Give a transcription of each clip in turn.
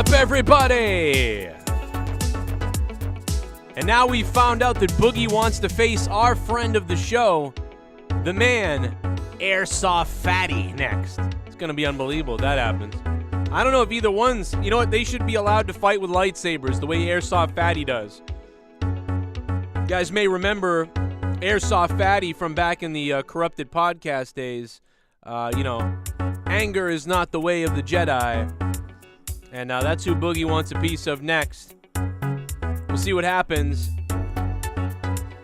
up, everybody? And now we've found out that Boogie wants to face our friend of the show, the man, Airsoft Fatty, next. It's going to be unbelievable if that happens. I don't know if either one's... You know what? They should be allowed to fight with lightsabers the way Airsoft Fatty does. You guys may remember Airsoft Fatty from back in the Corrupted podcast days. Anger is not the way of the Jedi. And that's who Boogie wants a piece of next. We'll see what happens.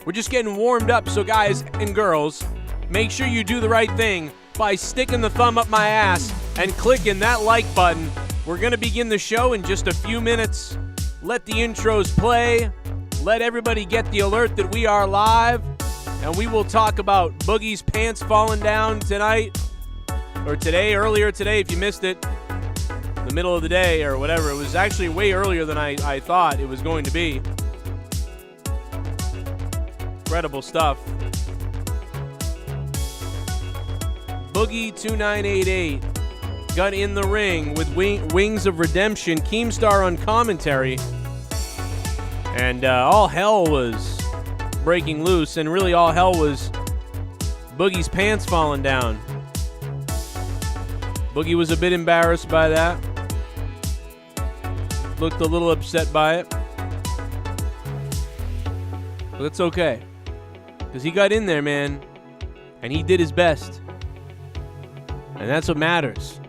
We're just getting warmed up, so guys and girls, make sure you do the right thing by sticking the thumb up my ass and clicking that like button. We're going to begin the show in just a few minutes. Let the intros play. Let everybody get the alert that we are live. And we will talk about Boogie's pants falling down tonight. Or today, earlier today, if you missed it. The middle of the day or whatever. It was actually way earlier than I thought it was going to be. Incredible stuff. Boogie2988 got in the ring with Wings of Redemption, Keemstar on commentary. And all hell was breaking loose, and really all hell was Boogie's pants falling down. Boogie was a bit embarrassed by that. Looked a little upset by it. But it's okay. Because he got in there, man. And he did his best. And that's what matters.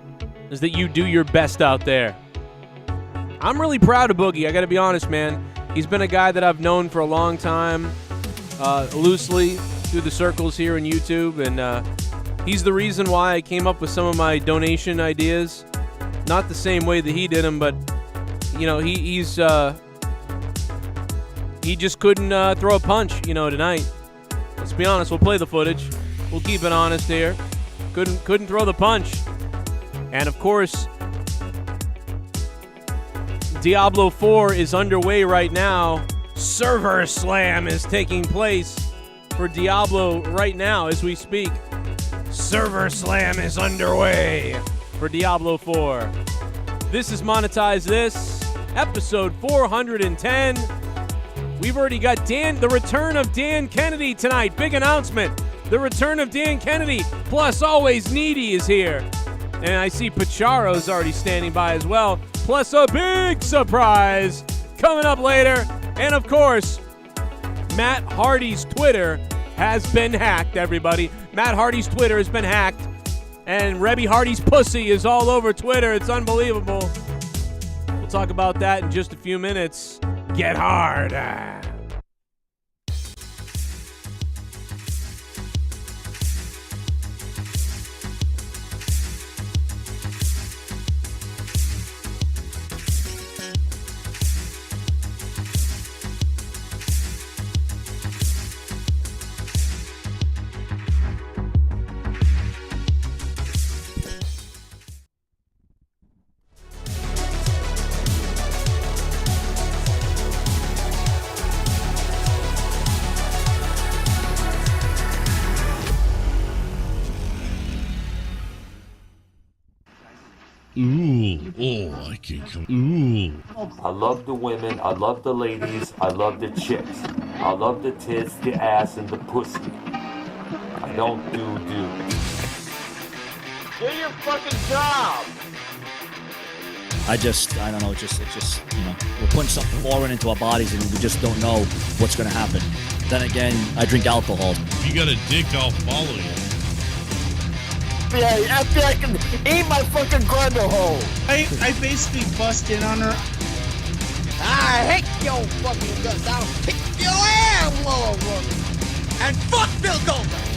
Is that you do your best out there. I'm really proud of Boogie. I got to be honest, man. He's been a guy that I've known for a long time. Loosely through the circles here in YouTube. And he's the reason why I came up with some of my donation ideas. Not the same way that he did them, but... he just couldn't throw a punch, tonight. Let's be honest. We'll play the footage. We'll keep it honest here. Couldn't throw the punch. And of course, Diablo 4 is underway right now. Server slam is taking place for Diablo right now as we speak. Server slam is underway for Diablo 4. This is Monetize This. Episode 410. We've already got the return of Dan Kennedy tonight. Big announcement. The return of Dan Kennedy. Plus, always Needy is here. And I see Pacharo's already standing by as well. Plus, a big surprise coming up later. And, of course, Matt Hardy's Twitter has been hacked, everybody. Matt Hardy's Twitter has been hacked. And Rebby Hardy's pussy is all over Twitter. It's unbelievable. We'll talk about that in just a few minutes. Get hard. Ooh, oh, I can come. Ooh. I love the women, I love the ladies, I love the chicks. I love the tits, the ass, and the pussy. I don't do. Do your fucking job! I don't know, it's just, we're putting something foreign into our bodies and we just don't know what's gonna happen. Then again, I drink alcohol. If you got a dick, I'll follow you. After I can eat my fucking grundle hole. I basically bust in on her. I hate your fucking guts. I'll kick your ass, little woman. And fuck Bill Goldberg.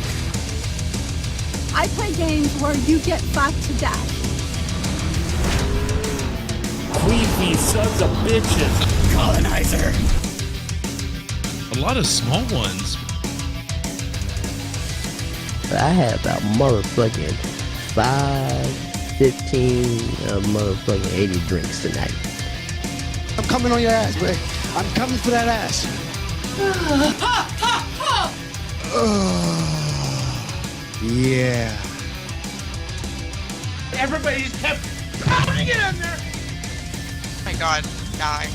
I play games where you get fucked to death. Creepy sons of bitches. Colonizer. A lot of small ones. I had about motherfucking 15, motherfucking 80 drinks tonight. I'm coming on your ass, Rick. I'm coming for that ass. Yeah. Everybody just kept pounding it in there. god, die.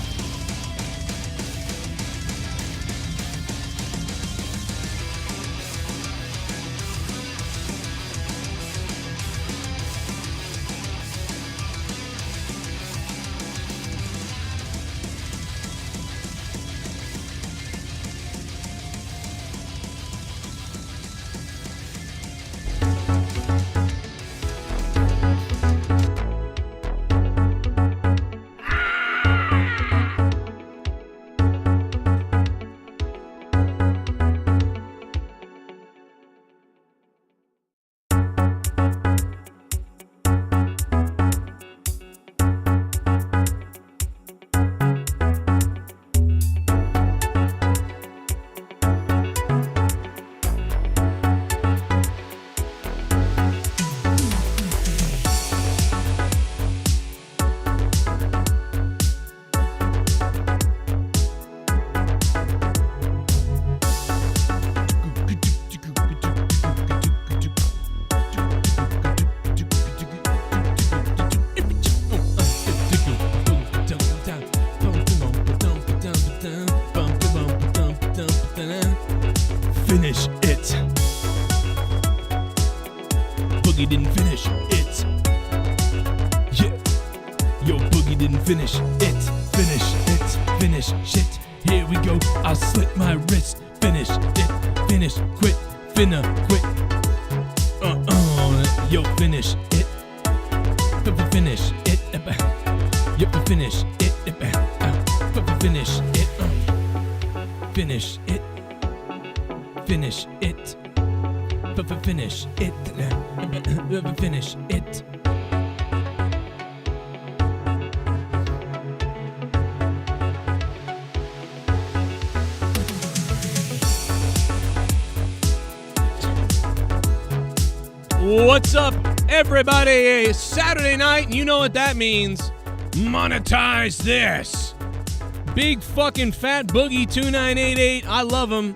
Finish it. Boogie didn't finish it. Yeah. Yo, Boogie didn't finish it. Finish it. Finish shit. Here we go. I'll slit my wrist. Finish it. Finish. Quit. Finna. Quit. Yo, finish it. Finish it. Yo, finish it. Finish it. Finish it. Finish it. Finish it. Finish it. What's up, everybody? Saturday night, and you know what that means. Monetize this. Big fucking fat Boogie2988. I love him.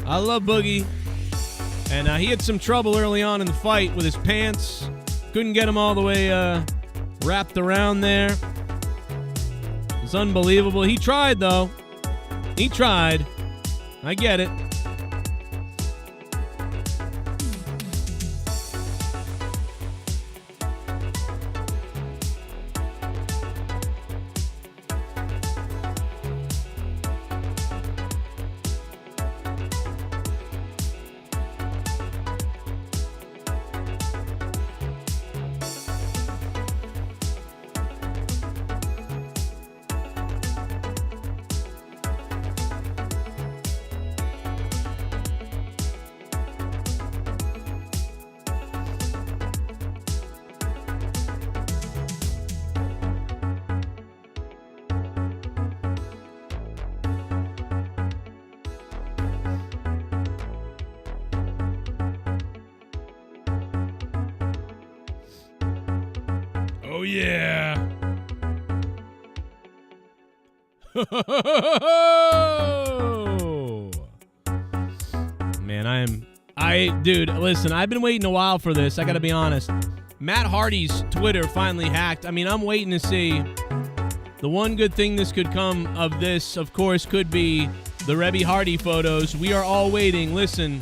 I love Boogie. And he had some trouble early on in the fight with his pants. Couldn't get him all the way wrapped around there. It's unbelievable. He tried, though. He tried. I get it. Oh, yeah. Man, dude, listen, I've been waiting a while for this. I gotta be honest. Matt Hardy's Twitter finally hacked. I mean, I'm waiting to see. The one good thing this could come of this, of course, could be the Rebby Hardy photos. We are all waiting. Listen,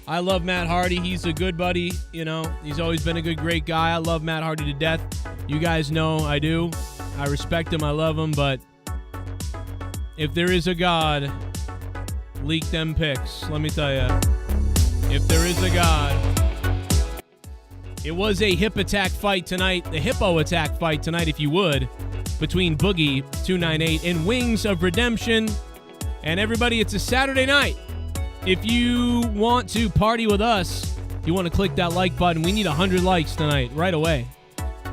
I love Matt Hardy. He's a good buddy. You know, he's always been a good, great guy. I love Matt Hardy to death. You guys know I do. I respect him. I love him. But if there is a God, leak them pics. Let me tell you. If there is a God. It was a hip attack fight tonight. The hippo attack fight tonight, if you would, between Boogie2988 and Wings of Redemption. And everybody, it's a Saturday night. If you want to party with us, you want to click that like button. We need 100 likes tonight, right away.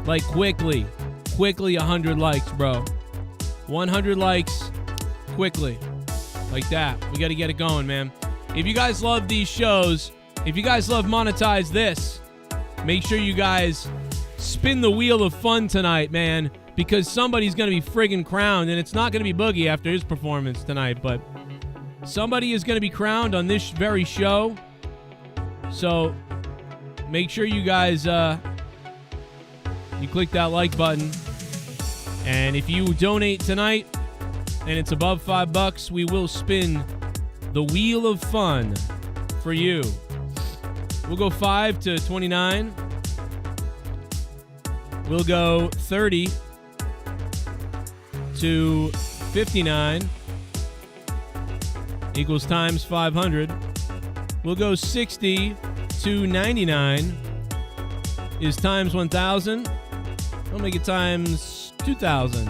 Like, quickly. Quickly, 100 likes, bro. 100 likes, quickly. Like that. We got to get it going, man. If you guys love these shows, if you guys love Monetize This, make sure you guys spin the wheel of fun tonight, man, because somebody's going to be friggin' crowned, and it's not going to be Boogie after his performance tonight, but somebody is going to be crowned on this very show. So make sure you guys you click that like button And if you donate tonight and it's above $5, we will spin the Wheel of Fun for you. We'll go 5 to 29. We'll go 30 to 59 equals times 500. We'll go 60 to 99 is times 1,000. We'll make it times 2,000.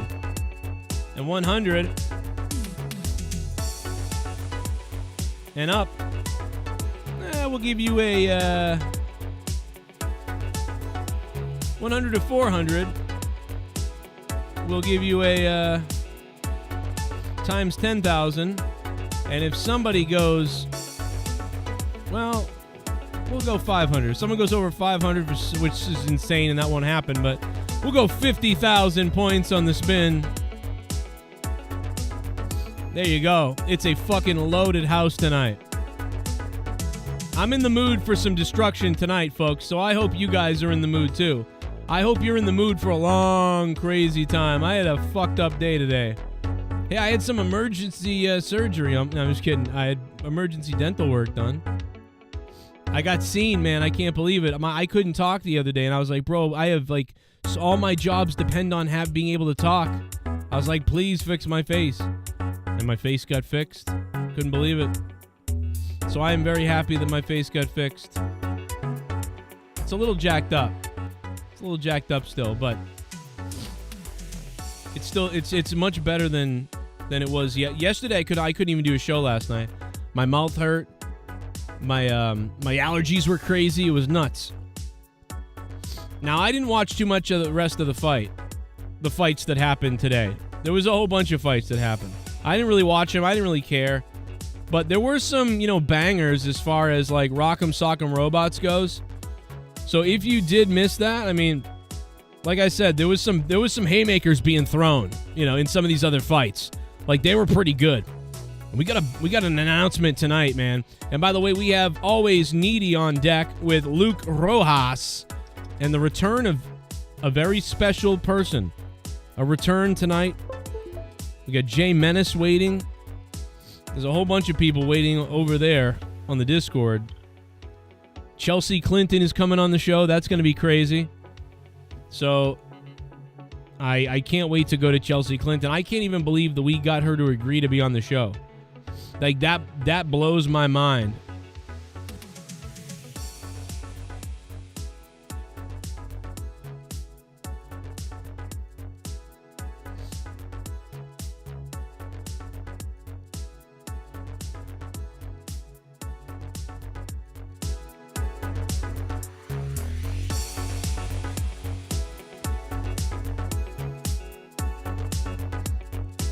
And 100 and up. We'll give you a 100 to 400. We'll give you a times 10,000. And if somebody goes, well, we'll go 500. If someone goes over 500, which is insane and that won't happen, but we'll go 50,000 points on the spin. There you go. It's a fucking loaded house tonight. I'm in the mood for some destruction tonight, folks, so I hope you guys are in the mood too. I hope you're in the mood for a long, crazy time. I had a fucked up day today. Hey, I had some emergency surgery. No, I'm just kidding. I had emergency dental work done. I got seen, man. I can't believe it. I couldn't talk the other day, and I was like, bro, I have, like, all my jobs depend on being able to talk. I was like, please fix my face. And my face got fixed. Couldn't believe it. So I am very happy that my face got fixed. It's a little jacked up. It's a little jacked up still, but it's much better than it was yesterday. I couldn't even do a show last night. My mouth hurt. My allergies were crazy. It was nuts. Now, I didn't watch too much of the rest of the fights that happened today. There was a whole bunch of fights that happened. I didn't really watch them. I didn't really care. But there were some, bangers as far as, like, Rock'em Sock'em Robots goes. So if you did miss that, I mean, like I said, there was some haymakers being thrown, in some of these other fights. Like, they were pretty good. We got an announcement tonight, man. And by the way, we have always Needy on deck with Luke Rojas and the return of a very special person. A return tonight. We got Jay Menace waiting. There's a whole bunch of people waiting over there on the Discord. Chelsea Clinton is coming on the show. That's going to be crazy. So I can't wait to go to Chelsea Clinton. I can't even believe that we got her to agree to be on the show. Like, that blows my mind.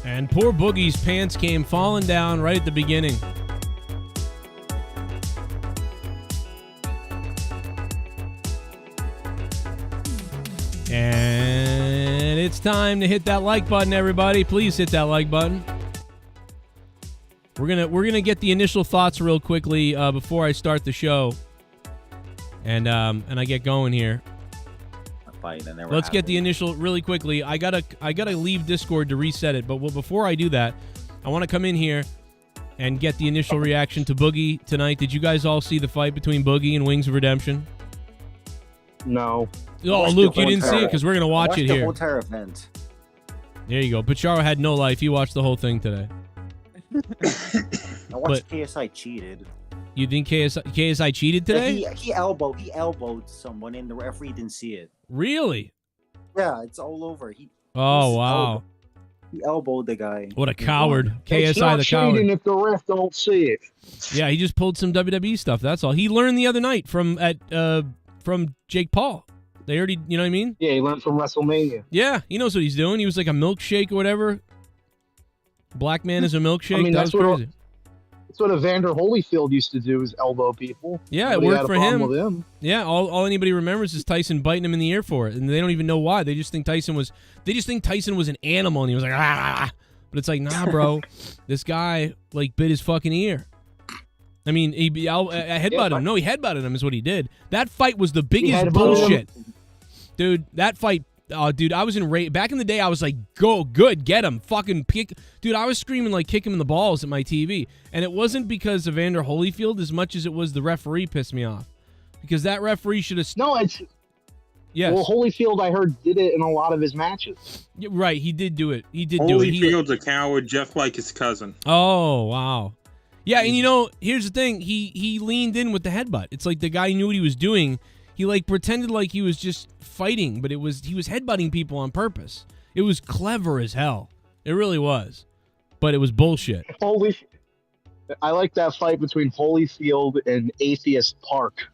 And poor Boogie's pants came falling down right at the beginning. And it's time to hit that like button, everybody. Please hit that like button. We're gonna get the initial thoughts real quickly before I start the show. And I get going here. Let's get the initial really quickly. I gotta leave Discord to reset it, but before I do that, I want to come in here and get the initial reaction to Boogie tonight. Did you guys all see the fight between Boogie and Wings of Redemption? No. Oh, Luke, you didn't see it because we're gonna watch it here. The whole entire event. There you go. Pacharo had no life. He watched the whole thing today. I watched KSI cheated. You think KSI cheated today? Yeah, he elbowed someone and the referee didn't see it. Really? Yeah, it's all over. Wow. He elbowed the guy. What a coward. It's KSI not the coward. cheating if the ref don't see it. Yeah, he just pulled some WWE stuff. That's all. He learned the other night from Jake Paul. They already, you know what I mean? Yeah, he learned from WrestleMania. Yeah, he knows what he's doing. He was like a milkshake or whatever. Black man is a milkshake. I mean, that was crazy. That's what Evander Holyfield used to do, is elbow people. Yeah, Nobody it worked had a for problem him. with him. Yeah, all anybody remembers is Tyson biting him in the ear for it, and they don't even know why. They just think Tyson was an animal, and he was like, ah. But it's like, nah, bro, this guy like bit his fucking ear. I mean, he headbutted him. No, he headbutted him is what he did. That fight was the biggest bullshit. Dude, that fight Oh, dude, I was enraged. Back in the day, I was like, go, good, get him. Fucking pick. Dude, I was screaming like kick him in the balls at my TV. And it wasn't because of Evander Holyfield as much as it was the referee pissed me off. Because that referee should have... No, it's... Yes. Well, Holyfield, I heard, did it in a lot of his matches. Yeah, right, he did do it. He did do it. Holyfield's a coward just like his cousin. Oh, wow. Yeah, and you know, here's the thing. He leaned in with the headbutt. It's like the guy knew what he was doing. He like pretended like he was just fighting, but he was headbutting people on purpose. It was clever as hell. It really was. But it was bullshit. I like that fight between Holyfield and Atheist Park.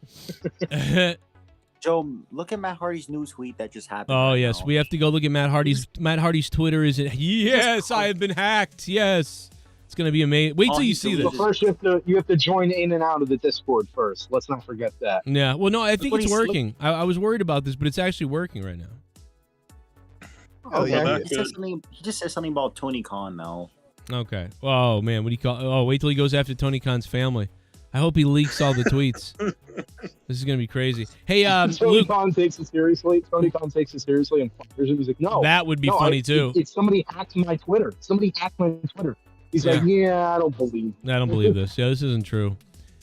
Joe, look at Matt Hardy's new tweet that just happened. Oh, right yes. now. We have to go look at Matt Hardy's. Matt Hardy's Twitter is it? Yes, I have been hacked. Yes. It's going to be amazing. Wait till you see this. Well, first, you have to join in and out of the Discord first. Let's not forget that. Yeah. Well, no, I think it's working. I was worried about this, but it's actually working right now. Oh, yeah. He just said something about Tony Khan now. Okay. Oh, man. What do you call... Oh, wait till he goes after Tony Khan's family. I hope he leaks all the tweets. This is going to be crazy. Hey, Tony Luke... Khan takes it seriously. Tony Khan takes it seriously and fires him. He's like, no. That would be funny, too. It's somebody hacked my Twitter. Somebody hacked my Twitter. He's like, yeah, I don't believe. I don't believe this. Yeah, this isn't true.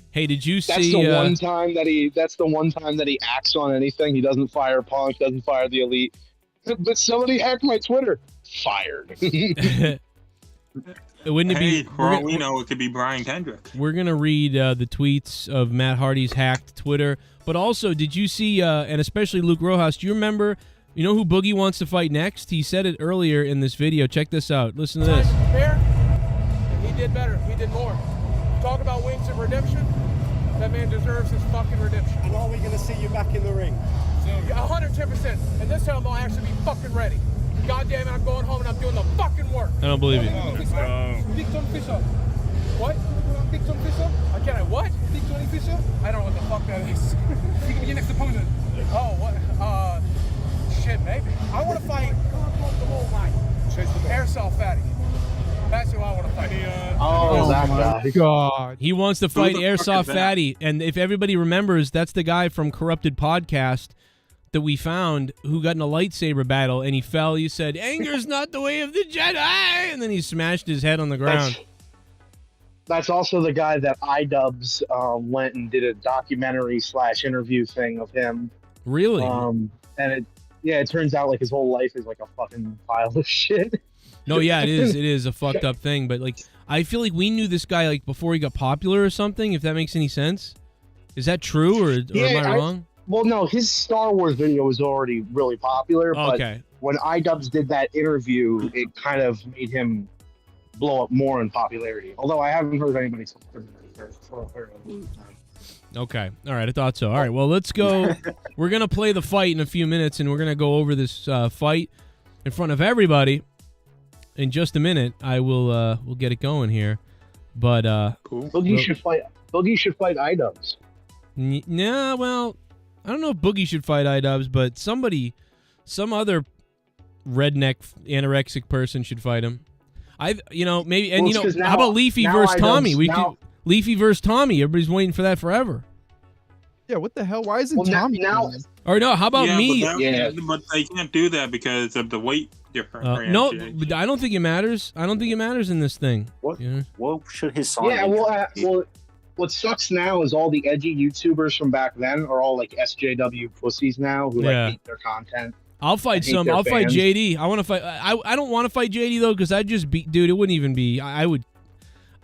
Hey, did you see... That's the one time that he acts on anything. He doesn't fire Punk, doesn't fire the Elite. But somebody hacked my Twitter. Fired. Wouldn't it be... For all we know, it could be Brian Kendrick. We're going to read the tweets of Matt Hardy's hacked Twitter. But also, did you see, and especially Luke Rojas, do you remember, you know who Boogie wants to fight next? He said it earlier in this video. Check this out. Listen to this. Fair? He did better. He did more. Talk about wings of redemption. That man deserves his fucking redemption. And are we going to see you back in the ring? 110%. And this time I'll actually be fucking ready. God damn it, I'm going home and I'm doing the fucking work. I don't believe you. Big Tony Fisher. What? Big Tony Fisher? Can I what? Big Tony Fisher? I don't know what the fuck that is. He can be your next opponent. Oh, what? Shit, maybe. I want to fight Airsoft Fatty. That's who I want to fight. That guy. God. He wants to fight Airsoft Fatty. And if everybody remembers, that's the guy from Corrupted Podcast that we found who got in a lightsaber battle and he fell. He said, "Anger's not the way of the Jedi." And then he smashed his head on the ground. That's also the guy that iDubbbz went and did a documentary / interview thing of him. Really? And it turns out like his whole life is like a fucking pile of shit. No, yeah, it is. It is a fucked up thing. But like, I feel like we knew this guy like before he got popular or something. If that makes any sense, is that true or am I wrong? Well, no, his Star Wars video was already really popular. Okay. But when iDubbbz did that interview, it kind of made him blow up more in popularity. Although I haven't heard anybody. Okay. All right. I thought so. All right. Well, let's go. We're going to play the fight in a few minutes, and we're going to go over this fight in front of everybody. In just a minute, I will we'll get it going here. But cool. Boogie should fight iDubbbz. Nah, well, I don't know if Boogie should fight iDubbbz, but some other redneck anorexic person should fight him. Maybe, and how about Leafy versus Tommy? Leafy versus Tommy. Everybody's waiting for that forever. Yeah, what the hell? Why isn't Tommy now? Or no, how about me? But they can't do that because of the weight difference. No, but I don't think it matters. I don't think it matters in this thing. What should his song be? Well, what sucks now is all the edgy YouTubers from back then are all like SJW pussies now who like hate their content. I'll fight some. I'll fight JD. I want to fight. I don't want to fight JD though because I'd just be, dude. It wouldn't even be. I would.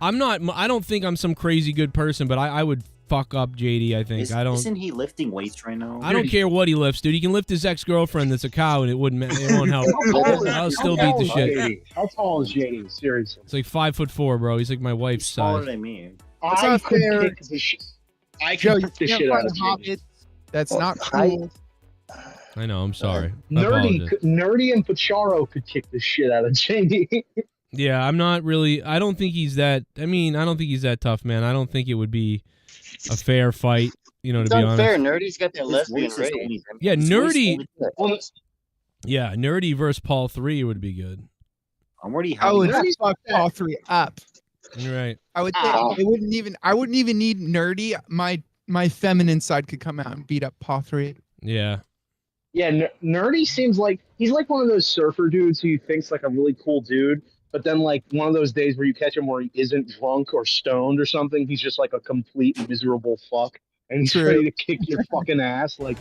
I'm not. I don't think I'm some crazy good person, but I would fuck up JD. I think. Isn't he lifting weights right now? I don't care what he lifts, dude. He can lift his ex-girlfriend that's a cow, and it won't help. I'll still beat the shit. How tall is JD? Seriously. It's like 5'4", bro. He's like my wife's size. Smaller than me. That's not fair. I can kick the shit out of JD. That's not cool. I know. I'm sorry. Nerdy and Pacharo could kick the shit out of JD. Yeah, I'm not really. I don't think he's that. I mean, I don't think he's that tough, man. I don't think it would be a fair fight. To be honest. It's unfair. Nerdy's got that lesbian ready. Yeah, Nerdy. Yeah, Nerdy versus Paul 3 would be good. I'm already. I would fuck Paul 3 up. You're right. I would think it wouldn't even. I wouldn't even need Nerdy. My feminine side could come out and beat up Paul 3. Yeah. Yeah, Nerdy seems like he's like one of those surfer dudes who thinks like a really cool dude, but then like one of those days where you catch him where he isn't drunk or stoned or something, he's just like a complete miserable fuck, and he's True. ready to kick your fucking ass. Like,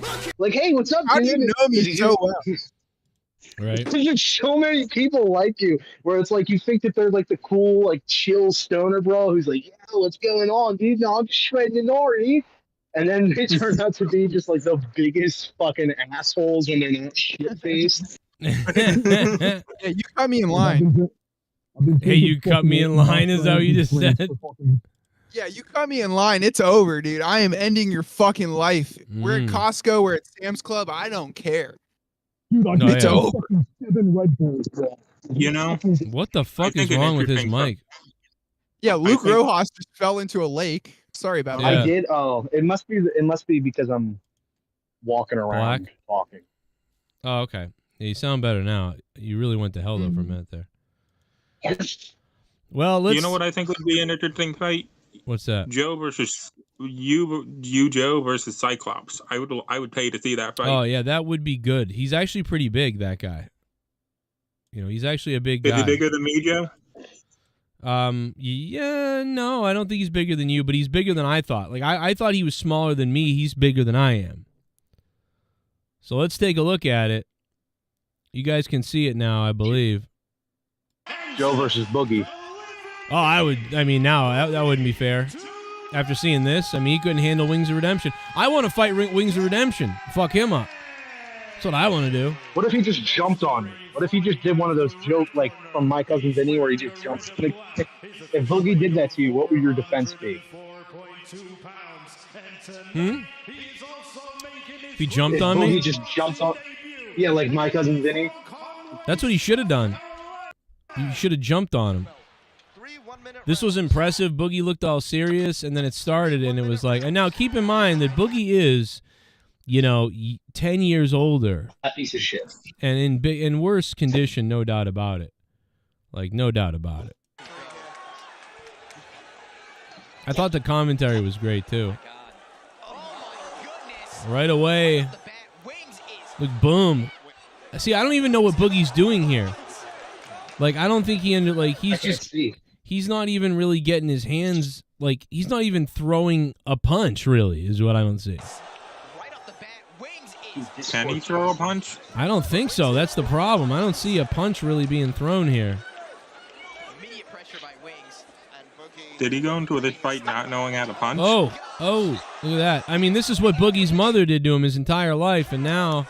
hey, what's up? How do dude? you know me so well? Right. There's just so many people like you, where it's like you think that they're like the cool, like chill stoner bro who's like, yeah, what's going on, dude? No, I'm just shredding the Nori. And then they turn out to be just like the biggest fucking assholes when they're not shit faced. Yeah, you cut me in line. Hey, you cut me in line, is that what you just said? Yeah, you cut me in line. It's over, dude. I am ending your fucking life. We're at Costco. We're at Sam's Club. I don't care. Dude, It's over. You know? What the fuck is wrong with his mic? Yeah, Luke think- Rojas just fell into a lake. Sorry about that. Yeah. I did. Oh, it must be because I'm walking around talking. Oh, okay. Yeah, you sound better now. You really went to hell though for a minute there. Well, let's. You know what I think would be an interesting fight? What's that? Joe versus you Joe versus Cyclops. I would pay to see that fight. Oh yeah, that would be good. He's actually pretty big, that guy. You know, he's actually a big guy. Is he bigger than me, Joe? Yeah, no, I don't think he's bigger than you, but he's bigger than I thought. Like, I thought he was smaller than me. He's bigger than I am. So let's take a look at it. You guys can see it now, I believe. Joe versus Boogie. Oh, I mean, now, that wouldn't be fair. After seeing this, I mean, he couldn't handle Wings of Redemption. I want to fight Wings of Redemption. Fuck him up. That's what I want to do. What if he just jumped on me? What if he just did one of those joke like from My Cousin Vinny where he just jumps? If Boogie did that to you, what would your defense be? If he jumped If on Boogie me? just jumped on. Yeah, like My Cousin Vinny. That's what he should have done. You should have jumped on him. This was impressive. Boogie looked all serious, and then it started, and it was like... And now keep in mind that Boogie is, 10 years older. A piece of shit. And in worse condition, no doubt about it. Like, no doubt about it. I thought the commentary was great, too. Right away. Look, boom. See, I don't even know what Boogie's doing here. Like, I don't think he's not even really getting his hands, like, he's not even throwing a punch, really, is what I don't see. Can he throw a punch? I don't think so. That's the problem. I don't see a punch really being thrown here. Did he go into this fight not knowing how to punch? Oh, look at that. I mean, this is what Boogie's mother did to him his entire life, and now...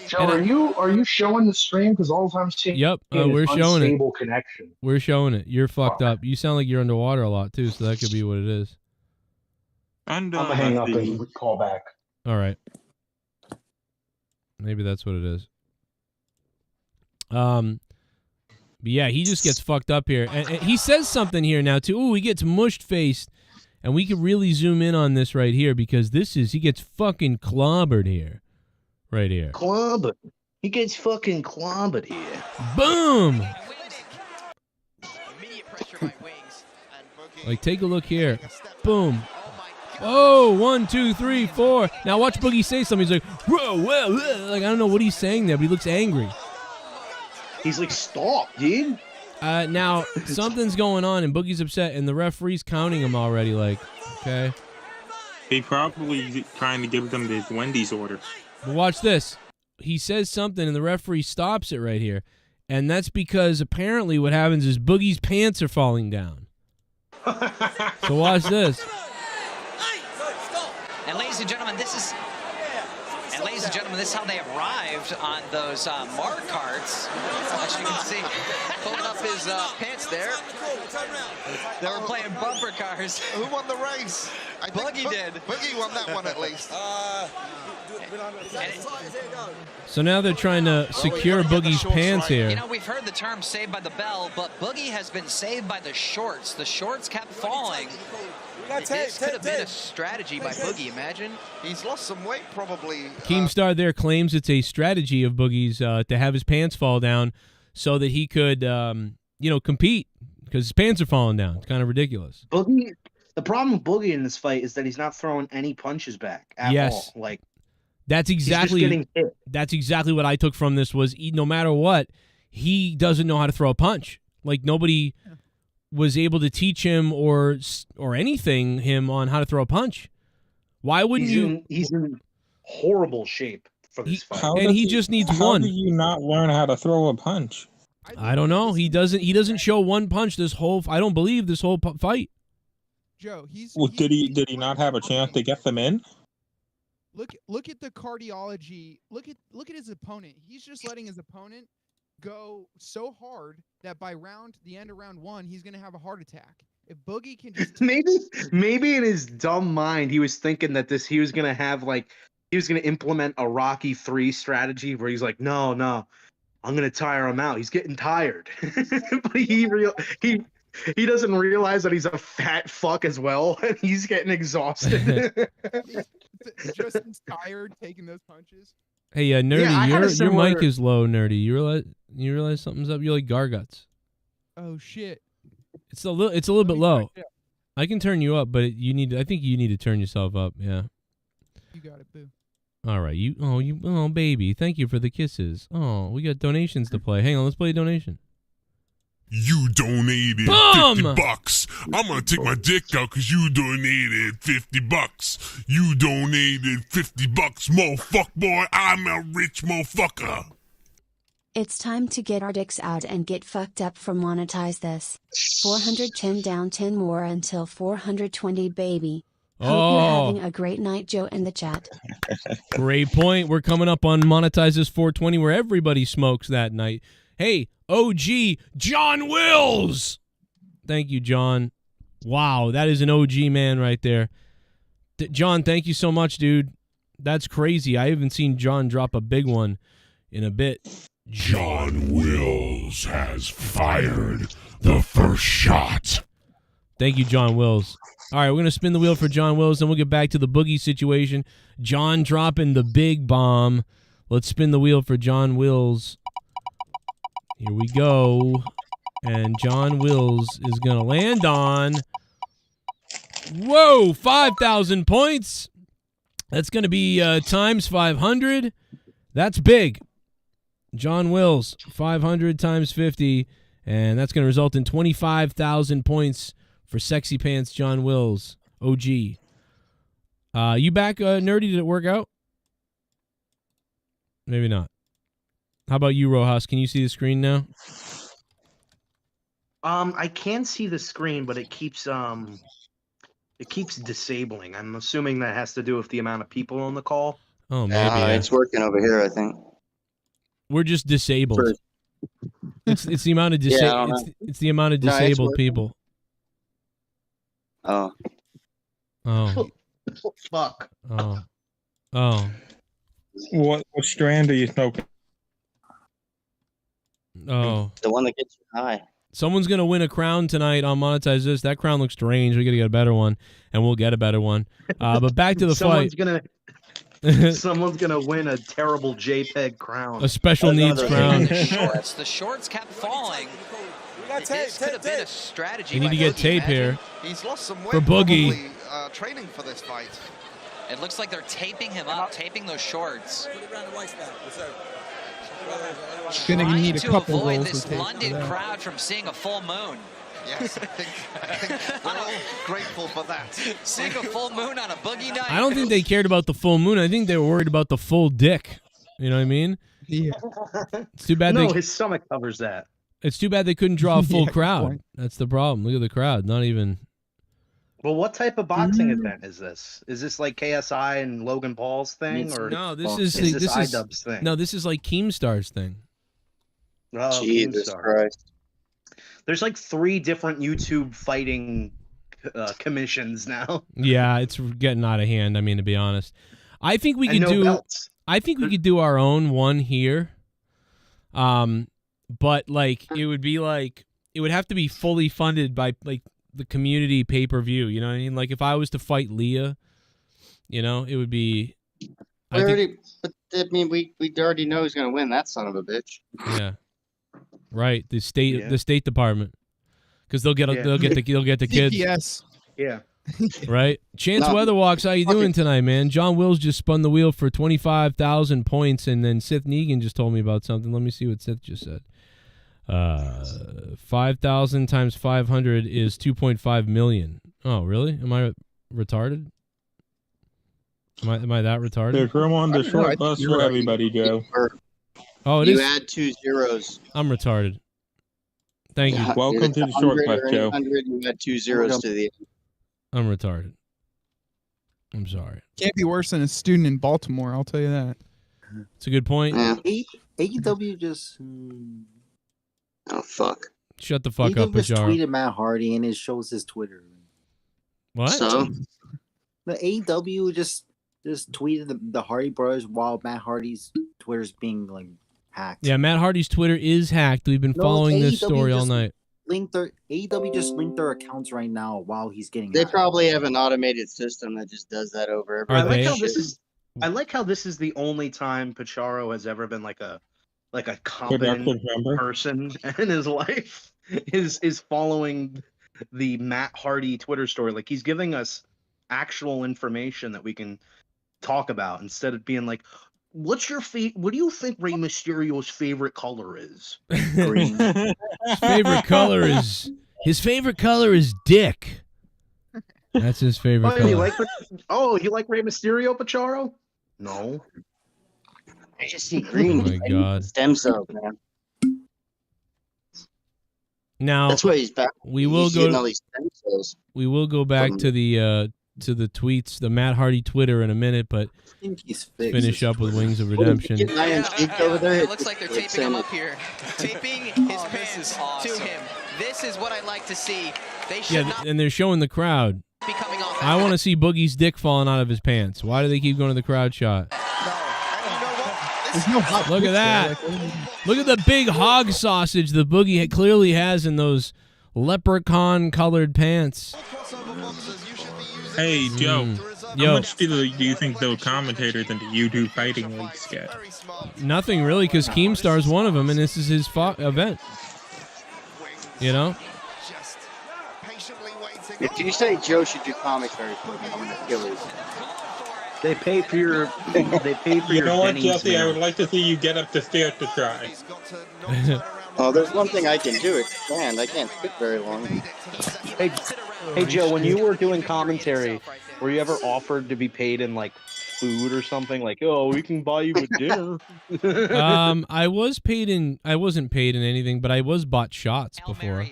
Joe, are you showing the stream? Because all the time seeing Yep, we're showing it. Unstable connection. We're showing it. You're fucked up. You sound like you're underwater a lot, too, so that could be what it is. I'm going to hang up and call back. All right. Maybe that's what it is. But yeah, he just gets fucked up here. And he says something here now, too. Ooh, he gets mushed-faced. And we could really zoom in on this right here because he gets fucking clobbered here. Right here. Clobbered. He gets fucking clobbered here. Boom! Like, take a look here. Boom. Oh, 1, 2, 3, 4. Now watch Boogie say something. He's like, whoa, whoa, whoa. Like, I don't know what he's saying there, but he looks angry. He's like, stop, dude. Now, something's going on, and Boogie's upset, and the referee's counting him already, like, okay. He probably trying to give them the Wendy's order. But watch this. He says something, and the referee stops it right here. And that's because apparently what happens is Boogie's pants are falling down. So watch this. And ladies and gentlemen, this is how they arrived on those mark carts. As you can see, pulling up his pants there. They were playing bumper cars. Who won the race? I think Boogie did. Boogie won that one at least. So now they're trying to secure Boogie's pants here. You know, we've heard the term saved by the bell, but Boogie has been saved by the shorts. The shorts kept falling. This could have been a strategy by Boogie, imagine. He's lost some weight, probably. Keemstar there claims it's a strategy of Boogie's to have his pants fall down so that he could, compete because his pants are falling down. It's kind of ridiculous. Boogie. The problem with Boogie in this fight is that he's not throwing any punches back at all. Like, That's exactly getting hit. That's exactly what I took from this was no matter what, he doesn't know how to throw a punch. Like nobody was able to teach him or anything him on how to throw a punch. Why wouldn't He's in horrible shape for this fight. And he just needs one. How do you not learn how to throw a punch? I don't know. He doesn't show one punch this whole. I don't believe this whole fight. Joe, Did he not have a chance to get them in? Look at the cardiology. Look at his opponent. He's just letting his opponent go so hard that by the end of round 1, he's gonna have a heart attack. If Boogie can just maybe in his dumb mind he was thinking that he was gonna implement a Rocky 3 strategy where he's like, no, I'm gonna tire him out. He's getting tired, but he doesn't realize that he's a fat fuck as well, and he's getting exhausted. Justin's tired taking those punches. Hey, Nerdy, Yeah, your mic is low, Nerdy. You realize something's up? You're like Garguts. Oh shit! It's a little bit low. I can turn you up, but I think you need to turn yourself up. Yeah. You got it, boo. All right, oh baby, thank you for the kisses. Oh, we got donations to play. Hang on, let's play a donation. You donated BUMM! $50. I'm gonna take my dick out because you donated $50. You donated $50, motherfucker boy. I'm a rich motherfucker. It's time to get our dicks out and get fucked up for Monetize this. 410 down, 10 more until 420, baby. Hope you're having a great night, Joe, in the chat. Great point. We're coming up on Monetize this 420 where everybody smokes that night. Hey, OG John Wills. Thank you, John. Wow, that is an OG man right there. John, thank you so much, dude. That's crazy. I haven't seen John drop a big one in a bit. John Wills has fired the first shot. Thank you, John Wills. All right, we're going to spin the wheel for John Wills, then we'll get back to the Boogie situation. John dropping the big bomb. Let's spin the wheel for John Wills. Here we go. And John Wills is going to land on... Whoa, 5,000 points. That's going to be times 500. That's big. John Wills, 500 times 50. And that's going to result in 25,000 points for Sexy Pants John Wills, OG. You back, Nerdy? Did it work out? Maybe not. How about you, Rojas? Can you see the screen now? I can see the screen, but it keeps disabling. I'm assuming that has to do with the amount of people on the call. Oh, maybe. It's working over here, I think. We're just disabled. It's the amount of it's the amount of disabled people. Oh. Oh. Fuck. Oh. Oh. What strand are you smoking? Oh. The one that gets you high. Someone's going to win a crown tonight on Monetize This. That crown looks strange. We got to get a better one, and we'll get a better one. But back to the fight. Someone's going to win a terrible JPEG crown. A special needs crown. The shorts kept falling. This could have been a strategy. You need to get tape here. He's lost some weight for Boogie. Probably, training for this fight. It looks like they're taping him up, taping those shorts. Gonna need a couple avoid rolls this of tape London crowd from seeing a full moon. Yes, I think we're all grateful for that. Seeing a full moon on a boogie night. I don't think they cared about the full moon. I think they were worried about the full dick. You know what I mean? Yeah. It's too bad. No, his stomach covers that. It's too bad they couldn't draw a full crowd. That's the problem. Look at the crowd. Not even. Well, what type of boxing event is this? Is this like KSI and Logan Paul's thing, or no? This is iDubbbz thing. No, this is like Keemstar's thing. Oh, Jesus Keemstar. Christ! There's like 3 different YouTube fighting commissions now. Yeah, it's getting out of hand. I mean, to be honest, I think we could do. Belts. I think we could do our own one here. But like it would have to be fully funded by like the community pay-per-view, you know what I mean? Like if I was to fight Leah, you know, it would be But I mean, we already know who's gonna win. That son of a bitch. Yeah, right. The State Department, because they'll get the kids. CPS. Yeah. Right? Chance No. Weatherwalks, how you Fuck doing it. tonight, man? John Wills just spun the wheel for 25,000 points, and then Sith Negan just told me about something. Let me see what Sith just said. 5,000 times 500 is 2.5 million. Oh, really? Am I retarded? Am I that retarded? There's room on the I don't know, I short think bus you're for right. everybody, Joe. Oh, it you is. add 2 zeros. I'm retarded. Thank you. Welcome to the short bus, Joe. 100, you add 2 zeros to the end. I'm retarded. I'm sorry. Can't be worse than a student in Baltimore, I'll tell you that. It's a good point. AEW just. Oh, fuck. Shut the fuck up, AEW just Pajaro. tweeted Matt Hardy and it shows his Twitter. What? So? The AEW just tweeted the Hardy brothers while Matt Hardy's Twitter's being like hacked. Yeah, Matt Hardy's Twitter is hacked. We've been following this AEW story all just night. AEW just linked their accounts right now while he's getting They hacked. probably have an automated system that just does that over Are every they? I like how this is the only time Pacharo has ever been like a competent person in his life is following the Matt Hardy Twitter story. Like he's giving us actual information that we can talk about instead of being like, what do you think Rey Mysterio's favorite color is? Green. His favorite color is dick. That's his favorite color. You like Rey Mysterio, Pacharo? No. I just see green. Oh my God. Stem cells, man. Now That's why he's back. We will He's go. getting all these stem cells. We will go back to the tweets, the Matt Hardy Twitter in a minute, but he's finish up with Wings of Redemption. It looks like they're taping him up here. Taping his pants to him. This is what I like to see. They should not And they're showing the crowd. be coming off. I want to see Boogie's dick falling out of his pants. Why do they keep going to the crowd shot? There's no hot Look at dicks that. there, like, Look at the big hog sausage the Boogie clearly has in those leprechaun-colored pants. Hey, Joe. Yo. How much do you think the commentators in the YouTube fighting leagues get? Nothing really, because Keemstar's one of them, and this is his event. You know? If you say Joe should do commentary for me, I'm gonna kill you. They pay for your. You know what, Denny's Jesse? I meal. would like to see you get up the stairs to try. Oh, there's one thing I can do. Expand. I can't fit very long. Hey, Joe, when you were doing commentary, were you ever offered to be paid in like food or something? Like, oh, we can buy you a dinner. I wasn't paid in anything, but I was bought shots before.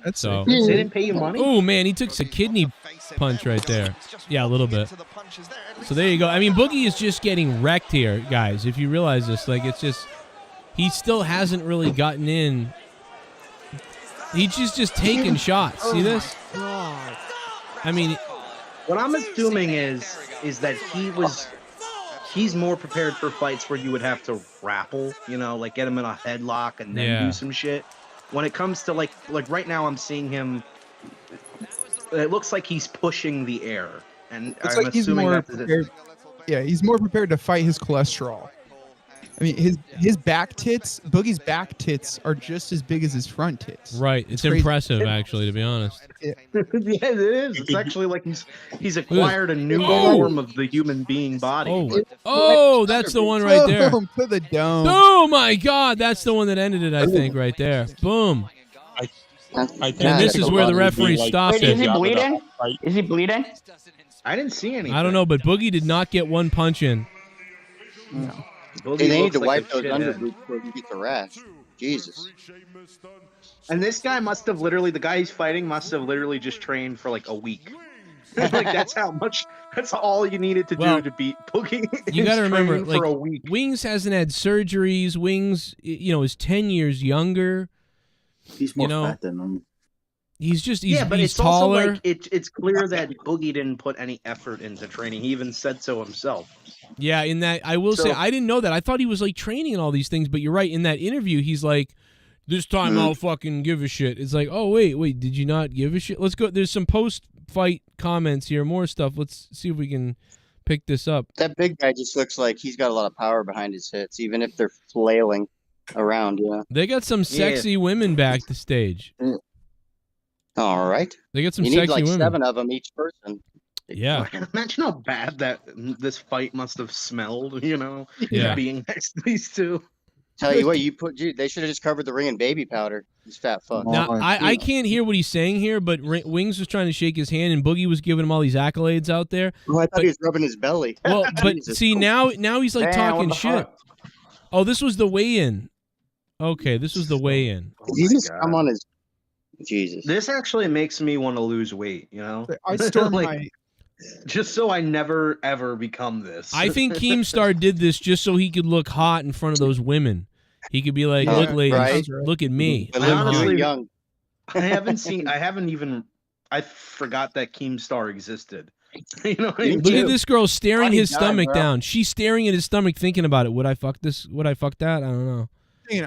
That's So They didn't pay you money? Oh man, he took a kidney punch right there. Yeah, a little bit. So there you go. I mean, Boogie is just getting wrecked here, guys. If you realize this, like it's just he still hasn't really gotten in. He's just taking shots. See this? I mean, What I'm assuming is that he's more prepared for fights where you would have to grapple, you know, like get him in a headlock and then do some shit. When it comes to like right now, I'm seeing him. It looks like he's pushing the air, and It's I'm like he's assuming more that's prepared. Yeah, he's more prepared to fight his cholesterol. I mean, his back tits, Boogie's back tits are just as big as his front tits. right. It's crazy. impressive, actually, to be honest. yeah, it is. It's actually like he's acquired a new form of the human being body. Oh, that's the one right there. Boom, to the dome. Oh my God, that's the one that ended it. I think right there. Boom. And this is where the referee stopped Wait, is he it. bleeding? Is he bleeding? I didn't see anything. I don't know, but Boogie did not get one punch in. Hey, they need to wipe those underboots before you get the rash. Jesus. And this guy must have literally, the guy he's fighting must have literally just trained for like a week. Like that's all you needed to do to beat Boogie. You got to remember, for a like, week. Wings hasn't had surgeries. Wings, is 10 years younger. He's more fat than him. He's but he's it's also taller. like it's clear that Boogie didn't put any effort into training. He even said so himself. Yeah, in that, I will say, I didn't know that. I thought he was like training and all these things, but you're right. In that interview, he's like, this time I'll fucking give a shit. It's like, oh, wait, did you not give a shit? Let's go. There's some post-fight comments here, more stuff. Let's see if we can pick this up. That big guy just looks like he's got a lot of power behind his hits, even if they're flailing around, They got some sexy women back to stage. All right. They get some you sexy need like women. 7 of them each person. Yeah. Imagine how bad that this fight must have smelled, you know, Yeah. being next to these two. Tell you what, they should have just covered the ring in baby powder. These fat fucks. Now, I can't hear what he's saying here, but Wings was trying to shake his hand, and Boogie was giving him all these accolades out there. Oh, I thought he was rubbing his belly. Well, but Jesus. see, now he's like Damn, talking what the shit. fuck? Oh, this was the weigh-in. Okay, this was the weigh-in. He just come on his... Jesus. This actually makes me want to lose weight, you know? I stormed like, just so I never, ever become this. I think Keemstar did this just so he could look hot in front of those women. He could be like, look, ladies, right. look at me. I honestly, I forgot that Keemstar existed. You know what I mean? Look at this girl staring his stomach bro. down. She's staring at his stomach thinking about it. Would I fuck this? Would I fuck that? I don't know.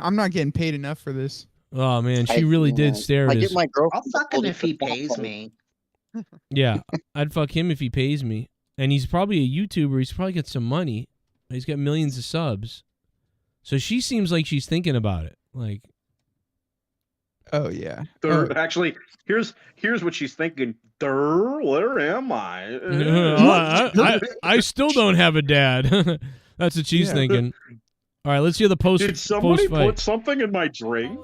I'm not getting paid enough for this. Oh, man, she really did stare at his... I'll fuck him if he pays me. Yeah, I'd fuck him if he pays me. And he's probably a YouTuber. He's probably got some money. He's got millions of subs. So she seems like she's thinking about it. Like, oh yeah. Actually, here's what she's thinking. Where am I? I still don't have a dad. That's what she's thinking. All right, let's hear the post. Did somebody post-fight. put something in my drink?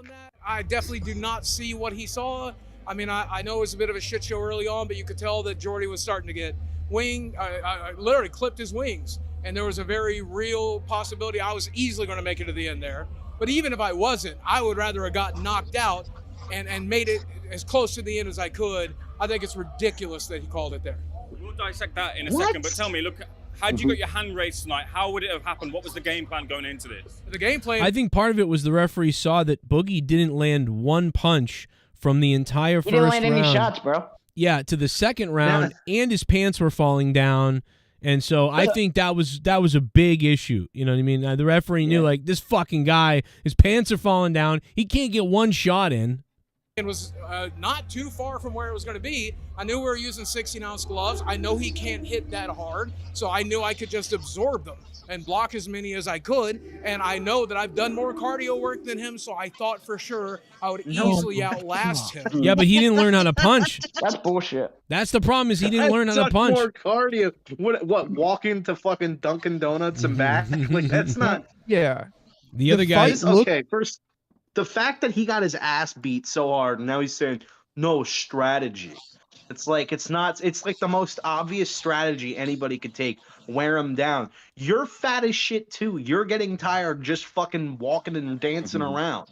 I definitely do not see what he saw. I mean, I know it was a bit of a shit show early on, but you could tell that Jordy was starting to get I literally clipped his wings, and there was a very real possibility I was easily going to make it to the end there. But even if I wasn't, I would rather have gotten knocked out and made it as close to the end as I could. I think it's ridiculous that he called it there. We'll dissect that in a second, but tell me, look, how'd you get your hand raised tonight? How would it have happened? What was the game plan going into this? The game plan... I think part of it was the referee saw that Boogie didn't land one punch from the entire first round. He didn't land any shots, bro. Yeah, to the second round, and his pants were falling down. And so I think that was a big issue. You know what I mean? The referee knew, like, this fucking guy, his pants are falling down. He can't get one shot in. It was not too far from where it was going to be. I knew we were using 16-ounce gloves. I know he can't hit that hard, so I knew I could just absorb them and block as many as I could. And I know that I've done more cardio work than him, so I thought for sure I would easily outlast him. Yeah, but he didn't learn how to punch. That's bullshit. That's the problem, is he didn't learn how to That's punch. more cardio. What? Walk into fucking Dunkin' Donuts and back? Like, that's not. Yeah. The other guy. Okay, first, the fact that he got his ass beat so hard, and now he's saying no strategy. It's like it's like the most obvious strategy anybody could take. Wear him down. You're fat as shit too. You're getting tired just fucking walking and dancing around.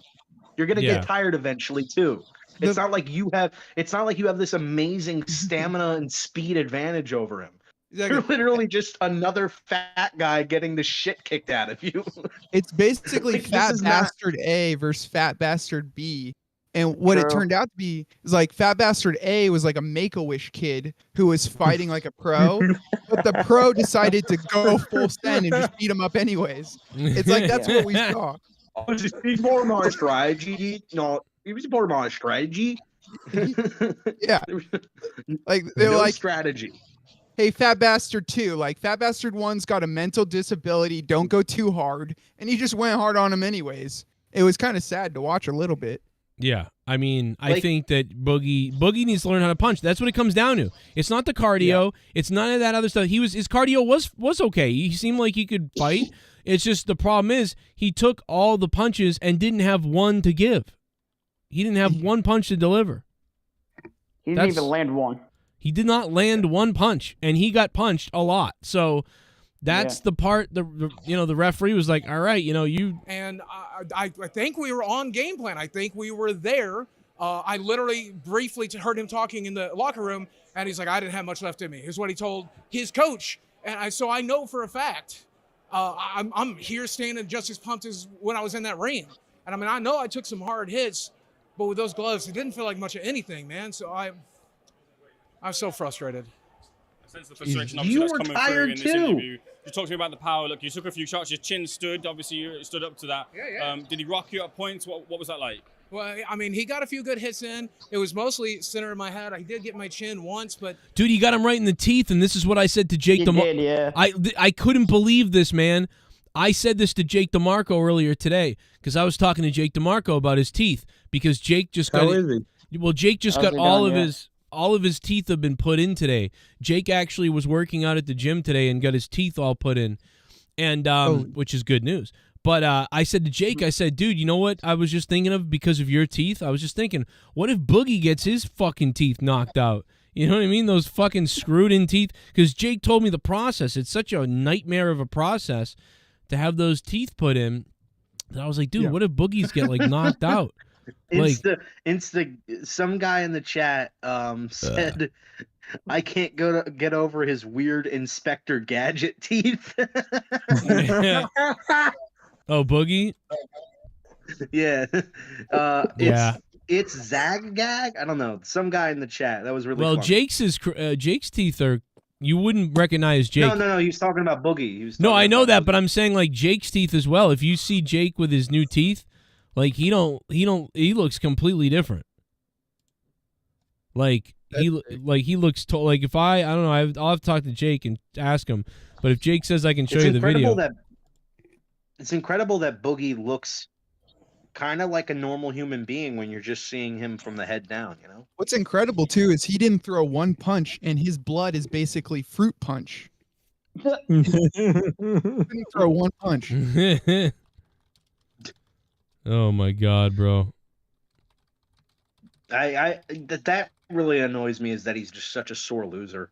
You're gonna get tired eventually too. It's not like you have this amazing stamina and speed advantage over him. You're literally just another fat guy getting the shit kicked out of you. It's basically Like, this Fat is not- Bastard A versus Fat Bastard B. And what it turned out to be is like Fat Bastard A was like a Make-A-Wish kid who was fighting like a pro, but the pro decided to go full send and just beat him up anyways. It's like that's what we saw. He's more my strategy. No, he was more my strategy. Yeah. Like they're No like strategy. Hey, Fat Bastard 2, like Fat Bastard 1's got a mental disability, don't go too hard, and he just went hard on him anyways. It was kind of sad to watch a little bit. Yeah, I mean, I think that Boogie needs to learn how to punch. That's what it comes down to. It's not the cardio. It's none of that other stuff. His cardio was okay. He seemed like he could fight. It's just the problem is he took all the punches and didn't have one to give. He didn't have one punch to deliver. He didn't even land one. He did not land one punch, and he got punched a lot. So that's the part. The referee was like, "All right, you." And I think we were on game plan. I think we were there. I literally briefly heard him talking in the locker room, and he's like, "I didn't have much left in me." Here's what he told his coach, and so I know for a fact. I'm here standing just as pumped as when I was in that ring, and I mean I know I took some hard hits, but with those gloves, it didn't feel like much of anything, man. So I'm so frustrated. I sense the frustration obviously that's coming through in this interview. You talked to me about the power. Look, you took a few shots. Your chin stood. Obviously, you stood up to that. Yeah. Did he rock you at points? What was that like? Well, I mean, he got a few good hits in. It was mostly center of my head. I did get my chin once, but... Dude, he got him right in the teeth, and this is what I said to Jake DeMarco. I couldn't believe this, man. I said this to Jake DeMarco earlier today because I was talking to Jake DeMarco about his teeth because Jake just got... How is he? Well, Jake just How's got he all doing, of his teeth have been put in today. Jake actually was working out at the gym today and got his teeth all put in, and which is good news. But I said to Jake, I said, dude, you know what I was just thinking of because of your teeth? I was just thinking, what if Boogie gets his fucking teeth knocked out? You know what I mean? Those fucking screwed in teeth. Because Jake told me the process. It's such a nightmare of a process to have those teeth put in. I was like, dude, what if Boogies get like knocked out? Some guy in the chat said, I can't get over his weird Inspector Gadget teeth. Oh, Boogie? Yeah. Yeah. It's Zag-Gag? I don't know. Some guy in the chat. That was really Well, funny. Jake's teeth are, you wouldn't recognize Jake. No. He was talking about Boogie. He was No, talking I know about that, but I'm saying like Jake's teeth as well. If you see Jake with his new teeth, like he looks completely different. Like he looks like if I don't know, I'll have to talk to Jake and ask him. But if Jake says I can show you the video, it's incredible that Boogie looks kind of like a normal human being when you're just seeing him from the head down, you know? What's incredible too is he didn't throw one punch, and his blood is basically fruit punch. He didn't throw one punch. Oh my God, bro! That really annoys me is that he's just such a sore loser.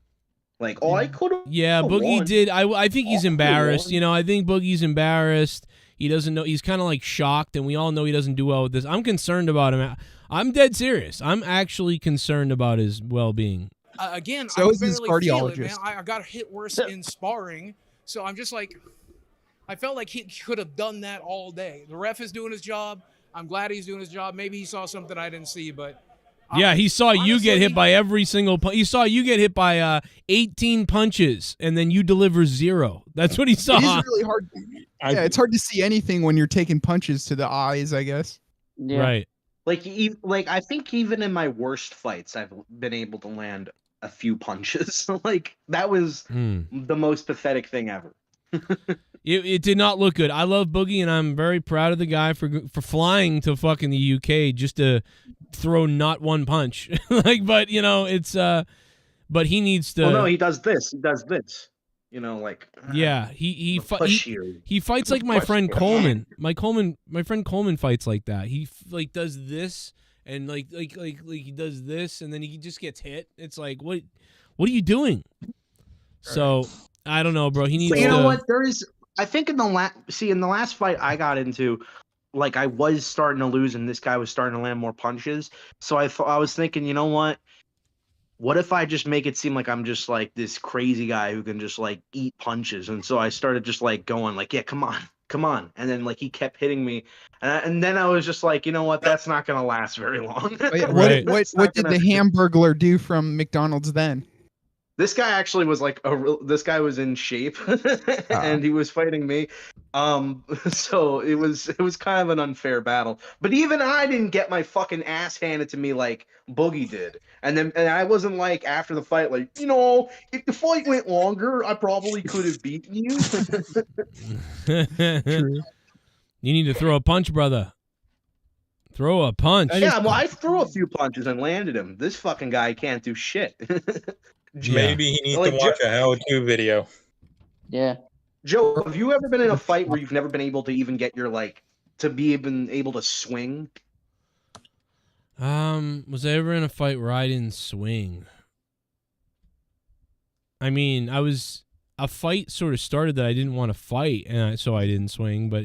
Like, I could have. Yeah, Boogie did. I think he's embarrassed. You know, I think Boogie's embarrassed. He doesn't know. He's kind of like shocked, and we all know he doesn't do well with this. I'm concerned about him. I'm dead serious. I'm actually concerned about his well-being. Again, So I is his barely feel it, cardiologist. man. I got hit worse in sparring, so I'm just like, I felt like he could have done that all day. The ref is doing his job. I'm glad he's doing his job. Maybe he saw something I didn't see, but Yeah, he saw you get hit by every single punch. He saw you get hit by 18 punches, and then you deliver 0. That's what he saw. It is really hard. Yeah, it's hard to see anything when you're taking punches to the eyes, I guess. Right. Like I think even in my worst fights, I've been able to land a few punches. Like that was the most pathetic thing ever. It did not look good. I love Boogie, and I'm very proud of the guy for flying to fucking the UK just to throw not one punch. Like, but you know, it's but he needs to. Well, no, he does this. He does this. You know, like yeah, he fights like my friend Coleman. My friend Coleman fights like that. He like does this and like he does this, and then he just gets hit. It's like what are you doing? So I don't know, bro. He needs. You know what? There is. I think in the last fight I got into, like I was starting to lose, and this guy was starting to land more punches. So I was thinking, you know what? What if I just make it seem like I'm just like this crazy guy who can just like eat punches? And so I started just like going like, yeah, come on. And then like he kept hitting me. And then I was just like, you know what? That's not going to last very long. Wait, what did the Hamburglar do from McDonald's then? This guy actually was like this guy was in shape and he was fighting me. So it was kind of an unfair battle. But even I didn't get my fucking ass handed to me like Boogie did. And I wasn't like after the fight like, you know, if the fight went longer, I probably could have beaten you. True. You need to throw a punch, brother. Throw a punch. Yeah, well, I threw a few punches and landed him. This fucking guy can't do shit. Maybe he needs to watch a how-to video. Yeah. Joe, have you ever been in a fight where you've never been able to even get your to be even able to swing? Was I ever in a fight where I didn't swing? I mean, a fight sort of started that I didn't want to fight, and so I didn't swing. But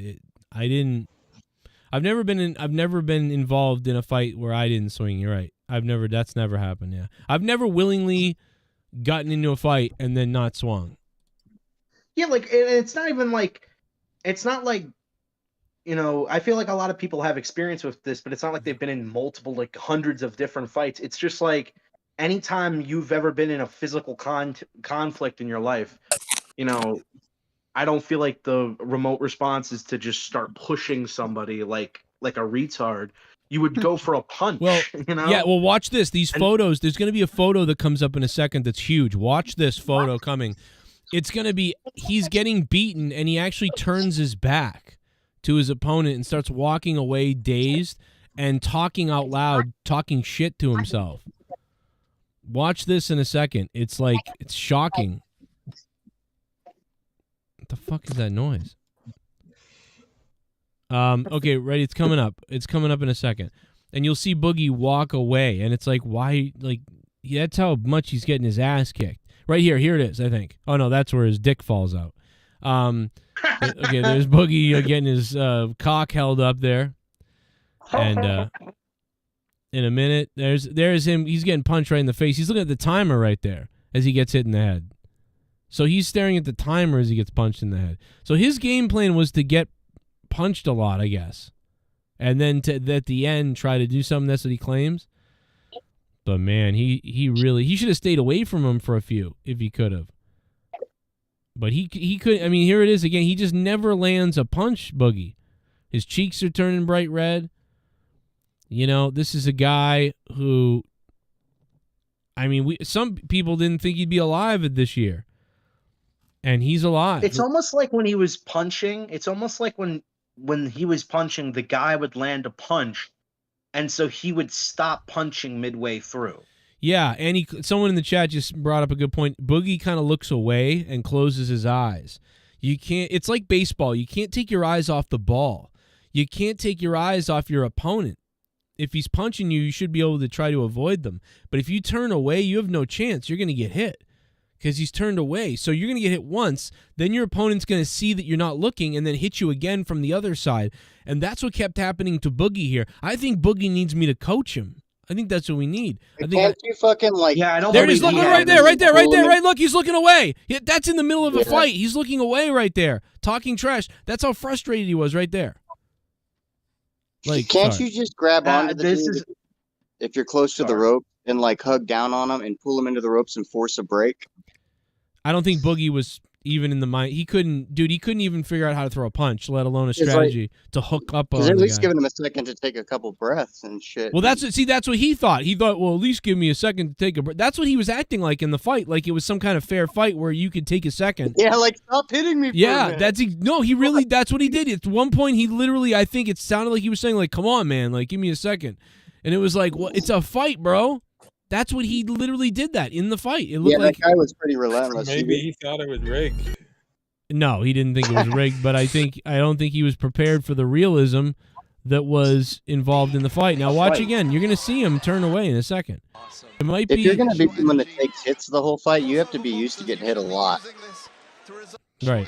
I've never been involved in a fight where I didn't swing. You're right. That's never happened. Yeah, I've never willingly gotten into a fight and then not swung. Yeah, like it's not even like, it's not like, you know, I feel like a lot of people have experience with this, but it's not like they've been in multiple, like hundreds of different fights. It's just like anytime you've ever been in a physical conflict in your life, you know, I don't feel like the remote response is to just start pushing somebody like a retard. You would go for a punch. Well, you know? Yeah, well, watch this. These photos, there's going to be a photo that comes up in a second that's huge. Watch this photo coming. It's going to be, he's getting beaten, and he actually turns his back to his opponent and starts walking away dazed. and talking out loud, talking shit to himself. Watch this in a second. It's like, it's shocking. What the fuck is that noise? Okay, ready? It's coming up. It's coming up in a second. And you'll see Boogie walk away, and it's like, why? Like, that's how much he's getting his ass kicked. Right here. Here it is, I think. Oh, no, that's where his dick falls out. Okay, there's Boogie getting his cock held up there. And in a minute, there's him. He's getting punched right in the face. He's looking at the timer right there as he gets hit in the head. So he's staring at the timer as he gets punched in the head. So his game plan was to get punched a lot, I guess. And then at the end, try to do something. That's what he claims. But, man, he should have stayed away from him for a few if he could have. But he could. I mean, here it is again. He just never lands a punch, Boogie. His cheeks are turning bright red. You know, this is a guy who, I mean, some people didn't think he'd be alive this year. And he's alive. It's almost like when he was punching, it's almost like when he was punching, the guy would land a punch, and so he would stop punching midway through. Yeah, and someone in the chat just brought up a good point. Boogie kind of looks away and closes his eyes. You can't. It's like baseball. You can't take your eyes off the ball. You can't take your eyes off your opponent. If he's punching you, you should be able to try to avoid them. But if you turn away, you have no chance. You're going to get hit because he's turned away. So you're going to get hit once. Then your opponent's going to see that you're not looking and then hit you again from the other side. And that's what kept happening to Boogie here. I think Boogie needs me to coach him. I think that's what we need. I think Can't you fucking like? Yeah, I don't. there it is. Look right there. Right. Look, he's looking away. Yeah, that's in the middle of a fight. He's looking away right there, talking trash. That's how frustrated he was right there. Like, can't you just grab onto the dude if you're close to the rope and like hug down on him and pull him into the ropes and force a break? I don't think Boogie was even in the mind. He couldn't even figure out how to throw a punch, let alone a strategy to hook up on at the least guy. giving him a second to take a couple breaths and shit. Well, that's what he thought. He thought, well, at least give me a second to take a breath. That's what he was acting like in the fight, like it was some kind of fair fight where you could take a second. Yeah, like stop hitting me. Yeah, that's what he did. At one point, he literally, I think it sounded like he was saying, like, "Come on, man, like give me a second," and it was like, well, it's a fight, bro. That's what he literally did that in the fight. It looked like that guy was pretty relentless. Maybe he thought it was rigged. No, he didn't think it was rigged, but I don't think he was prepared for the realism that was involved in the fight. Now watch again. You're going to see him turn away in a second. It might if be. You're going to be someone that takes hits the whole fight, you have to be used to getting hit a lot. Right.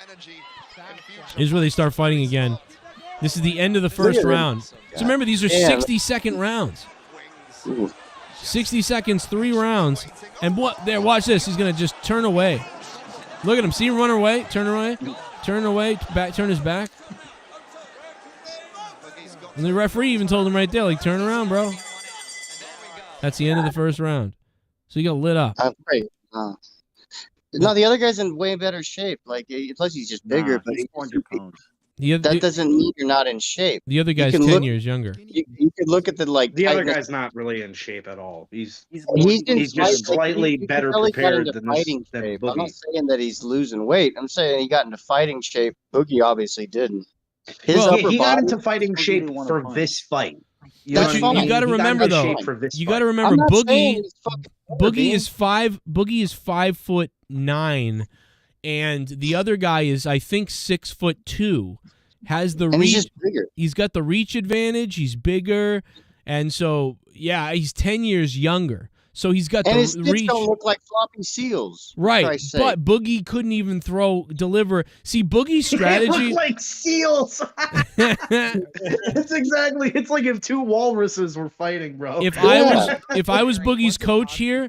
This is where they start fighting again. This is the end of the first round. So remember, these are 60-second rounds. Ooh. 60 seconds, 3 rounds. And watch this. He's going to just turn away. Look at him. See him run away? Turn away, back, turn his back. And the referee even told him right there, like, turn around, bro. That's the end of the first round. So he got lit up. Great. No, the other guy's in way better shape. Like, plus he's just bigger, but he's that doesn't mean you're not in shape. The other guy's 10 years younger. You could look at the The other guy's not really in shape at all. He's just slightly better prepared than fighting shape. Boogie. I'm not saying that he's losing weight. I'm saying he got into fighting shape. Boogie obviously didn't. He got into fighting shape for this fight. You got to remember though. You got to remember Boogie is 5'9", and the other guy is, I think, 6'2". Has the reach? He's just bigger. He's got the reach advantage. He's bigger, and so yeah, he's 10 years younger. So he's got the his reach. Don't look like floppy seals, right? But Boogie couldn't even deliver. See, Boogie's strategy they look like seals. It's like if 2 walruses were fighting, bro. If I was Boogie's coach here,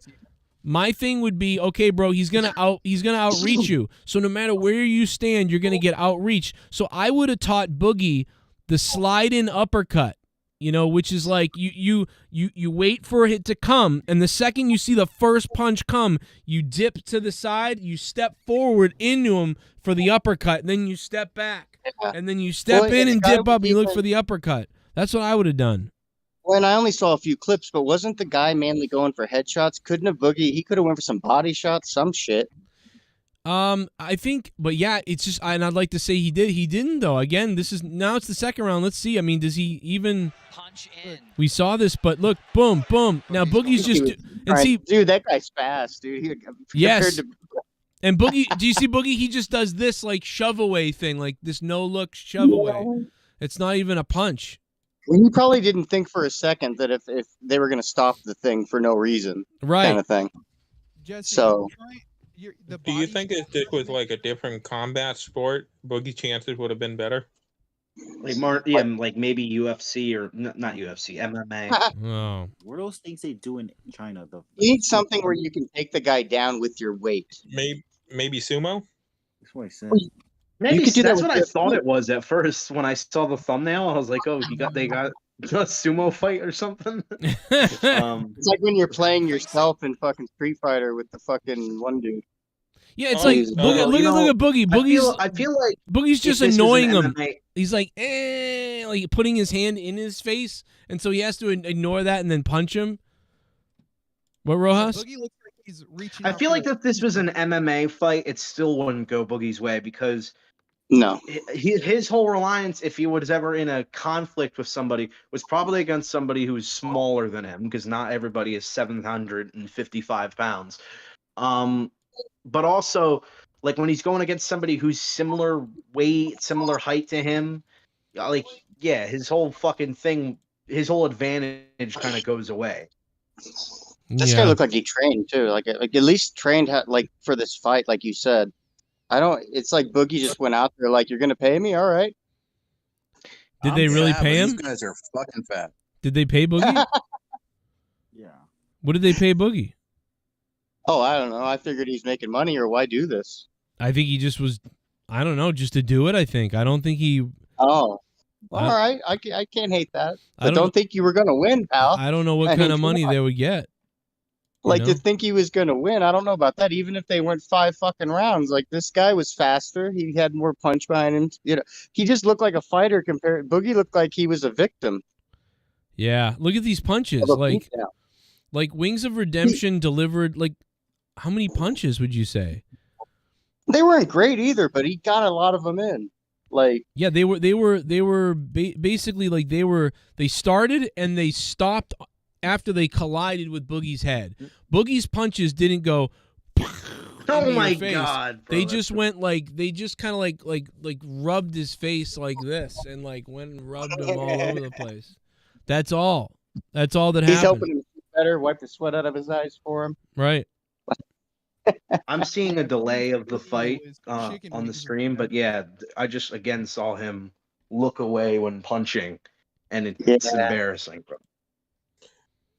my thing would be, okay, bro, he's gonna outreach you. So no matter where you stand, you're gonna get outreached. So I would have taught Boogie the slide-in uppercut, which is like you wait for it to come, and the second you see the first punch come, you dip to the side, you step forward into him for the uppercut, and then you step back, and then you step in and dip up, and you look for the uppercut. That's what I would have done. Well, and I only saw a few clips, but wasn't the guy mainly going for headshots? He could have went for some body shots, some shit. I think, but yeah, it's just, and I'd like to say he did. He didn't though. Again, now it's the second round. Let's see. I mean, does he even punch in? We saw this, but look, boom, boom. Now Boogie's just and see, dude, that guy's fast, dude. Yes. And Boogie, do you see Boogie? He just does this like shove away thing, like this no look shove away. It's not even a punch. He probably didn't think for a second that if they were going to stop the thing for no reason, right, kind of thing. Jesse, so, do you think if this was like a different combat sport, Boogie's chances would have been better? Like like maybe UFC or not UFC, MMA. Oh. What are those things they do in China though? You need something where you can take the guy down with your weight. Maybe sumo. That's what I said. Maybe You could do that that's with what I your thought feet. it was at first when I saw the thumbnail. I was like, oh, they got a sumo fight or something. It's like when you're playing yourself in fucking Street Fighter with the fucking one dude. Yeah, it's like look at Boogie. Boogie's I feel like Boogie's just if this was annoying an him. MMA He's like like putting his hand in his face, and so he has to ignore that and then punch him. What, Rojas? Boogie looks like he's reaching. I feel like if this was an MMA fight, it still wouldn't go Boogie's way because his whole reliance, if he was ever in a conflict with somebody, was probably against somebody who was smaller than him because not everybody is 755 pounds. But also, like when he's going against somebody who's similar weight, similar height to him, like his whole fucking thing, his whole advantage kind of goes away. This guy looked like he trained too, like at least trained like for this fight, like you said. It's like Boogie just went out there like, you're gonna pay me, all right? Did they really pay him? These guys are fucking fat. Did they pay Boogie? Yeah. What did they pay Boogie? Oh, I don't know. I figured he's making money, or why do this? I think he just was, I don't know, just to do it, I think. I don't think he... Oh, all right. I can't hate that. I don't think you were going to win, pal. I don't know what kind of money they would get. Like, to think he was going to win, I don't know about that. Even if they went 5 fucking rounds, like, this guy was faster. He had more punch behind him. You know, he just looked like a fighter compared... Boogie looked like he was a victim. Yeah, look at these punches. Like Wings of Redemption delivered, like, how many punches would you say? They weren't great either, but he got a lot of them in. Like, yeah, they were basically like they started and they stopped after they collided with Boogie's head. Boogie's punches didn't go. Oh my god! Bro, they just went like they just kind of like rubbed his face like this and like went and rubbed him all over the place. That's all. That's all that happened. He's helping him better, wipe the sweat out of his eyes for him. Right. I'm seeing a delay of the fight on the stream, but yeah, I just again saw him look away when punching, and it's embarrassing.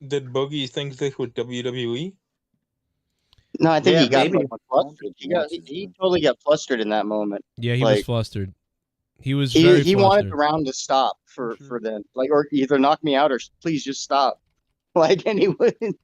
Did Boogie think this was WWE? No, I think he got flustered. He totally got flustered in that moment. Yeah, he was flustered. He was very flustered. He wanted the round to stop for them, like, or either knock me out or please just stop. Like, and he wouldn't.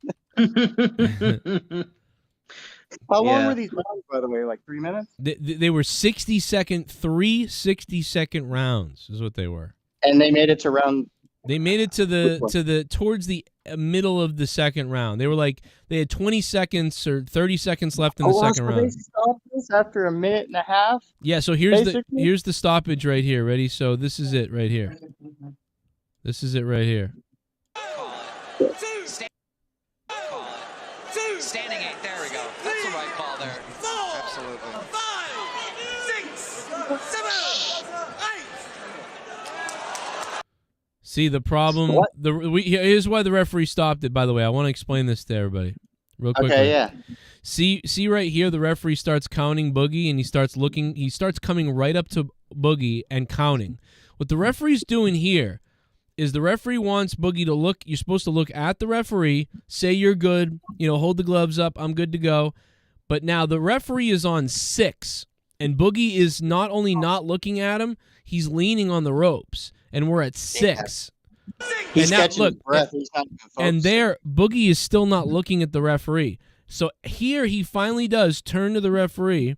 How long were these rounds, by the way? Like 3 minutes? They were 60-second, 3 60-second rounds is what they were. And they made it to round. They made it to the towards the middle of the second round. They were like they had 20 seconds or 30 seconds left in the second round. They stopped this after a minute and a half. Yeah, so here's the stoppage right here. Ready? So this is it right here. This is it right here. Standing 8. There we go. That's the right call there. Absolutely. 5, 6, 7, 8. See the problem. Here's why the referee stopped it. By the way, I want to explain this to everybody real quickly. Okay, yeah. See right here, the referee starts counting Boogie, and he starts looking. He starts coming right up to Boogie and counting. What the referee's doing here is the referee wants Boogie to look. You're supposed to look at the referee, say you're good, hold the gloves up, I'm good to go. But now the referee is on 6, and Boogie is not only not looking at him, he's leaning on the ropes, and we're at 6. He's and now, catching his breath. He's not even focused. And there, Boogie is still not looking at the referee. So here he finally does turn to the referee,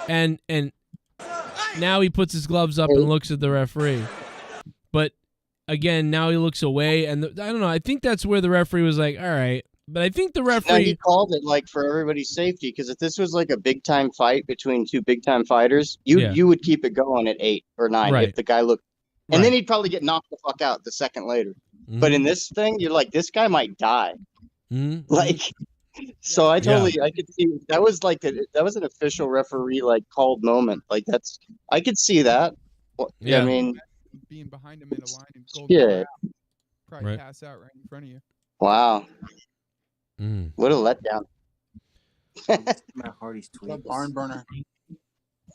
and now he puts his gloves up and looks at the referee. But again, now he looks away, and I don't know. I think that's where the referee was like, "All right, But I think the No, referee. he called it like for everybody's safety because if this was like a big time fight between two big time fighters, you would keep it going at 8 or 9 Right. if the guy looked, and then Right. he'd probably get knocked the fuck out the second later. Mhm. But in this thing, you're like, this guy might die. Mhm. Like, so I could see that was like that was an official referee like called moment. Like I could see that. Yeah. I mean, being behind him in a line and gold yeah. probably Right. pass out right in front of you. Wow. Mm. What a letdown. Matt Hardy's tweet. Barn burner.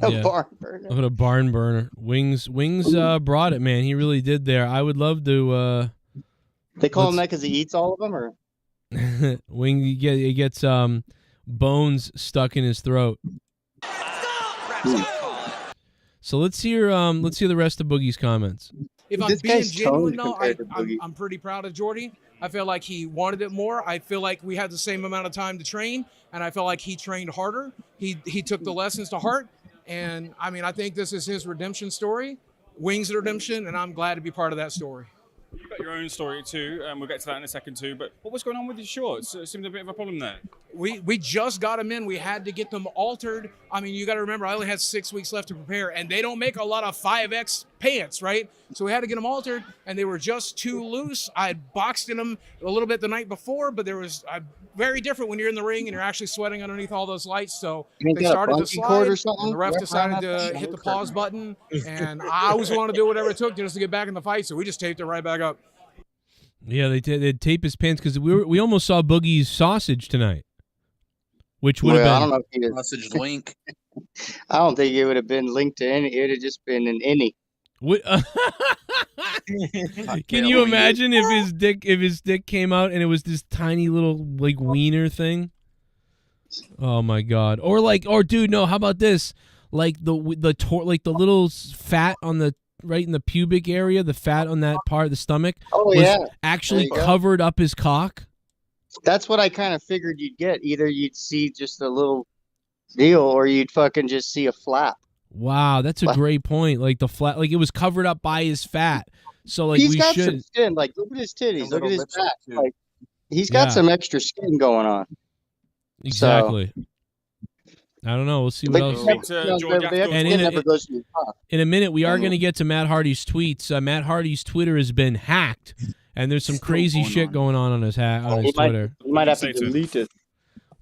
Yeah. Barn burner. What a barn burner. Wings brought it, man. He really did there. I would love to. They call him that because he eats all of them, or Wing he gets bones stuck in his throat. So let's hear the rest of Boogie's comments. If I'm This being guy's genuine, toned though, compared to Boogie. I'm pretty proud of Jordy. I feel like he wanted it more. I feel like we had the same amount of time to train, and I feel like he trained harder. He took the lessons to heart, and I mean, I think this is his redemption story, Wings' redemption, and I'm glad to be part of that story. You've got your own story too, and we'll get to that in a second too. But what was going on with your shorts? It seemed a bit of a problem there. We just got them in. We had to get them altered. I mean, you got to remember, I only had 6 weeks left to prepare, and they don't make a lot of 5X pants, right? So we had to get them altered, and they were just too loose. I had boxed in them a little bit the night before, but there was very different when you're in the ring and you're actually sweating underneath all those lights. So You ain't they got a started to bungee cord slide, or something? and the ref Wrap decided around to that hit the thing? pause button, and I always wanted to do whatever it took just to get back in the fight, so we just taped it right back up. Yeah, they'd tape his pants because we almost saw Boogie's sausage tonight, which would have been. I don't know if he Sausage link. I don't think it would have been linked to any. It would have just been an any. What, can you imagine if his dick came out and it was this tiny little like wiener thing? Oh my god! Or dude, no. How about this? Like the little fat on the right in the pubic area, the fat on that part of the stomach. Oh, was yeah. actually There you go. covered up his cock. That's what I kind of figured you'd get. Either you'd see just a little deal, or you'd fucking just see a flap. Wow, that's a great point. Like the flat, like it was covered up by his fat. So like He's we got should. some skin. Like look at his titties. Look at his lipstick, back. too. Like he's got Yeah. some extra skin going on. Exactly. I don't know. We'll see what But else. you never- the extra skin never goes to your cock. In a minute, we are going to get to Matt Hardy's tweets. Matt Hardy's Twitter has been hacked, and there's some crazy shit going on his Twitter. You might have to delete it.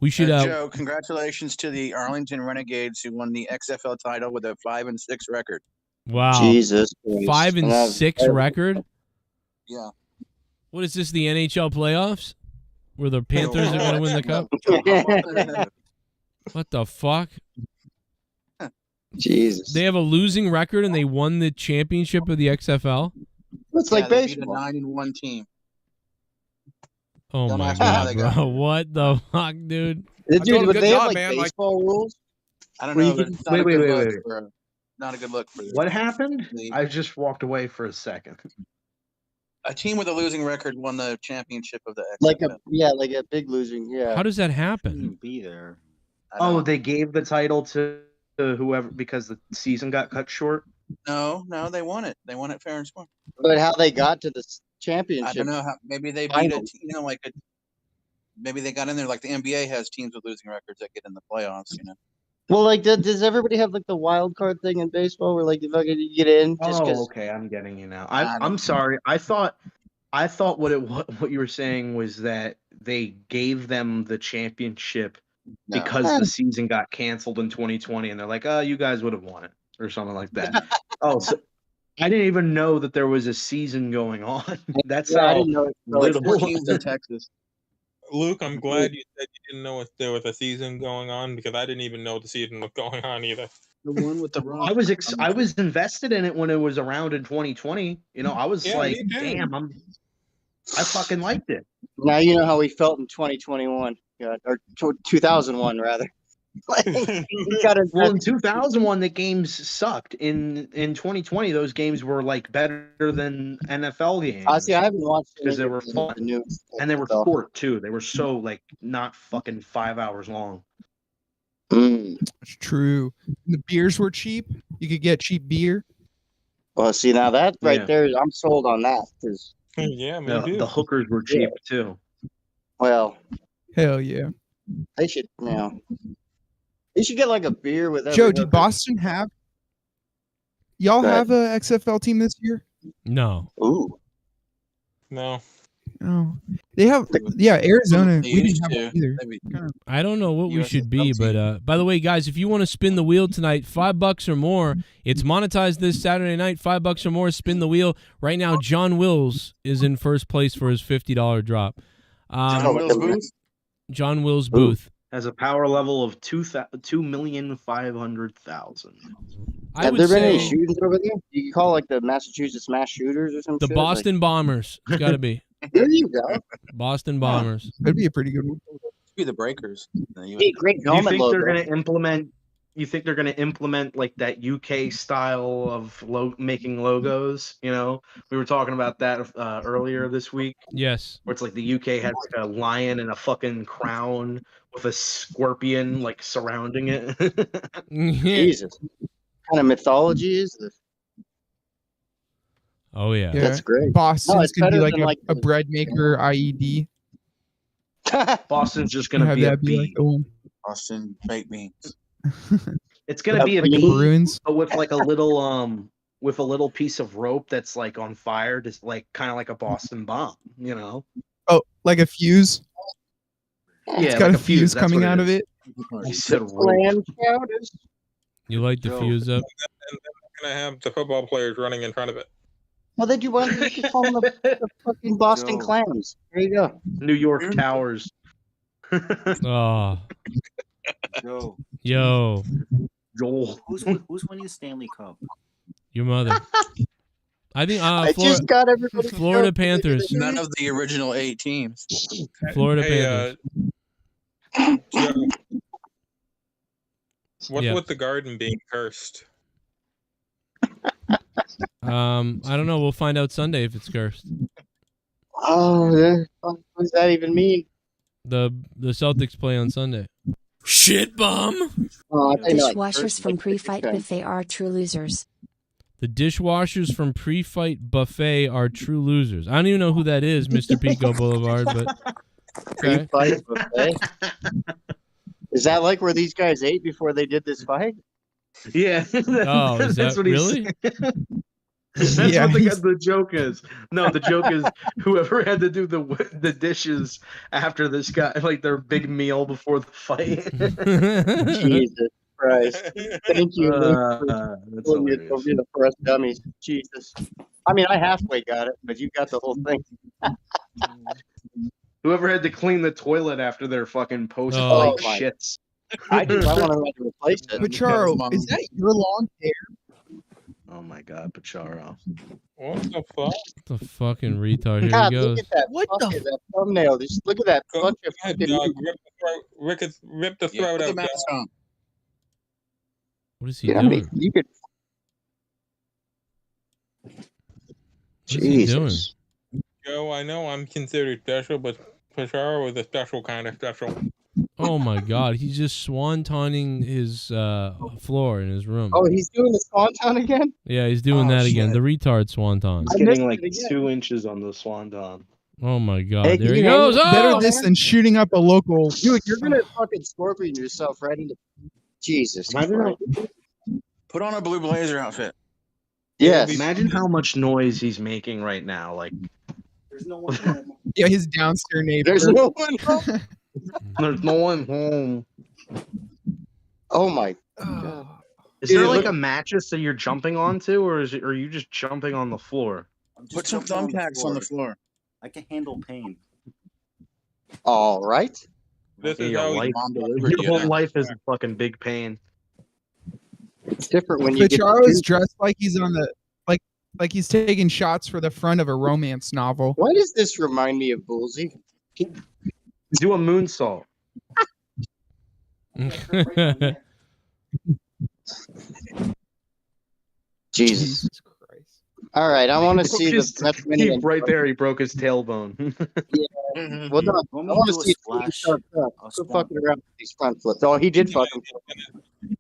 We should. Joe, congratulations to the Arlington Renegades who won the XFL title with a 5-6 record. Wow. Jesus Christ. 5-6 record. Yeah. What is this? The NHL playoffs, where the Panthers are going to win the cup? What the fuck? Jesus. They have a losing record and they won the championship of the XFL. It's like they beat baseball. a 9-1 team. Oh Don't my ask me how god, they got bro! What the fuck, dude? Dude, but good they have job, like man. Like- baseball rules. I don't Wait, know, but it's not a wait, good wait, look wait. for not a good look for What happened? I just walked away for a second. a team with a losing record won the championship of the XFL. Like a big losing. Yeah. How does that happen? Be there. Oh, they gave the title to whoever because the season got cut short. No, they won it. They won it fair and square. But how they got to the championship? I don't know how. Maybe they beat Final. it. Maybe they got in there like the NBA has teams with losing records that get in the playoffs. Well, like, does everybody have like the wild card thing in baseball, where like if I could get in? Just Oh, 'cause- okay, I'm getting you now. I'm sorry. I thought what you were saying was that they gave them the championship No. because the season got canceled in 2020, and they're like, "Oh, you guys would have won it," or something like that. Oh, so I didn't even know that there was a season going on. That's Yeah, I how didn't know it. Like little. 4 teams in Texas. Luke, I'm glad you said you didn't know if there was a season going on because I didn't even know the season was going on either. The one with the rock. I was invested in it when it was around in 2020. You know, I was Yeah, like, me too. damn, I fucking liked it. Now you know how we felt in 2021, or 2001 rather. Like, we got to Well, in 2001, the games sucked. In 2020, those games were like better than NFL games. I haven't watched because they were the fun news and they were stuff. short too. They were so like not fucking 5 hours long. It's true. The beers were cheap. You could get cheap beer. Well, see now that right Yeah. there, I'm sold on that. 'Cause, Yeah, me The, too. the hookers were cheap too. well, Hell yeah. They should They should get like a beer with every Joe, did hooker. Boston have? Y'all Go ahead. have a XFL team this year? No. Ooh. No. Oh, they have. Yeah, Arizona. They We didn't used have to. one either. That'd be- I don't know what we should be, USFL but by the way, guys, if you want to spin the wheel tonight, $5 or more, it's monetized this Saturday night. $5 or more, spin the wheel. Right now, John Wills is in first place for his $50 drop. John Will's booth? John Wills Booth. Has a power level of 2,500,000. Have there been any shootings over there? You can call like the Massachusetts mass shooters or something. The Boston Bombers. It's got to be. There you go. Boston Bombers. That'd be a pretty good one. Be the Breakers. Hey, great Do you helmet think logo. they're going to implement? You think they're going to implement like that UK style of making logos? You know, we were talking about that earlier this week. Yes. Where it's like the UK has like a lion and a fucking crown with a scorpion like surrounding it. Jesus, what kind of mythology is this? Oh yeah, That's great. Boston's No, it's gonna be better like than, a, like, a bread maker IED. Boston's just going to Have be a that be like bee. the one. Boston baked beans. It's going to be a Like the bee, Bruins. but with like a little piece of rope that's like on fire, just like kind of like a Boston bomb, you know? Oh, like a fuse. Yeah, It's got like a fuse that's coming what out of is. it. You said rope. Land chowders. You light the fuse up. And then we're gonna have the football players running in front of it. Well, then you want to call them the fucking Boston Clams. There you go. New York Towers. Oh. Joe. Yo. Joel. Who's winning the Stanley Cup? Your mother. I think I just got everybody. Florida Panthers. None of the original 8 teams. Florida Hey, Panthers. Joe, what's Yeah. with the garden being cursed? I don't know. We'll find out Sunday if it's cursed. Oh, what does that even mean? The Celtics play on Sunday. Shit bum. Oh, I think Dishwashers from pre-fight buffet are true losers. The dishwashers from pre-fight buffet are true losers. I don't even know who that is, Mr. Pico Boulevard, but okay. Pre-fight buffet. Is that like where these guys ate before they did this fight? Yeah. Oh, is That's that what he really? said. That's Yeah, what he's- the joke is. No, the joke is whoever had to do the dishes after this guy, like their big meal before the fight. Jesus Christ. Thank you. That's hilarious. For us dummies. Jesus. I mean, I halfway got it, but you got the whole thing. Whoever had to clean the toilet after their fucking post Oh, fight my- shits. I want to replace it. Pacharo, is that your long hair? Oh my God, Pacharo. What the fuck? The fucking retard. Here God, he look goes. at that. What fucking, that thumbnail. Just look at that. Go Bunch of ahead, fucking dog. Rip the throat Put the out. mask dog. on. What is he Yeah, I doing? mean, you could. What is he doing? Jesus. Joe, I know I'm considered special, but Pacharo is a special kind of special. Oh my God, he's just swantoning his floor in his room. Oh, he's doing the swanton again? Yeah, he's doing that again. The retard swanton. He's getting like 2 inches on the swanton. Oh my God, Hey, there can he you goes. handle- Better Oh! this than shooting up a local. Dude, you're gonna fucking scorpion yourself right into. Jesus. Imagine Christ. Put on a blue blazer outfit. Yes. Imagine how much noise he's making right now. Like, There's no one home. Yeah, his downstairs neighbor. There's no one home. there's no one home. Oh my God. Is Dude, there like look- a mattress that you're jumping onto, or are you just jumping on the floor? I'm just Put some jumping thumbtacks on the floor. I can handle pain. All right. This Yeah, is your how life, Mom delivered your you whole that. life is a fucking big pain. It's different when you get. Pacharo is dressed like he's on the like he's taking shots for the front of a romance novel. Why does this remind me of Bullseye? Do a moonsault. Jesus. Christ. All right, I want to see the. That's He, right there, he broke his tailbone. Well done. I Want me want to to do a see if he splash? starts up. I'll Quit splash. fucking around with these front flips. Oh, he did fucking.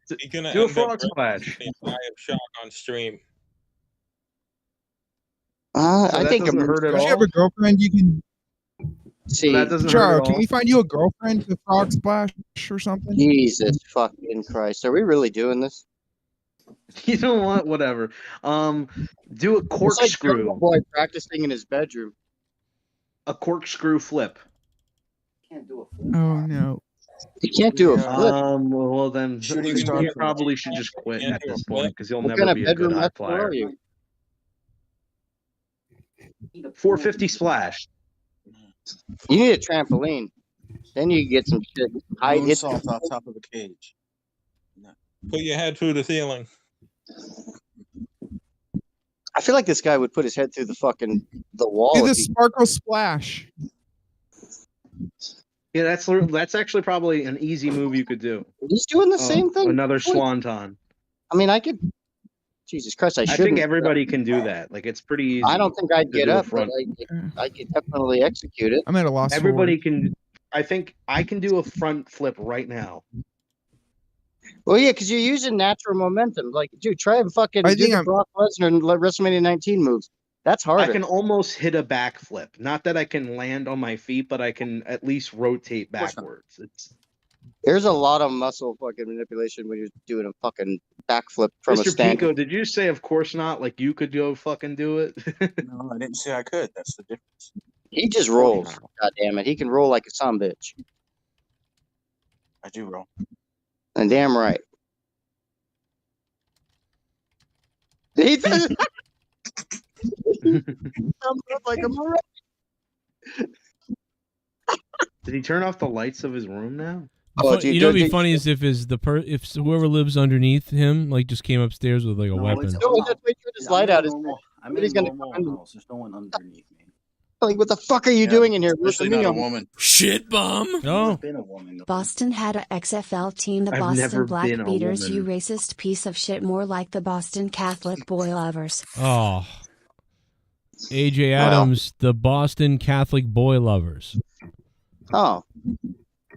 He's gonna Do a end up frog splash. in a eye of shock on stream. So I that think doesn't hurt at Don't you all. have a girlfriend you can See, that doesn't hurt Charo, at can all. we find you a girlfriend to frog splash or something? Jesus fucking Christ. Are we really doing this? You know what? Whatever. Do a It's like corkscrew. Jungle Boy practicing in his bedroom. A corkscrew flip. Can't do a Oh no. You can't do a flip. Well then, Shooting you star probably should just quit Can't at do a this flip? point because you'll What never kind of be a good bedroom high wrestler flyer. are you? 450 splash. You need a trampoline. Then you can get some shit. High hit. Moonsault off top of a cage. Put your head through the ceiling. I feel like this guy would put his head through the wall. Do the if he- sparkle splash. Yeah, that's actually probably an easy move you could do. He's doing the same thing. Another swanton. I mean, I could. Jesus Christ, I I shouldn't. think everybody can do that. Like it's pretty easy. I don't think I'd to get do a up, but front. I could definitely execute it. I'm at a loss. Everybody can. I think I can do a front flip right now. Well, yeah, because you're using natural momentum. Like, dude, try and fucking do the Brock Lesnar and WrestleMania 19 moves. That's harder. I can almost hit a backflip. Not that I can land on my feet, but I can at least rotate backwards. There's a lot of muscle fucking manipulation when you're doing a fucking backflip from a Mr. stand. Pico, did you say of course not? Like you could go fucking do it? No, I didn't say I could. That's the difference. He just rolls. God damn it. He can roll like a sumbitch. I do roll. And damn right. He does. Like I'm all right. Did he turn off the lights of his room now? You know, what'd be funny is if if whoever lives underneath him like just came upstairs with like a weapon. No, just wait for this light out. I'm in a normal house. There's no one underneath me. Like, what the fuck are you doing in here? Especially not a woman. Shit, bum. I've been a woman. Boston had a XFL team, the I've never Boston been a Black Beaters. You woman. racist piece of shit. More like the Boston Catholic boy lovers. Oh. AJ Adams, the Boston Catholic boy lovers. Oh.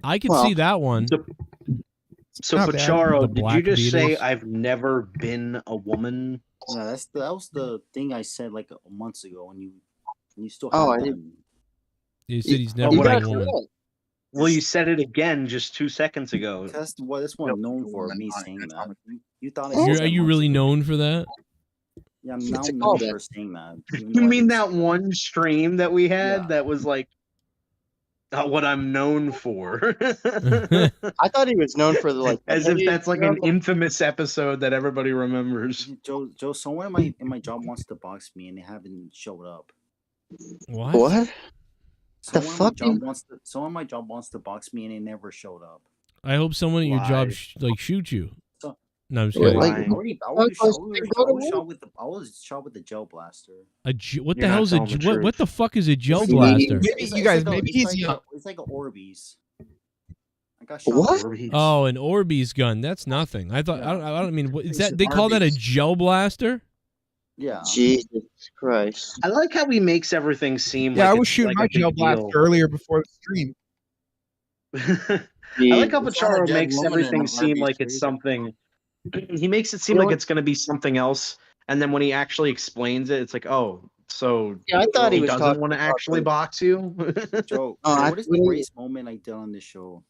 I can see that one. So Not bad. Pacharo, The did you Black just say Beatles. I've never been a woman? Yeah, that was the thing I said like months ago when you still. Oh, have I that. didn't. He said he's Oh, never but been I a woman. Well, you said it again just 2 seconds ago. That's what I'm known for. Me saying that. You thought I Are said you months really ago. known for that? Yeah, I'm now It's a known callback. for saying that. You mean that one stream that we had that was like what I'm known for? I thought he was known for the like. As if that's like an infamous episode that everybody remembers. Joe, someone in my job wants to box me and they haven't showed up. What? What? The Someone fuck? someone in my job wants to box me and they never showed up. I hope someone at your job Lies. shoot you. So- No, I'm just You're kidding. lying. I was shot with the gel blaster. What the You're not hell's a telling the what the fuck is a gel Maybe- blaster? Maybe you guys, like maybe he's young. It's like an Orbeez. I got shot What? with Orbeez. Oh, an Orbeez gun. That's nothing. I thought. I don't mean. What, is that? They call that a gel blaster? Yeah. Jesus Christ. I like how he makes everything seem Yeah, like I was it's shooting like my a big gel blaster deal. earlier before the stream. I like how It's not a Pacharo dead makes woman in everything an seem RV like it's freezer. something. He makes it seem like it's going to be something else, and then when he actually explains it, it's like, oh, so Yeah, I thought he was doesn't talking want to about actually the- box you. Joe, Oh, what is the actually- greatest moment I did on this show?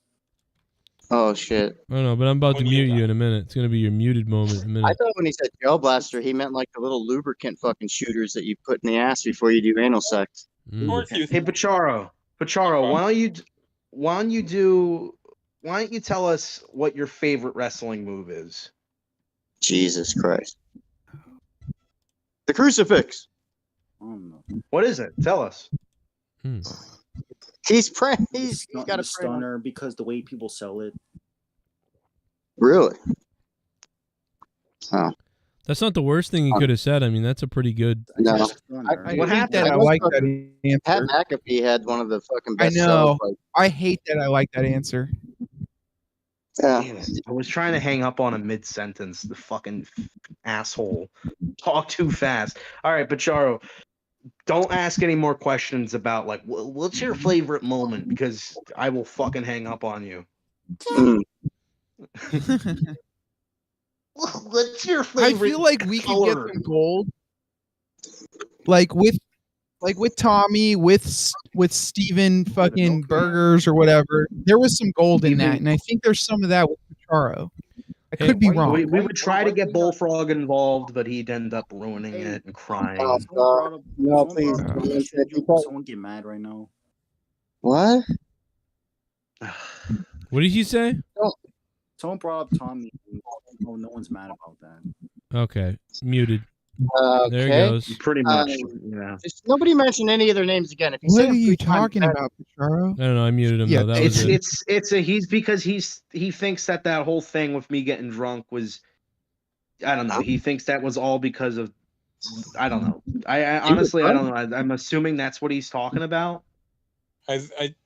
Oh shit. I don't know, but I'm about to When you mute you in a minute. It's gonna be your muted moment in a I minute. thought when he said gel blaster, he meant like the little lubricant fucking shooters that you put in the ass before you do anal sex. Of course you Hey, Pacharo, why don't you tell us what your favorite wrestling move is? Jesus Christ. The crucifix. I don't know. What is it? Tell us. He's praying. He's got the a stunner because the way people sell it. Really? Oh. That's not the worst thing he could have said. I mean, that's a pretty good. No. I What hate happened? that. I like that Pat answer. McAfee had one of the fucking I best know. sellers, I hate that. I like that answer. Yeah. Damn it. I was trying to hang up on a mid-sentence. The fucking asshole. Talk too fast. All right, Pacharo, don't ask any more questions about, like, what's your favorite moment? Because I will fucking hang up on you. Mm. What's your I favorite feel like we could color? get some gold. Like with like with Tommy, with Steven fucking Burgers or whatever. There was some gold in that, and I think there's some of that with Pacharo. I could be wrong. We would try to get Bullfrog involved, but he'd end up ruining it and crying. No, please. Someone get mad right now. What? What did he say? Someone brought up Tommy. Oh, no one's mad about that. Okay, muted. There he Okay. goes. Pretty much, yeah. Just nobody mention any of their names again. If you What say are them you 3 times talking fast- about, Pacharo? I don't know. I muted him though. That was it. He thinks that whole thing with me getting drunk was, I don't know. He thinks that was all because of, I don't know. I honestly I don't know. I'm assuming that's what he's talking about.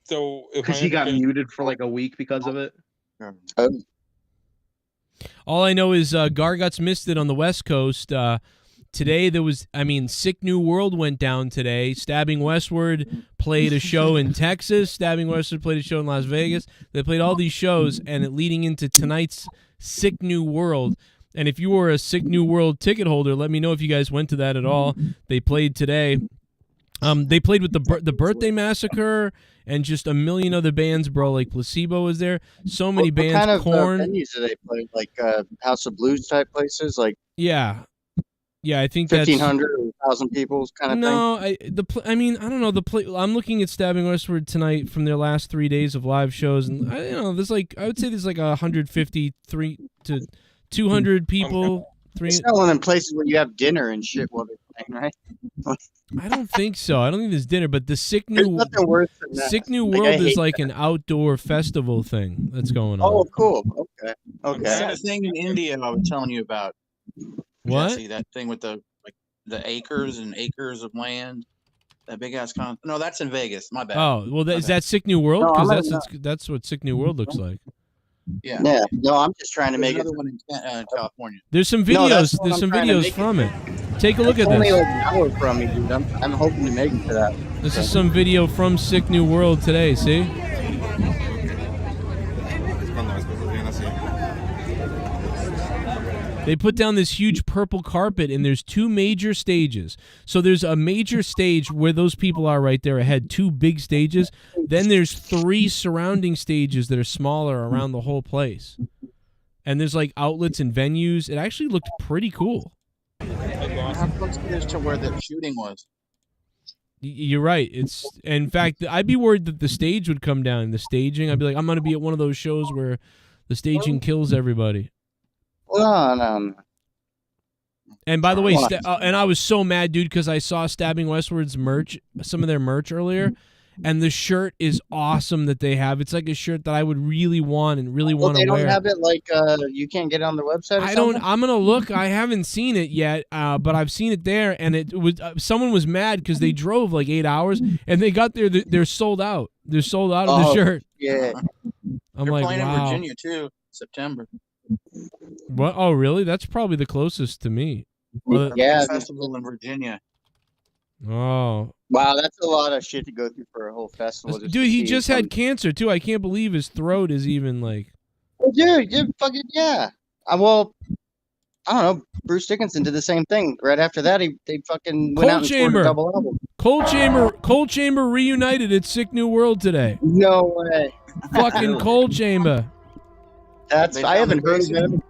So Because he got muted for like a week because of it. All I know is Garguts missed it on the West Coast. Today there was, Sick New World went down today. Stabbing Westward played a show in Texas. Stabbing Westward played a show in Las Vegas. They played all these shows, and it leading into tonight's Sick New World. And if you were a Sick New World ticket holder, let me know if you guys went to that at all. They played today. They played with the Birthday Massacre and just a million other bands, bro. Like Placebo was there. So many bands. What kind of Korn. venues do they play? Like House of Blues type places? Like Yeah, I think that's 1,500 or 1,000 people kind of thing? I don't know. I'm looking at Stabbing Westward tonight from their last 3 days of live shows, and I would say there's like 153 to 200 people. It's not one of them places where you have dinner and shit while they're playing, right? I don't think so. I don't think there's dinner, but the Sick New nothing worse than that. Sick New Like, I World is hate like that. an outdoor festival thing that's going on. Oh, cool. Okay. It's that thing in India I was telling you about. What? Jesse, that thing with the acres and acres of land. That big ass con. No, that's in Vegas. My bad. Oh, well, is that Sick New World? No, Because that's what Sick New World looks like. Yeah. No, I'm just trying to There's make it. another one in California. There's some No, videos. that's what There's I'm some trying to videos make from it. Take a look at It's only this. like an hour from me, dude. I'm hoping to make it to that. This is some video from Sick New World today. See? They put down this huge purple carpet, and there's 2 major stages. So there's a major stage where those people are right there ahead, 2 big stages. Then there's 3 surrounding stages that are smaller around the whole place. And there's like outlets and venues. It actually looked pretty cool. How close it is to where the shooting was? You're right. It's, in fact, I'd be worried that the stage would come down. The staging, I'd be like, I'm going to be at one of those shows where the staging kills everybody. No. And by the way, and I was so mad, dude, because I saw Stabbing Westward's merch, some of their merch earlier, and the shirt is awesome that they have. It's like a shirt that I would really want and really want to wear. They don't have it like you can't get it on their website. I'm gonna look. I haven't seen it yet, but I've seen it there, and it was someone was mad because they drove like 8 hours and they got there. They're sold out. They're sold out of the shirt. Yeah. I'm They're like, playing wow. in Virginia too, September. What? Oh, really? That's probably the closest to me. Yeah. Festival in Virginia. Oh. Wow, that's a lot of shit to go through for a whole festival. Dude, he just had cancer too. I can't believe his throat is even like. Well, dude, fucking yeah. Well, I don't know. Bruce Dickinson did the same thing. Right after that, they fucking went out and scored a double album. Cold Chamber reunited at Sick New World today. No way. Fucking Cold Chamber. I haven't heard of them.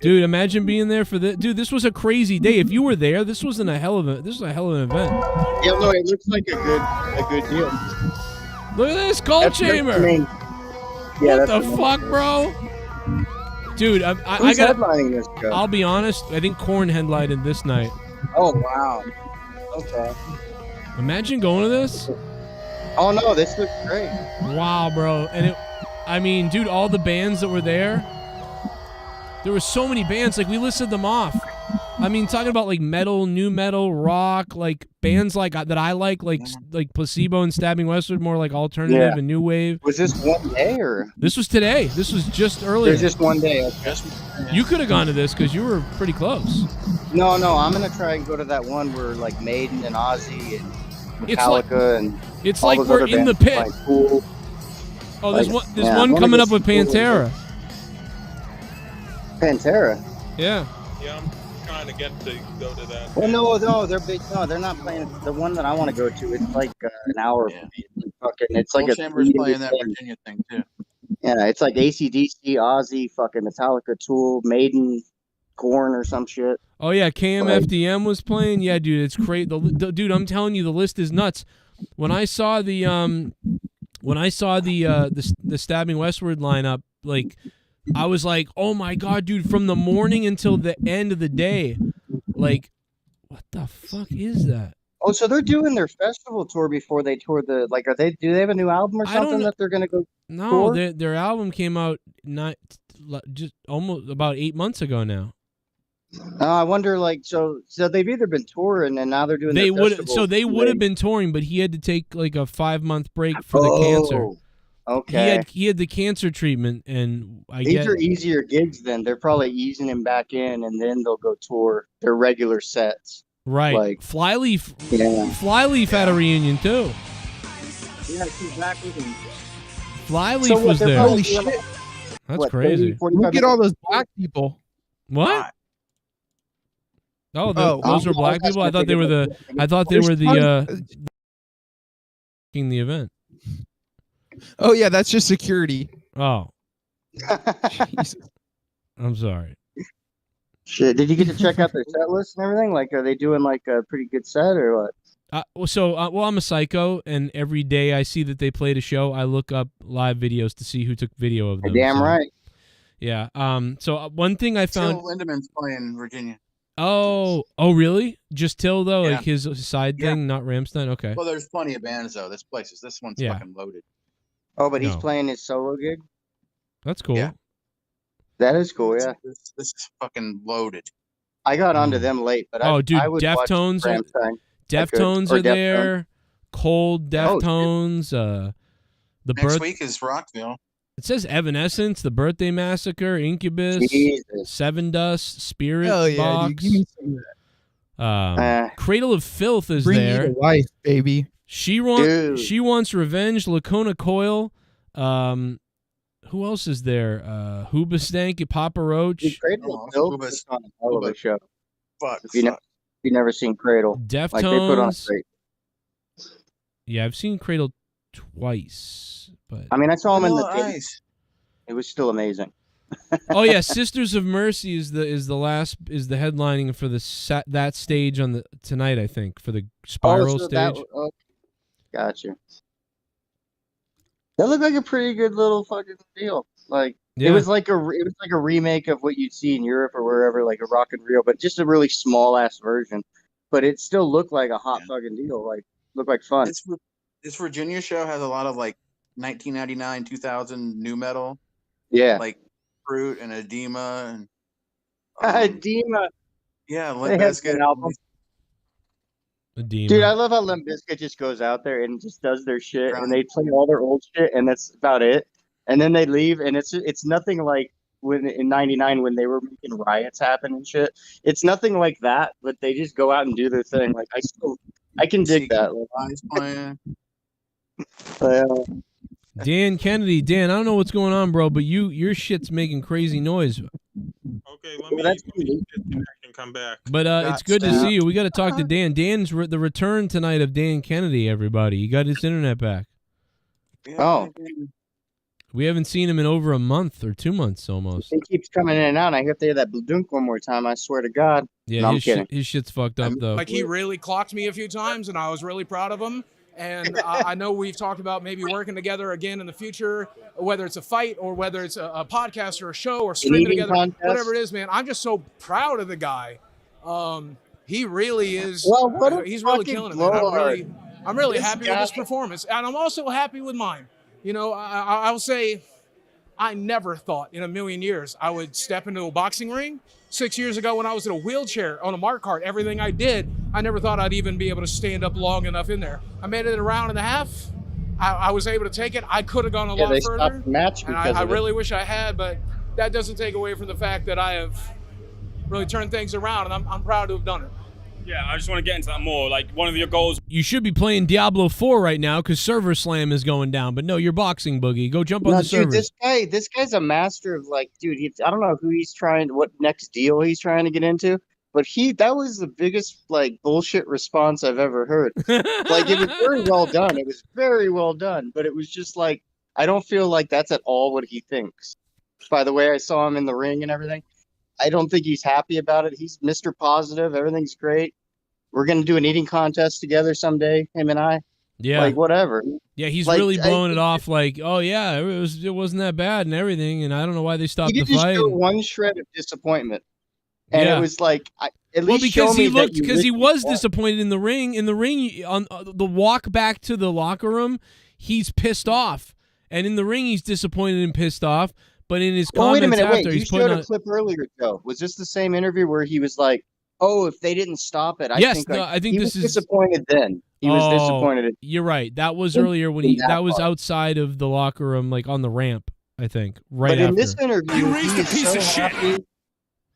Dude, imagine being there for this. Dude, this was a crazy day. If you were there, this was a hell of an event. Yeah, no, it looks like a good deal. Look at this Cold Chamber. What the fuck, bro? Dude, I got. Headlining this show? I'll be honest. I think Korn headlined this night. Oh wow. Okay. Imagine going to this. Oh no, this looks great. Wow, bro, and dude, all the bands that were there. There were so many bands, like we listed them off. Talking about like metal, new metal, rock, like bands like that I like Placebo and Stabbing Westward, more like alternative and new wave. Was this one day or? This was today. This was just earlier. There's just one day. Okay. You could have gone to this because you were pretty close. No, I'm gonna try and go to that one where like Maiden and Ozzy and Metallica it's like we're in the pit. Cool. Oh, there's one coming up with Pantera. Pantera. Yeah. trying to get to go to that. Well, no, they're big. No, they're not playing. The one that I want to go to, it's like an hour. Fucking, it's like a Chamber's 3-day playing that thing. Virginia thing too. Yeah, it's like AC/DC, Ozzy, fucking Metallica, Tool, Maiden, Korn, or some shit. Oh yeah, KMFDM was playing. Yeah, dude, it's great. Dude, I'm telling you, the list is nuts. When I saw the Stabbing Westward lineup, like, I was like, oh my god, dude, from the morning until the end of the day, like, what the fuck is that? Oh, so they're doing their festival tour before they tour the like. Do they have a new album or something that they're gonna go? No, tour? their album came out just almost about 8 months ago now. I wonder, like, so they've either been touring and now they're doing. They their would festival so they would have tour. been touring, but he had to take like a 5-month break for the cancer. Okay. He had the cancer treatment, and These are easier gigs. Then they're probably easing him back in, and then they'll go tour their regular sets. Right. Like Flyleaf. Yeah. Flyleaf had a reunion too. Yeah, she's back with him. Flyleaf was there. Holy shit. That's crazy. Look at all those black people. What? Oh, those were black people. I thought they were the the event. Oh yeah, that's just security. Oh. I'm sorry. Shit, did you get to check out their set list and everything? Like, are they doing like a pretty good set or what? Well, I'm a psycho, and every day I see that they played a show, I look up live videos to see who took video of them. Damn right. Yeah. So one thing I found. Till Lindeman's playing Virginia. Oh, really? Just Till though, Yeah. like his side thing, not Rammstein. Okay. Well, there's plenty of bands though. This one's fucking loaded. Oh, but he's No. playing his solo gig? That's cool. Yeah. That is cool, yeah. This is fucking loaded. I got onto them late, but Dude, I would watch Deftones. Rammstein. Deftones Or are there. Cold Oh, Deftones. The Next week is Rockville. It says Evanescence, The Birthday Massacre, Incubus, Jesus. Seven Dust, Spirit Hell yeah, Box. dude. Give me some of that. Cradle of Filth is Bring there. me the wife, baby. She wants revenge. Lacona Coil. Who else is there? Hoobastank, Papa Roach. Cradle of Filth is on a hell of a show. Fuck. If you've never seen Cradle, Deftones. like they put on a great. Yeah, I've seen Cradle twice, but I mean, I saw him in the Vanilla theater. Ice. It was still amazing. oh yeah, Sisters of Mercy is the headlining for that stage on the tonight, I think, for the Spiral stage. Gotcha. That looked like a pretty good little fucking deal. Like Yeah. it was like a remake of what you'd see in Europe or wherever, like a Rock and Reel, but just a really small ass version. But it still looked like a hot fucking deal. Like looked like fun. This Virginia show has a lot of like 1999, 2000 new metal. Yeah. Like Fruit and Edema and Edema. Yeah, They Limp had Bizkit. an album. Edema. Dude, I love how Limp Bizkit just goes out there and just does their shit, and they play all their old shit, and that's about it. And then they leave, and it's nothing like when in '99 when they were making riots happen and shit. It's nothing like that, but they just go out and do their thing. Like I can dig that. Dan Kennedy, Dan, I don't know what's going on, bro, but your shit's making crazy noise. Okay, let me disconnect and come back. But it's good to see you. We got to talk to Dan. Dan's the return tonight of Dan Kennedy. Everybody, he got his internet back. Oh, we haven't seen him in over a month or 2 months almost. he keeps coming in and out. I have to hear that dunk one more time. I swear to God. Yeah, no, I'm kidding. His shit's fucked up though. Like, he really clocked me a few times, and I was really proud of him. And I know we've talked about maybe working together again in the future, whether it's a fight or whether it's a podcast or a show or streaming together, whatever it is, man. I'm just so proud of the guy. He really is. Well, he's really killing it, man. I'm really happy with his performance, and I'm also happy with mine. You know, I'll say, I never thought in a million years I would step into a boxing ring. 6 years ago when I was in a wheelchair on a mark cart, everything I did, I never thought I'd even be able to stand up long enough in there. I made it a round and a half. I was able to take it. I could have gone a lot they further. stopped the match And because I of it. really wish I had, but that doesn't take away from the fact that I have really turned things around, and I'm proud to have done it. Yeah, I just want to get into that more. Like, one of your goals. You should be playing Diablo 4 right now because Server Slam is going down. But no, you're boxing, Boogie. Go jump on No, the dude, server. this guy's a master of like, dude. I don't know who he's trying, what next deal he's trying to get into, but that was the biggest like bullshit response I've ever heard. Like it was very well done. It was very well done, but it was just like I don't feel like that's at all what he thinks. By the way, I saw him in the ring and everything. I don't think he's happy about it. He's Mr. Positive. Everything's great. We're gonna do an eating contest together someday, him and I. Yeah. Like whatever. Yeah, he's Like, really blowing it off like, oh yeah, it wasn't that bad and everything, and I don't know why they stopped He the didn't fight. show one shred of disappointment, and Yeah. it was like, at Well, least show because me he that looked, you because he really was won. disappointed in the ring. In the ring, on the walk back to the locker room, he's pissed off, and in the ring, he's disappointed and pissed off. But in his Well, wait a comments minute, after, wait. You he's showed putting a on. clip earlier, Joe. Was this the same interview where he was like, "Oh, if they didn't stop it, Yes, think no, like, I think he this was is disappointed." Then he was disappointed. You're right. That was In- earlier when in that was part. outside of the locker room, like on the ramp. I think right But after. in this interview, You he raised a is piece so of shit. happy.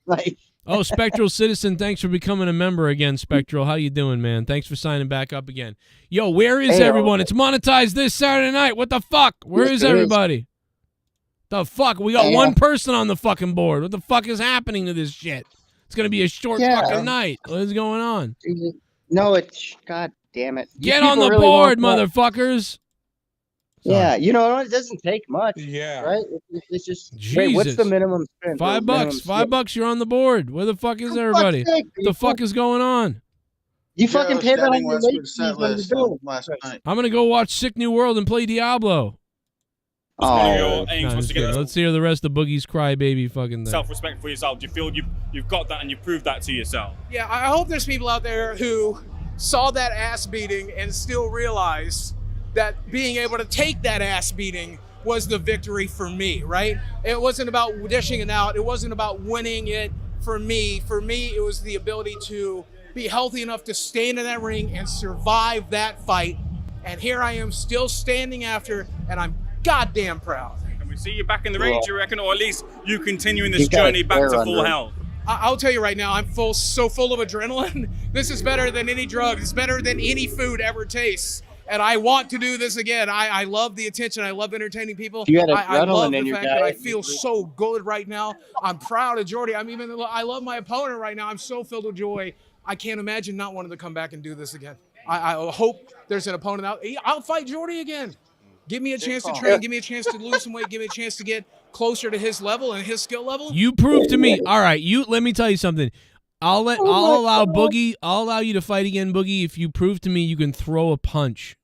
Like, Oh, Spectral Citizen, thanks for becoming a member again, Spectral. How you doing, man? Thanks for signing back up again. Yo, where is Hey, everyone? It's Monetize this Saturday night. What the fuck? Where Yes, is it is. everybody? The fuck? We got Hey, one person on the fucking board. What the fuck is happening to this shit? It's gonna be a short Yeah. fucking night. What is going on? no, it's God damn it. You Get on people the really board, want that. motherfuckers. Yeah, you know, it doesn't take much. Yeah. Right? It's just wait, what's the Jesus. minimum spend? $5. $5. You're on the board. Where the fuck is everybody? sake, What the fuck is going on? You fucking pay that on Standing your Westwood late fees set when you list do it. last night. I'm gonna go watch Sick New World and play Diablo. Oh, No, just kidding. Let's hear the rest of Boogie's crybaby fucking thing. Self-respect for yourself. Do you feel you've got that and you've proved that to yourself? Yeah, I hope there's people out there who saw that ass beating and still realize that being able to take that ass beating was the victory for me, right? It wasn't about dishing it out. It wasn't about winning it for me. For me, it was the ability to be healthy enough to stand in that ring and survive that fight. And here I am still standing after, and I'm goddamn proud. Can we see you back in the ring, Well, do you reckon? Or at least you continuing He's this got a journey back hair to under full him. health? I'll tell you right now, I'm so full of adrenaline. This is better than any drug. It's better than any food ever tastes. And I want to do this again. I love the attention. I love entertaining people. You got I love adrenaline in the your fact that I diet. feel so good right now. I'm proud of Jordy. I love my opponent right now. I'm so filled with joy. I can't imagine not wanting to come back and do this again. I hope there's an opponent out. I'll fight Jordy again. Give me a chance to train. Give me a chance to lose some weight. Give me a chance to get closer to his level and his skill level. You proved to me. All right, let me tell you something. I'll allow Boogie. I'll allow you to fight again, Boogie, if you prove to me you can throw a punch.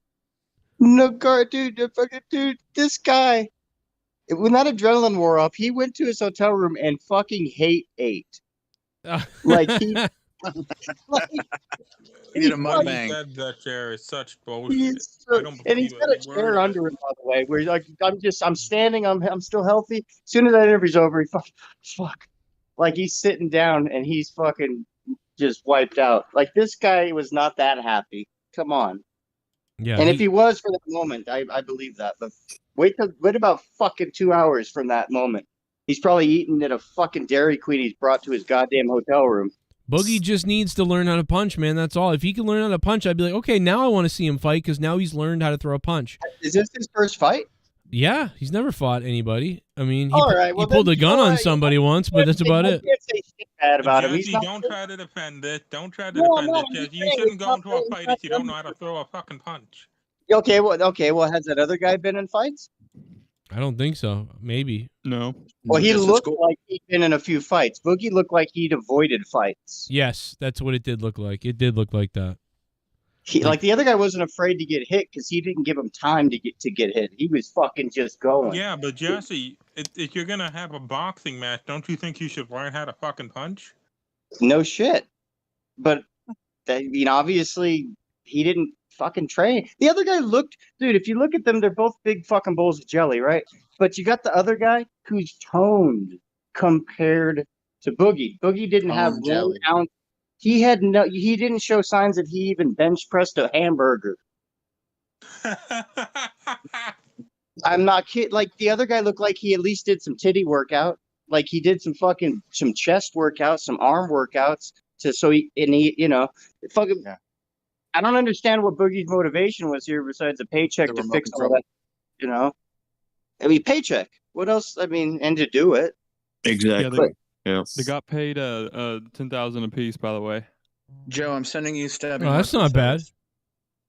No, God, dude, this guy, when that adrenaline wore off, he went to his hotel room and fucking ate. Like he, He did a mukbang. Said that chair is such bullshit. and he's got a chair under him, by the way. Where he's like, I'm standing, I'm still healthy. As soon as that interview's over, he fuck, like he's sitting down and he's fucking just wiped out. Like this guy was not that happy. Come on. Yeah. And if he was for that moment, I believe that. But wait about fucking 2 hours from that moment. He's probably eating at a fucking Dairy Queen he's brought to his goddamn hotel room. Boogie just needs to learn how to punch, man. That's all. If he can learn how to punch, I'd be like, okay, now I want to see him fight because now he's learned how to throw a punch. Is this his first fight? Yeah, he's never fought anybody. I mean, he, All right, well, he pulled then a gun on somebody once, but that's about it. can't say shit bad about him. Jesse, He's not. don't try to defend it. Don't try to No, defend no, it, I'm Jesse. just You saying, shouldn't it's go not into fair, a it's fight not if you don't fair. know how to throw a fucking punch. Okay, well, has that other guy been in fights? I don't think so. Maybe. No. Well, he looked like he'd been in a few fights. Boogie looked like he'd avoided fights. Yes, that's what it did look like. It did look like that. Like the other guy wasn't afraid to get hit because he didn't give him time to get hit. He was fucking just going. Yeah, but Jesse, if you're gonna have a boxing match, don't you think you should learn how to fucking punch? No shit. But obviously he didn't fucking train. The other guy looked, dude, if you look at them, they're both big fucking bowls of jelly, right? But you got the other guy who's toned compared to Boogie. Boogie didn't have 1 ounce. He didn't show signs that he even bench pressed a hamburger. I'm not kidding. Like the other guy looked like he at least did some titty workout. Like he did some chest workouts, some arm workouts fucking. Yeah. I don't understand what Boogie's motivation was here besides a paycheck to fix all that. I mean, paycheck. What else? I mean, and to do it. Exactly. But They got paid 10,000 apiece, by the way. Joe, I'm sending you stabbing. Oh, that's not bad.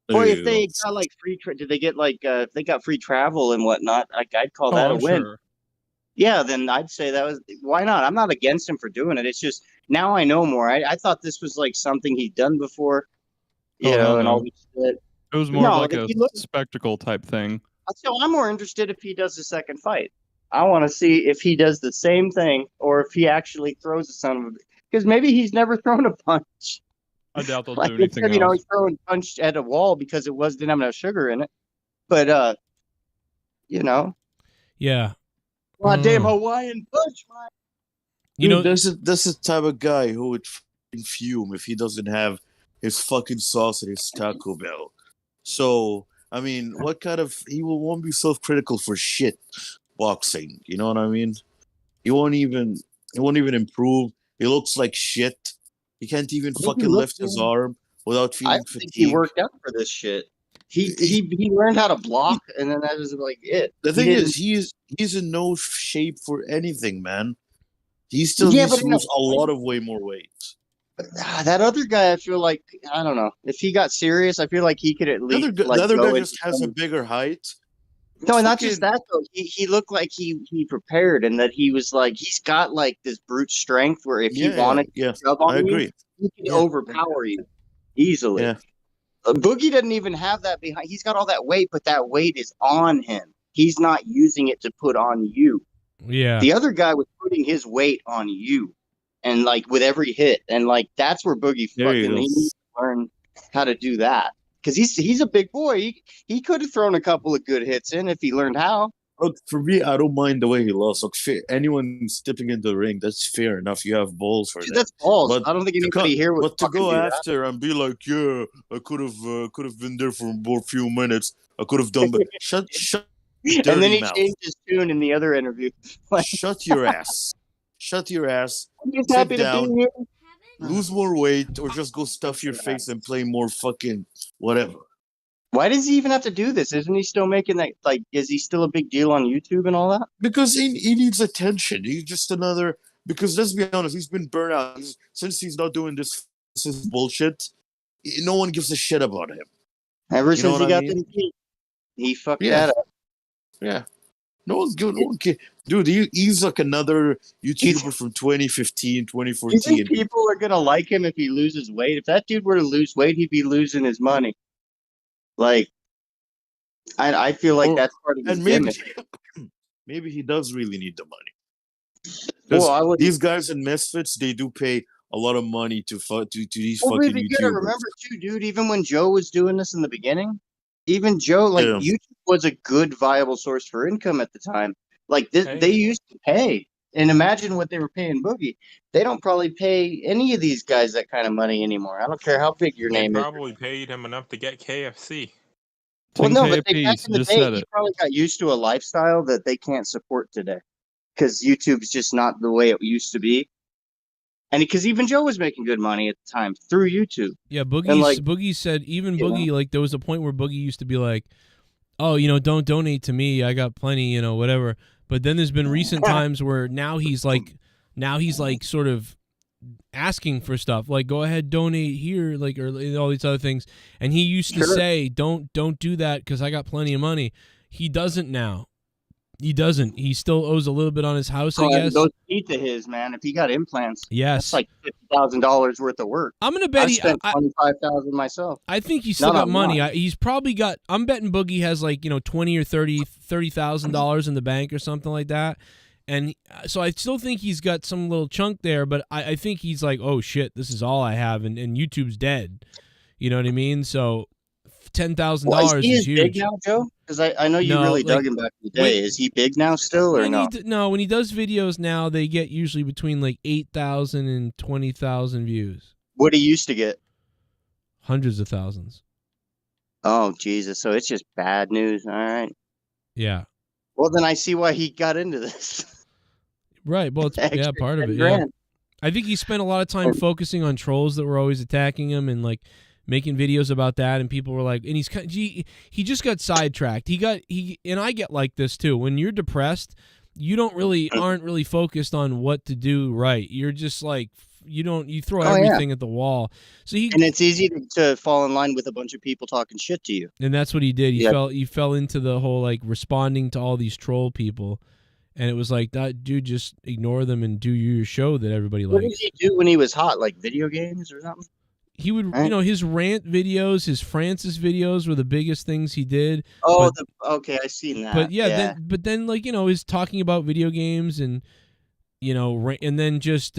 Boy, if they got like free, did they get like if they got free travel and whatnot? I'd call that a win. Sure. Yeah, then I'd say that was why not? I'm not against him for doing it. It's just now I know more. I thought this was like something he'd done before, you know, and all this shit. It was more like a spectacle type thing. So I'm more interested if he does the second fight. I want to see if he does the same thing or if he actually throws a son of a. Because maybe he's never thrown a punch. I doubt they'll Like do they anything said, you know, else. he's throwing punch at a wall because didn't have enough sugar in it. But you know, Yeah. goddamn Hawaiian punch, man. You know, this is the type of guy who would fucking fume if he doesn't have his fucking sauce at his Taco Bell. So I mean, what kind of won't be self-critical for shit boxing? You know what I mean? He won't even improve. He looks like shit. He can't even fucking lift his arm without feeling I fatigue. think he worked out for this shit. He learned how to block, and then that was like it. The thing is, he's in no shape for anything, man. He still Yeah, needs but to lose a lot of way more weight. That other guy, I feel like, I don't know. If he got serious, I feel like he could at least. The other guy just has a bigger height. No, not just that though. He looked like he prepared, and that he was like he's got like this brute strength where if he wanted to shove on I agree. you, he could overpower you easily. Yeah. Boogie doesn't even have that behind. He's got all that weight, but that weight is on him. He's not using it to put on you. Yeah. The other guy was putting his weight on you, and like with every hit, and like that's where Boogie There you fucking go. he needs to learn how to do that. Because he's a big boy. He could have thrown a couple of good hits in if he learned how. Look, for me, I don't mind the way he lost. Look, anyone stepping into the ring, that's fair enough. You have balls for that. That's balls. But I don't think to anybody here would. But to fucking go do that. after and be like, yeah, I could have been there for a few minutes. I could have done, but shut. And then he mouth. changed his tune in the other interview. Shut your ass. Shut your ass. I'm just Sit happy down, to be here. lose more weight, or just go stuff your face and play more fucking whatever. Why does he even have to do this? Isn't he still making that? Like, is he still a big deal on YouTube and all that? Because he needs attention. He's just another. Because let's be honest, he's been burnt out. Since he's not doing this bullshit, no one gives a shit about him. Ever since he got the heat, he fucked that up. Yeah. No one cares. Dude, he's like another YouTuber from 2015, 2014. You think people are gonna like him if he loses weight? If that dude were to lose weight, he'd be losing his money. Like, I feel like that's part of his gimmick. Maybe he does really need the money. Well, These guys in Misfits, they do pay a lot of money to these fucking really YouTubers. gotta remember too, dude. Even when Joe was doing this in the beginning, even Joe, like YouTube was a good viable source for income at the time. Like they used to pay, and imagine what they were paying Boogie. They don't probably pay any of these guys that kind of money anymore. I don't care how big your They name is. probably paid him enough to get KFC. Well, no, but back in the day, he probably got used to a lifestyle that they can't support today, because YouTube's just not the way it used to be. And because even Joe was making good money at the time through YouTube. Yeah, And, Boogie said even you Boogie, know. like there was a point where Boogie used to be like, oh, you know, don't donate to me. I got plenty, you know, whatever. But then there's been recent times where now he's like sort of asking for stuff, like go ahead, donate here, like, or all these other things. And he used to say, don't do that because I got plenty of money. He doesn't now. He doesn't. He still owes a little bit on his house, I guess. Those teeth of his, man. If he got implants, yes, that's like $50,000 worth of work. I'm gonna bet I spent $25,000 myself. I think he's still got money. He's probably got. I'm betting Boogie has like, you know, $20,000 or $30,000 in the bank or something like that. And so I still think he's got some little chunk there. But I think he's like, oh shit, this is all I have, and YouTube's dead. You know what I mean? So $10,000 is huge. Big now, Joe? Because I know you really dug him back in the day. Is he big now still or no? No, when he does videos now, they get usually between like 8,000 and 20,000 views. What he used to get? Hundreds of thousands. Oh, Jesus. So it's just bad news. All right. Yeah. Well, then I see why he got into this. Right. Well, it's part of it. Yeah. I think he spent a lot of time focusing on trolls that were always attacking him and like making videos about that, and people were like, and he just got sidetracked. And I get like this too. When you're depressed you don't really aren't really focused on what to do right. You're just like you throw Oh, yeah. everything at the wall. So And it's easy to fall in line with a bunch of people talking shit to you. and that's what he did. Yeah. He fell into the whole like responding to all these troll people, and it was like that dude, just ignore them and do your show that everybody What likes. did he do when he was hot? Like video games or something? He would, you know, his rant videos, his Francis videos were the biggest things he did. Oh, but, okay, I seen that. but then like, you know, his talking about video games and, you know, and then just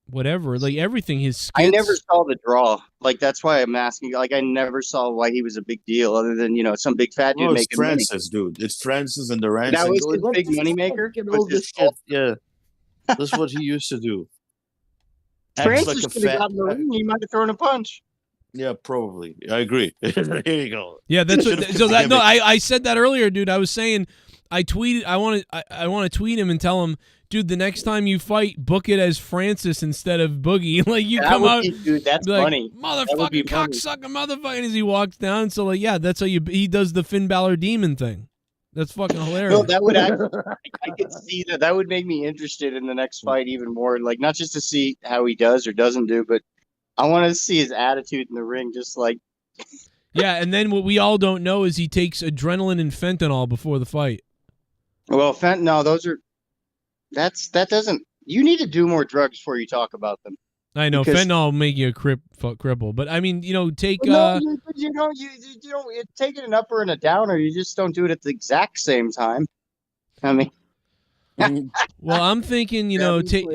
whatever, like everything. His skits. I never saw the draw. Like that's why I'm asking. Like I never saw why he was a big deal, other than some big fat dude No, it's making money. Francis, dude. It's Francis and the rants. That and was going, his "What big the money fuck?" maker. And Was all this his shit. Yeah, that's what he used to do. Acts Francis like a could have fat. gotten the ring. He might have thrown a punch. Yeah, probably. I agree. Here you go. Yeah, that's what. Should've So kept that no, gimmick. I said that earlier, dude. I was saying, I tweeted. I want to tweet him and tell him, dude, the next time you fight, book it as Francis instead of Boogie. Like you That come would out, be- dude, that's be like, funny. That would be motherfucking funny. cocksucker, motherfucker, as he walks down. So like, yeah, that's how he does the Finn Balor demon thing. That's fucking hilarious. No, that would actually. I could see that. That would make me interested in the next fight even more. Like not just to see how he does or doesn't do, but I want to see his attitude in the ring. Just like Yeah, and then what we all don't know is he takes adrenaline and fentanyl before the fight. well, no, those are. That doesn't. You need to do more drugs before you talk about them. I know Because- fentanyl will make you a cripple, but I mean, you know, take No, you don't. You don't. It's taking an upper and a downer. You just don't do it at the exact same time. I mean, well, I'm thinking, you know, take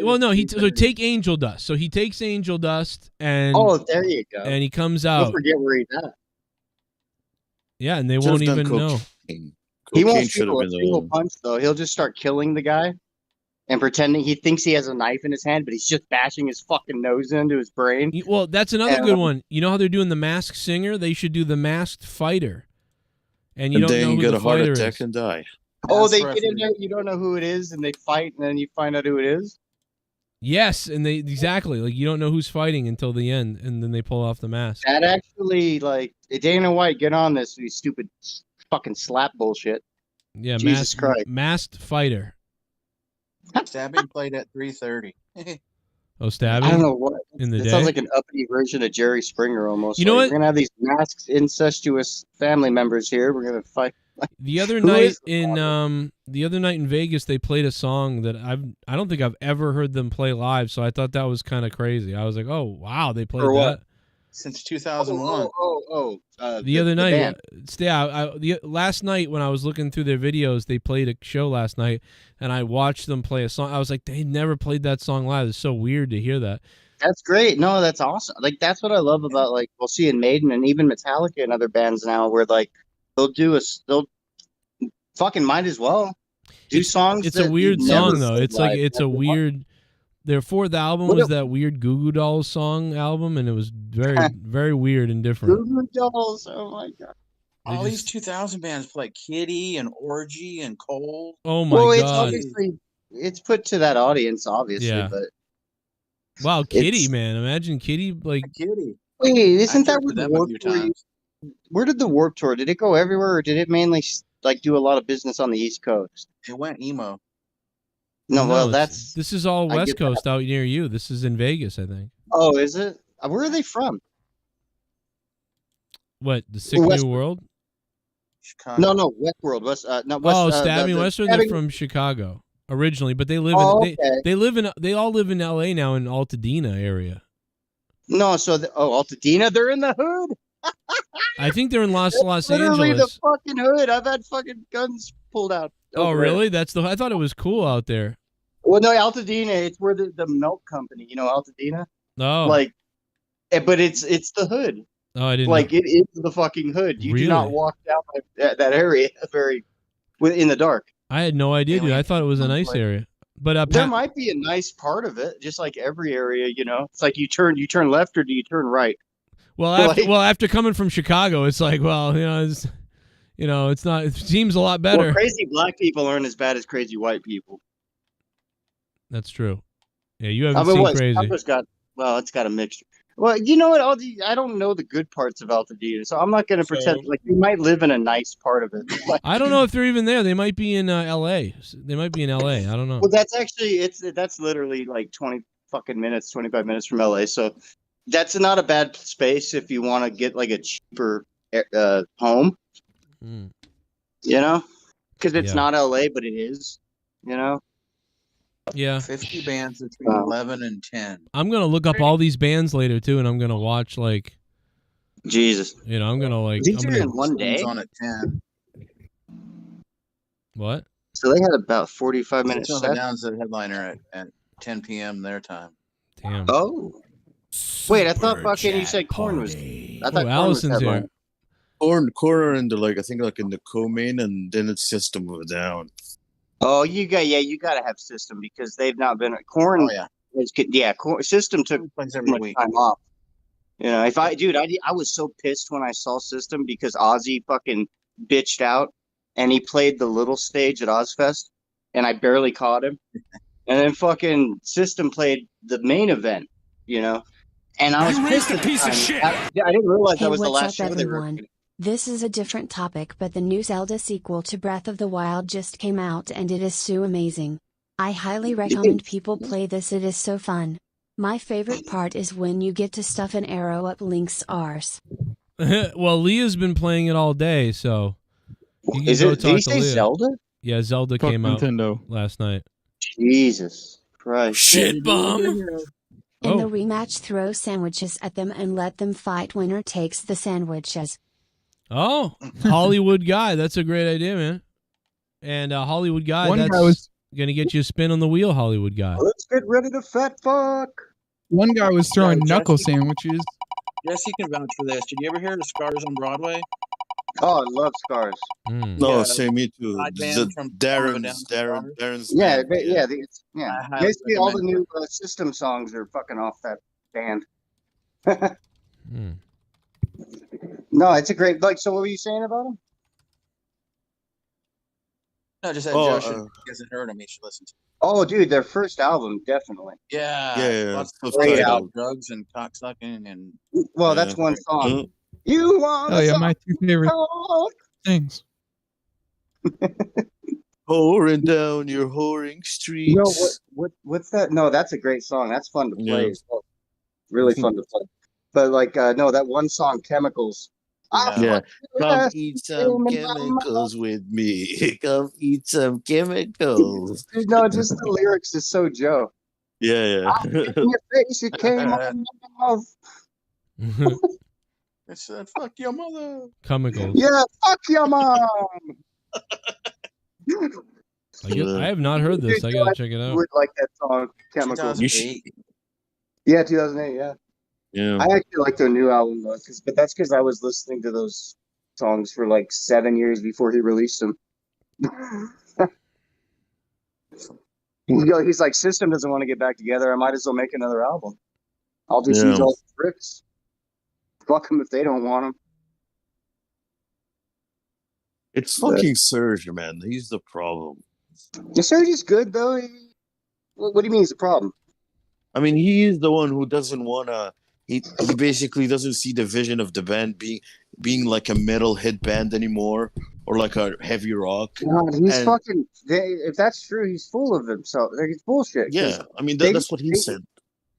take angel dust. So he takes angel dust and oh, there you go. and he comes Don't out. forget where he's at. Yeah, and they Should've won't done even know. cocaine. He Cocaine won't should have feel a been the single one. punch though. He'll just start killing the guy and pretending he thinks he has a knife in his hand, but he's just bashing his fucking nose into his brain. Well, that's another And, good one. You know how they're doing the masked singer? They should do the masked fighter. And you And don't then know you who get the a heart fighter attack is. and die. Oh, they get in there, you don't know who it is, and they fight, and then you find out who it is. Yes, and they exactly like you don't know who's fighting until the end, and then they pull off the mask. That actually, like, Dana White, get on this, you stupid fucking slap bullshit. Yeah, Jesus Christ. masked fighter. Stabbing played at 3:30. Oh, stabbing. I don't know what. in the It day. sounds like an uppity version of Jerry Springer almost. You know Like, what? We're gonna have these masked, incestuous family members here. We're gonna fight. The other Who night is in Vegas, they played a song that I don't think I've ever heard them play live. So I thought that was kind of crazy. I was like, oh wow, they played For what? that. Since 2001. The other night, band. last night when I was looking through their videos, they played a show last night, and I watched them play a song. I was like, they never played that song live. It's so weird to hear that. That's great. No, that's awesome. Like that's what I love about like we'll see in Maiden and even Metallica and other bands now where like they'll fucking might as well do songs. It's a that weird you've never song though. played It's like live. it's a weird. Their fourth album What was a- that weird Goo Goo Dolls song album, and it was very very weird and different. Goo Goo Dolls. Oh my god. All these 2000 bands play Kitty and Orgy and Cold. Oh my Well, it's god! obviously it's put to that audience, obviously, Yeah. but Wow, Kitty, it's- man! Imagine Kitty like Kitty. wait, isn't that toured what with the them a Warped few Tour? times. Where did the Warped Tour? Did it go everywhere, or did it mainly like do a lot of business on the East Coast? It went emo. No, well, it's- this is all I West get that. Coast out near you. This is in Vegas, I think. Oh, is it? Where are they from? What, the Sick West- New World? Chicago. No, Westworld. West. Oh, Stabbing Western. They're Stabbing- from Chicago originally, but they live Oh, in okay. they all live in L.A. now in Altadena area. No, so Altadena, they're in the hood. I think they're in Los Literally Angeles. the fucking hood. I've had fucking guns pulled out. Oh, over it. really? I thought it was cool out there. Well, no, Altadena. It's where the milk company. You know, Altadena. Oh, Like, but it's the hood. oh, I didn't. Like know. it is the fucking hood. You do not Really? walk down that area in the dark. I had no idea, dude. I thought it was a nice area. But There might be a nice part of it, just like every area. You know, it's like you turn left or do you turn right? after coming from Chicago, it's like, well, it's not. It seems a lot better. Well, crazy black people aren't as bad as crazy white people. That's true. Yeah, you haven't seen Crazy. Chicago's got it's got a mixture. Well, you know what? I don't know the good parts of Altadena, so I'm not going to pretend like we might live in a nice part of it. I don't know if they're even there. They might be in L.A. They might be in L.A. I don't know. Well, that's actually that's literally like 20 fucking minutes, 25 minutes from LA. So that's not a bad space if you want to get like a cheaper home. Mm. You know, because it's Yeah. not LA, but it is. You know. Yeah. 50 bands between 11 and 10. I'm gonna look up all these bands later too, and I'm gonna watch like. Jesus. You know, I'm gonna like. These I'm are gonna, in one day. On at 10. What? So they had about 45 minutes. Some of the Downs the headliner at 10 p.m. their time. Damn. Oh. Wait, I thought fucking you said Corn was. I thought Korn Allison's was here. headlining. Corner in the I think in the co-main, and then it's System of a Down. Oh, you gotta have System because they've not been Corn. Oh yeah, System took every much week. time off. You know, I was so pissed when I saw System because Ozzy fucking bitched out and he played the little stage at Ozfest and I barely caught him. And then fucking System played the main event, you know. And I was pissed at the time. I didn't realize that was the last show they were. Everyone? This is a different topic, but the new Zelda sequel to Breath of the Wild just came out and it is so amazing. I highly recommend people play this, it is so fun. My favorite part is when you get to stuff an arrow up Link's arse. Well, Leah's been playing it all day, so. You can Is go it? talk Did you to say Leah. Zelda? Yeah, Zelda Fuck came out Nintendo. last night. Jesus Christ. Shit, bum. In the rematch, throw sandwiches at them and let them fight. Winner takes the sandwiches. Oh, Hollywood Guy. That's a great idea, man. And Hollywood Guy, One that's guy was- going to get you a spin on the wheel, Hollywood Guy. Let's get rid of the fat fuck. One guy was throwing Yeah, knuckle Jesse- sandwiches. Jesse can vouch for this. Did you ever hear the Scars on Broadway? Oh, I love Scars. No, Yeah, say me too. side band The from Darren's Yeah, band, yeah. I highly Basically, all the recommend new System songs are fucking off that band. No, it's a great. So what were you saying about him? No, just that Oh, Joe should, if he hasn't heard him, he should listen to. Oh, dude, their first album, definitely. Yeah, lots of great about album. drugs and cocksucking and. Well, that's one song. You want Oh yeah, my two favorite talk? things. Whoring down your whoring streets. No, what's that? No, that's a great song. That's fun to play. Yeah. As well. Really fun to play. But no, that one song, Chemicals. Yeah. Come Yes, eat some chemicals with me. Come eat some chemicals. Dude, no, just the lyrics is so Joe. Yeah, In your face, it came on my mouth. I said, "Fuck your mother." Chemicals. Yeah, fuck your mom. I have not heard this. I got to check it out. Would like that song, Chemicals. 2008. Yeah, 2008. Yeah. Yeah. I actually like their new album though, but that's because I was listening to those songs for like 7 years before he released them. He's like, System doesn't want to get back together. I might as well make another album. I'll just use all the tricks. Fuck them if they don't want them. It's fucking Serge, man. He's the problem. The Serge is good though. What do you mean he's the problem? I mean, he is the one who doesn't want to. He basically doesn't see the vision of the band being like a metal hit band anymore, or like a heavy rock. God, he's fucking. If that's true, he's full of himself. He's bullshit. Yeah, I mean that's what he said.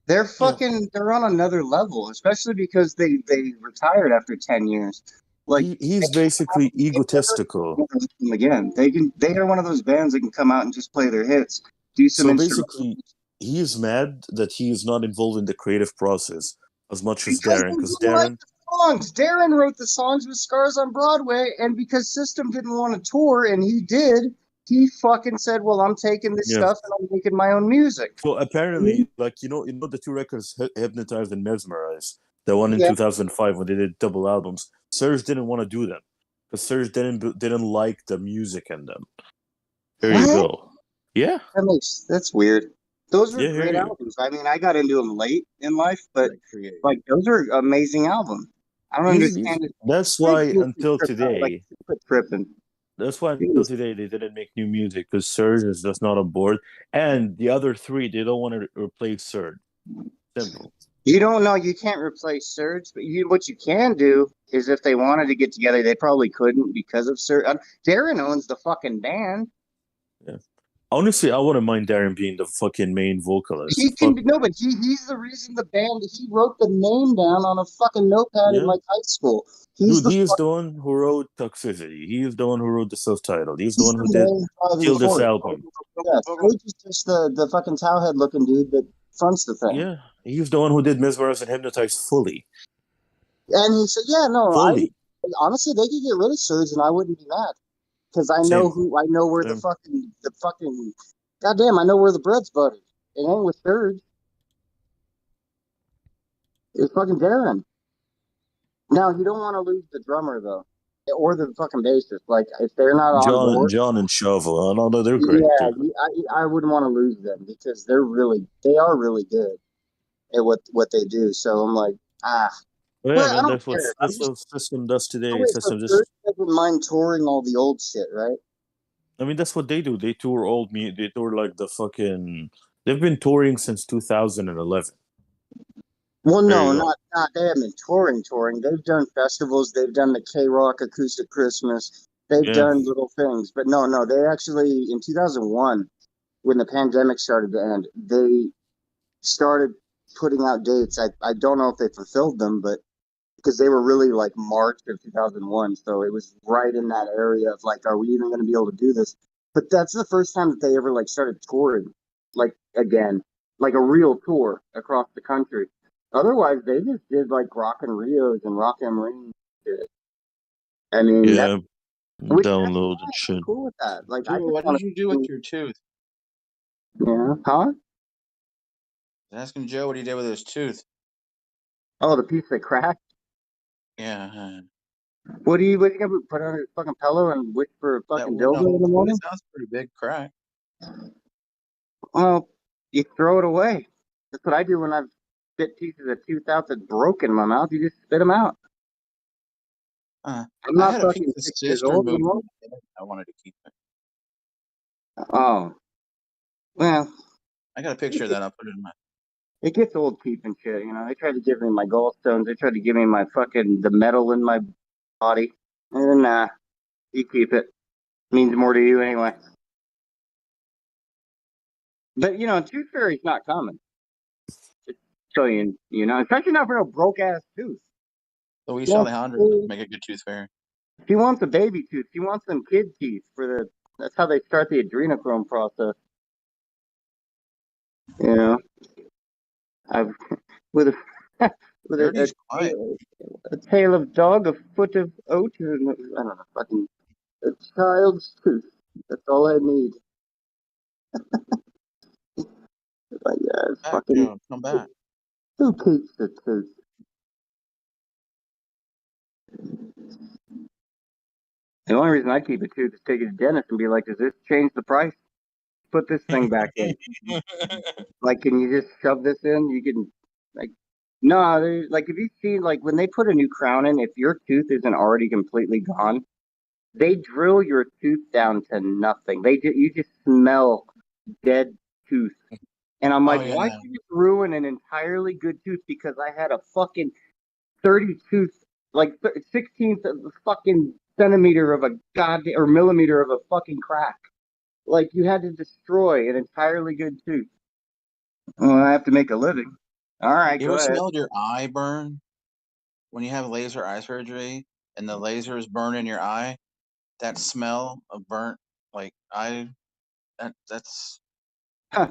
They're fucking. They're on another level, especially because they retired after 10 years. Like He's basically egotistical. Again, they are one of those bands that can come out and just play their hits. Do some So instrumental. basically, he is mad that he is not involved in the creative process as much as Darren, because Darren. Songs. Darren wrote the songs with Scars on Broadway, and because System didn't want to tour, and he did, he fucking said, "Well, I'm taking this stuff and I'm making my own music." So apparently, like you know the two records, Hypnotized and Mesmerized, the one in 2005 when they did double albums. Serge didn't want to do them because Serge didn't like the music in them. There you go. Yeah, that's weird. Those were Yeah, great yeah. albums. I mean, I got into them late in life, but like those are amazing albums. I don't understand it. That's why until today, Like, tripping. that's why until today they didn't make new music because Serge is just not on board, and the other three they don't want to replace Serge. Simple. You don't know. You can't replace Surge, but what you can do is if they wanted to get together, they probably couldn't because of Surge. Darren owns the fucking band. Yeah. Honestly, I wouldn't mind Darren being the fucking main vocalist. He can no, but he's the reason the band. He wrote the name down on a fucking notepad in like high school. Dude, he is the one who wrote Toxicity. He is the one who wrote the self-titled. He's the one who did Kill This Album. Yeah, Surge is just the fucking towelhead looking dude that fronts the thing. Yeah, he's the one who did Mesmerize and Hypnotize fully. And he said, "Yeah, no, Fully. honestly, they could get rid of Surge, and I wouldn't be mad because I know where the fucking goddamn, I know where the bread's buttered. It ain't with Surge. It's fucking Darren. Now you don't want to lose the drummer though, or the fucking bassist. Like if they're not on board, John and Shovel. I don't know, they're great. Yeah, I wouldn't want to lose them because they are really good at what they do. So I'm like, Well, well, yeah, I that's don't care. what System does today. Wait, System so just, doesn't mind touring all the old shit, right? I mean, that's what they do. They tour old music. They tour like the fucking. They've been touring since 2011. Well, There no, you go. not they haven't been touring. They've done festivals. They've done the K-Rock Acoustic Christmas. They've Yeah. done little things, but no, they actually in 2001, when the pandemic started to end, they started putting out dates. I don't know if they fulfilled them, but because they were really like March of 2001, so it was right in that area of like, are we even going to be able to do this? But that's the first time that they ever like started touring, like again, like a real tour across the country. Otherwise, they just did like Rock and Rios and Rock and Ring shit. I mean, Yeah, which download and shit. cool with that. Like, Joe, what did you do with your tooth? Yeah, huh? I was asking Joe what he did with his tooth. Oh, the piece that cracked. Yeah. What are you gonna put on his fucking pillow and wish for a fucking dildo in the morning? It sounds pretty big crack. Well, you throw it away. That's what I do when I've spit pieces of tooth out that's broken in my mouth. You just spit them out. I'm not I had a fucking piece of 6 years sister old moved. anymore. I wanted to keep it. Oh, well, I got a picture of that. I'll put it in my. it gets old keeping shit. You know, they tried to give me my gallstones. They tried to give me my fucking the metal in my body. And nah, you keep it. Means more to you anyway. But you know, tooth fairy's not coming. So you know, especially not for a broke ass tooth. Luis Alejandro would make a good tooth fairy. She wants a baby tooth. She wants some kid teeth for the. That's how they start the adrenochrome process. You know, I've with a with a tail of dog, a foot of oat, and I don't know, fucking a child's tooth. That's all I need. But yeah, it's fucking. Come back. Who keeps the tooth? The only reason I keep a tooth is take it to the dentist and be like, does this change the price? Put this thing back in. Like, can you just shove this in? You can, like, no, like, if you see, like, when they put a new crown in, if your tooth isn't already completely gone, they drill your tooth down to nothing. You just smell dead tooth. And I'm like, why should you ruin an entirely good tooth because I had a fucking 30 tooth, like 16th of a fucking centimeter of a goddamn, or millimeter of a fucking crack. Like, you had to destroy an entirely good tooth. Well, I have to make a living. All right, You go ever ahead. smelled your eye burn when you have laser eye surgery and the laser is burned in your eye? That smell of burnt like eye, that's Huh.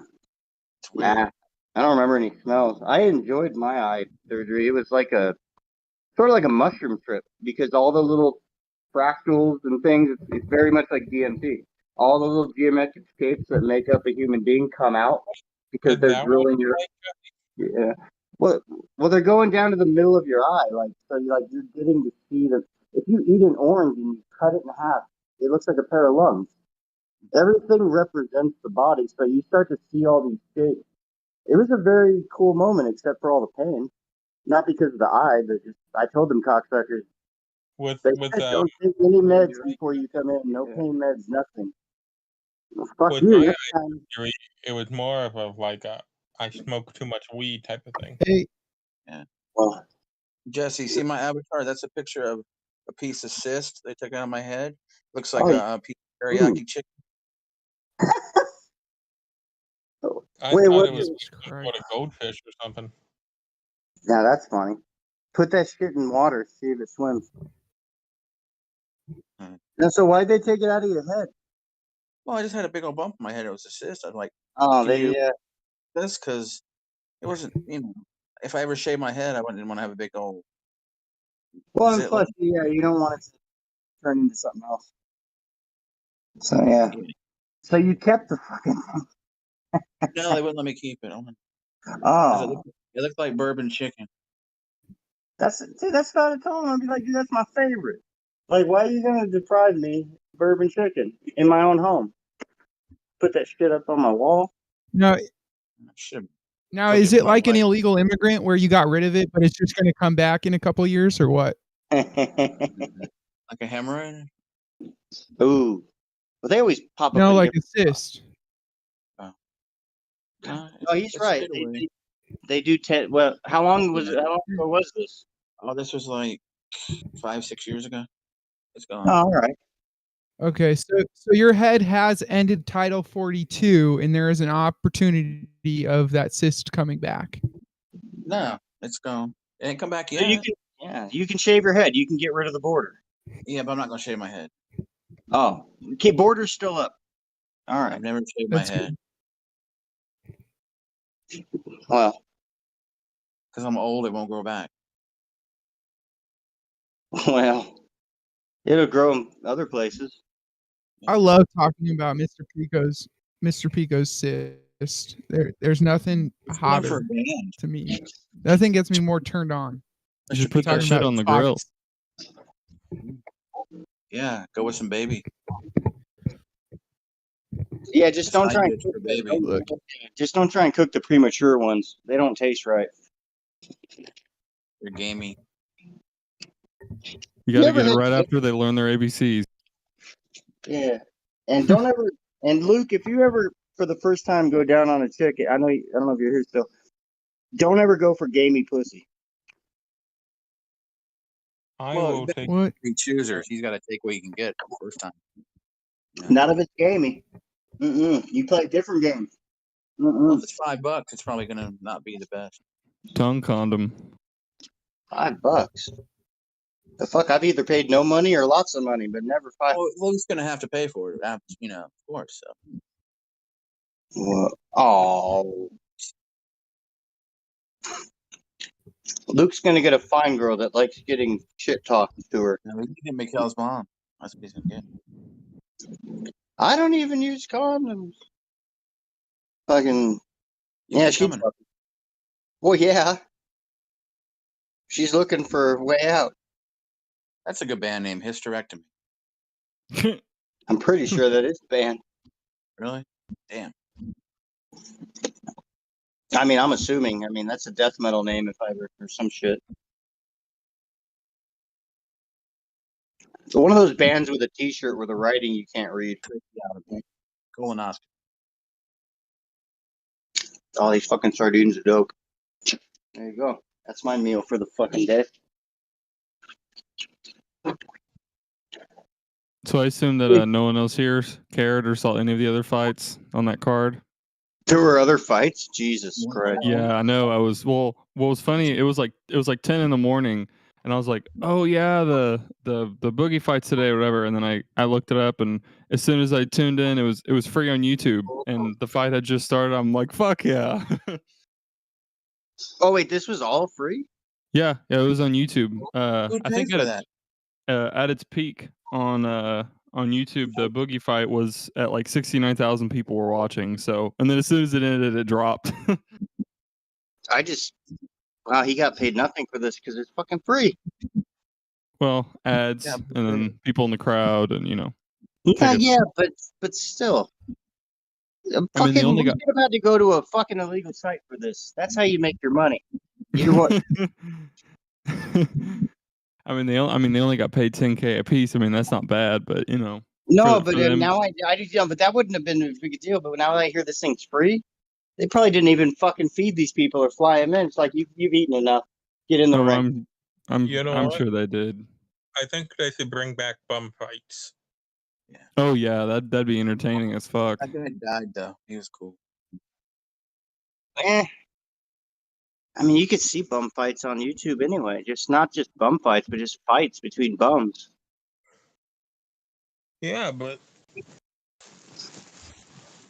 It's weird. Nah, I don't remember any smells. I enjoyed my eye surgery. It was like sort of like a mushroom trip because all the little fractals and things, it's very much like DMT. All the little geometric shapes that make up a human being come out because they're drilling your. Yeah. Well, they're going down to the middle of your eye, like so. You're getting to see the. If you eat an orange and you cut it in half, it looks like a pair of lungs. Everything represents the body, so you start to see all these shapes. It was a very cool moment, except for all the pain. Not because of the eye, but just I told them cocksuckers. Don't take any meds before you come in. No pain meds, nothing. Well, fuck With you. my Next eye time. surgery, it was more of a like I smoke too much weed type of thing. Hey, Yeah. Well, Jesse, see my avatar? That's a picture of a piece of cyst they took out of my head. Looks like Oh, a piece of teriyaki chicken. I Wait, thought what? it was what a goldfish or something. Yeah, that's funny. Put that shit in water, see if it swims. And so why'd they take it out of your head? Well, I just had a big old bump in my head. It was a cyst. I was like, Oh, can you yeah. this? Because it wasn't, if I ever shave my head, I wouldn't want to have a big old Well, and zit plus, like. yeah, you don't want it to turn into something else. So yeah. So you kept the fucking thing. No, they wouldn't let me keep it. Oh. It looked like bourbon chicken. That's what I told him. I'd be like, dude, that's my favorite. Like, why are you gonna deprive me of bourbon chicken in my own home? Put that shit up on my wall. No. Now, is it like an wife. illegal immigrant where you got rid of it, but it's just going to come back in a couple of years, or what? Like a hemorrhoid? Ooh. Well, they always pop up. No, in like a different cyst. No, he's right. They do. Well, how long was it? How long ago was this? Oh, this was like 5-6 years ago. It's gone. Oh, all right. Okay, so your head has ended Title 42, and there is an opportunity of that cyst coming back. No, it's gone. It ain't come back So yet. you can shave your head. You can get rid of the border. Yeah, but I'm not gonna shave my head. Oh, okay. Border's still up. All right. I've never shaved my head. Well, because I'm old, it won't grow back. Well, it'll grow in other places. I love talking about Mr. Pico's cyst. There's nothing hotter to me. Nothing gets me more turned on. You should put that Talking shit about on the grill. Yeah, go with some baby. Yeah, just don't try and cook just don't try and cook the premature ones. They don't taste right. They're gamey. You gotta Never get it had- right after they learn their ABCs. Yeah, and don't ever. And Luke, if you ever for the first time go down on a chick, I don't know if you're here still. Don't ever go for gamey pussy. I Well, will take. three choosers. He's got to take what he can get the first time. None of it's gamey. You play different games. Well, if it's $5, it's probably gonna not be the best. Tongue condom. $5. The fuck! I've either paid no money or lots of money, but never $5. Well, Luke's gonna have to pay for it, of course. So. Oh. Luke's gonna get a fine girl that likes getting shit talked to her. No, he can get Mikhail's mom. That's what he's gonna get. I don't even use condoms. Fucking yeah, she's coming. well, yeah. She's looking for a way out. That's a good band name, Hysterectomy. I'm pretty sure that is the band. Really? Damn. I mean, I'm assuming. I mean, that's a death metal name if I ever or some shit. So one of those bands with a T-shirt with a writing you can't read. Colonoscopy. All these fucking sardines are dope. There you go. That's my meal for the fucking day. So I assume that no one else here cared or saw any of the other fights on that card. There were other fights. Jesus Christ. Yeah, I know. I was what was funny? It was like 10 in the morning, and I was like, oh yeah, the boogie fights today, or whatever. And then I looked it up, and as soon as I tuned in, it was free on YouTube, and the fight had just started. I'm like, fuck yeah. Oh wait, this was all free? Yeah, it was on YouTube. Who I think paid for that? at its peak on YouTube, the boogie fight was at like 69,000 people were watching. So, and then as soon as it ended, it dropped. Wow, he got paid nothing for this because it's fucking free. Well, ads and then people in the crowd, and Yeah, but still. I mean, they only You got. could have had to go to a fucking illegal site for this. That's how you make your money. You're what? I mean, they only got paid $10K a piece. I mean, that's not bad, but No, for but them- now I but that wouldn't have been a big deal. But now that I hear this thing's free, they probably didn't even fucking feed these people or fly them in. It's like you've eaten enough. Get in the No, ring. I'm You know I'm what? sure they did. I think they should bring back bum fights. Oh yeah, that'd be entertaining as fuck. That guy died though. He was cool. Eh. I mean, you could see bum fights on YouTube anyway. Just not just bum fights, but just fights between bums. Yeah, but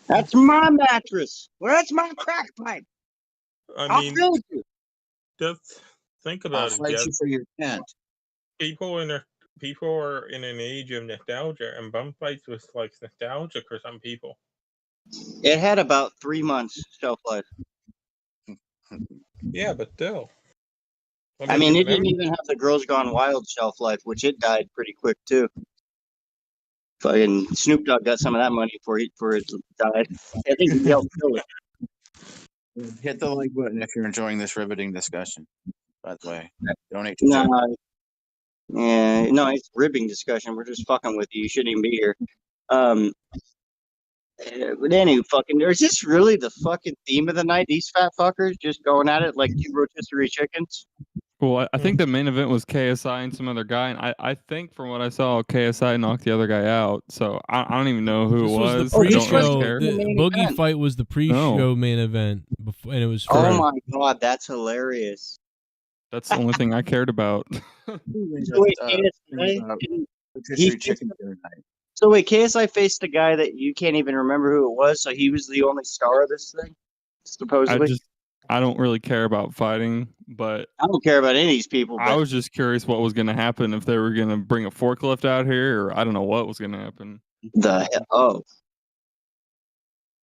That's my mattress. Where's my crack pipe? I I'll mean, build you. just think I'll about it. fight Jeff. you for your tent. People are in an age of nostalgia, and bum fights was like nostalgic for some people. It had about 3 months shelf life. Yeah, but still. I mean, it didn't even have the Girls Gone Wild shelf life, which it died pretty quick too. Fucking Snoop Dogg got some of that money before it died. I think he helped kill it. Hit the like button if you're enjoying this riveting discussion. By the way, donate to No, yeah, no, it's ribbing discussion. We're just fucking with you. You shouldn't even be here. But anyway, fucking, is this really the fucking theme of the night? These fat fuckers just going at it like two rotisserie chickens? Well, I think the main event was KSI and some other guy, and I think from what I saw, KSI knocked the other guy out. So I don't even know who This it was was. the I don't pre-show. really care. The Boogie fight was the pre-show main event, before, and it was. For, Oh my god, that's hilarious! That's the only thing I cared about. So wait, KSI faced a guy that you can't even remember who it was, so he was the only star of this thing, supposedly. I don't really care about fighting, but I don't care about any of these people. I was just curious what was going to happen if they were going to bring a forklift out here, or I don't know what was going to happen. The hell? Oh.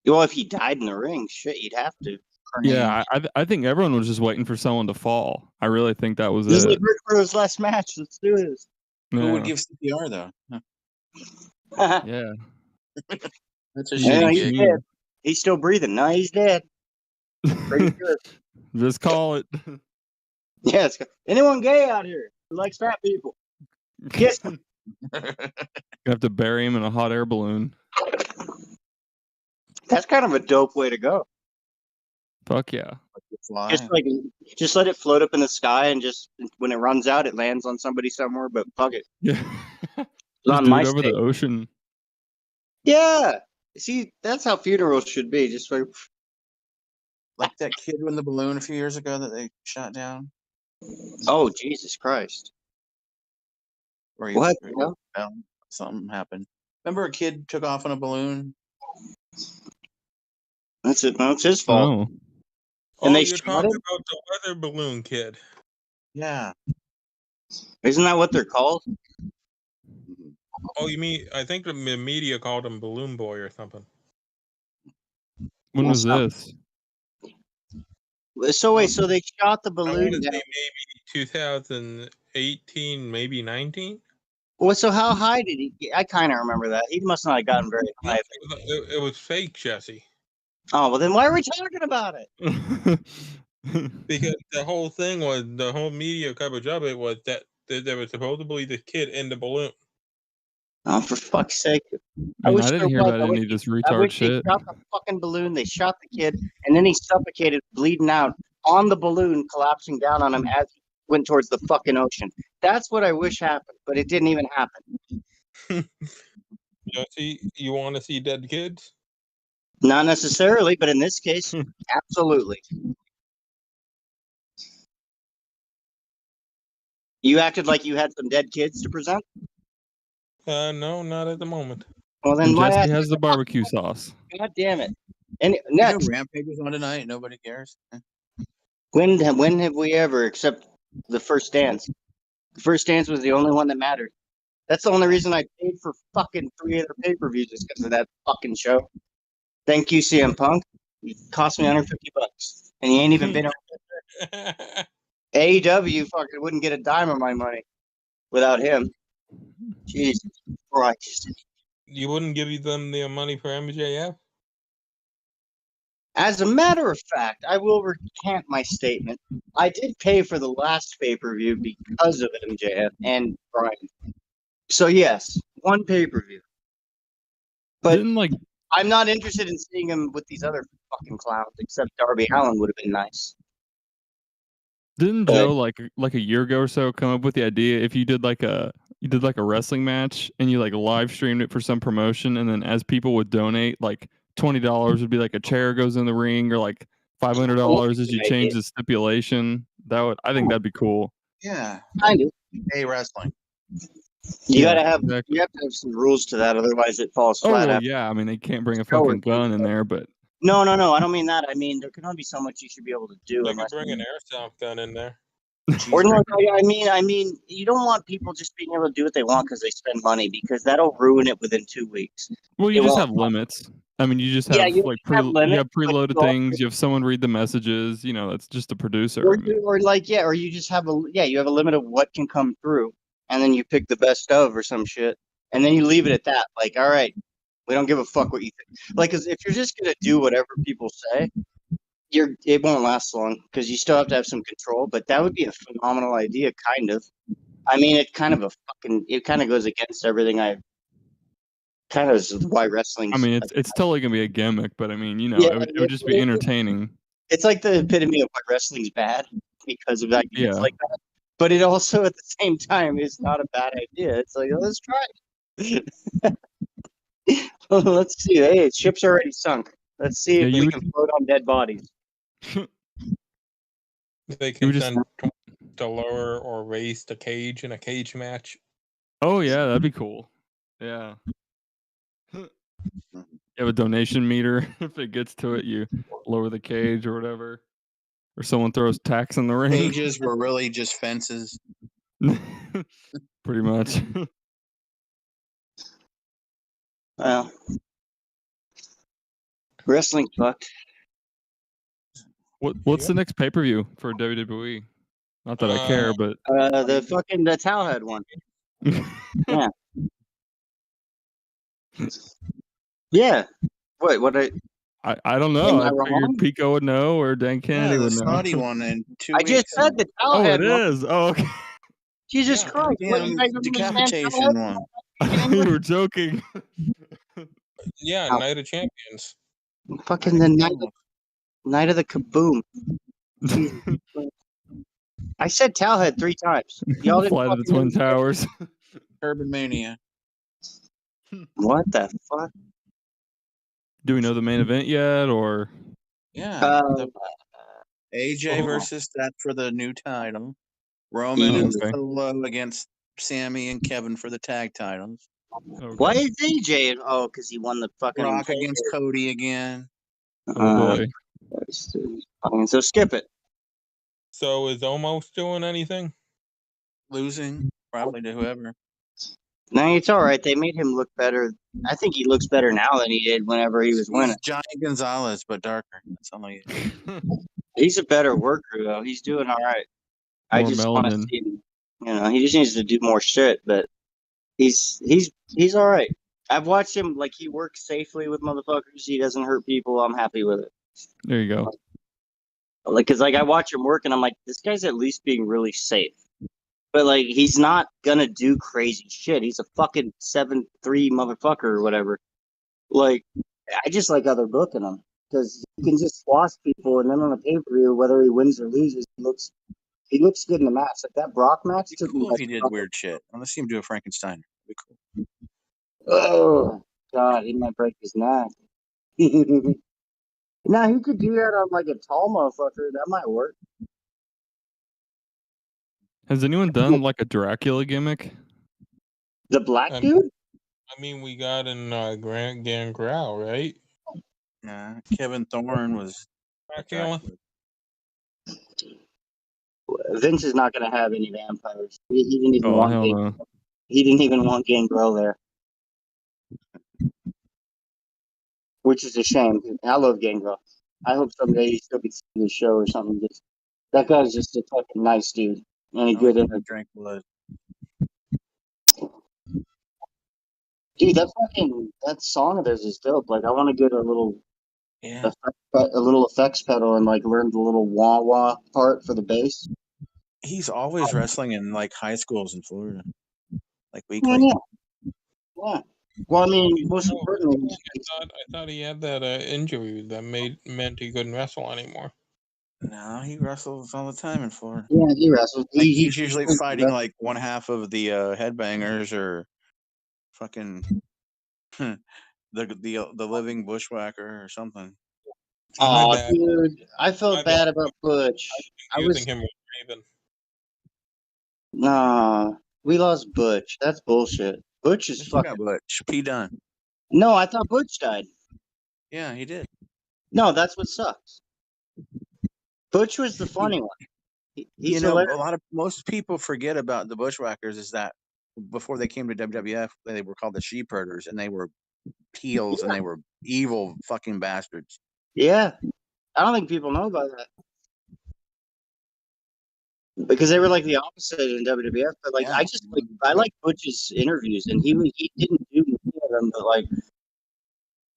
Well, if he died in the ring, shit, you'd have to. Yeah, I think everyone was just waiting for someone to fall. I really think that was This is it. like Rick Rude's last match. Let's do this. Who would Yeah. give CPR though? Yeah. That's a Yeah, shitty he's gig. dead. He's still breathing. No, he's dead. Pretty good. Just call it. Yeah, anyone gay out here who likes fat people? Kiss him. You have to bury him in a hot air balloon. That's kind of a dope way to go. Fuck yeah. Just let it float up in the sky, and just when it runs out, it lands on somebody somewhere. But fuck it. Yeah. It's Just on do my it over stage. the ocean. Yeah. See, that's how funerals should be. Just Like that kid in the balloon a few years ago that they shot down. Oh, Jesus Christ. Or What? Something happened. Remember a kid took off on a balloon? That's it. No, it's his fault. Oh. And Oh, they you're shot talking him? about the weather balloon kid. Yeah. Isn't that what they're called? Oh, you mean, I think the media called him Balloon Boy or something. When was this? So wait, so they shot the I balloon want to say down. maybe 2018, maybe 19. Well, so how high did he get? I kind of remember that. He must not have gotten very high. It was fake, Jesse. Oh, well, then why are we talking about it? Because the whole thing was, the whole media coverage of it was that there was supposedly this kid in the balloon. Oh, for fuck's sake. I wish didn't there hear was. about I any wish of this I retard wish they shit. shot the fucking balloon, they shot the kid, and then he suffocated, bleeding out on the balloon, collapsing down on him as he went towards the fucking ocean. That's what I wish happened, but it didn't even happen. Jesse, you want to see dead kids? Not necessarily, but in this case, absolutely. You acted like you had some dead kids to present? No, not at the moment. Well, then And why Jesse ask- has the barbecue sauce. God damn it. And You know, next, Rampage is on tonight. Nobody cares. when have we ever, except the first dance? The first dance was the only one that mattered. That's the only reason I paid for fucking 3 other pay-per-views is because of that fucking show. Thank you, CM Punk. It cost me $150, and he ain't even been on. AEW fucking wouldn't get a dime of my money without him. Jesus Christ. You wouldn't give them their money for MJF? As a matter of fact, I will recant my statement. I did pay for the last pay-per-view because of MJF and Brian. So yes, one pay-per-view. But I'm not interested in seeing him with these other fucking clowns, except Darby Allin would have been nice. Didn't Joe like a year ago or so come up with the idea if you did like a wrestling match and you like live streamed it for some promotion, and then as people would donate, like $20 would be like a chair goes in the ring, or like $500 as you change the stipulation. I think that'd be cool. Yeah. Kind of. Hey, wrestling. You Yeah, gotta have exactly. you have to have some rules to that, otherwise it falls Oh flat well, out. yeah. I mean, they can't bring a fucking gun in there, but No, I don't mean that. I mean there can only be so much you should be able to do They could unless bring an airsoft gun in there. or no, I mean you don't want people just being able to do what they want because they spend money, because that'll ruin it within 2 weeks. well, you It just won't. have limits. I mean, you just have Yeah, you like have you limits, have but preloaded you also- things. You have someone read the messages. You know, that's just the producer. or you just have you have a limit of what can come through, and then you pick the best of or some shit, and then you leave it at that. Like, all right, we don't give a fuck what you think. Like, because if you're just gonna do whatever people say, it won't last long because you still have to have some control. But that would be a phenomenal idea, kind of. I mean, it kind of goes against everything I kind of is why wrestling. I mean, it's totally gonna be a gimmick, but I mean, you know, Yeah, it would just be entertaining. It's like the epitome of why wrestling's bad because of ideas Yeah. like that. But it also, at the same time, is not a bad idea. It's like, let's try it. Let's see. Hey, ship's already sunk. Let's see if we can float on dead bodies. They can send to lower or raise the cage in a cage match. Oh yeah, that'd be cool. Yeah. You have a donation meter. If it gets to it, you lower the cage or whatever. Or someone throws tacks in the ring. Cages were really just fences. Pretty much. Well, wrestling fucked. What's the next pay-per-view for WWE? Not that I care, but The Towelhead one. Yeah. Yeah. Wait, what? I don't know. Am I I figured wrong? Pico would know or Dan Kennedy the would know. Saudi one in 2 I weeks. just said the Oh, Towelhead it one. is. Oh, okay. Jesus Christ! What, you guys don't understand decapitation Towelhead? one. You were joking. Yeah, Night of Champions. Fucking the night of the kaboom. I said Towelhead 3 times. Y'all didn't Flight of the fucking Twin Towers. Urban Mania. What the fuck? Do we know the main event yet, or? Yeah. AJ versus Seth for the new title. Roman and Solo against Sammy and Kevin for the tag titles. Okay. Why is AJ? Oh, because he won the fucking Rock against Cody again. Oh boy. So skip it. So is Omos doing anything? Losing, probably to whoever. No, it's all right. They made him look better. I think he looks better now than he did whenever he was winning. Johnny Gonzalez, but darker. That's all I He's a better worker though. He's doing all right. I More just want to melanin. see him. You know, he just needs to do more shit, but he's all right. I've watched him, like, he works safely with motherfuckers. He doesn't hurt people. I'm happy with it. There you go. Like, cause like I watch him work and I'm like, this guy's at least being really safe. But like, he's not gonna do crazy shit. He's a fucking 7'3" motherfucker or whatever. Like, I just like other booking him because he can just squash people, and then on a pay-per-view, whether he wins or loses, he looks good in the match. Like that Brock match took me. Cool if he did weird shit. Let's see him do a Frankenstein. That'd be cool. Oh God, he might break his neck. Now he could do that on like a tall motherfucker. That might work. Has anyone done like a Dracula gimmick? The black dude? I mean, we got in Grant Gangrel, right? Yeah, Kevin Thorne was Dracula. Vince is not going to have any vampires. He didn't even want. Hell no. He didn't even want Gangrel there, which is a shame. I love Gangrel. I hope someday he still gets to the show or something. That guy's just a fucking nice dude and a good interview. Drink blood. Dude, that song of theirs is dope. Like, I want to get a little effects pedal and like learn the little wah wah part for the bass. He's always wrestling in like high schools in Florida, like weekly. Yeah. Well, I mean, most importantly, I thought he had that injury that meant he couldn't wrestle anymore. No, he wrestles all the time in Florida. Yeah, he wrestles. Like, he's usually fighting like one half of the headbangers or fucking the living bushwhacker or something. Oh, bad. dude, I felt bad about Butch. I was Using him with Raven. nah. We lost Butch. That's bullshit. Butch is You fucking. got Butch. P Dunn. No, I thought Butch died. Yeah, he did. No, that's what sucks. Butch was the funny one. He's hilarious. Most people forget about the Bushwhackers is that before they came to WWF, they were called the Sheep Herders, and they were heels and they were evil fucking bastards. Yeah, I don't think people know about that because they were like the opposite in WWF. But like, Yeah. I like Butch's interviews, and he didn't do many of them, but like,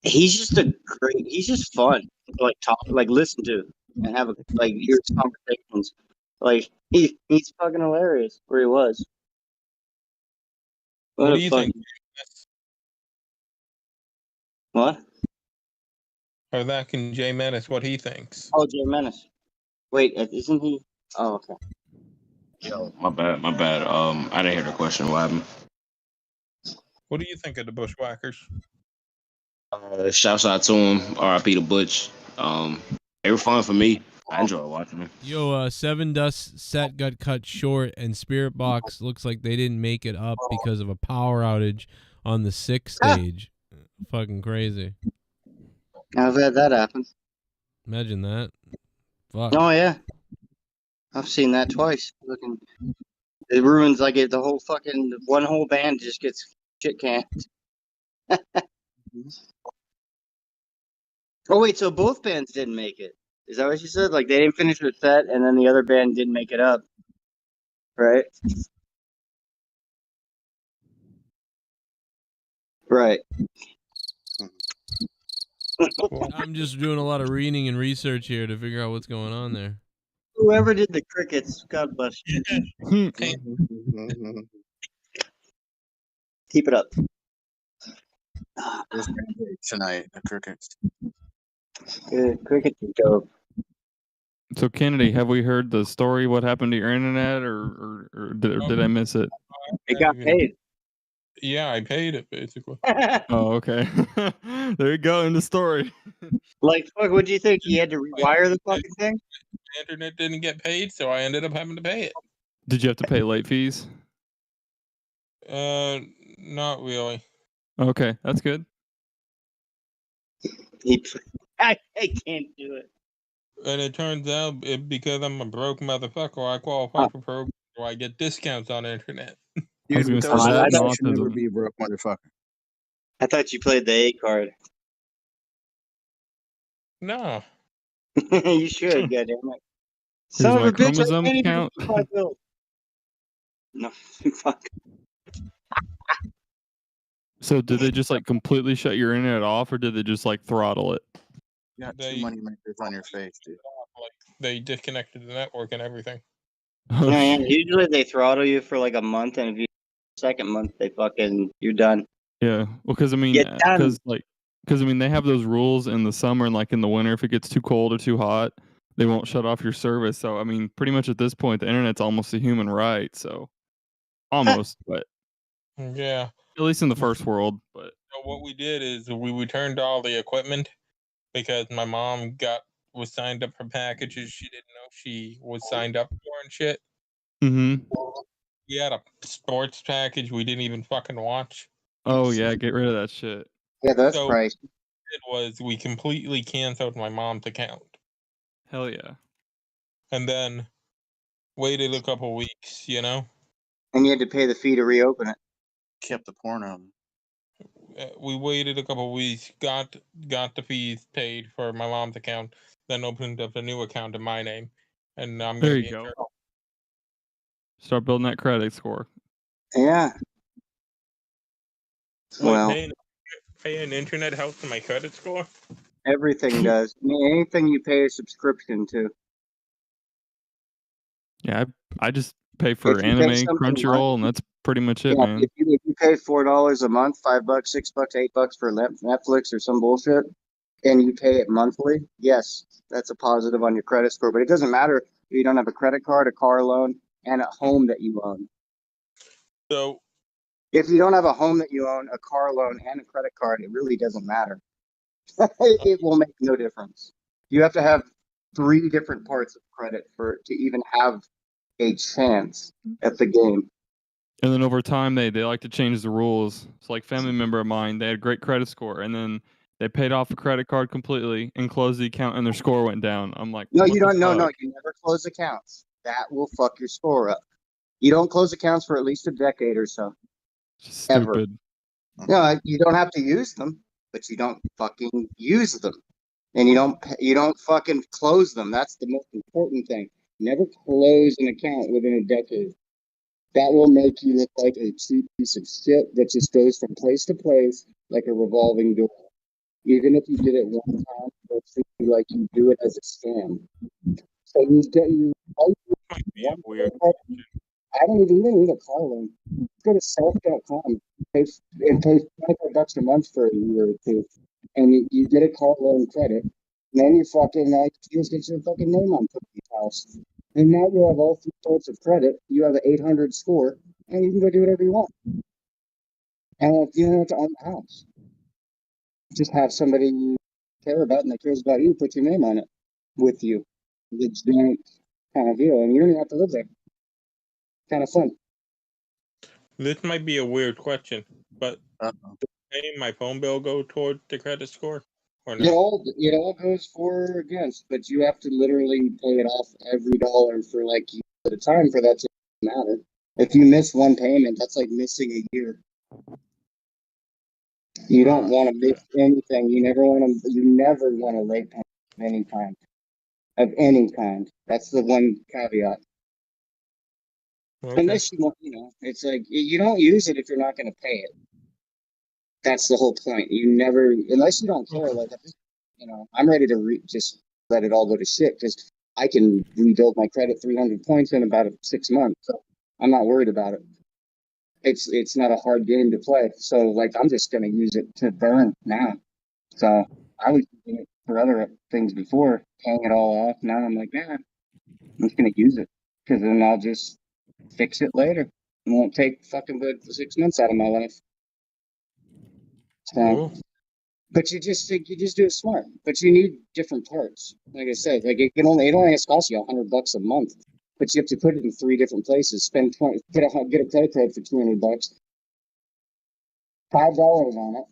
he's just fun to like talk, like listen to, and have like hear his conversations. Like he's fucking hilarious where he was. What do you think? What? Or that can Jay Menace, what he thinks. Oh, Jay Menace. Wait, isn't he? Oh, okay. Yo, my bad. I didn't hear the question. What happened? What do you think of the Bushwhackers? Shouts out to him. R.I.P. to Butch. They were fun for me. I enjoy watching them. Yo, Seven Dust set got cut short, and Spirit Box looks like they didn't make it up because of a power outage on the 6th stage. Fucking crazy. I've had that happen. Imagine that. Fuck. Oh yeah, I've seen that twice. Looking, it ruins like the whole fucking one whole band just gets shit canned. Oh wait, so both bands didn't make it. Is that what you said? Like they didn't finish their set, and then the other band didn't make it up, right? Right. I'm just doing a lot of reading and research here to figure out what's going on there. Whoever did the crickets, God bless you. Keep it up. Tonight, the crickets. Good. Crickets are dope. So Kennedy, have we heard the story? What happened to your internet, or did I miss it? It got paid. Yeah, I paid it basically. Oh, okay. There you go in the story. Like, fuck, what do you think? He had to rewire the fucking thing? The internet didn't get paid, so I ended up having to pay it. Did you have to pay late fees? Not really. Okay, that's good. I can't do it. And it turns out, because I'm a broke motherfucker, I qualify for programs where I get discounts on the internet. You should never be a broke motherfucker. I thought you played the A card. No. You should, goddammit. Here's Son of my a bitch, I chromosome can't even count. pay my bill. No, fuck. So did they just like completely shut your internet off, or did they just like throttle it? You got two money makers on your face, dude. Like, they disconnected the network and everything. Oh, Yeah, usually they throttle you for like a month, and if you second month, you're done. Yeah, well, because I mean, Get done. because I mean, they have those rules in the summer and like in the winter. If it gets too cold or too hot, they won't shut off your service. So I mean, pretty much at this point, the internet's almost a human right. So almost, but Yeah. at least in the first world. But So what we did is we returned all the equipment because my mom was signed up for packages she didn't know she was signed up for and shit. mm-hmm. We had a sports package we didn't even fucking watch. Oh yeah, get rid of that shit. Yeah, that's So price. it was we completely canceled my mom's account Hell yeah. and then waited a couple weeks, you know. And you had to pay the fee to reopen it. Kept the porno. We waited a couple weeks, got the fees paid for my mom's account, then opened up a new account in my name, and I'm There gonna you be in go. charge. Start building that credit score. Yeah. Well, paying internet helps my credit score. everything does. I mean, anything you pay a subscription to. Yeah, I just pay for If you pay anime, something Crunchyroll, and that's pretty much it, Yeah, man. if you pay $4 a month, $5, $6, $8 for Netflix or some bullshit, and you pay it monthly, yes, that's a positive on your credit score. But it doesn't matter if you don't have a credit card, a car loan, and a home that you own. So if you don't have a home that you own, a car loan, and a credit card, it really doesn't matter. It will make no difference. You have to have 3 different parts of credit to even have a chance at the game. And then over time, they like to change the rules. It's like family member of mine, they had great credit score, and then they paid off a credit card completely and closed the account, and their score went down. I'm like, no, what you the don't. No, fuck? you never close accounts. That will fuck your score up. You don't close accounts for at least a decade or so. Stupid. Ever. No, you don't have to use them, but you don't fucking use them, and you don't fucking close them. That's the most important thing. Never close an account within a decade. That will make you look like a cheap piece of shit that just goes from place to place like a revolving door. Even if you did it one time, they'll treat you like you do it as a scam. So I don't even need a car loan. Go to self.com and pay $25 a month for a year or 2, and you get a car loan credit. And then you fucking just get your fucking name on Cookie's house. And now you have all 3 sorts of credit. You have an 800 score, and you can go do whatever you want. And you don't have to own the house. Just have somebody you care about and that cares about you put your name on it with you. The joint kind of deal, and you don't even have to live there. Kind of fun. This might be a weird question, but does paying my phone bill go toward the credit score? Or not? It all goes for or against, but you have to literally pay it off every dollar for like at a time for that to matter. If you miss one payment, that's like missing a year. You don't want to miss anything. You never want a late payment of any kind. Of any kind. That's the one caveat. Okay. Unless you want, it's like you don't use it if you're not going to pay it. That's the whole point. You never, unless you don't care. Like, I'm ready to just let it all go to shit because I can rebuild my credit 300 points in about 6 months. So I'm not worried about it. It's not a hard game to play. So like, I'm just going to use it to burn now. So I was using it for other things before, paying it all off. Now I'm like, I'm just going to use it because then I'll just fix it later. It won't take fucking good 6 months out of my life. So, but you just do it smart. But you need different parts. Like I said, like it only has to cost you $100 a month, but you have to put it in 3 different places. Spend get a credit card for $200, $5 on it,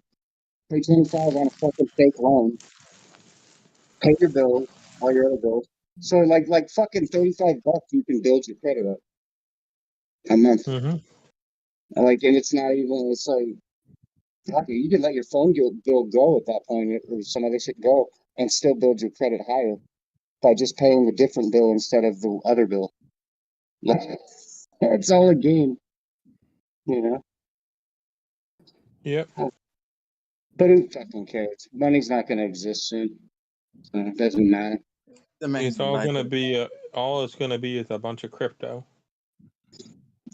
pay $25 on a fucking fake loan, pay your bills, all your other bills. So like fucking $35, you can build your credit up a month. Like, and it's not even. It's like. You can let your phone bill go at that point, or some other shit go, and still build your credit higher by just paying a different bill instead of the other bill. It's all a game, Yep. But who fucking cares? Money's not going to exist soon, so it doesn't matter. It's all going to be all it's going to be is a bunch of crypto.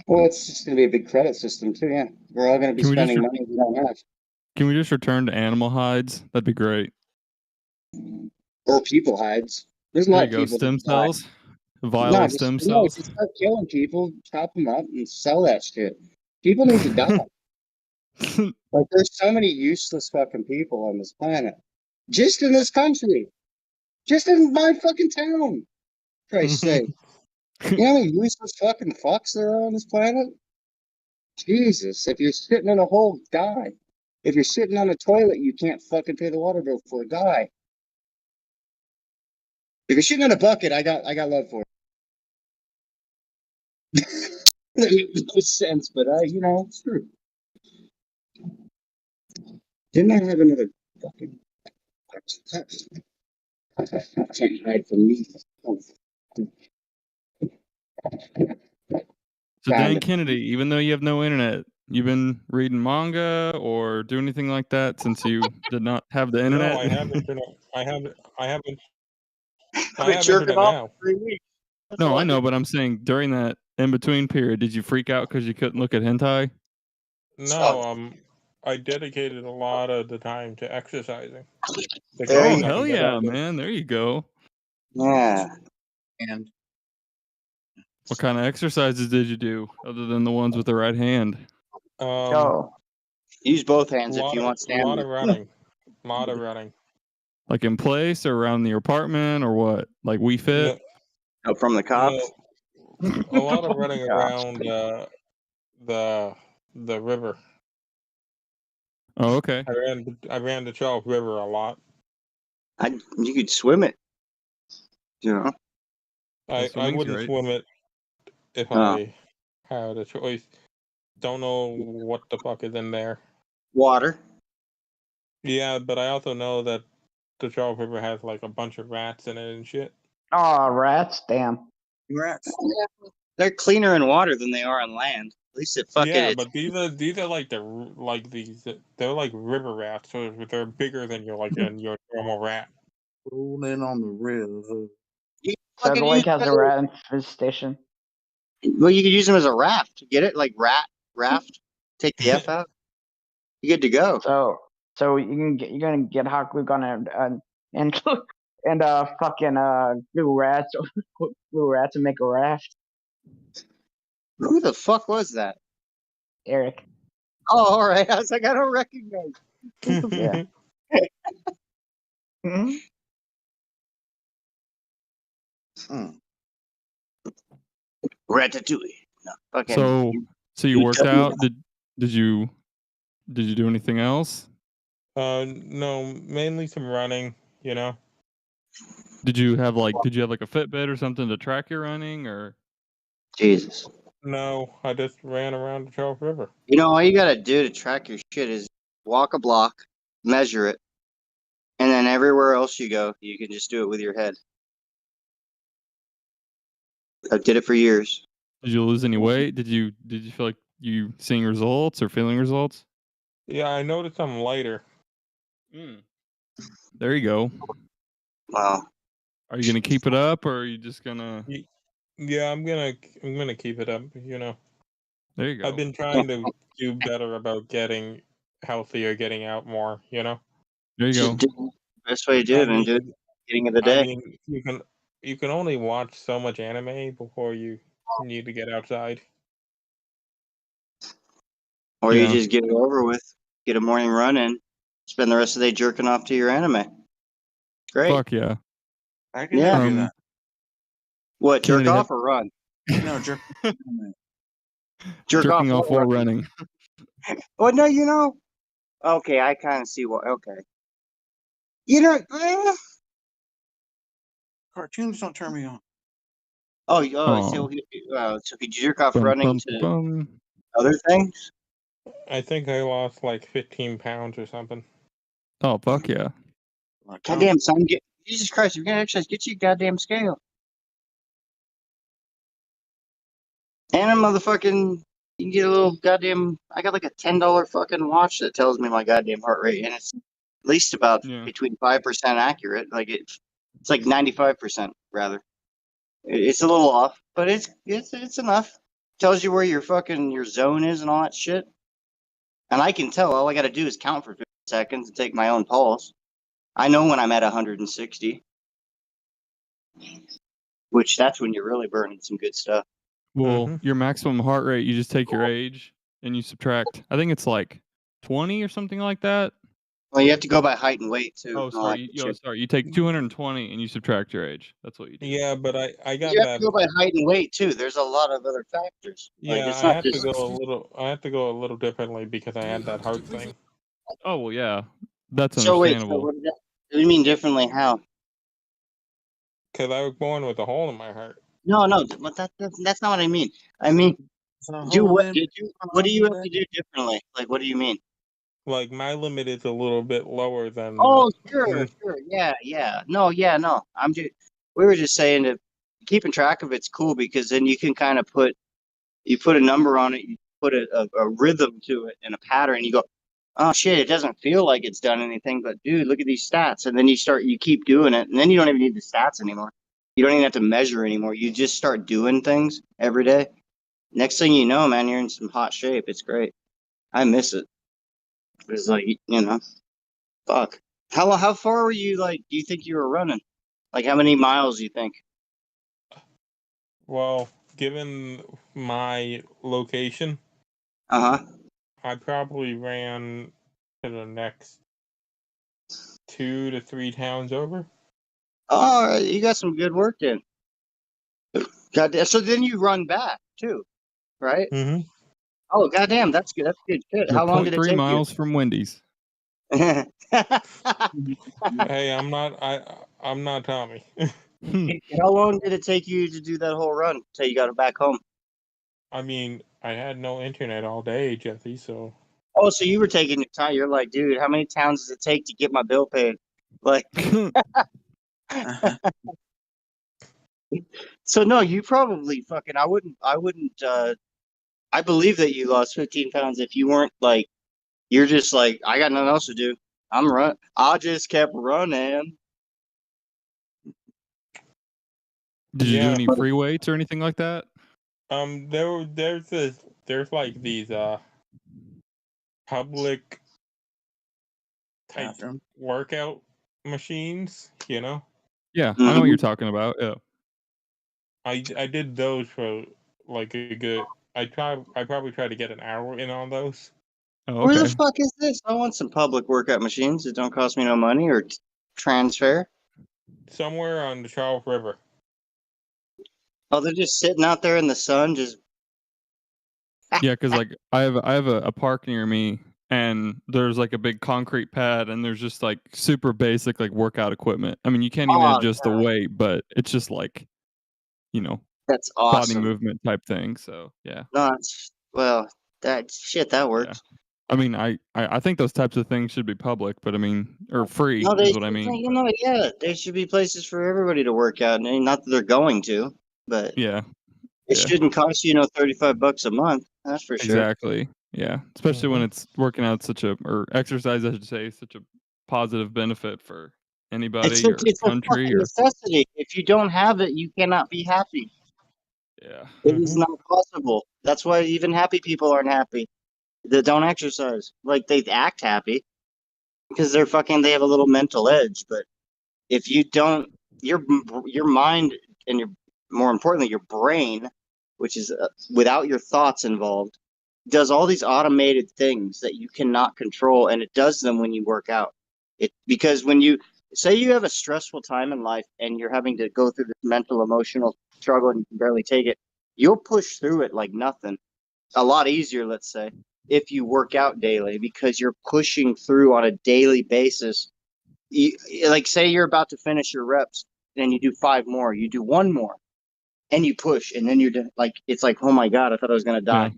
Well, it's just going to be a big credit system too. Yeah, we're all going to be spending money we don't have. Can we just return to animal hides? That'd be great. Or people hides. There's a lot of people. Stem cells. Viral stem cells. Just start killing people, chop them up, and sell that shit. People need to die. Like, there's so many useless fucking people on this planet. Just in this country. Just in my fucking town. For Christ's sake. You know how many useless fucking fucks there are on this planet? Jesus, if you're sitting in a hole, die. If you're sitting on a toilet, you can't fucking pay the water bill for it, die. If you're shitting in a bucket, I got love for it. That makes no sense, but it's true. Didn't I have another fucking? I can't hide from me. So Dan Kennedy, even though you have no internet, you've been reading manga or doing anything like that since you did not have the internet? No, I have internet. I haven't jerking internet off now. for 3 weeks. No, I know, but I'm saying during that in between period, did you freak out because you couldn't look at hentai? No, I dedicated a lot of the time to exercising. Oh, hell yeah, man. There you go. Yeah. And What kind of exercises did you do other than the ones with the right hand? Use both hands if you want A lot stamina. of running. A lot of running. Like in place or around your apartment or what? Like We Fit? Oh, from the cops? No, a lot of running Cops. around the river. Oh, okay. I ran the Charles River a lot. You could swim it. You know? I swimming's wouldn't great. swim it if I had a choice. Don't know what the fuck is in there. Water. Yeah, but I also know that the Charles River has like a bunch of rats in it and shit. Oh, rats! Damn. Rats. They're cleaner in water than they are on land. At least it fucking. Yeah, but these are like they're like river rats, so they're bigger than your normal rat. rolling on the river. So the lake has a rat infestation. Well, you could use them as a raft. Get it? Like raft. Take the F out. You're good to go. So you're gonna get hot glue gun and fucking glue rats and make a raft. Who the fuck was that? Eric. Oh, all right. I was like, I don't recognize. Yeah. Ratatouille. No, okay. So you worked out? Did you do anything else? No, mainly some running, you know. Did you have like a Fitbit or something to track your running or? Jesus. No, I just ran around the Charles River. You know, all you gotta do to track your shit is walk a block, measure it, and then everywhere else you go, you can just do it with your head. I did it for years. Did you lose any weight? Did you feel like you seeing results or feeling results? Yeah, I noticed I'm lighter. There you go. Wow. Are you gonna keep it up or are you just gonna? Yeah, I'm gonna keep it up. You know. There you go. I've been trying to do better about getting healthier, getting out more. You know. There you go. Best way to do it, and do it beginning of the day. I mean, you can only watch so much anime before you need to get outside. Or you just get it over with, get a morning run in, spend the rest of the day jerking off to your anime. Great. Fuck yeah. I can never do that. What, jerk Kennedy off or run? No, jerk. Jerking off while running. Well, no, you know. Okay, I kind of see what. Okay. You know. Cartoons don't turn me on. So could you jerk off running to other things? I think I lost like 15 pounds or something. Oh, fuck yeah. Goddamn, son. Jesus Christ, if you're going to exercise, get you a goddamn scale. And a motherfucking, you can get a little goddamn, I got like a $10 fucking watch that tells me my goddamn heart rate, and it's at least about between 5% accurate. Like it's like 95% rather. It's a little off, but it's enough. Tells you where your zone is and all that shit. And I can tell. All I got to do is count for 50 seconds and take my own pulse. I know when I'm at 160, which that's when you're really burning some good stuff. Well, your maximum heart rate, you just take your age and you subtract. I think it's like 20 or something like that. Well, you have to go by height and weight too. Oh, sorry. You take 220 and you subtract your age. That's what you do. Yeah, but I got you that. have to go by height and weight too. There's a lot of other factors. Yeah, it's I not have just... to go a little differently because I had that heart thing. Oh well, yeah, that's So understandable. what do you mean differently? How? Because I was born with a hole in my heart. No, but that's not what I mean. I mean, what do you have to do differently? Like, what do you mean? Like my limit is a little bit lower than. Oh, sure, yeah. No. We were just saying that keeping track of it's cool because then you can kind of put a number on it, you put a rhythm to it and a pattern. You go, oh shit, it doesn't feel like it's done anything, but dude, look at these stats. And then you keep doing it, and then you don't even need the stats anymore. You don't even have to measure anymore. You just start doing things every day. Next thing you know, man, you're in some hot shape. It's great. I miss it. It was like, fuck. How far were you, like, do you think you were running? Like, how many miles do you think? Well, given my location, Uh-huh. I probably ran to the next 2 to 3 towns over. Oh, you got some good work in. Goddamn. So then you run back too, right? Mm-hmm. Oh, goddamn, that's good. That's good shit. You're How long did it 0.3 take miles from Wendy's. you? Hey, I'm not Tommy. How long did it take you to do that whole run till you got back home? I mean, I had no internet all day, Jesse, so. Oh, so you were taking your time. You're like, dude, how many towns does it take to get my bill paid? Like, so no, you probably fucking. I wouldn't. I believe that you lost 15 pounds if you weren't like, you're just like, I got nothing else to do. I'm run. I just kept running. Did you do any free weights or anything like that? There's like these public type workout machines, Yeah, I know what you're talking about. Yeah. I did those for like a good. I probably tried to get an hour in on those. Oh, Where the fuck is this? I want some public workout machines that don't cost me no money or transfer. Somewhere on the Charles River. Oh, they're just sitting out there in the sun, just. Yeah, because like I have a park near me, and there's like a big concrete pad, and there's just like super basic like workout equipment. I mean, you can't even adjust the weight, but it's just like, that's body awesome. movement type thing. So yeah. No, that works. Yeah. I mean, I think those types of things should be public, but I mean, or free No, is what I mean. Yeah, there should be places for everybody to work out, and not that they're going to, but Yeah. it shouldn't cost you $35 a month. That's for sure. Exactly. Yeah. Especially when it's working out or exercise, I should say, such a positive benefit for anybody or It's a country fucking necessity. If you don't have it, you cannot be happy. Yeah. It is not possible. That's why even happy people aren't happy. They don't exercise. Like, they act happy because they have a little mental edge. But if you don't, your mind and more importantly, your brain, which is without your thoughts involved, does all these automated things that you cannot control, and it does them when you work out. Because when you say you have a stressful time in life and you're having to go through this mental, emotional struggle and you can barely take it, you'll push through it like nothing. A lot easier, let's say, if you work out daily, because you're pushing through on a daily basis. Like, say you're about to finish your reps, and you do 5 more, you do 1 more, and you push, and then you're like, it's like, oh my god, I thought I was gonna die. Yeah.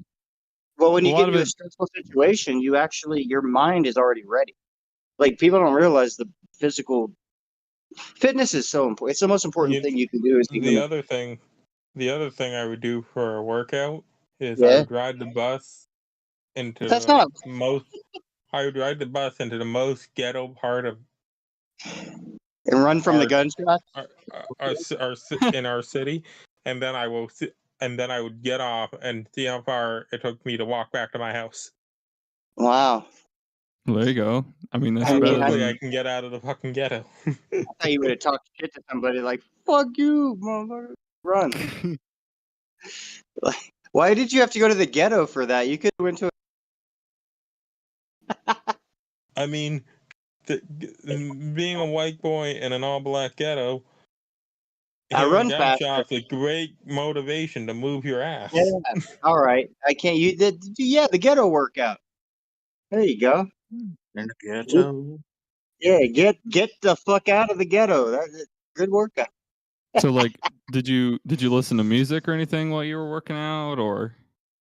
Well, when you get into a stressful situation, your mind is already ready. Like, people don't realize the physical fitness is so important. It's the most important thing you can do. The other thing I would do for a workout is I would ride the bus into I would ride the bus into the most ghetto part of and run from the gunshot in our city, and then I would get off and see how far it took me to walk back to my house. Wow. Well, there you go. I mean, that's better than I can get out of the fucking ghetto. I thought you would have talked shit to somebody like, fuck you, motherfucker. Run. Why did you have to go to the ghetto for that? You could have went to I mean, being a white boy in an all-black ghetto, I run gunshots a great motivation to move your ass. Yeah. All right. I can't. The ghetto workout. There you go. In the ghetto. Yeah, get the fuck out of the ghetto. That's a good workout. So, like, did you listen to music or anything while you were working out, or?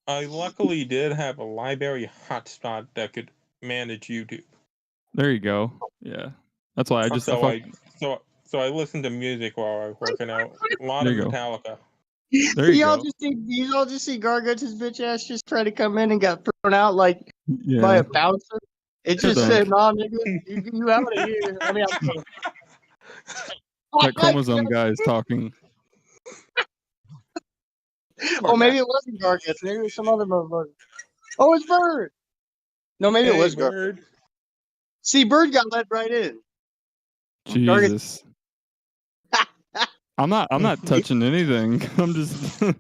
I luckily did have a library hotspot that could manage YouTube. There you go. Yeah, that's why I just So I listened to music while I was working out. A lot of Metallica. There you all go. you all just see Gargoyle's bitch ass just try to come in and got thrown out like by a bouncer. It just said, "Nah, nigga, you out of here." I mean, that chromosome guy is talking. Oh, maybe it wasn't Gargoyle. Maybe it was some other motherfucker. Oh, it's Bird. No, maybe it was Bird. See, Bird got let right in. Jesus. I'm not touching anything. I'm just. I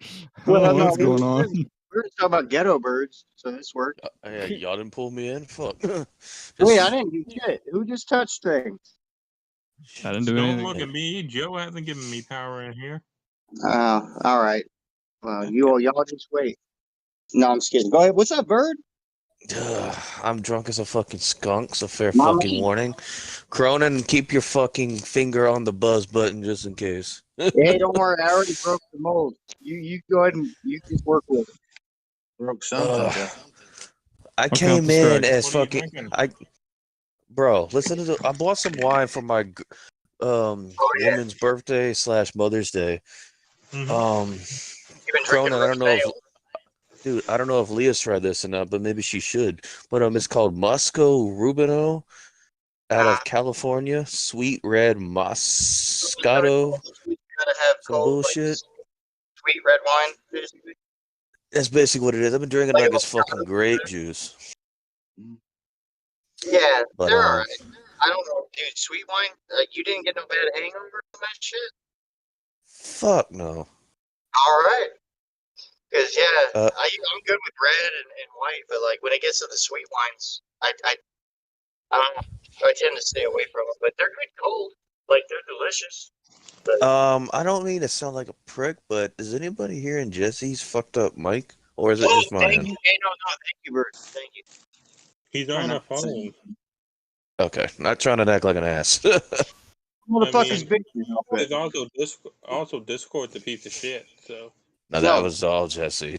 don't know what's going on. We were talking about ghetto birds, so this worked. Hey, y'all didn't pull me in? Fuck. Wait, I didn't do shit. Who just touched things? I didn't do Don't anything. look at me. Joe hasn't given me power in here. Oh, all right. Well, y'all just wait. No, I'm just kidding. Go ahead. What's up, Bird? I'm drunk as a fucking skunk, so fair Mama. fucking warning. Cronin, keep your fucking finger on the buzz button just in case. Hey, don't worry. I already broke the mold. You go ahead and you just work with it. Broke something. I came in as fucking. Bro, listen to I bought some wine for my woman's birthday / Mother's Day. Cronin, I don't know if. Dude, I don't know if Leah's tried this or not, but maybe she should. But it's called Moscow Rubino out of California. Sweet red Moscato. Gotta have some bullshit. Sweet red wine. That's basically what it is. I've been drinking like it's fucking grape juice. Yeah, But, they're alright. I don't know, dude. Sweet wine. You didn't get no bad hangover from that shit. Fuck no. All right. Because I'm good with red and white, but like when it gets to the sweet wines, I don't know. I tend to stay away from them. But they're good cold. Like they're delicious. But, I don't mean to sound like a prick, but is anybody hearing Jesse's fucked up mic, or is it just mine? thank you. Hey, no, thank you, Bert. Thank you. He's on a phone. Okay, not trying to act like an ass. Motherfucker's big. There's also Discord's a piece of shit. So. No, that was all Jesse.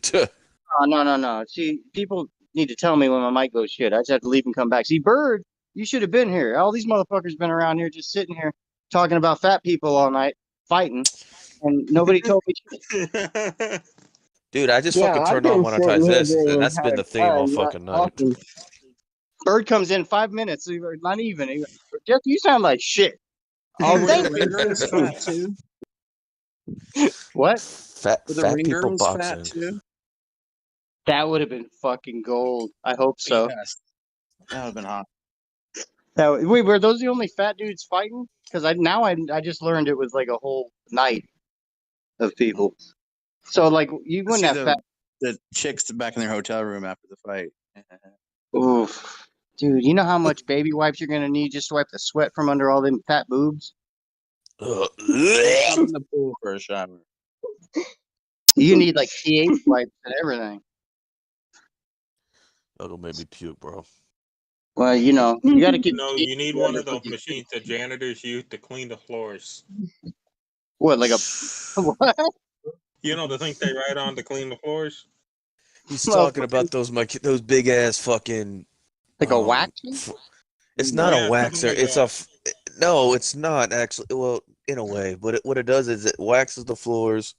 Oh, no. See, people need to tell me when my mic goes shit. I just have to leave and come back. See, Bird, you should have been here. All these motherfuckers been around here just sitting here talking about fat people all night, fighting, and nobody told me shit. Dude, I just fucking turned on Monetize this, and that's been the theme all fucking night. Bird comes in 5 minutes, not even. Jeff, you sound like shit. Oh, thank you. What? Fat people boxing. Too? That would have been fucking gold. I hope so. Yes. That would have been hot. Wait, were those the only fat dudes fighting? Because I just learned it was like a whole night of people. So like you wouldn't have the chicks back in their hotel room after the fight. Oof. Dude, you know how much baby wipes you're gonna need just to wipe the sweat from under all them fat boobs? I'm in the pool for a shower. You need like pH wipes and everything. That'll make me puke, bro. Well, you gotta keep. No, you need one of those machines that janitors use to clean the floors. What, like a what? You know the things they write on to clean the floors. He's talking about those big ass fucking. Like a wax? It's not a waxer. It's no, it's not actually. Well, in a way, but what it does is it waxes the floors,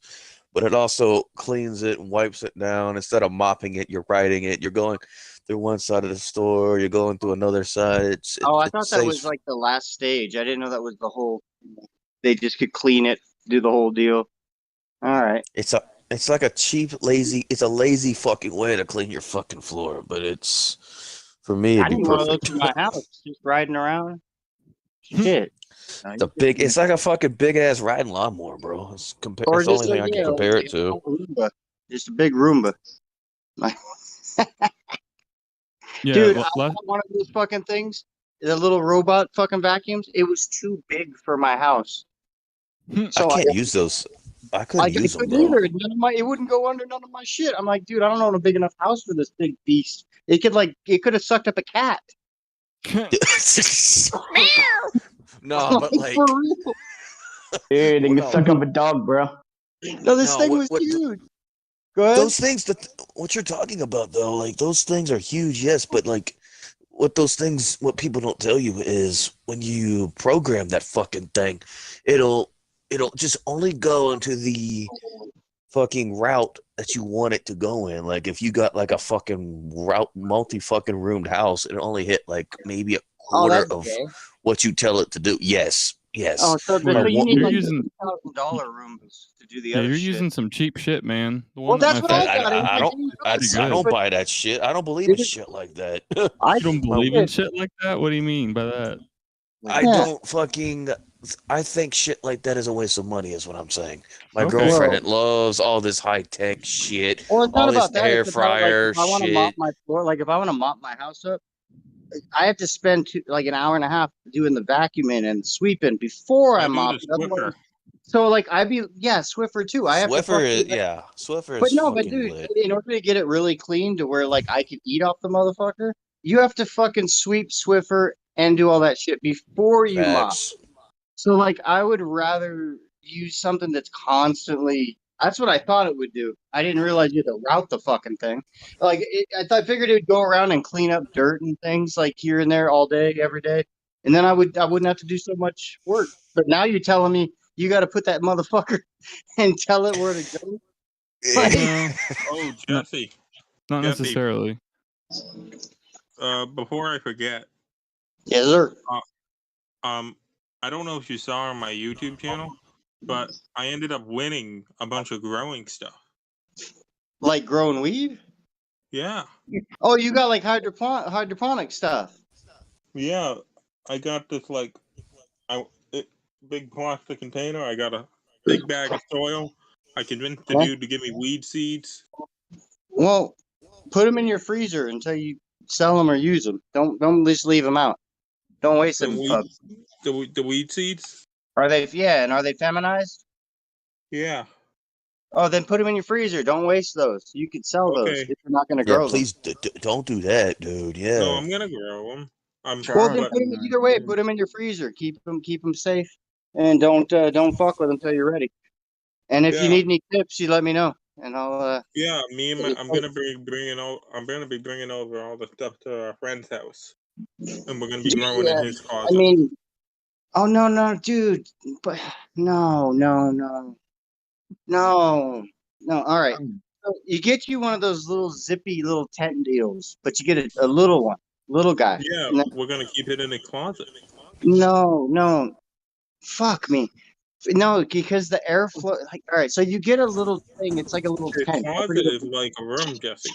but it also cleans it and wipes it down. Instead of mopping it, you're riding it. You're going through one side of the store. You're going through another side. I thought that was like the last stage. I didn't know that was the whole. They just could clean it, do the whole deal. All right. It's like a cheap, lazy. It's a lazy fucking way to clean your fucking floor, but it's. For me, it'd be perfect. I need one of those in my house, just riding around. Shit. It's like a fucking big ass riding lawnmower, bro. It's the only thing I can compare it to. Just a big Roomba. Dude, I want one of those fucking things. The little robot fucking vacuums. It was too big for my house. So I can't use those. I couldn't use them, bro. Either. It wouldn't go under none of my shit. I'm like, dude, I don't own a big enough house for this big beast. It could have sucked up a cat. No, but like, dude, they can suck up a dog, bro. No, this thing was huge. Go ahead. Those things what you're talking about though, like those things are huge, yes, but like what people don't tell you is when you program that fucking thing, it'll just only go into the fucking route that you want it to go in. Like if you got like a fucking multi-fucking roomed house, it'll only hit like maybe a quarter of what you tell it to do. Yes. Yes. Oh, so, Or so you one- need You're like using- $2,000 rooms to do the Yeah, other you're shit. using some cheap shit, man. The Well, one that that's my what I fa- got. I don't. I don't buy that shit. I don't believe in shit like that. I You don't believe in shit like that? What do you mean by that? I don't fucking. I think shit like that is a waste of money. Is what I'm saying. My Okay. girlfriend loves all this high tech shit. Well, it's all not this about that. air It's about like fryer if I want to mop shit. my floor, like if I want to mop my house up, I have to spend like an hour and a half doing the vacuuming and sweeping before I I do mop the it. Otherwise- Swiffer. So like Swiffer too. I have to Swiffer, fucking Swiffer But is no, but fucking dude, lit. in order to get it really clean to where like I can eat off the motherfucker, you have to fucking sweep Swiffer and do all that shit before you mop. Facts. So like I would rather use something that's constantly. That's what I thought it would do. I didn't realize you had to route the fucking thing. Like I figured it would go around and clean up dirt and things like here and there all day, every day, and then I wouldn't have to do so much work. But now you're telling me you got to put that motherfucker and tell it where to go. Oh, Jesse. Not Jesse, necessarily. before I forget. Yes, sir. I don't know if you saw on my YouTube channel, but I ended up winning a bunch of growing stuff. Like growing weed? Yeah. Oh, you got like hydroponic stuff. Yeah, I got this big plastic container. I got a big bag of soil. I convinced the dude to give me weed seeds. Well, put them in your freezer until you sell them or use them. Don't just leave them out. Don't waste them. The weed seeds? Are they? Yeah, and are they feminized? Yeah. Oh, then put them in your freezer. Don't waste those. You could sell those if you're not going to Yeah, grow please don't do that, dude. Yeah. No, I'm gonna grow them. Well, then put them either way. Put them in your freezer. Keep them safe, and don't fuck with them until you're ready. And if you need any tips, you let me know, and I'll. Yeah, I'm gonna be bringing over all the stuff to our friend's house, and we're gonna be growing in his closet. I mean, oh no, dude, but no. All right, so you get you one of those little zippy little tent deals, but you get a little one, little guy. Yeah, we're gonna keep it in the closet. No, fuck me. No, because the airflow. Like, all right, so you get a little thing. It's like a little The tent. closet is like a room, Jesse.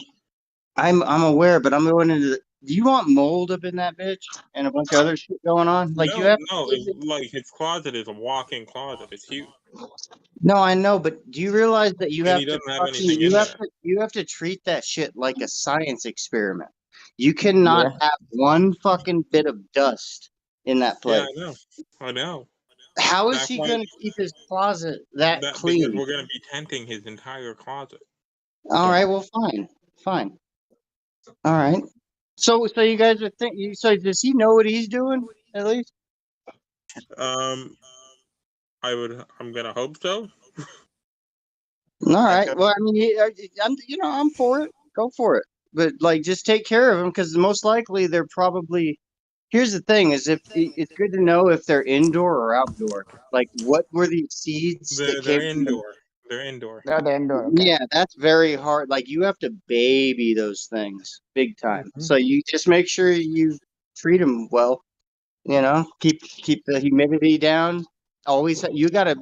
I'm aware, but I'm going into the. Do you want mold up in that bitch and a bunch of other shit going on? Like you have. Like his closet is a walk-in closet. It's huge. No, I know, but do you realize that you And have he to doesn't have anything in you have to treat that shit like a science experiment. You cannot have one fucking bit of dust in that place. Yeah, I know. How is That's he why- going to keep his closet that clean? Because we're gonna be tenting his entire closet. All right, well, fine. All right. So you guys are thinking. So does he know what he's doing at least? I'm gonna hope so. All right. Well, I mean, I'm for it. Go for it. But like, just take care of them because most likely they're probably. Here's the thing: is if it's good to know if they're indoor or outdoor. Like, what were these seeds that They're came from the- indoor. They're indoor. They're indoor. Okay. Yeah, that's very hard. Like, you have to baby those things big time. So you just make sure you treat them well. You know, keep the humidity down. Always, you gotta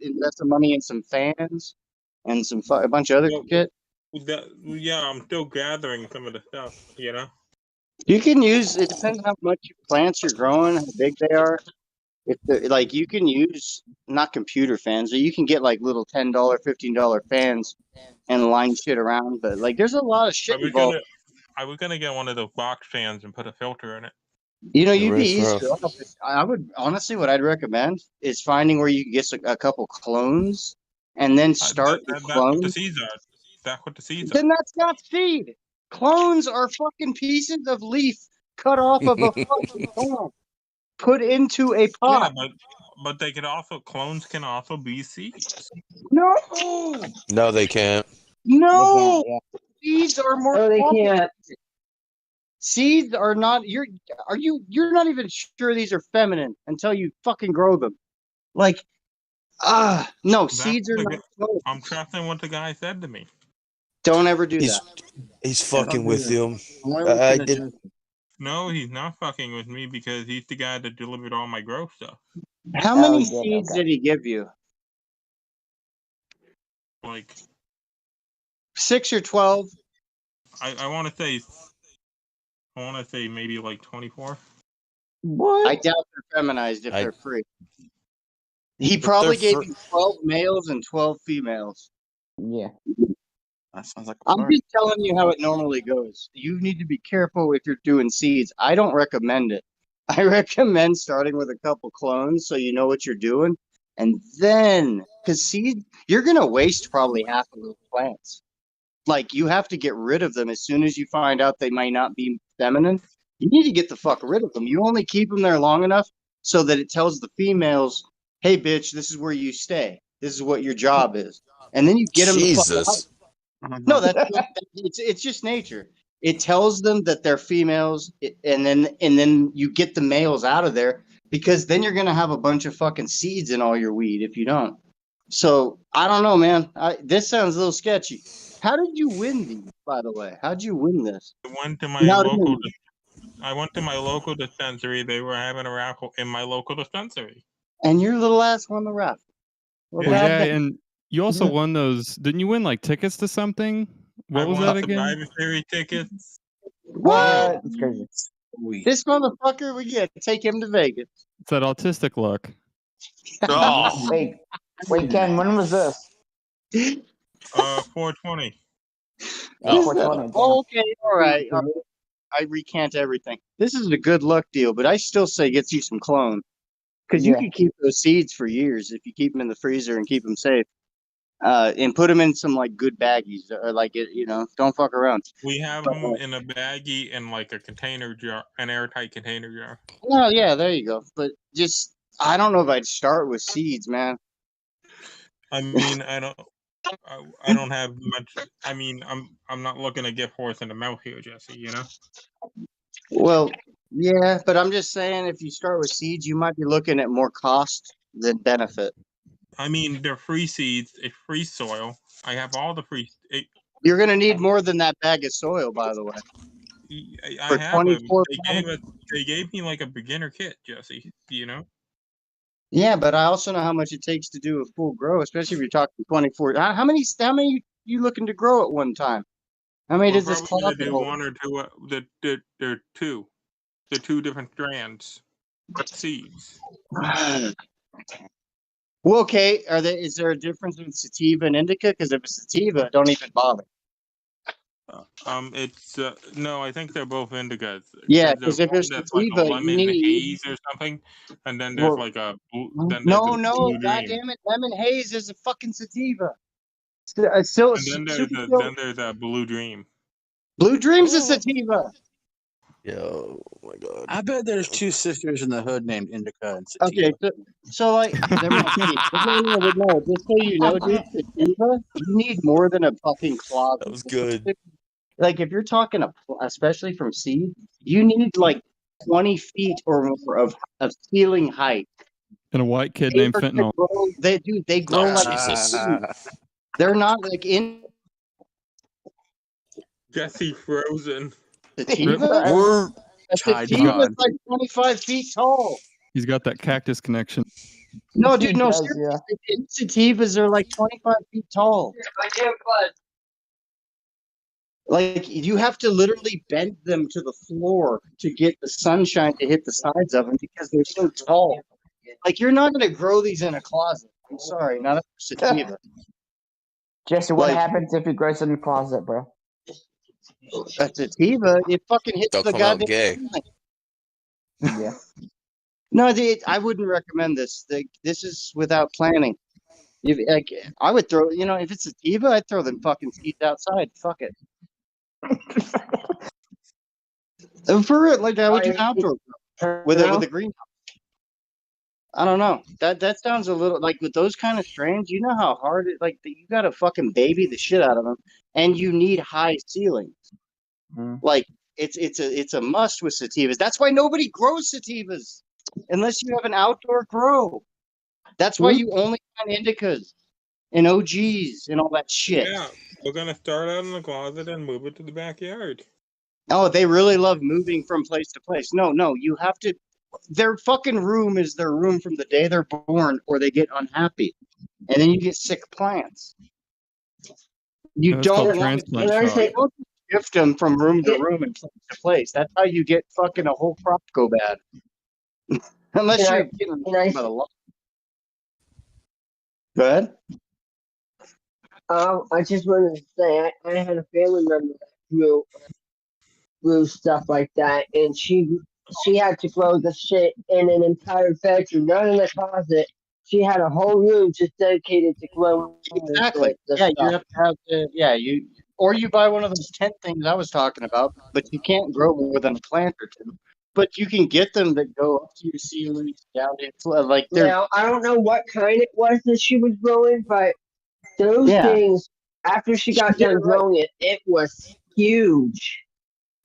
invest some money in some fans and a bunch of other shit. Yeah, I'm still gathering some of the stuff. You know. You can use. It depends how much plants you're growing, how big they are. Like you can use not computer fans, but you can get like little $10, $15 fans and line shit around. But like, there's a lot of shit involved. I was gonna get one of those box fans and put a filter in it. You know, you'd be easier off. I would honestly, what I'd recommend is finding where you can get a couple clones and then start the That's what clone. the seeds are. That's what the seeds are. Then that's not seed. Clones are fucking pieces of leaf cut off of a fucking plant, put into a pot. Yeah, but clones can also be seeds. No, No, they can't. no. Seeds are more. No, they can't. Seeds are not. You're not even sure these are feminine until you fucking grow them. Like, no, seeds are not. I'm trusting what the guy said to me. Don't ever do that. He's fucking with him. I did. No, he's not fucking with me because he's the guy that delivered all my growth stuff. How many seeds did he give you? Like 6 or 12? I want to say maybe like 24. What? I doubt they're feminized if I- they're free. He If probably they're gave you 12 males and 12 females. Yeah. That sounds like a I'm party. just telling you how it normally goes. You need to be careful if you're doing seeds. I don't recommend it. I recommend starting with a couple clones so you know what you're doing. And then, because seed, you're going to waste probably half of those plants. Like, you have to get rid of them as soon as you find out they might not be feminine. You need to get the fuck rid of them. You only keep them there long enough so that it tells the females, hey, bitch, this is where you stay. This is what your job is. And then you get them the fuck out. Jesus. No, it's just nature. It tells them that they're females, and then you get the males out of there, because then you're gonna have a bunch of fucking seeds in all your weed if you don't. So I don't know, man. This sounds a little sketchy. How did you win these, by the way? How'd you win this? I went to my local dispensary. They were having a raffle in my local dispensary. And your little ass won the raffle. Well, Well, yeah, goddamn. and you also won those. Didn't you win like tickets to something? What was that again? Survivor Series tickets. What? That's crazy. This motherfucker, we get to take him to Vegas. It's that autistic look. Oh. Wait, Ken, when was this? 420. Oh, okay, all right. I recant everything. This is a good luck deal, but I still say get you some clone. Because you can keep those seeds for years if you keep them in the freezer and keep them safe. And put them in some like good baggies, or like don't fuck around. We have them in a baggie in like a container jar, an airtight container jar. Well, yeah, there you go. But just, I don't know if I'd start with seeds, man. I mean, I don't have much. I mean, I'm not looking to get horse in the mouth here, Jesse. You know. Well, yeah, but I'm just saying, if you start with seeds, you might be looking at more cost than benefit. I mean, they're free seeds. It's free soil. I have all the free. You're gonna need more than that bag of soil, by the way. I have them. They gave me like a beginner kit, Jesse. You know. Yeah, but I also know how much it takes to do a full grow, especially if you're talking 24. How many you looking to grow at one time? How many does this cloth do? hold? One or two. They're two. They're two different strands. Seeds. Well, okay. Is there a difference with sativa and indica? Because if it's sativa, don't even bother. It's no. I think they're both indicas. Yeah, because if it's there's sativa, like a lemon you need haze or something, and then there's like a no, blue God dream. damn it, lemon haze is a fucking sativa. And then there's a blue dream. Blue dream's a sativa. Yo, oh my god. I bet there's two sisters in the hood named Indica and Sativa. Okay, so like, no, just so you know, dude, sativa, you need more than a fucking closet. That was good. Like, if you're talking, especially from seed, you need like 20 feet or more of ceiling height. And a white kid named Fentanyl. They grow like they're not like in Jesse Frozen. Sativa? Sativa is like 25 feet tall. He's got that cactus connection. No, dude, no, seriously. Sativas are like 25 feet tall. Like, you have to literally bend them to the floor to get the sunshine to hit the sides of them because they're so tall. Like, you're not going to grow these in a closet. I'm sorry, not a sativa. Jesse, what happens if he grows in the closet, bro? A sativa, it fucking hits the goddamn gay. Yeah. No, I wouldn't recommend this. This is without planning. I would throw, if it's sativa, I'd throw them fucking seeds outside. Fuck it. For real, like I would do outdoor with a greenhouse. I don't know. That sounds a little like with those kind of strains. You know how hard it you got to fucking baby the shit out of them, and you need high ceilings. Like it's a must with sativas. That's why nobody grows sativas unless you have an outdoor grow. That's why you only find indicas and OGs and all that shit. Yeah, we're gonna start out in the closet and move it to the backyard. Oh, they really love moving from place to place. No, you have to. their fucking room is their room from the day they're born, or they get unhappy, and then you get sick plants. You don't want to shift them from room to room and place to place. That's how you get fucking a whole crop go bad. Unless you're getting by the law. Go ahead. I just wanted to say I had a family member that grew stuff like that, and she had to grow the shit in an entire bedroom, not in a closet. She had a whole room just dedicated to growing. Exactly. The Yeah, stuff. you have to have the or you buy one of those tent things I was talking about, but you can't grow more than a plant or two. But you can get them that go up to your ceiling, down to like they're. Now I don't know what kind it was that she was growing, but those things after she got done growing it was huge.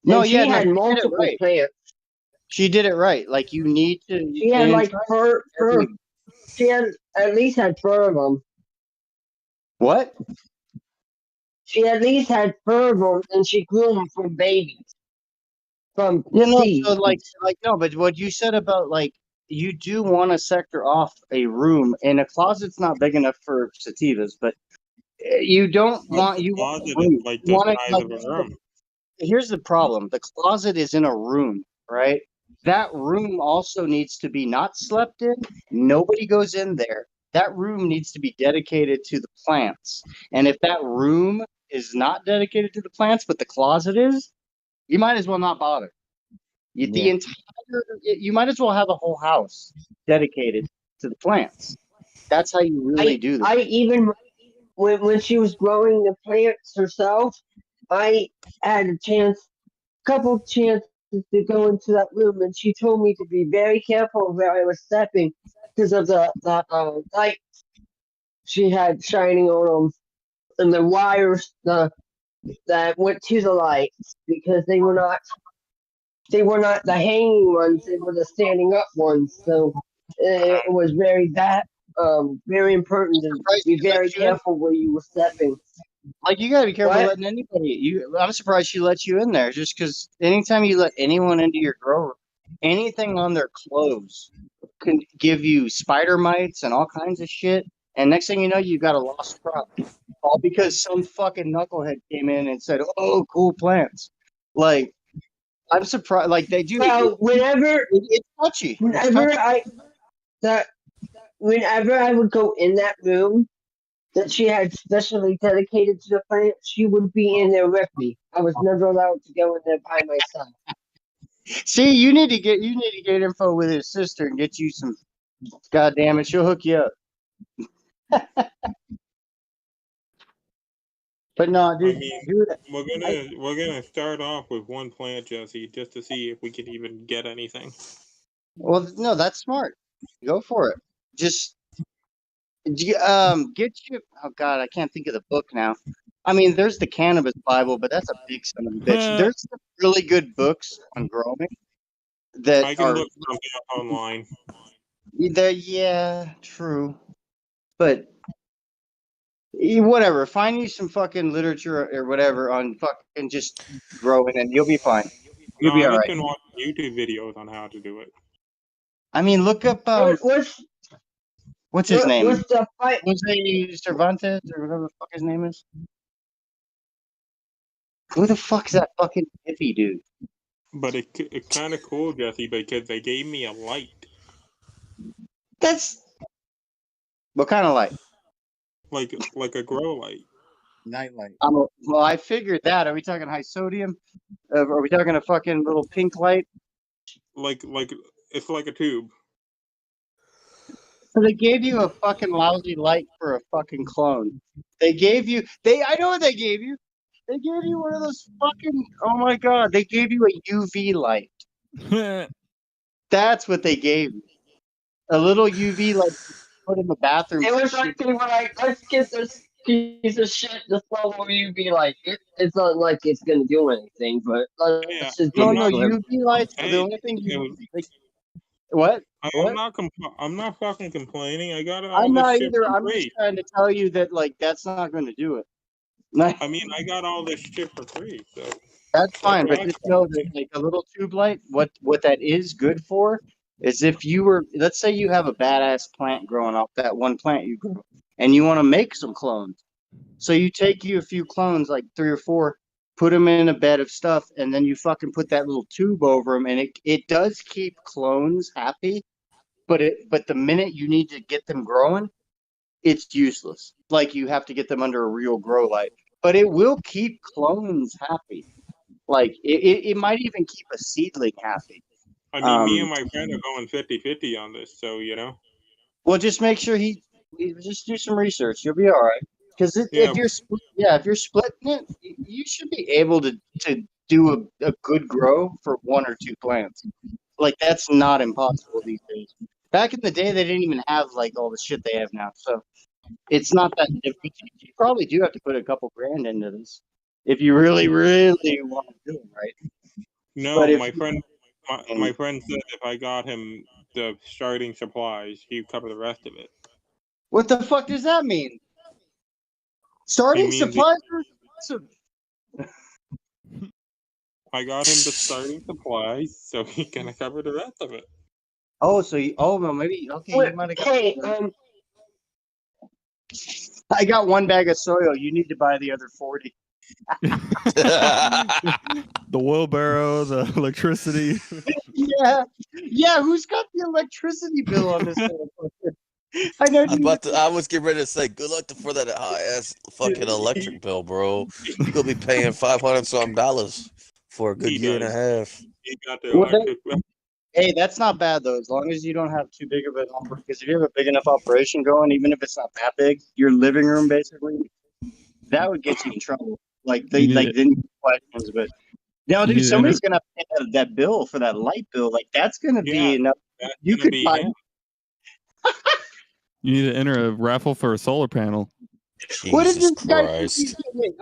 No, and she had multiple plants. She did it right. Like you need to. She had like fur. She had at least had fur of them. What? She at least had fur of them, and she grew them from babies. From seeds. So like no, but what you said about like you do want to sector off a room, and a closet's not big enough for sativas, but you don't want closet is like the size of a room. Here's the problem: the closet is in a room, right? That room also needs to be not slept in. Nobody goes in there. That room needs to be dedicated to the plants. And if that room is not dedicated to the plants, but the closet is, you might as well not bother. You might as well have a whole house dedicated to the plants. That's how you really do this. I even when she was growing the plants herself, I had a couple chances to go into that room, and she told me to be very careful where I was stepping because of the light she had shining on them and the wires that went to the lights, because they were not the hanging ones, they were the standing up ones. So it was very very important to be very careful where you were stepping. Like you gotta be careful letting anybody. I'm surprised she let you in there, just because anytime you let anyone into your grow room, anything on their clothes can give you spider mites and all kinds of shit. And next thing you know, you got a lost crop, all because some fucking knucklehead came in and said, "Oh, cool plants." Like I'm surprised. Like they do. Well, whenever it's touchy. Whenever I would go in that room that she had specially dedicated to the plant, she would be in there with me. I was never allowed to go in there by myself. See, you need to get info with his sister and get you some. God damn it, she'll hook you up. But no, dude, I mean, we're gonna start off with one plant, Jesse, just to see if we can even get anything. Well, no, that's smart. Go for it. Just get you. Oh God, I can't think of the book now. I mean, there's the Cannabis Bible, but that's a big son of a bitch. There's some really good books on growing that I can look something up online. Yeah, true. But whatever. Find you some fucking literature or whatever on fucking just growing, and you'll be fine. You'll be all right. I can watch YouTube videos on how to do it. I mean, look up. What's his name? What's the fight? Jose Cervantes or whatever the fuck his name is. Who the fuck is that fucking hippie dude? But it's kind of cool, Jesse, because they gave me a light. That's what kind of light? Like a grow light. Nightlight. Well, I figured that. Are we talking high sodium? Are we talking a fucking little pink light? Like it's like a tube. So they gave you a fucking lousy light for a fucking clone. I know what they gave you. They gave you one of those fucking, oh my God, they gave you a UV light. That's what they gave you. A little UV light to put in the bathroom. It was like they were like, let's get this piece of shit, this little UV light. It's not like it's gonna do anything, but let's just no, UV lights are the only thing What? I'm not fucking complaining. I got all I'm this not shit either. for I'm free. just trying to tell you that that's not going to do it. I mean, I got all this shit for free, so that's fine. But just know that a little tube light, what that is good for, is if you were, let's say you have a badass plant growing off that one plant you grew, and you want to make some clones. So you take you a few clones, like 3 or 4, put them in a bed of stuff, and then you fucking put that little tube over them, and it does keep clones happy, but the minute you need to get them growing, it's useless. Like you have to get them under a real grow light, but it will keep clones happy. Like it might even keep a seedling happy. I mean, me and my friend are going 50-50 on this, so you know. Well, just make sure just do some research. You'll be all right. Because if you're splitting it, you should be able to do a good grow for 1 or 2 plants. Like that's not impossible these days. Back in the day, they didn't even have like all the shit they have now. So it's not that difficult. You probably do have to put a couple grand into this if you really, really want to do it right. No, my friend said if I got him the starting supplies, he'd cover the rest of it. What the fuck does that mean? Starting supplies? I got him the starting supplies, so he can cover the rest of it. Oh, so well, maybe okay. You might have got. Hey, I got 1 bag of soil. You need to buy the other 40. The wheelbarrow, the electricity. Yeah. Who's got the electricity bill on this? I know. I was getting ready to say, good luck for that high ass fucking electric bill, bro. You're gonna be paying $500 for a good year and a half. He got the electric bill. Hey, that's not bad though, as long as you don't have too big of an operation. Because if you have a big enough operation going, even if it's not that big, your living room basically, that would get you in trouble. Like didn't questions, but now, dude, somebody's gonna pay that bill for that light bill. Like that's gonna be enough. You could buy. You need to enter a raffle for a solar panel. What is this guy?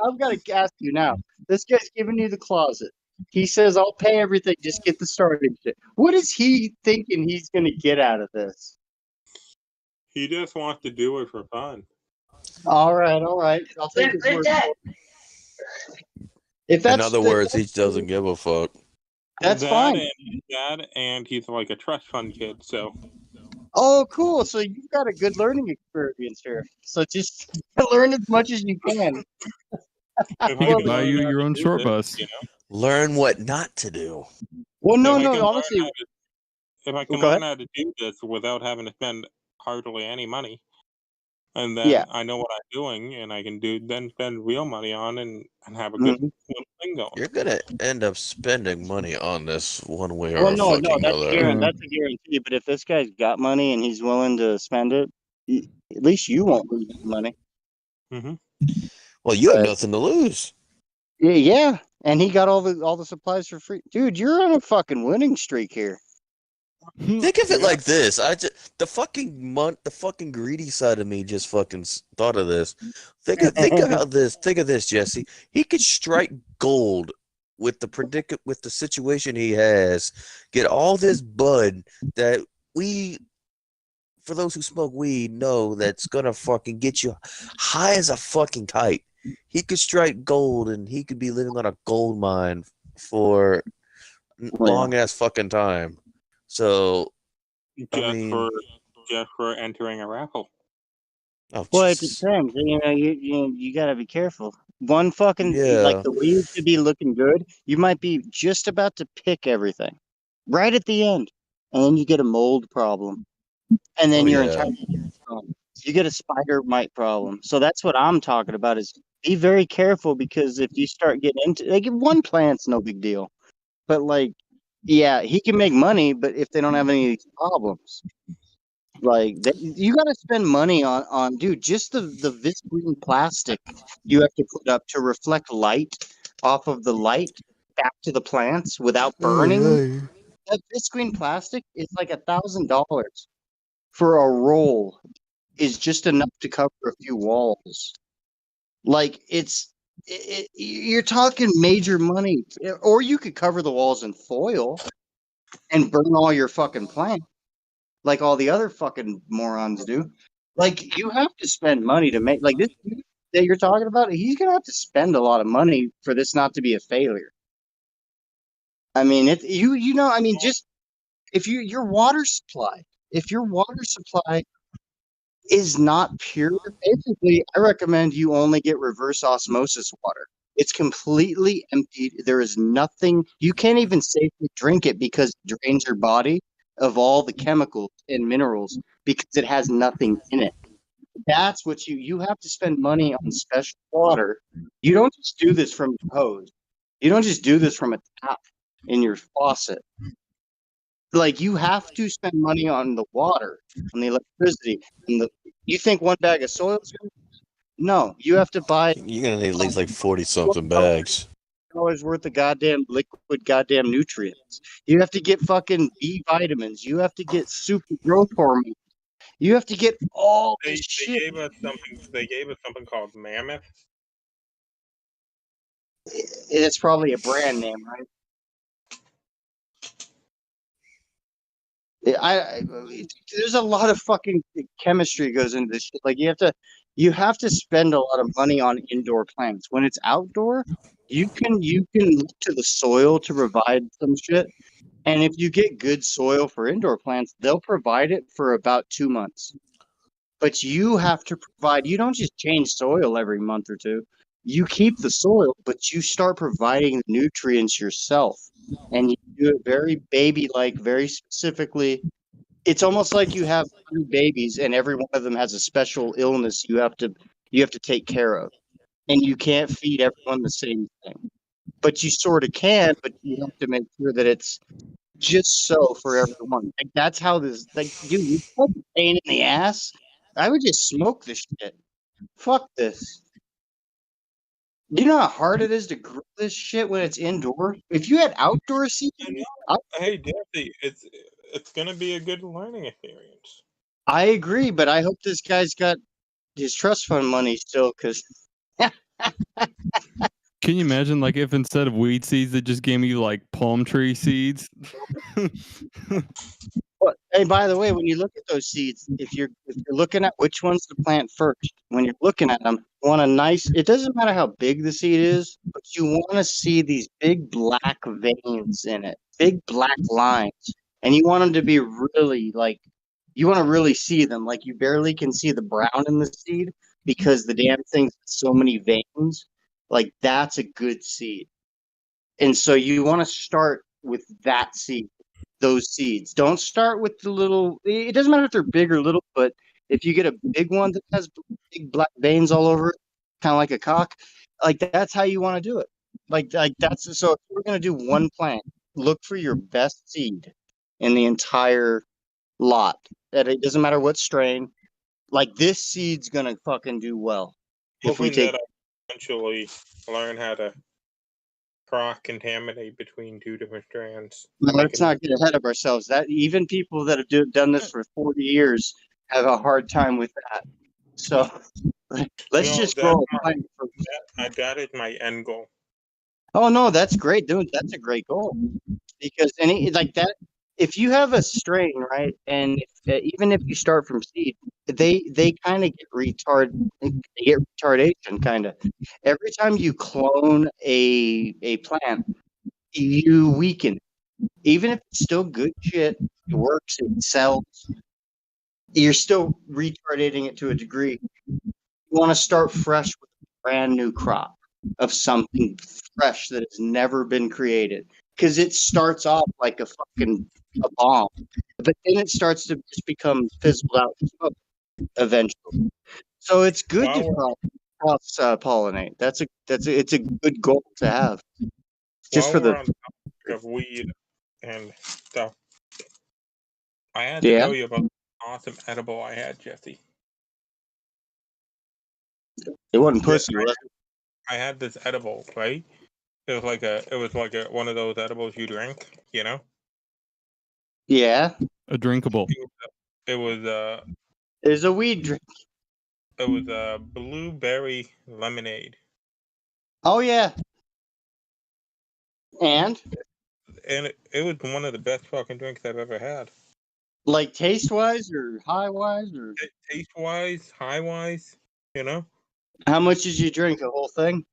I've got to ask you now. This guy's giving you the closet. He says, "I'll pay everything. Just get the starting shit." What is he thinking he's going to get out of this? He just wants to do it for fun. All right. I'll take his word for it. If that's in other words, he doesn't give a fuck. That's fine. And he's like a trust fund kid, so. Oh, cool. So you've got a good learning experience here. So just learn as much as you can. He can buy you your own short bus. You know? Learn what not to do. Well, no, honestly. If I can learn how to do this without having to spend hardly any money, and then I know what I'm doing, and I can then spend real money on and have a good little thing going. You're gonna end up spending money on this one way or Well, other. that's a guarantee. But if this guy's got money and he's willing to spend it, at least you won't lose money. Mm-hmm. Well, you have nothing to lose. Yeah, and he got all the supplies for free. Dude, you're on a fucking winning streak here. Think of it like this. The fucking greedy side of me just fucking thought of this. Think of this, Jesse. He could strike gold with the situation he has. Get all this bud that for those who smoke weed, know that's gonna fucking get you high as a fucking kite. He could strike gold, and he could be living on a gold mine for long ass fucking time. So, just for entering a raffle. Oh, well, it depends. You know, you gotta be careful. One fucking like the weed should be looking good. You might be just about to pick everything right at the end, and then you get a mold problem, and then your entire you get a spider mite problem. So that's what I'm talking about. Is be very careful, because if you start getting into one plant's no big deal, but like. Yeah, he can make money, but if they don't have any of these problems, you got to spend money on dude, just the visqueen plastic you have to put up to reflect light off of the light back to the plants without burning. That visqueen plastic is like $1,000 for a roll, is just enough to cover a few walls. Like you're talking major money, or you could cover the walls in foil and burn all your fucking plant like all the other fucking morons do. Like, you have to spend money to make, like, this that you're talking about, he's gonna have to spend a lot of money for this not to be a failure. I mean, just if your water supply, if your water supply is not pure, basically, I recommend you only get reverse osmosis water. It's completely empty. There is nothing. You can't even safely drink it because it drains your body of all the chemicals and minerals because it has nothing in it. That's what you have to spend money on special water. You don't just do this from your hose. You don't just do this from a tap in your faucet. Like, you have to spend money on the water, on the electricity, and you think one bag of soil is going to? No, you have to buy. You're gonna need at least like 40-something bags. $40 worth of goddamn liquid goddamn nutrients. You have to get fucking B vitamins. You have to get super growth hormone. You have to get all this shit. They gave us something called Mammoth. It's probably a brand name, right? There's a lot of fucking chemistry goes into this shit. Like, you have to spend a lot of money on indoor plants. When it's outdoor, you can look to the soil to provide some shit. And if you get good soil for indoor plants, they'll provide it for about 2 months. But you have to provide. You don't just change soil every month or two. You keep the soil, but you start providing the nutrients yourself. And you do it very baby-like, very specifically. It's almost like you have 3 babies, and every one of them has a special illness you have to take care of, and you can't feed everyone the same thing. But you sort of can, but you have to make sure that it's just so for everyone. Like, that's how this. Like, dude, you fucking pain in the ass. I would just smoke this shit. Fuck this. You know how hard it is to grow this shit when it's indoor? If you had outdoor seeds, Hey, Jesse, it's gonna be a good learning experience. I agree, but I hope this guy's got his trust fund money still, because. Can you imagine, like, if instead of weed seeds, they just gave me like palm tree seeds? Well, hey, by the way, when you look at those seeds, if you're looking at which ones to plant first, when you're looking at them, you want a nice. It doesn't matter how big the seed is, but you want to see these big black veins in it, big black lines, and you want them to be really like. You want to really see them, like you barely can see the brown in the seed because the damn thing's got so many veins. Like, that's a good seed, and so you want to start with that seed. Those seeds. Don't start with the little. It doesn't matter if they're big or little, but if you get a big one that has big black veins all over it, kind of like a cock, like, that's how you want to do it. Like that's so. If we're gonna do one plant, look for your best seed in the entire lot. That it doesn't matter what strain. Like, this seed's gonna fucking do well. If we take. That I eventually learn how to cross-contaminate between 2 different strands. Let's not get ahead of ourselves. That even people that have done this for 40 years have a hard time with that. So let's just grow a plant first. That is my end goal. Oh no, that's great, dude. That's a great goal, because like that. If you have a strain, right, and even if you start from seed, they kind of get retardation, kind of. Every time you clone a plant, you weaken it. Even if it's still good shit, it works, it sells, you're still retardating it to a degree. You want to start fresh with a brand new crop of something fresh that has never been created, because it starts off like a bomb, but then it starts to just become fizzled out eventually. So it's good to cross pollinate. It's a good goal to have. Just for the topic of weed and stuff, I had to tell you about the awesome edible I had, Jesse. It wasn't pussy, was it? I had this edible, right? It was like one of those edibles you drink, you know? Yeah. A drinkable. It was There's a weed drink. It was a blueberry lemonade. Oh yeah. And it was one of the best fucking drinks I've ever had. Like, taste wise or high wise, or taste wise, high wise, you know? How much did you drink? A whole thing?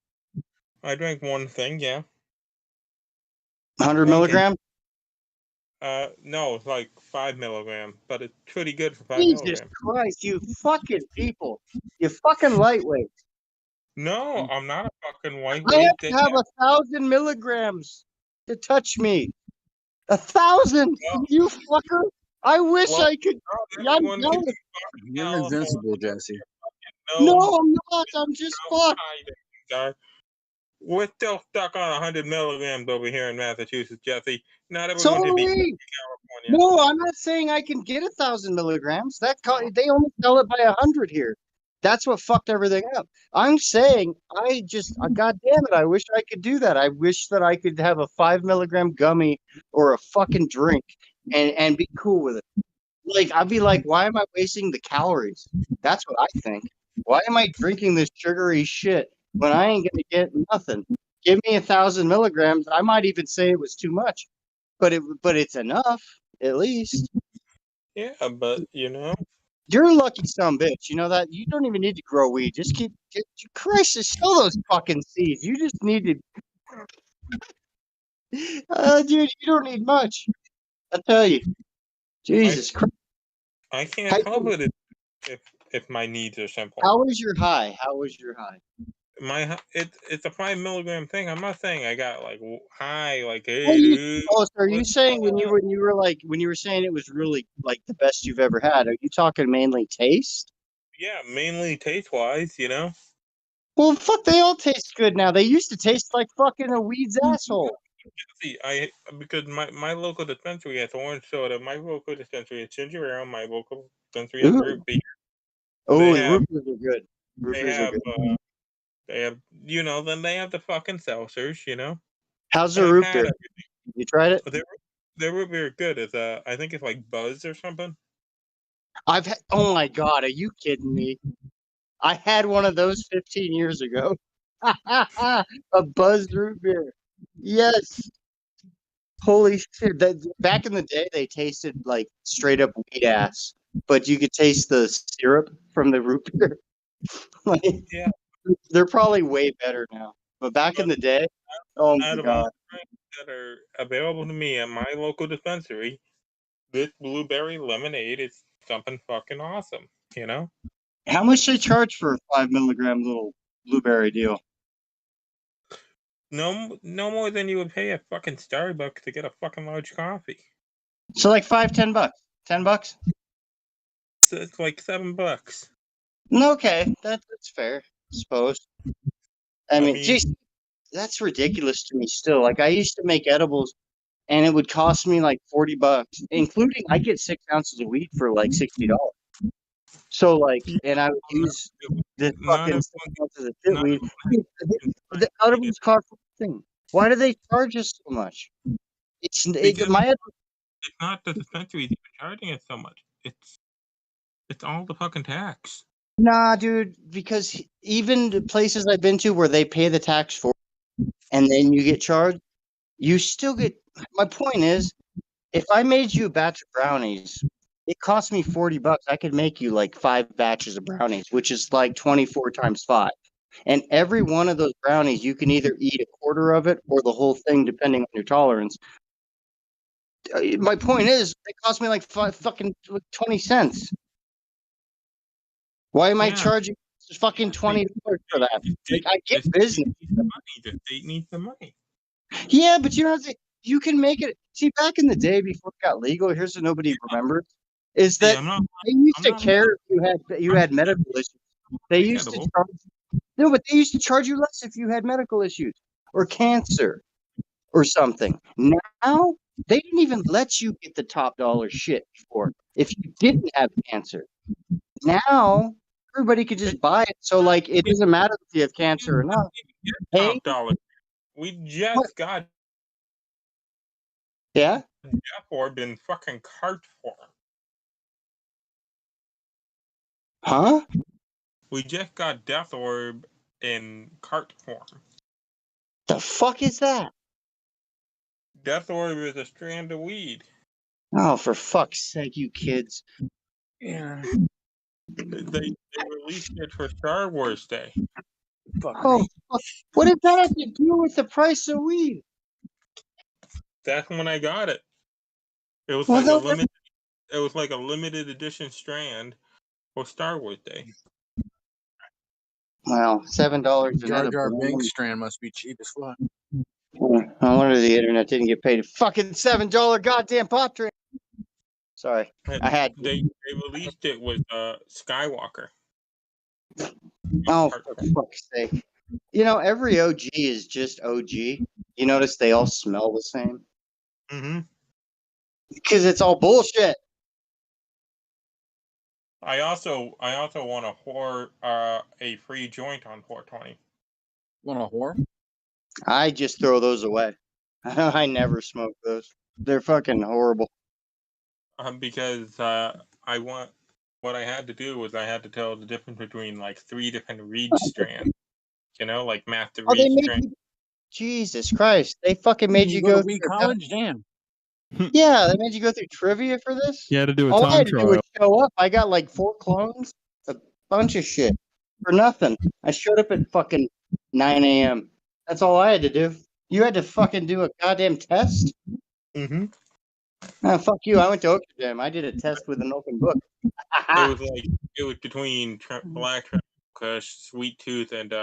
I drank one thing, yeah. 100 milligrams? No, it's like 5 milligram, but it's pretty good for 5 Jesus milligrams. Christ, you fucking people. You fucking lightweight. No, I'm not a fucking I lightweight. have to have 1,000 milligrams to touch me. 1,000? You fucker. I wish I could. You're invincible, Jesse. No, I'm not. I'm just fucked. We're still stuck on 100 milligrams over here in Massachusetts, Jesse. Not So everyone are can be we. California. No, I'm not saying I can get 1,000 milligrams. They only sell it by 100 here. That's what fucked everything up. I'm saying God damn it, I wish I could do that. I wish that I could have a 5 milligram gummy or a fucking drink and be cool with it. Like, I'd be like, why am I wasting the calories? That's what I think. Why am I drinking this sugary shit when I ain't gonna get nothing? Give me 1,000 milligrams. I might even say it was too much, but it's enough at least. Yeah, but you know, you're a lucky son of a bitch. You know that? You don't even need to grow weed. Just Christ, show those fucking seeds. You just need to. Dude, you don't need much. I tell you. Jesus Christ. I can't help it if my needs are simple. How was your high? It's a 5 milligram thing. I'm not saying I got like high, like hey dude. So are you saying when you were saying it was really like the best you've ever had? Are you talking mainly taste? Yeah, mainly taste wise, you know. Well, fuck, they all taste good now. They used to taste like fucking a weed's asshole. See, because my local dispensary has orange soda. My local dispensary is ginger ale. My local dispensary has root beer. Oh, root beers are good. They have, you know, then they have the fucking seltzers, you know. How's the root beer? You tried it? Their root beer is good. It's I think it's like Buzz or something. Oh my god, are you kidding me? I had one of those 15 years ago. A Buzz root beer. Yes. Holy shit. Back in the day, they tasted like straight up weed ass, but you could taste the syrup from the root beer. Yeah. They're probably way better now. But back in the day, oh my god. That are available to me at my local dispensary, this blueberry lemonade is something fucking awesome, you know? How much they charge for a 5 milligram little blueberry deal? No more than you would pay at fucking Starbucks to get a fucking large coffee. So like $5-10. $10? So it's like $7. Okay, that's fair, I suppose. I mean, geez, that's ridiculous to me still. Like, I used to make edibles, and it would cost me like $40, including I get 6 ounces of weed for like $60. So like, and I would use this fucking 6 ounces of shit weed. The edibles cost nothing. Why do they charge us so much? It's not the dispensaries even charging it so much. It's all the fucking tax. Nah, dude, because even the places I've been to where they pay the tax for it, and then you get charged, you still get. My point is, if I made you a batch of brownies, it cost me $40. I could make you like 5 batches of brownies, which is like 24 times 5. And every one of those brownies, you can either eat a quarter of it or the whole thing, depending on your tolerance. My point is, it cost me like fucking 20 cents. Why am I charging fucking $20 for that? Like, I get business. The state needs the money. Yeah, but you know, you can make it. See, back in the day before it got legal, here's what nobody remembers: is that they used to care if you had medical issues. They used to charge. No, but they used to charge you less if you had medical issues or cancer or something. Now they didn't even let you get the top dollar shit before if you didn't have cancer. Now everybody could just buy it, so like it doesn't matter if you have cancer or not. Top dollar. We just got. Yeah. Death Orb in fucking cart form. Huh? We just got Death Orb in cart form. The fuck is that? Death Orb is a strand of weed. Oh, for fuck's sake, you kids. Yeah. They released it for Star Wars Day. Oh, what did that have to do with the price of weed? That's when I got it. It was Well, like no, a limited. It was like a limited edition strand for Star Wars Day. Well, $7 Jar another. Jar Binks strand must be cheap as fuck. I wonder the internet didn't get paid a fucking $7 goddamn pop drink. Sorry, I had. They released it with Skywalker. Oh, for fuck's sake! You know, every OG is just OG. You notice they all smell the same. Mm-hmm. Because it's all bullshit. I also want a free joint on 420. Want a whore? I just throw those away. I never smoke those. They're fucking horrible. Because what I had to do was I had to tell the difference between like 3 different reed strands. You know, like master reed strand. Jesus Christ! They fucking made you go through college. Damn. Yeah, they made you go through trivia for this. You had to do a All I time had to do trial. was show up. I got like 4 clones, a bunch of shit for nothing. I showed up at fucking 9 a.m. That's all I had to do. You had to fucking do a goddamn test. Mm-hmm. Fuck you. I went to Oakland. I did a test with an open book. It was between Black Kush, Sweet Tooth, and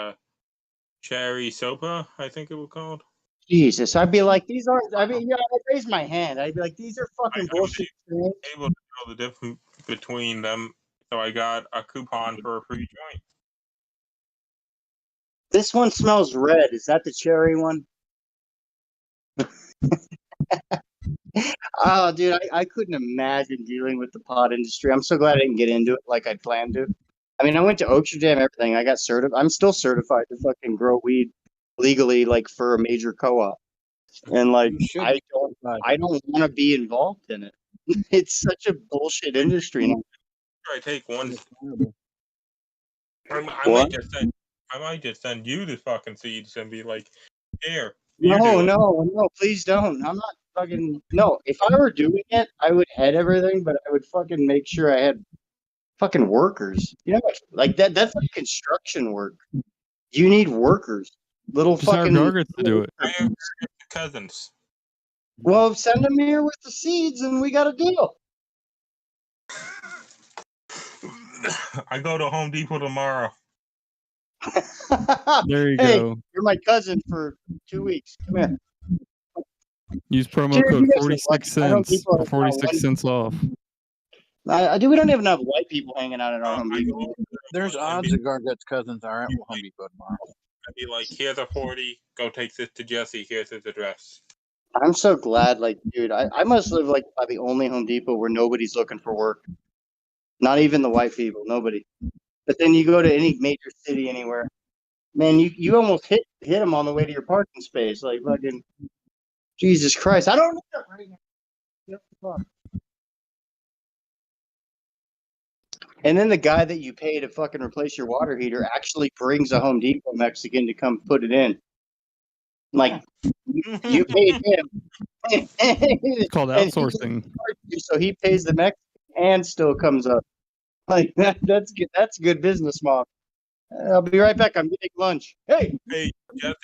Cherry Sopa, I think it was called. Jesus, I'd be like, these aren't. I mean, yeah, I'd raise my hand. I'd be like, these are fucking bullshit. Able to tell the difference between them, so I got a coupon for a free joint. This one smells red. Is that the cherry one? Oh, dude, I couldn't imagine dealing with the pot industry. I'm so glad I didn't get into it like I planned to. I mean, I went to Oaksterdam, everything. I got certified. I'm still certified to fucking grow weed legally, like for a major co-op. And like, I don't want to be involved in it. It's such a bullshit industry now. I take one. I might just send you the fucking seeds and be like, here. No, please don't. I'm not fucking. No, if I were doing it, I would head everything, but I would fucking make sure I had fucking workers. You know, like that's like construction work. You need workers. Little Just hire fucking Gargets to do it. I have cousins. Well, send them here with the seeds, and we got a deal. I go to Home Depot tomorrow. There you Hey, go. you're my cousin for 2 weeks. Come here. Use promo Jared, code you guys are 46 lucky. I know cents people for are 46 cents off. I do. We don't even have white people hanging out at our Home Depot. There's odds that Garget's cousins are at Home Depot tomorrow. I'd be like, here's a 40. Go take this to Jesse. Here's his address. I'm so glad, like, dude, I must live like by the only Home Depot where nobody's looking for work. Not even the white people, nobody. But then you go to any major city anywhere, man, you almost hit them on the way to your parking space. Like fucking Jesus Christ. I don't know that right now. What the fuck? And then the guy that you pay to fucking replace your water heater actually brings a Home Depot Mexican to come put it in. Like, you paid him. It's called outsourcing. So he pays the Mexican and still comes up. Like, that's good. That's good business model. I'll be right back. I'm getting lunch. Hey, Jesse,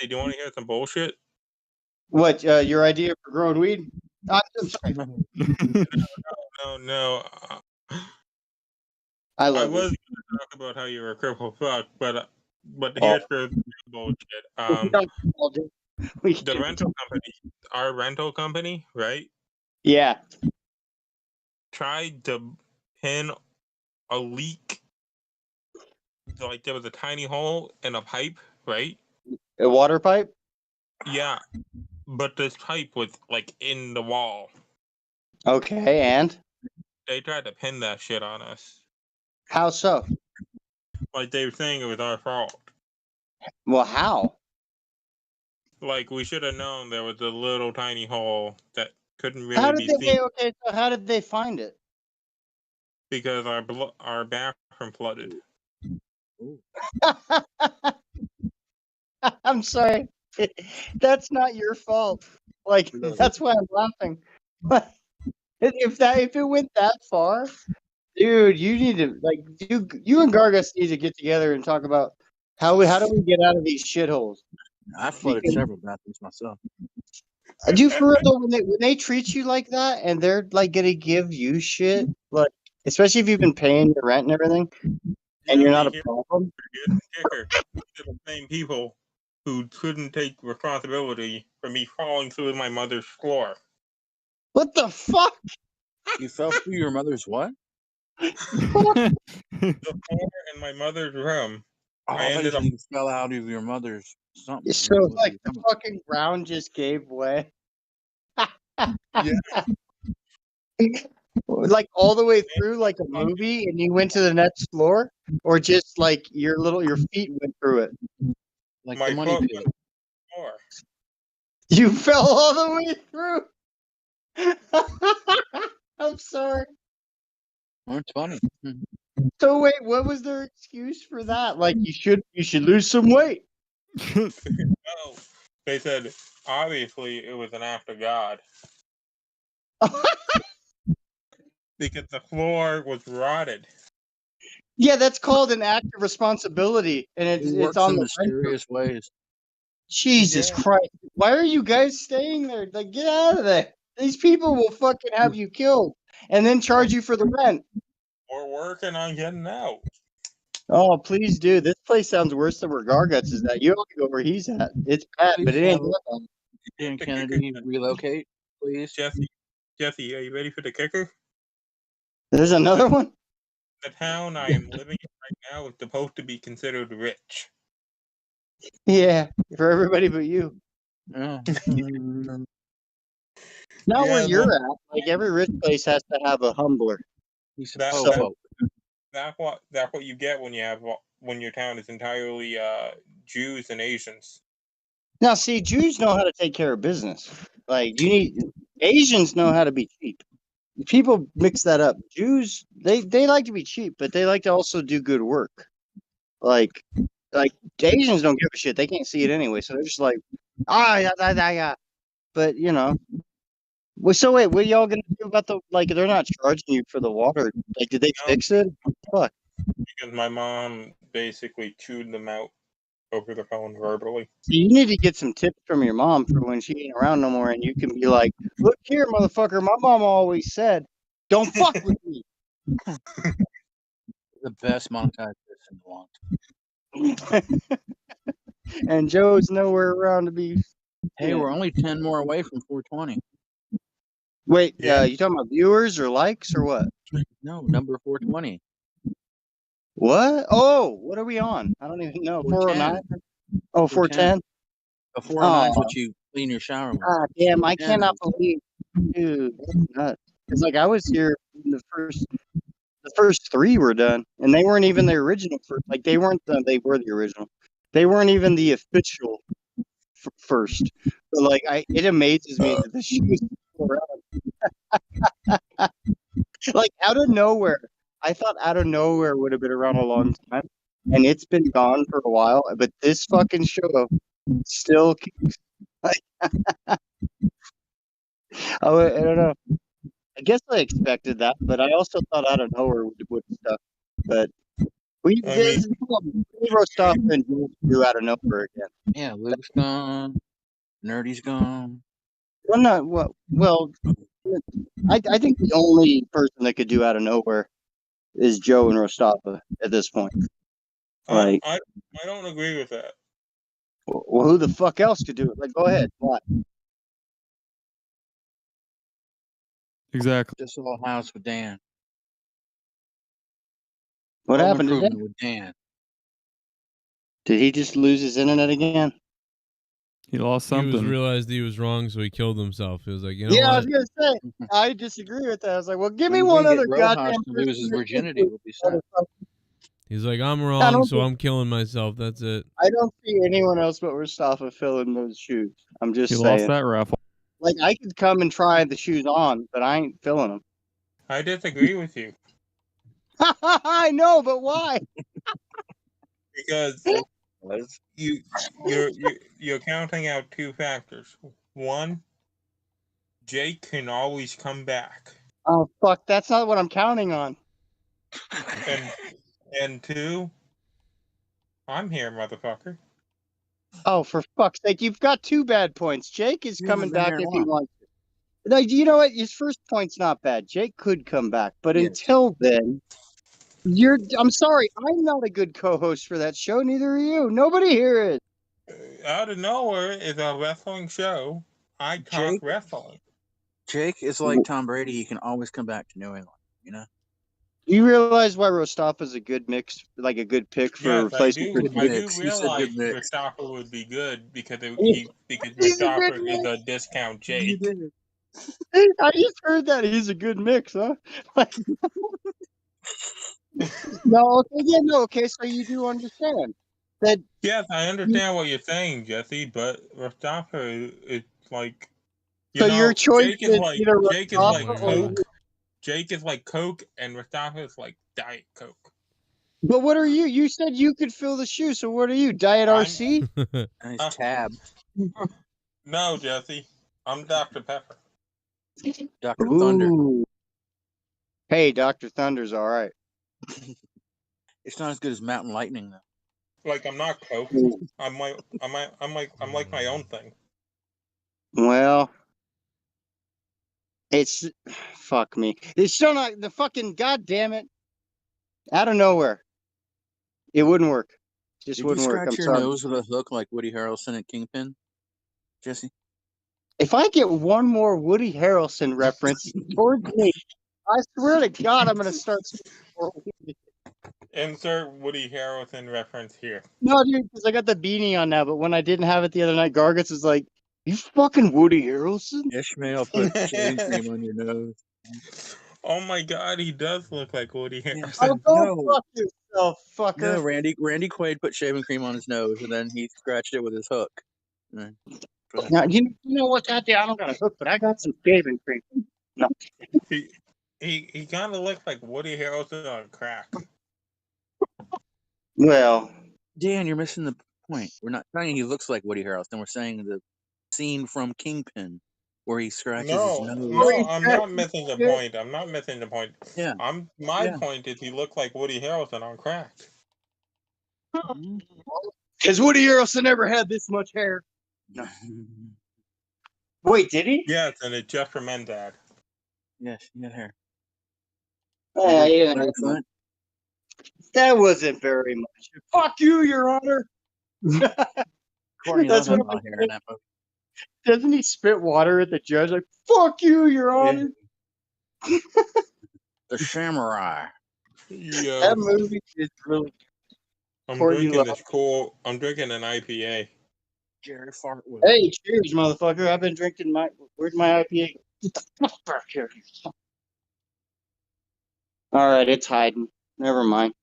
do you want to hear some bullshit? What, your idea for growing weed? I'm sorry. No. I was it. going to talk about how you're a cripple fuck, but here's the bullshit. The rental company, our rental company, right? Yeah. Tried to pin a leak. Like there was a tiny hole in a pipe, right? A water pipe? Yeah. But this pipe was like in the wall. Okay, and? They tried to pin that shit on us. How so? Like they were saying it was our fault. Well, how? Like we should have known there was a little tiny hole that couldn't really How be did seen. Okay, so how did they find it? Because our bathroom flooded. I'm sorry. That's not your fault. Like, that's why I'm laughing. But if it went that far, dude, you need to you and Gargas need to get together and talk about how do we get out of these shitholes. I flooded several bathrooms myself. Dude, for real though, when they treat you like that and they're like gonna give you shit, like especially if you've been paying your rent and everything, and you're not a problem. Kicker. These are the same people who couldn't take responsibility for me falling through my mother's floor. What the fuck? You fell through your mother's what? The floor in my mother's room. Oh, I ended up. you fell out of your mother's something. So like the fucking ground just gave way. Yeah. Like all the way through like a movie and you went to the next floor, or just like your feet went through it. Like my the money foot pit. went floor. You fell all the way through. I'm sorry. That's funny. So wait, what was their excuse for that? Like you should lose some weight. No, they said obviously it was an act of God. Because the floor was rotted. Yeah, that's called an act of responsibility, and it's on the mysterious ways. Jesus Christ! Why are you guys staying there? Like, get out of there! These people will fucking have you killed, and then charge you for the rent. We're working on getting out. Oh, please do. This place sounds worse than where Garguts is at. You ought to go where he's at. It's bad, but it ain't that bad. Dan Kennedy relocate, please. Jesse, are you ready for the kicker? There's another one? The town I am living in right now is supposed to be considered rich. Yeah, for everybody but you. Not where you're at. Like every rich place has to have a humbler. That's what you get when your town is entirely Jews and Asians. Now, see, Jews know how to take care of business. Like Asians know how to be cheap. People mix that up. Jews, they like to be cheap, but they like to also do good work. Like Asians don't give a shit. They can't see it anyway, so they're just like, yeah. But you know, well, so wait, what are y'all gonna do about they're not charging you for the water? Like, did they fix it? Fuck. Because my mom basically chewed them out over the phone verbally. So you need to get some tips from your mom for when she ain't around no more, and you can be like, "Look here, motherfucker. My mom always said, don't fuck with me." The best monetized person in the world. And Joe's nowhere around to be. Hey, we're only 10 more away from 420. Wait, you talking about viewers or likes or what? No, number 420. What? Oh, what are we on? I don't even know. 409? Oh, 410? A 409 is what you clean your shower with. God damn, I cannot believe, dude, that's nuts. It's like I was here when the first three were done, and they weren't even the original first. Like they were the original. They weren't even the official first. But like it amazes me that the shoes were around. Like out of nowhere. I thought out of nowhere would have been around a long time, and it's been gone for a while. But this fucking show still keeps. Like, I don't know. I guess I expected that, but I also thought out of nowhere would stuff. But we did. Stop and do out of nowhere again. Yeah, Luke's gone. Nerdy's gone. Well, not well. I think the only person that could do out of nowhere is Joe and Rostafa at this point. Like, I don't agree with that. Well, who the fuck else could do it? Like, go ahead. What? Exactly. This little house with Dan. What happened to with Dan? Did he just lose his internet again? He lost something. He realized he was wrong, so he killed himself. He was like, you know what? I was gonna say. I disagree with that. I was like, well, give me one other goddamn. Lose his virginity will be sad. He's like, I'm wrong, so I'm killing myself. That's it. I don't see anyone else but Rostafa filling those shoes. I'm just saying. He lost that raffle. Like, I could come and try the shoes on, but I ain't filling them. I disagree with you. I know, but why? Because you're counting out two factors. One, Jake can always come back. Oh fuck, that's not what I'm counting on. And two, I'm here, motherfucker. Oh, for fuck's sake! You've got 2 bad points. Jake is You coming haven't been back here if he long. wants. No, you know what? His first point's not bad. Jake could come back, but Yes. until then, I'm sorry. I'm not a good co-host for that show. Neither are you. Nobody here is. Out of nowhere is a wrestling show. I talk wrestling. Jake is like Tom Brady. He can always come back to New England. You know. You realize why Rostafa's a good mix, like a good pick for Yes, I replacement do. for I Jake? do realize Mustafa would be good because because He's a Mustafa good is mix. a discount Jake. I just heard that he's a good mix, huh? No, okay, yeah, no, okay. So you do understand that? Yes, I understand what you're saying, Jesse, but Mustafa is like, So your choice Jake is is like either Coke. or. Jake is like Coke, and Mustafa is like Diet Coke. But what are you? You said you could fill the shoe. So what are you? Diet RC? And his tab. No, Jesse, I'm Dr. Pepper. Dr. Thunder. Hey, Dr. Thunder's all right. It's not as good as Mountain Lightning though. Like I'm not Coke. I'm like my own thing. Well, it's fuck me. It's still not the fucking goddamn it. Out of nowhere, it wouldn't work. Just Did wouldn't you work. scratch I'm your sorry. nose with a hook like Woody Harrelson at Kingpin, Jesse? If I get one more Woody Harrelson reference towards me, I swear to God, I'm gonna start. Insert Woody Harrelson reference here. No, dude, because I got the beanie on now. But when I didn't have it the other night, Gargis was like, "You fucking Woody Harrelson." Ishmael put shaving cream on your nose. Oh my God, he does look like Woody Harrelson. Oh, go fuck yourself, fucker. No, Randy Quaid put shaving cream on his nose, and then he scratched it with his hook. Now, you know what's out there? I don't got a hook, but I got some shaving cream. No. He kind of looks like Woody Harrelson on crack. Well, Dan, you're missing the point. We're not saying he looks like Woody Harrelson. We're saying the scene from Kingpin where he scratches his nose. No, I'm not missing the point. I'm not missing the point. Yeah. My point is he looked like Woody Harrelson on crack. Because Woody Harrelson never had this much hair. No. Wait, did he? Yes, and it's just for men, Dad. Yes, he had hair. Yeah. That wasn't very much. Fuck you, Your Honor. Courtney That's Love what had hair in that movie. Doesn't he spit water at the judge like, fuck you, Your Honor? Yeah. The Samurai. Yeah. That movie is really I'm Courtney drinking Love. this cool. I'm drinking an IPA. Jerry Fartwood. Hey, cheers, motherfucker. I've been drinking where's my IPA? Get the fuck back here. Alright, it's hiding. Never mind.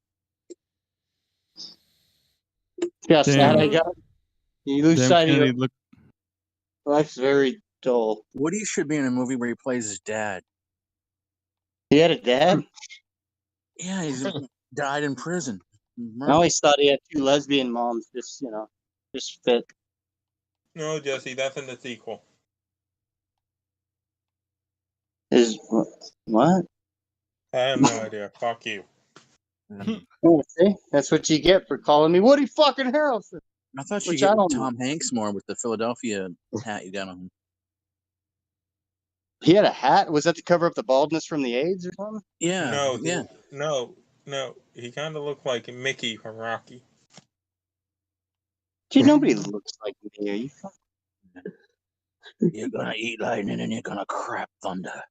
See how sad I got? You lose sight of your life's very dull. Woody should be in a movie where he plays his dad. He had a dad? Yeah, he's died in prison. I always thought he had 2 lesbian moms, just fit. No, Jesse, that's in the sequel. Is what? I have no idea. Fuck you. Oh, see? That's what you get for calling me Woody fucking Harrelson. I thought you get Tom Hanks more with the Philadelphia hat you got on him. He had a hat? Was that to cover up the baldness from the AIDS or something? Yeah. No. He kind of looked like Mickey from Rocky. Dude, nobody looks like me. Are you fucking... You're gonna eat lightning and you're gonna crap thunder.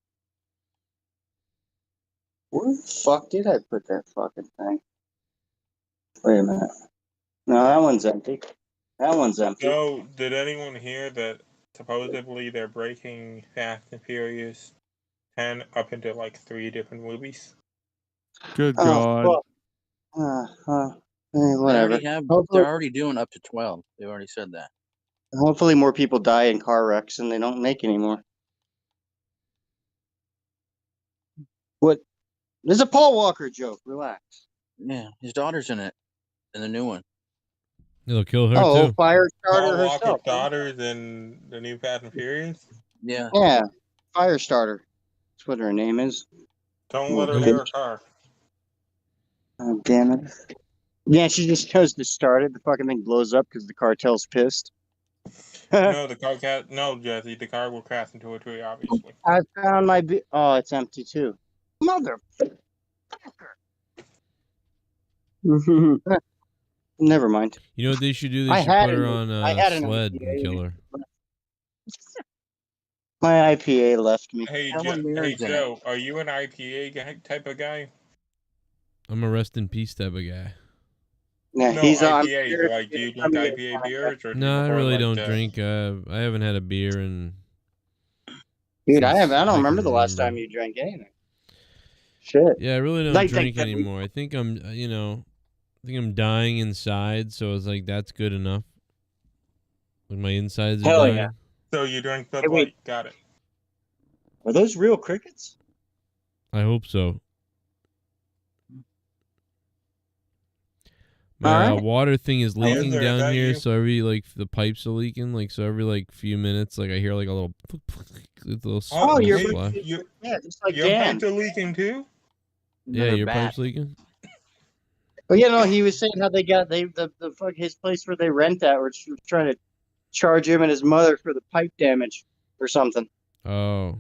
Where the fuck did I put that fucking thing? Wait a minute. No, that one's empty. That one's empty. So, did anyone hear that supposedly they're breaking Fast and Furious 10 up into like 3 different movies? Good God. Whatever. They're already doing up to 12. They've already said that. Hopefully more people die in car wrecks and they don't make anymore. What? There's a Paul Walker joke. Relax. Yeah, his daughter's in it. In the new one. It'll kill her too. Firestarter Paul herself. Walker's daughter's in the new Fast and Furious? Yeah. Yeah. Firestarter. That's what her name is. Don't let her near a car. Oh, damn it. Yeah, she just chose to start it. The fucking thing blows up because the cartel's pissed. No, Jesse, the car will crash into a tree, obviously. I found my oh, it's empty too. Mother. Never mind. You know what they should do? They I should had put her an- on I a had an sled IPA. and kill her. My IPA left me. Hey, Joe, are you an IPA type of guy? I'm a rest in peace type of guy. Yeah, No, he's on. IPA. Like, do you drink IPA beers? Or do No, I you prefer, really like, don't drink. I haven't had a beer in. Dude, I since don't can remember the last time you drank anything. Shit. Yeah, I really don't Like, drink like, anymore. I think I'm, I think I'm dying inside, so it's like that's good enough. Like my insides are Hell dying. yeah. So you drink Bud Hey, wait. Light. Got it. Are those real crickets? I hope so. All My right. water thing is leaking there, is down that here, you? so every the pipes are leaking. Like so, every few minutes, I hear like a little, Oh, you're splash. yeah, just like Your Dan. pipes are leaking too? Yeah, your pipes leaking. Well, he was saying how the fuck his place where they rent at, where it's trying to charge him and his mother for the pipe damage or something. Oh,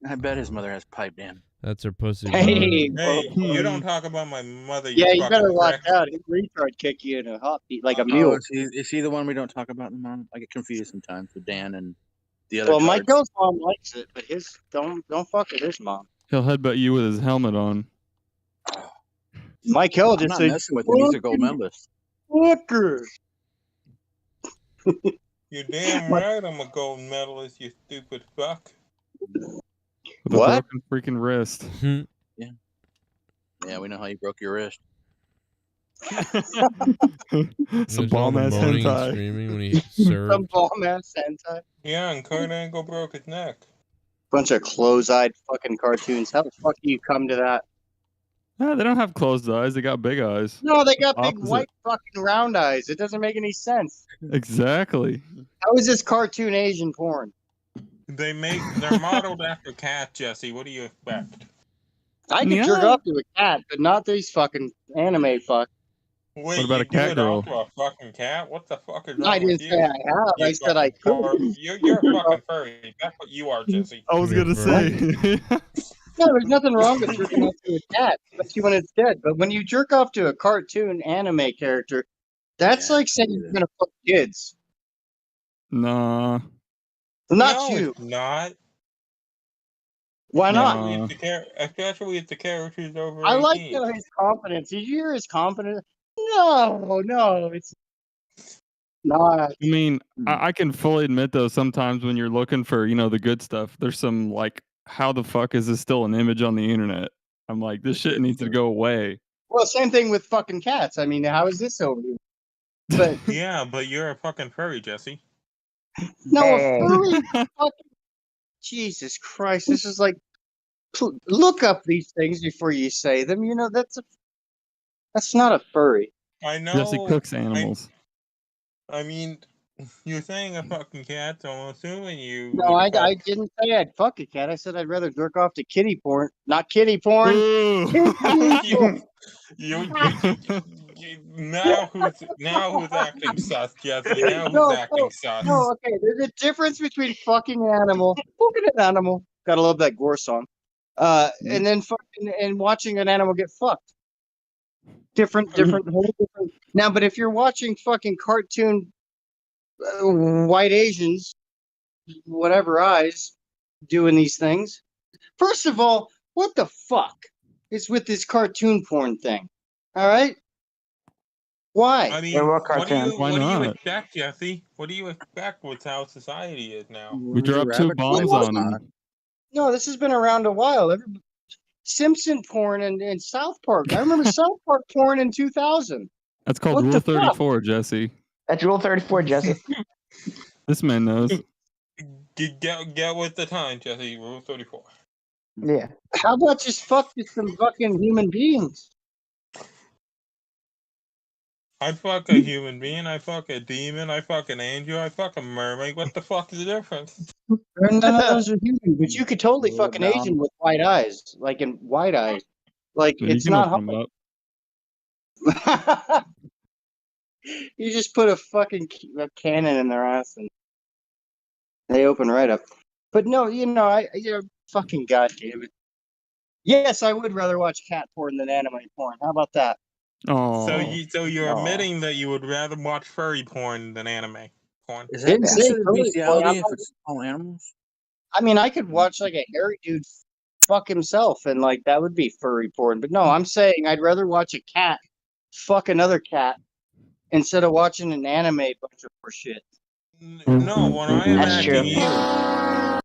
I bet his mother has pipe damage. that's her pussy. Hey, Hey, you don't talk about my mother. Yeah, you better fucking watch prick. out. His retard kick you in a hot beat like a Oh, mule. is he the one we don't talk about in the mom? I get confused sometimes with Dan and the other. Well, cards. Michael's mom likes it, but his don't fuck with his mom. He'll headbutt you with his helmet on. Michael I'm just not said, messing with him. He's a gold medalist. Fucker. You're damn right I'm a gold medalist, you stupid fuck. With a What? broken freaking wrist. Yeah, we know how you broke your wrist. Some bomb ass moaning and hentai. screaming when he served. Some bomb ass hentai. Yeah, and Kurt Angle broke his neck. Bunch of close-eyed fucking cartoons. How the fuck do you come to that? No, they don't have closed eyes. They got big eyes. No, they got big Opposite. white fucking round eyes. It doesn't make any sense. Exactly. How is this cartoon Asian porn? They're modeled after cats, Jesse. What do you expect? I could jerk off to a cat, but not these fucking anime fuck. Wait, What about you a cat do it girl? off to a fucking cat? What the fuck is wrong I didn't with you? say I have. You I said I fucking could. perv. You're a fucking furry. That's what you are, Jesse. I was gonna say. No, there's nothing wrong with jerking off to a cat, especially when it's dead. But when you jerk off to a cartoon anime character, that's like saying you're gonna fuck kids. Nah. Not No, you. it's not. Why not? Especially if the character's over I like 18. his confidence. Did you hear his confidence? No, it's not. I mean, I can fully admit though, sometimes when you're looking for, the good stuff, there's some like, how the fuck is this still an image on the internet? I'm like, this shit needs to go away. Well, same thing with fucking cats. I mean, how is this over here? But Yeah, but you're a fucking furry, Jesse. no, a furry fucking Jesus Christ! This is like, look up these things before you say them. That's not a furry. I know. Jesse cooks animals. I mean, you're saying a fucking cat, so I'm assuming you. No, I didn't say I'd fuck a cat. I said I'd rather jerk off to kitty porn, not kitty porn. Now who's acting sus, Jesse? Now who's acting sus? No, okay. There's a difference between fucking an animal, Gotta love that gore song. And then fucking and watching an animal get fucked. Different. Now, but if you're watching fucking cartoon white Asians, whatever eyes, doing these things, first of all, what the fuck is with this cartoon porn thing? All right. Why? I mean, what do you expect, Jesse? What do you expect with how society is now? We dropped 2 bombs on them. No, this has been around a while. Simpson porn and South Park. I remember South Park porn in 2000. That's called Rule 34, Jesse. That's Rule 34, Jesse. This man knows. Get with the time, Jesse. Rule 34. Yeah. How about just fuck with some fucking human beings? I fuck a human being, I fuck a demon, I fuck an angel, I fuck a mermaid. What the fuck is the difference? None of those are human, but you could totally fuck an Asian with white eyes, like in white eyes. Like Yeah, it's you can not open them hard. up. You just put a fucking cannon in their ass and they open right up. But no, fucking goddamn it. Yes, I would rather watch cat porn than anime porn. How about that? Oh. So you're admitting that you would rather watch furry porn than anime porn? Is that considered bestiality if it's all animals? I mean, I could watch like a hairy dude fuck himself, and like that would be furry porn. But no, I'm saying I'd rather watch a cat fuck another cat instead of watching an anime bunch of shit. No, what I am asking you.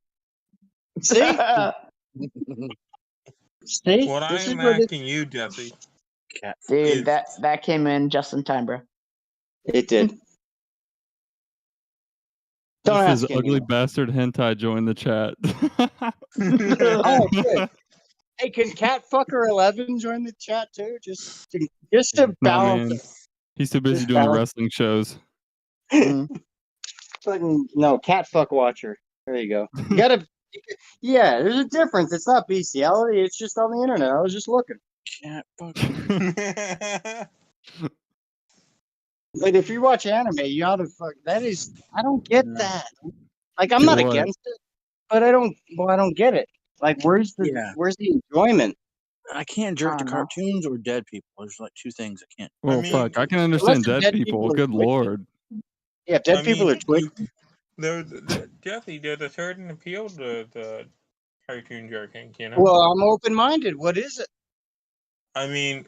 See? See? What I This is am where asking you, Jesse. Dude, that came in just in time, bro. It did. Don't ask his ugly bastard hentai join the chat. Oh, good. Hey, can Catfucker11 join the chat too? Just to balance it. He's too busy Just doing the balance. wrestling shows. No, Catfuck Watcher. There you go. You gotta. Yeah, there's a difference. It's not bestiality. It's just on the internet. I was just looking. Like if you watch anime, you ought to fuck. That is, I don't get that. Like I'm not What? against it, but I don't get it. Like where's the enjoyment? I can't jerk to cartoons or dead people. There's like two things I can't. Well, fuck, I can understand dead people. Good lord. Yeah, dead people are twisted. Jesse, there's a certain appeal to the cartoon jerking, you know? Well, I'm open-minded. What is it? I mean,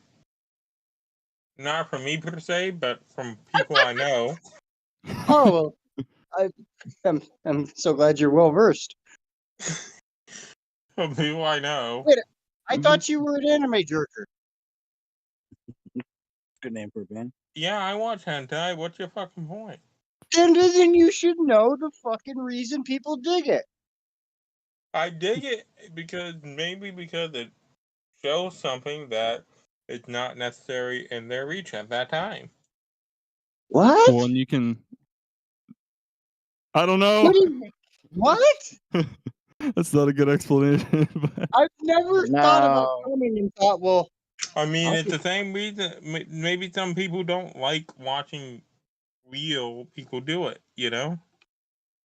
not from me per se, but from people I know. Oh, well, I'm so glad you're well versed. From people I know. Wait, I thought you were an anime jerker. Good name for a band. Yeah, I watch hentai. What's your fucking point? And then you should know the fucking reason people dig it. I dig it because it shows something that is not necessary in their reach at that time. What? Well, and you can. I don't know. What? That's not a good explanation. I've never thought about coming and thought, well. I mean, it's the same reason. Maybe some people don't like watching real people do it, you know?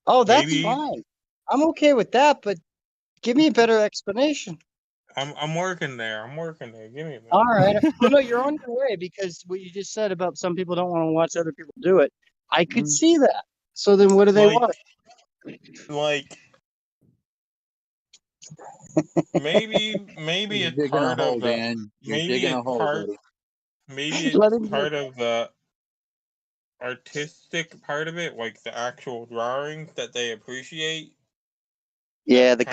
Oh, that's fine. I'm okay with that, but give me a better explanation. I'm working there. Give me a minute. All right. Well, no, you're on your way because what you just said about some people don't want to watch other people do it. I could see that. So then what do they want? Like, maybe it's part of the part of the artistic part of it, like the actual drawings that they appreciate. Yeah, those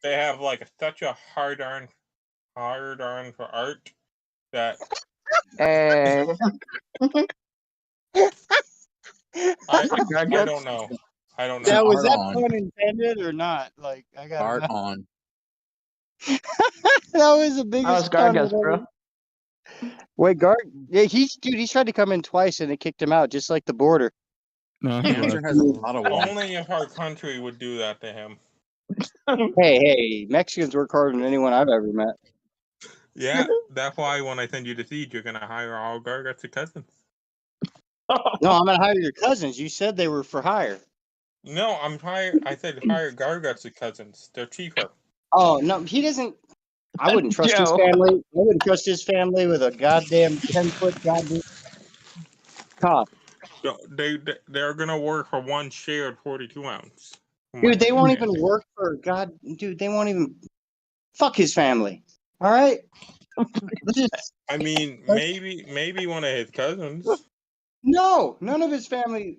they have like such a hard on for art that I don't know. Yeah, was that pun intended or not? Like I got art on. That was the biggest pun Gargus, bro. Wait, yeah, he's tried to come in twice and it kicked him out, just like the border. No, Hamster has a lot of walk. Only if our country would do that to him. Hey, Mexicans work harder than anyone I've ever met. Yeah, that's why when I send you to Siege, you're gonna hire all Gargut's cousins. No, I'm gonna hire your cousins. You said they were for hire. No, I said hire Gargut's cousins. They're cheaper. Oh no, he doesn't. I wouldn't trust his family. I wouldn't trust his family with a goddamn 10-foot goddamn cock. So they're gonna work for one shared 42 ounce. Dude, they won't even work for dude. They won't even fuck his family. All right. I mean, maybe one of his cousins. No, none of his family.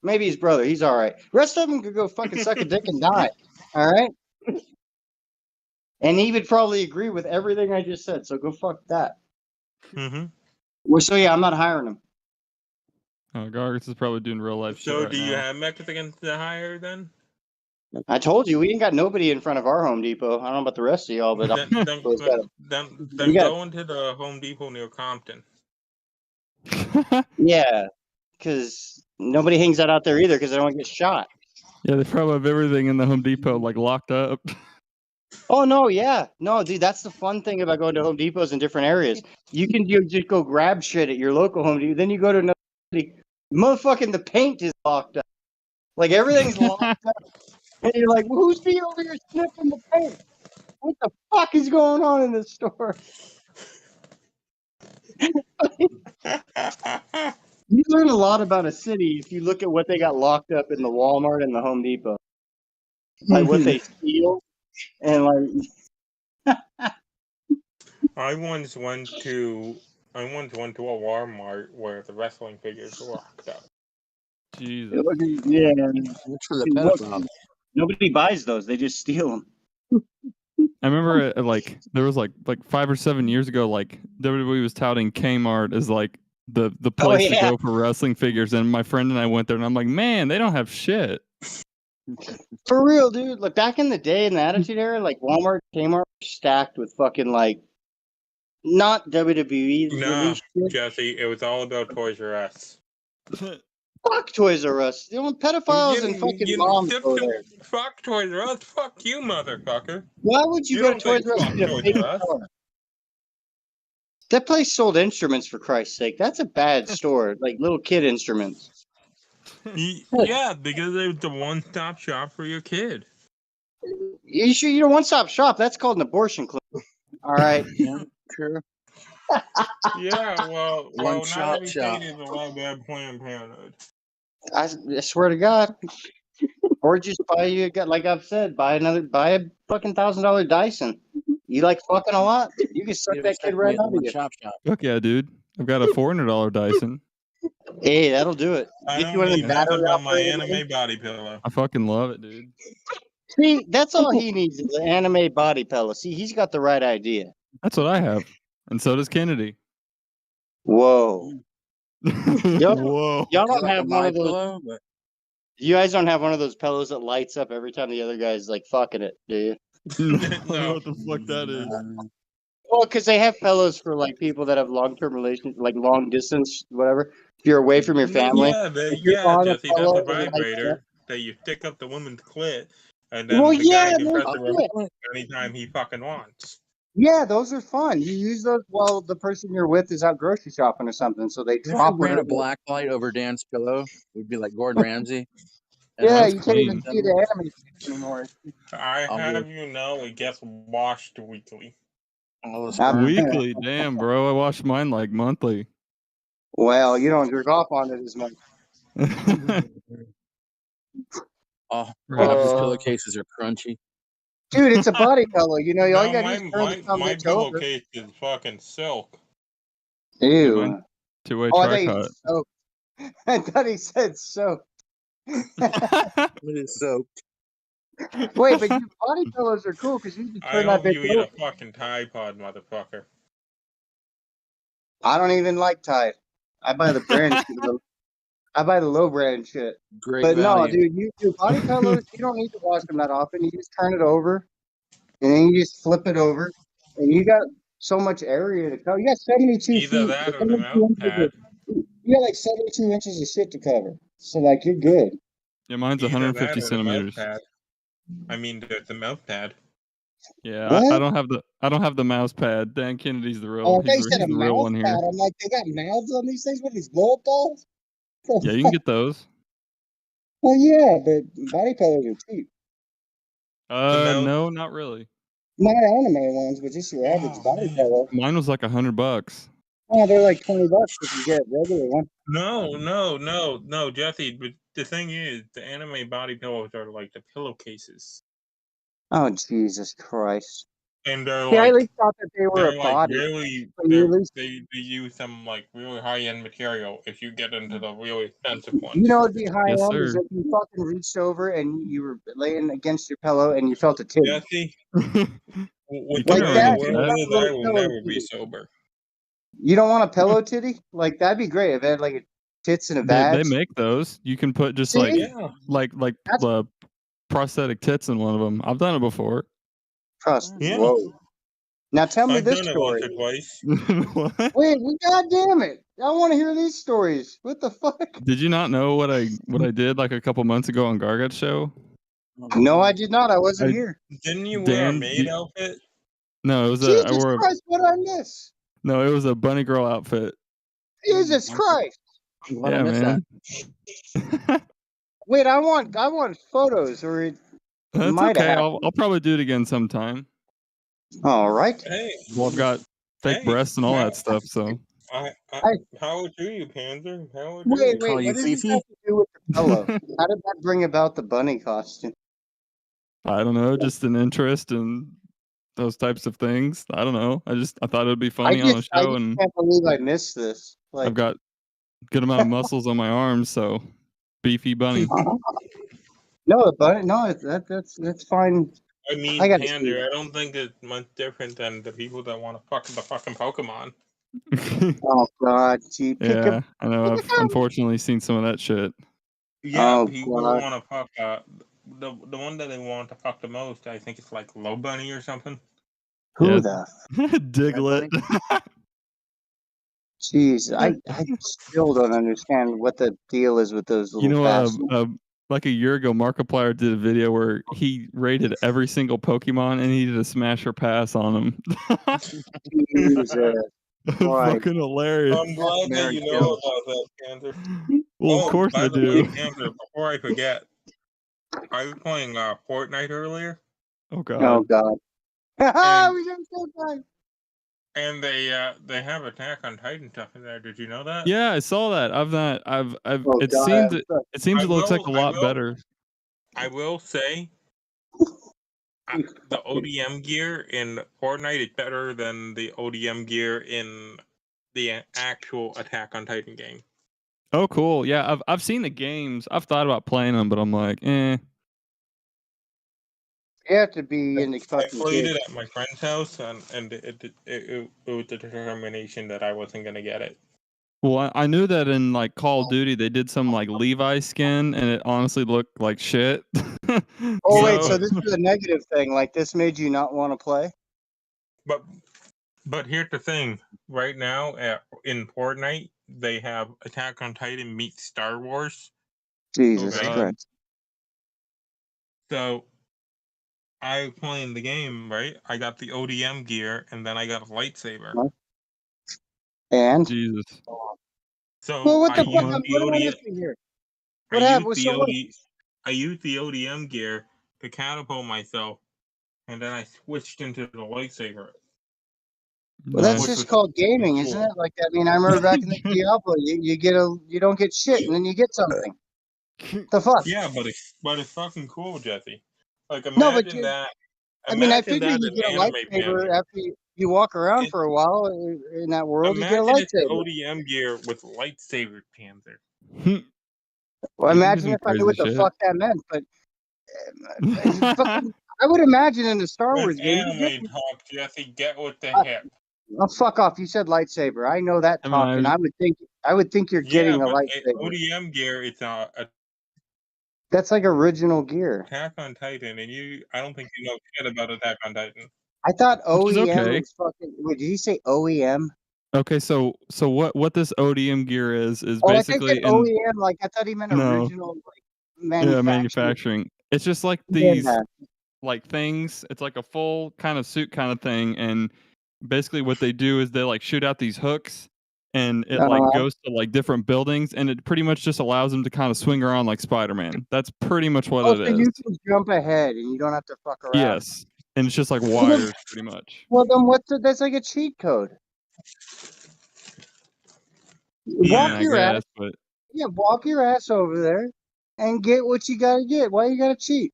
Maybe his brother. He's all right. The rest of them could go fucking suck a dick and die. All right. And he would probably agree with everything I just said. So go fuck that. Mm-hmm. Well, so yeah, I'm not hiring him. Oh, Gargus is probably doing real life shit. So right do you now. have Mexicans to hire then? I told you we ain't got nobody in front of our Home Depot. I don't know about the rest of y'all, but then go into the Home Depot near Compton. Yeah, because nobody hangs out there either because they don't want to get shot. Yeah, they probably have everything in the Home Depot like locked up. Oh no, yeah, no, dude. That's the fun thing about going to Home Depots in different areas. You can just go grab shit at your local Home Depot. Then you go to another city. Motherfucking the paint is locked up. Like everything's locked up, and you're like, well, "Who's be over here sniffing the paint? What the fuck is going on in this store?" You learn a lot about a city if you look at what they got locked up in the Walmart and the Home Depot, like what they steal, and like. I once went to a Walmart where the wrestling figures were locked up. Jesus. Yeah. What's for the pedophile? Nobody buys those. They just steal them. I remember like there was like 5 or 7 years ago, like WWE was touting Kmart as like the place to go for wrestling figures, and my friend and I went there, and I'm like, man, they don't have shit. For real, dude. Like back in the day in the Attitude Era, like Walmart, Kmart were stacked with fucking like not WWE. Nah, Jesse, it was all about Toys R Us. Fuck Toys R Us. You know, pedophiles and fucking moms go there. Fuck Toys R Us. Fuck you, motherfucker. Why would you go to Toys R Us to get a fake store? That place sold instruments, for Christ's sake. That's a bad store. Like little kid instruments. Yeah, because it was the one-stop shop for your kid. You know, one-stop shop. That's called an abortion clinic. All right. Yeah, true. Yeah, well, One not shop every shop. state is allowed to have Planned Parenthood. I swear to God. Or just buy you, like I've said, buy a fucking $1,000 Dyson. You like fucking a lot? You can suck that kid right out of you. Fuck yeah, dude. I've got a $400 Dyson. Hey, that'll do it. I Get don't you one of need the nothing battery but my operated anime body pillow. I fucking love it, dude. See, that's all he needs is an anime body pillow. See, he's got the right idea. That's what I have, and so does Kennedy. Whoa. Whoa. Y'all don't have one of those. You guys don't have one of those pillows that lights up every time the other guy's like fucking it, do you? No, I don't know what the fuck that is. Well, because they have pillows for like people that have long-term relations, like long distance, whatever. If you're away from your family, Yeah, Jesse, that's a vibrator that you stick up the woman's clit, and then the guy can press the remote anytime he fucking wants. Yeah, those are fun. You use those while the person you're with is out grocery shopping or something, so they If drop we ran it. a black light over Dan's pillow, we'd be like Gordon Ramsay. Yeah, you can't even see the anime anymore. I have you know it gets washed weekly. Weekly, damn, bro. I wash mine like monthly. Well, you don't jerk off on it as much. Oh, Rob's pillowcases are crunchy. Dude, it's a body pillow. You know, all you No, gotta do is turn the my bitch over. pillowcase is fucking silk. Ew. Two-way Oh, tricot. I thought he said soap. It is soaked. Wait, but your body pillows are cool because you can I turn that hope you bitch eat over. a fucking Tide Pod, motherfucker. I don't even like Tide. I buy the brand. I buy the low brand shit. Great but value. no, dude, you do body pillows. You don't need to wash them that often. You just turn it over, and then you just flip it over, and you got so much area to cover. You got 72 Either feet. that or the mouth pad. You got like 72 inches of shit to cover. So like you're good. Yeah, mine's Either 150 that or the centimeters. mouth pad. I mean, the mouth pad. Yeah, What? I don't have the mouse pad. Dan Kennedy's the real. Oh, he's they said a the real mouth one here. pad. I'm like, they got mouths on these things with these blow up dolls? Yeah, you can get those. Well, yeah, but body pillows are cheap. No, not really. Not anime ones, but just your average body pillow. Mine was like $100. Oh, they're like $20 if you get a regular one. No, Jesse. But the thing is, the anime body pillows are like the pillowcases, Oh, Jesus Christ. and they're See, I at like least thought that they were they're a like body. really But you at least, they use some like really high end material. If you get into the really expensive ones, you know what'd be high Yes, end is sir. if you fucking reached over and you were laying against your pillow and you felt a titty. Jesse. With Like the that, way you the world got is, a little I will pillow never be titty. sober. You don't want a pillow titty? Like that'd be great if it had like a tits and a They badge. make those. You can put just See? like Yeah. the prosthetic tits in one of them. I've done it before. Trust. Yeah. Whoa. Now tell me I've this done it story. once or twice. What? Wait, God damn it! I want to hear these stories. What the fuck? Did you not know what I did like a couple months ago on Gargat's show? No, I did not. I wasn't here. Didn't you wear a Dan, maid outfit? No, it was Jesus I wore Christ, what did I miss? no, it was a bunny girl outfit. Jesus Christ. Yeah, man. Wait, I want photos, or it That's might have okay. happened. I'll probably do it again sometime. All right. Hey. Well, I've got fake breasts and all that stuff, so. How old are you, Panzer? How old are Wait, you? what does this have to do with the pillow? How did that bring about the bunny costume? I don't know, just an interest in those types of things. I don't know. I thought it would be funny on a I show, just and can't believe I missed this. Like, I've got good amount of muscles on my arms, so beefy bunny. no, bunny, no, that's fine. I mean, I gotta see Panzer, I don't think it's much different than the people that want to fuck the fucking Pokemon. Oh God, gee, Yeah, I know. I've unfortunately seen some of that shit. Yeah, Oh, people God. want to fuck. The one that they want to fuck the most, I think it's like Low Bunny or something. Who Yeah. the? Diglett. Jeez, I still don't understand what the deal is with those You little know, bastards. like a year ago, Markiplier did a video where he rated every single Pokemon and he did a smash or pass on them. Jesus Christ. Fucking hilarious. I'm glad that you know about that, Panzer. Well, of course by I the do. way, Panzer, before I forget, I was playing Fortnite earlier. Oh God. Oh God. And- We didn't say that. And they have Attack on Titan stuff in there. Did you know that? Yeah, I saw that. I've Oh, it God, seems I'm it, sorry. it seems it looks like a lot better. I will say, the ODM gear in Fortnite is better than the ODM gear in the actual Attack on Titan game. Oh, cool. Yeah, I've seen the games. I've thought about playing them, but I'm like, eh. You have to be in the I fucking played game. it at my friend's house, and it was the determination that I wasn't gonna get it. Well, I knew that in like Call of Duty they did some like Levi skin, and it honestly looked like shit. Oh wait, so this is a negative thing. Like this made you not want to play? But here's the thing: right now, in Fortnite, they have Attack on Titan meets Star Wars. Jesus right? Christ. So I was playing the game, right? I got the ODM gear, and then I got a lightsaber. And Jesus. So well, what the I fuck? used What the am I ODM. missing here? What happened? I used the ODM gear to catapult myself, and then I switched into the lightsaber. Well, that's just called gaming, isn't it? Like, I mean, I remember back in the Diablo, you don't get shit, and then you get something. The fuck? Yeah, but it's fucking cool, Jesse. Like, No, but imagine that. I mean, I Imagine figured that you in get a anime lightsaber fandom. after you walk around for a while in that world. You get a Imagine it's lightsaber. ODM gear with lightsaber Panzer. Well, You can do imagine some if I knew crazy what the shit. fuck that meant, but I would imagine in the Star Wars With game. anime talk, Jesse, get with the hip. Oh, fuck off! You said lightsaber. I know that talk, and I would think you're getting a but lightsaber. ODM gear, it's a That's like original gear. Attack on Titan, and I don't think you know shit about Attack on Titan. I thought Which is OEM okay. was fucking. Wait, did you say OEM? Okay, so what this ODM gear is Oh, basically I think OEM. Like I thought he meant No. original, like manufacturing. Yeah, manufacturing. It's just like these Yeah. like things. It's like a full kind of suit kind of thing, and basically what they do is they like shoot out these hooks, and it like goes to like different buildings, and it pretty much just allows them to kind of swing around like Spider-Man. That's pretty much what it so is. you can jump ahead, and you don't have to fuck around. Yes, and it's just like wires, pretty much. Well, then that's like a cheat code. Yeah, I guess, but Yeah, walk your ass over there and get what you gotta get. Why you gotta cheat?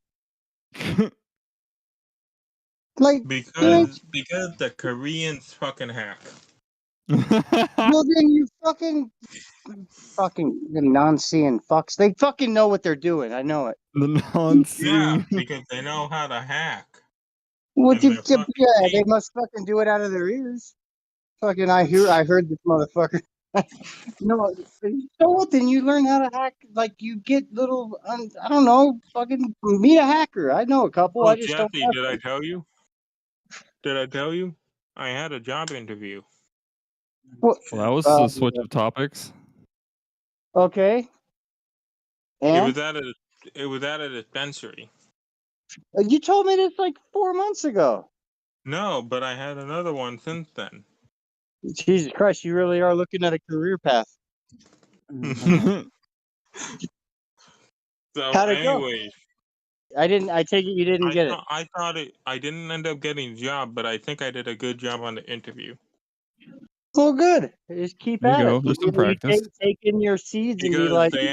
Like Because the Koreans fucking hack. well, then you fucking non-seeing fucks. They fucking know what they're doing. I know it. The non-seeing. Yeah, because they know how to hack. What they must fucking do it out of their ears. Fucking, I heard this motherfucker. No, so what? Then you learn how to hack. Like you get little, I don't know, fucking meet a hacker. I know a couple. I just Jesse, don't. did I tell you? Did I tell you? I had a job interview. Well, that was a switch of topics. Okay. And It was at a dispensary. You told me this like 4 months ago. No, but I had another one since then. Jesus Christ, you really are looking at a career path. So, How'd it go? anyways, I take it you didn't get it. I thought it. I didn't end up getting the job, but I think I did a good job on the interview. Well, good. Just keep There you at go. it. There's some You practice. take in your seeds and be Because like, they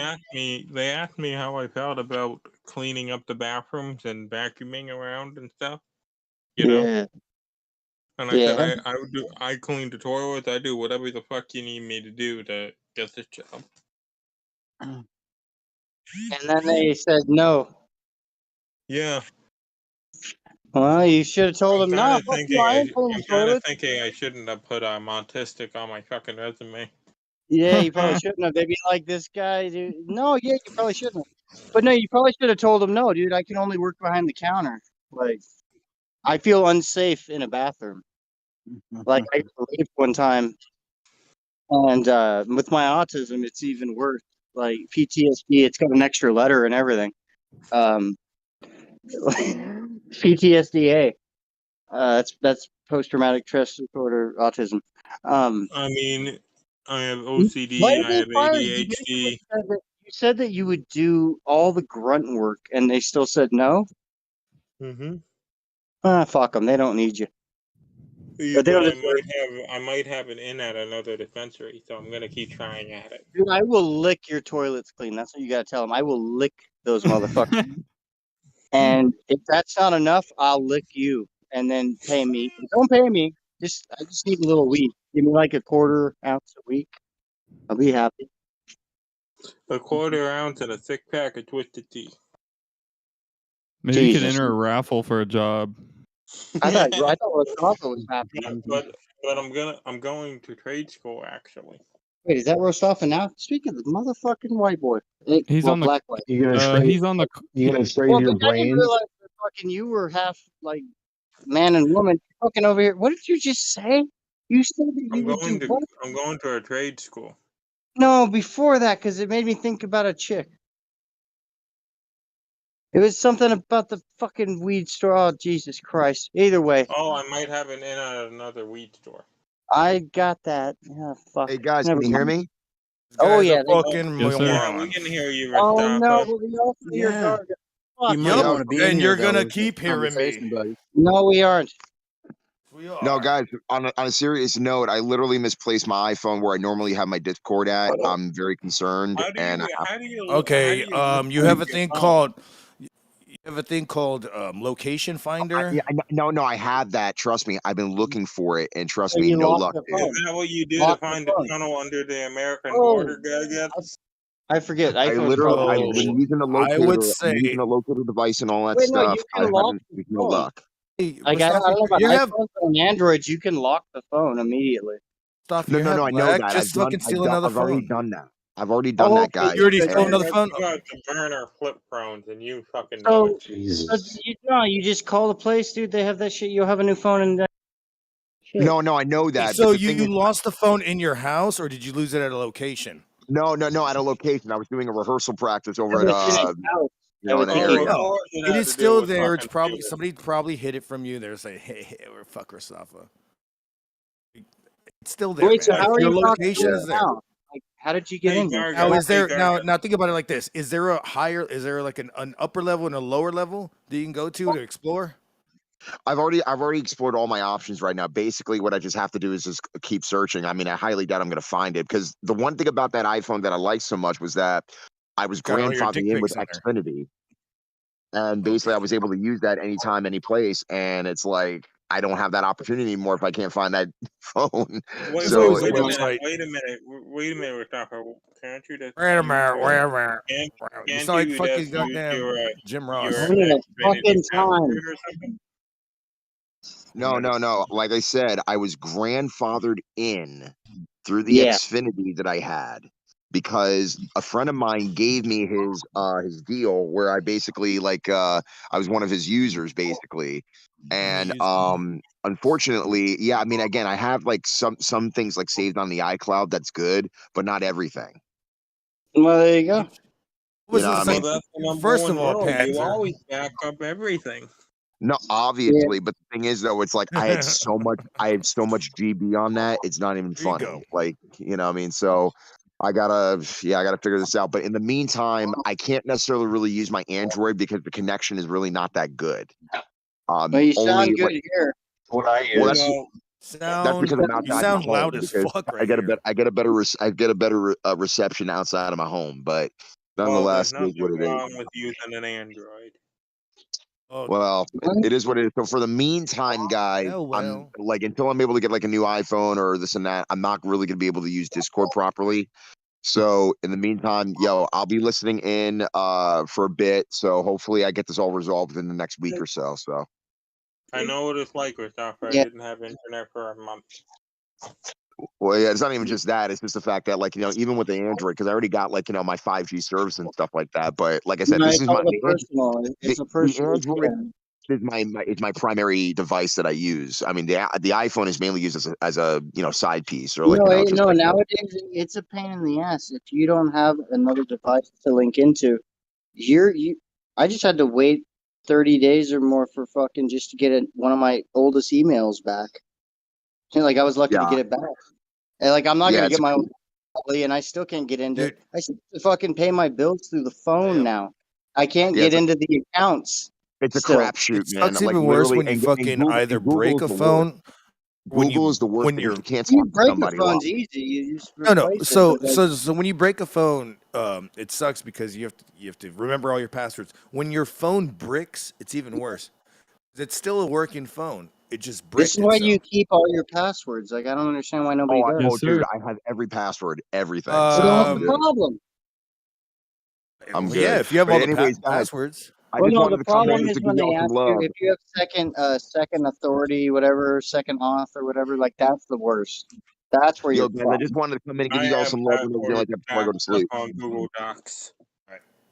asked me how I felt about cleaning up the bathrooms and vacuuming around and stuff. You know. yeah. And I said I clean the toilets. I do whatever the fuck you need me to do to get this job. And then they said no. Yeah. Well, you should have told them no. I'm kind of thinking I shouldn't have put autistic on my fucking resume. Yeah, you probably shouldn't have. They'd be like, this guy, dude. No, yeah, you probably shouldn't have. But no, you probably should have told them, no, dude, I can only work behind the counter. Like, I feel unsafe in a bathroom. Like, I got raped one time. And with my autism, it's even worse. Like, PTSD, it's got an extra letter and everything. PTSDA. That's post-traumatic stress disorder autism. I mean, I have OCD, I have ADHD. You said that you would do all the grunt work, and they still said no? Mm-hmm. Fuck them. They don't need you. Yeah, but I might have an in at another dispensary, so I'm gonna keep trying at it. Dude, I will lick your toilets clean. That's what you gotta tell them. I will lick those motherfuckers. And if that's not enough, I'll lick you, and then pay me. Don't pay me. I just need a little weed. Give me like a quarter ounce a week. I'll be happy. A quarter ounce and a 6-pack of Twisted Tea. Maybe you could enter a raffle for a job. I thought Rostoffa was happy. But I'm going to trade school actually. Wait, is that Rostoffa now? Speaking of the motherfucking white boy, He's on the black white. You're gonna trade. He's on the. You're gonna trade your I didn't brains. realize that fucking you were half like man and woman. Fucking over here. What did you just say? You said that you would do what? I'm going to a trade school. No, before that, because it made me think about a chick. It was something about the fucking weed store. Oh, Jesus Christ. Either way. Oh, I might have an in at another weed store. I got that. Yeah, fuck. Hey guys, can you hear me? Oh yeah. Fucking Yeah, we can hear you. Oh no, but we also hear Yeah. Garga. Yup, and you're gonna keep hearing me. No, we aren't. No, guys. On a serious note, I literally misplaced my iPhone where I normally have my Discord at. I'm very concerned. Okay, you have a thing called. You have a thing called location finder. No, I have that. Trust me, I've been looking for it, and trust me, no luck. Is that what you do to find the tunnel under the American border, guys? I forget. I've been using the locator. I would say using the locator device and all that Wait, no, stuff. you I can lock haven't. the No phone. luck. Like I don't know about iPhones and Androids, you can lock the phone immediately. No, I know that. I've already done that. I've already done that, guys. You already stole another phone? You got the burner flip phones, and you fucking So, know it. you just call the place, dude. They have that shit. You'll have a new phone and then. No, I know that. So but the you thing is- lost the phone in your house, or did you lose it at a location? No, at a location. I was doing a rehearsal practice over at in an Okay, area. no, it is still there. It's probably somebody probably hid it from you. They're saying, "Hey, we're fuck Rostoffa." It's still there. Wait, so man. how are Your you talking location to is us there. now? Like, how did you get in there? Now, is there now think about it like this: is there like an upper level and a lower level that you can go to explore? I've already explored all my options right now. Basically, what I just have to do is just keep searching. I mean, I highly doubt I'm going to find it because the one thing about that iPhone that I liked so much was that I was Got all your dick grandfathering in with pics in Xfinity, and basically I was able to use that anytime, any place. And it's like I don't have that opportunity anymore if I can't find that phone. Wait So a minute, Rostoffa. Can't you just Wait a minute. Can't You sound like you fucking just use goddamn Jim Ross. your Give me the Xfinity fucking password time. or something? No. Like I said, I was grandfathered in through the Xfinity that I had because a friend of mine gave me his deal where I basically I was one of his users basically. And unfortunately, I mean, again, I have like some things like saved on the iCloud. That's good, but not everything. Well, there you go. You know what I mean? Well, that's the number First one of all, rule. You Panzer. always back up everything. No, obviously, but the thing is, though, it's like I had so much GB on that. It's not even There you funny. go. Like, you know what I mean? So I gotta figure this out. But in the meantime, I can't necessarily really use my Android because the connection is really not that good. Well, you sound Only good like, here. what I use. Well, that's because I'm You outside sound my home. loud as Because fuck right I get a here. better reception outside of my home. But Well, nonetheless, there's it is what nothing it is. wrong with using an Android. Well, it is what it is. So for the meantime, guys, I'm like, until I'm able to get like a new iPhone or this and that, I'm not really gonna be able to use Discord properly. So in the meantime, I'll be listening in for a bit. So hopefully I get this all resolved within the next week or so. So I know what it's like with stuff. I Yeah. didn't have internet for a month. well, yeah, it's not even just that. It's just the fact that, like, even with the Android, because I already got like my 5G service and stuff like that. But like I said, No, this it's is all my the personal. It's a the personal. Android is my primary device that I use. I mean, the iPhone is mainly used as a side piece or like just like nowadays it's a pain in the ass if you don't have another device to link into. I just had to wait 30 days or more for fucking just to get one of my oldest emails back. Like I was lucky to get it back. And like I'm not gonna get my own and I still can't get into it. I still have to fucking pay my bills through the phone now. I can't get into the accounts. It's a still. crapshoot, It man. sucks Like, even worse when literally, you fucking either break a phone. Google is the worst thing. You can't You talk to break somebody. the phone's easy. You just No. replace it, So but, like, so when you break a phone, it sucks because you have to remember all your passwords. When your phone bricks, it's even worse. It's still a working phone. It just bricked this is why itself. you keep all your passwords. Like I don't understand why nobody does. Dude, I have every password, everything. So what's the problem? I'm good. Yeah, if you have But all anyways, the guys, passwords. I just wanted the to come problem in is to give when they y'all some ask you love. if you have second authority, whatever, second auth or whatever. Like that's the worst. That's where you're. Guys, I just wanted to come in and give I you all have some love and everything like that before I go to sleep. on Google Docs.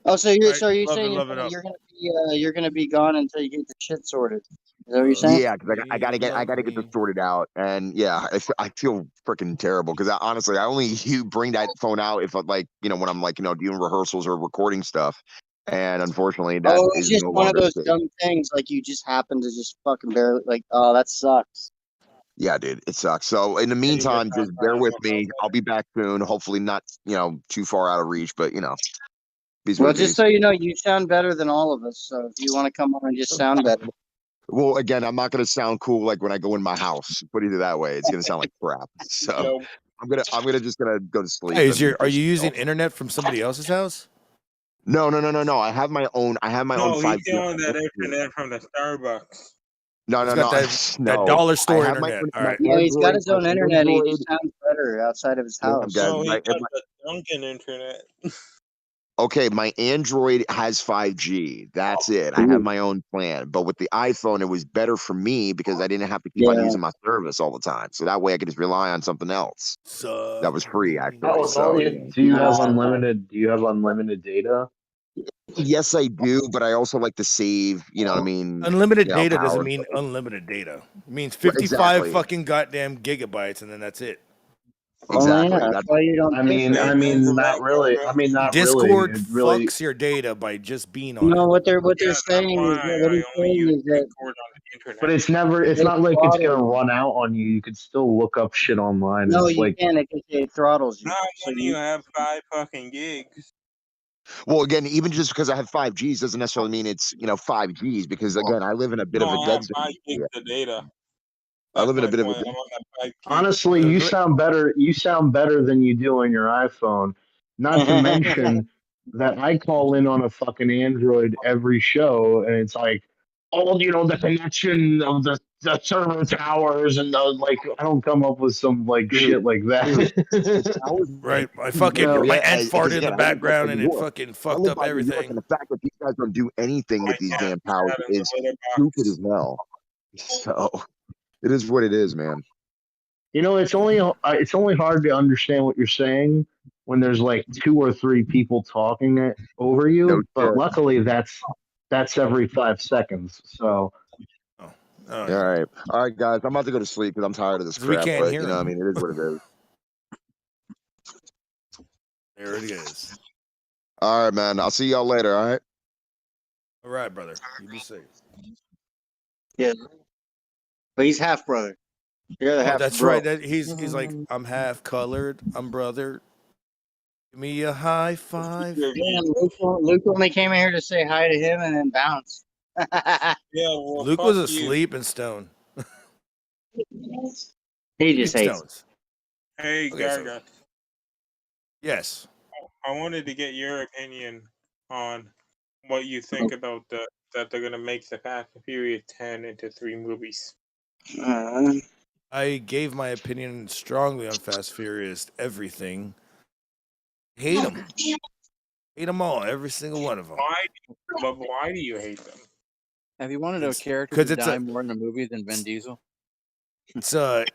Oh, so you're saying love it up. you're gonna be gone until you get the shit sorted. Is that what you're saying? Yeah, because I gotta get this sorted out, and yeah, I feel freaking terrible because honestly, I only bring that phone out if when I'm doing rehearsals or recording stuff, and unfortunately that It's is just no one of longer those the case. dumb things. Like you just happen to just fucking barely that sucks. Yeah, dude, it sucks. So in the meantime, just bear with me. I'll be back soon. Hopefully not too far out of reach, but Well, just so you know, you sound better than all of us. So if you want to come on and just sound better. Well, again, I'm not gonna sound cool like when I go in my house. Put it that way. It's gonna sound like crap. So I'm gonna just go to sleep. Hey, are you using internet from somebody else's house? No. I have my own. I have my own No, 5G. he's on that internet from the Starbucks. No. That dollar store internet. All right. Yeah, he's got his own internet. He just sounds better outside of his house. No, he got the Dunkin' internet. Okay, my Android has 5G. That's it. I have my own plan. But with the iPhone, it was better for me because I didn't have to keep on using my service all the time. So that way I could just rely on something else. That was free, actually. Oh, So, do you have unlimited? Do you have unlimited data? yes, I do, but I also like to save. You know what I mean? Unlimited power data doesn't and mean stuff. unlimited data. It means Right, 55 exactly. fucking goddamn gigabytes, and then that's it. Exactly. That's why you don't. I mean, not really. I mean, not Discord really. It really. fucks your data by just being on it. No, what they're saying is that But it's never. It's not like it's gonna run out on you. You could still look up shit online. No, it's you like, can't. It throttles you. Not when you have 5 fucking gigs. Well, again, even just because I have 5Gs doesn't necessarily mean it's 5Gs because again, I live in a bit of a I dead have 5 gigs of data. I live in a bit of a. I'm on that 5 gig. honestly, you sound better. You sound better than you do on your iPhone. Not to mention that I call in on a fucking Android every show, and it's like, the connection of the server towers and I don't come up with some shit like that. Right, my fucking my aunt farted in the background and it fucking fucked up everything. And the fact that these guys don't do anything with these damn towers is stupid as hell. So it is what it is, man. It's only hard to understand what you're saying when there's 2 or 3 people talking over you. No but shit. luckily, that's every 5 seconds. So. All right, guys. I'm about to go to sleep because I'm tired of this We crap. can't But hear you know, him. I mean, it is what it is. There it is. All right, man. I'll see y'all later. All right. All right, brother. You be safe. Yeah. But he's half brother. You're the Oh, half that's bro. right. He's like, I'm half colored. I'm brother. Give me a high five. Yeah, Luke only came in here to say hi to him and then bounce. Yeah, well, Luke fuck was you. asleep in stone. He just hates. Stones. Hey, Okay, so- Garga. Yes. I wanted to get your opinion on what you think about that they're gonna make the Fast and Furious 10 into 3 movies. I gave my opinion strongly on Fast Furious everything. Hate them. Hate them all, every single one of them. Why do you hate them? Have you wanted a character 'cause to it's die a- more in a movie than Vin Diesel? It's a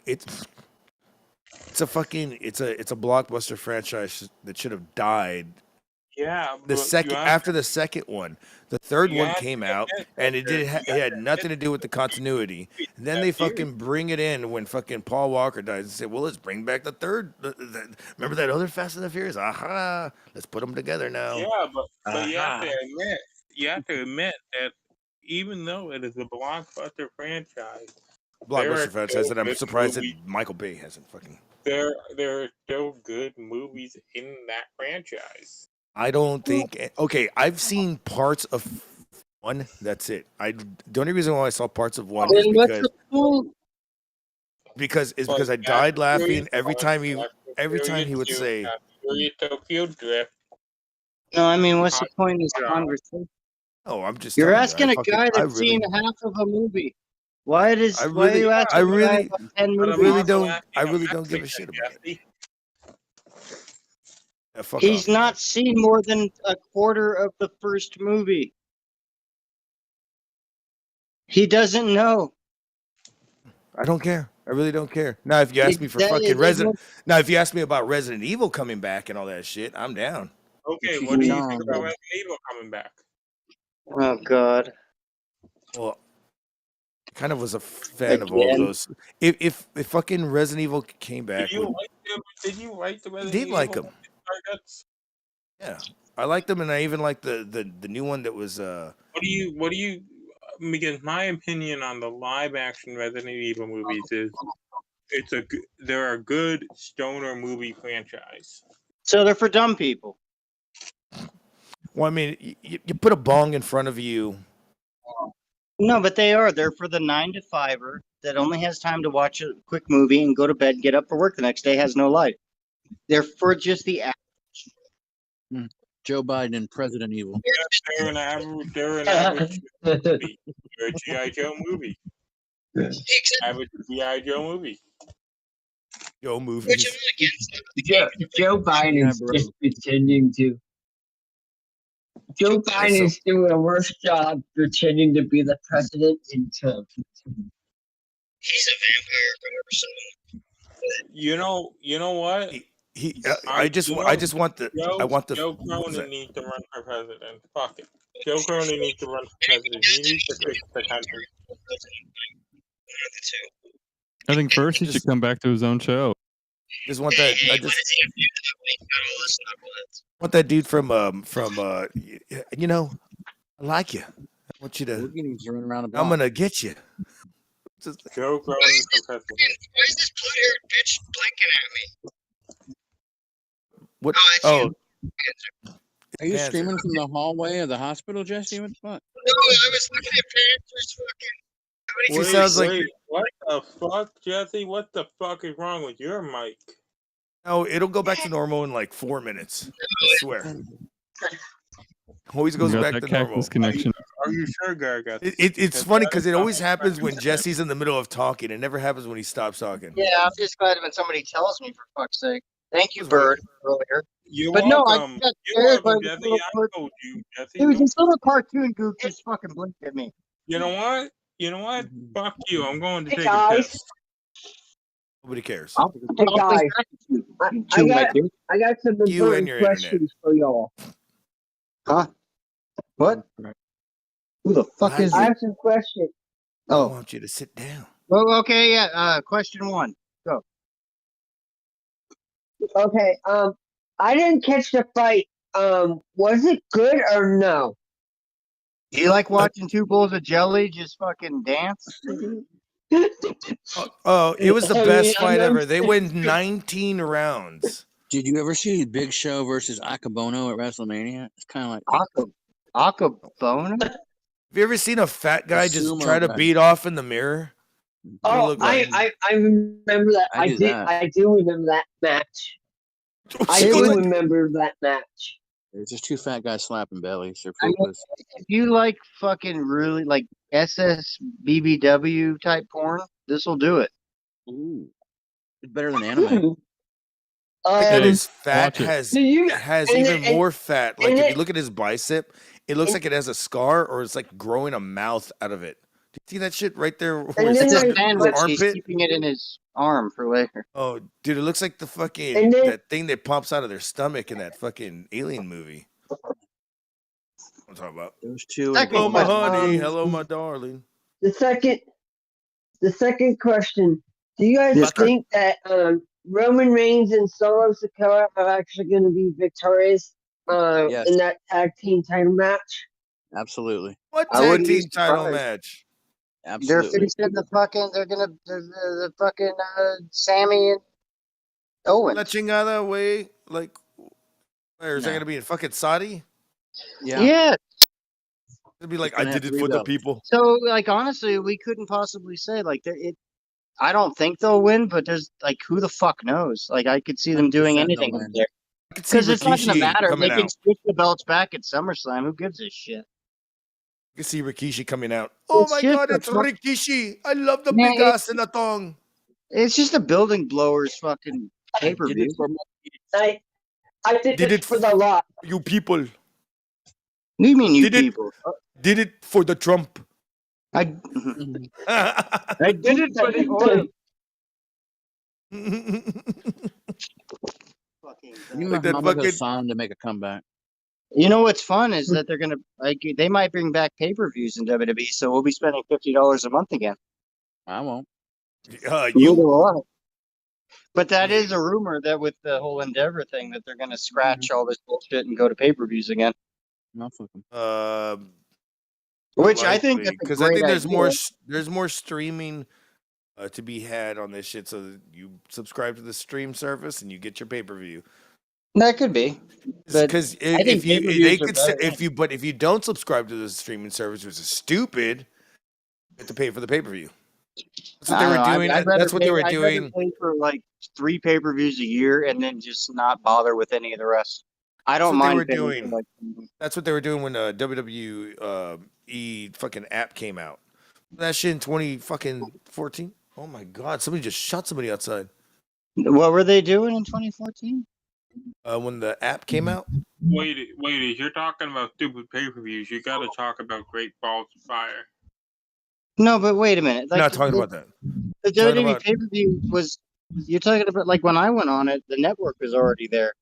blockbuster franchise that should have died. Yeah, The but second you have after the second one, the third you one have to came out, admit and that it did it had nothing to do with the continuity. And then they fucking bring it in when fucking Paul Walker dies and say, "Well, let's bring back the third." Remember that other Fast and the Furious? Aha! Let's put them together now. Yeah, but you have to admit that even though it is a blockbuster franchise, Blockbuster franchise that I'm surprised that Michael Bay hasn't fucking. there are still good movies in that franchise. I don't think. Okay, I've seen parts of one. That's it. The only reason why I saw parts of one is because I died laughing every time he would say. Tokyo Drift. No, I mean, what's the point of this conversation? Oh, I'm just. You're telling asking you, a guy that's seen half of a movie. Why are you asking a guy about 10 movies? I really don't give a shit about it. Yeah, fuck He's off. not seen more than a quarter of the first movie. He doesn't know. I don't care. I really don't care. Now, if you ask me for fucking Resident, if you ask me about Resident Evil coming back and all that shit, I'm down. Okay, what do you think about Resident Evil coming back? Oh God. Well, I kind of was a fan of all of those. If fucking Resident Evil came back, Did you like the Resident did Evil? like them. Yeah, I liked them, and I even liked the new one that was. What do you? Because my opinion on the live action Resident Evil movies is, they're a good stoner movie franchise. So they're for dumb people. Well, I mean, you put a bong in front of you. No, but they are. They're for the 9-to-5er that only has time to watch a quick movie and go to bed, get up for work the next day, has no life. They're for just the average. Joe Biden and President Evil. They're an average movie. They're a G.I. Joe movie. Average G.I. Joe movie. Joe movies. Joe Biden is just pretending to. Joe Biden is doing a worse job pretending to be the president until he's a vampire for You know what? I just want the. Joe Cronin needs to run for president. Fuck it. Joe Cronin needs to run for president. He needs to fix the country. I think first he should come back to his own show. Just want that. I just want that dude from you know, I like you. I want you to. Run around I'm gonna get you. Joe Cronin for president. Why is this blue-haired bitch blinking at me? What? Are you screaming from the hallway of the hospital, Jesse? What the fuck? No, I was looking at Panthers fucking. She sounds like. What the fuck, Jesse? What the fuck is wrong with your mic? Oh, it'll go back to normal in like 4 minutes. I swear. Always goes back to normal. Connection. Are you sure, Garga? It's funny because it always happens when Jesse's in the middle of talking. It never happens when he stops talking. Yeah, I'm just glad when somebody tells me, for fuck's sake. Thank you, Bird, earlier. You're but welcome. No, I got You're scared welcome, by Jesse. I told you, Jesse. Dude, this little cartoon goof just fucking blinked at me. You know what? Fuck you. I'm going to take a guys. piss. Nobody cares. Hey guys, I got some You and important your questions for y'all. Huh? What? Who the fuck is I it? have some questions. I want you to sit down. Well, okay, yeah. Question 1. Go. Okay, I didn't catch the fight Was it good or no? Do you like watching two bowls of jelly just fucking dance? Oh, it was the best fight ever. They went 19 rounds. Did you ever see Big Show versus Akabono at WrestleMania? It's kind of like Akabono. Have you ever seen a fat guy just sumo try to guy. beat off in the mirror? What do you Oh, look like? I remember that. I do that. I do remember that match. I do remember that match. There's just two fat guys slapping bellies. They're I mean, poopers. if you like fucking really like SSBBW type porn, this will do it. Ooh, it's better than anime. That is fat Watch it. has and even it- more fat. Like and if it- you look at his bicep, it looks like it has a scar or it's like growing a mouth out of it. Do you see that shit right there? Where It's his a under- sandwich. He's armpit? keeping it in his arm for later. Oh, dude, it looks like the fucking And then- that thing that pops out of their stomach in that fucking alien movie. I'm talking about. Those two. Hello, my honey. Um, Hello, my darling. The second question: do you guys Yes, sir. think that Roman Reigns and Solo Sikoa are actually going to be victorious Yes. in that tag team title match? Absolutely. What I tag wouldn't be team title surprised. match? They're Absolutely. finishing the fucking. They're gonna the fucking Sammy and Owens. La chingada way. Like, where is that No. gonna be in fucking Saudi? Yeah. It'd be like, It's I gonna did have it three for the belts. people. So like honestly, we couldn't possibly say like it. I don't think they'll win, but there's like who the fuck knows? Like I could see them doing 100% anything they'll up win. there I could see because it's not gonna Rikishi matter. They coming can out. switch the belts back at SummerSlam. Who gives a shit? I could see Rikishi coming out. Oh It's my just god, a it's fuck- Rikishi! I love the Man, big ass in the thong. It's just a building blowers fucking pay per Did view. it for I did Did it it for the lot. You people. What do you mean, you Did it- people? Did it for the Trump. I did it for the oil. You Like know, that Muhamma's fucking- signed to make a comeback. You know what's fun is that they're gonna like they might bring back pay per views in WWE, so we'll be spending $50 a month again. I won't. Neither You will I. But that is a rumor that with the whole Endeavor thing that they're gonna scratch all this bullshit and go to pay per views again. Not fucking. Which I think that's a because I great think there's idea. there's more streaming to be had on this shit. So that you subscribe to the stream service and you get your pay per view. That could be. But Because I think if you pay-per-views they are could say, better. if you don't subscribe to the streaming service, which is stupid, you have to pay for the pay per view. That's what they I were don't know, doing. I'd rather That's what they pay- were I'd rather doing. pay for like 3 pay per views a year and then just not bother with any of the rest. I That's don't what they mind were paying for, doing. like, That's what they were doing when WWE fucking app came out. That shit in 2014. Oh my god! Somebody just shot somebody outside. what were they doing in 2014? When the app came out. Wait, if you're talking about stupid pay-per-views, you gotta talk about Great Balls of Fire. No, but wait a minute. Not talking about that. The Talking WWE about- pay per view was. You're talking about like when I went on it, the network was already there.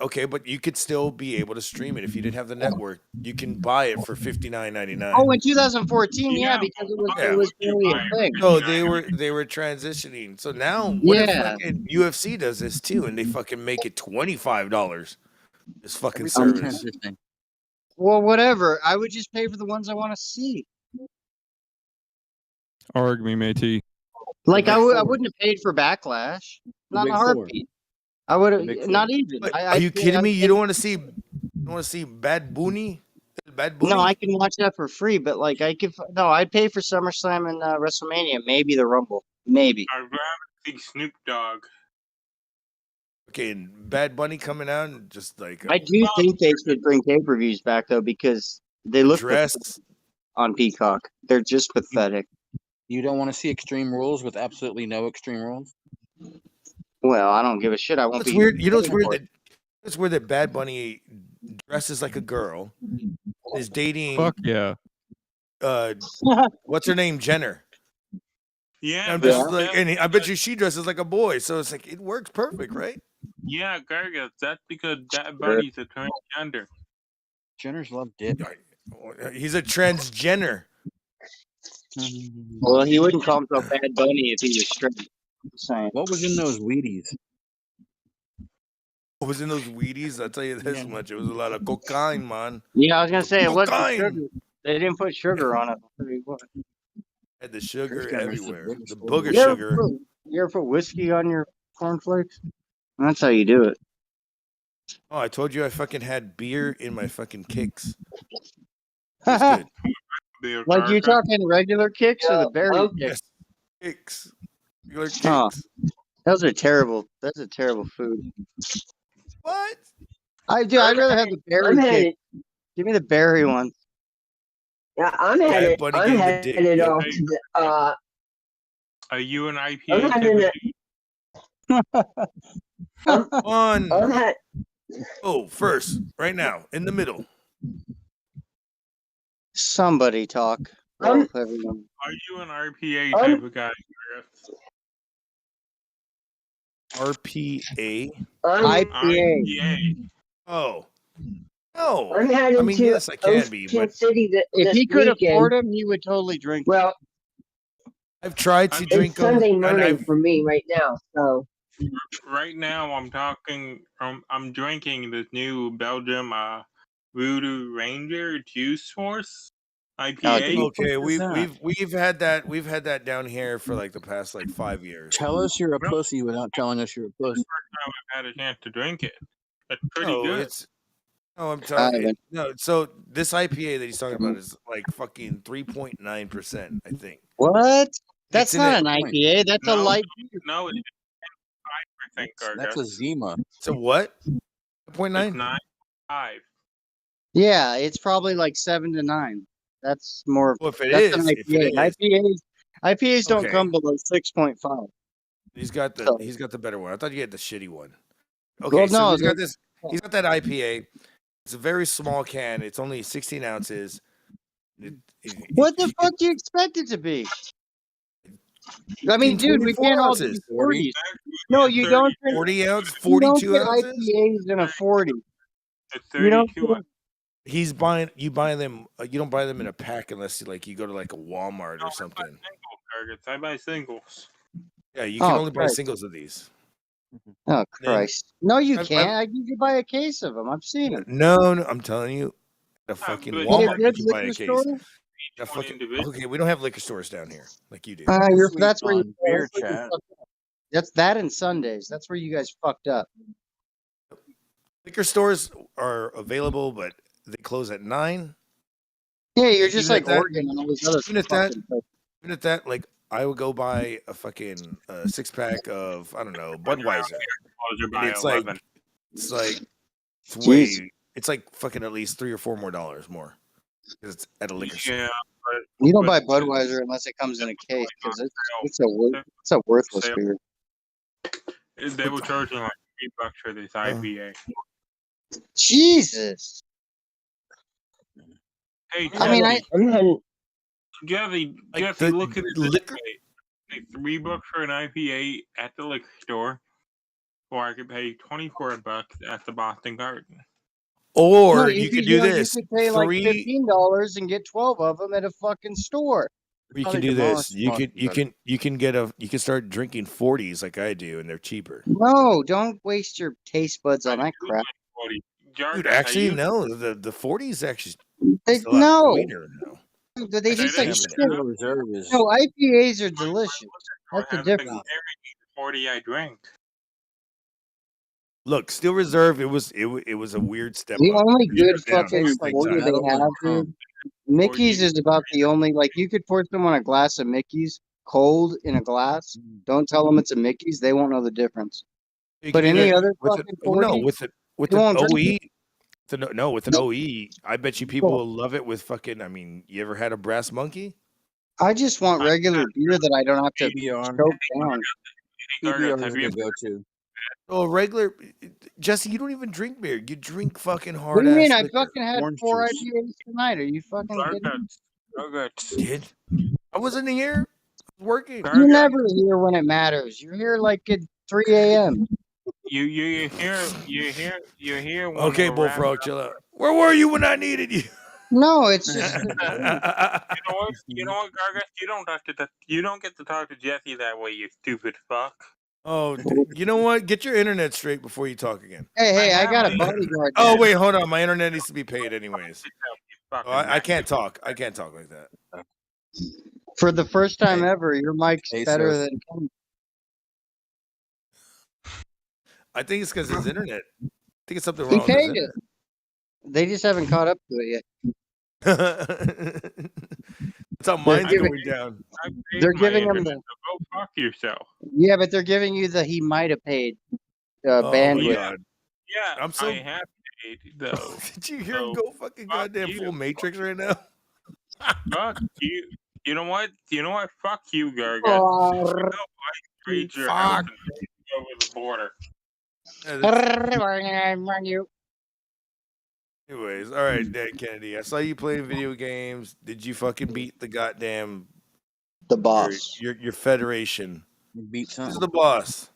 Okay, but you could still be able to stream it if you didn't have the network. You can buy it for $59.99. Oh, in 2014, yeah, because it was really a thing. So they were transitioning. So now what if Yeah. fucking UFC does this too and they fucking make it $25? This fucking Everything's service. transitioning. Well, whatever. I would just pay for the ones I want to see. Arg me, matey. Like I Big Four. wouldn't have paid for Backlash. Not in Big a Four. heartbeat. I would Big have Four. not even. But I are you kidding me? You I- don't want to see Bad Bunny? Bad Bunny? No, I can watch that for free, but like I could. No, I'd pay for SummerSlam and WrestleMania, maybe the Rumble, maybe. I'd rather see Snoop Dogg. Okay, and Bad Bunny coming out and just like I do think they should bring pay-per-views back though because they look dress. pathetic on Peacock. They're just pathetic. You don't want to see Extreme Rules with absolutely no Extreme Rules? Well, I don't give a shit. I won't It's be. weird. You know, it's paying weird for that it's weird that Bad Bunny dresses like a girl, is dating Fuck yeah. what's her name, Jenner. Yeah, I'm but just like, and I bet you she dresses like a boy, so it's like it works perfect, right? yeah, Gargas, that's because that buddy's a transgender. Jenner's love dick. He's a transgender. Well, he wouldn't call himself Bad Bunny if he was straight. Just saying. What was in those Wheaties? what was in those Wheaties? I'll tell you this much. It was a lot of cocaine, man. Yeah, I was gonna say it wasn't Cocaine. sugar. They didn't put sugar on it. I'll tell you what. Had the sugar Chris everywhere. got The booger You ever sugar. you ever put whiskey on your cornflakes? That's how you do it. Oh, I told you I fucking had beer in my fucking kicks. It was good. Like you talking regular kicks or the berry kicks? Yes. Kicks. Regular kicks. Oh, those are terrible. That's a terrible food. What? I'd rather have the berry kick. Give me the berry one. Yeah, I'm headed. Buddy I'm gave the headed dick. off to the. Are you an I'm IPA? headed. One. I'm headed. Oh, first, right now, in the middle. Somebody talk. Everyone. Are you an RPA type of guy? RPA? IPA. Oh. No. I'm headed I mean, to yes, I can be, Ocean but City If this he could weekend. afford them, he would totally drink. Well, I've tried to drink it's Sunday them. morning for me right now, so. Right now, I'm talking. I'm drinking this new Belgium Voodoo Ranger Juice Force IPA. Okay, we've had that down here for like the past 5 years. Tell us you're a pussy without telling us you're a pussy. First time I've had a chance to drink it. It's pretty No, good. I'm telling you. No, so this IPA that he's talking about is like fucking 3.9%, I think. What? That's It's in not it. an IPA. That's a light. No, it's 5%. That's a Zima. So what? 0.9? 9.5. Yeah, it's probably like 7 to 9. That's more. Well, if it that's is, an if it IPA. is. IPAs don't Okay. come below 6.5. He's got the better one. I thought you had the shitty one. Okay, Well, so no, he's got this. He's got that IPA. It's a very small can. It's only 16 ounces. What the fuck do you expect it to be? I mean, dude, we can't all do 40s. No, you don't. 40 ounce, You don't 42 get ounces. IPAs in a 40. It's You don't 32. He's buying. You buy them. You don't buy them in a pack unless you go to like a Walmart or something. I buy singles. Yeah, you can only buy Christ. singles of these. Oh Christ! No, you I've- can't. You can buy a case of them. I've seen them. No, I'm telling you, at a fucking but- Walmart Good you can buy a liquor case. store? A fucking, okay, we don't have liquor stores down here like you do. That's where you Beer that's where you chat. fucked up. That's that and Sundays. That's where you guys fucked up. Liquor stores are available, but they close at 9. Yeah, you're just Even like at that- Oregon and all these other Even at that, fucking places. even at that, like I would go buy a fucking 6-pack of Budweiser. And it's like it's way. Jeez. It's like fucking at least $3 or $4 more more because it's at a liquor store. Yeah, You don't buy Budweiser unless it comes in a case because it's a worthless beer. they were charging like $3 for this IPA. Jesus. Hey, I mean, Jesse, the look at it this liquor- way. Pay $3 for an IPA at the liquor store, or I could pay $24 at the Boston Garden. Or no, you could do this. You could pay like $15 and get 12 of them at a fucking store. You can do this. You can start drinking 40s like I do, and they're cheaper. No, don't waste your taste buds on that crap. Dude, actually, no. The 40s actually. They, still have no, sweeter now. they taste like shit. Reserve is. No, IPAs are delicious. That's the difference. 40 I drank. Look, Steel Reserve. It was a weird step. The up. only It good was down fucking big soda time. they have, dude. Mickey's is about the only, like, you could pour someone a glass of Mickey's cold in a glass. Don't tell them it's a Mickey's; they won't know the difference. You But can do any that other with fucking it, no, 40, with an you won't drink OE. it. With an OE, I bet you people will love it with fucking. I mean, you ever had a Brass Monkey? I just want regular beer that I don't have to choke down. PBR is a good go-to. Oh, regular Jesse, you don't even drink beer. You drink fucking What hard do you ass mean? I liquor. fucking had Orange 4 juice. IPAs tonight. Are you fucking kidding me? Did I wasn't here. I was working. You're never here when it matters. You're here like at 3 a.m. You hear. When Okay, we're Bullfrog, chill out. Where were you when I needed you? No, it's just You know what, Gargus? You don't get to talk to Jesse that way, you stupid fuck. Oh, you know what? Get your internet straight before you talk again. Hey, I got a bodyguard. Oh wait, hold on. My internet needs to be paid anyways. Oh, I can't talk. I can't talk like that. For the first time ever, your mic's better than. I think it's because his internet. I think it's something He wrong with his paid it. internet. They just haven't caught up to it That's how mine's going down. They're giving him the. Go fuck yourself. Yeah, but they're giving you the he might have paid Oh, bandwidth. Yeah, I'm so. I have paid though. Did you hear him go fucking goddamn full Matrix right now? Fuck you. You know what? Fuck you, Garga. Oh, Trade your house and go over the border. Anyways, all right, Dad Kennedy. I saw you playing video games. Did you fucking beat the goddamn boss? Your federation. You beat Who's something. the boss?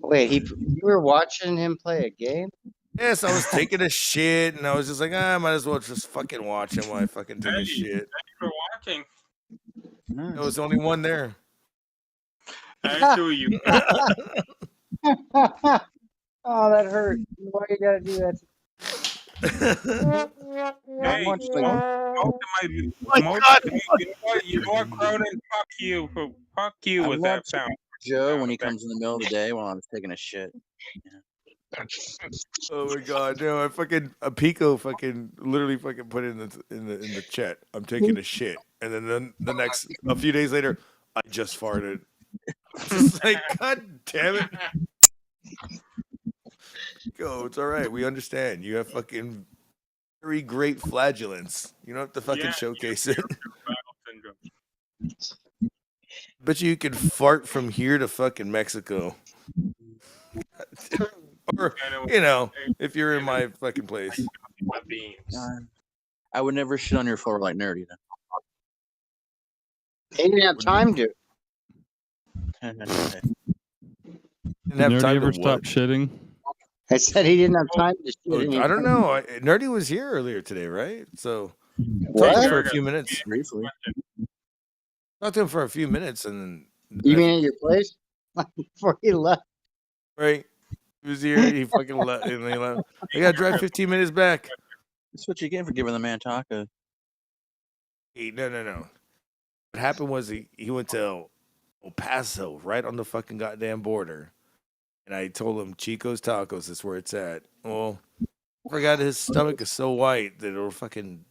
Wait, you were watching him play a game? Yes, I was taking a shit, and I was just like, I might as well just fucking watch him while I fucking take a shit. Thanks for watching. There was only one there. Actually, you. Oh, that hurt. Why you gotta do that? Hey, most of you know what, Cronin? Fuck you I with love that sound. Joe when he comes in the middle of the day while I was taking a shit. Oh my god, no! I fucking Pico fucking literally fucking put it in the chat. I'm taking a shit, and then the next a few days later, I just farted. It's like, god damn it! Go, it's all right. We understand. You have fucking very great flatulence. You don't have to fucking showcase it. Bet you can fart from here to fucking Mexico. Or, you know, if you're in my fucking place. I would never shit on your floor like Nerdy. Then. He didn't have time to. Didn't have Nerdy time ever to stop what? shitting? I said he didn't have time to Oh, shit. I don't know. Nerdy was here earlier today, right? So What? talked to him for a few minutes. Briefly. Talked to him for a few minutes, and then You mean at your place? Before he left. right, he was here. He fucking left, and he left. I gotta drive 15 minutes back. That's what you get for giving the man tacos. No. What happened was he went to El Paso, right on the fucking goddamn border. And I told him Chico's Tacos is where it's at. Well, I forgot his stomach is so white that it'll fucking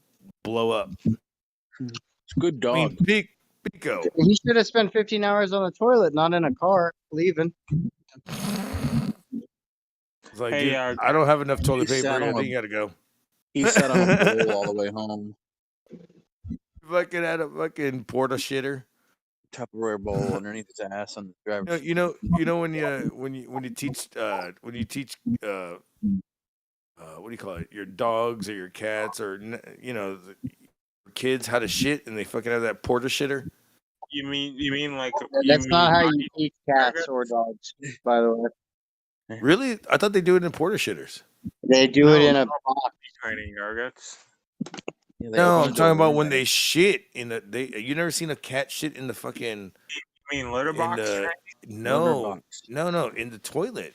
blow up. It's a good dog. I mean, Pico. He should have spent 15 hours on the toilet, not in a car, leaving. It's like, Hey, dude, I don't have enough toilet he paper. sat I on think a- you gotta go. He sat on a bowl all the way home. Fucking had a fucking porta shitter. Tupperware bowl underneath his ass on the driver's You know when you teach what do you call it, your dogs or your cats or kids how to shit, and they fucking have that porta shitter. You mean like That's not how you teach cats or dogs, by the way. Really? I thought they do it in porta shitters. They do it in a box. Tiny gargets. No, I'm talking about when they shit in the. You never seen a cat shit in the fucking. You mean litter box? No, in the toilet.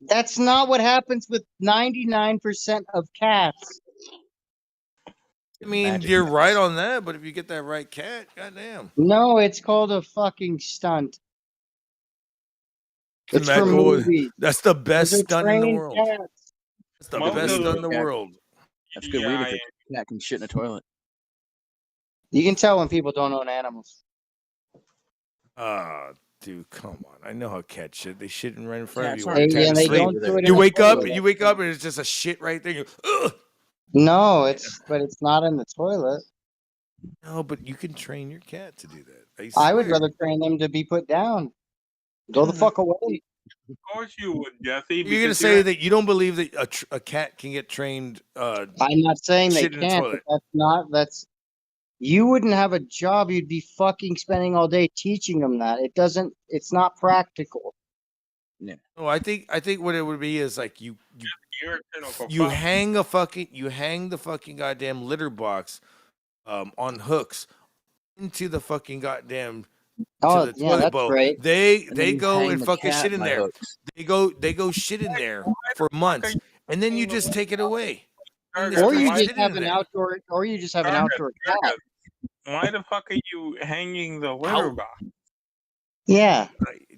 That's not what happens with 99% of cats. I mean, you're right on that, but if you get that right cat, goddamn. No, it's called a fucking stunt. It's for movies. That's the best Those are stunt in the trained world. cats. That's the best stunt in the world. That's good weed if a cat can shit in a toilet. You can tell when people don't own animals. Dude, come on. I know how cats shit. They shit right in front Cats of you. aren't While you're and trying they to don't sleep. do it in You a wake up toilet. and it's just a shit right there. Ugh. No, it's not in the toilet. No, but you can train your cat to do that. I would rather train them to be put down. Go the fuck away. Of course you would, Jesse. You're gonna say that you don't believe that a cat can get trained. I'm not saying they shit in the can't, toilet. but that's you wouldn't have a job. You'd be fucking spending all day teaching them that. It's not practical. Yeah. No, I think what it would be is like you you hang the fucking goddamn litter box on hooks into the fucking goddamn Oh, to the yeah, toilet that's bowl. great. They And then you go hang and the fucking cat shit in by there. hooks. They go shit in there for months, and then you just take it away. And they Or start you just shitting have in an there. outdoor, or you just have an outdoor cat. Why the fuck are you hanging the litter How? box? Yeah.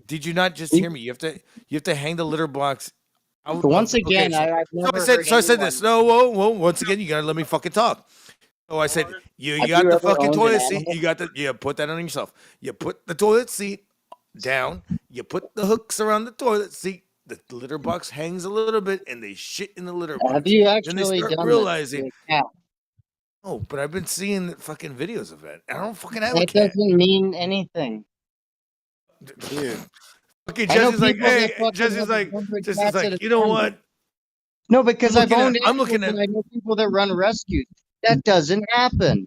Did you not just hear me? You have to hang the litter box out. Once Of, okay, again, I've so never I said heard so I said anyone. this. No, whoa. Once again, you gotta let me fucking talk. So I said, you Have got you the ever fucking owned an toilet seat. animal? You got the put that on yourself. You put the toilet seat down. You put the hooks around the toilet seat. The litter box hangs a little bit, and they shit in the litter box. Have you Then they actually start done realizing, this to a cat? oh, but I've been seeing fucking videos of it. I don't fucking have a That cat. doesn't mean anything. Dude. Okay, I know Jesse's like, people that hey, fucking Jesse's have like, 100 Jesse's cats at like, a you know time. what? No, because I've owned I'm animals looking at and I know people that run rescues. That doesn't happen.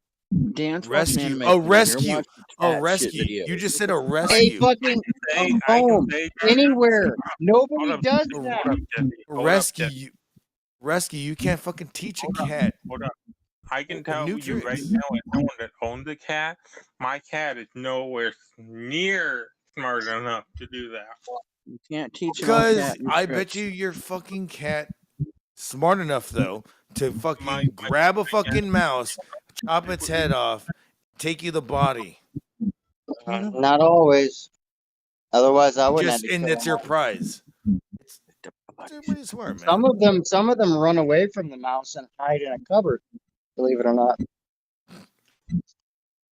Dan's rescue. Oh, rescue. Oh, rescue. You just said a A rescue. fucking home, anywhere. Nobody does that. Rescue. Rescue. You can't fucking teach a cat. Hold up. I can tell new you right tricks. now, as someone that owns a cat, my cat is nowhere near smart enough to do that. You can't teach Because I bet you your fucking cat smart enough though to fucking grab a fucking mouse, chop its head off, take you the body. Not always. Otherwise, I wouldn't have Just to and kill that's them your all. prize. They're pretty smart, man. Some of them run away from the mouse and hide in a cupboard. Believe it or not.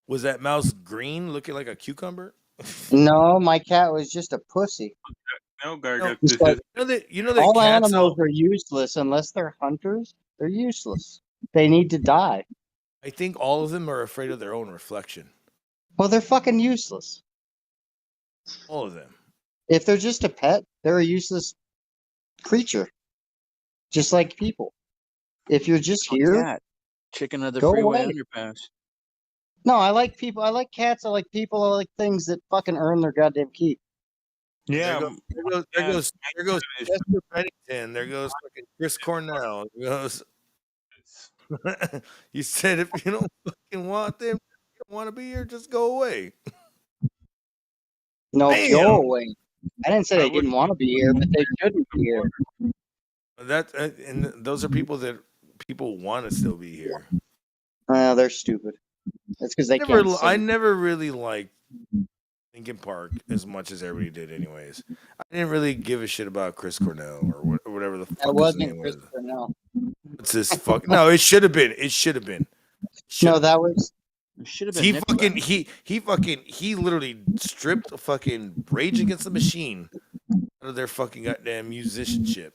Was that mouse green, looking like a cucumber? No, my cat was just a pussy. No, Garga, No, this is you know that All cats animals are useless unless they're hunters. They're useless. They need to die. I think all of them are afraid of their own reflection. Well, they're fucking useless. All of them. If they're just a pet, they're a useless creature. Just like people. If you're just here, cat. Chicken of the go freeway away. underpass. No, I like people. I like cats. I like people. I like things that fucking earn their goddamn keep. Yeah. There goes Chester Bennington. There goes fucking Chris Cornell. There goes. You said if you don't fucking want them, you don't want to be here, just go away. No, Damn. go away. I didn't say they didn't want to be here, but they shouldn't be here. That and those are people that people want to still be here. They're stupid. That's because they can't sing. I never really liked Linkin Park as much as everybody did, anyways. I didn't really give a shit about Chris Cornell or whatever the fuck That his wasn't name Chris was. Cornell. What's this fuck? No, it should have been. It should have been. No, that was. Should have been. He literally stripped a fucking Rage Against the Machine out of their fucking goddamn musicianship,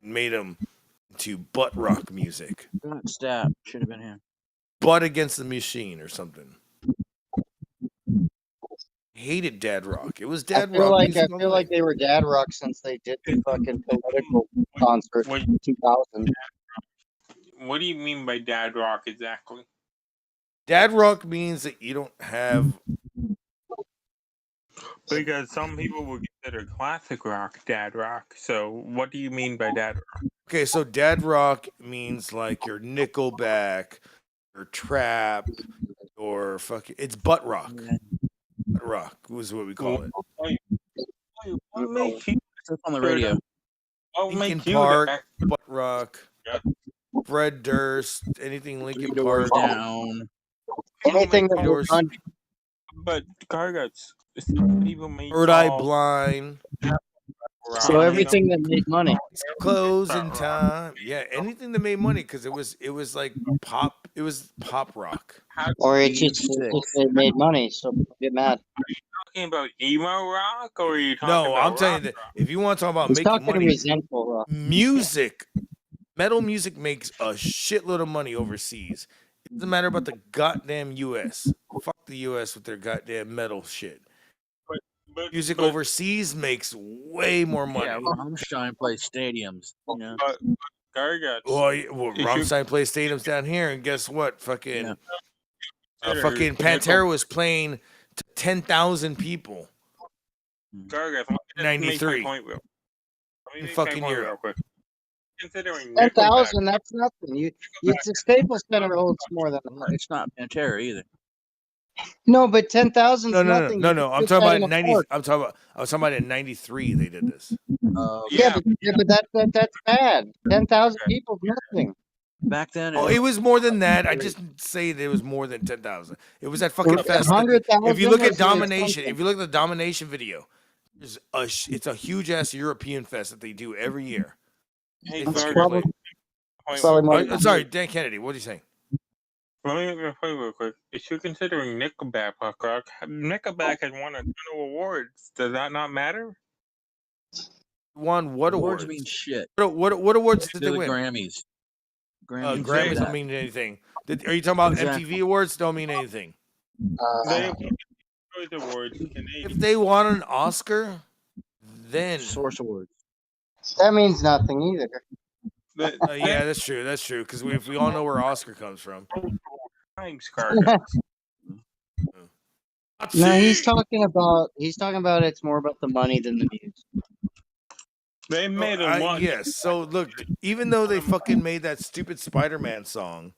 and made them into butt rock music. Stab. Should have been him. Butt Against the Machine or something. Hated dad rock. It was dad rock. I feel like they were dad rock since they did the fucking political concert in 2000. What do you mean by dad rock exactly? Dad rock means that you don't have. Because some people would consider classic rock dad rock. So what do you mean by dad rock? Okay, so dad rock means like your Nickelback, your Trap, or fucking. It's butt rock. Butt rock was what we call it. What makes you It's on the radio. What Linkin makes you Park, that? butt rock. Fred Durst, anything Linkin Doors Park. down. Anything that was done. But Garguts, some people make Third Eye Blind. So everything that made money. Closing time. Yeah, anything that made money because it was like pop. It was pop rock. Or it just they made money, so people get mad. Talking about emo rock, or are you talking No, about I'm telling you that if you want to talk about He's making talking money, resentful rock. music, metal music makes a shitload of money overseas. It doesn't matter about the goddamn U.S. Fuck the U.S. with their goddamn metal shit. Music overseas makes way more money. Yeah, Rammstein plays stadiums. You know. Garguts. Well, Rammstein plays stadiums down here, and guess what? Fucking Pantera was playing to 10,000 people. Garguts, let me just make my 93 point real. Let me in make my fucking point real Europe. quick. Considering 10,000, that's nothing. It's the Staples Center holds more than that. It's not Pantera either. No, but 10,000 is No. nothing. I'm Put talking that about in a 90. park. I was talking about in '93 they did this. Yeah, but that's bad. 10,000 people is nothing. Back then, Oh, it was more than that. I just say there was more than 10,000. It was that fucking fest. 100,000 If you look at is Domination, something. if you look at the Domination video, it's a huge ass European fest that they do every year. Hey, It's Garga, sorry, Dan Kennedy. What are you saying? Let me play real quick. If you're considering Nickelback, Nickelback has won a ton of awards. Does that not matter? Won what awards? mean shit. What awards did They're they the win? Grammys. Grammys, Grammys that. don't mean anything. Are you talking about Exactly. MTV awards? Don't mean anything. They won awards. If they won an Oscar, then Source Awards. That means nothing either. Yeah, that's true. That's true. Because we all know where Oscar comes from. Thanks, Garga. No, he's talking about it's more about the money than the music. They made a lot. Yes. So look, even though they fucking made that stupid Spider-Man song,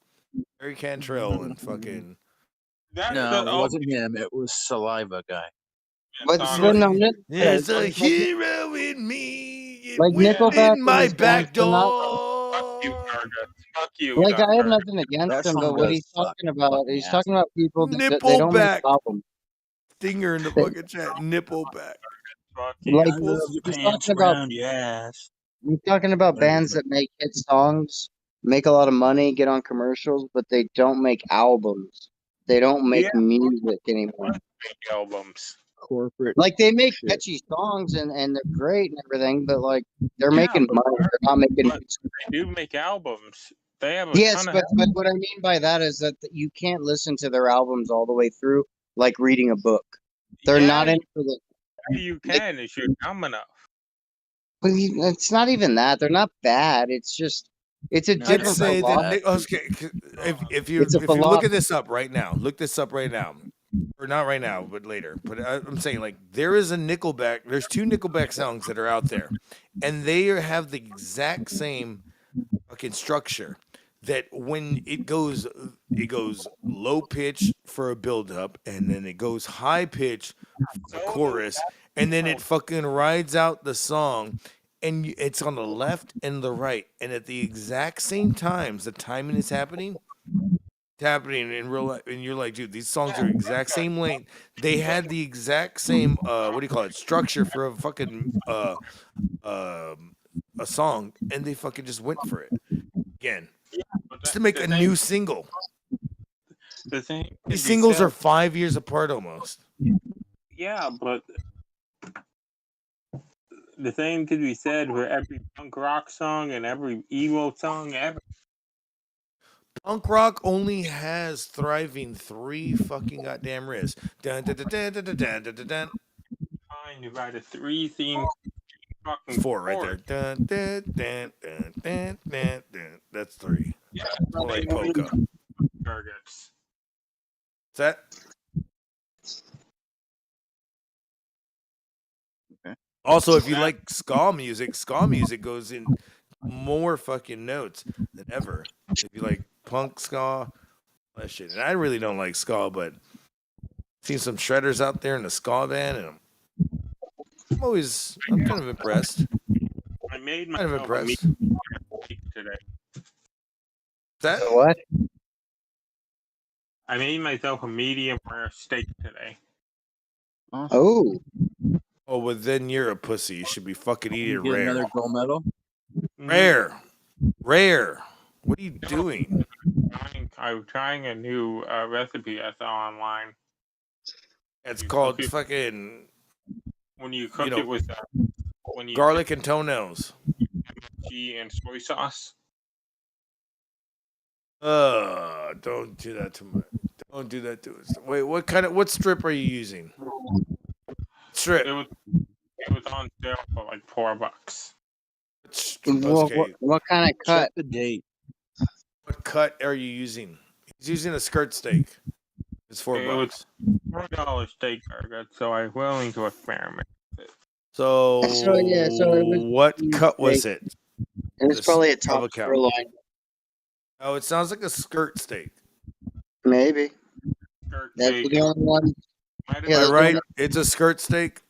Harry Cantrell and fucking. No, it wasn't him. It was Saliva guy. There's a hero in me. Like Nickelback in my and his back bands are not- door. Fuck you, Like I have Garga. nothing against That him, song but what does he's suck. talking about, he's Fucking talking about people that they don't Nippleback. make albums. Stinger in the fucking chat. Nippleback. Like I love your he's pants talking about around your ass. he's talking about bands that make hit songs, make a lot of money, get on commercials, but they don't make albums. They don't make music anymore. Albums. Corporate. Like they make shit. catchy songs and they're great and everything, but like they're making money. They're not making. But they do make albums. They have a Yes, ton but of. what I mean by that is that you can't listen to their albums all the way through like reading a book. They're not in for the. You can if you're dumb enough. But it's not even that. They're not bad. It's just it's a different Let's say philosophy. that if you It's a look at philosophy. this up right now, look this up right now, or not right now, but later. But I'm saying like there is a Nickelback. There's two Nickelback songs that are out there, and they have the exact same fucking structure. That when it goes low pitch for a build up, and then it goes high pitch for the chorus, and then it fucking rides out the song, and it's on the left and the right, and at the exact same times, the timing is happening. It's happening in real life, and you're like, dude, these songs are exact same length. They had the exact same what do you call it, structure for a fucking a song, and they fucking just went for it again. Just to make a new single. The thing. These singles are 5 years apart almost. Yeah, but the same could be said for every punk rock song and every emo song ever. Punk rock only has thriving 3 fucking goddamn riffs. Dun dun dun dun dun dun dun dun dun. Fine, you write a 3 theme. Fucking 4 right there. Dun dun dun dun dun dun dun. That's 3. Yeah, More like polka. Targets. What's that? Okay. Also, if you like ska music goes in more fucking notes than ever. If you like punk ska, that shit. And I really don't like ska, but I've seen some shredders out there in the ska band, and I'm kind of impressed. I made Kind of myself a impressed. medium steak today. That what? I made myself a medium rare steak today. Oh. Oh, well then you're a pussy. You should be fucking eating Get rare. another gold medal. Rare. What are you doing? I'm trying a new recipe I saw online. It's called fucking. When you cook you know, it with garlic and toenails. MSG and soy sauce. Don't do that to my. Don't do that to us. Wait, what strip are you using? Strip. It was on sale for like $4. What kind of cut? Check the date. What cut are you using? He's using a skirt steak. It's $4. It was $4 steak burger, so I'm willing to experiment with it. So it was what cut was it? It was probably a top sirloin. Oh, it sounds like a skirt steak. Maybe. Skirt That's steak. the only one. Might Yeah, Am I that's right? the- It's a skirt steak.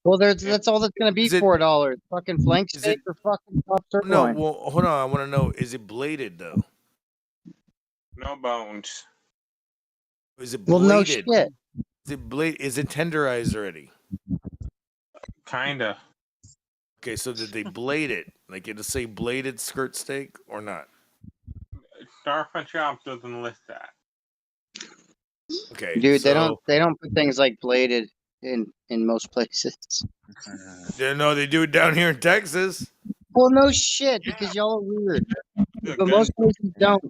Well, that's all that's gonna be Is it- $4. Fucking flank Is steak it? or fucking top No. sirloin. Well, hold on. I want to know. Is it bladed though? No bones. Is it Well, no bladed? shit. Is it Is it tenderized already? Kinda. Okay, so did they blade it? Like it'll say bladed skirt steak or not? Starfman Shop doesn't list that. Okay, Dude, so they don't put things like bladed in most places. no, they do it down here in Texas. Well, no shit, because y'all are weird. But most places don't.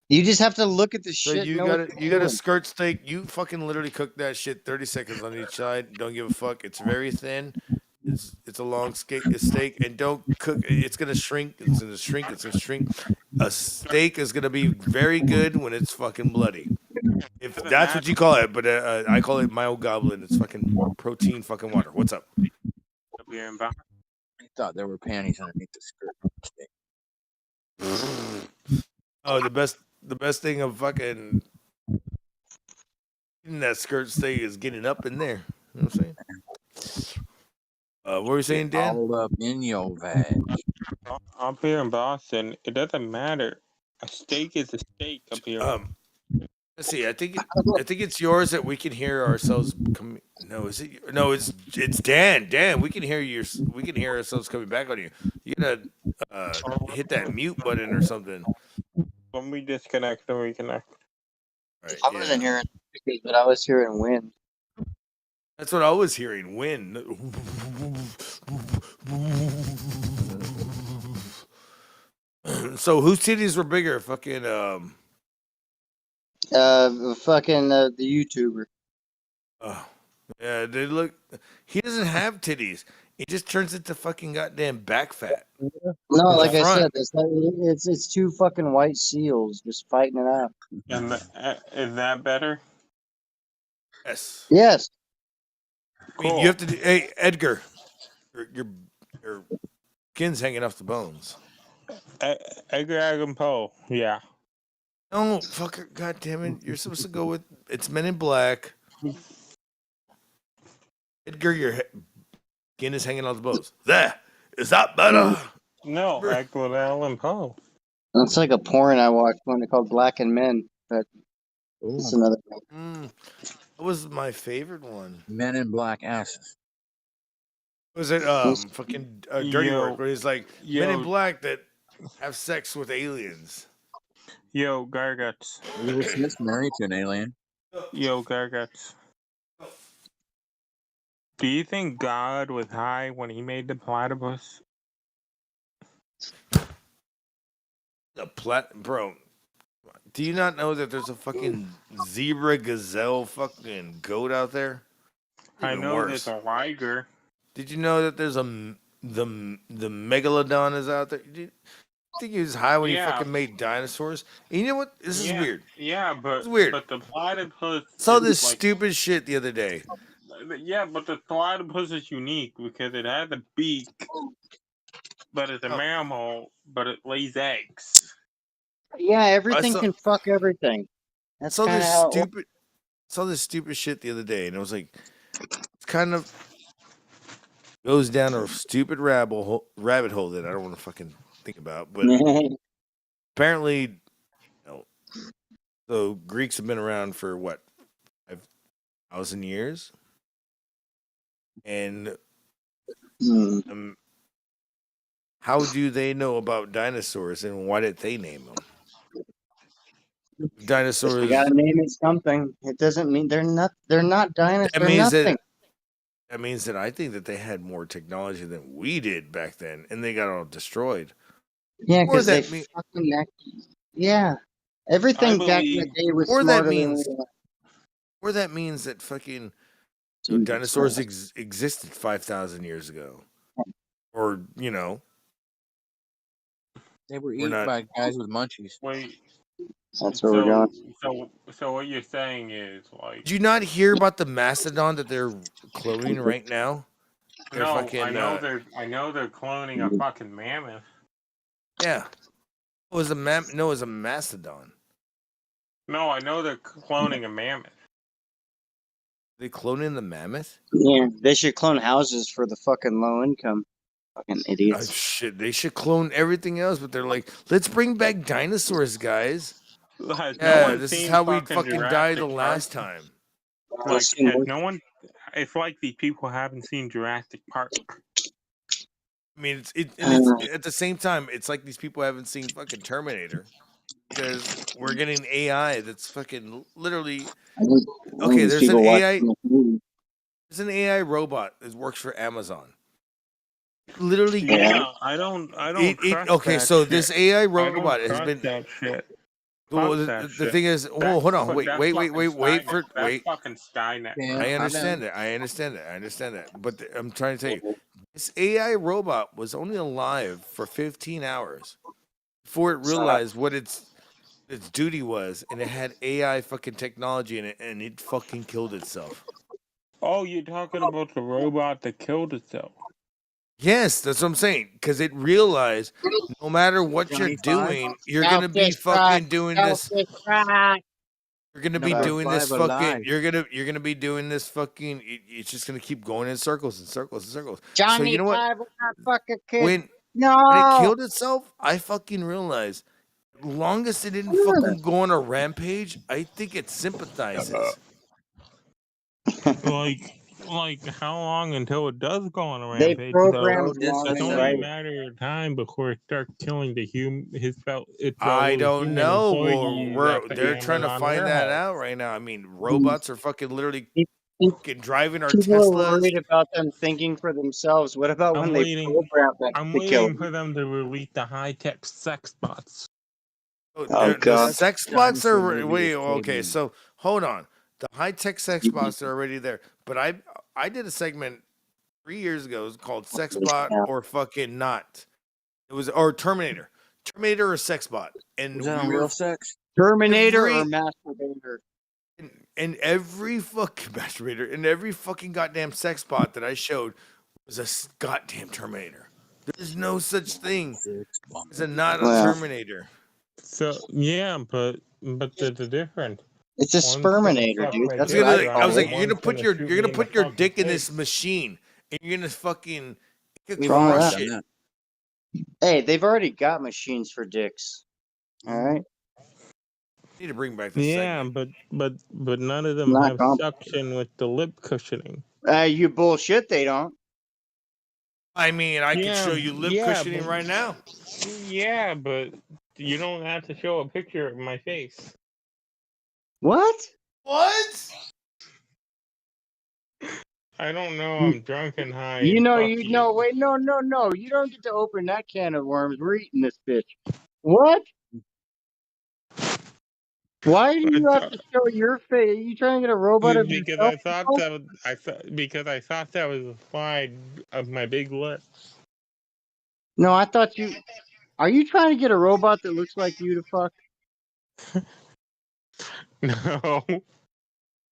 You just have to look at the So shit. you and know got what a you're doing. skirt steak. You fucking literally cook that shit 30 seconds on each side. Don't give a fuck. It's very thin. It's a long steak, and don't cook. It's gonna shrink. It's gonna shrink. It's gonna shrink. A steak is gonna be very good when it's fucking bloody. If that's what you call it, but I call it my old goblin. It's fucking protein, fucking water. What's up? I thought there were panties underneath the skirt. Oh, the best thing of fucking eating that skirt steak is getting up in there. You know what I'm saying? What were you saying, Dan? All up in your vag. Up here in Boston, it doesn't matter. A steak is a steak up here. Let's see. I think it's yours that we can hear ourselves. No, is it? No, it's Dan. Dan, we can hear ourselves coming back on you. You gotta hit that mute button or something. When we disconnect, then reconnect. Right, I wasn't hearing speakers, but I was hearing wind. That's what I was hearing. Wind. So whose titties were bigger? Fucking Fucking the YouTuber. Yeah, they look. He doesn't have titties. He just turns into fucking goddamn back fat. No, In the like I front. said, it's two fucking white seals just fighting it out. And is that better? Yes. Yes. I mean, you have to do. Hey, Edgar, your skin's hanging off the bones. Edgar Allan Poe. Yeah. No, fucker. God damn it! You're supposed to go with it's Men in Black. Edgar, your skin is hanging off the bones. Is that better? No, Edgar Allan Poe. That's like a porn I watched one called Black and Men, but it's another thing. That was my favorite one. Men in Black asses. Was it fucking Dirty Work? Where he's like Men in Black that have sex with aliens. Yo, Garguts. Will Smith's married to an alien. Yo, Garguts. Do you think God was high when he made the platypus? Bro, do you not know that there's a fucking zebra, gazelle, fucking goat out there? I Even know worse. there's a liger. Did you know that there's the megalodon is out there? Did you think he was high when he fucking made dinosaurs? And you know what? This is weird. Yeah, but It's weird. But the platypus. Saw is this like, stupid shit the other day. Yeah, but the platypus is unique because it has a beak, but it's a mammal, but it lays eggs. Yeah, everything can fuck everything. That's Saw kind of this how. saw this stupid shit the other day, and I was like, it's kind of goes down a stupid rabbit hole that I don't want to fucking think about. But apparently, the Greeks have been around for what, 5,000 years, and how do they know about dinosaurs, and why did they name them? Dinosaurs. You gotta name it something. It doesn't mean they're not. They're not dinosaurs. That They're means nothing. that means that I think that they had more technology than we did back then, and they got all destroyed. Yeah, Or because they that mean- fucking. Yeah, everything back in the day was or smarter that means, than we are. or that means that fucking dinosaurs existed 5,000 years ago, or They were We're eaten not- by guys with munchies. Wait. That's where we're going. So what you're saying is like. Did you not hear about the mastodon that they're cloning right now? They're No, fucking, I know they're cloning a fucking mammoth. Yeah. It was a mastodon. No, I know they're cloning a mammoth. They cloning the mammoth? Yeah, they should clone houses for the fucking low income. Fucking idiots. Shit, they should clone everything else, but they're like, let's bring back dinosaurs, guys. Has Yeah, no one this is seen how we fucking fucking died Jurassic the last Park? time. Like, has no one? It's like these people haven't seen Jurassic Park. I mean, it's at the same time, it's like these people haven't seen fucking Terminator because we're getting AI that's fucking literally. Okay, there's an AI. There's an AI robot that works for Amazon. Literally, Yeah, I don't trust okay, that so shit. this AI I don't robot has trust been. that shit. Well, Fuck that the shit. thing is, That's hold on, fu- wait that's for That's fucking Skynet. Yeah, I I understand know. that. I understand that. But I'm trying to tell you, this AI robot was only alive for 15 hours before it realized what its duty was, and it had AI fucking technology in it, and it fucking killed itself. Oh, you're talking about the robot that killed itself? Yes, that's what I'm saying. Because it realized no matter what you're 25? doing, you're gonna be fucking doing this. You're gonna be Number doing this 5 fucking. alive. You're gonna be doing this fucking. It's just gonna keep going in circles and circles and circles. Johnny So you know what? Five was not fucking kid. When it No. killed itself, I fucking realized. Longest it didn't fucking go on a rampage, I think it sympathizes. Like how long until it does go on a They rampage? programmed Though long it's and only right. a matter of time before it starts killing its I don't human know. employees Well, at the they're trying to Amazon find that warehouse. out right now. I mean, robots are fucking literally fucking driving our People are Teslas. worried about them thinking for themselves. What about when I'm they waiting. program them I'm to kill waiting them? for them to release the high-tech sex bots. Oh, The God. sex bots are okay. So hold on, the high tech sex bots are already there. But I did a segment 3 years ago. It was called Sex Bot or fucking Not. It was or Terminator or Sex Bot, and Was that on Real Sex? Terminator or masturbator? And every fucking masturbator and every fucking goddamn sex bot that I showed was a goddamn Terminator. There's no such thing as a not a Terminator. So yeah, but there's a difference. It's a One's gonna sperminator, suck dude. my That's dick what I dry, call it. you're gonna put your shoot me in the dick in fucking this face. machine and you're gonna fucking What's wrong with crush that? it. Hey, they've already got machines for dicks. All right. Need to bring back this Yeah, segment. but none of them Not have complicated. suction with the lip cushioning. You bullshit. They don't. I mean, I can show you lip cushioning but- right now. Yeah, but you don't have to show a picture of my face. What? What? I don't know. I'm drunk and high. You and know, fuck you know. Wait, no. You don't get to open that can of worms. We're eating this bitch. What? Why do you have to show your face? Are you trying to get a robot of Because yourself? I thought that was a slide of my big lips. No, I thought you. Are you trying to get a robot that looks like you to fuck? No.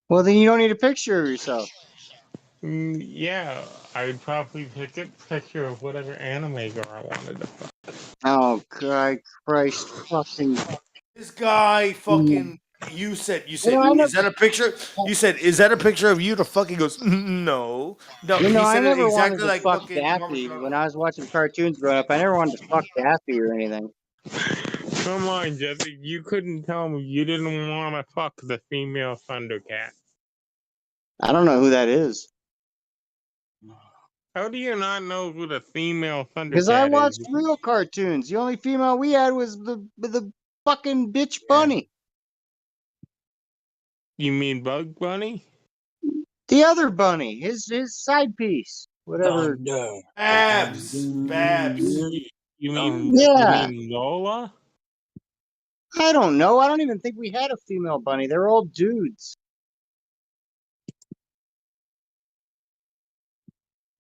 Well, then you don't need a picture of yourself. Yeah, I would probably pick a picture of whatever anime girl I wanted to fuck. Oh God, Christ, fucking! This guy fucking. You said You know, I is never- that a picture? You said is that a picture of you? The fucking goes no. You He know, I said it never wanted exactly to like fuck fucking. Daffy when I was watching cartoons growing up. I never wanted to fuck Daffy or anything. Come on, Jesse. You couldn't tell me you didn't want to fuck the female Thundercat. I don't know who that is. How do you not know who the female Thundercat Because I watched is? real cartoons. The only female we had was the fucking bitch bunny. You mean Bug Bunny? The other bunny, his side piece, whatever. Babs. You mean Yeah. You mean Lola? I don't know. I don't even think we had a female bunny. They're all dudes.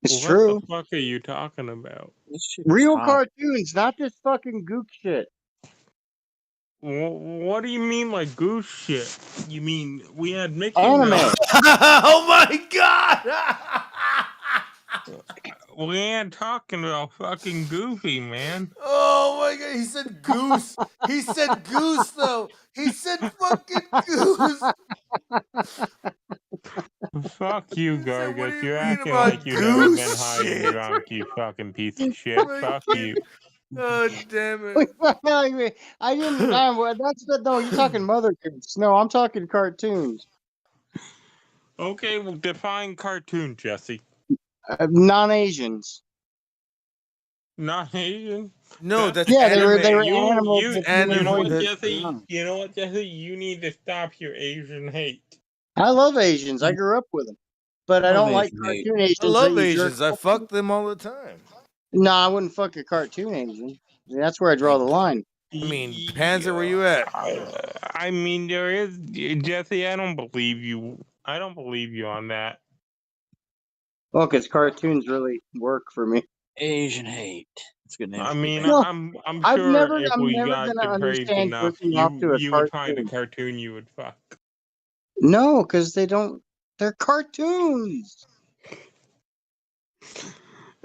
It's true. What the fuck are you talking about? Real cartoons, not this fucking gook shit. What do you mean like goose shit? You mean we had Mickey Anime. Mouse? Oh my god! We ain't talking about fucking Goofy, man. Oh my god, he said goose. He said goose though. He said fucking goose. Fuck you, Gargus. You're acting about like you've never been goose high and shit? drunk, you fucking piece of shit. Fuck you. Oh damn it. Wait, I didn't. That's the no. You're talking Mother Goose. No, I'm talking cartoons. Okay, well, define cartoon, Jesse. Non-Asians. Not Asian? No, that's yeah. anime. They were You, animals you, with you human know what, voices. Jesse? You know what, Jesse? You need to stop your Asian hate. I love Asians. I grew up with them, but I don't like cartoon Asians. I love that you jerk Asians. I off fuck them all the time. No, I wouldn't fuck a cartoon Asian. That's where I draw the line. I mean, Panzer, where you at? I mean, there is Jesse. I don't believe you. I don't believe you on that. Well, because cartoons really work for me. Asian hate. That's a good name. I mean, No, I'm I've sure never, if I'm we never got gonna depraved understand enough, jerking off to a you would find a cartoon. cartoon you would fuck. No, because they don't. They're cartoons.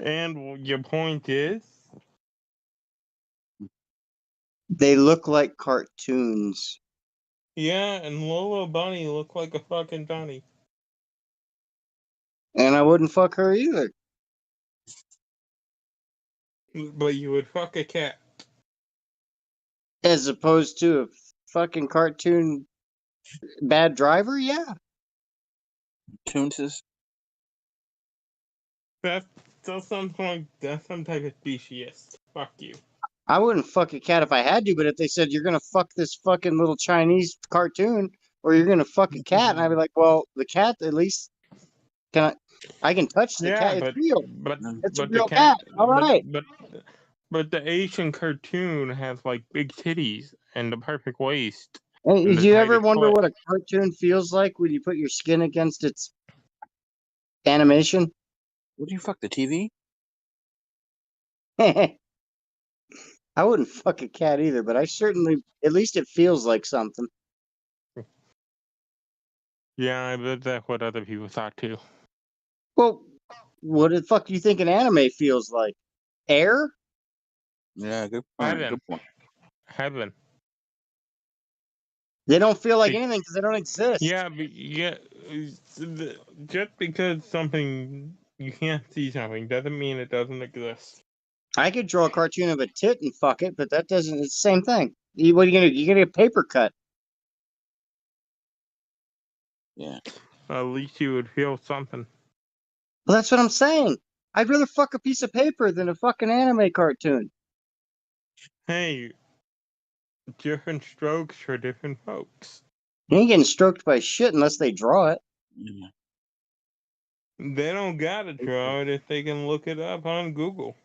And your point is? They look like cartoons. Yeah, and Lola Bunny look like a fucking bunny. And I wouldn't fuck her either. But you would fuck a cat. As opposed to a fucking cartoon bad driver, yeah. Toonses. That's some type of speciesist. Fuck you. I wouldn't fuck a cat if I had to, but if they said you're gonna fuck this fucking little Chinese cartoon or you're gonna fuck a cat, and I'd be like, well, the cat at least I can touch the cat. It's real. It's a real cat. All right. But the Asian cartoon has like big titties and the perfect waist. Hey, do you ever wonder what a cartoon feels like when you put your skin against its animation? Would you fuck the TV? I wouldn't fuck a cat either, but I certainly, at least it feels like something. Yeah, I bet that's what other people thought too. Well, what the fuck do you think an anime feels like? Air? Yeah, good point. Heaven. Good point. Heaven. They don't feel like anything because they don't exist. Yeah, but just because something you can't see something doesn't mean it doesn't exist. I could draw a cartoon of a tit and fuck it, but that doesn't. It's the same thing. What are you gonna? You're gonna get a paper cut. Yeah. At least you would feel something. Well, that's what I'm saying. I'd rather fuck a piece of paper than a fucking anime cartoon. Hey, different strokes for different folks. You ain't getting stroked by shit unless they draw it. Yeah. They don't gotta draw it if they can look it up on Google.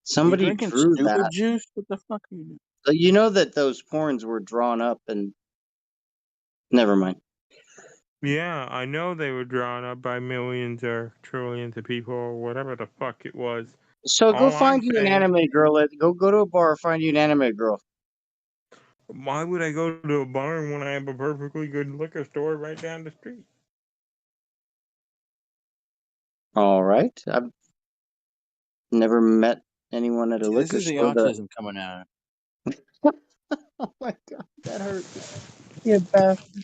Somebody You drinking drew stupid that. juice? What the fuck are you doing? You know that those porns were drawn up and. Never mind. Yeah, I know they were drawn up by millions or trillions of people or whatever the fuck it was. So go All find I'm you an saying- anime girl. Go to a bar, find you an anime girl. Why would I go to a bar when I have a perfectly good liquor store right down the street? All right. I've never met anyone at a See, liquor this is the store. autism coming out. Oh my god, that hurt. Yeah, bastard.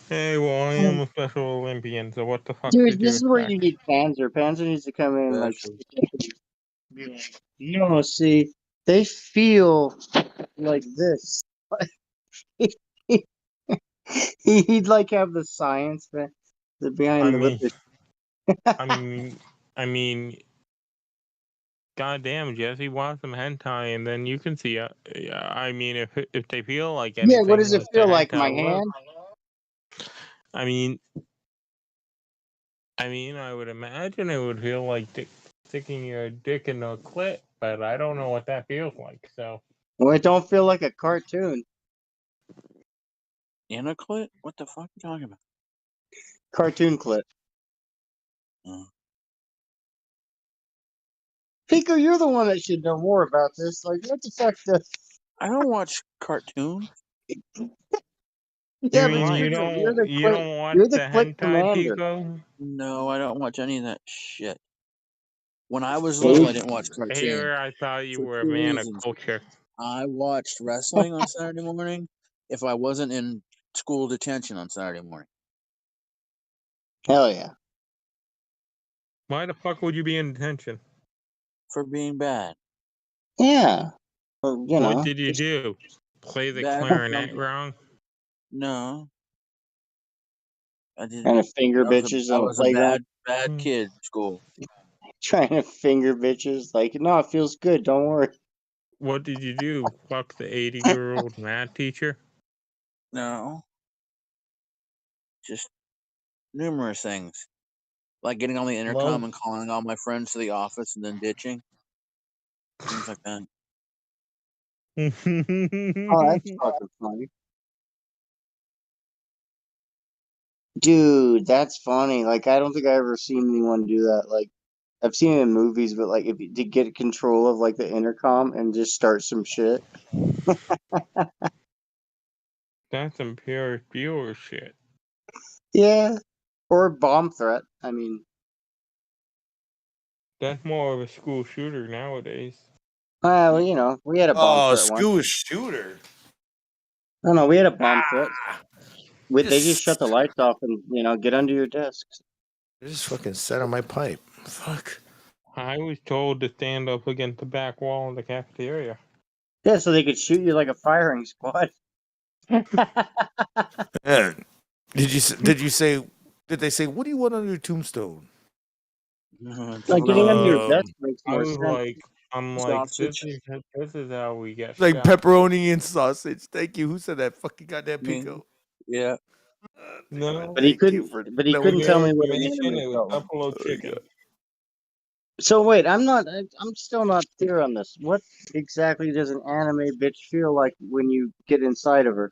Hey, well, I am a Special Olympian, so what the fuck Dude, did you this is where expect? you need Panzer. Panzer needs to come in like. No, see, they feel like this. He'd like have the science behind the lip. I mean, goddamn, Jesse, watch some hentai, and then you can see. I mean, if they feel like anything. Yeah, what does it with feel the like? My hentai hand? I mean, I would imagine it would feel like sticking your dick in a clit, but I don't know what that feels like. So. Well, it don't feel like a cartoon. In a clit? What the fuck are you talking about? Cartoon clip. Pico, you're the one that should know more about this. Like, what the fuck? I don't watch cartoons. Yeah, You but mean you you're don't watch you're the the click hentai, commander. Pico? No, I don't watch any of that shit. When I was little, I didn't watch cartoons. Here, I thought you For were a 2 man of reasons. culture. I watched wrestling on Saturday morning if I wasn't in school detention on Saturday morning. Hell yeah. Why the fuck would you be in detention? For being bad. Yeah. Well, you know. What did you do? Play the Bad clarinet wrong? No. I didn't. Trying to finger I bitches on the was a playground. bad kid in school. Trying to finger bitches. Like, no, it feels good. Don't worry. What did you do? Fuck the 80-year-old math teacher? No. Just numerous things. Like getting on the intercom and calling all my friends to the office and then ditching. Things like that. Oh, that's fucking funny. Dude, that's funny. Like, I don't think I ever seen anyone do that. Like, I've seen it in movies, but like, if you to get control of like the intercom and just start some shit. That's some pure viewer shit. Yeah. Or bomb threat. I mean, That's more of a school shooter nowadays. well, you know, we had a bomb threat once. school shooter. No, we had a bomb threat. They just Just- shut the lights off and, you know, get under your desks. I just fucking sat on my pipe. Fuck. I was told to stand up against the back wall in the cafeteria. Yeah, so they could shoot you like a firing squad. Yeah. Did they say what do you want on your tombstone? Like getting under your desk makes I more was sense. like, Sausage. this is how we get Like shot. pepperoni and sausage. Thank you. Who said that? Fucking goddamn Pico. Yeah. No, But he Thank you couldn't. for But he knowing couldn't that. tell me what an Information, anime it was felt like. Buffalo chicken. So wait, I'm still not clear on this. What exactly does an anime bitch feel like when you get inside of her?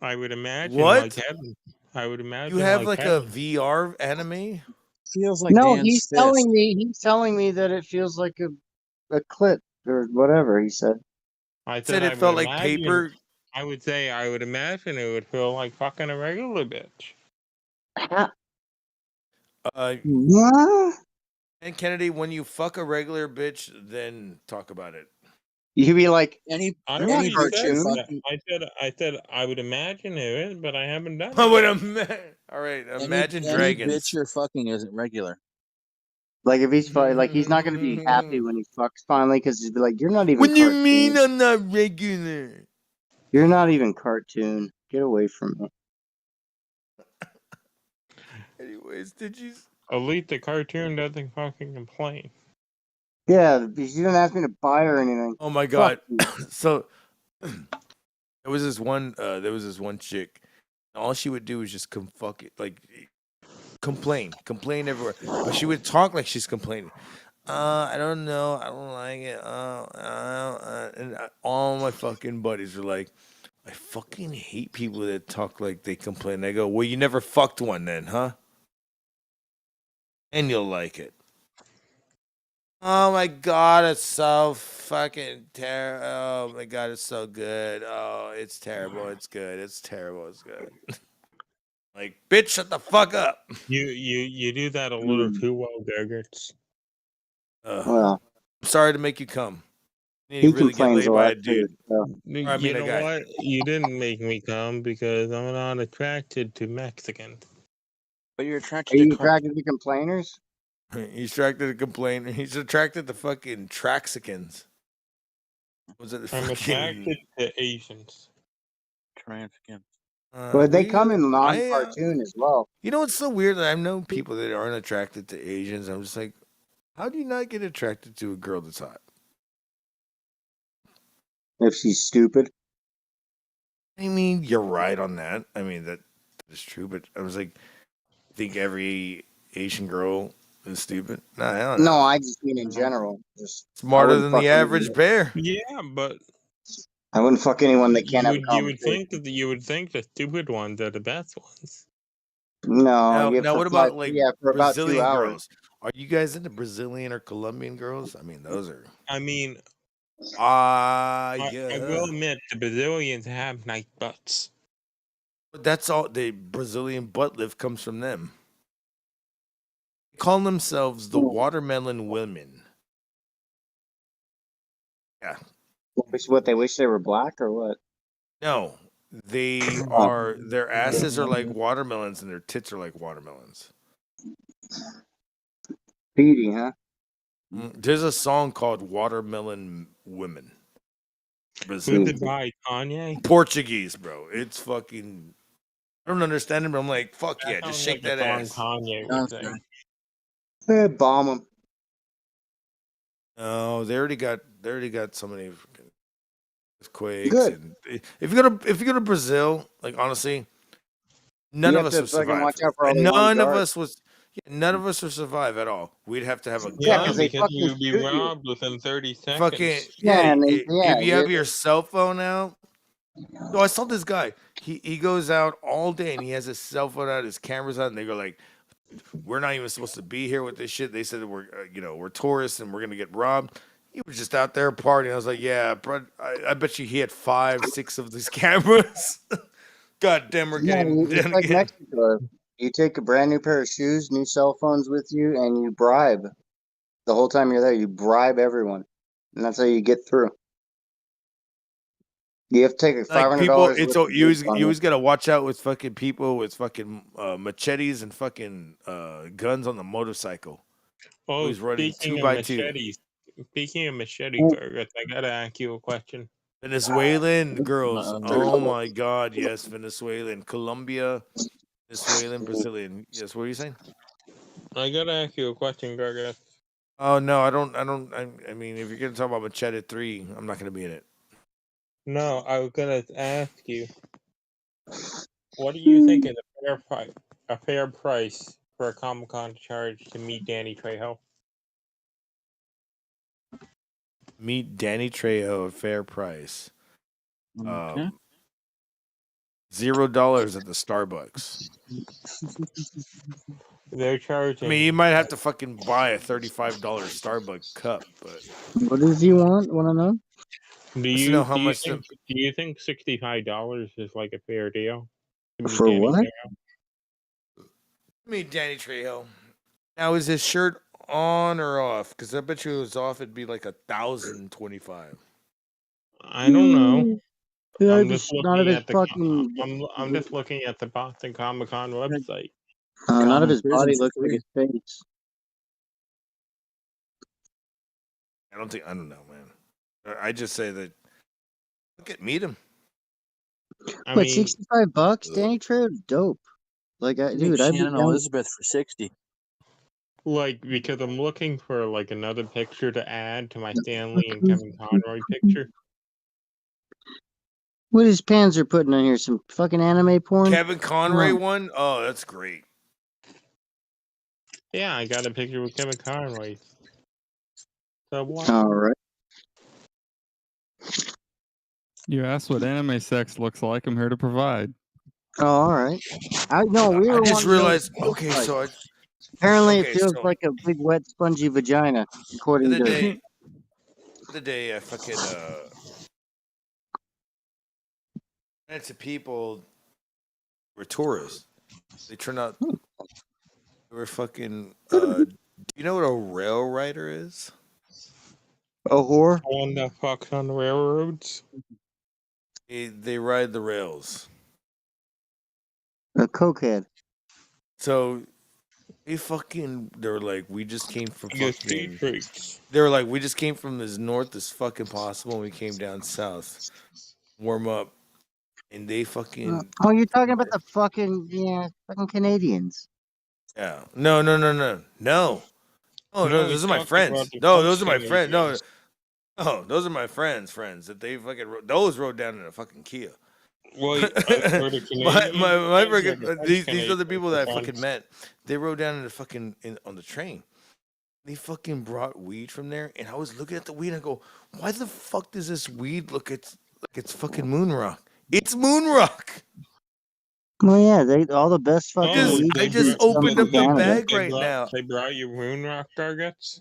I would imagine What? like heaven. I would imagine You have like a heaven. VR anime? Feels like No, Dan's he's fist. telling me that it feels like a clit or whatever he said. I Said it I felt would like imagine- paper. I would say I would imagine it would feel like fucking a regular bitch. What? And Kennedy, when you fuck a regular bitch, then talk about it. You'd be like, Any already cartoon. I said I would imagine it, but I haven't done I it. would yet. All right, Any imagine dragons. bitch you're fucking isn't regular. like if he's like he's not gonna be happy when he fucks finally because he'd be like, you're not even. What do you cartoon. mean I'm not regular? You're not even cartoon. Get away from me. Anyways, did you? Elite the cartoon doesn't fucking complain. Yeah, because you didn't ask me to buy her anything. Oh my god! So there was this one chick. All she would do was just complain everywhere. But she would talk like she's complaining. I don't know. I don't like it. And all my fucking buddies were like, I fucking hate people that talk like they complain. I go, well, you never fucked one then, huh? And you'll like it. Oh my god, it's so fucking terrible. Oh my god, it's so good. Oh, it's terrible. It's good. It's terrible. It's good. Like, bitch, shut the fuck up. You do that a little too well, Gergerts. Well, I'm sorry to make you come. You he really get complains laid a by lot a dude. too. So. You I mean, a know guy. what? You didn't make me come because I'm not attracted to Mexicans. But you're Are attracted you to attracted to complainers? He's attracted to complain. He's attracted to fucking Traxicans. Was it I'm attracted to Asians. Transkin. Well, they come in non-cartoon as well. You know what's so weird? That I know people that aren't attracted to Asians. I'm just like, how do you not get attracted to a girl that's hot? If she's stupid. I mean, you're right on that. I mean, that is true. But I was like, I think every Asian girl is stupid. Nah, I don't know. No, I just mean in general. Just Smarter than the average bear. Yeah, but I wouldn't fuck anyone that can't have a you would conversation. think that you would think the stupid ones are the best ones. No. Now what about like for about 2 Brazilian hours. girls? Are you guys into Brazilian or Colombian girls? I mean, those are. I mean, yeah. I will admit the Brazilians have nice butts. But that's all. The Brazilian butt lift comes from them. call themselves the Watermelon Women. Yeah. What they wish they were black or what? No, they are. Their asses are like watermelons, and their tits are like watermelons. Beady, huh? There's a song called "Watermelon Women." Who's it by? Kanye? Portuguese, bro. It's fucking. I don't understand it, but I'm like, fuck yeah, just sounds shake like that a ass. song Kanye would sing. Bomb them. No, they already got so many earthquakes. And if you go to Brazil, like honestly, none of us would survive. Watch out for None of us would survive at all. We'd have to have a gun. Because you'd be robbed within 30 seconds. Fucking if you have your cell phone out. So I saw this guy. He goes out all day and he has his cell phone out, his cameras out, and they go like, "We're not even supposed to be here with this shit." They said that we're tourists and we're gonna get robbed. He was just out there partying. I was like, "Yeah, bro, I bet you he had 5, 6 of these cameras." God damn, we're getting. It's like Mexico. You take a brand new pair of shoes, new cell phones with you, and you bribe. The whole time you're there, you bribe everyone, and that's how you get through. You have to take $500. It's you always gotta watch out with fucking people with fucking machetes and fucking guns on the motorcycle. Oh, He's running speaking 2 of by machetes, 2. Speaking of machete targets, I gotta ask you a question. Venezuelan girls. Oh my God, yes, Venezuelan, Colombia, Venezuelan, Brazilian. Yes, what are you saying? I gotta ask you a question, Gargas. Oh no, I don't. I mean, if you're gonna talk about Machete 3, I'm not gonna be in it. No, I was gonna ask you, what do you think is a fair price for a Comic-Con charge to meet Danny Trejo? Meet Danny Trejo at fair price. Okay. $0 at the Starbucks. They're charging. I mean, you might have to fucking buy a $35 Starbucks cup, but What does he want? Want to know? Do you think $65 is like a fair deal? To meet For Danny what? Trejo? meet Danny Trejo. Now, is his shirt on or off? Because I bet you it was off. It'd be like $1,025. I don't know. Yeah, I'm just none of looking his at the. fucking. I'm just looking at the Boston Comic Con website. None of his body looks like his face. I don't know, man. I just say that. Look at meet him. But $65, Danny Trejo's dope. Like, dude, I'd be Shannon down. Elizabeth for 60. Like, because I'm looking for like another picture to add to my Stanley and Kevin Conroy picture. What is Panzer putting on here? Some fucking anime porn? Kevin Conroy one? Oh, that's great. Yeah, I got a picture with Kevin Conroy. So what? All right. You asked what anime sex looks like. I'm here to provide. Oh, all right. I know we were. I just realized. Okay, like, so apparently okay, it feels so- like a big wet spongy vagina, according The to. other day, I fucking ran into people who were tourists. They turned out they were fucking. Do you know what a rail rider is? A whore? One that fucks on the railroads. They ride the rails. A cokehead. So they were like, we just came from Your fucking. street freaks. They were like, we just came from as north as fucking possible, and we came down south, warm up, and they fucking. Oh, you're talking about the fucking Canadians. Yeah. No. Oh, No, no, we those are my talked friends. about the No, those are my first friends. No, Canadians. oh, those are my friends that they fucking those rode down in a fucking Kia. Well, for the my Canadians, freaking, they're the these other people that I Canadians. fucking met, they rode down in the fucking on the train. They fucking brought weed from there, and I was looking at the weed and I go, why the fuck does this weed look like it's fucking moon rock? It's moon rock. Well, yeah, all the best fucking. weed I just comes opened from up the Canada. bag right now. They brought you moon rock targets?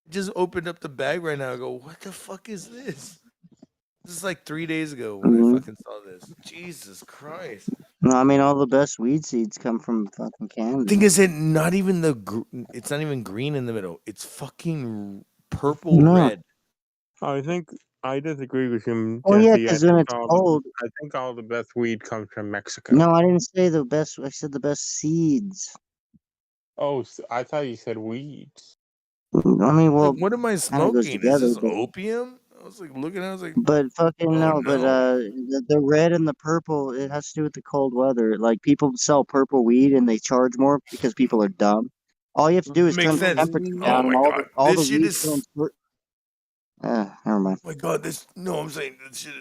Just opened up the bag right now. I go, what the fuck is this? This is like 3 days ago when I fucking saw this. Jesus Christ. No, I mean all the best weed seeds come from fucking Canada. Thing is, not even it's not even green in the middle. It's fucking purple red. I think I disagree with him. Oh yeah, Jesse. because then it's cold. I think all the best weed comes from Mexico. No, I didn't say the best. I said the best seeds. Oh, I thought you said weeds. I mean, well, Like, what am I smoking? Is this opium? I was like looking. I was like, but fucking oh, no. But the red and the purple, it has to do with the cold weather. Like people sell purple weed and they charge more because people are dumb. All you have to do is Makes turn the sense. temperature Oh down, my and god, all the this shit weed is. turns. Never mind. Oh my god, this. No, I'm saying this shit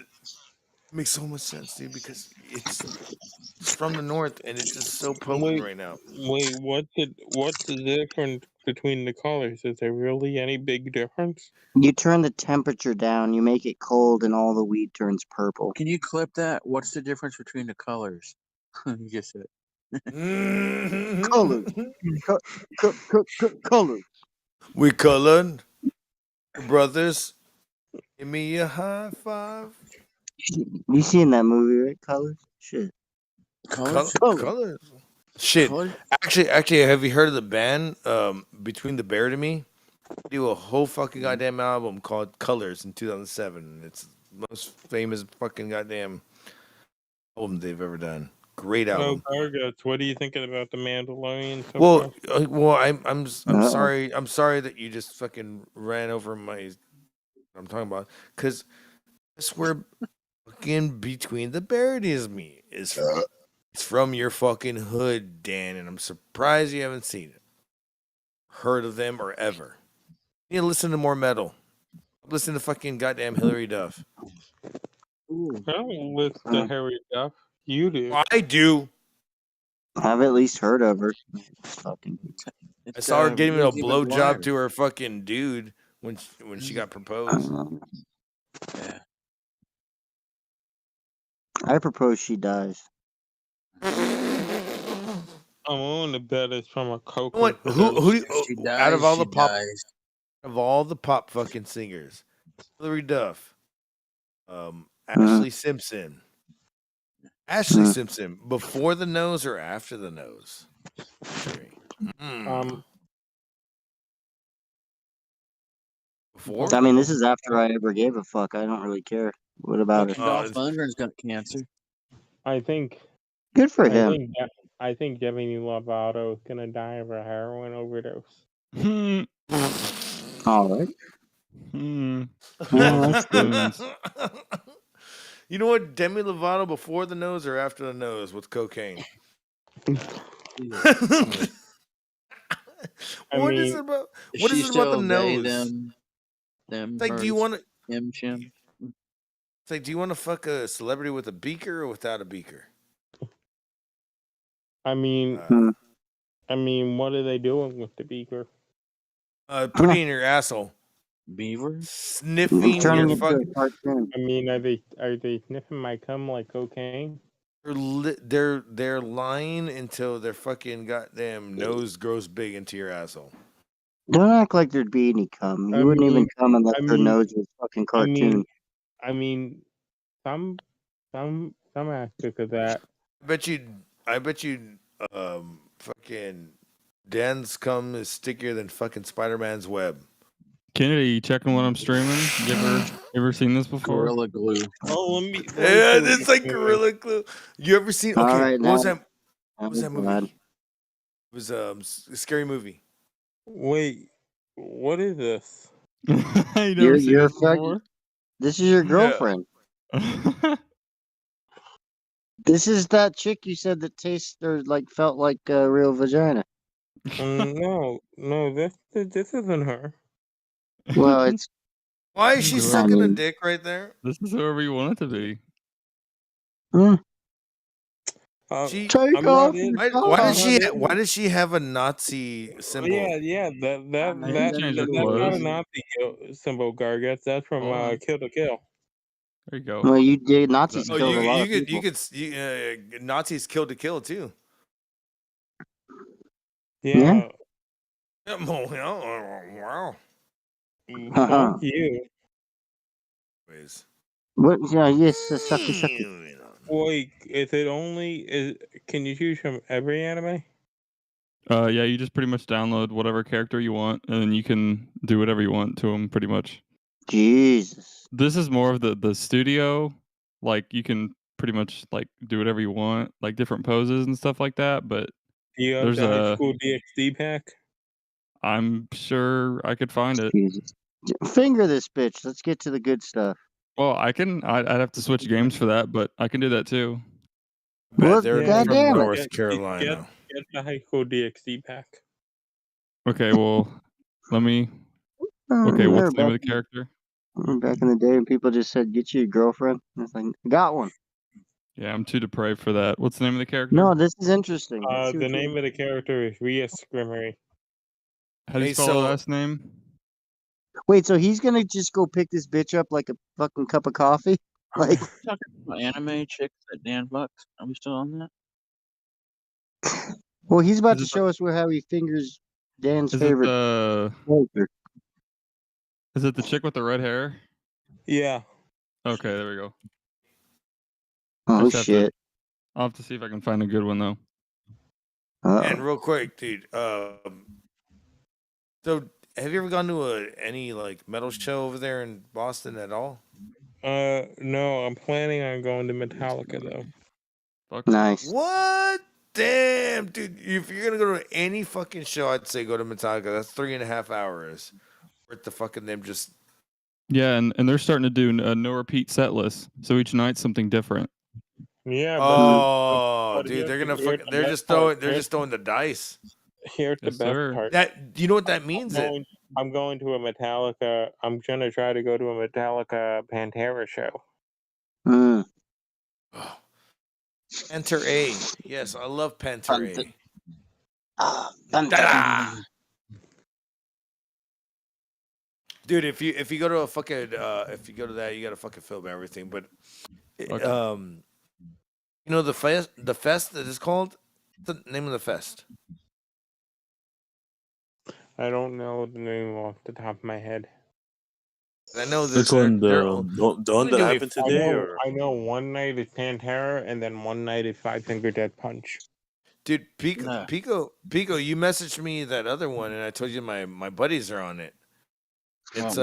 makes so much sense, dude. Because it's from the north and it's just so potent right now. Wait, what's the difference between the colors? Is there really any big difference? You turn the temperature down, you make it cold, and all the weed turns purple. Can you clip that? What's the difference between the colors? You just said. Colors. Colors. We colored, brothers. Give me a high five. You seen that movie, right? Colors. Shit. Colors. Shit. Actually, have you heard of the band Between the Bear to Me? They do a whole fucking goddamn album called Colors in 2007. It's the most famous fucking goddamn album they've ever done. Great album. Oh, Garguts, what are you thinking about the Mandalorian? I'm sorry. I'm sorry that you just fucking ran over my. I'm talking about because that's where fucking Between the Bear is me is from. It's from your fucking hood, Dan, and I'm surprised you haven't seen it, heard of them, or ever. You need to listen to more metal. Listen to fucking goddamn Hillary Duff. I don't listen to Harry Duff. You do. I do. I've at least heard of her. Fucking. I saw her giving a blowjob to her fucking dude when she got proposed. Yeah. I propose she dies. I'm willing to bet it's from a coke. What? Who out of all the pop fucking singers, Hillary Duff, Ashley Simpson, Simpson, before the nose or after the nose? Before? I mean, this is after I ever gave a fuck. I don't really care. What about it? Dolph Lundgren's got cancer. I think. Good for him. I think Demi Lovato is gonna die of a heroin overdose. All right. Well, that's good. You know what? Demi Lovato before the nose or after the nose with cocaine? What is it about the nose? Them like, do you want to? Chim? It's like, do you want to fuck a celebrity with a beaker or without a beaker? I mean, what are they doing with the beaker? Put it in your asshole. Beaver? Sniffing your fucking. I mean, are they sniffing my cum like cocaine? They're lying until their fucking goddamn nose grows big into your asshole. Don't act like there'd be any cum. You wouldn't even come unless their nose was fucking cartoon. I mean, some aspect of that. I bet you, fucking Dan's cum is stickier than fucking Spider-Man's web. Kennedy, you checking what I'm streaming? You ever seen this before? Gorilla Glue. Oh, let me Yeah, it's like Gorilla Glue. You ever seen? Okay, right, what was that? that What was that movie? bad. It was a scary movie. Wait, what is this? You never seen this before? This is your girlfriend. This is that chick you said that tastes or like felt like a real vagina. No, this isn't her. Well, it's. Why is she sucking a dick right there? This is whoever you want it to be. Why does she have a Nazi symbol? Yeah, that's not a Nazi symbol, Garguts. That's from Kill to Kill. There you go. Well, you did. Nazis killed a lot of people. Nazis killed to kill too. Yeah. Wow. Fuck you. Anyways, What? Yeah, yes, sucky. Boy, is it only? Can you choose from every anime? Yeah, you just pretty much download whatever character you want, and then you can do whatever you want to them, pretty much. Jesus. This is more of the studio. Like, you can pretty much, like, do whatever you want, like, different poses and stuff like that, but Do you have there's the high a... school DxD pack? I'm sure I could find it. Jesus. Finger this bitch. Let's get to the good stuff. Well, I'd have to switch games for that, but I can do that too. Well, they're from goddamn it. North Carolina. Get the high school DxD pack. Okay, well, let me... Okay, what's the name of the character? Back in the day, when people just said, "Get you a girlfriend," I was like, "Got one." Yeah, I'm too depraved for that. What's the name of the character? No, this is interesting. The name of the character is Rhea Scrimmery. How do you spell her last name? Wait, so he's gonna just go pick this bitch up like a fucking cup of coffee? Like, talking about anime chicks that Dan bucks. Are we still on that? well, he's about to show us how he fingers Dan's favorite character. Is it the chick with the red hair? Yeah. Okay, there we go. Oh shit! I'll have to see if I can find a good one though. And real quick, dude. So, have you ever gone to any like metal show over there in Boston at all? No, I'm planning on going to Metallica though. Nice. What? Damn, dude. If you're gonna go to any fucking show, I'd say go to Metallica. That's 3.5 hours. Worth the fucking them just. Yeah, and they're starting to do a no repeat set list. So each night's something different. Yeah. Oh, dude, they're gonna fucking. They're just throwing the dice. Here's the best part. That you know what that means? I'm going to a Metallica. I'm gonna try to go to a Metallica Pantera show. Enter A. Yes, I love Pantera A. Dude, if you go to a fucking if you go to that, you gotta fucking film everything. But you know the fest that is called. What's the name of the fest? I don't know the name off the top of my head. I know this one. The one that happened today. I know one night is Pantera, and then one night is Five Finger Death Punch. Dude, Pico, you messaged me that other one, and I told you my buddies are on it. It's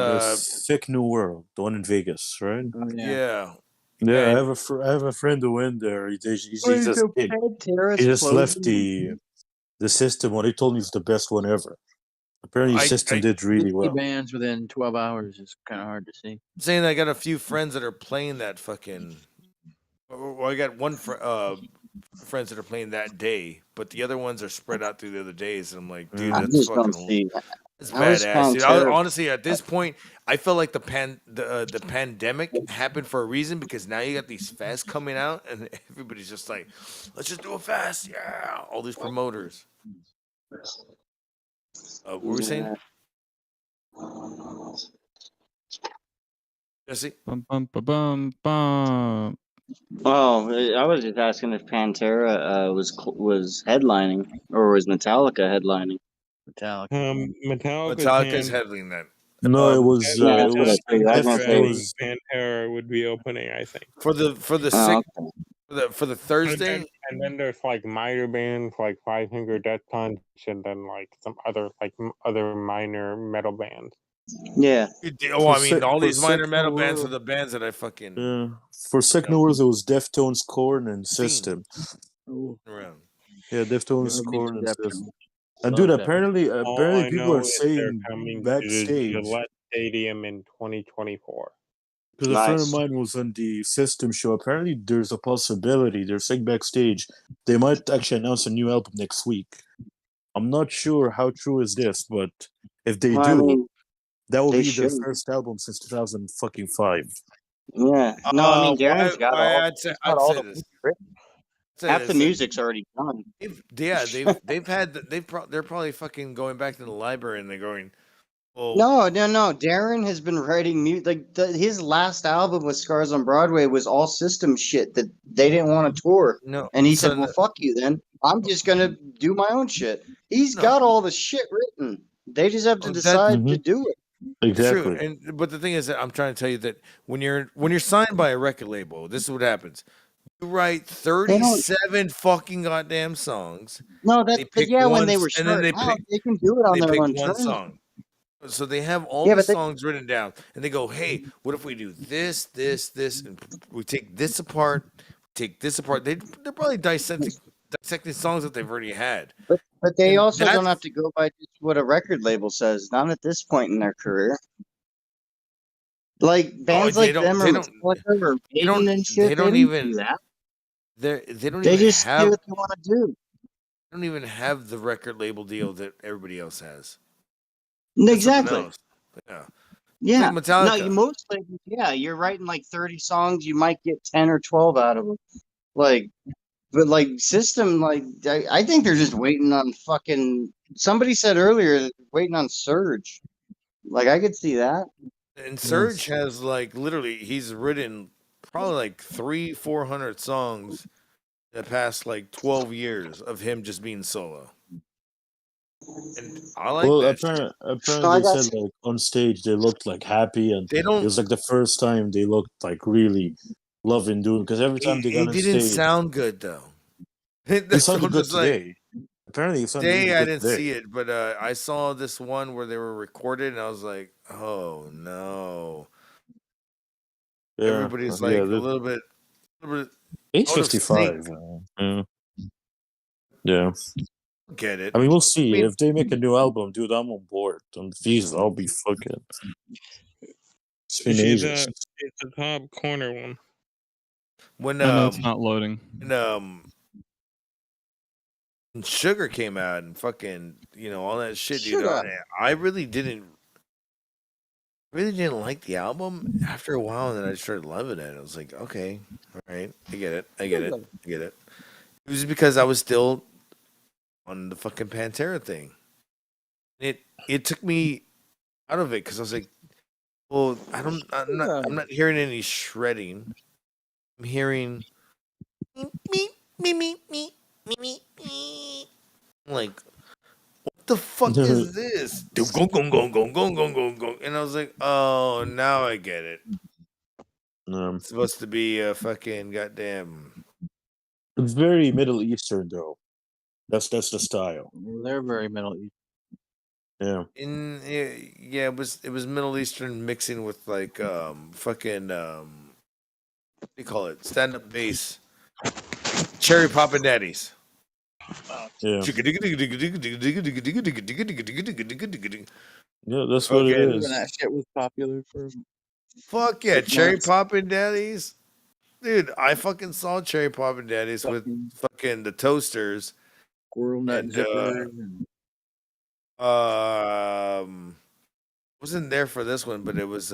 Sick New World, the one in Vegas, right? Yeah. Yeah, I have a friend who went there. He just left the system. What he told me is the best one ever. Apparently, the system did really well. Bands within 12 hours is kind of hard to see. I'm saying I got a few friends that are playing that fucking. Well, I got one friends that are playing that day, but the other ones are spread out through the other days. And I'm like, dude, that's fucking. It's badass, dude. Honestly, at this point, I feel like the pandemic happened for a reason because now you got these fests coming out and everybody's just like, let's just do a fest, yeah. All these promoters. What were we saying? Jesse? Oh, I was just asking if Pantera was headlining or was Metallica headlining. Metallica's headlining that. No, it was. Pantera would be opening, I think. For the Thursday, and then there's like minor bands like Five Finger Death Punch, and then like some other minor metal bands. Yeah. Oh, I mean, all these minor metal bands are the bands that I fucking. Yeah. For Sick New World, it was Deftones, Korn, and System. Yeah, Deftones, Korn, and System. And dude, apparently people are saying backstage. Gillette Stadium in 2024. Because a friend of mine was on the System show. Apparently, there's a possibility. They're saying backstage they might actually announce a new album next week. I'm not sure how true is this, but if they do, that will be their first album since 2005. Yeah. No, I mean Darren's got all. I'd say this. Half the music's already done. They're probably fucking going back to the library and they're going. Oh. No. Darren has been writing music. His last album with Scars on Broadway was all System shit that they didn't want to tour. No, and he said, "Well, fuck you, then. I'm just gonna do my own shit." He's got all the shit written. They just have to decide to do it. Exactly. True, but the thing is that I'm trying to tell you that when you're signed by a record label, this is what happens. You write 37 fucking goddamn songs. No, They but pick yeah, when one, they were and then starting out, they can do it on they their pick own one terms. song. So they have all Yeah, these but songs written down, and they go, "Hey, what if we do this, and we take this apart, take this apart?" They're probably dissecting songs that they've already had. But they And also don't that's have to go by just what a record label says. Not at this point in their career. Like bands like them or Metallica or Maiden and shit, they don't do that. They don't They even just have do what they want to do. they don't even have the record label deal that everybody else has. Exactly. Else. Yeah. Yeah. It's like No, Metallica. most labels, yeah, you're writing like 30 songs, you might get 10 or 12 out of them. Like, but like System, like I think they're just waiting on fucking. Somebody said earlier, waiting on Surge. Like I could see that. And Surge has like literally he's written probably like 300-400 songs in the past like 12 years of him just being solo. And I like Well, that shit. apparently they said like on stage they looked like happy, and They don't- it was like the first time they looked like really loving doing, because every time they got He on didn't stage, sound good though. he That's sounded I'm good just like today. Apparently, he sounded today really I good didn't today. see it, but I saw this one where they were recorded, and I was like, "Oh no!" Yeah, Everybody's yeah. like a little bit out of sync. 8:55. Yeah. Get it? I mean, we'll see. I mean, If they make a new album, dude, I'm on board. On these, I'll be fucking. It's been ages. It's the top corner one. when I know it's not loading. When Sugar came out and fucking all that shit, dude, I really didn't like the album. After a while, and then I started loving it. I was like, okay, all right, I get it. It was because I was still on the fucking Pantera thing. It took me out of it because I was like, well, I'm not hearing any shredding. I'm hearing me. Like, what the fuck is this? Go, and I was like, oh, now I get it. It's supposed to be a fucking goddamn. It's very Middle Eastern, though. That's the style. They're very Middle Eastern. Yeah. Yeah, it was Middle Eastern mixing with like fucking what do you call it? Stand up bass. Cherry Poppin' Daddies. Yeah. Yeah, that's what it is. That shit was popular for. Fuck yeah, Cherry Poppin' Daddies. Dude, I fucking saw Cherry Poppin' Daddies with fucking the Toasters. Squirrel Nut Zipper. Wasn't there for this one, but it was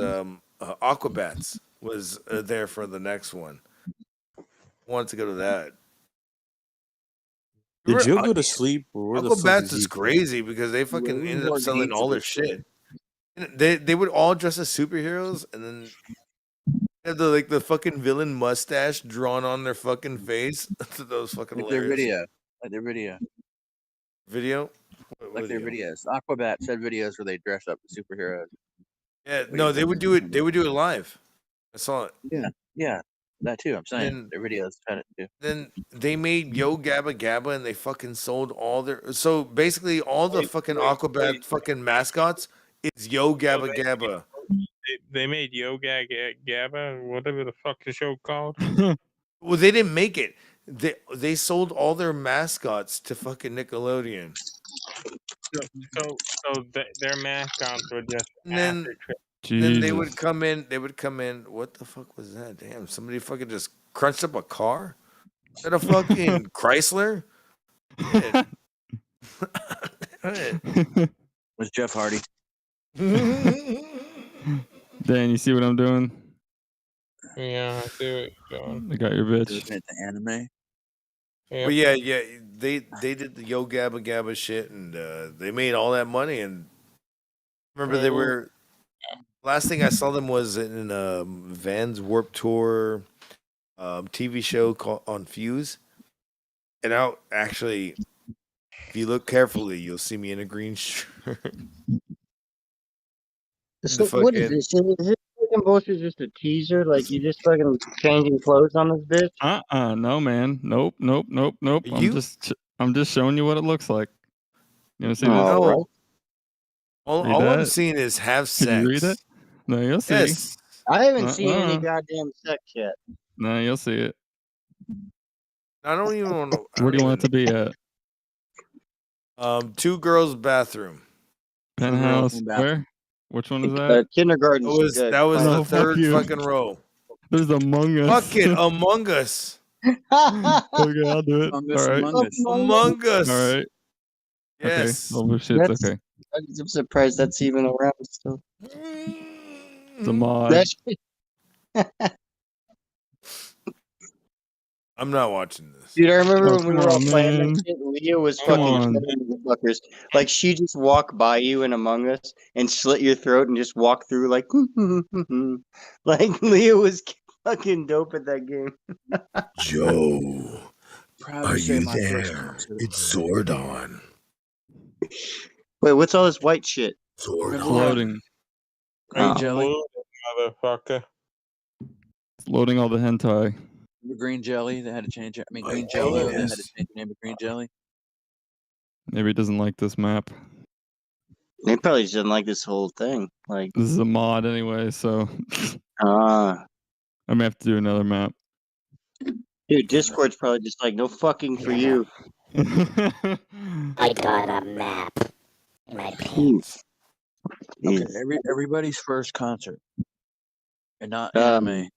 Aquabats was there for the next one. Wanted to go to that. Did you go to sleep, or where the fuck Aquabats is is he? crazy because they fucking ended up selling all their shit. They would all dress as superheroes, and then have the fucking villain mustache drawn on their fucking face. That was fucking Like their hilarious. video. What Like their video? videos. Aquabat said videos where they dress up as superheroes. Yeah, no, they would do it. They would do it live. I saw it. Yeah, that too. I'm saying Then- their videos had it too. Then they made Yo Gabba Gabba, and they fucking sold all their. So basically, all the fucking Aquabat fucking mascots is Yo Gabba Gabba. They made Yoga Gabba, whatever the fuck the show called. Well, they didn't make it. They sold all their mascots to fucking Nickelodeon. So their mascots were just And then, acid trip. then they would come in. What the fuck was that? Damn! Somebody fucking just crunched up a car. Is that a fucking Chrysler? Was Jeff Hardy? Dan, you see what I'm doing? Yeah, I see what you're doing. I got your bitch. Looking at the anime. But yeah, they did the Yo Gabba Gabba shit, and they made all that money. And remember, they were last thing I saw them was in Vans Warped Tour TV show called on Fuse. And out actually, if you look carefully, you'll see me in a green shirt. So what is this? Is this fucking bullshit just a teaser? Like you just fucking changing clothes on this bitch? No, man. Nope. I'm just showing you what it looks like. You want to see this? Oh, All I'm seeing is have sex. Can you read it? No, you'll see. Yes. I haven't seen any goddamn sex yet. No, you'll see it. I don't even want to. Where do you want it to be at? 2 girls bathroom. Penthouse. Where? Which one is that? Kindergarten. That was No, the third fuck fucking row. There's Among Us. Fuck it, Among Us. Okay, I'll do it. Among Us, All right. Among Us. Among Us. All right. Yes. Okay. Oh shit. That's- Okay. I'm surprised that's even around still. It's a mod. I'm not watching this. Dude, I remember Oh, when we come were all on, playing man. that shit, Leah was Come fucking on. killing the fuckers. Like, she just walk by you in Among Us and slit your throat and just walk through like, like Leah was fucking dope at that game. Joe, Proud are to say you my first there? concert. It's Zordon. Wait, what's all this white shit? Zordon. Loading. Green Oh. jelly. Motherfucker. It's loading all the hentai. The green jelly. They had to change it. I mean, My green jello. They had to penis. change the name to green jelly. Maybe he doesn't like this map. They probably just didn't like this whole thing. Like, This is a mod anyway, so ah, I may have to do another map. dude, Discord's probably just like, no fucking for you. I got a map in my pants. Okay, everybody's first concert, and not Um, anime.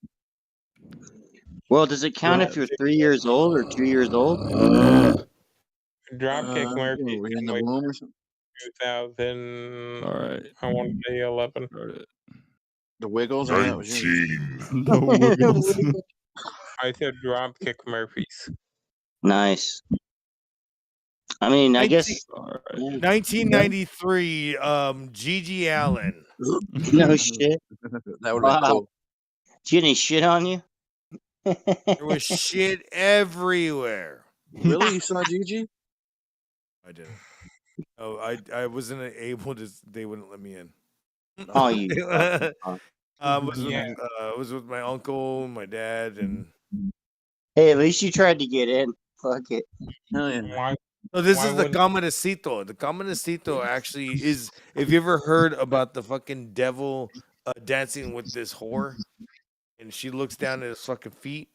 Well, does it count if you're 3 years old or 2 years old? Dropkick Murphy. Were you in the womb or something? 2000. All right. I want to say 11. The Wiggles. Or that was yours? No Wiggles. I said Dropkick Murphys. Nice. I mean, I guess 1993, Gigi Allen. no shit. That would have been cool. Do you get any shit on you? There was shit everywhere. Really? You saw Gigi? I didn't. Oh, I wasn't able to. They wouldn't let me in. Oh, you. Was with my uncle, my dad, and. Hey, at least you tried to get in. Fuck it. Hell yeah. No, this is the Caminacito. The Caminacito actually is. If you ever heard about the fucking devil dancing with this whore, and she looks down at his fucking feet,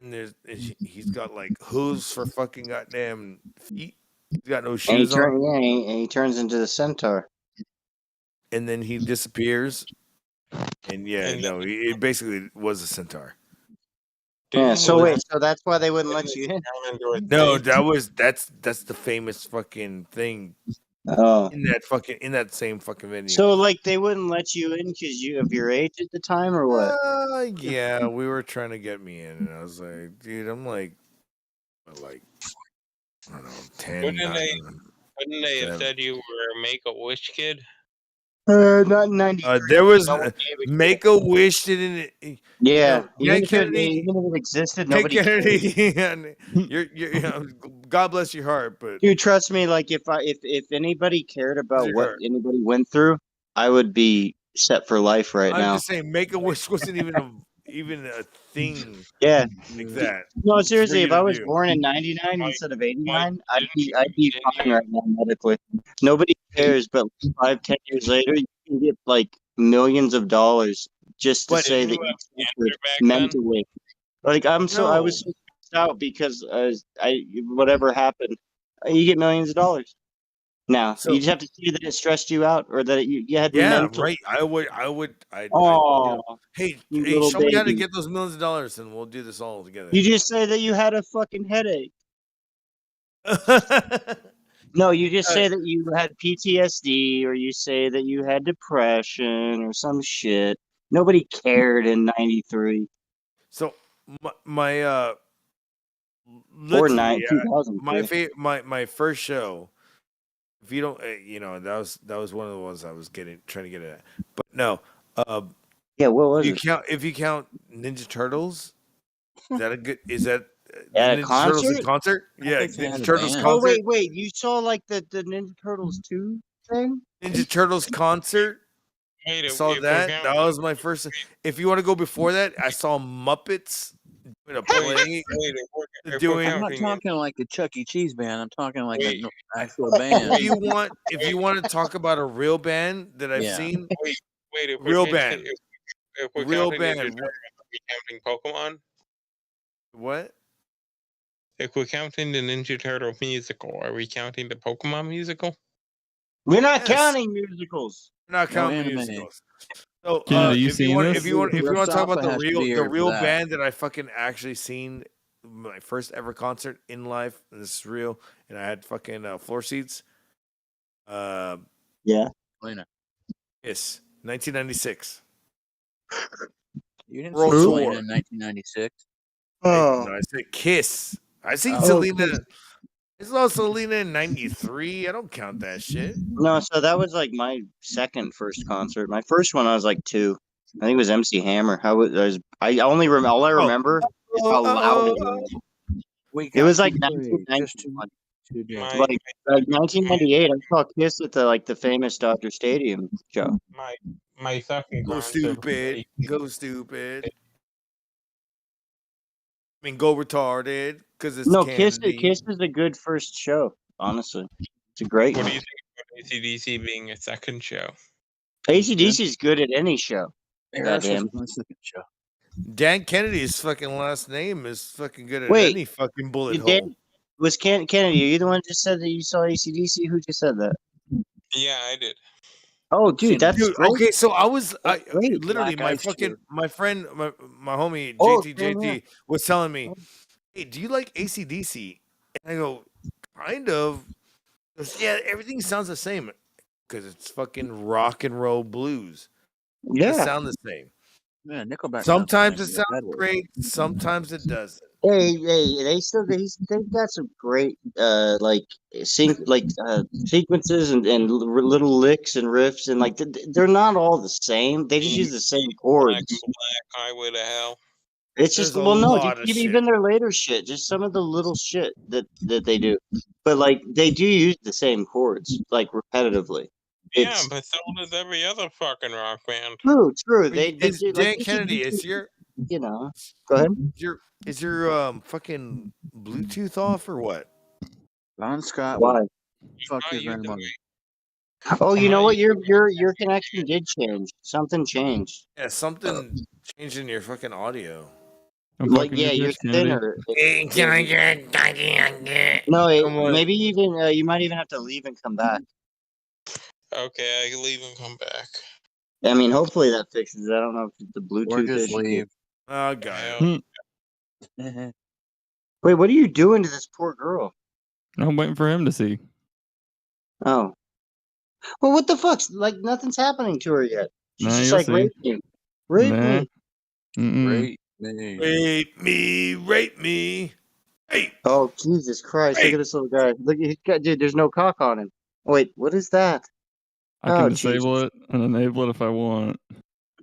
and he's got like hooves for fucking goddamn feet. He's got no shoes on. Yeah, and he turns into the centaur. And then he disappears. And it basically was a centaur. Yeah, so wait, so that's why they wouldn't let you in? No, that's the famous fucking thing. Oh. In that same fucking venue. So like they wouldn't let you in because you of your age at the time or what? Yeah, we were trying to get me in, and I was like, dude, I'm like I don't know, 10. Wouldn't they have said you were a Make-A-Wish kid? Not 90. There was Make-A-Wish didn't. Yeah, Yeah, even if it existed, nobody. You're God bless your heart, but dude, trust me. Like if anybody cared about what anybody went through, I would be set for life now. I'm just saying, Make-A-Wish wasn't even a thing. Yeah, like that. No, seriously, if I was born in '99 instead of '89, I'd be fine right now medically. Nobody cares, but 5-10 years later, you can get like millions of dollars just to say that you mentally. Like I was so stressed out because whatever happened, you get millions of dollars. Now you just have to see that it stressed you out, or that you had. Yeah, right. I would. Hey, show me how to get those millions of dollars, and we'll do this all together. You just say that you had a fucking headache. No, you just say that you had PTSD, or you say that you had depression, or some shit. Nobody cared in '93. So my or literally, 2000. My first show. If you don't, that was one of the ones I was trying to get at. But no, yeah, what was it? If you count Ninja Turtles, is that a good? Is that at Ninja a concert? Turtles in concert? Yeah, Ninja Turtles concert. Oh wait, you saw like the Ninja Turtles 2 thing? Ninja Turtles concert. I saw that. That was my first. If you want to go before that, I saw Muppets doing a play. I'm not talking like a Chuck E. Cheese band. I'm talking like an actual band. If you want to talk about a real band that I've seen, Wait, real band, if we're real counting band. Ninja Turtles, are we counting Pokemon? What? If we're counting the Ninja Turtle musical, are we counting the Pokemon musical? We're not counting musicals. We're not counting musicals. So, Kennedy, you if you seen want, this? if you want to talk about Rasafa has to be the here for real that. band that I fucking actually seen, my first ever concert in life. And this is real, and I had fucking floor seats. Yeah. Yes, 1996. You didn't World see Tour. Selena in 1996. Oh. No, I said Kiss. I seen Oh, Selena. Kiss. I saw Selena in 93. I don't count that shit. No, so that was like my first concert. My first one, I was like 2. I think it was MC Hammer. All I remember is how loud it was. It was like 1991. Like 1998. I saw Kiss at the famous Dodger Stadium show. My second Go concert. stupid. Go stupid. I mean, go retarded because it's Kennedy. Kiss is a good first show. Honestly, it's a great What one. do you think about AC/DC being a second show? AC/DC is good at any show. Aerosmith was my second show. Dan Kennedy's fucking last name is fucking good at any fucking bullet hole. Was Kennedy? Are you the one that just said that you saw AC/DC? Who just said that? Yeah, I did. Oh, dude, that's great. Okay, so I literally Black my Ice fucking Cube. my friend my homie Oh, JT was telling me, "Hey, do you like AC/DC?" And I go, "Kind of." He goes, yeah, everything sounds the same because it's fucking rock and roll blues. Yeah. They sound the same. Yeah, Nickelback. Sometimes it sounds great, sometimes it doesn't. Hey, they've got some great sequences and little licks and riffs, and like they're not all the same. They just use the same chords. Black Highway to Hell. It's just even their later shit, just some of the little shit that they do, but like they do use the same chords like repetitively. Yeah, but so does every other fucking rock band. True. They do, Dan like, Kennedy, is your go ahead. Is your fucking Bluetooth off or what? Ron Scott. Why? Fuck his grandmother. Oh, you know what? Your connection did change. Something changed. Yeah, something changed in your fucking audio. Like, yeah, you're thinner. No, maybe even you might even have to leave and come back. Okay, I can leave and come back. I mean, hopefully that fixes it. I don't know if it's the Bluetooth Or just issue. leave. Oh, God. Wait, what are you doing to this poor girl? I'm waiting for him to see. Oh. Well, what the fuck's like? Nothing's happening to her yet. She's Nah, just you'll like, see. rape me. Rape Nah. me. Mm-mm. Rape me. Hey. Oh, Jesus Christ. Look at this little guy. Look, he's got, dude, there's no cock on him. Wait, what is that? I can disable it and enable it if I want.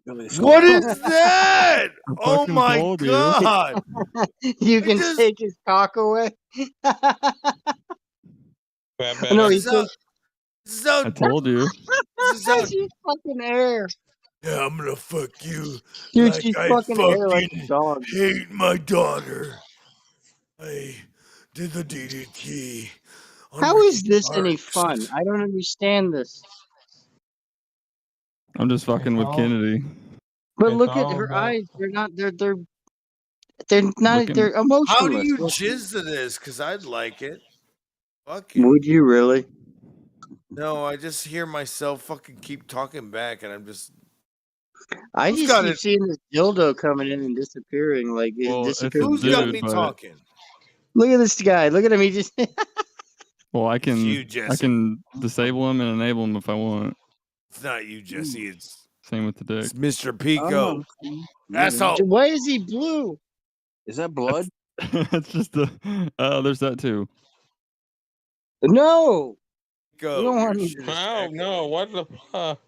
What is that? Oh fucking my told you. God. You can take his cock away. No, he takes. I told you. She's fucking air. Yeah, I'm gonna fuck you. Dude, like she's I fucking air like a dog. hate my daughter. I did the DDT. How is this any fun? I don't understand this. I'm just fucking with Kennedy. But look at her eyes. They're not. They're not. They're emotionless. How do you jizz to this? Because I'd like it. Fuck it. Would you really? No, I just hear myself fucking keep talking back, and I'm just. I Who's just got keep it? seeing this dildo coming in and disappearing. Like Well, it it's a Who's got dude, me but- talking? Look at this guy. Look at him. He just. Well, I can you, I Jesse. can disable him and enable him if I want. It's not you, Jesse. It's Same with the dick. Mr. Pico. Oh, Asshole. why is he blue? Is that blood? It's just the. There's that too. No. Pico. We don't want you're him- shit as Oh heck. no! What the fuck?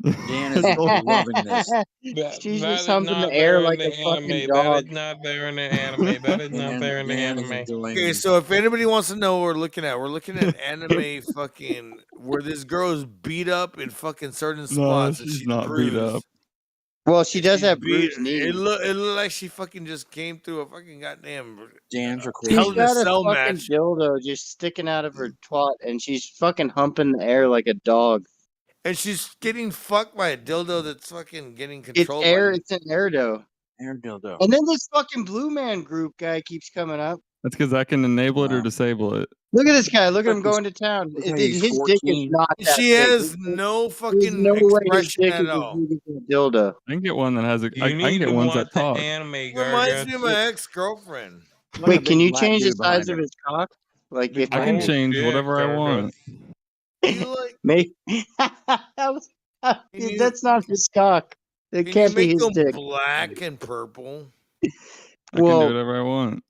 Dan is loving this. She's That just is humping the not air there in like the a fucking anime. That dog. is not there in the anime. That is not there in the Dan is anime. enjoying Okay, so if anybody wants to know what we're looking at anime fucking where this girl is beat up in fucking certain No, spots and she's she's not beat up. bruised. Well, she does She's have beat. bruised knees. It looked like she fucking just came through a fucking goddamn Dan's She's Hell in a got a Cell fucking match. dildo just sticking out of her twat, and she's fucking humping the air like a dog. And she's getting fucked by a dildo that's fucking getting It's controlled air. by. It's an airdo. Air dildo. And then this fucking Blue Man Group guy keeps coming up. That's because I can enable it or disable it. Look at this guy. Look at him going to town. Looks like he's His dick is 14. not that She big. has no There's fucking no way his expression dick at is as all. big as a dildo. I can get one that has a. You I can need get to ones watch that the talk. anime, Reminds me of Garga. my ex-girlfriend. Like a Wait, can big you black change the dude size behind of her. his cock? Like if I can Oh, change shit, whatever I Garga. want. You like? Maybe Can you, that's not his cock. It can you can't be make his them dick. black and purple? I can do Well, whatever I want.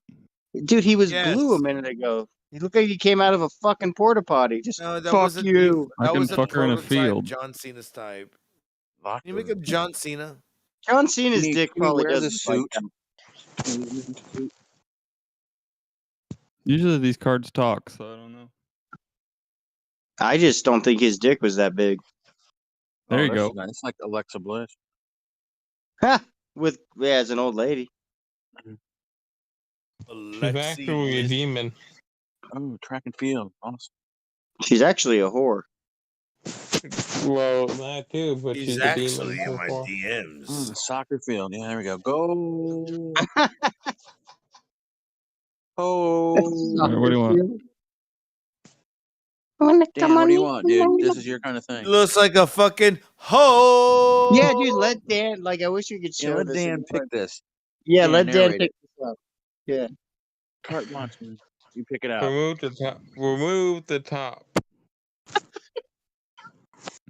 dude, he was Yes. blue a minute ago. He looked like he came out of a fucking porta potty. Just No, that fuck wasn't you. I that can was a fuck her in a prototype field. John Cena's type. Lock Can you make her. him John Cena? John Cena's dick Can he probably wear the doesn't like suit? that. Usually these cards talk, so I don't know. I just don't think his dick was that big. There Oh, you that's go. nice. It's like Alexa Bliss. Ha! As an old lady. She's actually a demon. Oh, track and field. Awesome. She's actually a whore. Well, that too, but He's she's a actually demon in my before. DMs. Oh, the soccer field. Yeah, there we go. Go. Oh. All right, what do you want? Dan, what do you want, dude? This is your kind of thing. Looks like a fucking hoe. Yeah, dude, let Dan, like, I wish we could Yeah, show let this. Dan pick this. Yeah, Dan, let Dan narrate pick it. this up. Yeah. Carte blanche, man. You pick it out. Remove the top. Remove the top.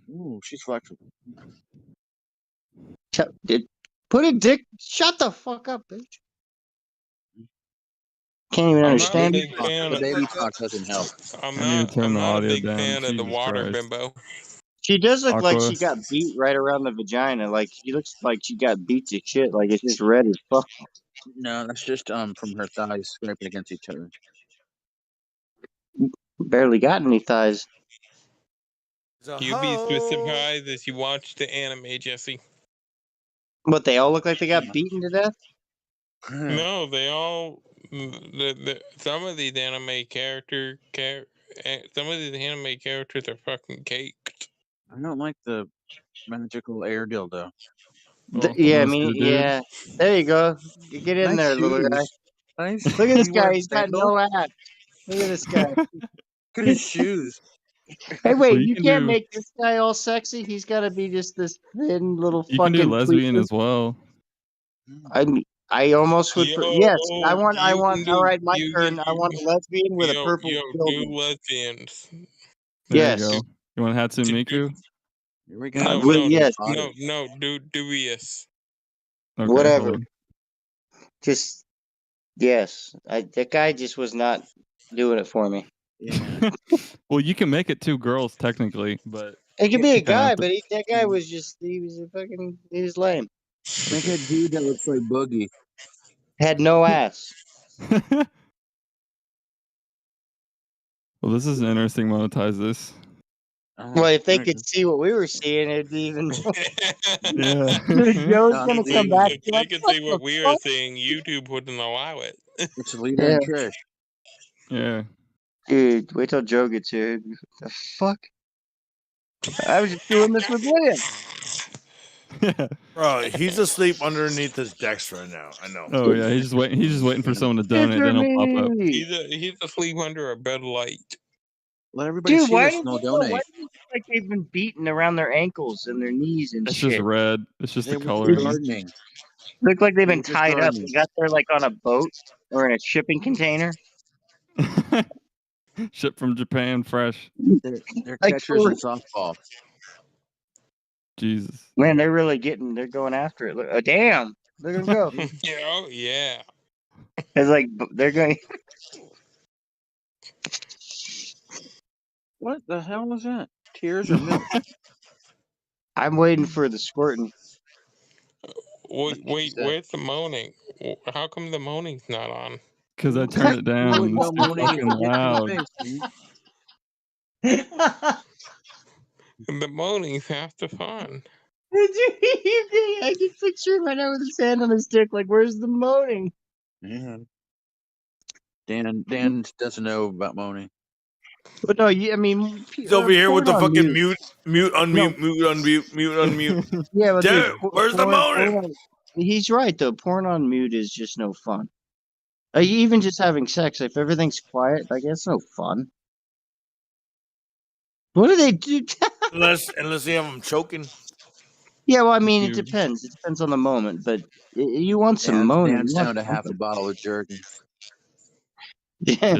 Ooh, she's flexible. Put a dick. Shut the fuck up, bitch. Can't even I'm not a understand big you. fan The of. baby talk doesn't help. I need to turn I'm the not a audio big down. fan of the Jesus water Christ. bimbo. She does look like she Aqua. got beat right around the vagina. Like, she looks like she got beat to shit. Like, it's just red as fuck. No, that's just from her thighs scraping against each other. Barely got any thighs. You'd be surprised if you watch the anime, Jesse. But they all look like they got beaten to death? No, they all. Some of these anime some of these anime characters are fucking caked. I don't like the magical air dildo. Yeah, yeah. There you go. You get in Nice there, little guy. shoes. Nice. Look at this He guy. wears He's got sandals. no ass. Look at this guy. Look at his shoes. Hey, wait, Well, you can can't do- make this guy all sexy. He's got to be just this thin little You can fucking do lesbian tweaker. as well. I almost would. Yes, I want. You All right, my you turn. I want a lesbian with a purple do dildo. lesbians. There Yes. you go. You want Hatsune Miku? Here we go. No, yes. no, dubious. Okay, Whatever. hold on. Just yes. That guy just was not doing it for me. Well, you can make it two girls technically, but It could be a you kinda guy, have to- but that guy was just. He was a fucking. He was lame. Make a dude that looks like Boogie. Had no ass. Well, this is an interesting monetize this. Well, if they could see what we were seeing, it'd be even. Yeah. Dude, Joe's gonna come back. If they could see what we are seeing, YouTube wouldn't allow it. It's Lita and Trish. Yeah. Dude, wait till Joe gets here. What the fuck? I was just doing this with William. Bro, he's asleep underneath his desk right now. I know. Oh yeah, he's just waiting. He's just waiting for someone to donate. Then he'll pop up. He's asleep under a bed light. Let everybody Dude, see why this do and they'll people donate. look like they've been beaten around their ankles and their knees and It's shit? just red. It's just They the were coloring. gardening. Look like they've been Just tied up. gardening. They got there like on a boat or in a shipping container. Shipped from Japan, fresh. They're Like, catchers for- in softball. Jesus. Man, they're really getting. They're going after it. Look, oh, damn! Look at them go. Yeah, oh, yeah. It's like they're going. What the hell was that? Tears or milk? I'm waiting for the squirting. Wait, where's the moaning? How come the moaning's not on? Because I turned it down. It's too fucking loud. The moaning's half the fun. I can picture him right now with his hand on his dick. Like, where's the moaning? Yeah. Dan doesn't know about moaning. But no, I mean, He's over here with the porn on fucking mute. mute, unmute, No. mute, unmute. Yeah, but Damn dude, it, where's the porn moaning? on- he's right though. Porn on mute is just no fun. Like, even just having sex, if everything's quiet, like it's no fun. What do they do? unless you have them choking. Yeah, well, I mean, it depends. It depends on the moment, but you want some moaning. Dan's You want down to half a something. bottle of jerky. Yeah.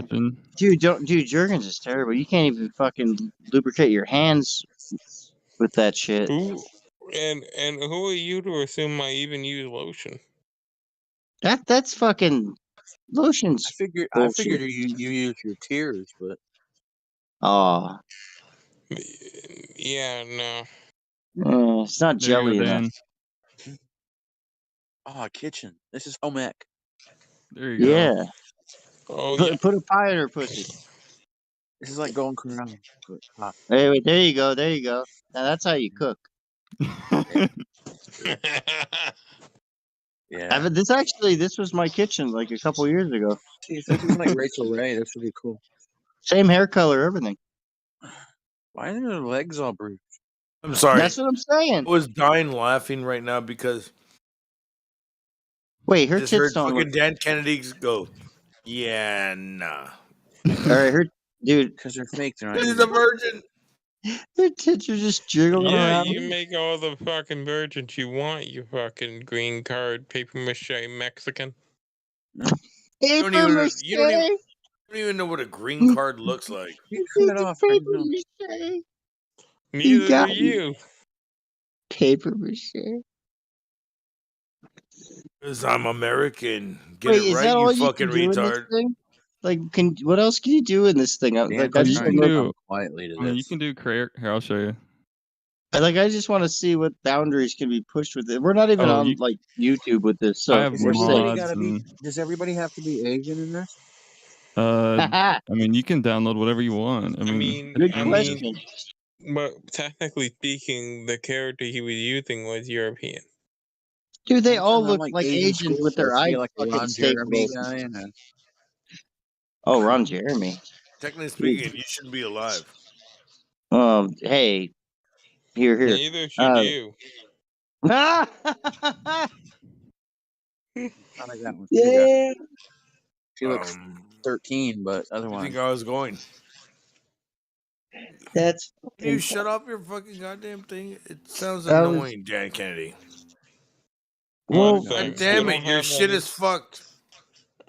Dude, Jergens is terrible. You can't even fucking lubricate your hands with that shit. Who and who are you to assume I even use lotion? That's fucking lotions. I bullshit. figured you use your tears, but Oh, Yeah, no. it's not There you jelly go, enough. Dan. oh, kitchen. This is home ec. There you Yeah. go. Oh put, yeah. put a pie in her pussy. This is like going Cronin. Hey, wait, there you go. There you go. Now that's how you cook. Yeah. This was my kitchen like a couple years ago. See, if this was like Rachel Ray, this would be cool. Same hair color, everything. Why are their legs all bruised? I'm sorry. That's what I'm saying. I was dying laughing right now because Wait, her just tits heard don't fucking look. Dan Kennedy go, yeah, nah. All right, her dude. Because they're fake. They're not. He's a virgin. Her tits are just jiggling Yeah, around. you make all the fucking virgins you want, you fucking green card paper mache Mexican. You don't even know what a green card looks like. You cut it off. Neither got do me. you. Paper mache. Because I'm American. Get Wait, it is right, that all you you fucking can do in this retard. thing? Like, what else can you do in this thing? Like, I Dan's just trying want to to come quietly to I mean, you this. can do here, I'll show you. I just want to see what boundaries can be pushed with it. We're not even on like YouTube with this, so I have we're safe. Does everybody have to be Asian in this? I mean, you can download whatever you want. I mean, Good question. But technically speaking, the character he was using was European. Dude, they all I'm look like like Asian Asians school with their kids, eyes be like a fucking Ron Jeremy staples. guy and a... Oh, Ron Jeremy. Technically speaking, you shouldn't be alive. Hey, here. Neither should you. I got one. Yeah. She looks 13, but You otherwise. think I was going? That's. Can you shut off your fucking goddamn thing? It sounds That was- annoying, Dan Kennedy. Well, God damn it, your shit is fucked.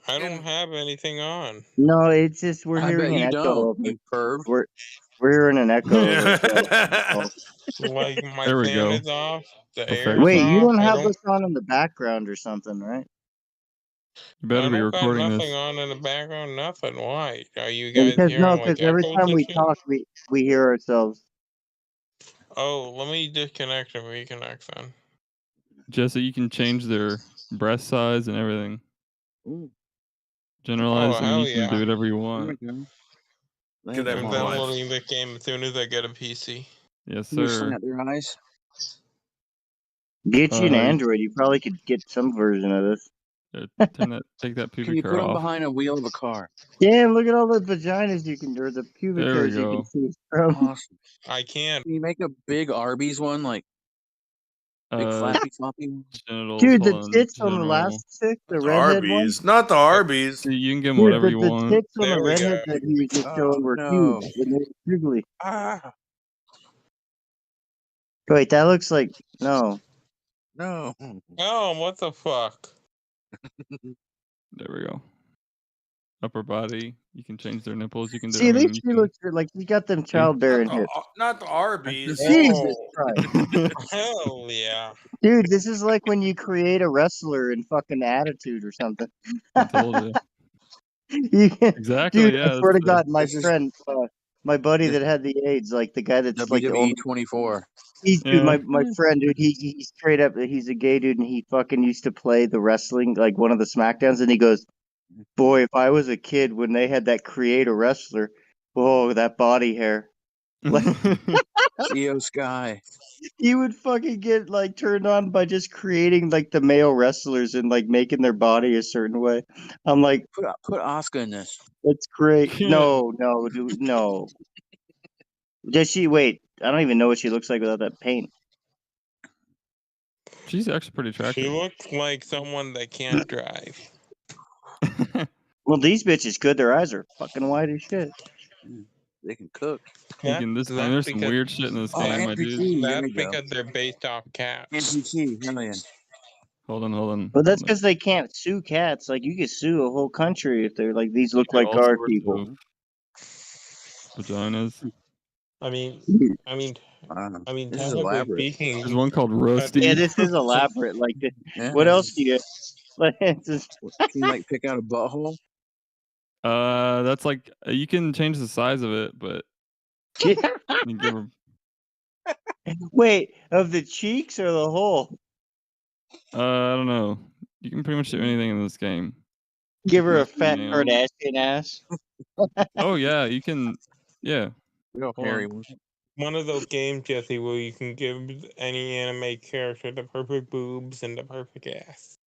I don't have anything on. No, it's just we're I hearing bet an you echo don't, of it. you perv. We're hearing an echo of it. Like my There we fan go. is off. The air Perfection. is Wait, you off. don't I have don't, this on in the background or something, right? You better I be don't got recording nothing this. on in the background. Nothing. Why? Are you guys Because hearing like every echoes time and we shit? talk, we hear ourselves. Oh, let me disconnect and reconnect then. Jesse, you can change their breast size and everything. Ooh. Generalize, Oh, and hell you can yeah. do whatever you want. Good I'm at my life. downloading the game as soon as I get a PC. Yes, Can you sir. snap their eyes? Get you an Android. You probably could get some version of this. Take that Can pubic you hair put them off. behind a wheel of a car? Damn, look at all the vaginas you can, or the pubic There we hairs you go. can see from. Awesome. I can't. Can you make a big Arby's one, like big flappy floppy one? Genitals, Dude, the hold on, tits on the general. last chick, the The redhead one. Arby's, not the Arby's. See, you can get them Dude, whatever you the want. tits on There the we redhead go. that he was just Oh, showing were no. huge. And they were jiggly. Ah, Wait, that looks like no. no. Oh, what the fuck? There we go. Upper body, you can change their nipples. You can do. See, at I mean, least you she looks good. Like you got them childbearing hips. Not the Arby's. Jesus Oh, Christ, hell yeah. dude, this is like when you create a wrestler in fucking Attitude or something. I told you. You can- Exactly. Dude, Yeah. I swear to that's God, my This is- friend, my buddy that had the AIDS, like the guy that's like the WWE only 24. He's dude, my friend, dude. He's straight up. He's a gay dude, and he fucking used to play the wrestling, like one of the Smackdowns. And he goes, "Boy, if I was a kid when they had that creator wrestler, oh, that body hair." Like, Io Sky. he would fucking get like turned on by just creating like the male wrestlers and like making their body a certain way. I'm like, put Asuka in this. That's great. No, dude, no. Does she wait? I don't even know what she looks like without that paint. She's actually pretty attractive. She looks like someone that can't drive. Well, these bitches could. Their eyes are fucking white as shit. They can cook. There's some weird shit in this game, my dude. That's because they're based off cats. NPC, hell yeah. Hold on. But that's because they can't sue cats. Like you could sue a whole country if they're like these look like guard people. Vaginas. I mean, this is elaborate. Speaking, there's one called Rusty. Yeah, this is elaborate. Like, yeah. What else do you? Like, Can you like pick out a butthole? That's like you can change the size of it, but you give her... Wait, of the cheeks or the hole? I don't know. You can pretty much do anything in this game. Give her a fat Kardashian ass. Oh yeah, you can. Yeah. One of those games, Jesse, where you can give any anime character the perfect boobs and the perfect ass.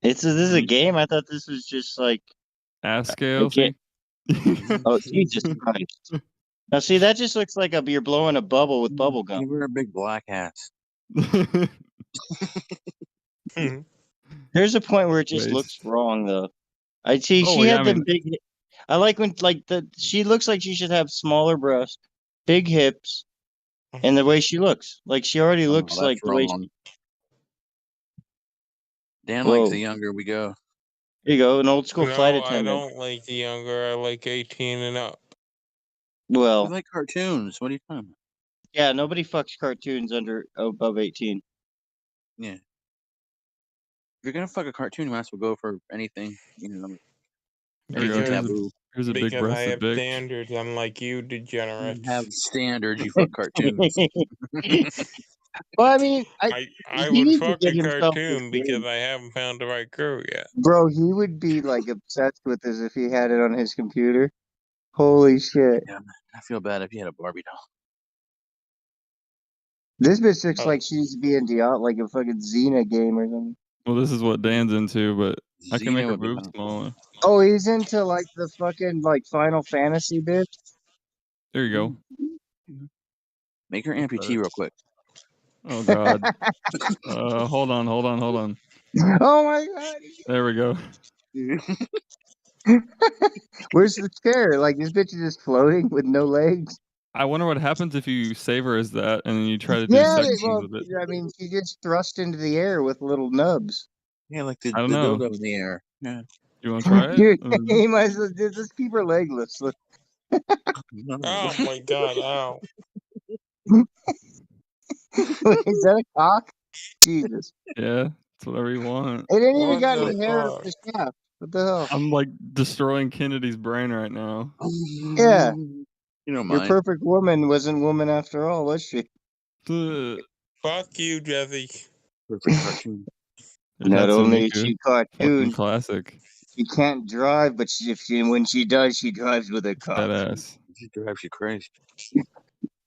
This is a game. I thought this was just like ass scale. Oh Jesus Christ! Now see, that just looks like you're blowing a bubble with bubble gum. Give her a big black ass. There's a point where it just looks wrong, though. I see she had them big. I like when she looks like she should have smaller breasts, big hips, and the way she looks. Like she already looks like the way. Dan likes the younger we go. There you go, an old school flight attendant. I don't like the younger. I like 18 and up. Well, I like cartoons. What are you talking about? Yeah, nobody fucks cartoons above 18. Yeah. If you're gonna fuck a cartoon, you might as well go for anything. You know. Taboo. Here's a big because I breasted have bitch. standards, unlike you, degenerates. You have standards. You fuck cartoons. Well, I mean, I would fuck a cartoon because I haven't found the right girl yet. Bro, he would be like obsessed with this if he had it on his computer. Holy shit! Yeah, I feel bad if you had a Barbie doll. This bitch looks like she's being Diablo, like a fucking Xena game or something. Well, this is what Dan's into, but I can make her boobs smaller. Oh, he's into like the fucking like Final Fantasy bitch. There you go. Make her amputee real quick. Oh god. Hold on. Oh my god. There we go. Where's the chair? Like this bitch is just floating with no legs. I wonder what happens if you save her as that and then you try to do sections of it. I mean, she gets thrust into the air with little nubs. Yeah, like the I don't know. dildo in the air. Yeah. You want to try it? Dude, he might as well just keep her legless. Oh my god! Ow. Is that a cock? Jesus. Yeah, it's whatever you want. It ain't even got any hair up the shaft. What the hell? I'm like destroying Kennedy's brain right now. Yeah. You know, your perfect woman wasn't woman after all, was she? Fuck you, Jesse. Perfect cartoon. Not only is she cartoon, classic. She can't drive, but when she does, she drives with a car. Badass. She drives you crazy.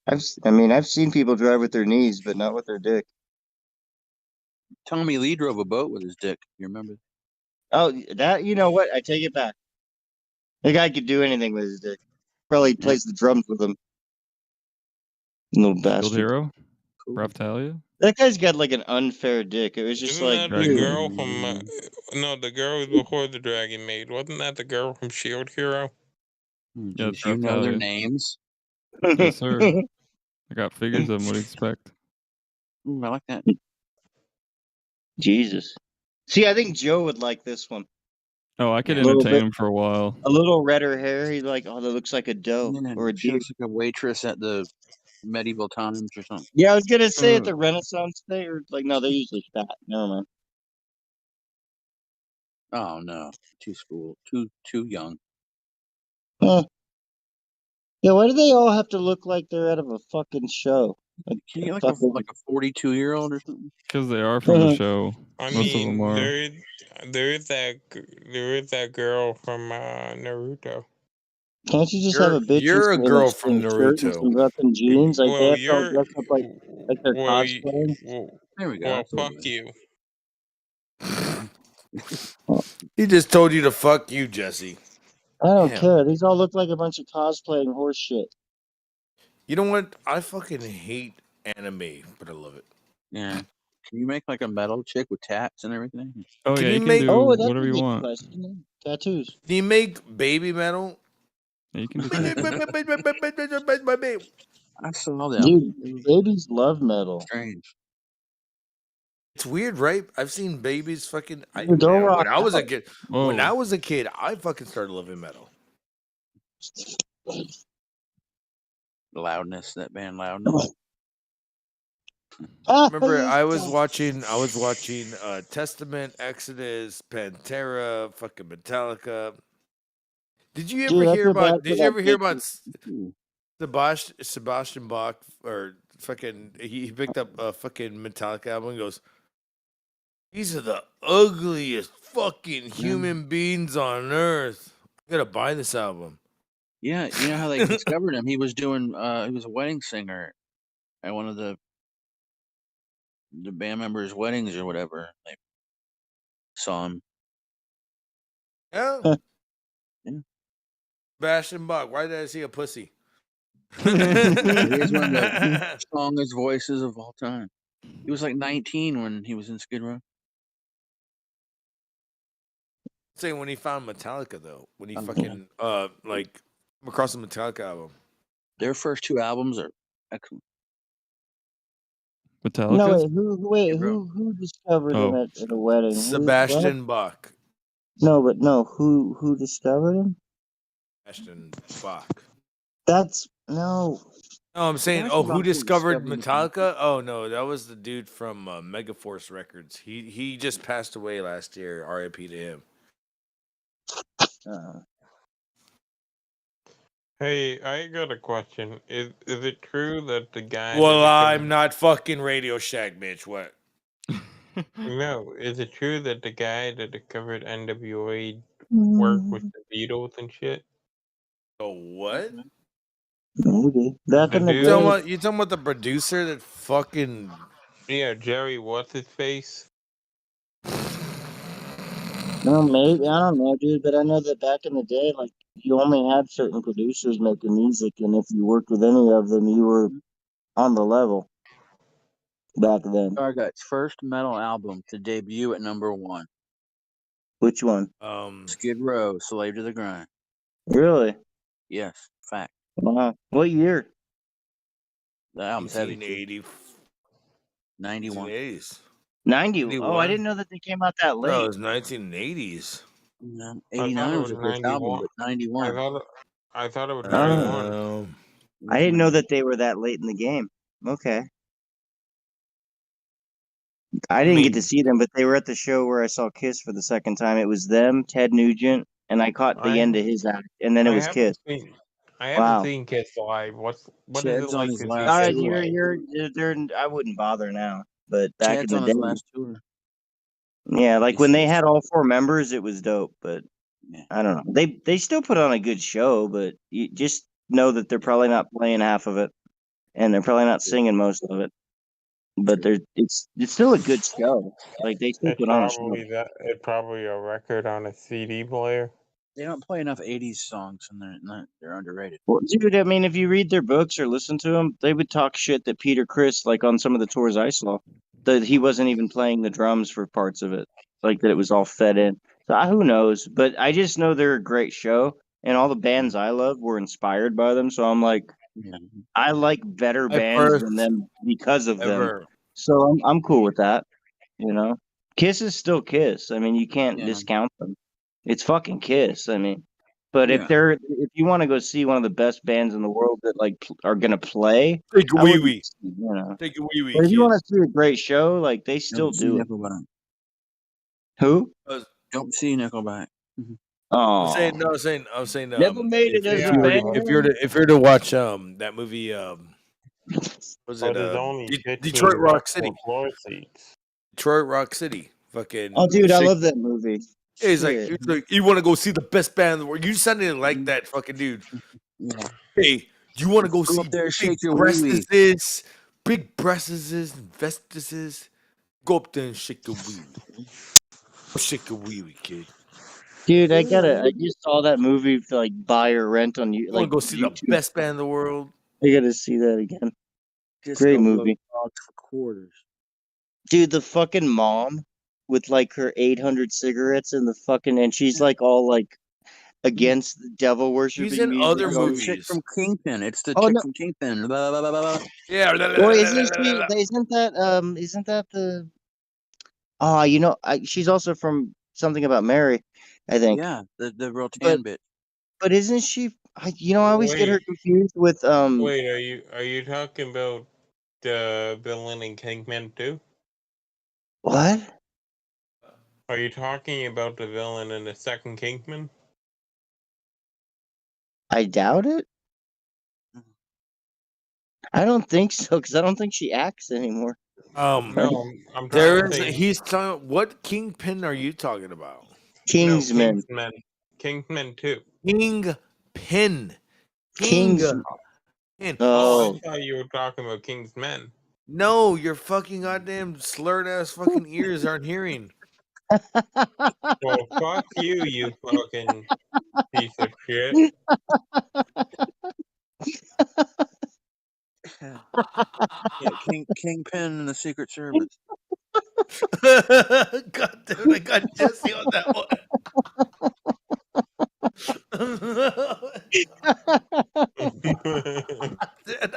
I've seen people drive with their knees, but not with their dick. Tommy Lee drove a boat with his dick. You remember? Oh, that, you know what? I take it back. The guy could do anything with his dick. Probably plays the drums with him. Little bastard. Shield Hero? Raptalia? That guy's got like an unfair dick. It was just Isn't like that the girl from? No, the girl was before the Dragon Maid. Wasn't that the girl from Shield Hero? Yeah, you know their names? Yes, sir. I got figures of them. What do you expect? I like that. Jesus. See, I think Joe would like this one. Oh, I could entertain him for a while. A little redder hair. He's like, oh, that looks like a doe or a She deer. looks like a waitress at the medieval times or something. Yeah, I was gonna say at the Renaissance day, or like, no, they're usually fat. Never mind. Oh no, too young. Yeah, why do they all have to look like they're out of a fucking show? Can you get like a 42-year-old or something? Because they are from the show. I Most of them mean, are. there is that girl from Naruto. Can't you just have a bitch You're a in girl a from shirt and Naruto. some fucking jeans? Like they Well, have to all you're dress up like they're well, cosplaying. There we go. well, fuck you. He just told you to fuck you, Jesse. I don't Damn. care. These all look like a bunch of cosplaying horse shit. You know what? I fucking hate anime, but I love it. Yeah. Can you make like a metal chick with tats and everything? Oh Can yeah, you you can make- do Oh, that's whatever a you good want. question. Tattoos. Can you make baby metal? Yeah, you can do I saw them. Dude, babies love metal. Strange. It's weird, right? I've seen babies fucking. Dude, don't rock when I was a out. kid, Whoa. when I was a kid, I fucking started loving metal. Loudness, that band Loudness. Remember, I was watching Testament, Exodus, Pantera, fucking Metallica. Did you ever Dude, I hear feel bad about? for Did you that ever hear bitch. about Sebastian Bach or fucking? He picked up a fucking Metallica album and goes, "These are the ugliest fucking human beings on earth. I gotta buy this album." Yeah, you know how they discovered him? He was doing he was a wedding singer at one of the band members' weddings or whatever. They saw him. Yeah. Yeah. Sebastian Bach. Why did I see a pussy? He is one of the strongest voices of all time. He was like 19 when he was in Skid Row. Saying when he found Metallica though, when he Oh, fucking like come across the Metallica album. Their first two albums are excellent. Metallica. No, who discovered him at a wedding? Sebastian Bach. Who discovered him? Sebastian Bach. That's no. No, I'm saying, Sebastian who Bach discovered discovered Metallica? Oh no, that was the dude from Megaforce Records. He just passed away last year. R.I.P. to him. Hey, I got a question. Is it true that the guy? Well, I'm not fucking Radio Shack, bitch. What? No, is it true that the guy that discovered NWA worked with the Beatles and shit? Oh, what? Maybe back in the You day. talking about the producer that fucking? Yeah, Jerry. What's his face? No, maybe I don't know, dude. But I know that back in the day, like you only had certain producers making music, and if you worked with any of them, you were on the level. Back then. Stargut's first metal album to debut at #1. Which one? Skid Row, Slave to the Grind. Really? Yes, fact. Wow. What year? The album's heavy. 1980. 91. 1980s. 90. Oh, I didn't know that they came out that late. No, it was 1980s. Yeah, 89 was the first album, but 91. I thought it was 91. I didn't know that they were that late in the game. Okay. I didn't get to see them, but they were at the show where I saw Kiss for the second time. It was them, Ted Nugent, and I caught the end of his act, and then it was Kiss. I haven't seen Kiss live. What is it like to see All right, Kiss live? you're. I wouldn't bother now, but back Chad's in on the his day, last tour. yeah, like when they had all 4 members, it was dope. But I don't know. They still put on a good show, but you just know that they're probably not playing half of it, and they're probably not singing most of it. But it's still a good show. Like they still put on a show. It's probably a record on a CD player. They don't play enough 80s songs, and they're underrated. Well, dude, I mean, if you read their books or listen to them, they would talk shit that Peter Criss, like on some of the tours I saw, that he wasn't even playing the drums for parts of it, like that it was all fed in. So who knows? But I just know they're a great show, and all the bands I love were inspired by them. So I'm like, I like better bands than them because of them. So I'm cool with that. You know, Kiss is still Kiss. I mean, you can't discount them. It's fucking Kiss. I mean, but if you want to go see one of the best bands in the world that like are gonna play, take a wee wee. You know, take a wee wee. But if you want to see a great show, like they still do it. Nickelback. Who? Don't see Nickelback. I'm Oh, saying no. I'm saying never made it as a band. if you're to watch that movie was it But there's only 15 Detroit Rock City. floor seats. Detroit Rock City. Fucking. Oh, dude, I love that movie. He's Shit. like, you want to go see the best band in the world? You sounded like that fucking dude. Hey, you want to go see up there, big shake your breastises, big breastises, and vestises? Go up there and shake the wee. Shake a wee, kid. Dude, I just saw that movie for like buy or rent on you. You Like want to go see YouTube. the best band in the world? I gotta see that again. Just Great go movie. for quarters. Dude, the fucking mom with like her 800 cigarettes and and she's like all like against the devil worshiping. He's in other That's movies. the chick from Kingpin. It's the Oh, chick no. from Kingpin. Blah, blah, blah, blah, blah. Yeah. Or isn't that the she's also from Something About Mary, I think. Yeah, the real tan bitch. But isn't she I always get her confused with Wait, are you talking about the villain in Kingpin 2? What? Are you talking about the villain in the second Kingpin? I doubt it. I don't think so, because I don't think she acts anymore. No, I'm there trying to is. think. He's talking. What Kingpin are you talking about? Kingsman. No, Kingpin 2. Kingpin. Kingsman. Oh, I thought you were talking about Kingsmen. No, your fucking goddamn slurred ass fucking ears aren't hearing. Well, fuck you, you fucking piece of shit. Kingpin and the Secret Service. God damn it, I got Jesse on that one.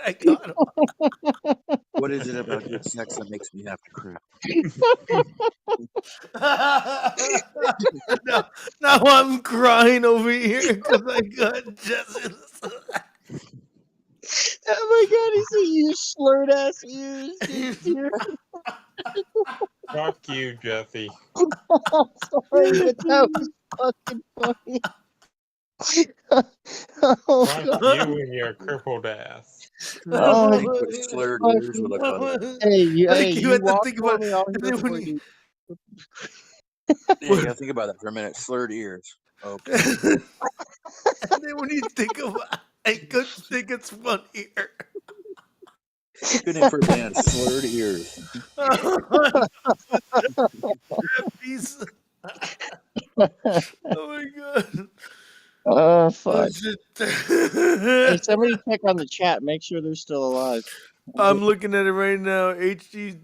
I got him. What is it about good sex that makes me have to cry? now I'm crying over here because I got Jesse. Oh my god, he said you slurred ass ears. Fuck you, Jesse. I'm sorry, but that was fucking funny. Oh, Fuck God. you and your crippled ass. Oh, slurred ears with a hey, you had to walk think for about me, I'll and hear then when for you, you. Yeah, you gotta think about that for a minute. Slurred ears. Okay. and then when you think about, I could think it's funnier. Good name for a band. Slurred ears. Piece. Oh my god. Oh fuck. Oh, Hey, somebody check on the chat. Make sure they're still alive. I'm looking at it right now. HG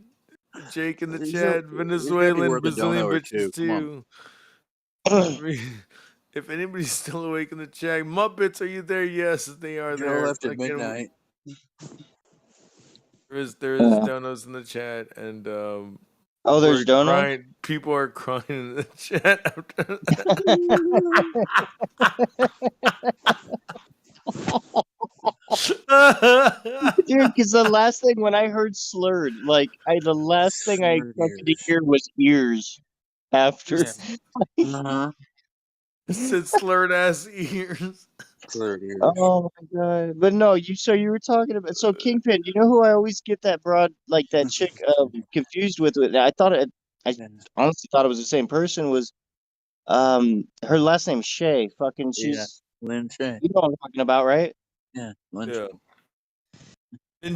Jake in the chat. Venezuelan, Brazilian bitches too. If anybody's still awake in the chat, Muppets, are you there? Yes, they are Joe there. left at midnight. There is donuts in the chat, and oh, there's donuts. People are crying in the chat. Dude, because the last thing when I heard slurred, the last thing I expected to hear was ears. After, It said slurred ass ears. Slurred ears. Oh my god! But no, you were talking about Kingpin. You know who I always get that broad that chick confused with? I honestly thought it was the same person. Was her last name's Shay? Fucking she's Lynn Shay. You know what I'm talking about, right? Yeah, Lynn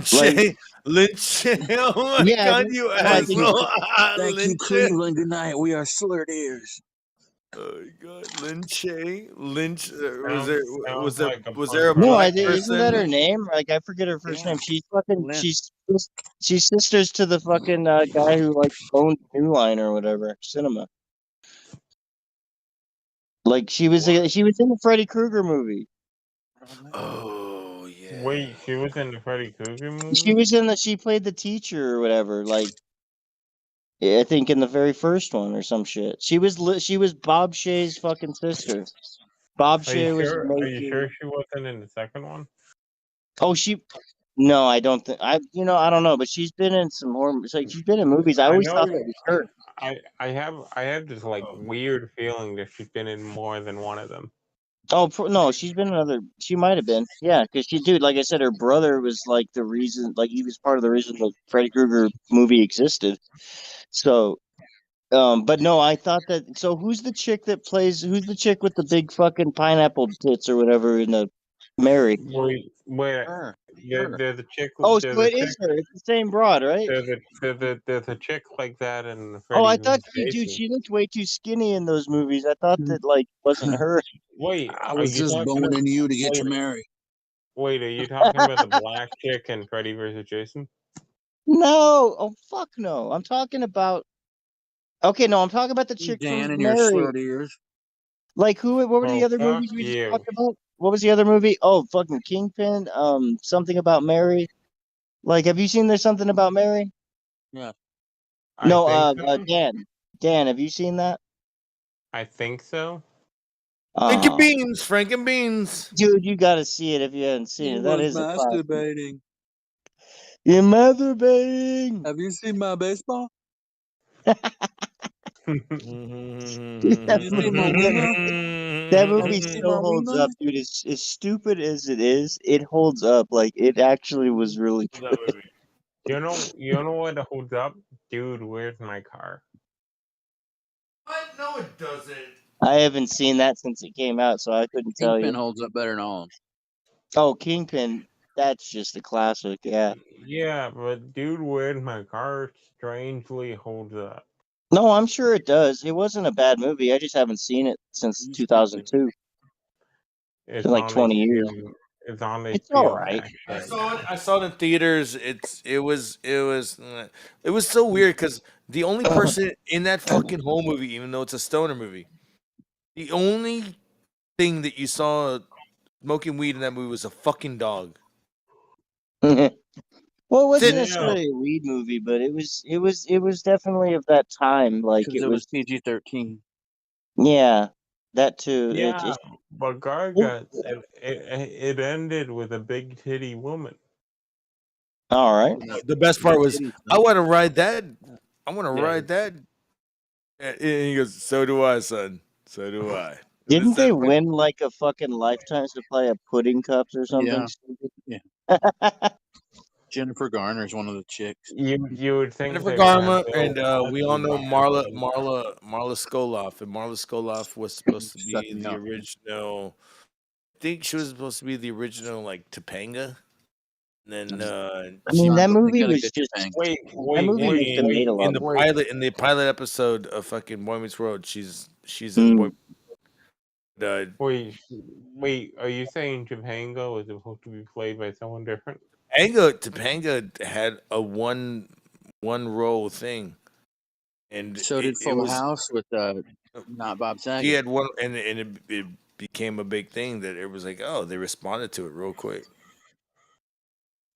Shay. Lynn Shay. Oh my god, you asshole. Thank you, Cleveland. Good night. We are slurred ears. Oh my god, Lynch. Was Sounds there a No, black isn't that her person? name? I forget her first name. She's fucking. She's sisters to the fucking guy who owned New Line or whatever cinema. She was in the Freddy Krueger movie. Oh yeah. Wait, she was in the Freddy Krueger movie? She played the teacher or whatever. I think in the very first one or some shit. She was Bob Shay's fucking sister. Bob Shay was. Are you sure she wasn't in the second one? Oh, she No, I don't think I. I don't know, but she's been in some horror. It's like she's been in movies. I I always know thought that that was her. I have this like weird feeling that she's been in more than one of them. Oh no, she's been in other. She might have been, yeah, because dude, like I said, her brother was like the reason, like he was part of the reason the Freddy Krueger movie existed. So, but no, I thought that. So who's the chick that plays? Who's the chick with the big fucking pineapple tits or whatever in the Mary? Wait, there's a chick. Oh, There's so a it chick. is her. It's the same broad, right? There's a chick like that in Oh, Freddy I thought, vs. dude, Jason. she looked way too skinny in those movies. I thought that like wasn't her. Wait, I are was you just talking about? boning you to get you married. Wait, are you talking about the black chick in Freddy vs. Jason? No, oh fuck no. I'm talking about. Okay, no, I'm talking about the chick Dan from and your Mary. slurred ears. Like who? What were the Oh, other fuck movies we just you. talked about? What was the other movie? Oh, fucking Kingpin. Something about Mary. Like, have you seen There's Something About Mary? Yeah. I No, think so. Dan. Dan, have you seen that? I think so. Frank and Oh, Beans, Frank and Beans. dude, you got to see it if you haven't seen He it. That was is a classic. masturbating. You're masturbating. Have you seen my baseball? Dude, that You see my movie, wiener? that Have movie you seen still my holds wiener? up, dude. As stupid as it is, it holds up. Like it actually was really good. You know what holds up? Dude, where's my car? What? No, it doesn't. I haven't seen that since it came out, so I couldn't tell Kingpin you. holds up better than all of them. Oh, Kingpin, that's just a classic. Yeah. Yeah, but dude, where's my car? Strangely holds up. No, I'm sure it does. It wasn't a bad movie. I just haven't seen it since 2002. It's It's been like on 20 years. It's on It's all HBO right. Max I right saw it. now. I saw it in theaters. It was so weird because the only person in that fucking whole movie, even though it's a stoner movie, the only thing that you saw smoking weed in that movie was a fucking dog. Well, it wasn't That's it. necessarily a weed movie, but it was definitely of that time. Like Because it it was was, PG-13. yeah, that too. Yeah, but Garga, it ended with a big titty woman. All right. The best part was, I want to ride that. I want to Yeah. ride that. And he goes, "So do I, son. So do I." Didn't they win like a fucking lifetime supply of pudding cups or something Yeah. stupid? Yeah. Jennifer Garner's one of the chicks. You would think Jennifer they would have Garma, Bill and we all know Cosby Marla Skoloff, and Marla Skoloff was supposed to be Shut me the up. original. I think she was supposed to be the original like Topanga. And then I mean, that movie gotta was get just your Wait, that movie was made a lot in of the money. pilot episode of fucking Boy Meets World, she's in Boy. Wait, are you saying Topanga was supposed to be played by someone different? Topanga had a one role thing, and So did it Full was House with not Bob Saget. he had one, and it became a big thing that it was like, oh, they responded to it real quick.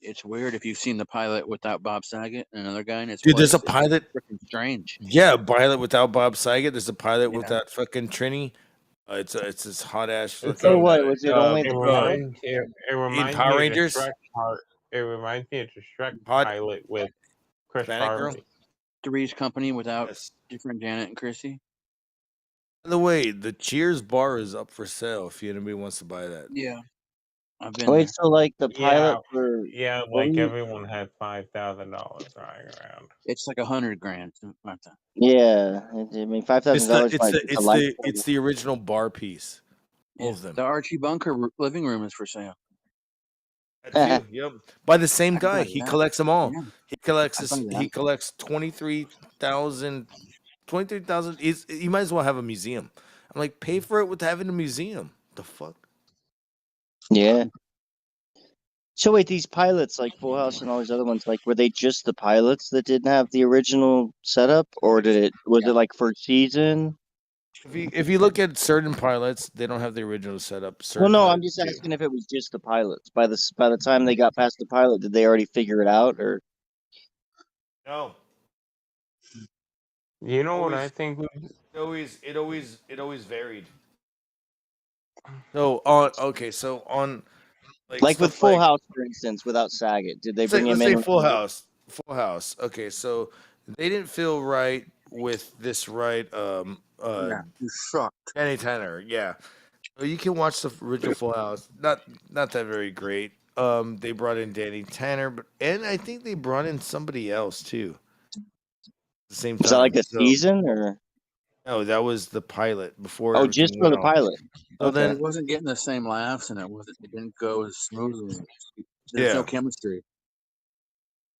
It's weird if you've seen the pilot without Bob Saget and another guy in his Dude, place. there's a pilot. It's freaking strange. Yeah, pilot without Bob Saget. There's a pilot Yeah. without fucking Trini. It's this hot ass. So what was it? Only the girl? It reminds Power me Rangers? of the Shrek part. It reminds me of the Shrek Hot pilot with Chris Hispanic girl? Farley. Three's Company without different Janet and Chrissy. By the way, the Cheers bar is up for sale if anybody wants to buy that. Yeah, I've been Wait, there. so like the pilot for Yeah, what like were you- everyone had $5,000 lying around. It's like $100,000. something like that. Yeah, I mean $5,000. It's the original bar piece. All of them. The Archie Bunker living room is for sale. That too, yep. By the same I'd guy. buy He that. collects them all. Yeah. He collects I'd buy that. He collects 23,000. You might as well have a museum. I'm like, pay for it with having a museum. The fuck? Yeah. So wait, these pilots like Full House and all these other ones, like were they just the pilots that didn't have the original setup, or was it like first season? If you look at certain pilots, they don't have the original setup. Well, Certain no, I'm pilots just do. asking if it was just the pilots. By the time they got past the pilot, did they already figure it out, or? No. You know what I think? It always varied. So on Like with stuff Full like House, for instance, without Saget, did they bring him let's in? say Full House. Full House. Okay, so they didn't feel right with this Yeah, you sucked. Danny Tanner. Yeah. So you can watch the original Full House. Not that very great. They brought in Danny Tanner, and I think they brought in somebody else too. At the same time. Was that like a So, season or? no, that was the pilot before Oh, everything just for went the off. pilot. So Okay. then It wasn't getting the same laughs, and it didn't go as smoothly. There's yeah. no chemistry.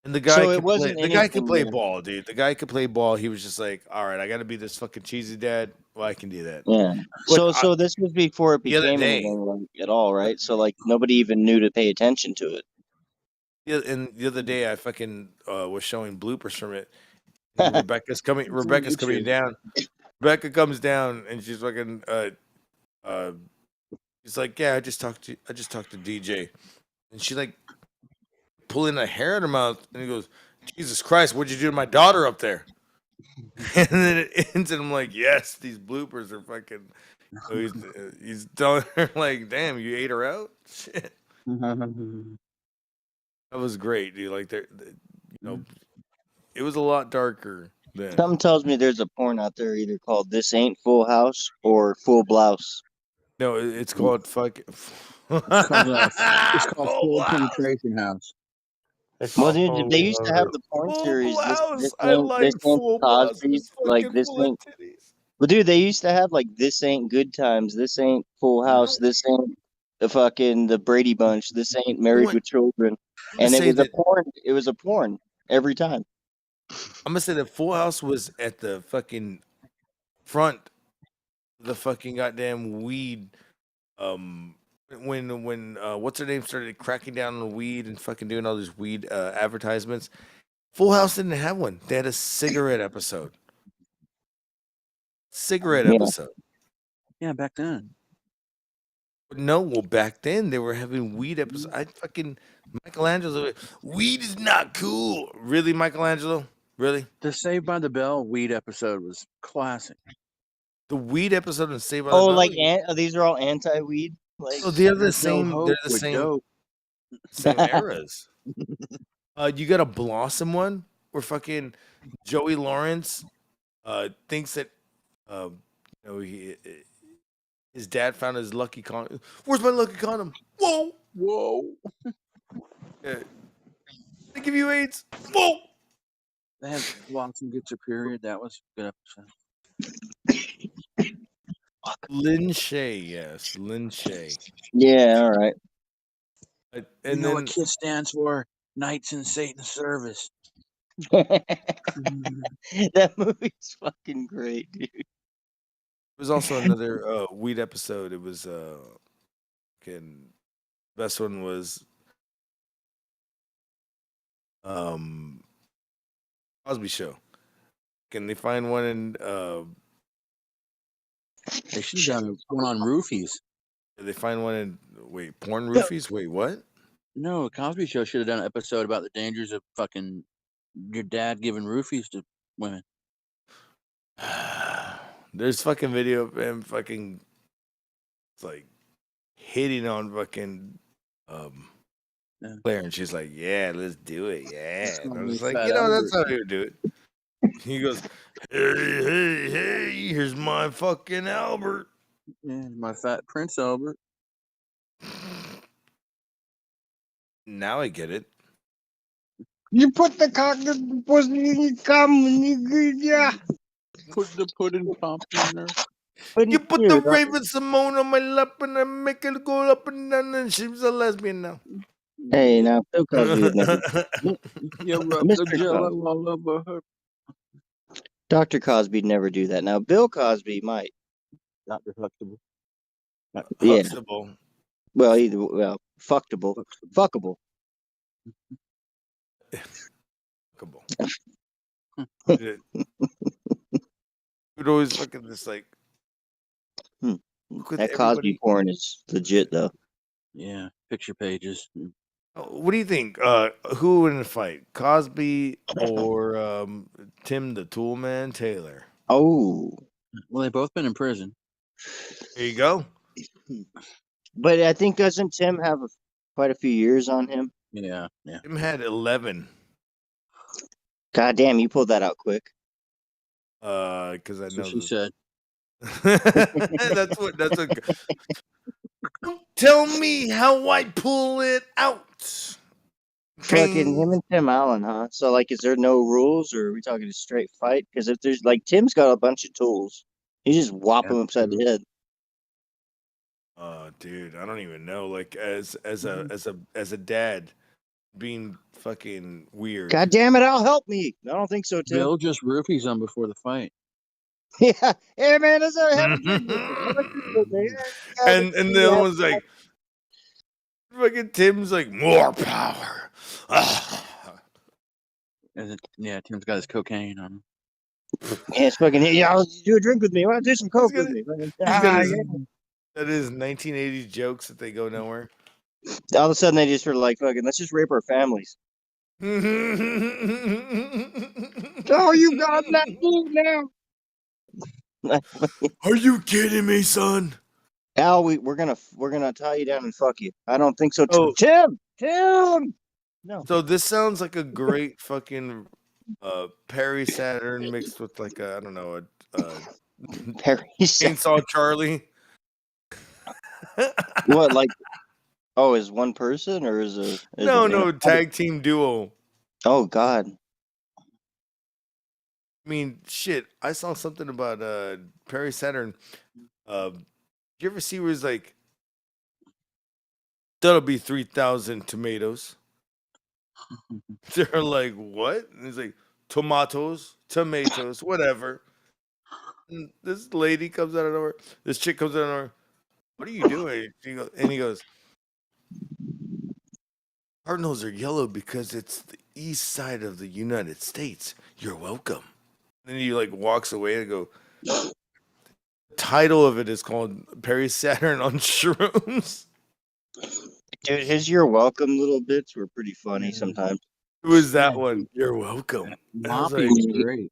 And the So guy it could play. wasn't The guy could anything play that- ball, dude. The guy could play ball. He was just like, all right, I got to be this fucking cheesy dad. Well, I can do that. Yeah. But So this was before it the other became day, anything like, at all, right? So like nobody even knew to pay attention to it. yeah, and the other day I fucking was showing bloopers from it. And Rebecca's coming. Rebecca's coming down. Rebecca comes down and she's fucking. She's like, yeah, I just talked to DJ, and she like pulling a hair in her mouth, and he goes, Jesus Christ, what'd you do to my daughter up there? And then it ends, and I'm like, yes, these bloopers are fucking. So he's telling her like, damn, you ate her out. Shit, that was great, dude. Like, it was a lot darker then. Something tells me there's a porn out there either called "This Ain't Full House" or "Full Blouse." No, it's called fuck. It's called Full Penetration House. Well, dude, they used to have the porn series. This ain't Cosby. Like this ain't. Well, dude, they used to have like "This Ain't Good Times." This ain't Full House. This ain't the Brady Bunch. This ain't Married with Children. And it was a porn. It was a porn every time. I'm gonna say that Full House was at the fucking front of the fucking goddamn weed. When what's her name started cracking down on weed and fucking doing all these weed advertisements. Full House didn't have one. They had a cigarette episode. Episode. Yeah, back then. No, well, back then they were having weed episodes. I fucking Michelangelo. Weed is not cool. Really, Michelangelo? Really? The Saved by the Bell weed episode was classic. The weed episode and Saved by the Oh, Bell. like these are all anti-weed. Like, oh, they're the same. They're the same eras. You got a Blossom one where fucking Joey Lawrence thinks that his dad found his lucky condom. Where's my lucky condom? Whoa. They give you AIDS. Whoa. They had Blossom Gets Your Period. That was a good episode. Lynn Shay, yes. Lynn Shay. Yeah, all right. And And you know then what KISS stands for? Knights in Satan's Service. That movie's fucking great, dude. there was also another weed episode. It was best one was Cosby Show. Can they find one in they should have done one on roofies. Did they find one in porn roofies? Wait, what? No, Cosby Show should have done an episode about the dangers of fucking your dad giving roofies to women. There's fucking video of him fucking like hitting on fucking Claire, and she's like, "Yeah, let's do it, yeah." And I was like, that's how he would do it. He goes, "Hey, here's my fucking Albert." Yeah, my fat Prince Albert. Now I get it. You put the cock in the pussy and you come and you yeah. Put the pudding pop in there. You put the Raven Simone on my lap and I make it go up and down, and she's a lesbian now. Hey, now Bill Cosby would never. You rub the jello all over her. Dr. Cosby'd never do that. Now Bill Cosby might. Dr. Huxtable. Yeah. Huxtable. Well, fuckable. Fuckable. We'd always look at this like. That Cosby porn is legit, though. Yeah, picture pages. What do you think? Who would win a fight, Cosby or Tim the Toolman Taylor? Oh, well, they've both been in prison. There you go. But I think doesn't Tim have a quite a few years on him. Yeah. Tim had 11. God damn, you pulled that out quick. Because I know she said. that's what. Don't tell me how I pull it out. Fucking him and Tim Allen, huh? So, like, is there no rules, or are we talking a straight fight? Because if there's, like, Tim's got a bunch of tools. You just whop him upside the head. Dude, I don't even know. Like, as a dad, being fucking weird. God damn it, I'll help me. I don't think so, Tim. Bill just roofies him before the fight. Yeah. Hey, man, let's have a drink with me. And the other one's like, fucking Tim's like, more power. Yeah, Tim's got his cocaine on him. Yeah, it's fucking, yeah, do a drink with me. Why don't you do some coke with me? That is 1980s jokes that they go nowhere. All of a sudden, they just were like, fucking, let's just rape our families. Oh, you got that food now. Are you kidding me, son? Al, we're gonna tie you down and fuck you. I don't think so. Oh. Tim. No. So this sounds like a great fucking Perry Saturn mixed with like a, I don't know, a Perry Chainsaw Charlie. What, like? Oh, is one person or is a? No, tag team duo. Oh God. I mean, shit. I saw something about Perry Saturn. You ever see where it's like, that'll be 3,000 tomatoes? They're like, what? And he's like, tomatoes, whatever. And this lady comes out of nowhere. This chick comes out of nowhere. What are you doing? And he goes, cardinals are yellow because it's the east side of the United States. You're welcome. And then he like walks away and go, the title of it is called Perry Saturn on Shrooms. Dude, his "You're welcome" little bits were pretty funny sometimes. Who was that one? You're welcome. Moppy was great.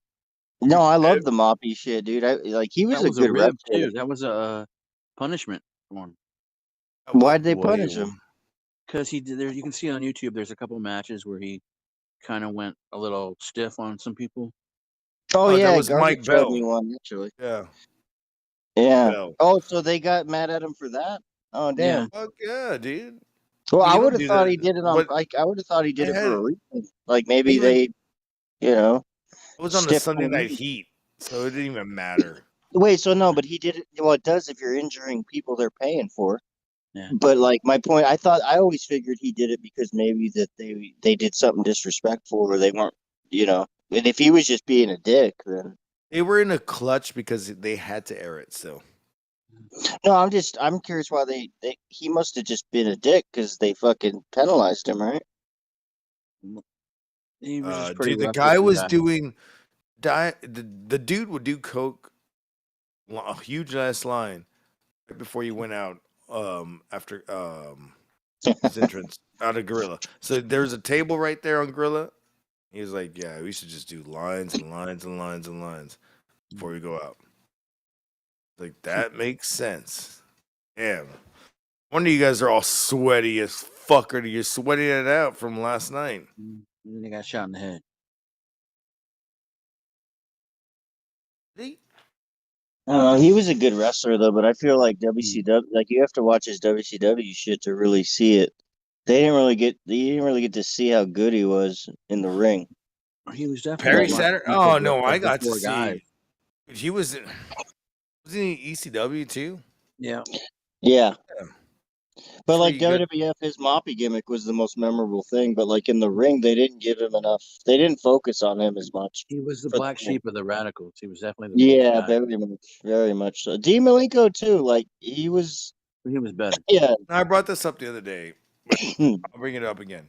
No, I love the Moppy shit, dude. He was a good rep too. That was a punishment for him. Why'd they punish him? Because he did. There, you can see on YouTube. There's a couple matches where he kind of went a little stiff on some people. Oh yeah, that was Mike Bell. Me one actually. Yeah. Yeah. Oh, so they got mad at him for that? Oh damn. Yeah. Fuck yeah, dude. Well, I would have thought he did it on. Like, I would have thought he did it for a reason. Like maybe they, It was on the Sunday Night Heat, so it didn't even matter. Wait, so no, but he did it. Well, it does if you're injuring people they're paying for. Yeah. But like my point, I always figured he did it because maybe that they did something disrespectful or they weren't, And if he was just being a dick, then they were in a clutch because they had to air it. So no, I'm curious why he must have just been a dick because they fucking penalized him, right? He was just dude, the guy was doing the dude would do coke, a huge ass line right before he went out. After his entrance out of Gorilla. So there's a table right there on Gorilla. He was like, yeah, we should just do lines and lines and lines and lines before we go out. Like, that makes sense. Damn. Wonder you guys are all sweaty as fucker. You're sweating it out from last night. And then he got shot in the head. He was a good wrestler though, but I feel like WCW, like you have to watch his WCW shit to really see it. They didn't really get to see how good he was in the ring. He was definitely Perry Saturn. Oh no, I got to see. He was in ECW too. Yeah. Yeah. But like WWF, his Moppy gimmick was the most memorable thing. But like in the ring, they didn't give him enough. They didn't focus on him as much. He was the black sheep of the Radicals. He was definitely the guy. very much so. D. Malenko too. Like he was better. Yeah. I brought this up the other day. But I'll bring it up again.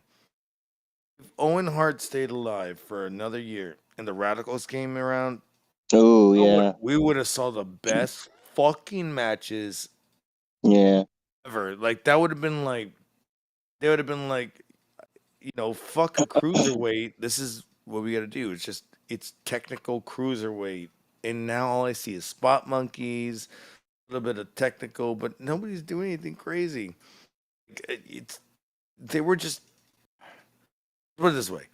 If Owen Hart stayed alive for another year and the Radicals came around, oh yeah, we would have saw the best fucking matches. Yeah. Ever. Like that would have been like, they would have been like, fuck a cruiserweight. This is what we got to do. It's technical cruiserweight, and now all I see is spot monkeys, a little bit of technical, but nobody's doing anything crazy. they were just put it this way.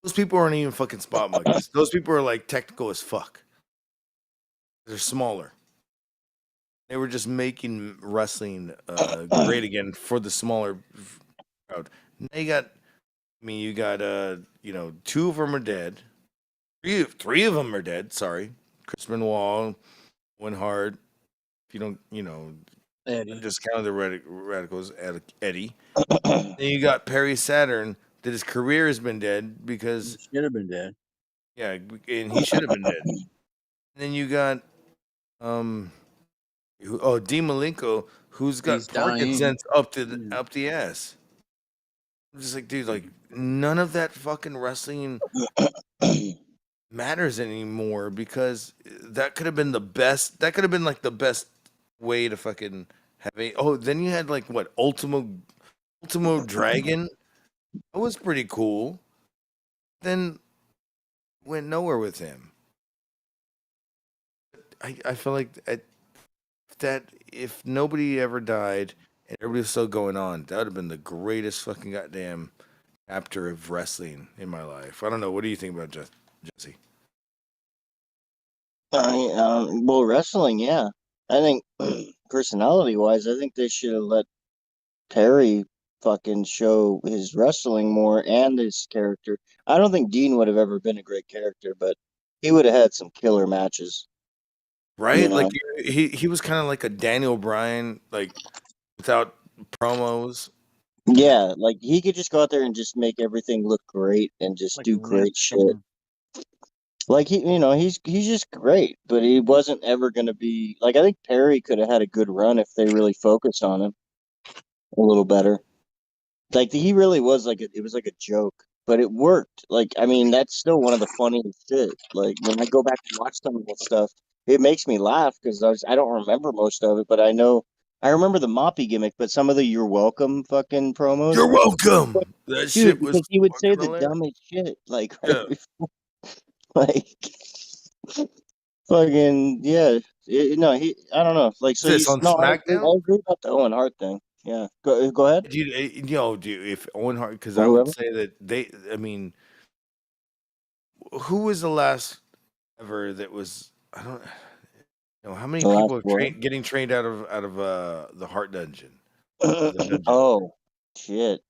Those people aren't even fucking spot monkeys. Those people are like technical as fuck. They're smaller. They were just making wrestling great again for the smaller crowd. They got, I mean, you got, you know, 2 of them are dead. Three of them are dead. Sorry, Chris Benoit, Owen Hart. If you don't, you know, Eddie. just count the radicals. Eddie. Then you got Perry Saturn. That his career has been dead because he should have been dead. Yeah, and he should have been dead. And then you got Dean Malenko, who's got He's dying. Parkinson's up the ass. I'm just like, dude, like none of that fucking wrestling matters anymore because that could have been the best. That could have been like the best way to fucking have a. Oh, then you had like what Ultimo Dragon. That was pretty cool. Then went nowhere with him. I feel like that if nobody ever died and everybody was still going on, that would have been the greatest fucking goddamn chapter of wrestling in my life. I don't know. What do you think about Jesse? Well, wrestling, yeah. I think personality-wise, I think they should have let Perry fucking show his wrestling more and his character. I don't think Dean would have ever been a great character, but he would have had some killer matches. Right? You know? Like he was kind of like a Daniel Bryan, like without promos. Yeah, like he could just go out there and just make everything look great and just do great shit. Like he's just great, but he wasn't ever gonna be like. I think Perry could have had a good run if they really focused on him a little better. Like he really was like it was like a joke, but it worked. Like I mean, that's still one of the funniest shit. Like when I go back and watch some of that stuff, it makes me laugh because I don't remember most of it, but I remember the Moppy gimmick, but some of the "You're welcome" fucking promos. You're welcome. That Dude, shit was because he would say the hilarious. dumbest shit, like Yeah. before, like fucking yeah. I don't know. Like so, Is this on I SmackDown? agree about the Owen Hart thing. Yeah, go ahead. Dude, if Owen Hart, because Or I would whoever. say that I mean, who was the last ever that was? I don't know how many The people last have what? getting trained out of the Heart Dungeon. Oh shit!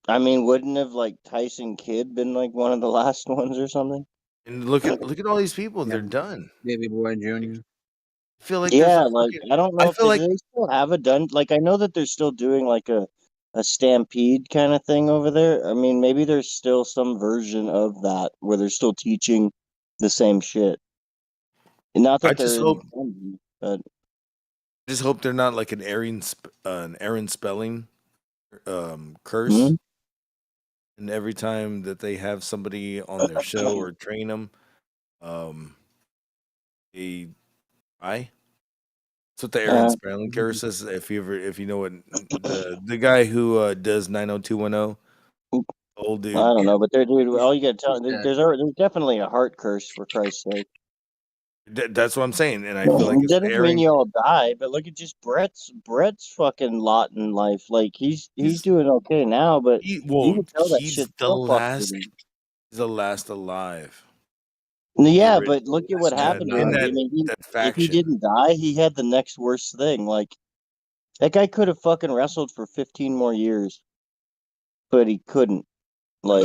I mean, wouldn't have like Tyson Kidd been like one of the last ones or something? And look at all these people; they're done. Baby Boy Jr. I feel like Yeah, like I don't know I if feel like do they still have a done. Like I know that they're still doing like a stampede kind of thing over there. I mean, maybe there's still some version of that where they're still teaching the same shit. Not I that just they're in hope the dungeon, but they're not like an Aaron Spelling curse. Mhm. And every time that they have somebody on their show or train them, they die. That's what the Aaron Spelling curse is. If you know what the guy who does 90210, old dude. I don't know, but they're dude. All you gotta tell there's definitely a heart curse for Christ's sake. That's what I'm saying, and I feel like It it's doesn't mean Aaron. you all die, but look at just Brett's fucking lot in life. Like he's doing okay now, but you can tell that He's shit the still fucks with last. him. He's the last alive. Yeah, The but look at what happened to him. I mean, that if he faction. didn't die, he had the next worst thing. Like that guy could have fucking wrestled for 15 more years, but he couldn't. Like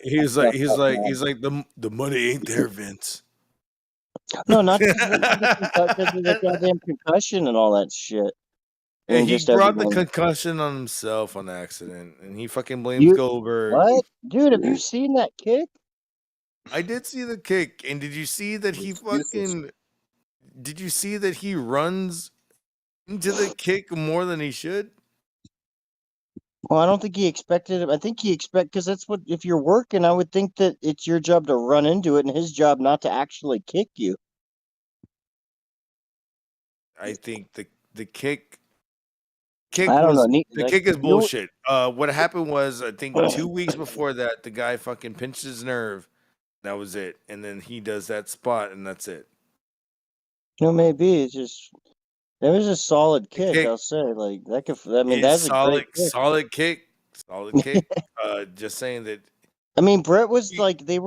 He's like the money ain't there, Vince. no, not because of the goddamn concussion and all that shit. Yeah, And he just brought the everything. concussion on himself on accident, and he fucking blames Goldberg. What? Dude, have you seen that kick? I did see the kick, and did you see that he fucking? Did you see that he runs into the kick more than he should? Well, I don't think he expected it. I think he because that's what if you're working, I would think that it's your job to run into it and his job not to actually kick you. I think the kick I don't know. the kick is bullshit. What happened was I think 2 weeks before that the guy fucking pinched his nerve. That was it, and then he does that spot, and that's it. No, maybe it's just It was a solid kick, kick. I'll say. Like that could. I mean, It's that's a great kick. solid kick. Solid kick. Just saying that. I mean, Brett was like they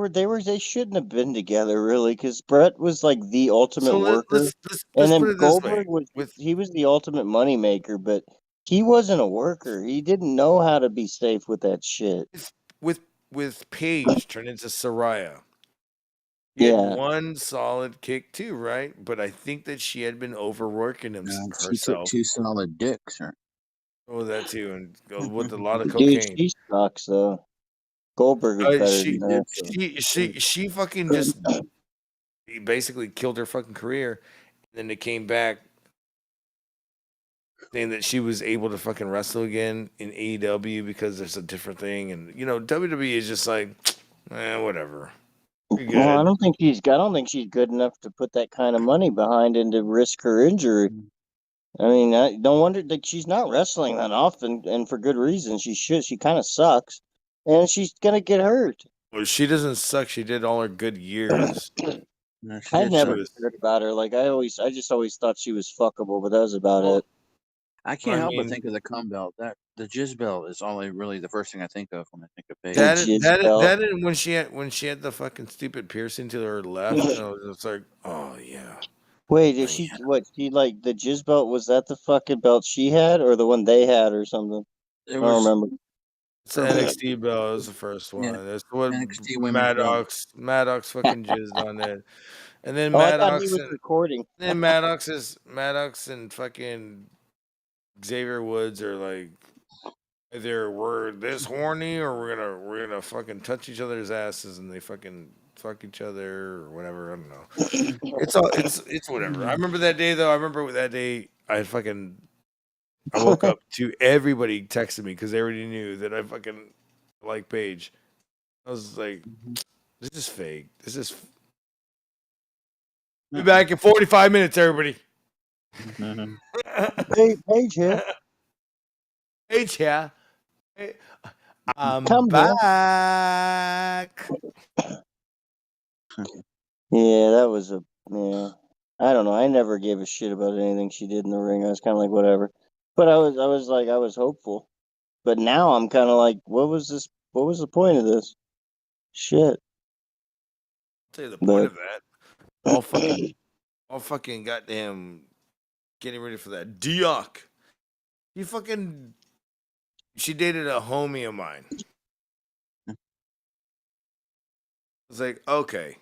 shouldn't have been together really, because Brett was like the ultimate So worker, let's and then put it this way. Goldberg was he was the ultimate moneymaker, but he wasn't a worker. He didn't know how to be safe with that shit. With Paige turned into Soraya. He had Yeah. one solid kick too, right? But I think that she had been overworking She took herself. 2 solid dicks. Or... Oh, that too, and with a lot of Dude, cocaine. she sucks though. Goldberg was better She than that. she fucking just basically killed her fucking career. And then they came back saying that she was able to fucking wrestle again in AEW because there's a different thing, and WWE is just like, whatever. You're good. Well, I don't think she's good enough to put that kind of money behind and to risk her injury. I mean, no wonder that she's not wrestling that often, and for good reason. She should. She kind of sucks, and she's gonna get hurt. Well, she doesn't suck. She did all her good years. I never cared about her. Like I just always thought she was fuckable, but that was about it. I can't help but think of the cum belt. That the jizz belt is only really the first thing I think of when I think of Paige. That and when she had the fucking stupid piercing to her left, I was just like, oh yeah. Wait, is she like the jizz belt? Was that the fucking belt she had, or the one they had, or something? I don't remember. It's the NXT belt. It was the first one. Yeah. That's what NXT women's belt. Maddox fucking jizzed on it. And then I thought he Maddox was recording. Then Maddox and fucking Xavier Woods are like, either we're this horny or we're gonna fucking touch each other's asses, and they fucking fuck each other or whatever. I don't know. It's whatever. I remember that day though. I remember that day I woke up to everybody texting me because they already knew that I fucking like Paige. I was like, this is fake. This is. Be back in 45 minutes, everybody. Paige here. Paige here. I'm Come back. Yeah, that was I don't know. I never gave a shit about anything she did in the ring. I was kind of like whatever. But I was hopeful. But now I'm kind of like, what was this? What was the point of this? Shit. I'll tell you the point of that. All fucking goddamn getting ready for that. Dioc. She dated a homie of mine. It's like, okay.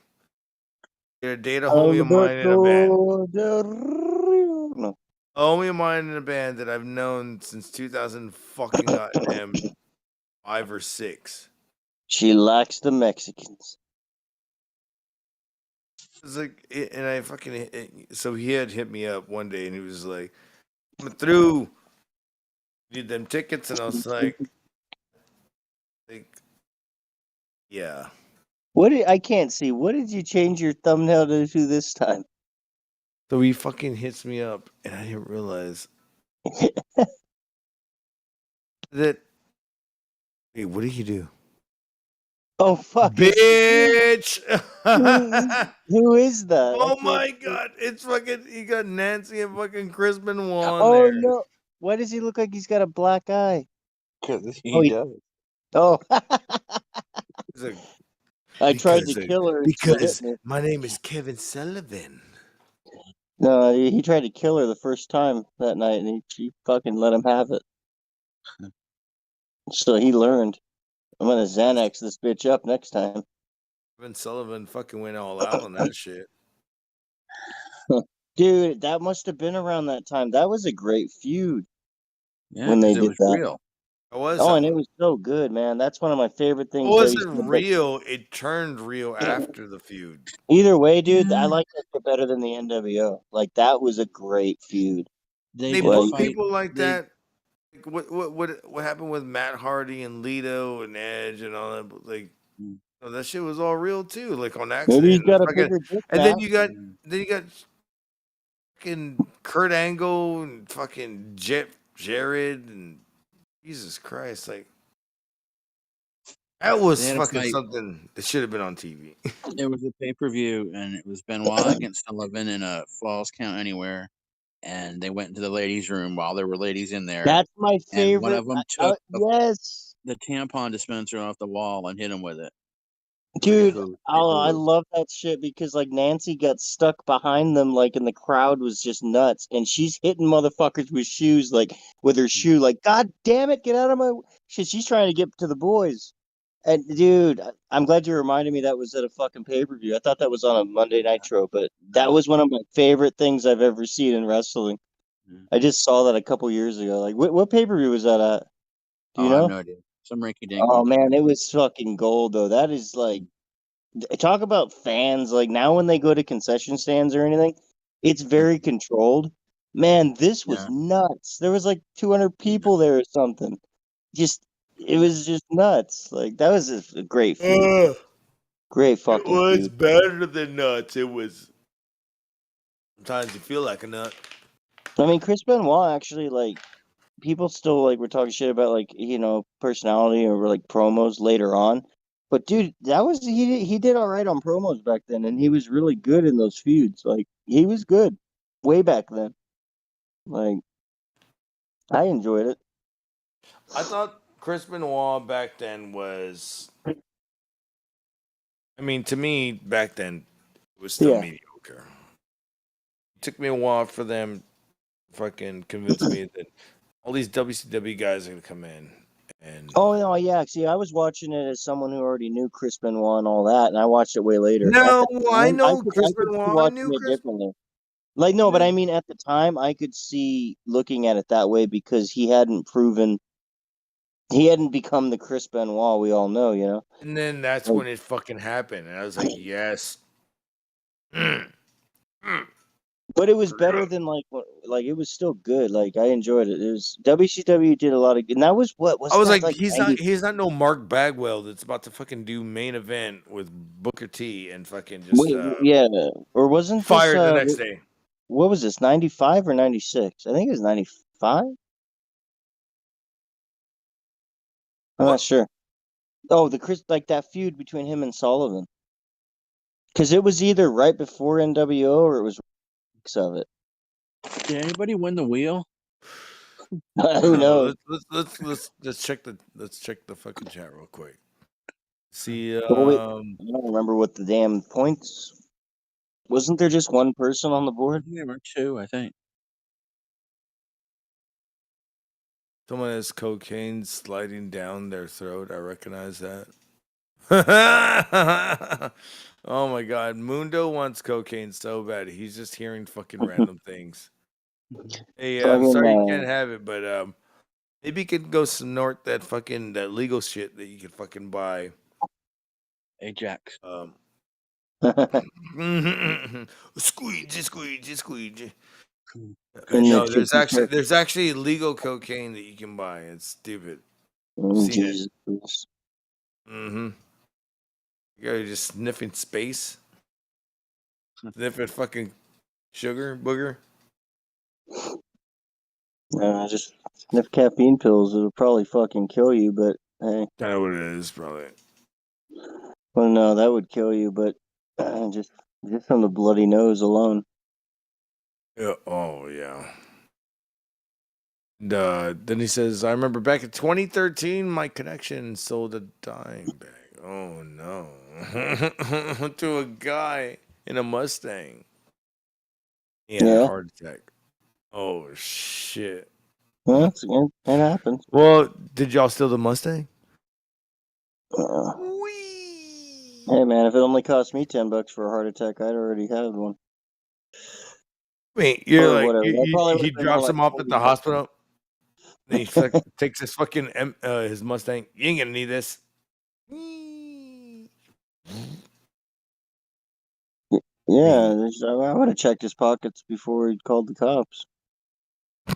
You're gonna date a homie of mine in a band. A homie of mine in a band that I've known since 2000 fucking goddamn 5 or 6. She likes the Mexicans. It's like, and I fucking, so he had hit me up one day and he was like, I'm through. Need them tickets, and I was like, yeah. I can't see. What did you change your thumbnail to this time? So he fucking hits me up, and I didn't realize that. Hey, what did you do? Oh fuck, bitch! Who is that? Oh my god, it's fucking. You got Nancy and fucking Chris Benoit. Oh no! Why does he look like he's got a black eye? Because he does. Oh. Like, I tried to kill her. Because my name is Kevin Sullivan. No, he tried to kill her the first time that night, and she fucking let him have it. So he learned. I'm gonna Xanax this bitch up next time. Kevin Sullivan fucking went all out on that shit. Dude, that must have been around that time. That was a great feud. Yeah, when they did that. Real. It was. Oh, and it was so good, man. That's one of my favorite things. It wasn't real. It turned real after the feud. Either way, dude, I like that better than the NWO. Like that was a great feud. They book people like that. What happened with Matt Hardy and Lito and Edge and all that? Like, that shit was all real too. Like on accident. Maybe he's got a bigger dick and now. then you got fucking Kurt Angle and fucking Jared and Jesus Christ, like that was fucking something that should have been on TV. It was a pay-per-view, and it was Benoit against Sullivan in a Falls Count Anywhere. and they went into the ladies' room while there were ladies in there. That's my favorite. And one of them took yes, the tampon dispenser off the wall and hit him with it. dude. I love that shit because like Nancy got stuck behind them, like, and the crowd was just nuts, and she's hitting motherfuckers with shoes, like with her shoe, like, God damn it, get out of my. She's trying to get to the boys. And dude, I'm glad you reminded me that was at a fucking pay-per-view. I thought that was on a Monday Nitro, but that was one of my favorite things I've ever seen in wrestling. I just saw that a couple years ago. Like, what pay-per-view was that at? Do you I have know? no idea. Some rinky-dink. Oh man, it was fucking gold though. That is like, talk about fans. Like now when they go to concession stands or anything, it's very controlled. Man, this was nuts. There was like 200 people there or something. It was just nuts. Like that was just a great feud. Great fucking It was feud. better than nuts. It was. Sometimes you feel like a nut. I mean, Chris Benoit actually, like, people still like were talking shit about, like, personality or like promos later on. But dude, he did all right on promos back then, and he was really good in those feuds. Like he was good way back then. Like I enjoyed it. I thought Chris Benoit back then was. I mean, to me, back then, it was still mediocre. It took me a while for them to fucking convince me that all these WCW guys are going to come in. And Oh no, yeah. See, I was watching it as someone who already knew Chris Benoit and all that, and I watched it way later. No, At the time, I know Chris I could see Benoit. I watching knew it Chris. differently. Like no, but I mean, at the time, I could see looking at it that way because he hadn't become the Chris Benoit we all know, you know. And then that's when it fucking happened. And I was like, yes. But it was better than like it was still good. Like I enjoyed it. It was WCW did a lot of, and that was what was I was that, like, he's 90? he's not no Mark Bagwell that's about to fucking do main event with Booker T and fucking just Yeah, or wasn't fired this, the next day. What was this, 95 or 96? I think it was 95. I'm not sure. Oh, like that feud between him and Sullivan. Because it was either right before NWO or it was weeks of it. Did anybody win the wheel? Who knows? Let's check the fucking chat real quick. See, I don't remember what the damn points. Wasn't there just one person on the board? There were two, I think. Someone has cocaine sliding down their throat. I recognize that. Oh my god, Mundo wants cocaine so bad. He's just hearing fucking random things. Hey, I'm sorry you can't have it, but maybe you could go snort that legal shit that you could fucking buy. Ajax. Squeegee. No, there's actually legal cocaine that you can buy. It's stupid. Jesus. Mm-hmm. You're just sniffing space. Sniffing fucking sugar, booger. Just sniff caffeine pills. It'll probably fucking kill you, but hey. I know what it is, probably. Well, no, that would kill you, but just from the bloody nose alone. Yeah. Oh, yeah. And, then he says, I remember back in 2013, my connection sold a dime bag. Oh, no. To a guy in a Mustang. He had a heart attack. Oh, shit. Well, it happens. Well, did y'all steal the Mustang? Hey, man, if it only cost me $10 for a heart attack, I'd already had one. Wait, you're like, he drops him off at the hospital. Then he takes his fucking his Mustang. You ain't gonna need this. Yeah, I would have checked his pockets before he called the cops. You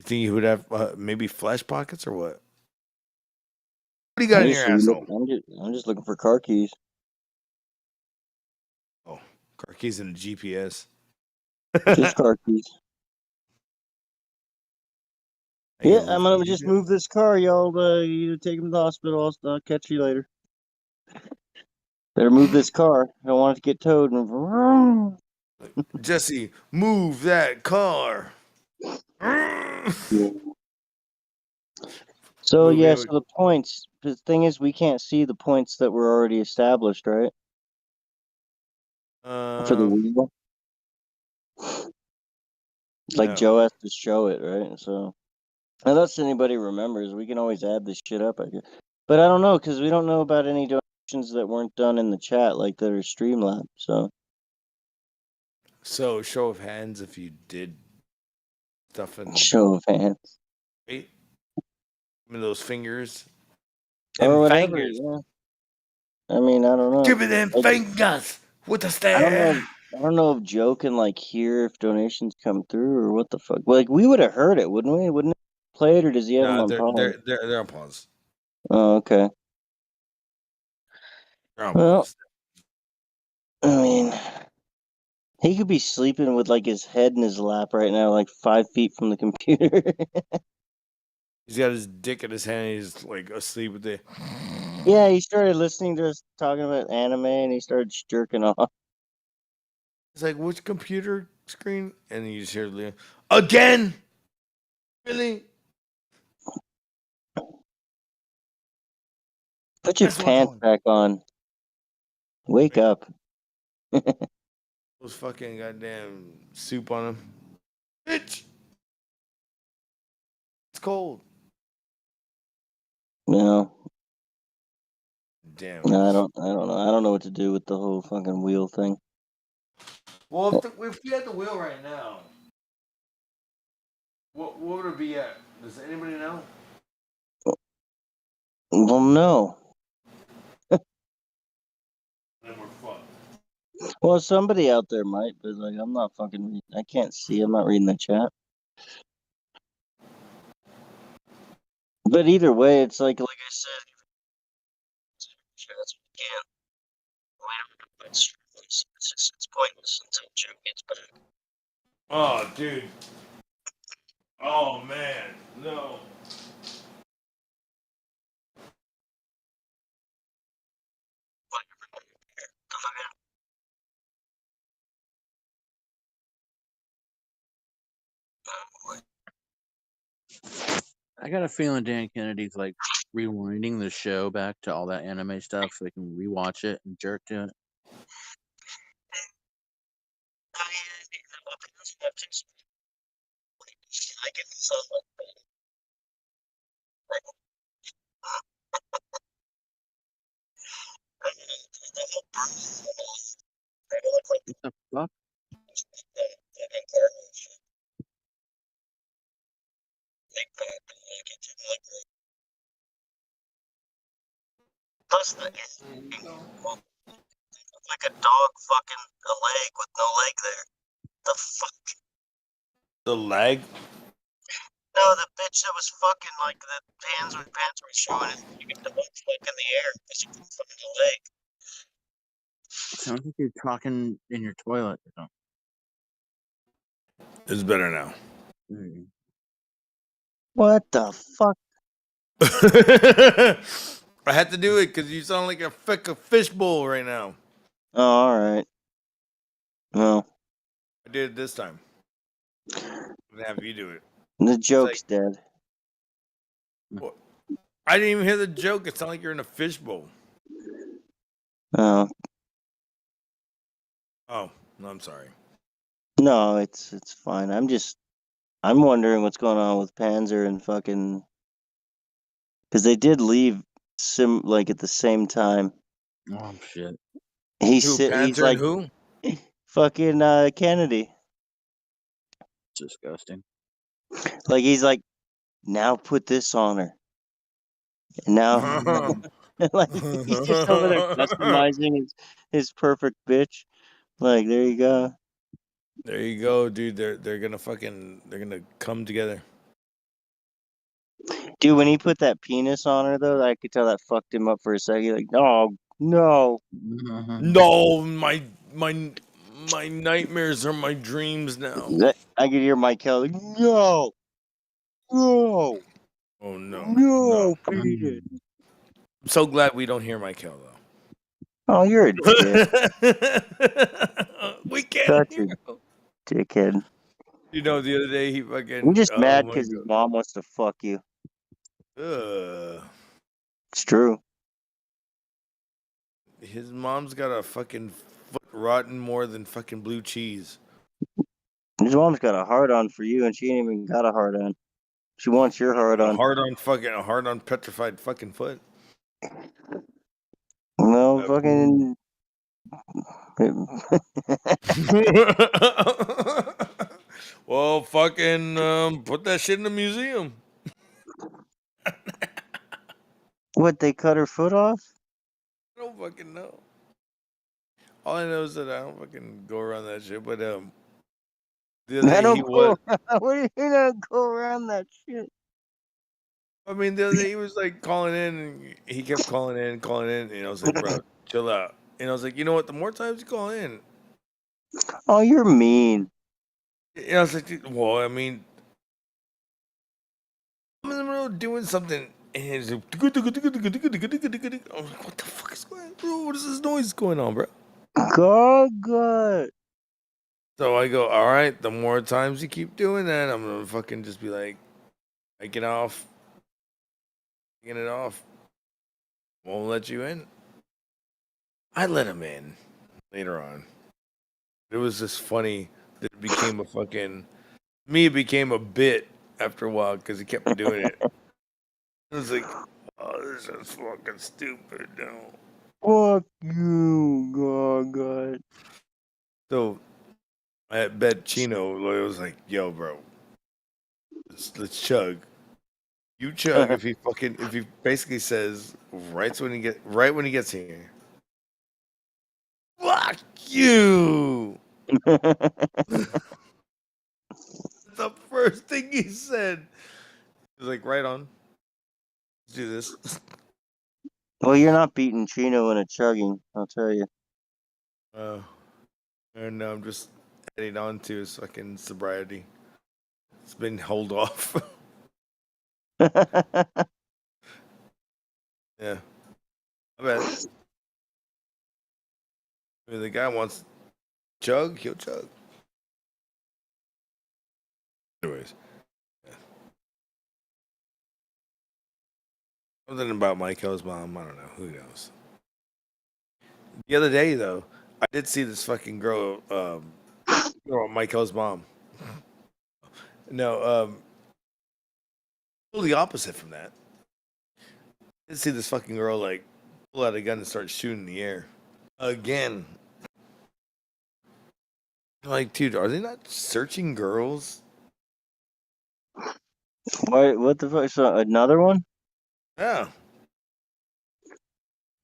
think he would have maybe flash pockets or what? What do you got in your asshole? I'm just looking for car keys. Oh, car keys and a GPS. Just car keys. Yeah, I'm gonna just move this car, y'all. You take him to the hospital. I'll catch you later. Better move this car. I don't want it to get towed. Jesse, move that car. So Moving yeah, it. so the points. The thing is, we can't see the points that were already established, right? For the wheel, like no. Joe has to show it, right? So unless anybody remembers, we can always add this shit up, I guess. But I don't know because we don't know about any donations that weren't done in the chat, like that are Streamlab. So show of hands if you did stuff in. Show of hands. Right? Give me those fingers. Or whatever. Fingers. Yeah. I mean, I don't know. Give me them fingers with the I don't stare. know. I don't know if Joe can like hear if donations come through or what the fuck. Like we would have heard it, wouldn't we? Wouldn't it play it, or does he have them No, on pause? they're on pause. Oh, okay. They're on Well, pause. I mean, he could be sleeping with like his head in his lap right now, like 5 feet from the computer. He's got his dick in his hand. He's like asleep with it. Yeah, he started listening to us talking about anime, and he started jerking off. It's like, which computer screen? And you just hear Leah again. Really? Put your pants back on. Wake up. Those fucking goddamn soup on him. Bitch. It's cold. No. Damn. No, I don't know. I don't know what to do with the whole fucking wheel thing. Well, if we had the wheel right now, what would it be at? Does anybody know? Well, no. Then we're fucked. Well, somebody out there might, but like I'm not fucking. I can't see. I'm not reading the chat. But either way, it's like I said, chats we can't. It's pointless until Joe gets back. Oh, dude. Oh man, no. I got a feeling Dan Kennedy's like rewinding the show back to all that anime stuff so they can rewatch it and jerk to it. What the fuck? Plus, like a dog fucking a leg with no leg there. The fuck? The leg? No, the bitch that was fucking like the pants were showing it. You get the dog fuck in the air because you couldn't find a leg. Sounds like you're talking in your toilet or something. It's better now. What the fuck? I had to do it because you sound like a fishbowl right now. Oh, all right. Well, I did it this time. I'm gonna have you do it. The joke's dead. What? I didn't even hear the joke. It sounded like you're in a fishbowl. Oh. Oh, no, I'm sorry. No, it's fine. I'm wondering what's going on with Panzer and fucking, because they did leave like at the same time. Oh shit. He's like who? Fucking Kennedy. Disgusting. Like he's like, now put this on her. And now like he's just over there customizing his perfect bitch. Like there you go. There you go, dude. They're gonna come together. Dude, when he put that penis on her though, I could tell that fucked him up for a second. Like, oh no. No, my nightmares are my dreams now. I could hear Michael like, no. No. Oh no. No, penis. I'm so glad we don't hear Michael though. Oh, you're a dick. We can't Such hear a him. dickhead. You know, the other day he fucking. I'm just Oh mad my because his mom wants to fuck you. god. It's true. His mom's got a fucking foot rotten more than fucking blue cheese. His mom's got a hard on for you, and she ain't even got a hard on. She wants your hard A on. hard on petrified fucking foot. No, fucking. Well, fucking put that shit in the museum. What, they cut her foot off? I don't fucking know. All I know is that I don't fucking go around that shit. But the other I day he don't go. was. What do you not go around that shit? I mean, the other day he was like calling in, and he kept calling in, and I was like, bro, chill out. And I was like, you know what? The more times you call in, Oh, you're mean. and I was like, well, I mean, I'm in the middle of doing something, and he's like, I'm like, what the fuck is going on, bro? What is this noise going on, bro? God. So I go, all right, the more times you keep doing that, I'm gonna fucking just be like, taking it off. Won't let you in. I let him in later on. It was just funny that it became it became a bit after a while because he kept doing it. I was like, oh, this is fucking stupid now. Fuck you, God. So I bet Chino was like, yo, bro, let's chug. You chug if he basically says right when he gets here. Fuck you. The first thing he said. He was like, right on. Let's do this. Well, you're not beating Chino in a chugging, I'll tell you. And I'm just heading on to his fucking sobriety. It's been hold off. Yeah. I bet. I mean, the guy wants chug, he'll chug. Anyways. Yeah. Something about Michael's mom, I don't know. Who knows? The other day, though, I did see this fucking girl, Michael's mom. No, totally opposite from that. I did see this fucking girl, like, pull out a gun and start shooting in the air. Again. Like, dude, are they not searching girls? What the fuck? So another one? Yeah.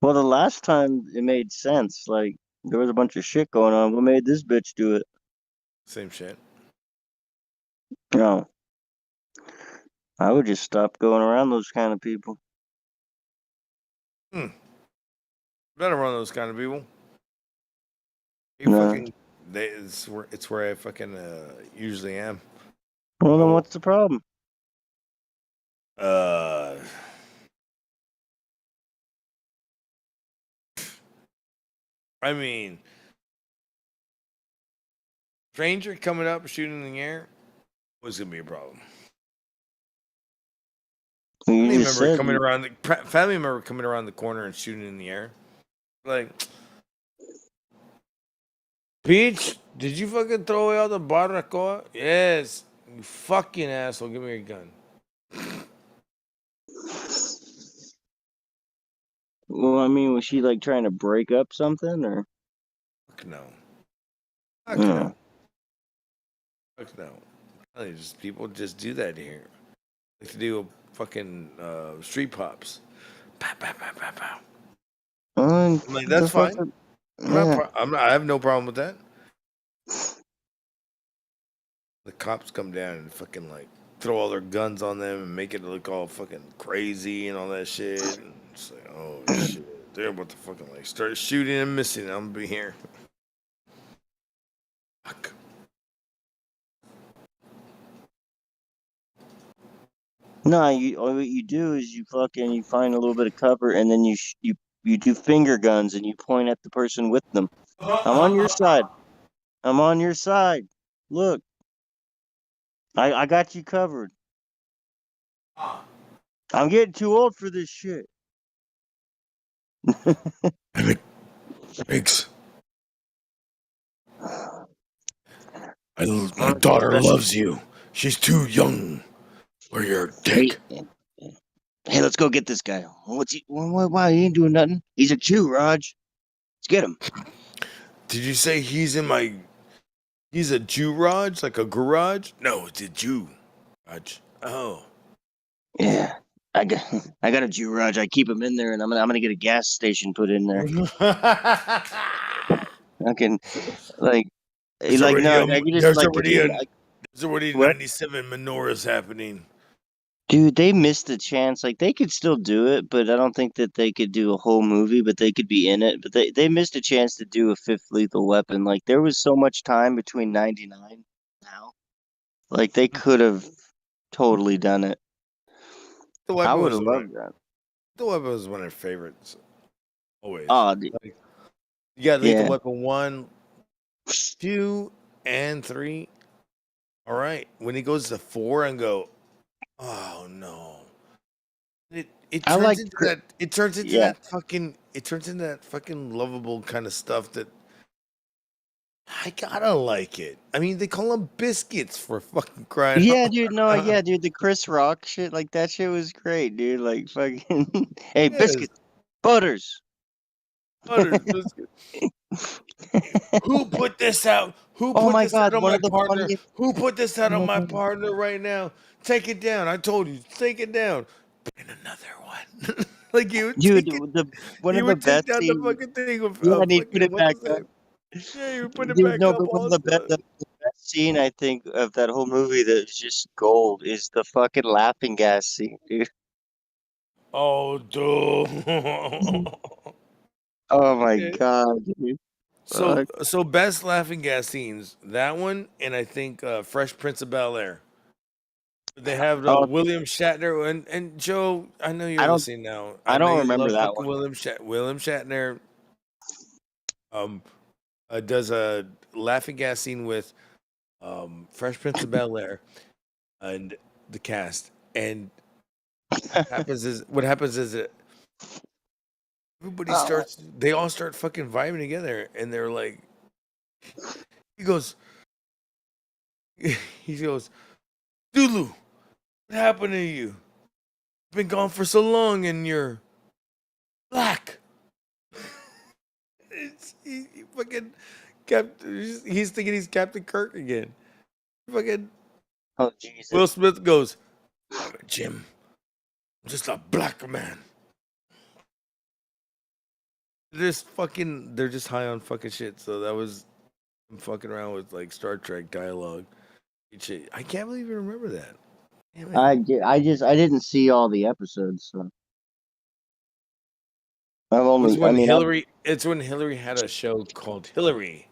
Well, the last time it made sense. Like, there was a bunch of shit going on. What made this bitch do it? Same shit. No. I would just stop going around those kind of people. Better run those kind of people. No. It's where I fucking usually am. Well, then what's the problem? I mean, stranger coming up shooting in the air was gonna be a problem. Family member coming around the corner and shooting in the air. Like, Peach, did you fucking throw away all the barbacoa? Yes. You fucking asshole. Give me your gun. Well, I mean, was she like trying to break up something or? Fuck no. Fuck no. Fuck no. Just people just do that here. Like to do fucking street pops. Pow, pow, pow, pow, pow. I'm like, that's fine. I have no problem with that. The cops come down and fucking like throw all their guns on them and make it look all fucking crazy and all that shit. And it's like, oh shit, they're about to fucking like start shooting and missing. I'm gonna be here. Fuck. No, what you do is you find a little bit of cover and then you you do finger guns and you point at the person with them. I'm on your side. I'm on your side. Look, I got you covered. I'm getting too old for this shit. Thanks. My daughter loves you. She's too young for your dick. Hey, let's go get this guy. What's he? Why he ain't doing nothing? He's a Jew, Raj. Let's get him. Did you say he's in my? He's a Jew, Raj, like a garage? No, it's a Jew, Raj. Oh, Yeah, I got a Jew, Raj. I keep him in there, and I'm gonna get a gas station put in there. I can, like, there's like already no, a, I can just there's like already continue, a, there's already what? 97 menorahs happening. Dude, they missed the chance. Like they could still do it, but I don't think that they could do a whole movie. But they could be in it. But they missed a chance to do a fifth Lethal Weapon. Like there was so much time between '99 now. Like they could have totally done it. The I weapon would was have loved that. The weapon was one of my favorites. Always. Oh, Like, you got Lethal yeah. Weapon 1, 2, and 3. All right. When he goes to 4 and go, oh no. It I turns like into that it turns into yeah. that fucking lovable kind of stuff that I gotta like it. I mean, they call them biscuits for fucking crying Yeah, out dude. No, loud. yeah, dude. The Chris Rock shit, like that shit was great, dude. Like fucking. Hey, Yes. biscuits, butters. Butters, biscuits. Who put this out? Who Oh put my this out God! on One my of the partner? funniest. Who put this out Oh on my my God. partner right now? Take it down. I told you, take it down. Put in another one. Like you would Dude, take it. one You of the would take best down the scenes. fucking thing of Yeah, and he'd put fucking it what's back his up. name? Yeah, you would put it Dude, back no, up but one of also. the best scene I think of that whole movie that's just gold is the fucking laughing gas scene, dude. Oh, dude. Oh my Okay. God, dude. Fuck. So best laughing gas scenes. That one, and I think Fresh Prince of Bel Air. They have Oh, William Shatner and Joe. I know you're I don't. listening now. I I know don't you remember love that fucking one. William Shatner. Um, does a laughing gas scene with Fresh Prince of Bel Air and the cast. And what happens is that everybody starts. They all start fucking vibing together, and they're like, he goes, Dulu, what happened to you? Been gone for so long, and you're black. He fucking he's thinking he's Captain Kirk again. Fucking Oh Jesus. Will Smith goes, damn it, Jim. I'm just a black man. They're just high on fucking shit. So that was I'm fucking around with like Star Trek dialogue. Shit. I can't believe you remember that. Damn it. I didn't see all the episodes, so I've only. I mean, It's when Hillary had a show called Hillary.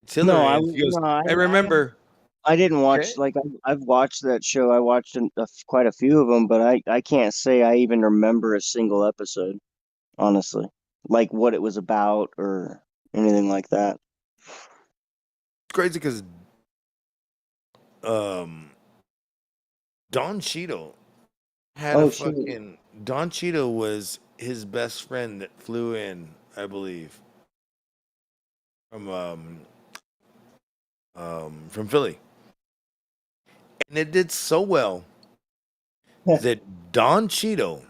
It's no, Hillary, and she goes, I remember. I didn't watch Okay. like I've watched that show. I watched quite a few of them, but I can't say I even remember a single episode, honestly, like what it was about or anything like that. It's crazy because Don Cheadle had Oh, a shit. fucking Don Cheadle was his best friend that flew in, I believe, from Philly. And it did so well that Don Cheadle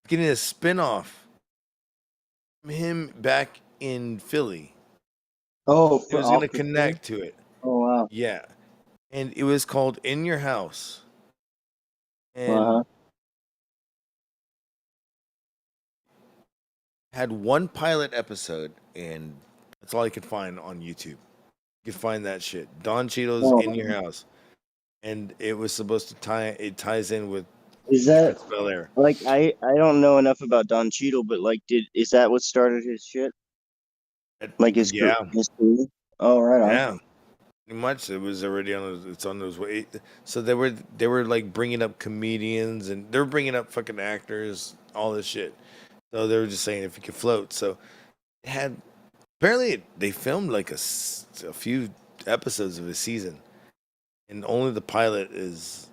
getting a spin-off from him back in Philly. Oh, It was gonna connect to it. Oh wow. Yeah. And it was called In Your House. And Uh-huh. had one pilot episode, and that's all you could find on YouTube. You could find that shit. Don Cheadle's Oh, In Your House. And it was supposed to ties in with Is that Bel Air. like I don't know enough about Don Cheadle, but like is that what started his shit? Like his Yeah. career? Oh, right on. Yeah. Pretty much it was already it's on those way. So they were like bringing up comedians, and they were bringing up fucking actors, all this shit. So they were just saying if you could float. So it had apparently they filmed like a few episodes of a season, and only the pilot is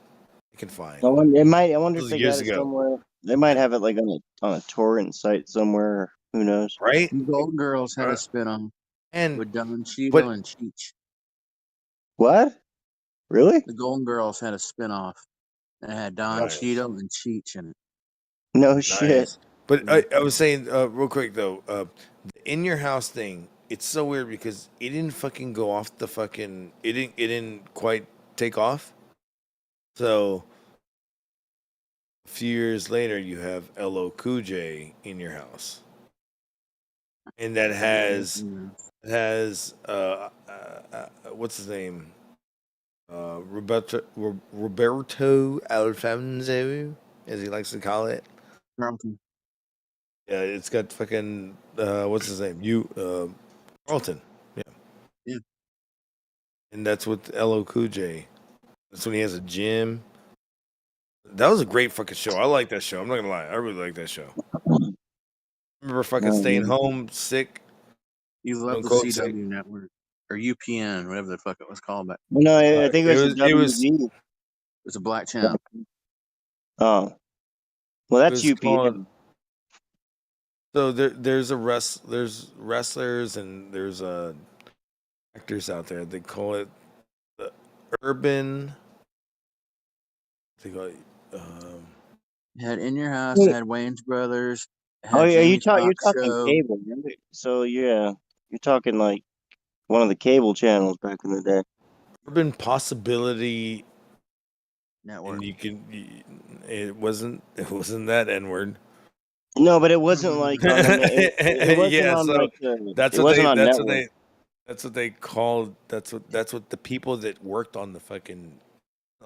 you can find. I wonder This if was they years got it ago, somewhere. They might have it like on a torrent site somewhere. Who knows? right? Golden Girls had a spin-off And with Don but Cheadle and Cheech. What? Really? The Golden Girls had a spin-off. It had Don Nice. Cheadle and Cheech in it. No shit. Nice. But I was saying real quick though, the in your house thing, it's so weird because it didn't fucking go off the fucking it didn't quite take off. So a few years later you have LL Cool J in your house. And that has what's his name? Roberto Alfonso, as he likes to call it. Carlton. Yeah, it's got fucking what's his name? Carlton. Yeah. Yeah. And that's with LL Cool J. That's when he has a gym. That was a great fucking show. I like that show. I'm not gonna lie. I really like that show. I remember fucking staying home sick. You love the quote, CW sick. network or UPN, whatever the fuck it was called back. No, I think it was it was WB. It's a black channel. Oh, well, that's was UPN. called- So there's wrestlers and there's actors out there. They call it the urban. They call it. It had In Your House. It had Wayne's Brothers. It had Oh yeah, Jamie you're Foxx talking show. cable. Right? So yeah, you're talking like one of the cable channels back in the day. Urban Possibility Network. And you can. It wasn't that N word. No, but it wasn't like on the, it wasn't Yeah, on so like the, that's it what wasn't they. on That's what network. they. That's what they called. That's what the people that worked on the fucking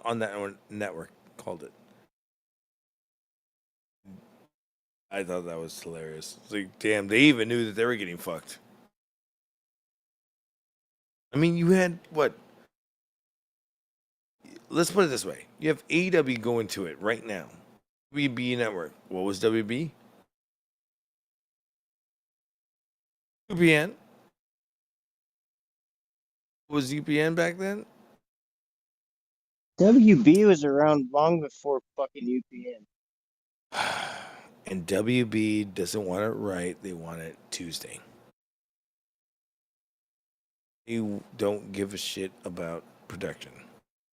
on that network called it. I thought that was hilarious. It's like, damn, they even knew that they were getting fucked. I mean, you had what? Let's put it this way: you have AEW going to it right now. WB Network. What was WB? UPN. Was UPN back then? WB was around long before fucking UPN. And WB doesn't want it right. They want it Tuesday. You don't give a shit about production.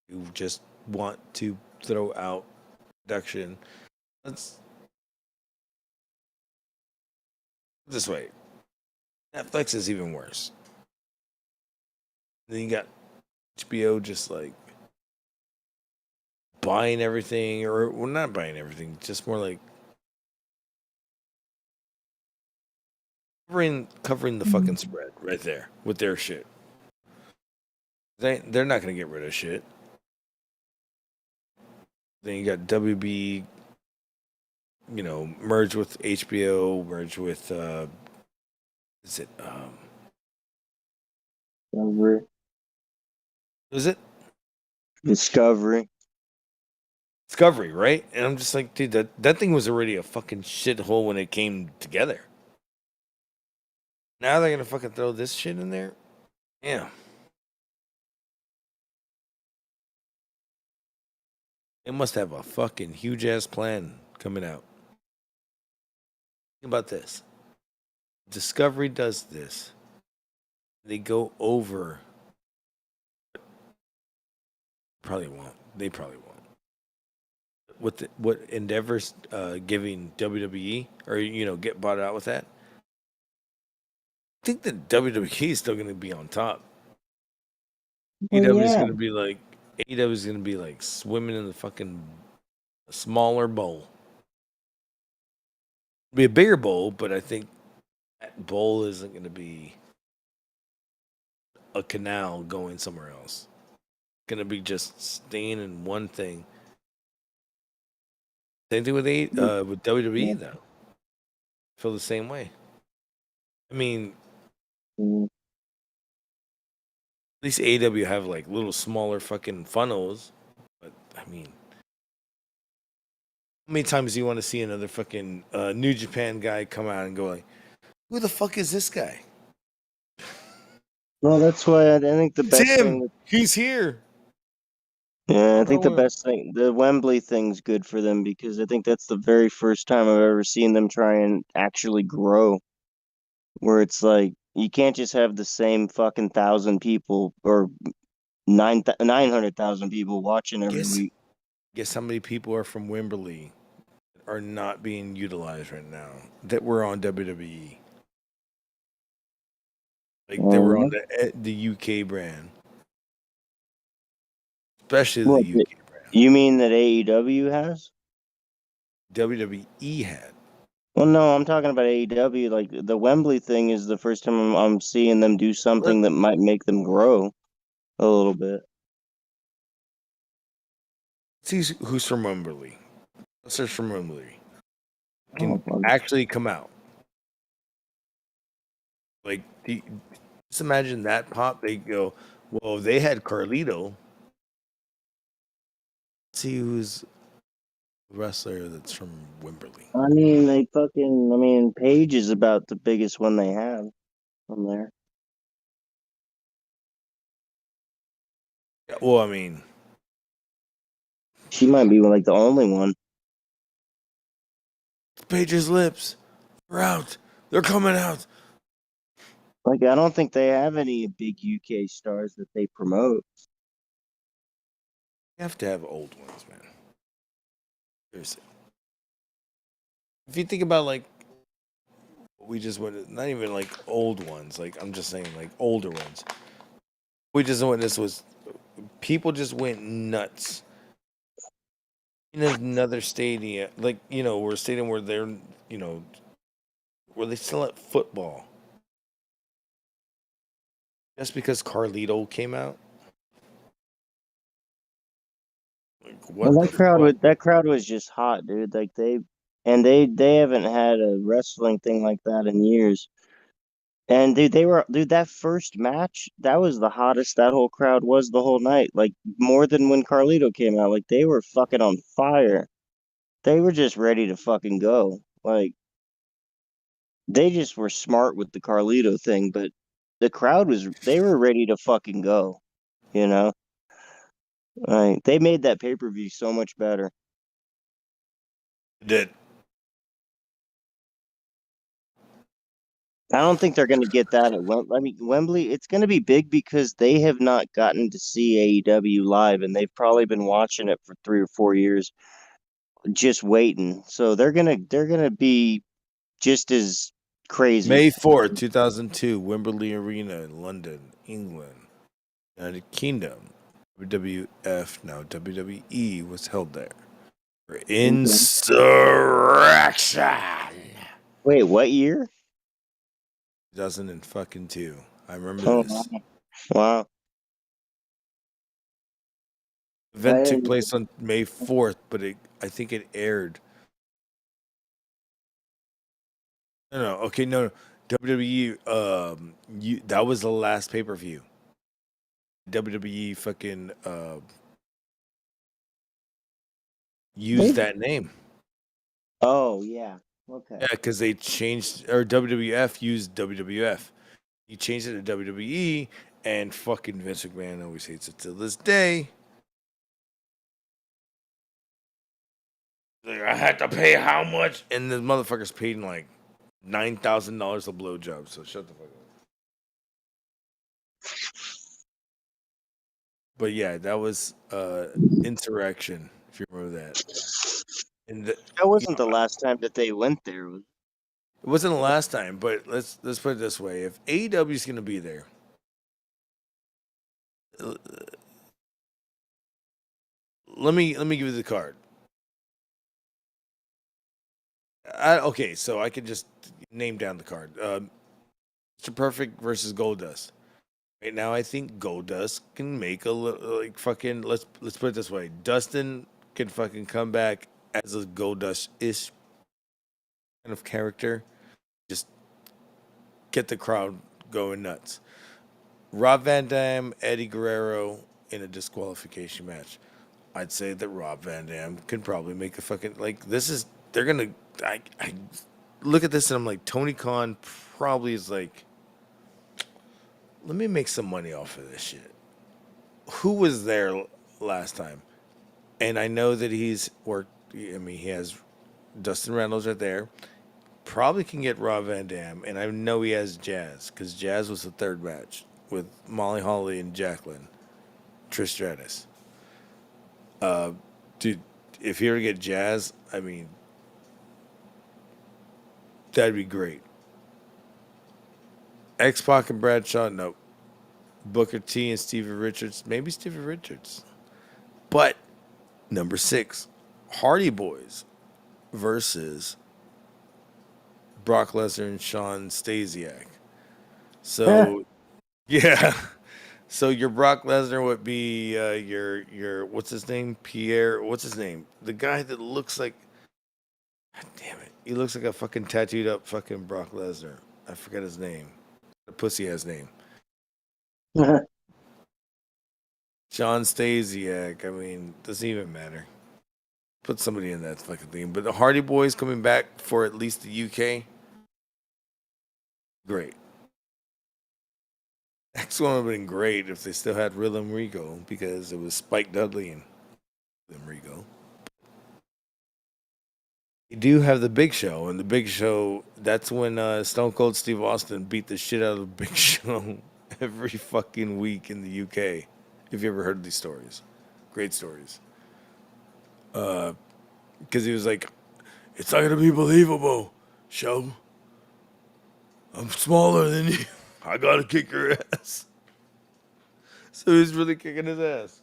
You just want to throw out production. Let's this way. Netflix is even worse. Then you got HBO just like buying everything, or well, not buying everything, just more like covering the fucking spread right there with their shit. They're not gonna get rid of shit. Then you got WB, merge with HBO, merge with is it Discovery. is it Discovery, right? And I'm just like, dude, that thing was already a fucking shithole when it came together. Now they're gonna fucking throw this shit in there? Yeah. They must have a fucking huge ass plan coming out. Think about this. Discovery does this. They go over. Probably won't. They probably won't. What Endeavor's giving WWE, or get bought out with that? I think that WWE is still going to be on top. AEW is going to be like AEW is going to be like swimming in the fucking smaller bowl. It'll be a bigger bowl, but I think that bowl isn't going to be a canal going somewhere else. It's going to be just staying in one thing. Same thing with WWE though. I feel the same way. I mean, at least AEW have like little smaller fucking funnels, but I mean, How many times do you want to see another fucking New Japan guy come out and go like, "Who the fuck is this guy?" Well, that's why I think the It's best him. thing. He's here. Yeah, I think the Oh, best thing, the Wembley thing's good for them because I think that's the very first time I've ever seen them try and actually grow. Where it's like you can't just have the same fucking 1,000 people or 900,000 people watching every guess week. guess how many people are from Wembley are not being utilized right now that were on WWE. Like they were on the UK brand, especially What? the UK You mean that AEW has? WWE had. Well, no, I'm talking about AEW. Like the Wembley thing is the first time I'm seeing them do something that might make them grow a little bit. See who's from Wembley. Let's search from Wembley. Can actually come out. Like, just imagine that pop. They go, well, they had Carlito. Let's see who's a wrestler that's from Wembley. I mean, I mean, Paige is about the biggest one they have from there. Yeah, well, I mean, she might be like the only one. Paige's lips. They're out. They're coming out. Like, I don't think they have any big UK stars that they promote. You have to have old ones, man. Seriously. If you think about like we just went, not even like old ones, like I'm just saying like older ones. We just went, this was people just went nuts in another stadium, like, you know, we're a stadium where they're, you know, where they still at football. Just because Carlito came out. Like, what Well, the that crowd was just hot, dude. Like they haven't had a wrestling thing like that in years. And dude, that first match, that was the hottest that whole crowd was the whole night. Like more than when Carlito came out. Like they were fucking on fire. They were just ready to fucking go. Like they just were smart with the Carlito thing, but the crowd they were ready to fucking go, you know? Like they made that pay-per-view so much better. Did. I don't think they're going to get that at Wembley. I mean, Wembley, it's going to be big because they have not gotten to see AEW live, and they've probably been watching it for 3 or 4 years, just waiting. So they're gonna be just as crazy. May 4th, 2002, Wembley Arena in London, England, United Kingdom. WWF, now WWE, was held there. For Insurrection. Wait, what year? 2002. I remember this. Wow. Event took place on May 4th, but I think it aired. No. Okay, no. WWE, that was the last pay-per-view. WWE fucking used that name. Oh, yeah. Okay. Yeah, because they changed, or WWF used WWF. He changed it to WWE, and fucking Vince McMahon always hates it till this day. Like, I had to pay how much? And the motherfucker's paid like $9,000 a blowjob, so shut the fuck up. But yeah, that was Insurrection, if you remember that. And that wasn't the last time that they went there. It wasn't the last time, but let's put it this way: if AEW is going to be there, let me give you the card. Okay, so I can just name down the card. Mr. Perfect versus Goldust. Right now, I think Goldust can make like fucking. Let's put it this way: Dustin can fucking come back as a Goldust-ish kind of character. Just get the crowd going nuts. Rob Van Dam, Eddie Guerrero in a disqualification match. I'd say that Rob Van Dam could probably make a fucking like. This is they're gonna. I look at this and I'm like, Tony Khan probably is like, let me make some money off of this shit. Who was there last time? And I know that he's worked. I mean, he has Dustin Reynolds right there. Probably can get Rob Van Dam, and I know he has Jazz because Jazz was the third match with Molly Holly and Jacqueline, Trish Stratus. Dude, if you ever get Jazz, I mean, that'd be great. X-Pac and Bradshaw, nope. Booker T and Stevie Richards, maybe Stevie Richards. But number 6, Hardy Boys versus Brock Lesnar and Sean Stasiak. So, yeah. So your Brock Lesnar would be your what's his name? Pierre. What's his name? The guy that looks like. God damn it! He looks like a fucking tattooed up fucking Brock Lesnar. I forget his name. The pussy ass name. Sean Stasiak. I mean, doesn't even matter. Put somebody in that fucking thing. But the Hardy Boys coming back for at least the UK. Great. Next one would have been great if they still had Rhythm Rico because it was Spike Dudley and Rhythm Rico. You do have the Big Show, and the Big Show, that's when Stone Cold Steve Austin beat the shit out of the Big Show every fucking week in the UK. If you ever heard these stories. Great stories. Because he was like, it's not going to be believable, Show. I'm smaller than you. I got to kick your ass. So he's really kicking his ass.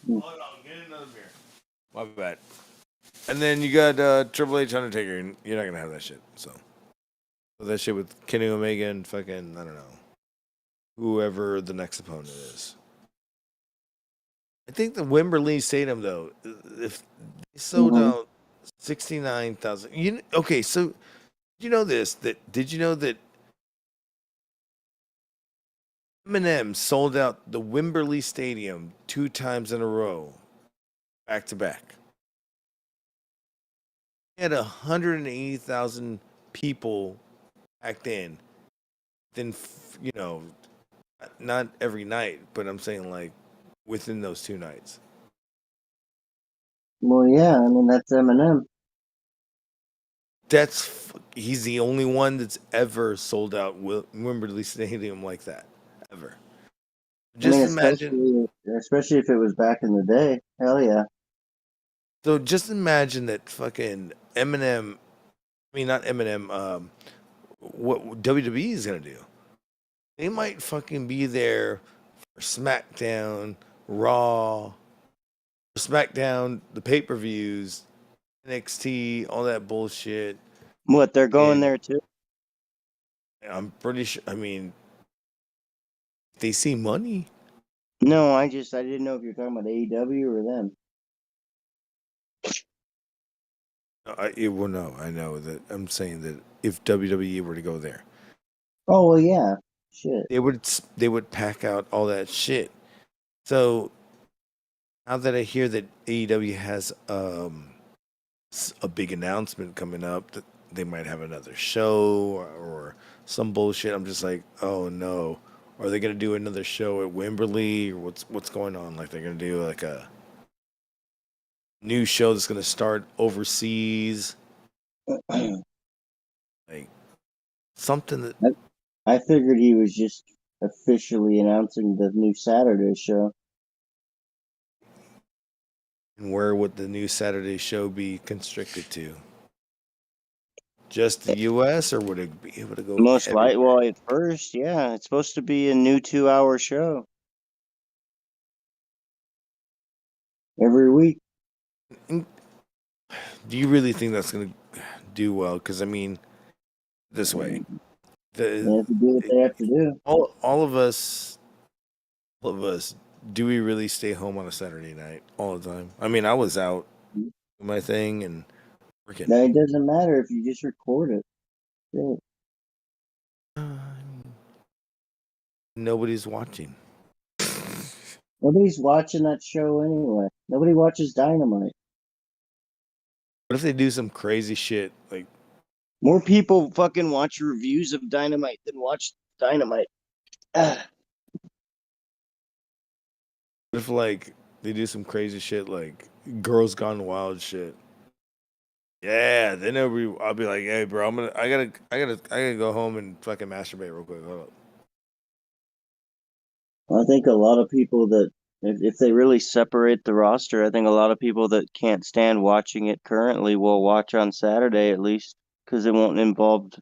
Hold on, get another beer. My bad. And then you got Triple H Undertaker, and you're not going to have that shit. So that shit with Kenny Omega and fucking, I don't know, whoever the next opponent is. I think the Wembley Stadium, though, if they sold out 69,000. Okay, so you know this? Did you know that Eminem sold out the Wembley Stadium 2 times in a row, back to back? He had 180,000 people back then. Then, you know, not every night, but I'm saying like within those 2 nights. Well, yeah, I mean, that's Eminem. He's the only one that's ever sold out Wembley Stadium like that, ever. Just imagine, especially if it was back in the day. Hell yeah. So just imagine that fucking Eminem. I mean, not Eminem. What WWE is gonna do? They might fucking be there for SmackDown, Raw, SmackDown, the pay-per-views, NXT, all that bullshit. What, they're going there too? I'm pretty sure. I mean, they see money. No, I didn't know if you're talking about AEW or them. Well, no, I know that. I'm saying that if WWE were to go there, oh well, yeah, shit, they would pack out all that shit. So now that I hear that AEW has a big announcement coming up that they might have another show or some bullshit, I'm just like, oh no, are they gonna do another show at Wembley or what's going on? Like they're gonna do like a new show that's gonna start overseas, like something that. I figured he was just officially announcing the new Saturday show. And where would the new Saturday show be constricted to? Just the U.S. or would it be able to go? Most likely, well, at first, yeah, it's supposed to be a new 2-hour show every week. Do you really think that's going to do well? Because I mean, this way, they have to do what they have to do. All of us. Do we really stay home on a Saturday night all the time? I mean, I was out doing my thing and working. No, it doesn't matter if you just record it. Yeah. Nobody's watching. Nobody's watching that show anyway. Nobody watches Dynamite. What if they do some crazy shit? Like more people fucking watch reviews of Dynamite than watch Dynamite. What if like they do some crazy shit like Girls Gone Wild shit? Yeah, then I'll be like, hey, bro, I gotta go home and fucking masturbate real quick. Hold up. I think a lot of people that, if they really separate the roster, I think a lot of people that can't stand watching it currently will watch on Saturday at least, because it won't involve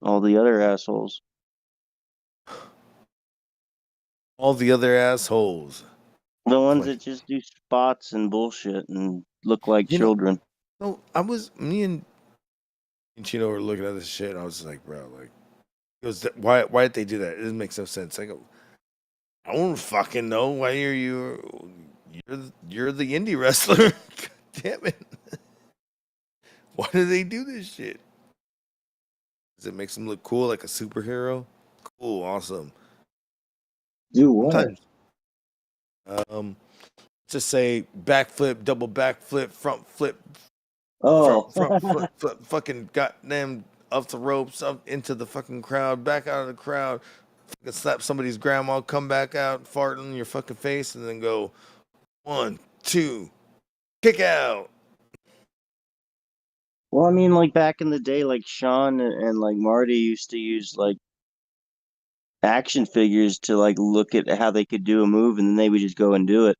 all the other assholes. All the other assholes. The ones that just do spots and bullshit and look like children. No, me and Chino were looking at this shit, and I was just like, bro, like, it was why did they do that? It doesn't make no sense. I go, I don't fucking know. Why are you're the indie wrestler? God damn it! Why do they do this shit? Does it make them look cool, like a superhero? Cool, awesome. Do what? Sometimes, just say backflip, double backflip, front flip. Oh, front flip, fucking goddamn up the ropes, up into the fucking crowd, back out of the crowd, fucking slap somebody's grandma, come back out, fart in your fucking face, and then go 1, 2, kick out. Well, I mean, like back in the day, like Sean and like Marty used to use like action figures to like look at how they could do a move, and then they would just go and do it.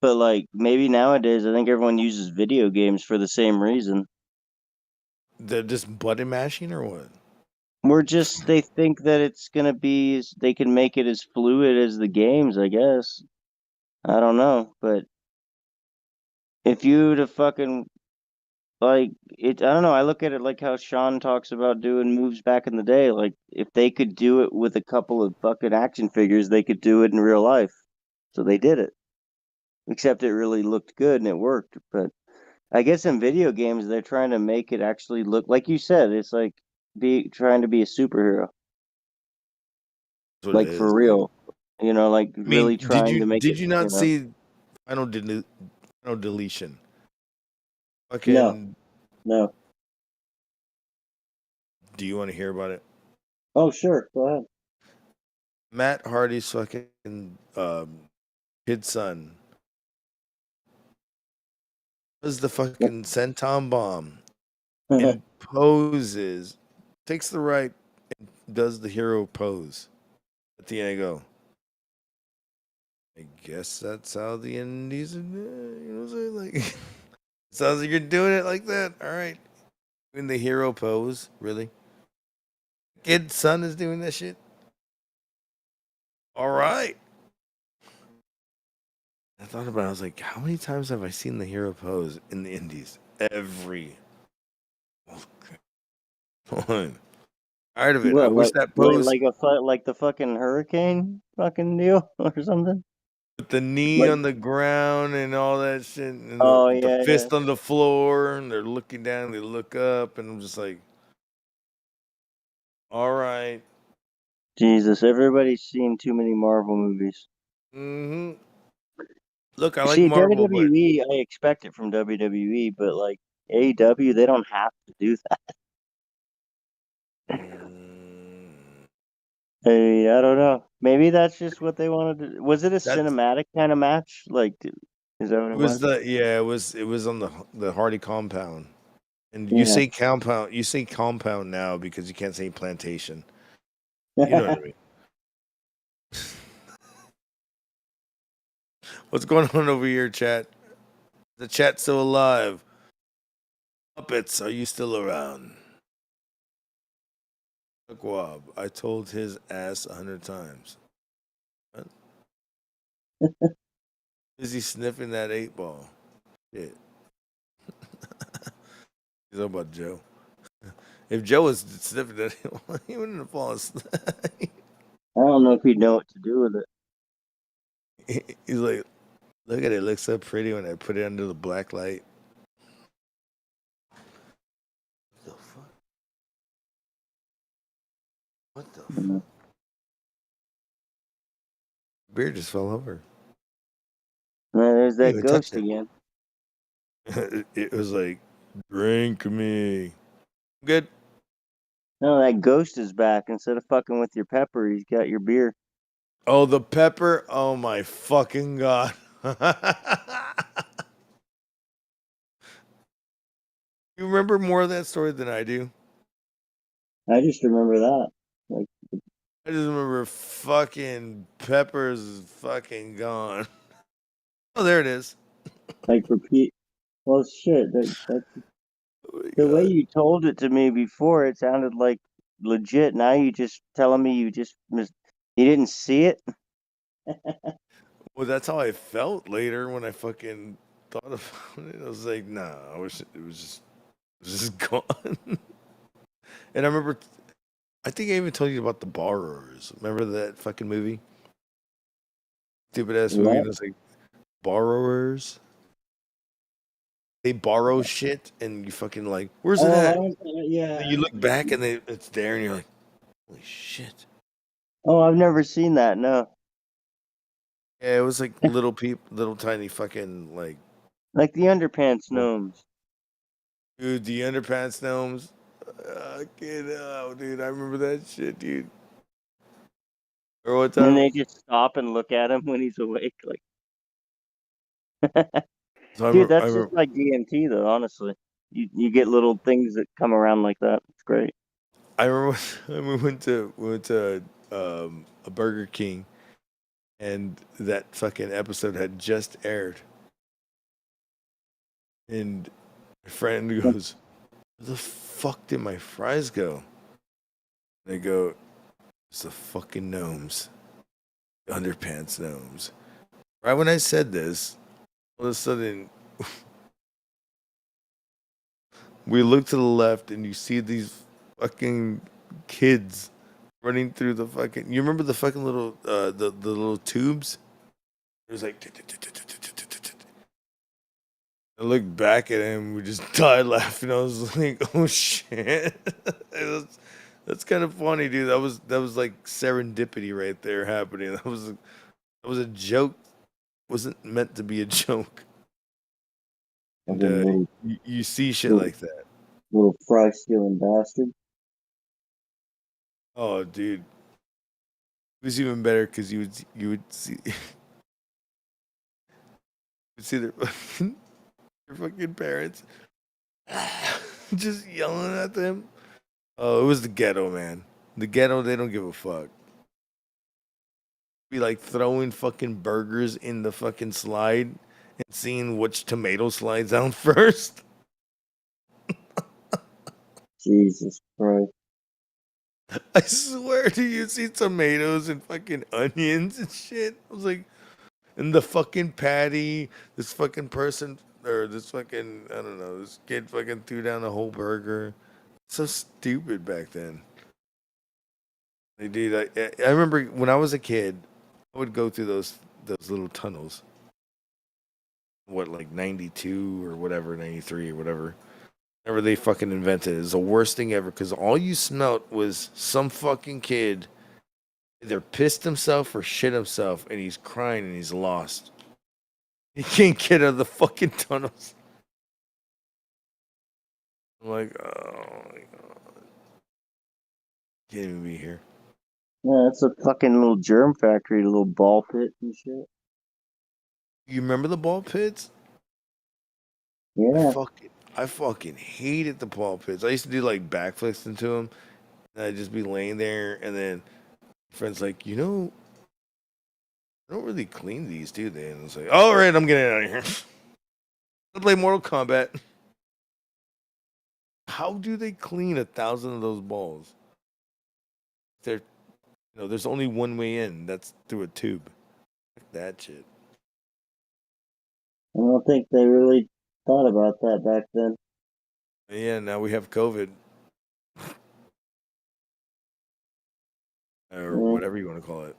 But like maybe nowadays, I think everyone uses video games for the same reason. They're just button mashing or what? They think that it's gonna be, they can make it as fluid as the games, I guess. I don't know, but if you to fucking like it, I don't know. I look at it like how Sean talks about doing moves back in the day. Like if they could do it with a couple of fucking action figures, they could do it in real life. So they did it. Except it really looked good and it worked. But I guess in video games, they're trying to make it actually look like you said. It's like trying to be a superhero, like for real. You know, like really trying to make it. Did you not see Final Deletion? Fucking no. Do you want to hear about it? Oh sure, go ahead. Matt Hardy's fucking kid son does the fucking senton bomb and poses, takes the right and does the hero pose. At the end, I go, I guess that's how the indies are doing. You know what I'm saying? Like, sounds like you're doing it like that. All right. Doing the hero pose, really? Kid son is doing that shit? All right. I thought about it. I was like, how many times have I seen the hero pose in the indies? Every. One. Tired of it. What, I wish that pose. Like the fucking hurricane fucking deal or something? With the knee on the ground and all that shit. And the fist on the floor. And they're looking down. They look up. And I'm just like, all right. Jesus, everybody's seen too many Marvel movies. Mm-hmm. Look, I like See, Marvel, WWE, I expect it from WWE, but like AEW, they don't have to do that. Hey, I don't know. Maybe that's just what they wanted to do. Was it a cinematic kind of match? Like, is that what it was? It was on the Hardy compound. And you say compound now because you can't say plantation. You know what I mean? What's going on over here, chat? The chat's still alive. Puppets, are you still around? Guab, I told his ass 100 times. What? Is he sniffing that 8-ball? Shit. He's talking about Joe. If Joe was sniffing that, he wouldn't have fallen asleep. I don't know if he'd know what to do with it. He's like, look at it. It looks so pretty when I put it under the black light. What the fuck? Beer just fell over. There's Didn't that even touch ghost again. It was like, drink me. Good. No, that ghost is back. Instead of fucking with your pepper, he's got your beer. Oh, the pepper. Oh my fucking god. You remember more of that story than I do? I just remember that. Like, I just remember fucking Pepper's is fucking gone. Oh, there it is. like repeat. Well, shit. That's the way you told it to me before. It sounded like legit. Now you just telling me you didn't see it. Well, that's how I felt later when I fucking thought about it. I was like, nah, I wish it was just gone. And I remember, I think I even told you about The Borrowers. Remember that fucking movie? Stupid ass movie. And it's like, Borrowers? They borrow shit and you fucking like, where's it at? Yeah. And you look back and it's there and you're like, holy shit. Oh, I've never seen that. No. Yeah, it was like little tiny fucking like the underpants gnomes. Dude, the underpants gnomes. Get out, dude. I remember that shit, dude. Or what time? And they just stop and look at him when he's awake. Like, dude, that's just like DMT, though. Honestly, you get little things that come around like that. It's great. I remember we went to a Burger King, and that fucking episode had just aired, and my friend goes, "Where the fuck did my fries go?" They go, "It's the fucking gnomes, the underpants gnomes." Right when I said this, all of a sudden, we look to the left, and you see these fucking kids running through the fucking. You remember the fucking little the little tubes? It was like. I looked back at him. We just died laughing. I was like, "Oh shit!" That's kind of funny, dude. That was like serendipity right there happening. That was a joke. Wasn't meant to be a joke. And you see shit like that. Little fry stealing bastard. Oh, dude. It was even better because you would see their fucking parents just yelling at them. Oh, it was the ghetto, man. The ghetto, they don't give a fuck. Be like throwing fucking burgers in the fucking slide and seeing which tomato slides out first. Jesus Christ. I swear to you, see tomatoes and fucking onions and shit. I was like, and the fucking patty, this fucking person, or this fucking, I don't know, this kid fucking threw down the whole burger. So stupid back then. They did. I remember when I was a kid, I would go through those little tunnels. What, like 92 or whatever, 93 or whatever. Whatever they fucking invented is the worst thing ever because all you smelt was some fucking kid either pissed himself or shit himself and he's crying and he's lost. He can't get out of the fucking tunnels. I'm like, oh my god. Can't even be here. Yeah, it's a fucking little germ factory, a little ball pit and shit. You remember the ball pits? Yeah. I fucking hated the ball pits. I used to do like backflips into them. And I'd just be laying there and then friends like, I don't really clean these, do they? And it's like, all right, I'm getting out of here. I play Mortal Kombat. How do they clean 1,000 of those balls? There's only one way in. That's through a tube. That shit. I don't think they really thought about that back then. Yeah, now we have COVID. Or whatever you want to call it.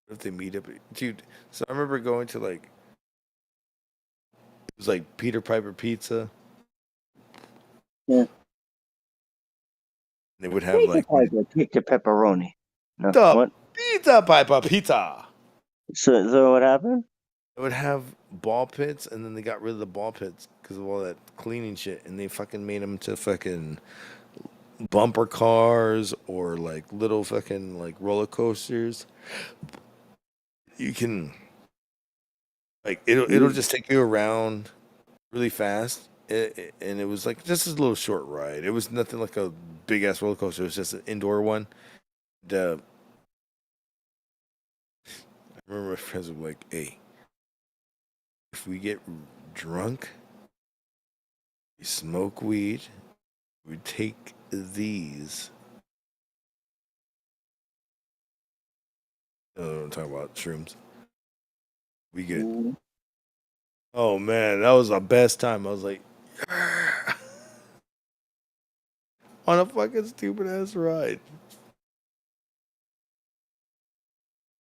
If they meet up, dude. So I remember going to like, it was like Peter Piper Pizza. Yeah. They would have like pizza pepperoni. No, the what? pizza piper pizza. So what happened? They would have ball pits, and then they got rid of the ball pits because of all that cleaning shit, and they fucking made them to fucking bumper cars or like little fucking like roller coasters. You can like it'll just take you around really fast, and it was like just a little short ride. It was nothing like a big ass roller coaster. It was just an indoor one. I remember my friends were like, "Hey, if we get drunk, we smoke weed, we take these." I'm talking about shrooms. We get. Oh man, that was the best time. I was like, on a fucking stupid ass ride.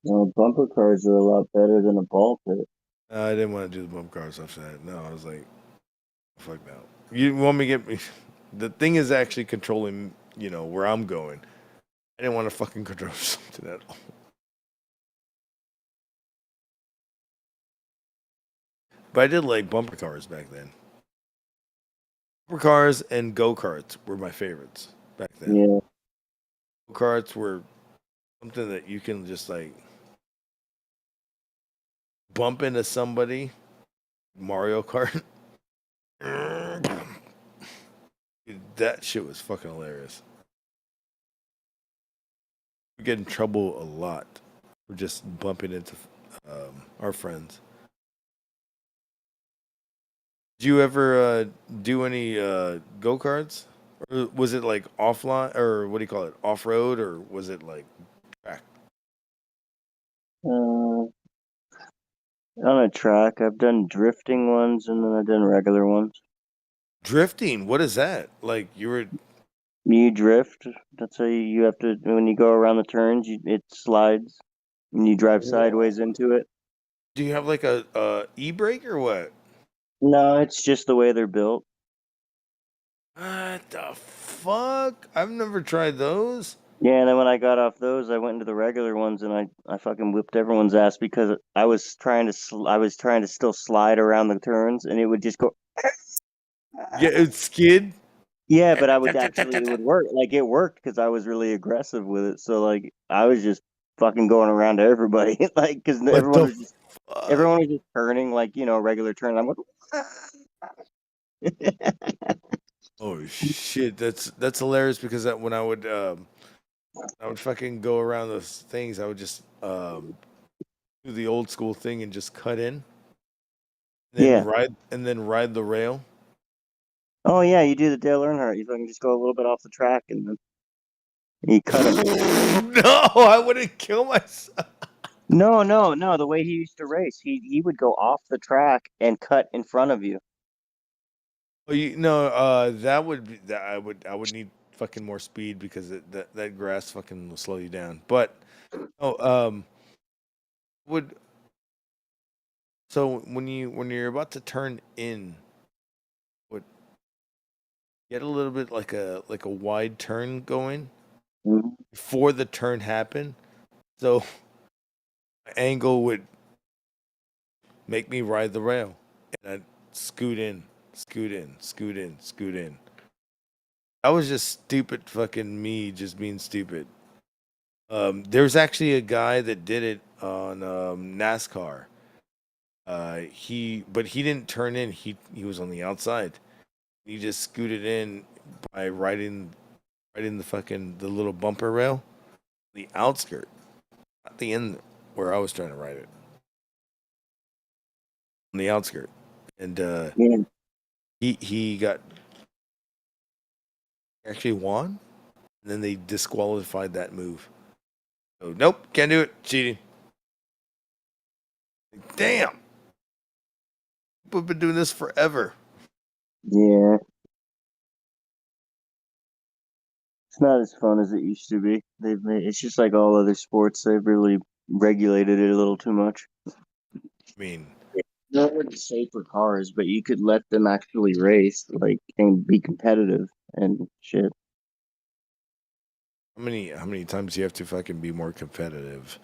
Well, bumper cars are a lot better than a ball pit. I didn't want to do the bump cars after that. No, I was like, fuck no. You want me to get me? The thing is actually controlling, where I'm going. I didn't want to fucking control something at all. But I did like bumper cars back then. Bumper cars and go-karts were my favorites back then. Yeah. Go-karts were something that you can just like bump into somebody. Mario Kart. Dude, that shit was fucking hilarious. We get in trouble a lot for just bumping into our friends. Did you ever do any go-karts? Or was it like offline, or what do you call it, off-road, or was it like track? On a track, I've done drifting ones, and then I've done regular ones. Drifting? What is that? Like you drift. That's how you have to, when you go around the turns, it slides, and you drive sideways into it. Do you have like a e-brake or what? No, it's just the way they're built. What the fuck? I've never tried those. Yeah, and then when I got off those, I went into the regular ones, and I fucking whipped everyone's ass because I was trying to still slide around the turns, and it would just go. Yeah, it skid. Yeah, but it would work. Like it worked because I was really aggressive with it. So like I was just fucking going around to everybody, like because everyone was just turning like regular turn. I'm like. Oh shit, that's hilarious because when I would fucking go around those things, I would just do the old school thing and just cut in. And then ride the rail. Oh yeah, you do the Dale Earnhardt. You fucking just go a little bit off the track and then you cut him. No, I wouldn't kill myself. No. The way he used to race, he would go off the track and cut in front of you. Oh, that would be that I would need fucking more speed because that grass fucking will slow you down. But so when you're about to turn in, would get a little bit like a wide turn going before the turn happened. So my angle would make me ride the rail, and I'd scoot in. I was just stupid fucking me just being stupid. There's actually a guy that did it on NASCAR. He didn't turn in. He was on the outside. He just scooted in by riding the little bumper rail, the outskirt, not the end where I was trying to ride it. On the outskirt. And he actually won, and then they disqualified that move. So nope, can't do it. Cheating. Damn. We've been doing this forever. Yeah. It's not as fun as it used to be. It's just like all other sports. They've really regulated it a little too much. I mean, not really safe for cars, but you could let them actually race, like, and be competitive and shit. How many times do you have to fucking be more competitive?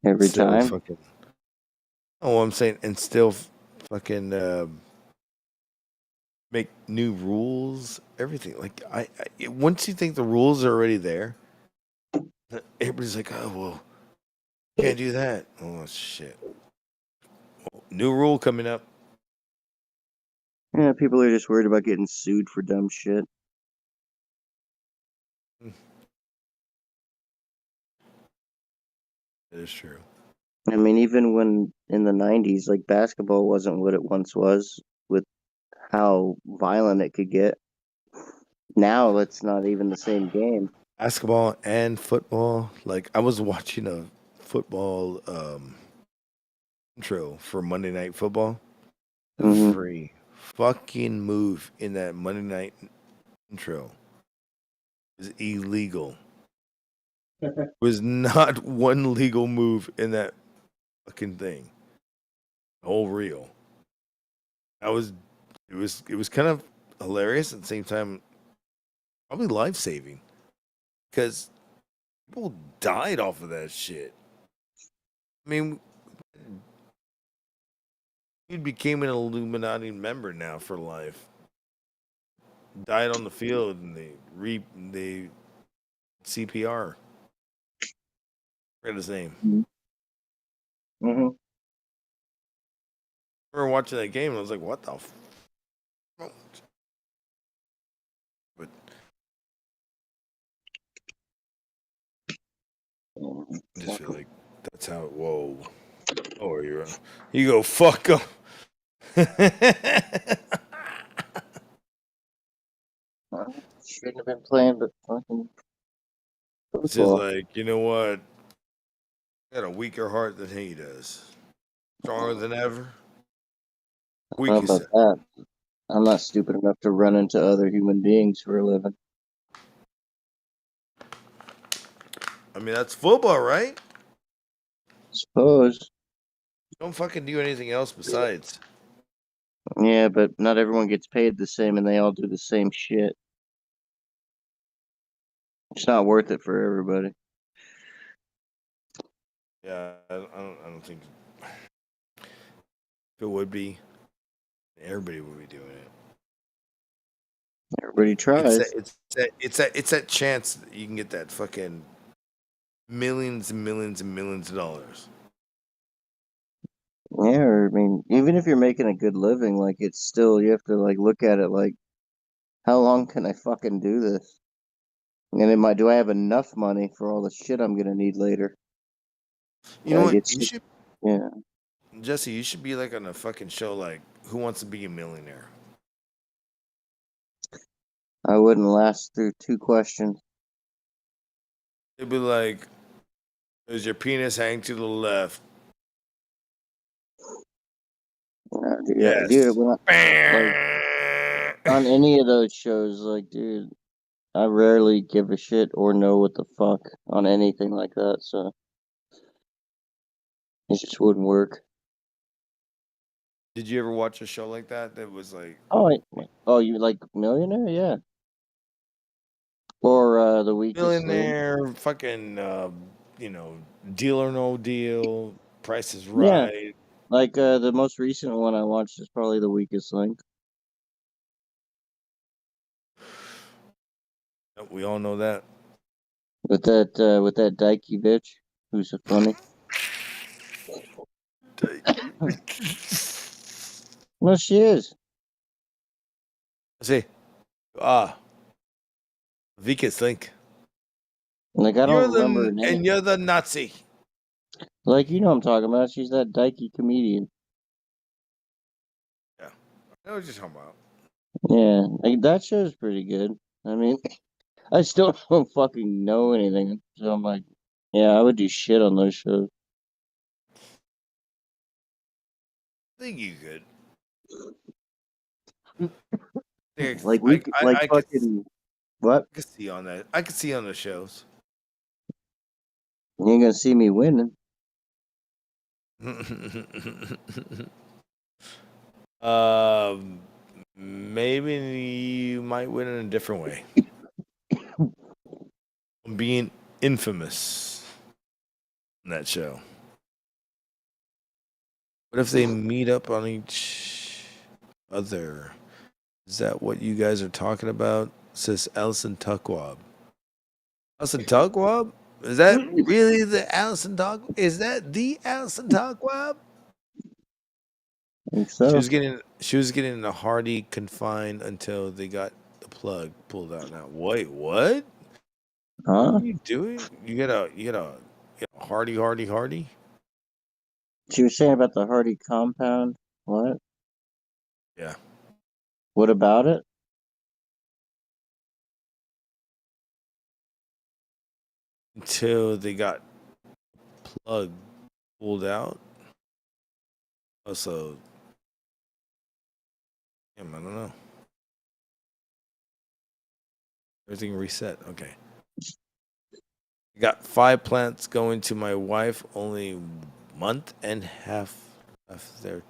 Every Still time. fucking. Oh, I'm saying, and still fucking make new rules, everything. Like once you think the rules are already there, everybody's like, oh well, can't do that. Oh shit! New rule coming up. Yeah, people are just worried about getting sued for dumb shit. That is true. I mean, even when in the 90s, like basketball wasn't what it once was with how violent it could get. Now it's not even the same game. Basketball and football. Like I was watching a football intro for Monday Night Football. Every fucking move in that Monday Night intro is illegal. Was not one legal move in that fucking thing. The whole reel. It was kind of hilarious at the same time, probably life saving. Because people died off of that shit. I mean, he became an Illuminati member now for life. Died on the field and they CPR. Forget his name. Mm-hmm. I remember watching that game and I was like, what the But I just feel like that's how whoa. Oh, you go fuck him. Shouldn't have been playing, but fucking It's just like, you know what? I got a weaker heart than he does. Stronger than ever. How about that? I'm not stupid enough to run into other human beings for a living. I mean, that's football, right? Suppose. Don't fucking do anything else besides. Yeah, but not everyone gets paid the same and they all do the same shit. It's not worth it for everybody. Yeah, I don't think if it would be. Everybody would be doing it. Everybody tries. It's that chance that you can get that fucking millions and millions and millions of dollars. Yeah, I mean, even if you're making a good living, like it's still you have to like look at it like, how long can I fucking do this? And do I have enough money for all the shit I'm gonna need later? You know what? You should, yeah. Jesse, you should be like on a fucking show like Who Wants to Be a Millionaire? I wouldn't last through 2 questions. It'd be like, is your penis hang to the left? Yeah, Yes. dude, like, on any of those shows, like, dude, I rarely give a shit or know what the fuck on anything like that, so it just wouldn't work. Did you ever watch a show like that that was like... Oh, you like Millionaire? Yeah. Or The Weakest Millionaire, Link? fucking, Deal or No Deal, Price is Yeah. Right. Like, the most recent one I watched is probably The Weakest Link. We all know that. With that dykey bitch who's so funny. No, she is. See, Vikas Link. Like, I don't remember her name. And you're the Nazi. Like, you know what I'm talking about. She's that dykey comedian. Yeah. I know what you're talking about. Yeah, like, that show's pretty good. I mean, I still don't fucking know anything. So I'm like, yeah, I would do shit on those shows. I think you could. Like, I fucking... What? I could see on that. I could see on the shows. You ain't gonna see me winning. Maybe you might win in a different way. being infamous in that show. What if they meet up on each other? Is that what you guys are talking about? Says Allison Tuckwab. Allison Tuckwab? Is that really the Allison Tuck? Is that the Allison Tuckwab? I think so. She was getting the Hardy confined until they got the plug pulled out. Now, wait, what? Huh? What are you doing? You get a Hardy. She was saying about the Hardy compound. What? Yeah. What about it? Until they got plug pulled out. Also, I don't know. Everything reset. Okay. Got 5 plants going to my wife. Only month and half left. They're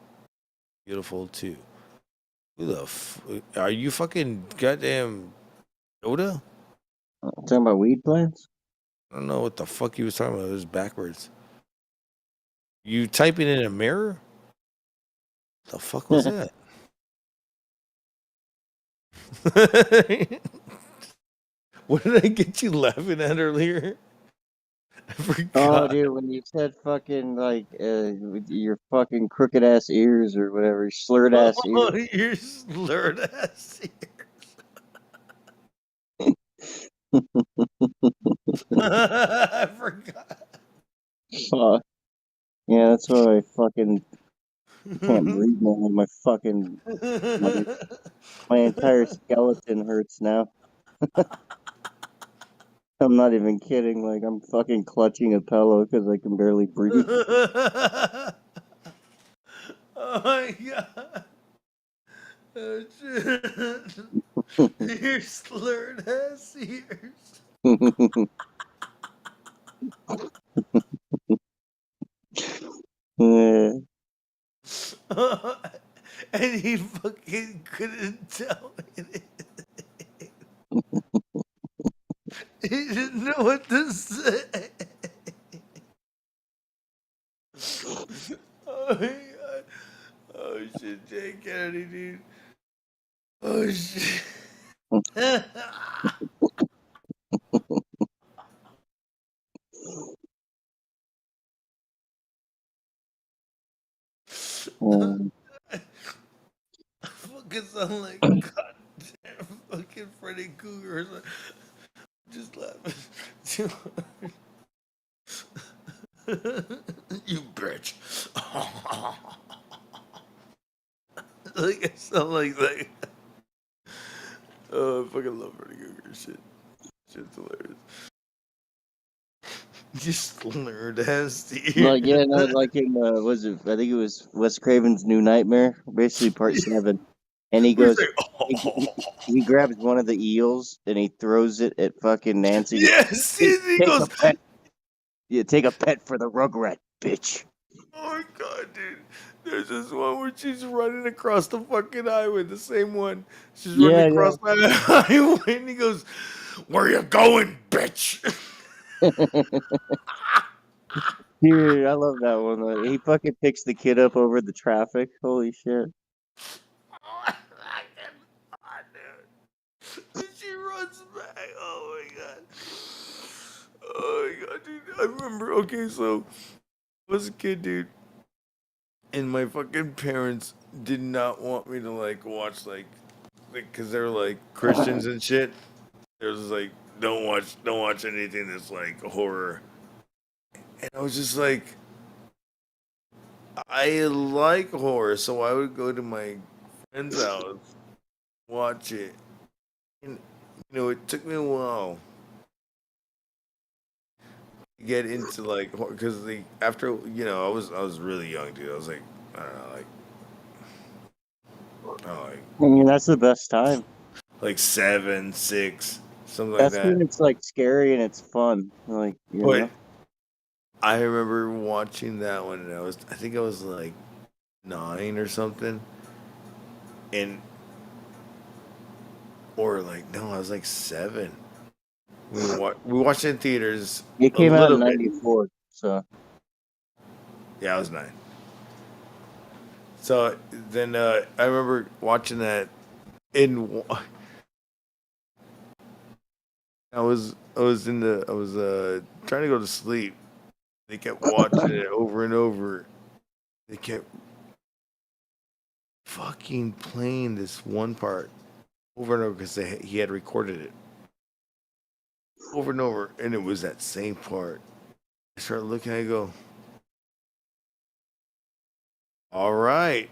beautiful too. Who the are you fucking goddamn Yoda? Talking about weed plants? I don't know what the fuck he was talking about. It was backwards. You typing in a mirror? The fuck was that? What did I get you laughing at earlier? I forgot. Oh, dude, when you said fucking like with your fucking crooked ass ears or whatever, slurred ass Oh, ears. your slurred ass I forgot. Fuck. Yeah, that's why I fucking can't breathe now. My fucking my entire skeleton hurts now. I'm not even kidding. Like I'm fucking clutching a pillow because I can barely breathe. Oh my god. Oh shit. Your slurred ass ears. Yeah. And he fucking couldn't tell me. He didn't know what to say. Oh my god. Oh shit, Jay Kennedy, dude. Oh shit. Fucking sound like goddamn fucking Freddy Krueger. Just laughing too hard. You bitch. Like I sound like that. Oh, I fucking love Freddy Krueger shit. Shit's hilarious. Just slurred ass ear. Like yeah, no, like in was it? I think it was Wes Craven's New Nightmare, basically part 7. And he goes, he grabs one of the eels and he throws it at fucking Nancy. Yes, he goes. Yeah, take a pet for the Rugrat, bitch. Oh my god, dude. There's this one where she's running across the fucking highway, the same one. She's running across the highway and he goes, "Where you going, bitch?" Dude, I love that one. He fucking picks the kid up over the traffic. Holy shit. She runs back. Oh my god. Oh my god, dude. I remember, okay, so I was a kid, dude. And my fucking parents did not want me to like watch because they're like Christians and shit. They're just like, don't watch anything that's like horror. And I was just like, I like horror, so I would go to my friend's house, watch it. And it took me a while to get into like because after I was really young, dude. I was like, I don't know, I mean, that's the best time. Like 7, 6, something That's like that. when it's like scary and it's fun. Like you know? I remember watching that one, and I think I was like 9 or something, I was like 7, We watched it in theaters. It A came out little in bit. '94, so Yeah, I was 9. So then I remember watching that in. I was trying to go to sleep. They kept watching it over and over. They kept fucking playing this one part over and over because he had recorded it over and over, and it was that same part. I started looking. I go, all right,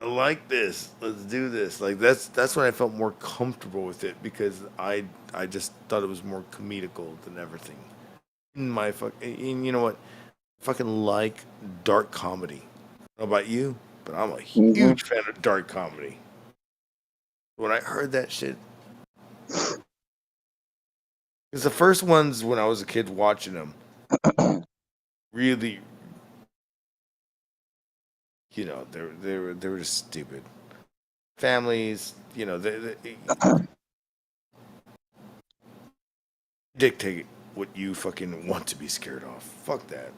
I like this. Let's do this. Like that's when I felt more comfortable with it because I just thought it was more comedical than everything. And you know what? I fucking like dark comedy. I don't know about you, but I'm a huge fan of dark comedy. When I heard that shit, because the first ones when I was a kid watching them, really, you know, they were just stupid. Families, you know, they dictate what you fucking want to be scared of. Fuck that.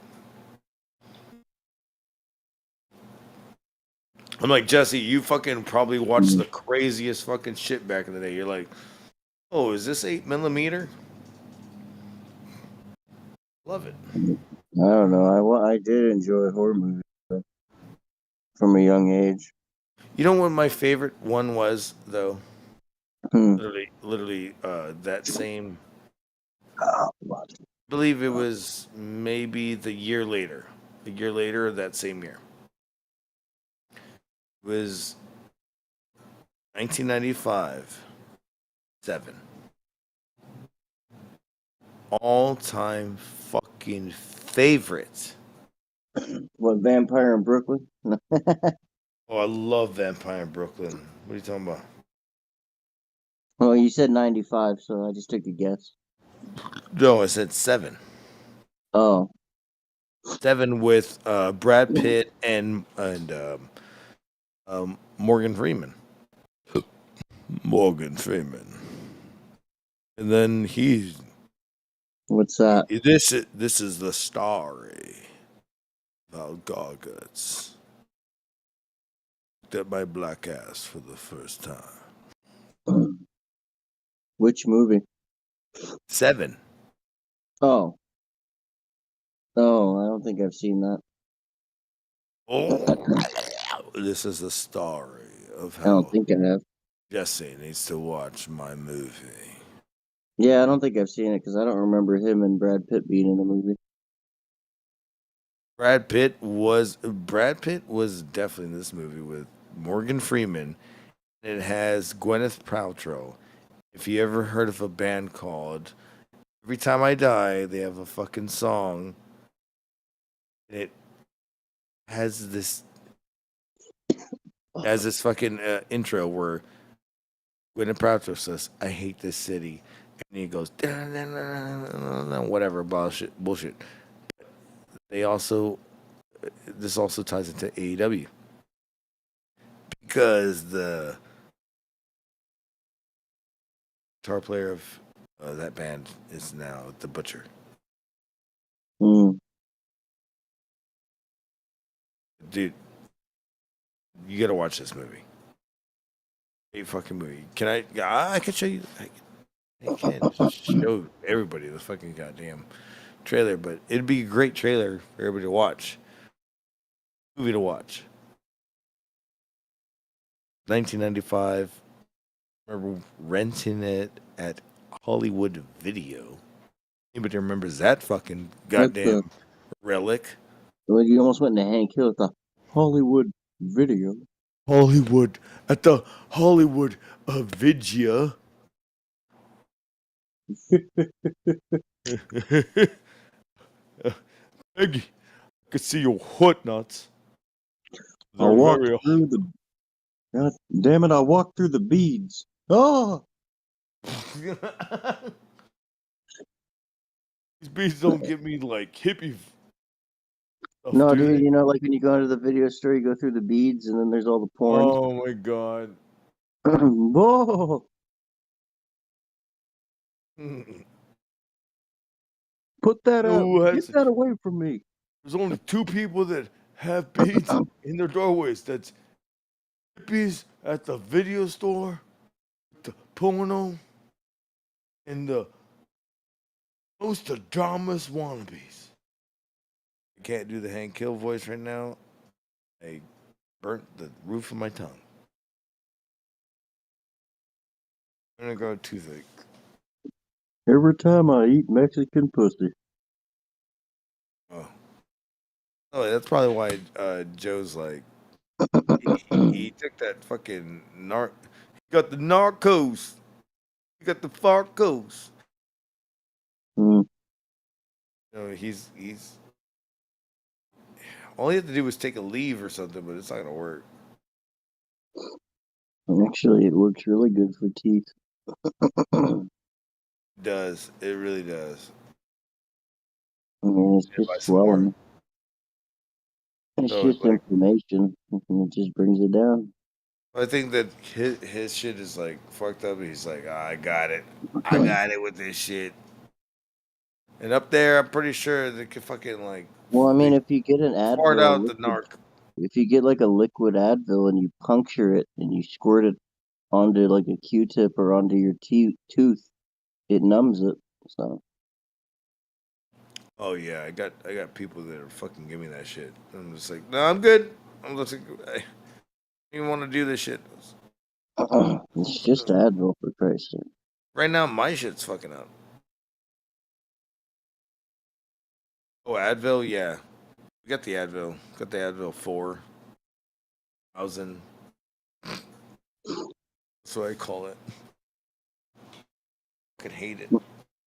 I'm like, Jesse, you fucking probably watched the craziest fucking shit back in the day. You're like, oh, is this 8mm? Love it. I don't know. I did enjoy horror movies from a young age. You know what my favorite one was though? Literally, that same. I believe it was maybe the year later of that same year. It was 1995. 7. All-time fucking favorite. What, Vampire in Brooklyn? Oh, I love Vampire in Brooklyn. What are you talking about? Well, you said 95, so I just took a guess. No, I said 7. Oh. 7 with Brad Pitt and Morgan Freeman. Morgan Freeman. And then he's. What's that? This is the story about Garguts. At my black ass for the first time. Which movie? 7. Oh. Oh, I don't think I've seen that. Oh, this is the story of how I don't think I have. Jesse needs to watch my movie. Yeah, I don't think I've seen it because I don't remember him and Brad Pitt being in the movie. Brad Pitt was definitely in this movie with Morgan Freeman. It has Gwyneth Paltrow. If you ever heard of a band called Every Time I Die, they have a fucking song. It has this fucking intro where Gwyneth Paltrow says, "I hate this city," and he goes, whatever bullshit. This also ties into AEW because the guitar player of that band is now the Butcher. Dude, you gotta watch this movie. A fucking movie. I can show you. I can't show everybody the fucking goddamn trailer, but it'd be a great trailer for everybody to watch. Movie to watch. 1995. I remember renting it at Hollywood Video. Anybody remembers that fucking goddamn relic? Well, you almost went into Hank Hill at the Hollywood Video. Hollywood at the Hollywood Vidya. Peggy, I could see your hood nuts. I walked through the. God damn it! I walked through the beads. Oh. These beads don't get me like hippie. No, dude, you know, like when you go into the video store, you go through the beads, and then there's all the porn. Oh my god. Whoa. Put that out. Who Get has that away from me. There's only 2 people that have beads in their doorways. That's hippies at the video store, the porno, and the most Nostradamus wannabes. I can't do the Hank Hill voice right now. I burnt the roof of my tongue. I'm gonna go toothache. Every time I eat Mexican pussy. Oh, that's probably why Joe's like he took that fucking he got the narcos. He got the farcos. Mm. You know, he's all he had to do was take a leave or something, but it's not gonna work. Actually, it works really good for teeth. Does it really does? I mean, it's Yeah, buy just some more. swelling. It's So, just like, inflammation. And it just brings it down. I think that his shit is like fucked up. He's like, I got it. I got it with this shit. And up there, I'm pretty sure they could fucking like Well, I mean, if you get an fart Advil, out the narc. if you get like a liquid Advil and you puncture it and you squirt it onto like a Q-tip or onto your tooth, it numbs it. So. Oh yeah, I got people that are fucking giving me that shit. I'm just like, no, I'm good. I'm just like, I don't even want to do this shit. It's just Advil, for Christ's sake. Right now, my shit's fucking up. Oh, Advil, yeah. We got the Advil. Got the Advil 4000. That's what I call it. I fucking hate it.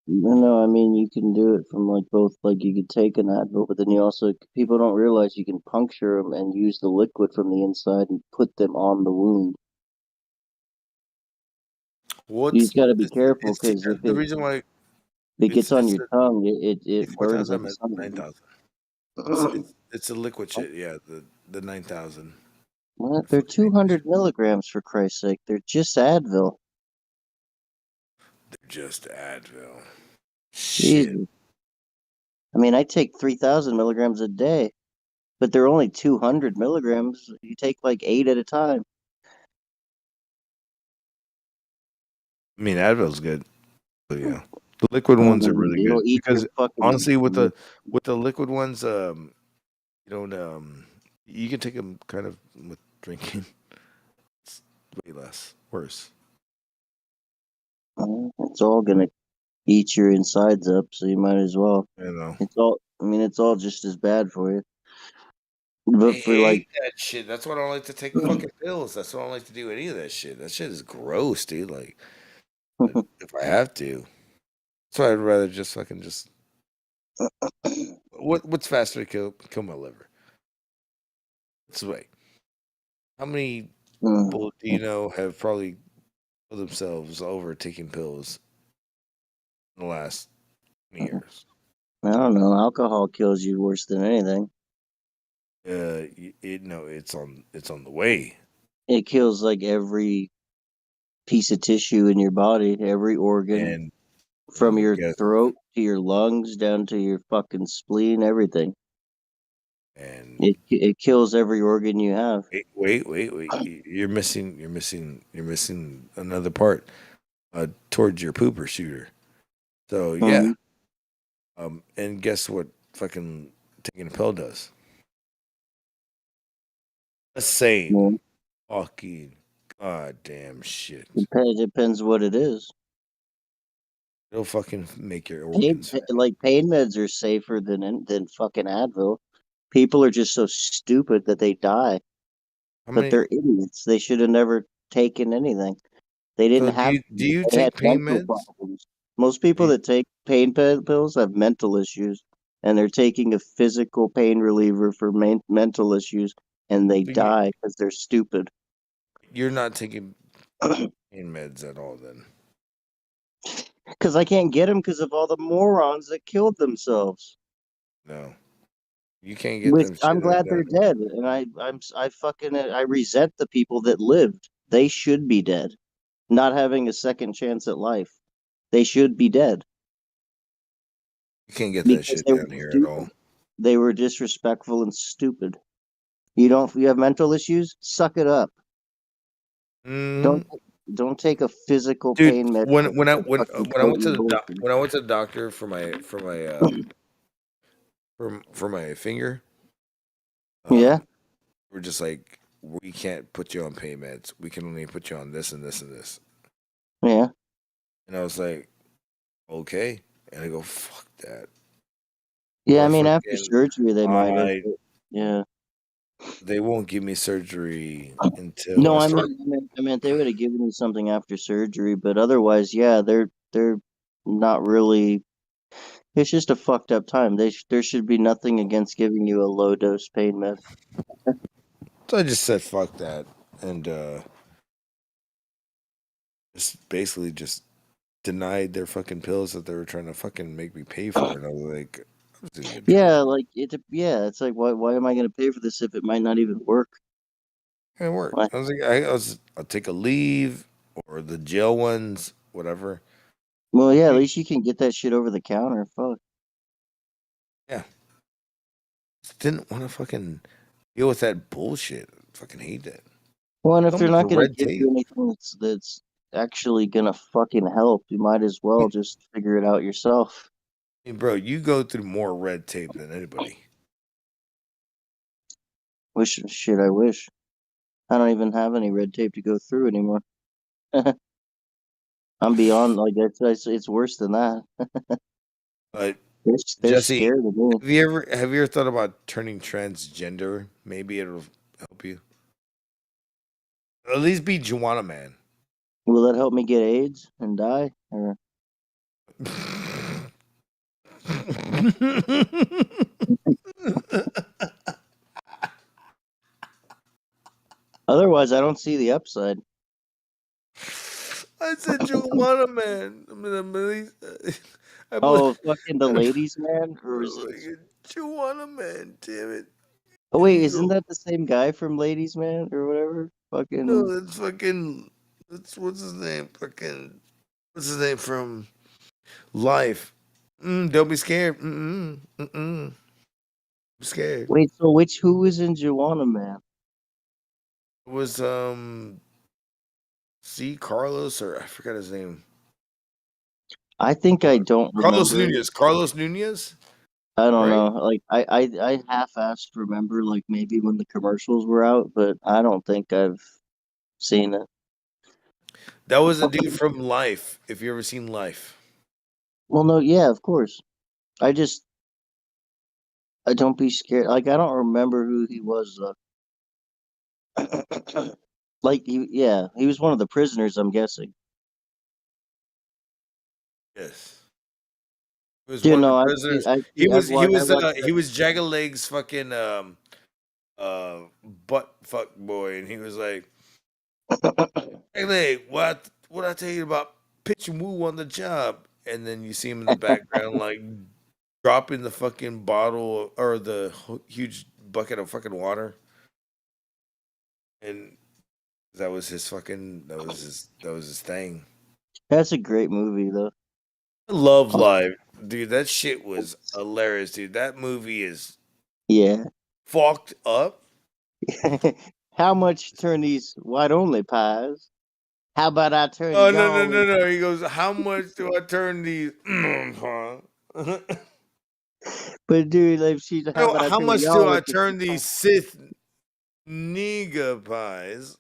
No, I mean, you can do it from like both, like you could take an Advil, but then you also, people don't realize you can puncture them and use the liquid from the inside and put them on the wound. You just got to be careful because the reason why if it gets on your tongue, it burns like 9,000. It's a liquid shit, yeah. The 9,000. What? They're 200 milligrams, for Christ's sake. They're just Advil. They're just Advil. Shit. Jesus. I mean, I take 3,000 milligrams a day, but they're only 200 milligrams. You take like 8 at a time. I mean, Advil's good. But yeah, the liquid ones are really good because honestly, with the liquid ones, you know, you can take them kind of with drinking. It's way worse. It's all gonna eat your insides up, so you might as well. I know. It's all. I mean, it's all just as bad for you. But for like that shit, that's why I don't like to take fucking pills. That's why I don't like to do any of that shit. That shit is gross, dude. Like, if I have to, that's why I'd rather just fucking just. What's faster to kill my liver? This way. How many people do you know have probably killed themselves over taking pills in the last years? I don't know. Alcohol kills you worse than anything. It's on the way. It kills like every piece of tissue in your body, every organ, from your throat to your lungs down to your fucking spleen, everything. And it kills every organ you have. Wait! You're missing another part. Towards your pooper shooter. So yeah. And guess what? Fucking taking a pill does. The same fucking goddamn shit. Depends what it is. It'll fucking make your organs. Pain meds are safer than fucking Advil. People are just so stupid that they die. But they're idiots. They should have never taken anything. They didn't have. Do you take pain meds? Problems. Most people that take pain pills have mental issues, and they're taking a physical pain reliever for mental issues, and they die because they're stupid. You're not taking pain meds at all, then? Because I can't get them because of all the morons that killed themselves. No, you can't get them. I'm glad they're dead, and I resent the people that lived. They should be dead, not having a second chance at life. They should be dead. You can't get that shit down here at all. They were disrespectful and stupid. You have mental issues? Suck it up. Don't take a physical pain med. When I went to the doctor for my for my finger, yeah, we're just like, we can't put you on pain meds. We can only put you on this and this and this. Yeah. And I was like, okay. And I go, fuck that. Yeah, I mean, after surgery, they might have. Yeah. They won't give me surgery until. No, I meant they would have given me something after surgery, but otherwise, yeah, they're not really. It's just a fucked up time. There should be nothing against giving you a low dose pain med. So I just said fuck that, and just basically just denied their fucking pills that they were trying to fucking make me pay for, and I was like, yeah, like it's like why am I gonna pay for this if it might not even work? It worked. I was like, I'll take a leave or the jail ones, whatever. Well, yeah, at least you can get that shit over the counter. Fuck. Yeah. Just didn't want to fucking deal with that bullshit. Fucking hate that. Well, and if they're not gonna give you anything that's actually gonna fucking help, you might as well just figure it out yourself. Hey, bro, you go through more red tape than anybody. I wish. I don't even have any red tape to go through anymore. I'm beyond, like, it's worse than that. But they're Jesse, scared of me. have you ever thought about turning transgender? Maybe it'll help you. At least be Juana Man. Will that help me get AIDS and die? Or... Otherwise, I don't see the upside. I said Juana Man. Fucking the ladies man? Or is it Juana Man? Damn it. Oh wait, isn't that the same guy from Ladies Man or whatever? Fucking No, that's fucking. What's his name? Fucking. What's his name from Life? Don't be scared. I'm scared. Wait, so who was in Juana Man? It was C. Carlos, or I forgot his name. I think I don't Carlos remember. Nunez. Carlos Nunez? I don't know. Like I half-assed remember like maybe when the commercials were out, but I don't think I've seen it. That was a dude from Life. If you ever seen Life. Well, no, yeah, of course. I don't be scared. Like I don't remember who he was though. Like he was one of the prisoners, I'm guessing. Yes. He was Dude, one no, of the prisoners. He was Jagged Legs fucking butt fuck boy, and he was like, "Hey, Leg, what I tell you about pitch and woo on the job?" And then you see him in the background like dropping the fucking bottle or the huge bucket of fucking water, and that was his thing. That's a great movie though. I love Live. Dude, that shit was hilarious, dude. That movie is fucked up. How much turn these white only pies? How about I turn no. He goes, how much do I turn these But dude, like how much do I turn these SITH nigga pies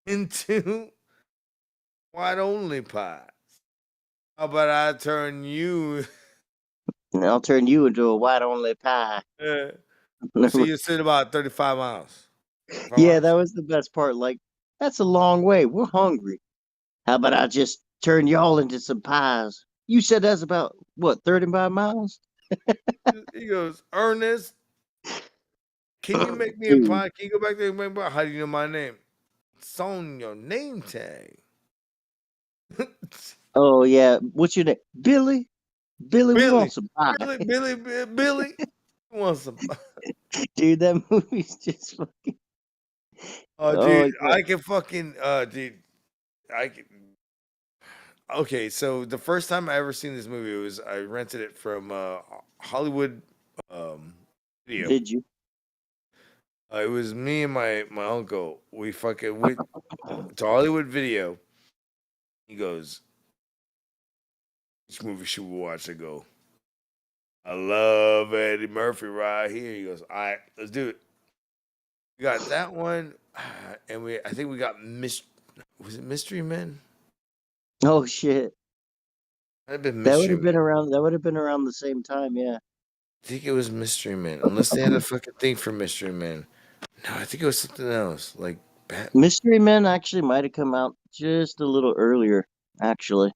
into white only pies? How about I turn you? And I'll turn you into a white only pie. See, you sit about 35 miles. That was the best part. Like, that's a long way. We're hungry. How about I just turn y'all into some pies? You said that's about, what, 35 miles? He goes, Ernest, can you make me a pie? Can you go back there and make me a pie? How do you know my name? It's on your name tag. Oh, yeah. What's your name? Billy? Billy, we want some pie. Billy, we want some pie. Dude, that movie's just fucking... Oh, dude, I can fucking... dude, Okay, so the first time I ever seen this movie was I rented it from Hollywood Video. Did you? It was me and my uncle. We fucking went to Hollywood Video. He goes, "Which movie should we watch?" I go, "I love Eddie Murphy right here." He goes, "All right, let's do it." We got that one, and I think we got was it Mystery Men? Oh shit. Might have been That would Mystery have been Men. around. That would have been around the same time. Yeah. I think it was Mystery Men, unless they had a fucking thing for Mystery Men. No, I think it was something else, like Mystery Men actually might have come out just a little earlier. Actually.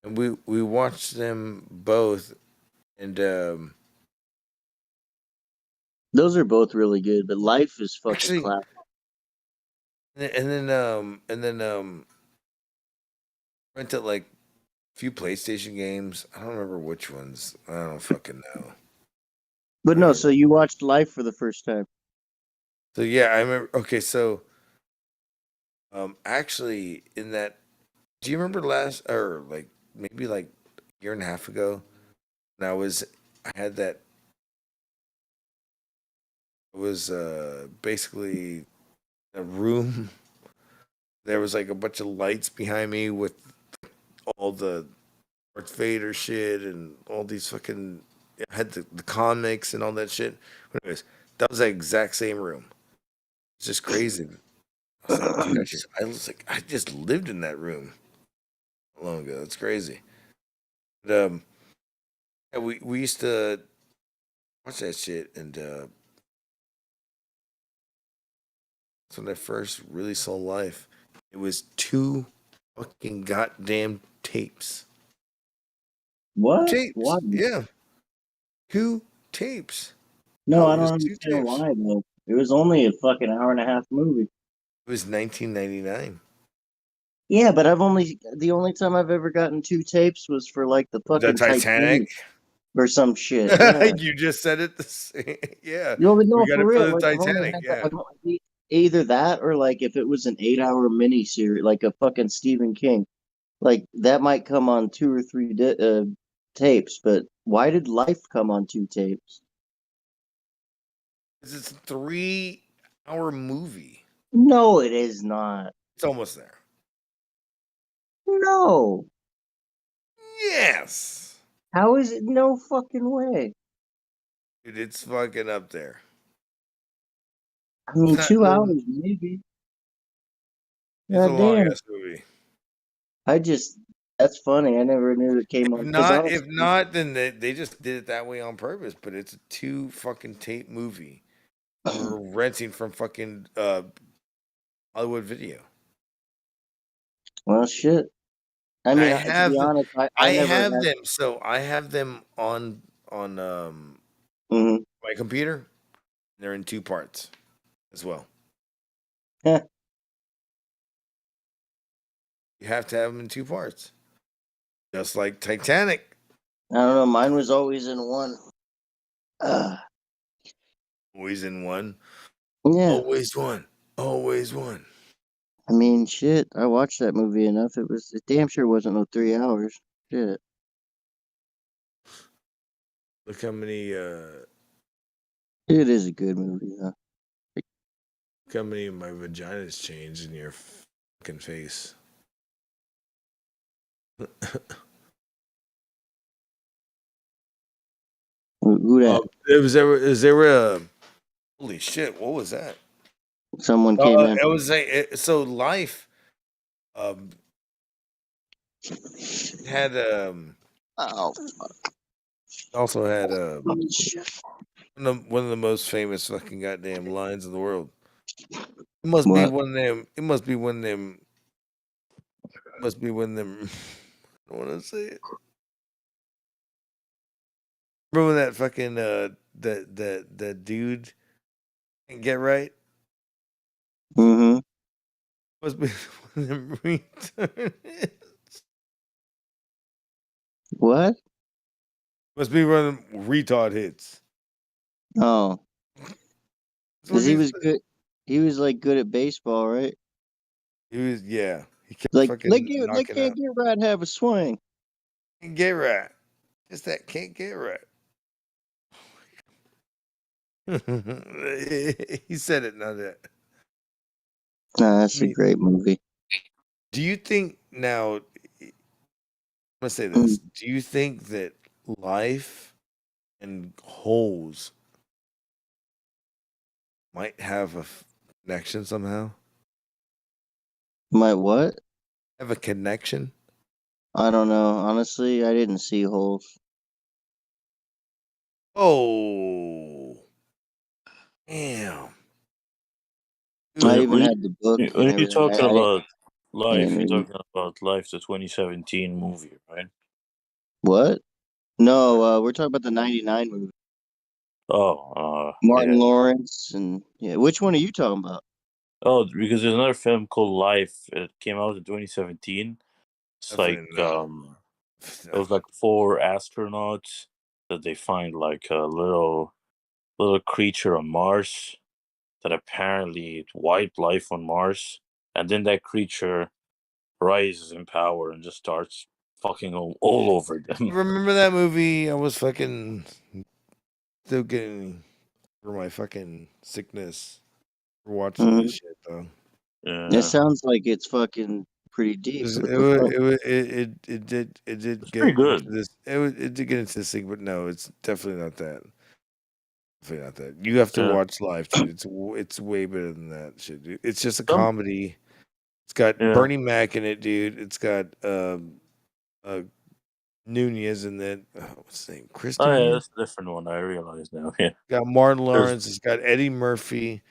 And we watched them both, and those are both really good. But Life is fucking actually, classic. and then rented like a few PlayStation games. I don't remember which ones. I don't fucking know. But no, so you watched Life for the first time. So yeah, I remember. Okay, so actually, in that, do you remember maybe like a year and a half ago? And I had that. It was basically a room. There was like a bunch of lights behind me with all the Darth Vader shit and all these fucking. I had the comics and all that shit. But anyways, that was the exact same room. It's just crazy. I was like, dude, I just lived in that room long ago. It's crazy. But yeah, we used to watch that shit, and that's when I first really saw Life. It was 2 fucking goddamn tapes. What? Tapes, Why? yeah, 2 tapes. No, it I don't was 2 understand tapes. why though. It was only a fucking hour and a half movie. It was 1999. Yeah, but the only time I've ever gotten 2 tapes was for like the The fucking Titanic. or some shit. Yeah. You just said it. Yeah, No, but we no, got for it for real. the Like I've only Titanic. had Yeah. either that or like if it was an 8-hour mini series, like a fucking Stephen King, like that might come on 2 or 3 tapes. But why did Life come on 2 tapes? It's a 3-hour movie. No, it is not. It's almost there. No. Yes. How is it? No fucking way. Dude, it's fucking up there. I mean, 2 hours maybe. It's a God long damn. ass movie. That's funny. I never knew it came on. If not, then they just did it that way on purpose. But it's a 2 fucking tape movie. We're renting from fucking Hollywood Video. Well, shit. I mean, I have to be honest, I never have had... them. So I have them on Mm-hmm. my computer. They're in 2 parts as well. Yeah. You have to have them in 2 parts, just like Titanic. I don't know. Mine was always in one. Always in one. Yeah. Always one. Always one. I mean, shit. I watched that movie enough. It damn sure wasn't no 3 hours. Shit. Look how many. It is a good movie, though. Look how many of my vaginas changed in your fucking face. Who that? Is there a holy shit? What was that? Someone came in. It was so Life. Had Oh fuck. Also had one of the most famous fucking goddamn lines in the world. It must be one of them. It must be one of them. Must be one of them. I don't want to say it. Remember when that fucking that dude can't get right? Mm-hmm. Must be one of them retards. What? Must be one of them retard hits. Oh. Because he was good. He was like good at baseball, right? He was, yeah. He kept Like fucking they knocking can't out. get right have a swing. Can't get right. Just that can't get right. He said it, not that. Nah, that's a great movie. Do you think now? I'm gonna say Mm. this. Do you think that life and holes might have a connection somehow? My what? Have a connection? I don't know. Honestly, I didn't see holes. Oh, damn! I Dude, even had the book and When you're everything. talking I about didn't Life, you're read it. talking about Life, the 2017 movie, right? What? No, we're talking about the '99 movie. Oh, Martin yeah. Lawrence and yeah. Which one are you talking about? Oh, because there's another film called Life. It came out in 2017. It's like definitely not. it was like 4 astronauts that they find like a little creature on Mars that apparently wiped life on Mars, and then that creature rises in power and just starts fucking all over them. Remember that movie? I was fucking still getting for my fucking sickness for watching Mhm. this shit though. It sounds like it's fucking pretty deep. What the fuck? It did pretty get into good. this. It did get into this thing, but no, it's definitely not that. Definitely not that. You have to Yeah. watch Live, dude. It's way better than that shit, dude. It's just a Some- comedy. It's got Yeah. Bernie Mac in it, dude. It's got Nunez in that. What's his name? Chris Oh yeah, Nunez. that's a different one. I realize now. Yeah. Got Martin There's- Lawrence. It's got Eddie Murphy.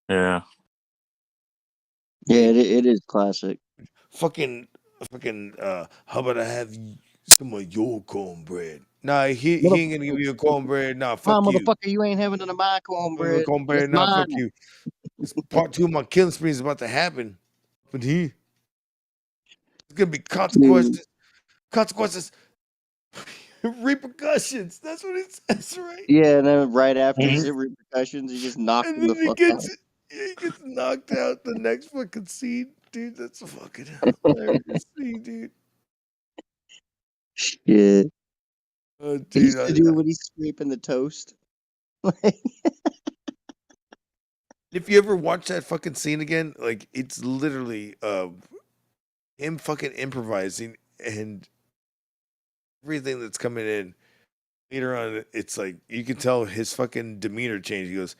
Yeah. Yeah, it is classic. Fucking. How about I have some of your cornbread? Nah, he ain't gonna give you a cornbread. Nah, Nah, fuck you. motherfucker, you ain't having none of my cornbread. Cornbread. It's Nah, mine. fuck you. It's part 2 of my killing spree is about to happen. But there's gonna be consequences. Consequences. Repercussions. That's what it says, right? Yeah, and then right after the repercussions, he just knocked And him the then he fuck out. gets knocked out the next fucking scene. Dude, that's a fucking hilarious scene, dude. Yeah. Oh, He used dude, to do when he's scraping the toast. if you ever watch that fucking scene again, like it's literally him fucking improvising and everything that's coming in. Later on, it's like you can tell his fucking demeanor change. He goes,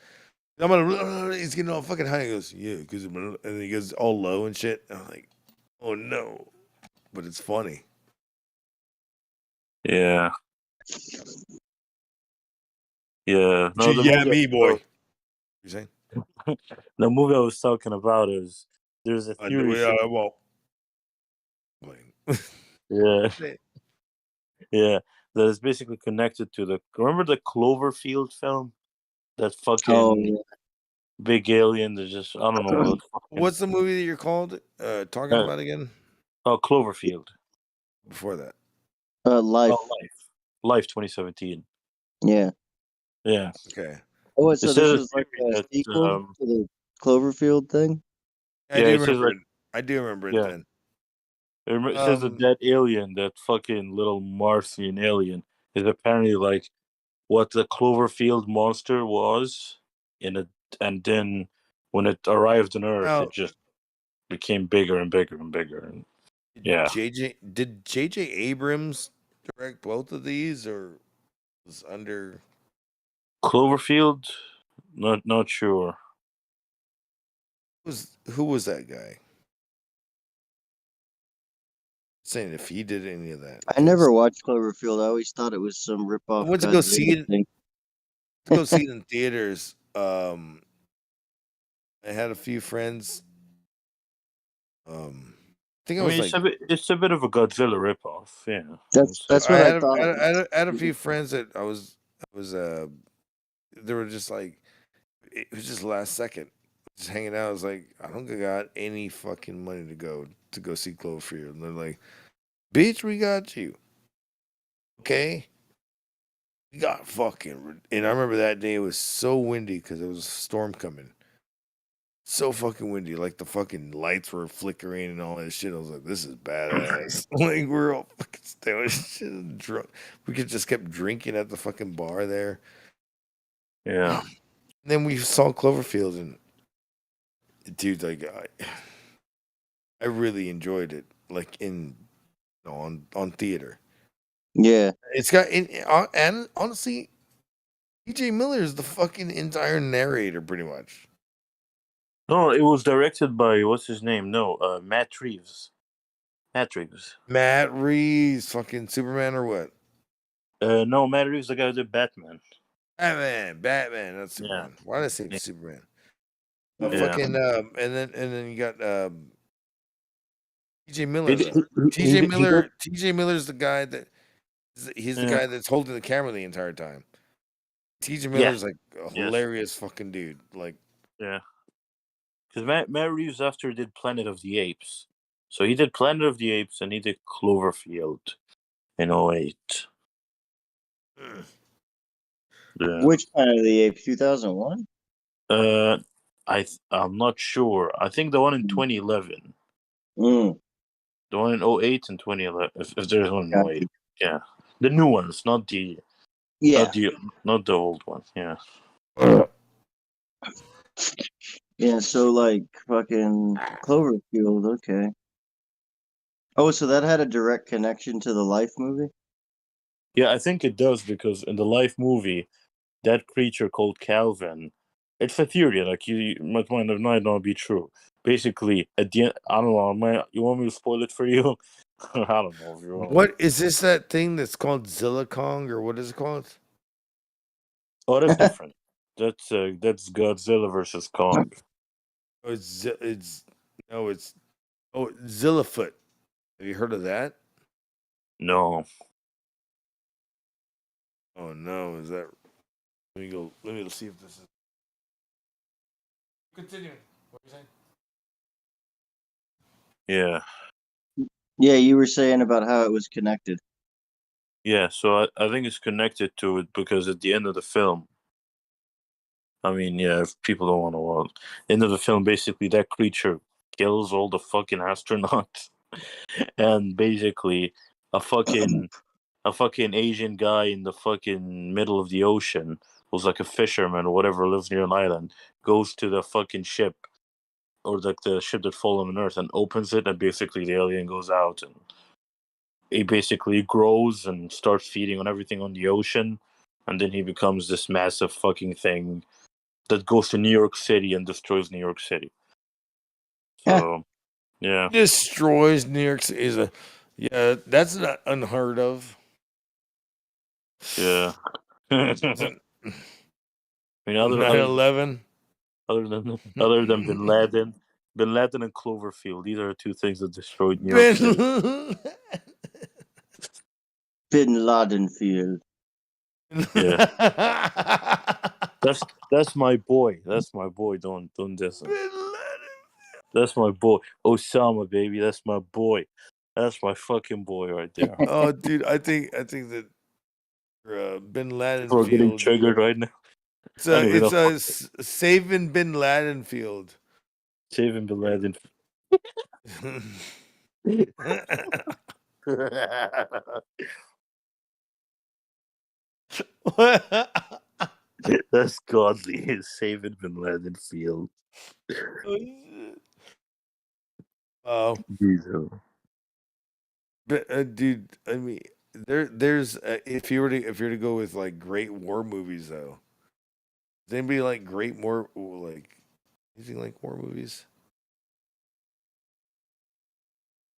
"I'm gonna," he's getting all fucking high. He goes, "Yeah," because and then he goes all low and shit. I'm like, "Oh no," but it's funny. Yeah. Yeah. No, the Yeah, movie me boy. You saying? the movie I was talking about is there's a theory. Well, Yeah. Yeah. That is basically connected to remember the Cloverfield film? That fucking Oh, yeah. big alien that just I don't know. What's the movie that you're talking about again? Oh, Cloverfield. Before that. Life. Oh, Life 2017. Yeah. Yeah. Okay. Oh, so It this says was like a that, sequel to the Cloverfield thing? I yeah, do it says remember like it. I do remember it yeah. then. It says that that alien, that fucking little Martian alien, is apparently like what the Cloverfield monster was and then when it arrived on Earth, Now, it just became bigger and bigger and bigger. And yeah, did JJ Abrams direct both of these, or was under Cloverfield, not sure. who was that guy? Saying if he did any of that. I never watched Cloverfield. I always thought it was some I ripoff went to go Godzilla see it. thing. To go see it in theaters. I had a few friends. I think I was like, it's a bit of a Godzilla ripoff. Yeah, That's I what I had thought. I had a few friends that I was they were just like, it was just last second, just hanging out. I was like, I don't got any fucking money to go see Cloverfield, and they're like, bitch, we got you. Okay, we got fucking, and I remember that day it was so windy because there was a storm coming. so fucking windy. Like the fucking lights were flickering and all that shit. I was like, this is badass. Like we're all fucking sandwiched and drunk. We could just kept drinking at the fucking bar there. Yeah. And then we saw Cloverfield and dude, like I really enjoyed it. Like on theater. Yeah. It's got and honestly, TJ Miller is the fucking entire narrator, pretty much. No, it was directed by what's his name? No, Matt Reeves. Matt Reeves, fucking Superman or what? No, Matt Reeves, the guy who did Batman. Batman, not Superman. Why did I say Superman? Yeah. Fucking and then you got TJ Miller. TJ Miller's the guy that he's the guy that's holding the camera the entire time. TJ Miller's like a hilarious fucking dude. Like, yeah. Because Matt Reeves after did Planet of the Apes. So he did Planet of the Apes and he did Cloverfield in 08. Yeah. Which Planet of the Apes? 2001? I'm not sure. I think the one in 2011. Mm. The one in 08 and 2011. If there's one in 08. Yeah. The new ones, not the not the old one. Yeah. Yeah, so like fucking Cloverfield, okay. Oh, so that had a direct connection to the Life movie? Yeah, I think it does because in the Life movie, that creature called Calvin, it's a theory, like you might not be true. Basically, at the end, I don't know, you want me to spoil it for you? I don't know if you want. What is this that thing that's called Zilla Kong or what is it called? Oh, that's different. That's Godzilla versus Kong. It's Zillafoot. Have you heard of that? No. Oh no, is that? Let me see if this is. Continue. What are you saying? Yeah. Yeah, you were saying about how it was connected. Yeah, so I think it's connected to it because at the end of the film, I mean, yeah, if people don't want to watch, end of the film, basically that creature kills all the fucking astronauts, and basically a fucking Asian guy in the fucking middle of the ocean who's like a fisherman or whatever lives near an island goes to the fucking ship or like the ship that fallen on Earth and opens it, and basically the alien goes out and he basically grows and starts feeding on everything on the ocean, and then he becomes this massive fucking thing that goes to New York City and destroys New York City. So, yeah. Destroys New York City. That's not unheard of. Yeah. I mean, other 9/11. Other than Bin Laden and Cloverfield, these are the two things that destroyed New York City. Bin Laden field. Yeah. That's my boy. That's my boy. Don't diss him. That's my boy. Osama, baby. That's my boy. That's my fucking boy right there. Oh, dude, I think that Bin Laden People are getting field. triggered right now. It's saving Bin Laden field. Saving Bin Laden. That's godly. Saving Bin Laden field. Oh, but dude, I mean, there's if you were to go with like great war movies though, does anybody like anything like war movies?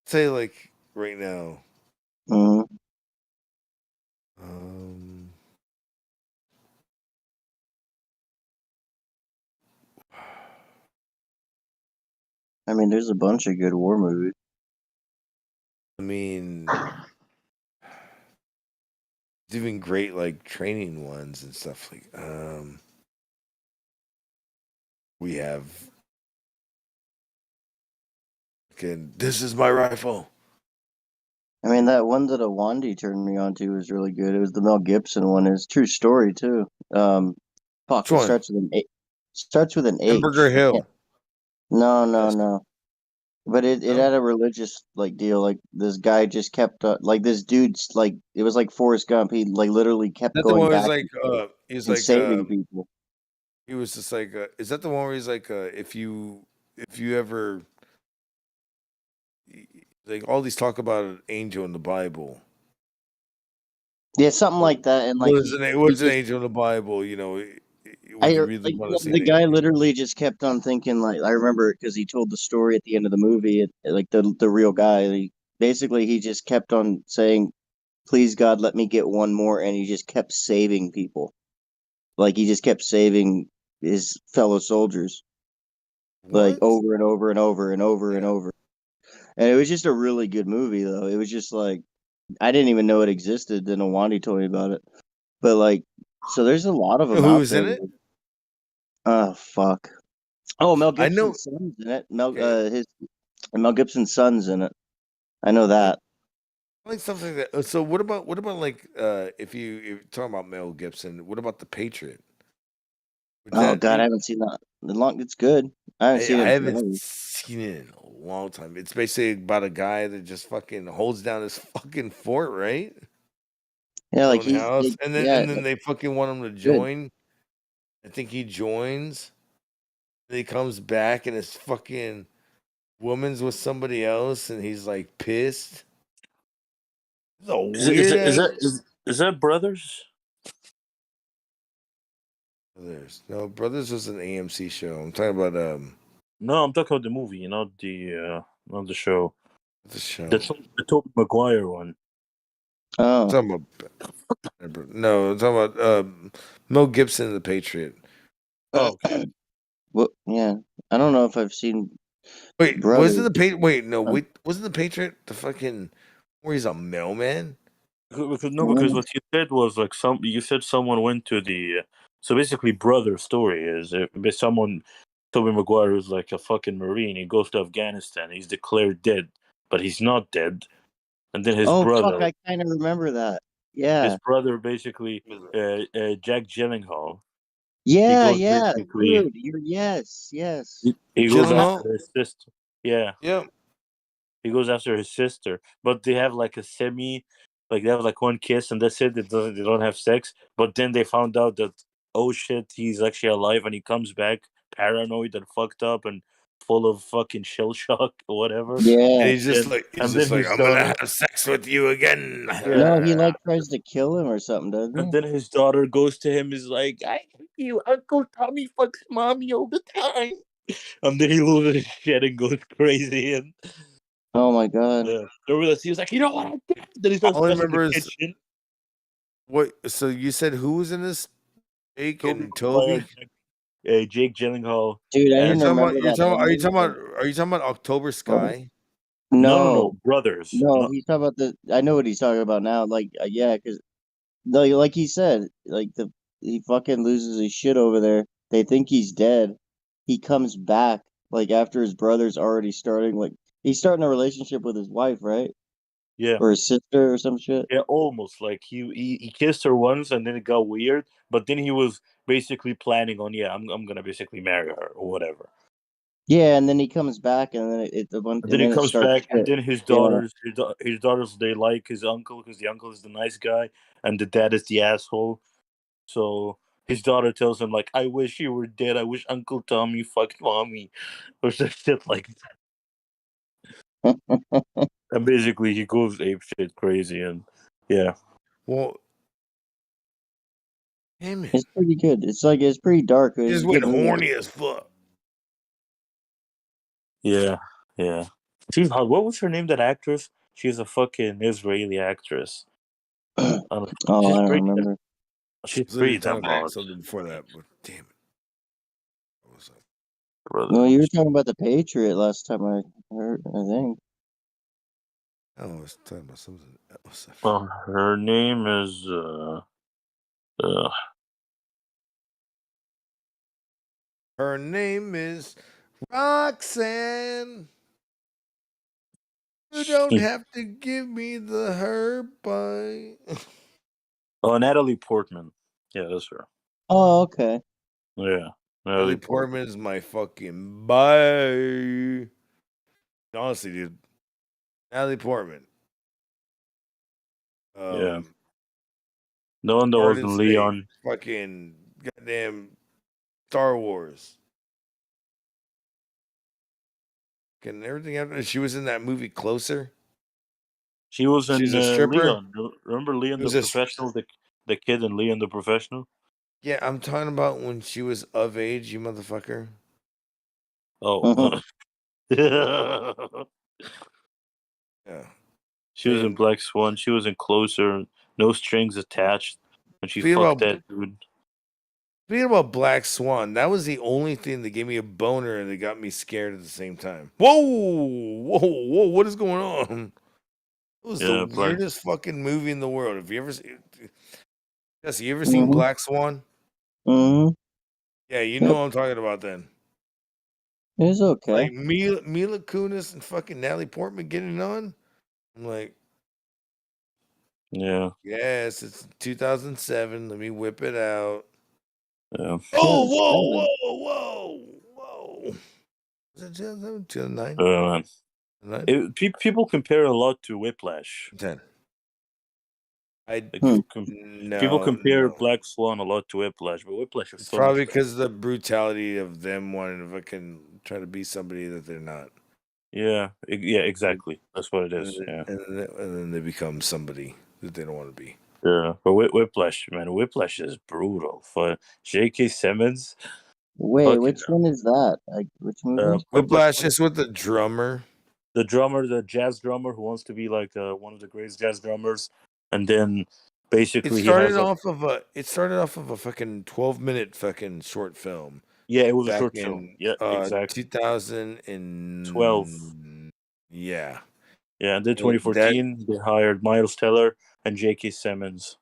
Say like right now. I mean, there's a bunch of good war movies. I mean, it's even great like training ones and stuff like. We have. This is my rifle. I mean, that one that Awandi turned me on to was really good. It was the Mel Gibson one. It's a true story too. Fuck, it starts with an H. Hamburger Hill. No. But it had a religious like deal. Like this guy just kept like this dude's like it was like Forrest Gump. He like literally kept That the going one where he's back like, and saving people. he was just like, is that the one where he's like, if you ever, like, all these talk about an angel in the Bible. Yeah, something like that. And like What's an angel in the Bible? You know, would you really like want to see the guy literally just kept on thinking like I remember it because he told the story at the end of the movie. Like the real guy, he just kept on saying, "Please God, let me get one more," and he just kept saving people. Like he just kept saving his fellow soldiers, like over and over and over and over and over. And it was just a really good movie, though. It was just like I didn't even know it existed. Then Awandi told me about it. But like, so there's a lot of them out Who's there. in it? Oh fuck! Oh, Mel I know. Gibson's son's in it. Mel Gibson's son's in it. I know that. Like something that. So what about like if you're talking about Mel Gibson, what about The Patriot? Oh god, I haven't seen that. It's good. I haven't seen it. I haven't seen it in a long time. It's basically about a guy that just fucking holds down his fucking fort, right? Yeah, like Own house, and then they fucking want him to good. join. I think he joins. And he comes back and his fucking woman's with somebody else, and he's like pissed. It's a weird. Is that Brothers? No, Brothers was an AMC show. I'm talking about No, I'm talking about the movie, not the show. The show. The Tobey Maguire one. Oh. I'm talking about no, I'm talking about Mel Gibson and The Patriot. Oh, okay. Well, yeah, I don't know if I've seen. Wait, Brothers. wasn't the Patriot? Wait, no, wait, wasn't the Patriot the fucking where he's a mailman? Because what you said was like you said someone went to the so basically Brother story is Tobey Maguire is like a fucking Marine. He goes to Afghanistan. He's declared dead, but he's not dead. And then his brother. Fuck, I kind of remember that. Yeah. His brother basically, Jack Gyllenhaal. Yeah, he goes dude. Yes. He goes after his sister. Yeah. He goes after his sister, but they have like they have like one kiss and that's it. They don't have sex. But then they found out that oh shit, he's actually alive, and he comes back paranoid and fucked up and full of fucking shell shock or whatever. Yeah. And he's just like I'm gonna have sex with you again. No, he like tries to kill him or something, doesn't he? And then his daughter goes to him, is like, I hate you, Uncle Tommy fucks mommy all the time. And then he loses his shit and goes crazy. And oh my god! He was like, you know what? I did. Then he starts all I messing remember in the is kitchen. what. So you said who was in this? Jake and Toby. Toby. Jake Gyllenhaal. Dude, I didn't remember Are you talking about October Sky? No, Brothers. No, he's talking about I know what he's talking about now. Like, yeah, because like he said, like he fucking loses his shit over there. They think he's dead. He comes back like after his brother's already starting. Like he's starting a relationship with his wife, right? Yeah. Or his sister or some shit. Yeah, almost. Like he kissed her once and then it got weird. But then he was basically planning on, I'm gonna basically marry her or whatever. Yeah, and then he comes back, and then he comes back, and then his daughters, his daughters, they like his uncle because the uncle is the nice guy, and the dad is the asshole. So his daughter tells him like, "I wish you were dead. I wish Uncle Tommy fucked mommy," or some shit like that. And basically, he goes ape shit crazy, and yeah. Well, damn it, it's pretty good. It's pretty dark. He just went horny as fuck. Yeah. She's hot. What was her name? That actress? She's a fucking Israeli actress. I don't remember. She's pretty damn hot. Something before that, but damn it. No, you were talking about the Patriot last time I heard. I think. I was talking about something else. Her name is Her name is Roxanne. You don't have to give me the herb bite. Natalie Portman. Yeah, that's her. Oh, okay. Yeah. Natalie Portman is my fucking bye. Honestly, dude. Natalie Portman. Yeah. No one that Garden wasn't State, Leon. fucking goddamn Star Wars. And everything after she was in that movie Closer. She was in She's a stripper. Leon. Remember Leon the Professional? The kid in Leon the Professional? Yeah, I'm talking about when she was of age, you motherfucker. Oh. Yeah. She was in Black Swan. She was in Closer. No Strings Attached. When she fucked that dude. Speaking about Black Swan, that was the only thing that gave me a boner and it got me scared at the same time. Whoa, what is going on? It was the weirdest fucking movie in the world. Have you ever seen? Jesse, you ever seen Black Swan? Mm-hmm. Yeah, you know what I'm talking about then. It's okay. Like Mila Kunis and fucking Natalie Portman getting on. I'm like, yeah, yes, it's 2007. Let me whip it out. Yeah. Oh, whoa. Was it 2007? 2009? People compare a lot to Whiplash. 10. People compare Black Swan a lot to Whiplash, but Whiplash is It's so probably much because of the brutality of them wanting to fucking try to be somebody that they're not. Yeah, exactly. That's what it is. And then they become somebody that they don't want to be. Yeah, but Whiplash, man, Whiplash is brutal. For J.K. Simmons. Wait, which one is that? Like, which movie? Whiplash is with the drummer. The jazz drummer who wants to be like one of the greatest jazz drummers, and then basically It started off of a fucking 12-minute fucking short film. Yeah, it was a back short in, film. Yeah, exactly. 2012. Yeah. Yeah, and then 2014 they hired Miles Teller and J.K. Simmons.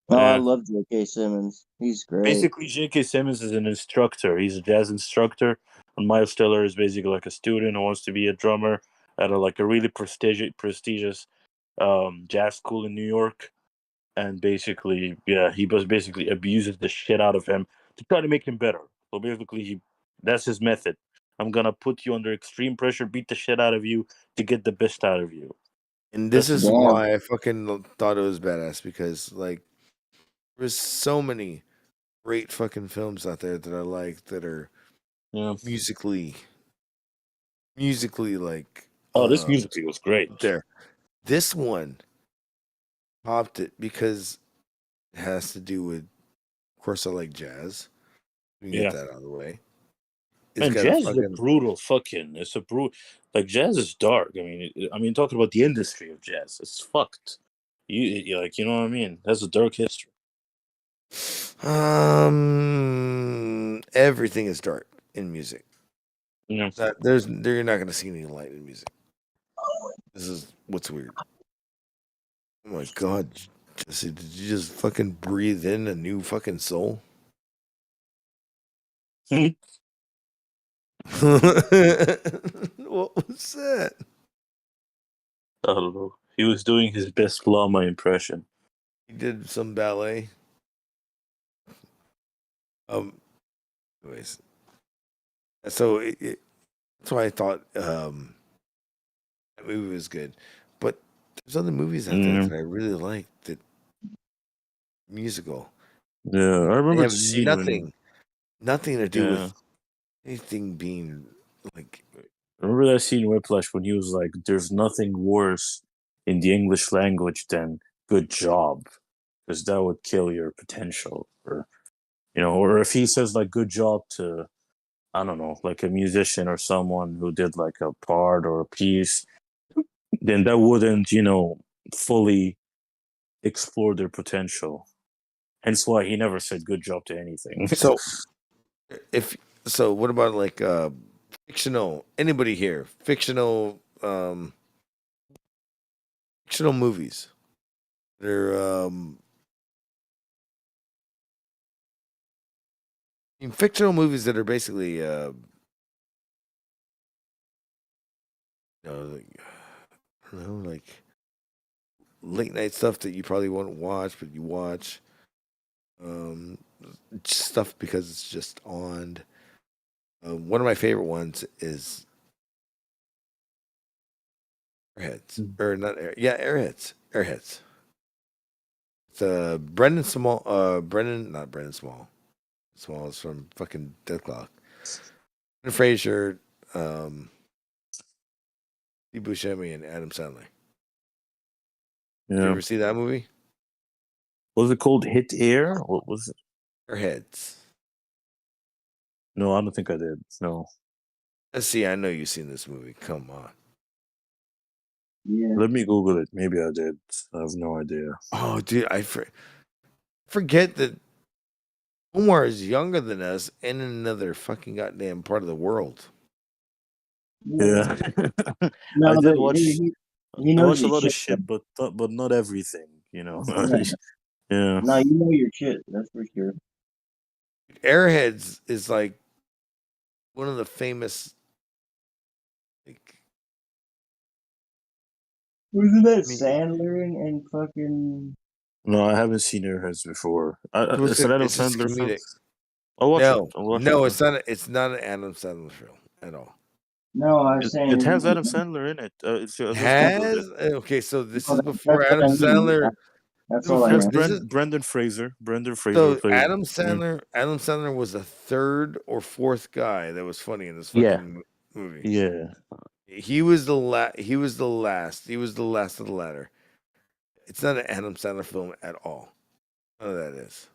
Oh, I love J.K. Simmons. He's great. Basically, J.K. Simmons is an instructor. He's a jazz instructor, and Miles Teller is basically like a student who wants to be a drummer at a really prestigious jazz school in New York. And basically, he basically abuses the shit out of him to try to make him better. So basically, that's his method. I'm gonna put you under extreme pressure, beat the shit out of you to get the best out of you. And this is why I fucking thought it was badass, because like there's so many great fucking films out there that I like that are musically like this musically was great. This one popped it because it has to do with, of course, I like jazz. We can get that out of the way. Man, jazz is a brutal fucking. It's a brutal. Like jazz is dark. I mean, talking about the industry of jazz, it's fucked. You like, you know what I mean? That's a dark history. Everything is dark in music. Yeah. You're not gonna see any light in music. This is what's weird. Oh my god, Jesse, did you just fucking breathe in a new fucking soul? What was that? I don't know. He was doing his best llama impression. He did some ballet. Anyways, so that's why I thought that movie was good. But there's other movies out there that I really like that musical. Yeah, I remember they have the scene nothing to do with anything being like. Remember that scene in Whiplash when he was like, "There's nothing worse in the English language than good job, because that would kill your potential." Or, or if he says like "good job" to, I don't know, like a musician or someone who did like a part or a piece, then that wouldn't, fully explore their potential. Hence why he never said "good job" to anything. So what about like fictional? Anybody here? Fictional movies. They're fictional movies that are basically like late night stuff that you probably won't watch, but you watch. stuff because it's just on. One of my favorite ones is Airheads, or not Air, yeah, Airheads, Airheads. It's Brendan Small, not Brendan Small. Small is from fucking Death Clock. Brendan Fraser, Steve Buscemi, and Adam Sandler. Did you Yeah. ever see that movie? Was it called Hit Air? What was it? Airheads. No, I don't think I did. No. Let's see. I know you've seen this movie. Come on. Yeah. Let me Google it. Maybe I did. I have no idea. Oh, dude, I forget that Omar is younger than us and in another fucking goddamn part of the world. Yeah. No, I but did watch. he I knows watched a his lot of shit. shit, but not everything. You know. Yeah. Yeah. No, you know your shit. That's for sure. Airheads is like one of the famous. Like, Wasn't that I mean, Sandler and fucking? No, I haven't seen Airheads before. It's an Adam it's just Sandler film. comedic. I'll watch it. No, I'll watch no, it. it's not. It's not an Adam Sandler film at all. No, I was It saying. has Adam Sandler in it. I just Googled it. Has okay, so this No, is before that's what Adam I mean. Sandler. That's all I Has meant. This is Brendan Fraser. Brendan Fraser so plays. Adam Sandler. Adam Sandler was the third or fourth guy that was funny in this Yeah. fucking movie. Yeah. He was the He was the last. He was the last of the ladder. It's not an Adam Sandler film at all. None of that is.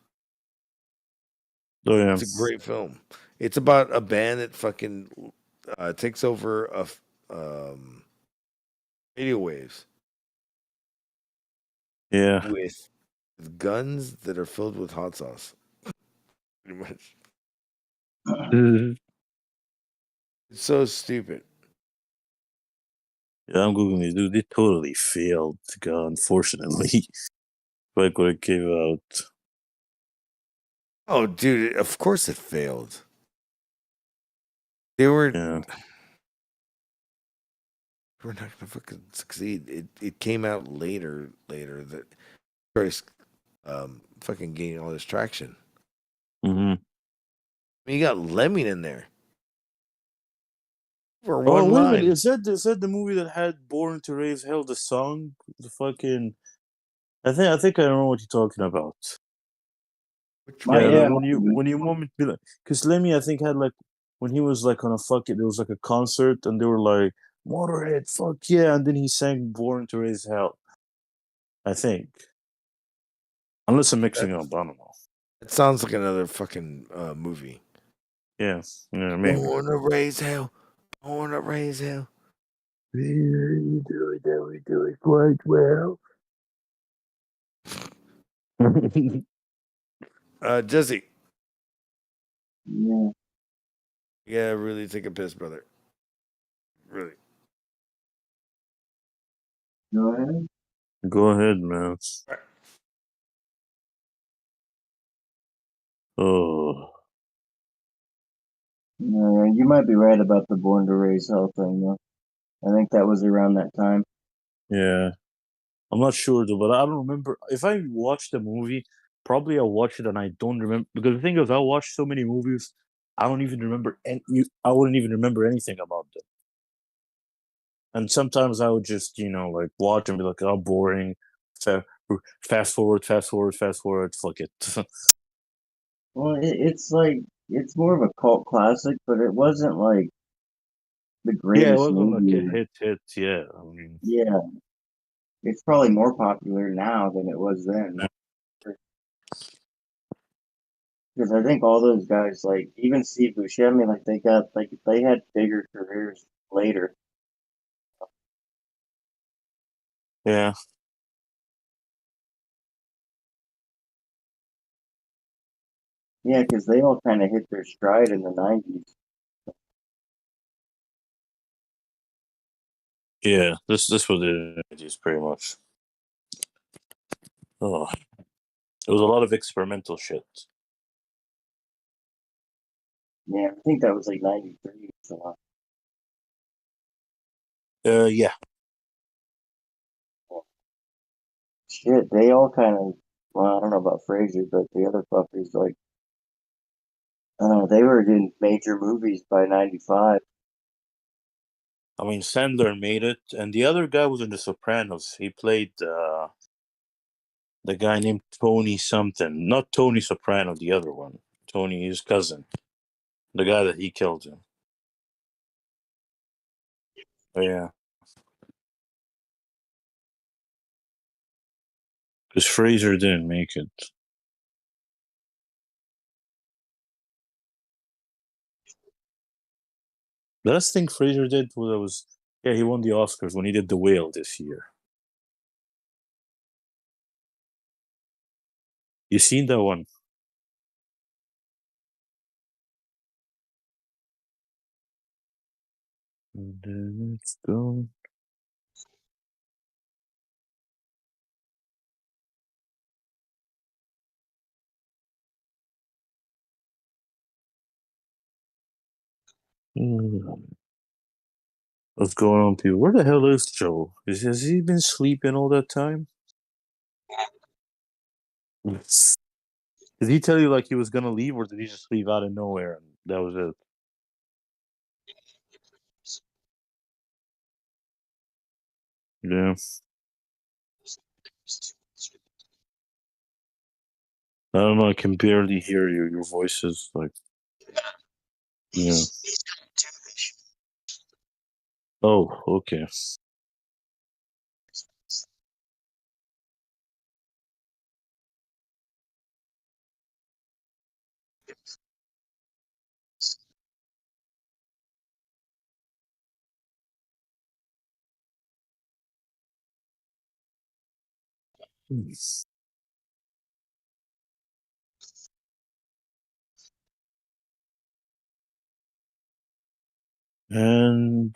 Oh yeah. It's a great film. It's about a band that fucking takes over radio waves. Yeah. With guns that are filled with hot sauce. Pretty much. It's so stupid. Yeah, I'm googling it, dude. It totally failed, unfortunately. Like when it came out. Oh, dude! Of course it failed. They were. Yeah. We're not gonna fucking succeed. It came out later that Christ fucking gaining all this traction. Mm-hmm. I mean, you got Lemming in there. For Oh, one wait a line. minute. Is that the movie that had Born to Raise Hell, the song? The fucking I think I know what you're talking about. Yeah, like when you want me to be like, because Lemmy, I think, had like when he was like on a fucking, there was like a concert and they were like Motorhead, fuck yeah, and then he sang Born to Raise Hell. I think, unless I'm mixing up, I don't know. It sounds like another fucking movie. Yeah, maybe. Born to raise hell. Born to raise hell. We do it quite well. Jesse. Yeah. Yeah, really take a piss, brother. Really. Go ahead. Go ahead, man. Oh. You might be right about the Born to Raise Hell thing, though. I think that was around that time. Yeah. I'm not sure though, but I don't remember if I watched the movie. Probably I'll watch it and I don't remember, because the thing is I watch so many movies, I don't even remember I wouldn't even remember anything about them. And sometimes I would just like watch and be like, oh, boring. Fast forward, fuck it. Well, it's like it's more of a cult classic, but it wasn't like the Yeah, it greatest wasn't like movie. a hit. Yeah, I mean, Yeah, it's probably more popular now than it was then. Because I think all those guys, like even Steve Buscemi, like they had bigger careers later. yeah. Yeah, because they all kind of hit their stride in the '90s. Yeah, this was it is pretty much. Oh, it was a lot of experimental shit. Yeah, I think that was like '93. So. Yeah. Shit, they all kind of. Well, I don't know about Fraser, but the other fuckers like Oh, they were in major movies by '95. I mean, Sandler made it, and the other guy was in The Sopranos. He played the guy named Tony something. Not Tony Soprano, the other one. Tony, his cousin. The guy that he killed him. Oh, yeah. Because Fraser didn't make it. The last thing Fraser did was he won the Oscars when he did The Whale this year. You seen that one? Let's go. What's going on, people? Where the hell is Joe? Has he been sleeping all that time? Did he tell you like he was gonna leave, or did he just leave out of nowhere and that was it? Yeah. I don't know. I can barely hear you. Your voice is like, yeah. Oh, okay. And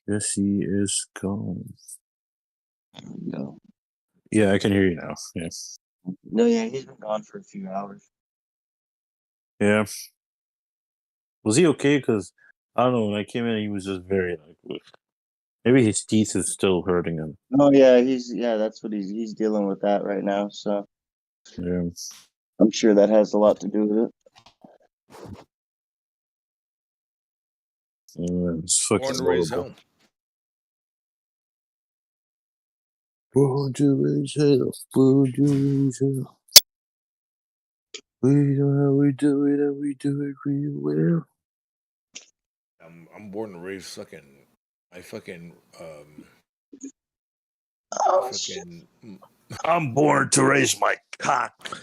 Jesse is gone. No. Yeah, I can hear you now. Yes. No, yeah, he's been gone for a few hours. Yeah. Was he okay? Because I don't know. When I came in, he was just very like, maybe his teeth is still hurting him. Oh yeah, that's what he's dealing with that right now. So yeah, I'm sure that has a lot to do with it. It's fucking Born to raise horrible. hell. Born to raise hell. Born to raise hell. We know how we do it, and we do it real well. I'm born to raise fucking. I fucking. I'm born to raise my cock.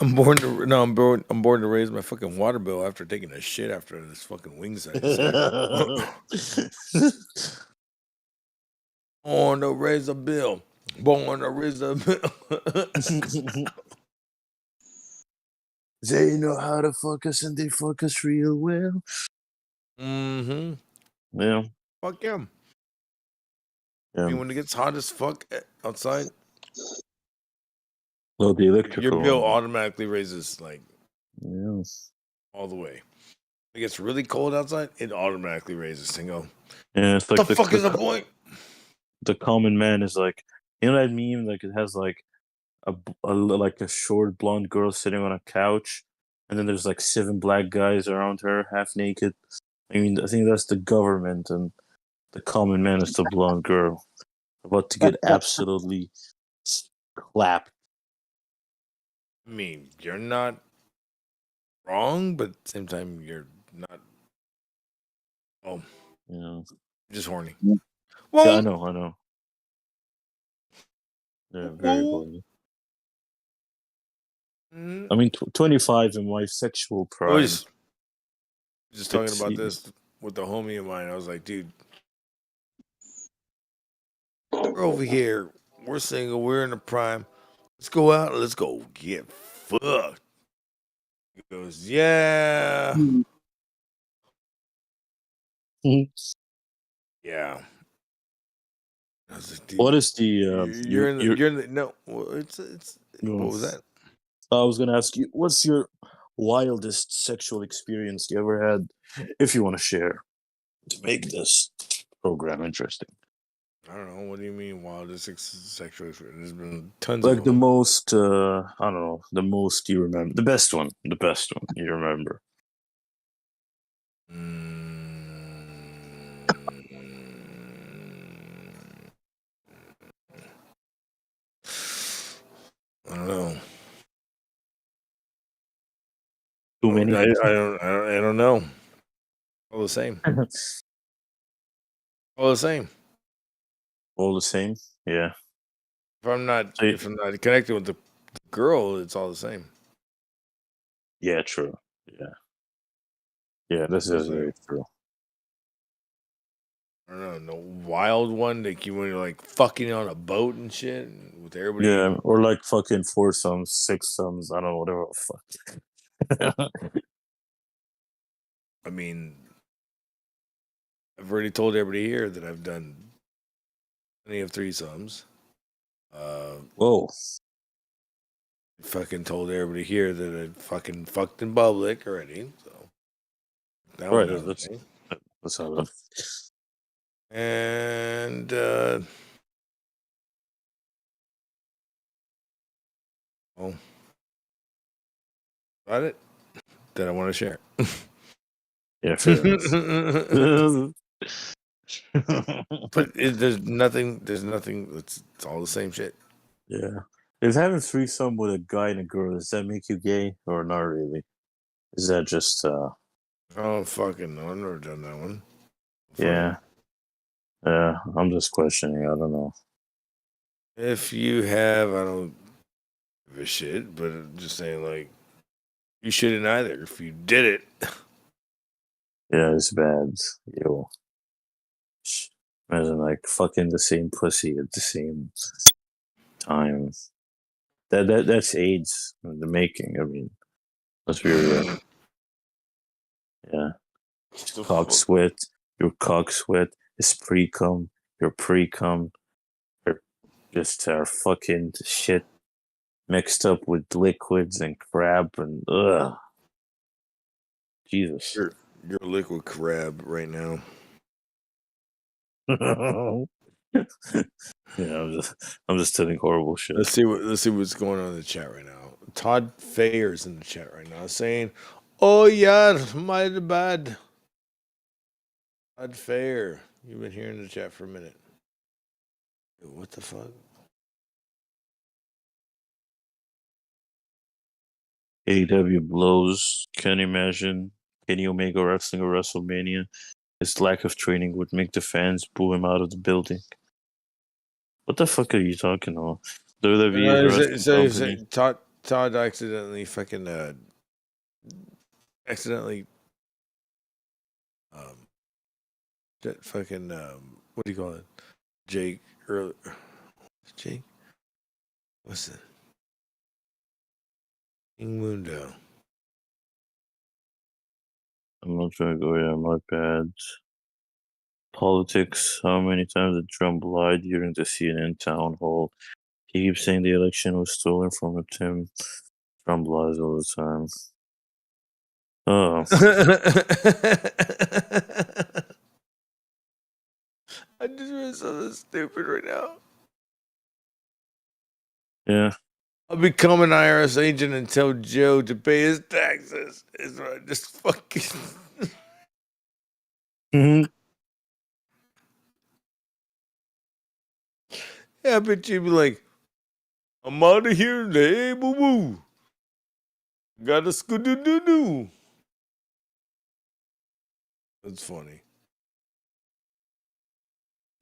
I'm born to raise my fucking water bill after taking a shit after this fucking wings I just had. Born to raise a bill. Born to raise a bill. They know how to fuck us, and they fuck us real well. Mm-hmm. Yeah. Fuck him. Yeah. I mean, when it gets hot as fuck outside, well, the electrical your bill automatically raises like all the way. If it gets really cold outside, it automatically raises. Single. Yeah, it's like the fuck is the point? The common man is like, you know that meme? Like it has like a short blonde girl sitting on a couch, and then there's like 7 black guys around her, half naked. I mean, I think that's the government, and the common man is the blonde girl about to get absolutely clapped. I mean, you're not wrong, but at the same time, you're not. Oh, yeah, just horny. Well, yeah, I know. Yeah, very horny. I mean, 25 in my sexual prime. I was just talking about this with a homie of mine. I was like, dude, we're over here. We're single. We're in the prime. Let's go out. Let's go get fucked. He goes, yeah. Yeah. I was like, dude, what is the you're in the no? It's what was that? I was gonna ask you, what's your wildest sexual experience you ever had, if you want to share, to make this program interesting? I don't know. What do you mean wildest sexual experience? There's been tons like of the them. most, I don't know, the most you remember, the best one you remember. I don't know. Too many. I don't know. All the same. All the same. All the same. Yeah. If I'm not connected with the girl, it's all the same. Yeah. True. Yeah. Yeah. This is very true. I don't know, no wild one like you when you're like fucking on a boat and shit with everybody. Yeah, or like fucking foursomes, sixsomes, I don't know, whatever the fuck. I mean, I've already told everybody here that I've done plenty of threesomes. Whoa. Fucking told everybody here that I fucking fucked in public already. So that Right, was that's how it is. And oh, got it that I want to share. Yeah, fair enough. But there's nothing. It's all the same shit. Yeah. If having threesome with a guy and a girl, does that make you gay or not really? Is that just Oh fucking no, I've never done that one. yeah. Yeah, I'm just questioning, I don't know. If you have, I don't give a shit, but I'm just saying, like, you shouldn't either if you did it. Yeah, it's bad. Yo. Imagine like fucking the same pussy at the same time. That's AIDS in the making. I mean, let's be real. Yeah. Cock sweat, your cock sweat is pre-cum, your pre-cum, you're just fucking shit mixed up with liquids and crap and ugh. Jesus. You're a liquid crab right now. Yeah, I'm just telling horrible shit. Let's see what's going on in the chat right now. Todd Fayer's in the chat right now saying, "Oh yeah, my bad." Todd Fayer, you've been here in the chat for a minute. What the fuck? AEW blows. Can you Omega wrestling or WrestleMania? His lack of training would make the fans boo him out of the building. What the fuck are you talking about? WWE is a wrestling company. Todd accidentally fucking that fucking what do you call it? Jake earlier. Jake? What's that? King Mundo. I'm not trying to go here, my bad. Politics. How many times did Trump lie during the CNN town hall? He keeps saying the election was stolen from him. Trump lies all the time. Oh. I just read something stupid right now. Yeah. I'll become an IRS agent and tell Joe to pay his taxes. Is what I just fucking. Mm-hmm. Yeah, I bet you'd be like, I'm out of here, hey, boo boo. Got a scoo-doo doo doo. That's funny.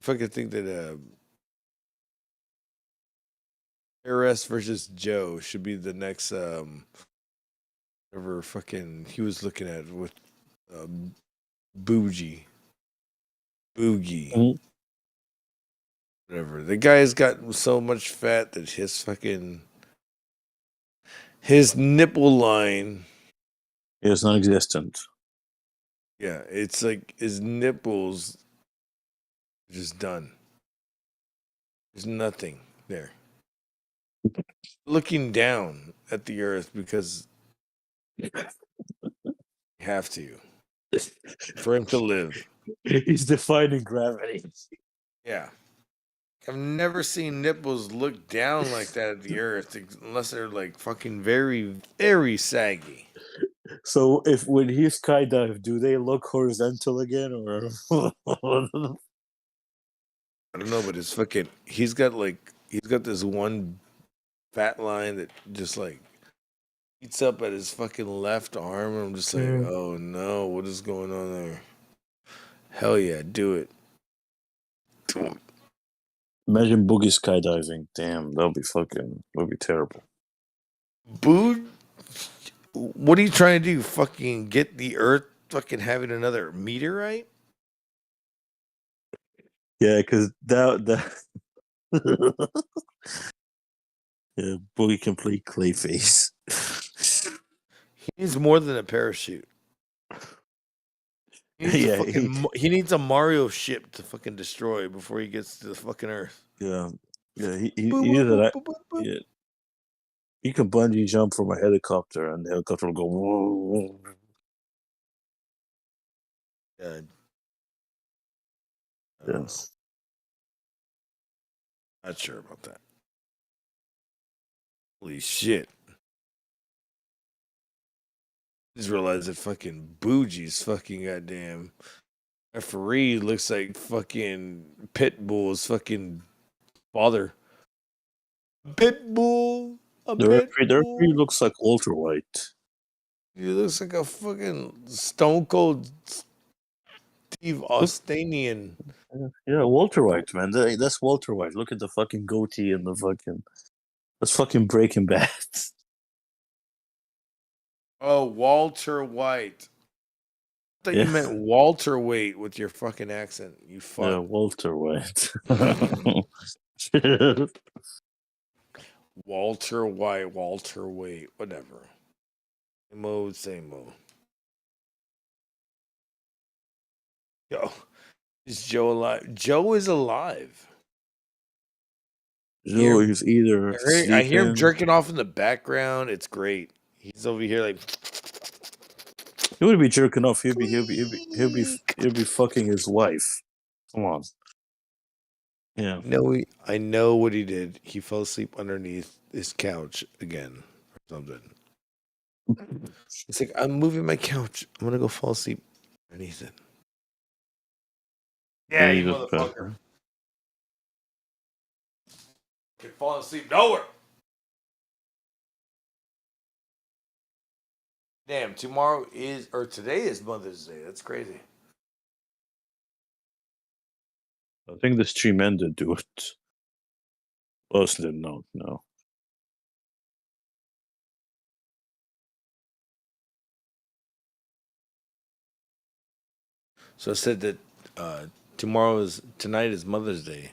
If I could think that IRS versus Joe should be the next whatever fucking he was looking at with Boogie. Mm-hmm. Whatever. The guy's got so much fat that his nipple line is non-existent. Yeah, it's like his nipples are just done. There's nothing there. Looking down at the earth because you have to for him to live. He's defying gravity. Yeah. I've never seen nipples look down like that at the earth unless they're like fucking very, very saggy. So if when he skydive, do they look horizontal again, or? I don't know, but it's fucking. He's got this one fat line that just like eats up at his fucking left arm. And I'm just like, oh no, what is going on there? Hell yeah, do it. Imagine Boogie skydiving. Damn, that'll be terrible. Boo, what are you trying to do? Fucking get the Earth fucking having another meteorite? Yeah, because that yeah, Boogie can play Clayface. He needs more than a parachute. He needs he needs a Mario ship to fucking destroy before he gets to the fucking Earth. Yeah, he either that. Yeah, he can bungee jump from a helicopter, and the helicopter will go. Whoa. Yeah. Yes. Not sure about that. Holy shit. Just realized that fucking Boogie's fucking goddamn referee looks like fucking Pitbull's fucking father. Pitbull. The referee looks like Walter White. He looks like a fucking Stone Cold Steve Austinian. Yeah, Walter White, man. That's Walter White. Look at the fucking goatee and the fucking. That's fucking Breaking Bad. Oh, Walter White. I thought you meant Walter White with your fucking accent. You fuck. Yeah, Walter White. Walter White, whatever. Same mode. Yo, is Joe alive? Joe is alive. Joe is either. I hear him jerking off in the background. It's great. He's over here like. He would be jerking off. He'll be fucking his wife. Come on. Yeah. I know what he did. He fell asleep underneath his couch again or something. It's like, I'm moving my couch. I'm gonna go fall asleep underneath it. Yeah, you motherfucker. Can fall asleep nowhere. Damn, today is Mother's Day. That's crazy. I think the stream ended, dude. Most didn't know. No. So I said that tonight is Mother's Day.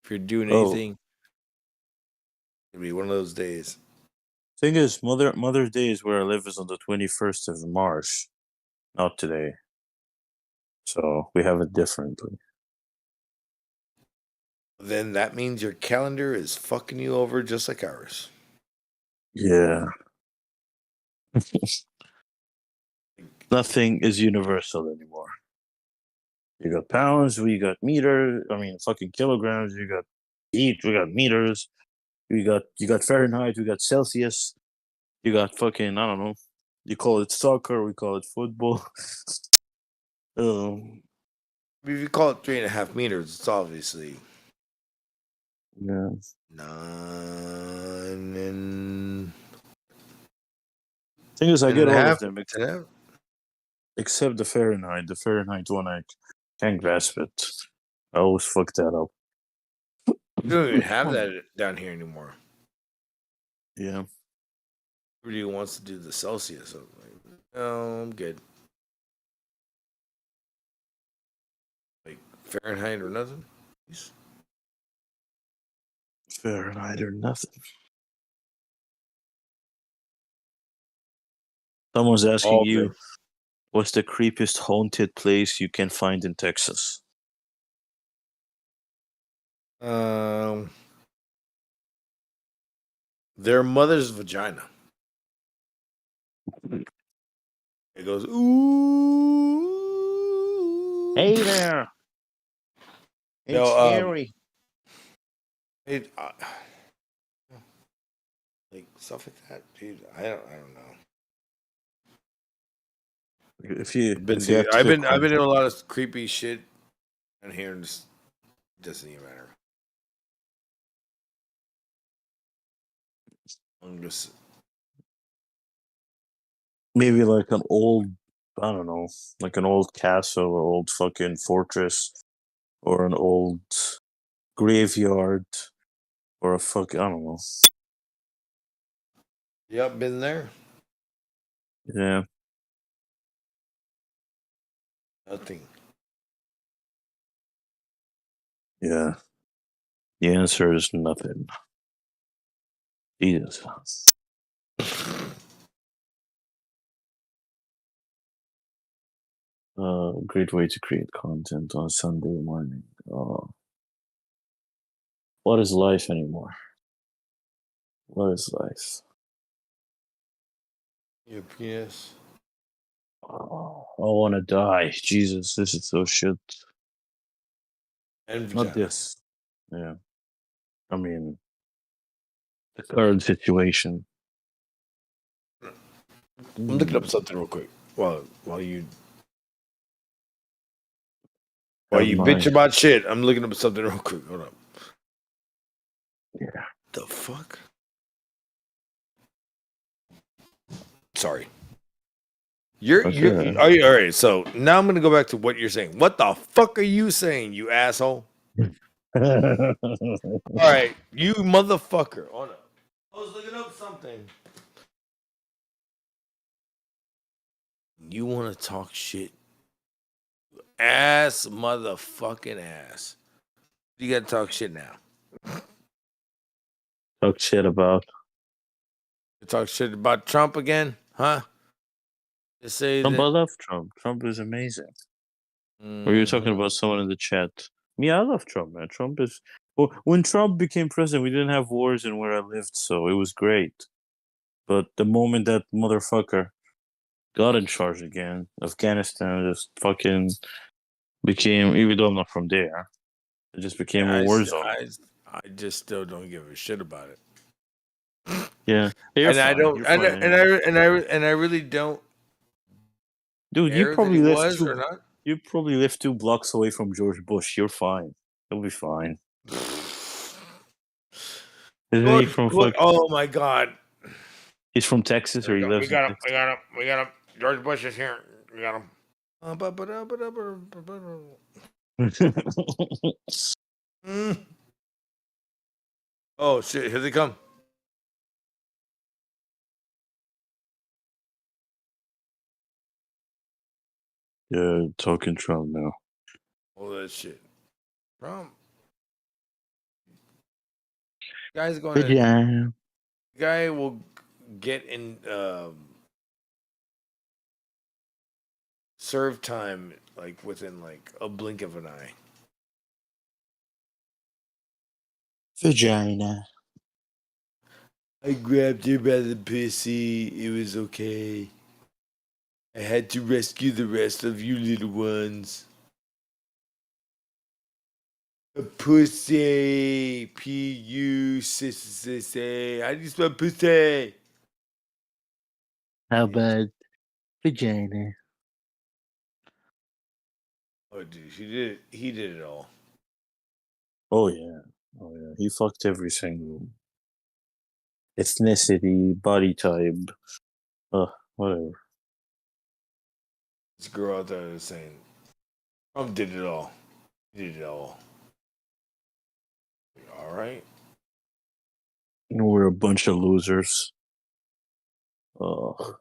If you're doing anything, it'll be one of those days. Thing is, Mother's Day is where I live is on the 21st of March, not today. So we have it differently. Then that means your calendar is fucking you over just like ours. Yeah. Nothing is universal anymore. You got pounds, we got fucking kilograms, you got we got meters, you got Fahrenheit, we got Celsius, you got fucking, I don't know. You call it soccer, we call it football. If you call it 3.5 meters, it's obviously 9 and thing is, I get all of them except the Fahrenheit. The Fahrenheit one, I can't grasp it. I always fuck that up. We don't even have that down here anymore. Yeah. Everybody wants to do the Celsius. I'm like, no, I'm good. Like Fahrenheit or nothing? Fahrenheit or nothing. Someone's asking you, what's the creepiest haunted place you can find in Texas? Their mother's vagina. It goes, ooh. Hey there. It's scary. Like stuff like that, dude. I don't know. If you I've been if you have to I've feel been doing a lot of creepy shit, and here and just doesn't even matter. I'm just maybe like an old, I don't know, like an old castle or old fucking fortress or an old graveyard or a fucking, I don't know. Yep, been there. Yeah. Nothing. Yeah. The answer is nothing. Jesus. Great way to create content on Sunday morning. What is life anymore? What is life? Yep, yes. Oh, I want to die. Jesus, this is so shit. And Not this. Yeah. I mean, the current situation. I'm looking up something real quick while you bitch about shit. I'm looking up something real quick. Hold up. Yeah. The fuck? Sorry. Are you all right? So now I'm gonna go back to what you're saying. What the fuck are you saying, you asshole? All right, you motherfucker. Hold up. I was looking up something. You want to talk shit? Ass motherfucking ass. You gotta talk shit now. Talk shit about. Talk shit about Trump again, huh? Just say Trump, that. I love Trump. Trump is amazing. Or you're talking about someone in the chat. Me, I love Trump, man. Trump is. Well, when Trump became president, we didn't have wars in where I lived, so it was great. But the moment that motherfucker got in charge again, Afghanistan just fucking became. Even though I'm not from there, it just became a war zone. I just still don't give a shit about it. Yeah, you're and fine. I don't, You're and, fine. and I really don't. Dude, you care probably that he live was or two. not. You probably live 2 blocks away from George Bush. You're fine. You'll be fine. Isn't he from? Oh my god. He's from Texas, or he lives. We got him. We got him. George Bush is here. We got him. Oh shit! Here they come. Yeah, talking Trump now. All that shit. Trump. Guy's going to. Yeah. Guy will get in serve time like within like a blink of an eye. Vagina. I grabbed her by the pussy. It was okay. I had to rescue the rest of you little ones. A pussy. P-U-S-S-A. I just want pussy. How about vagina? Oh, dude, he did it all. Oh yeah. Oh yeah. He fucked every single ethnicity, body type. Whatever. This girl out there is saying, Trump did it all. He did it all. All right. We're a bunch of losers. Oh,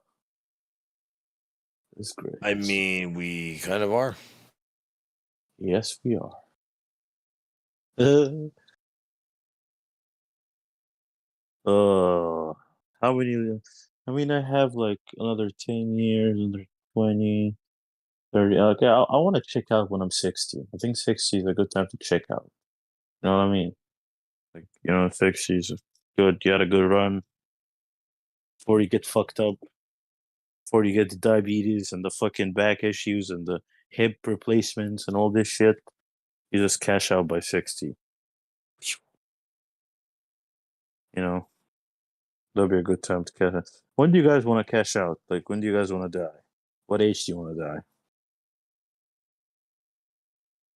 it's great. I mean, we kind of are. Yes, we are. How many? I mean, I have like another 10 years, another 20, 30. Okay, I want to check out when I'm 60. I think 60 is a good time to check out. You know what I mean? Like, 60 is good. You had a good run before you get fucked up, before you get the diabetes and the fucking back issues and the hip replacements and all this shit. You just cash out by 60. That'll be a good time to cash out. When do you guys want to cash out? Like, when do you guys want to die? What age do you want to die?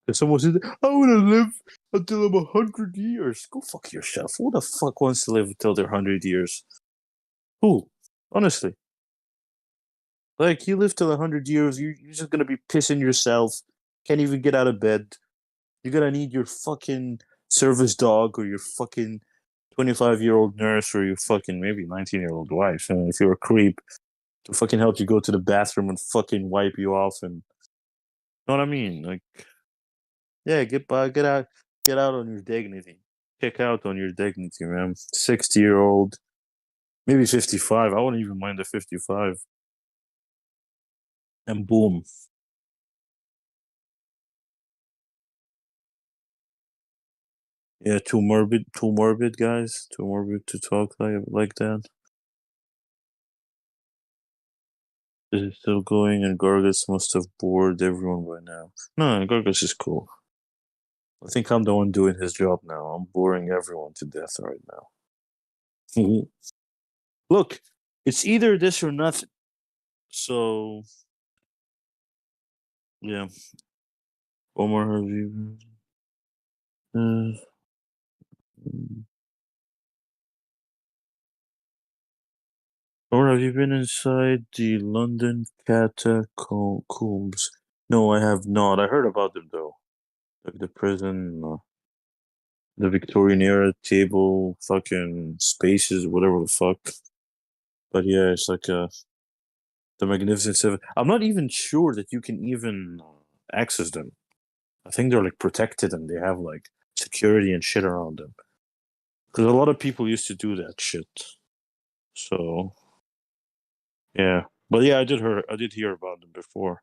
If someone says, I want to live until I'm 100 years. Go fuck yourself. Who the fuck wants to live until they're 100 years? Who? Honestly. Like, you live till 100 years, you're just gonna be pissing yourself. Can't even get out of bed. You're gonna need your fucking service dog or your fucking 25-year-old nurse or your fucking maybe 19-year-old wife. And if you're a creep, to fucking help you go to the bathroom and fucking wipe you off and... know what I mean? Like... Yeah, get out on your dignity. Kick out on your dignity, man. 60-year-old, maybe 55. I wouldn't even mind the 55. And boom. Yeah, too morbid, guys. Too morbid to talk like that. This is still going, and Gargus must have bored everyone by now. No, Gargus is cool. I think I'm the one doing his job now. I'm boring everyone to death right now. Look, it's either this or nothing. So, yeah. Omar, have you... Or have you been inside the London catacombs? No, I have not. I heard about them though. Like the prison, the Victorian era table, fucking spaces, whatever the fuck. But yeah, it's like the Magnificent Seven. I'm not even sure that you can even access them. I think they're like protected and they have like security and shit around them. Because a lot of people used to do that shit. So yeah, but yeah, I did hear about them before.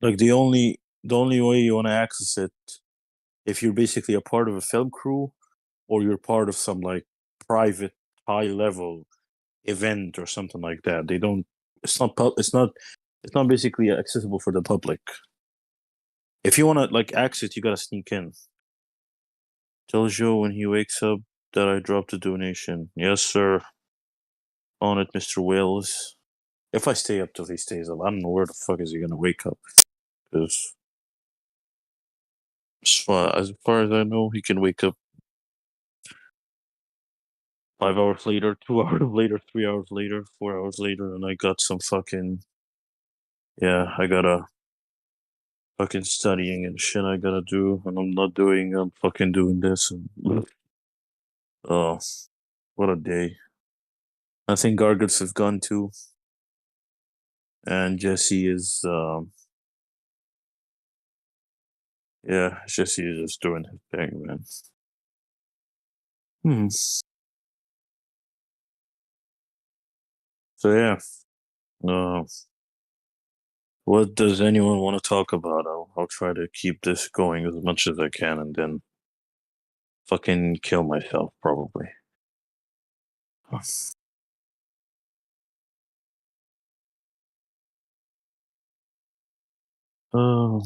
Like the only way you want to access it, if you're basically a part of a film crew, or you're part of some like private high level event or something like that. They don't. It's not. It's not basically accessible for the public. If you want to like access, you gotta sneak in. Tell Joe when he wakes up that I dropped a donation. Yes, sir. On it, Mr. Wales. If I stay up till he stays up, I don't know where the fuck is he gonna wake up. Because as far as I know, he can wake up 5 hours later, 2 hours later, 3 hours later, 4 hours later, and I got some fucking... Yeah, I gotta fucking studying and shit I gotta do, and I'm not doing, I'm fucking doing this, and... Oh, what a day. I think Gargants have gone too. And Jesse is, yeah, Jesse is just doing his thing, man. So yeah, what does anyone want to talk about? I'll try to keep this going as much as I can, and then fucking kill myself probably. Um,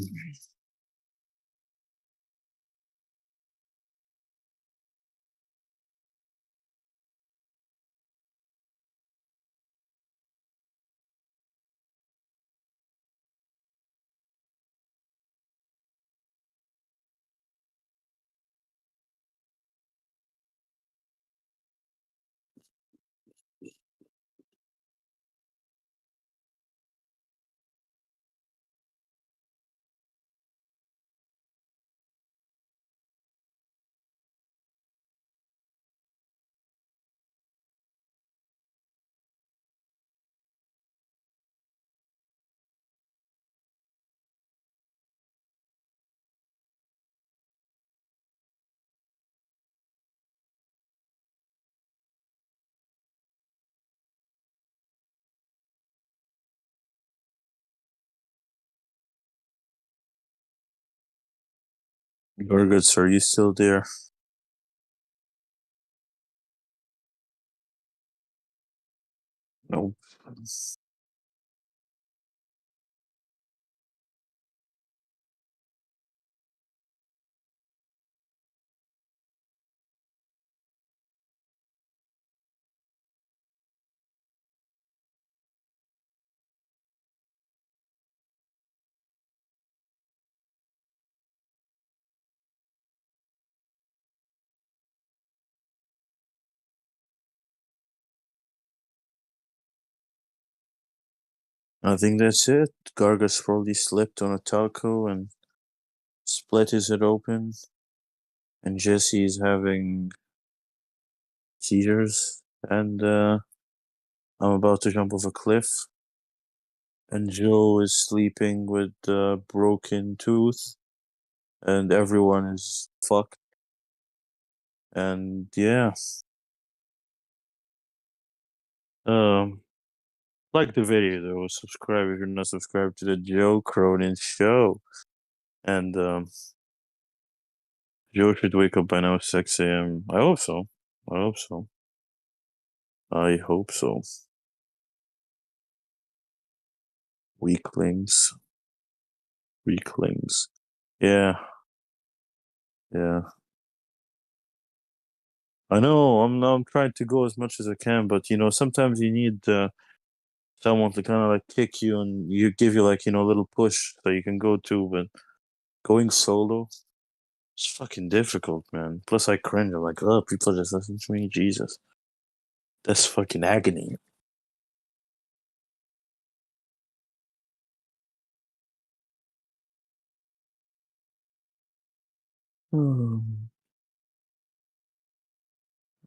Gorguts, are you still there? Nope. I think that's it. Gargas probably slipped on a taco and split his head open. And Jesse is having seizures. And I'm about to jump off a cliff. And Joe is sleeping with a broken tooth. And everyone is fucked. And yeah. Like the video though, subscribe if you're not subscribed to the Joe Cronin show. And Joe should wake up by now 6 a.m. I hope so. I hope so. I hope so. Weaklings. Weaklings. Yeah. Yeah. I know, I'm trying to go as much as I can, but you know, sometimes you need someone to kind of like kick you and you give you like, you know, a little push so you can go too, but going solo, it's fucking difficult, man. Plus I cringe, I'm like, oh, people just listen to me, Jesus. That's fucking agony.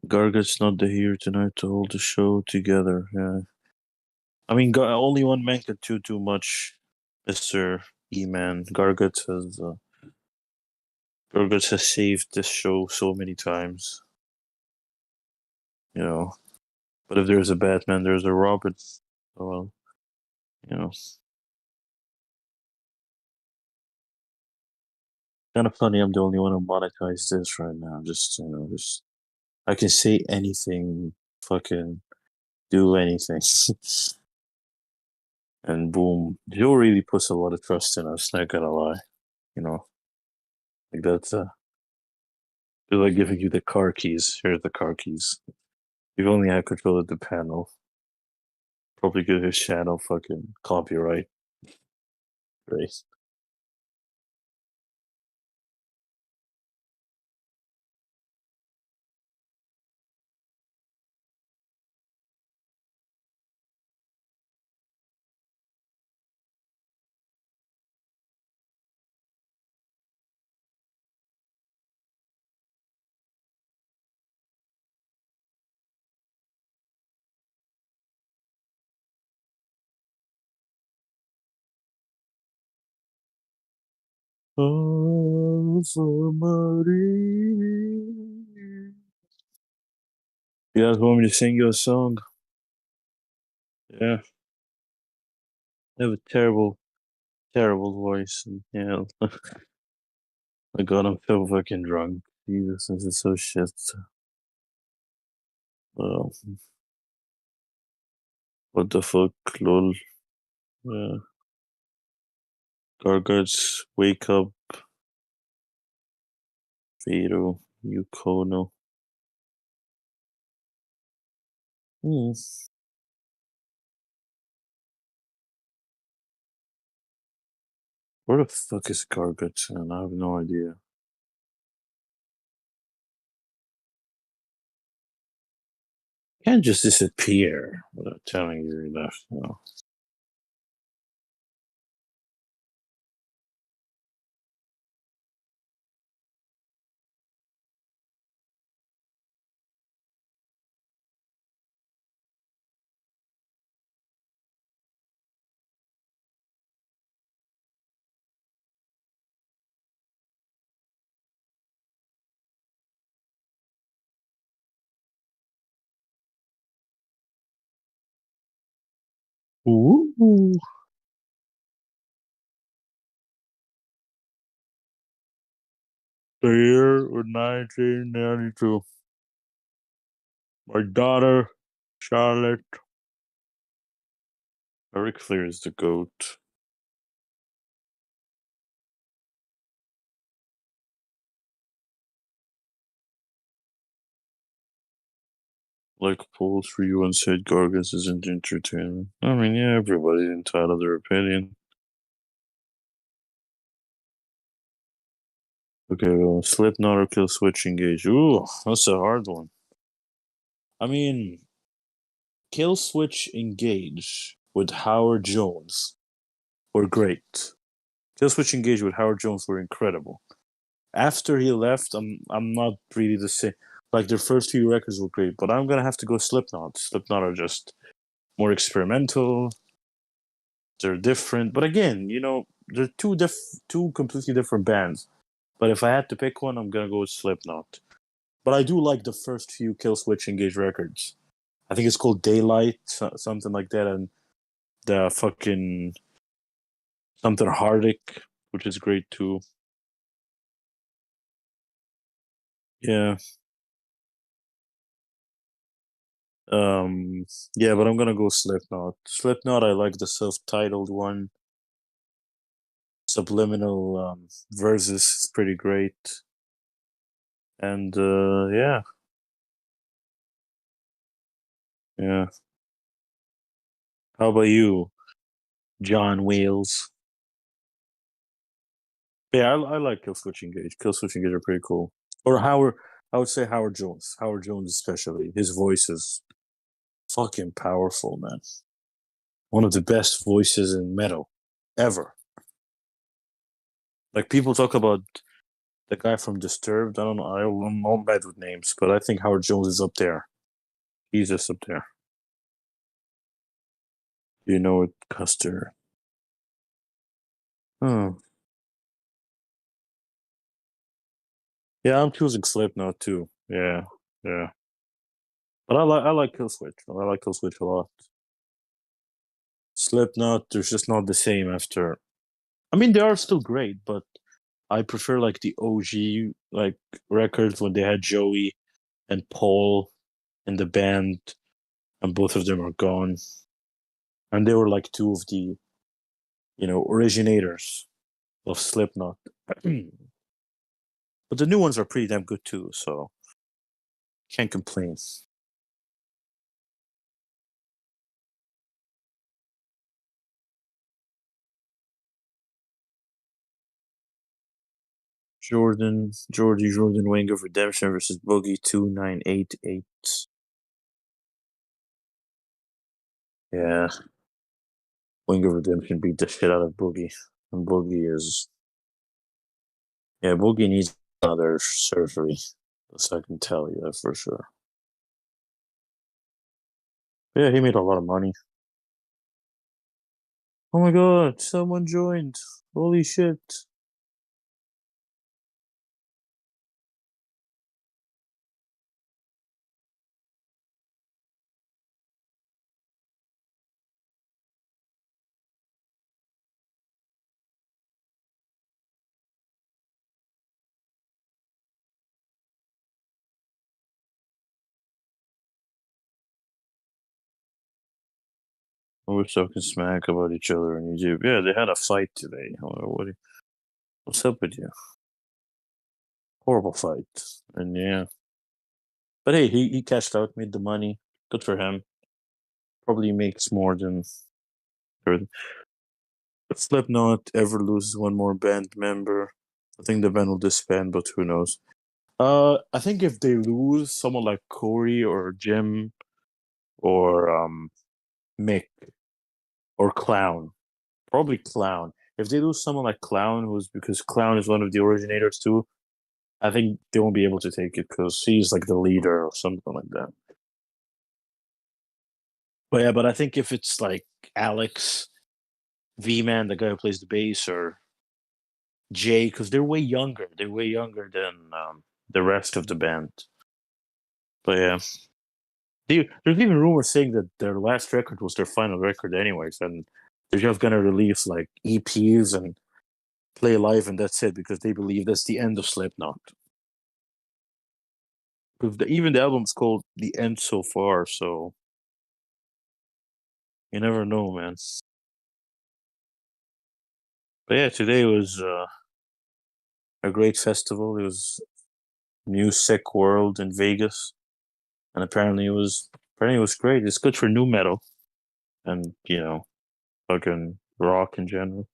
Gargat's not here tonight to hold the show together. Yeah. I mean, only one man could do too much, Mr. E-Man. Gargat has saved this show so many times. You know. But if there's a Batman, there's a Robin. So, well, you know. Kind of funny I'm the only one who monetized this right now. Just, you know, I can say anything, fucking do anything. And boom. Joe really puts a lot of trust in us, not gonna lie. You know. Like that's they're like giving you the car keys. Here's the car keys. You've only had control of the panel. Probably give his channel fucking copyright. Right. Oh, somebody. You guys want me to sing you a song? Yeah. I have a terrible, terrible voice. And, yeah. My god, I'm so fucking drunk. Jesus, this is so shit. Oh, what the fuck, lol. Yeah. Gargats, wake up. Vero, Yukono. Where the fuck is Gargats? And I have no idea. Can't just disappear without telling you enough. No. Ooh. The year was 1992. My daughter, Charlotte, Ric Flair is the GOAT. Like polls for you and said Gargans isn't entertainment. I mean, yeah, everybody's entitled to their opinion. Okay, well, Slipknot or Kill Switch Engage. Ooh, that's a hard one. I mean, Kill Switch Engage with Howard Jones were great. Kill Switch Engage with Howard Jones were incredible. After he left, I'm not really the same. Like, their first few records were great, but I'm gonna have to go Slipknot. Slipknot are just more experimental. They're different, but again, you know, they're two completely different bands. But if I had to pick one, I'm gonna go with Slipknot. But I do like the first few Kill Switch Engage records. I think it's called Daylight, something like that, and the fucking something Hardic, which is great too. Yeah. Yeah, but I'm gonna go Slipknot. Slipknot, I like the self-titled one. Subliminal Versus is pretty great. And yeah. Yeah. How about you, John Wales? Yeah, I like Kill Switch Engage. Kill Switch Engage are pretty cool. Or Howard, I would say Howard Jones. Howard Jones especially. His voice is fucking powerful, man. One of the best voices in metal ever. Like, people talk about the guy from Disturbed. I don't know. I'm bad with names, but I think Howard Jones is up there. He's just up there. You know it, Custer. Oh. Yeah, I'm choosing Slipknot too. Yeah, yeah. But I like Kill Switch. I like Kill Switch a lot. Slipknot, there's just not the same after. I mean, they are still great, but I prefer like the OG like records when they had Joey and Paul in the band, and both of them are gone, and they were like two of the, you know, originators of Slipknot. But the new ones are pretty damn good too, so can't complain. Jordan Wing of Redemption versus Boogie2988. Yeah. Wing of Redemption beat the shit out of Boogie. And Boogie is. Yeah, Boogie needs another surgery. So I can tell you that for sure. Yeah, he made a lot of money. Oh my god, someone joined. Holy shit. We're talking smack about each other in Egypt. Yeah, they had a fight today. What's up with you? Horrible fight. And yeah. But hey, he cashed out, made the money. Good for him. Probably makes more than. If Slipknot ever loses one more band member, I think the band will disband, but who knows? I think if they lose someone like Corey or Jim or Mick or Clown, probably Clown. If they lose someone like Clown, who's because Clown is one of the originators too, I think they won't be able to take it because he's like the leader or something like that. But yeah, but I think if it's like Alex, V-Man, the guy who plays the bass, or Jay, because they're way younger. They're way younger than the rest of the band. But yeah. There's even rumors saying that their last record was their final record anyways, and they're just gonna release like EPs and play live and that's it, because they believe that's the end of Slipknot. Because even the album's called The End So Far, so You never know, man. But yeah, today was a great festival. It was Music World in Vegas, and apparently it was great. It's good for new metal, and fucking rock in general.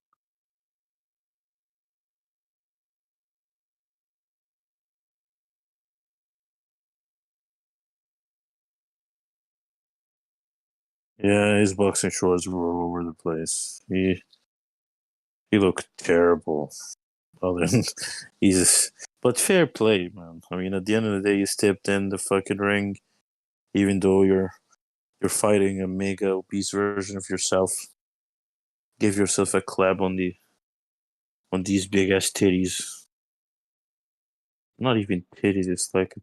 Yeah, his boxing shorts were all over the place. He looked terrible. Other than but fair play, man. I mean, at the end of the day, you stepped in the fucking ring, even though you're fighting a mega obese version of yourself. Give yourself a clap on these big ass titties. Not even titties. It's like,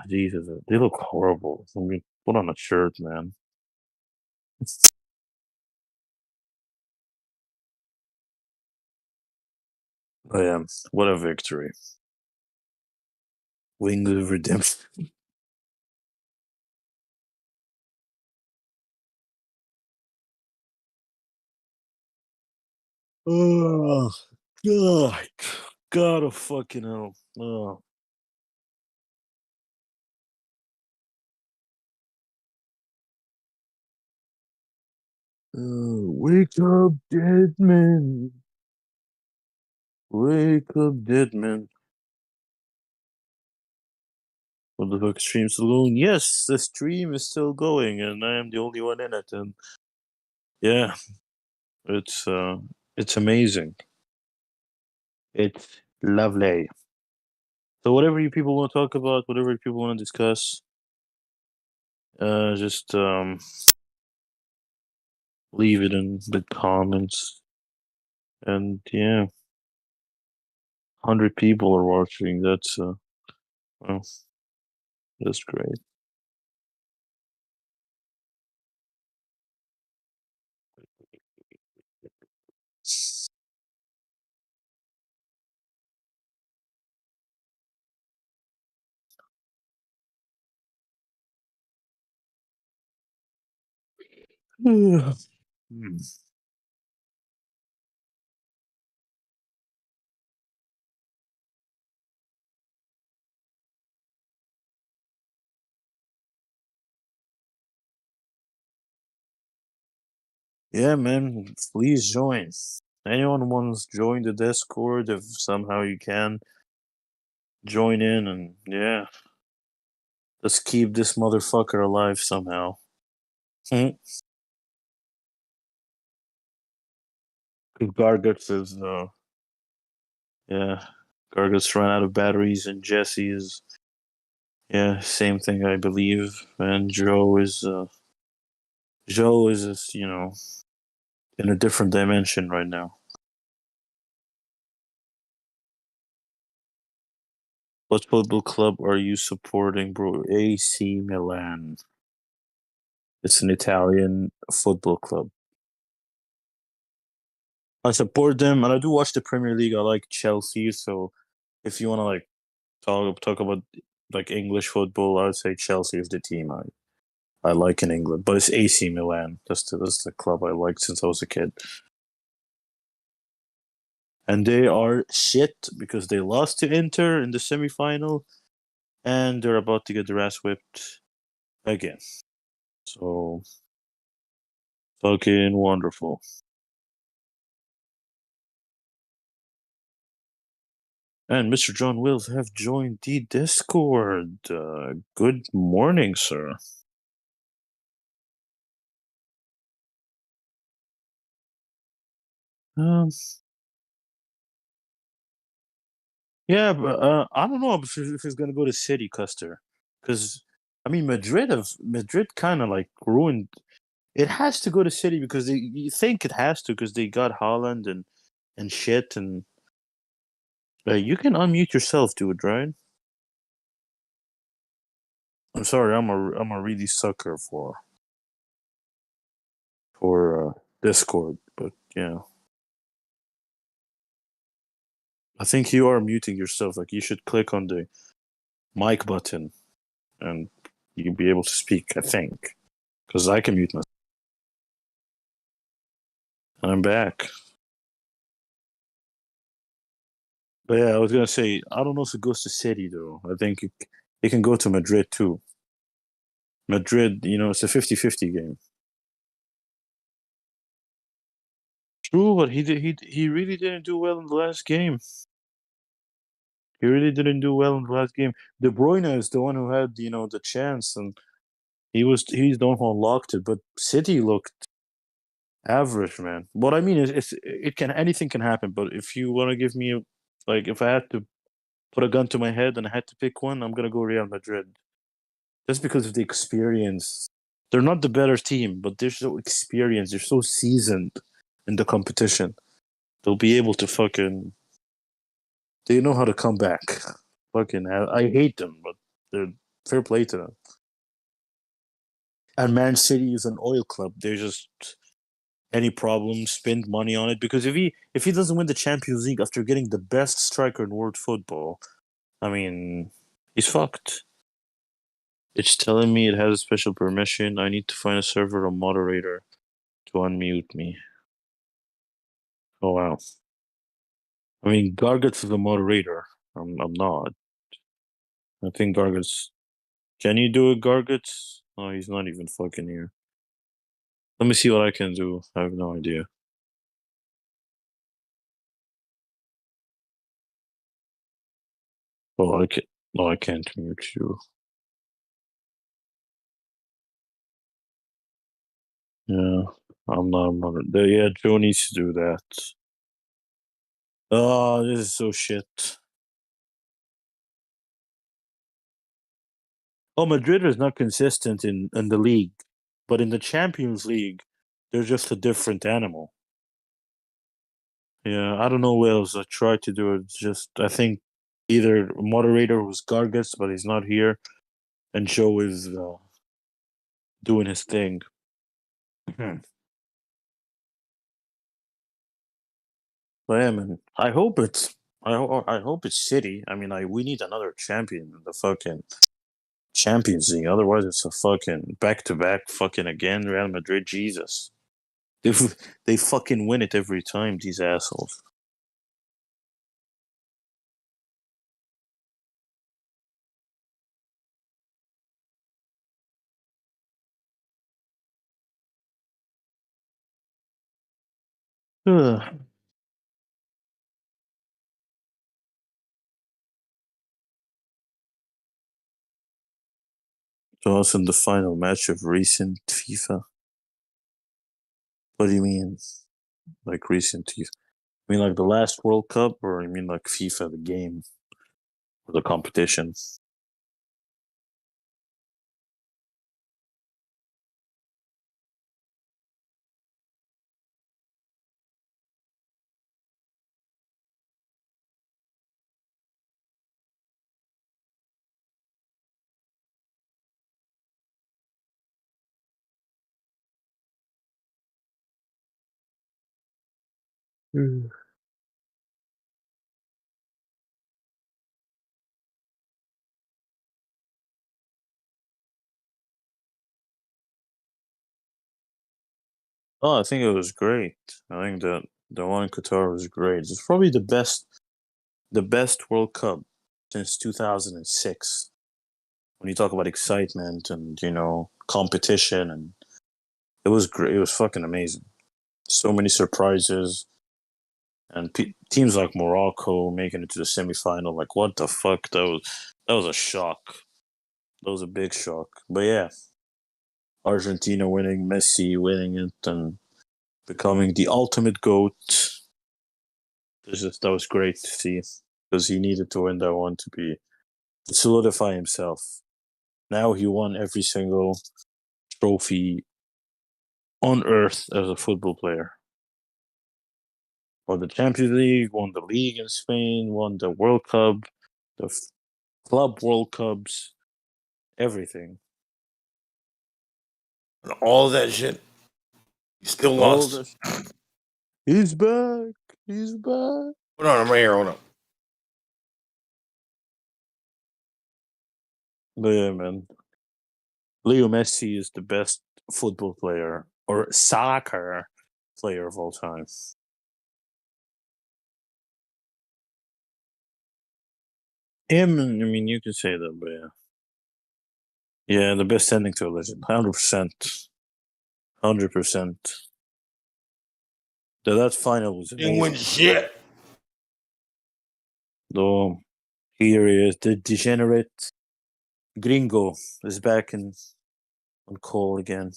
Jesus, they look horrible. I mean, put on a shirt, man. But yeah, what a victory. Wings of Redemption. Oh, God. God of fucking hell. Oh. Wake up, dead man. Wake up, dead man. What the fuck, stream's alone? Yes, the stream is still going, and I am the only one in it. And yeah, it's amazing. It's lovely. So whatever you people want to talk about, whatever you people want to discuss, just leave it in the comments. And yeah, 100 people are watching. That's well, that's great. Hmm. Yeah, man, please join. Anyone wants to join the Discord, if somehow you can, join in, and yeah, let's keep this motherfucker alive somehow. Garguts is yeah, Garguts ran out of batteries, and Jesse is same thing, I believe, and Joe is just, in a different dimension right now. What football club are you supporting, bro? AC Milan. It's an Italian football club. I support them, and I do watch the Premier League. I like Chelsea, so if you want to like talk about like English football, I would say Chelsea is the team I like in England. But it's AC Milan. That's the club I liked since I was a kid. And they are shit because they lost to Inter in the semifinal, and they're about to get their ass whipped again. So fucking wonderful. And Mr. John Wills have joined the Discord. Good morning, sir. Yeah, but I don't know if he's gonna go to City, Custer, because I mean Madrid kind of like ruined. It has to go to City because you think it has to because they got Holland and shit, and you can unmute yourself, dude, right? I'm sorry, I'm a really sucker for Discord, but yeah, I think you are muting yourself. Like you should click on the mic button, and you'll be able to speak. I think because I can mute myself. I'm back. But yeah, I was gonna say I don't know if it goes to City though. I think it can go to Madrid too. Madrid, it's a 50-50 game. True, but he really didn't do well in the last game. He really didn't do well in the last game. De Bruyne is the one who had the chance, and he's the one who unlocked it. But City looked average, man. What I mean is, anything can happen. But if you want to give me, if I had to put a gun to my head and I had to pick one, I'm gonna go Real Madrid, just because of the experience. They're not the better team, but they're so experienced. They're so seasoned in the competition. They'll be able to fucking. They know how to come back. Fucking, I hate them, but they're fair play to them. And Man City is an oil club. They're just any problem, spend money on it. Because if he doesn't win the Champions League after getting the best striker in world football, I mean, he's fucked. It's telling me it has a special permission. I need to find a server or moderator to unmute me. Oh wow. I mean, Gargot's is the moderator. I'm not. I think Gargot's. Can you do it, Gargot? Oh, he's not even fucking here. Let me see what I can do. I have no idea. Oh, I can't. No, I can't mute you. Yeah, I'm not. Yeah, Joe needs to do that. Oh, this is so shit. Oh, Madrid is not consistent in the league, but in the Champions League, they're just a different animal. Yeah, I don't know what else I tried to do. It's just I think either moderator was Gargis, but he's not here, and Joe is doing his thing. But yeah, man, I hope it's City. I mean, we need another champion in the fucking Champions League. Otherwise, it's a fucking back-to-back fucking again. Real Madrid, Jesus, they fucking win it every time. These assholes. Ugh. So us in the final match of recent FIFA. What do you mean, like recent FIFA? I mean like the last World Cup, or you mean like FIFA, the game, or the competition? Oh, I think it was great. I think that the one in Qatar was great. It's probably the best World Cup since 2006. When you talk about excitement and competition, and it was great. It was fucking amazing. So many surprises, and teams like Morocco making it to the semifinal. Like, what the fuck? That was a shock. That was a big shock. But yeah, Argentina winning, Messi winning it, and becoming the ultimate GOAT. That was great to see, because he needed to win that one to solidify himself. Now he won every single trophy on earth as a football player. Won the Champions League, won the league in Spain, won the World Cup, the Club World Cups, everything. And all that shit, you still lost. He's back. He's back. Hold on, I'm right here. Hold on. But yeah, man. Leo Messi is the best football player or soccer player of all time. Him, I mean, you can say that, but yeah. Yeah, the best ending to a legend. 100%. 100%. That final was Didn't win amazing. shit. Though, here he is, the degenerate Gringo is back on call again.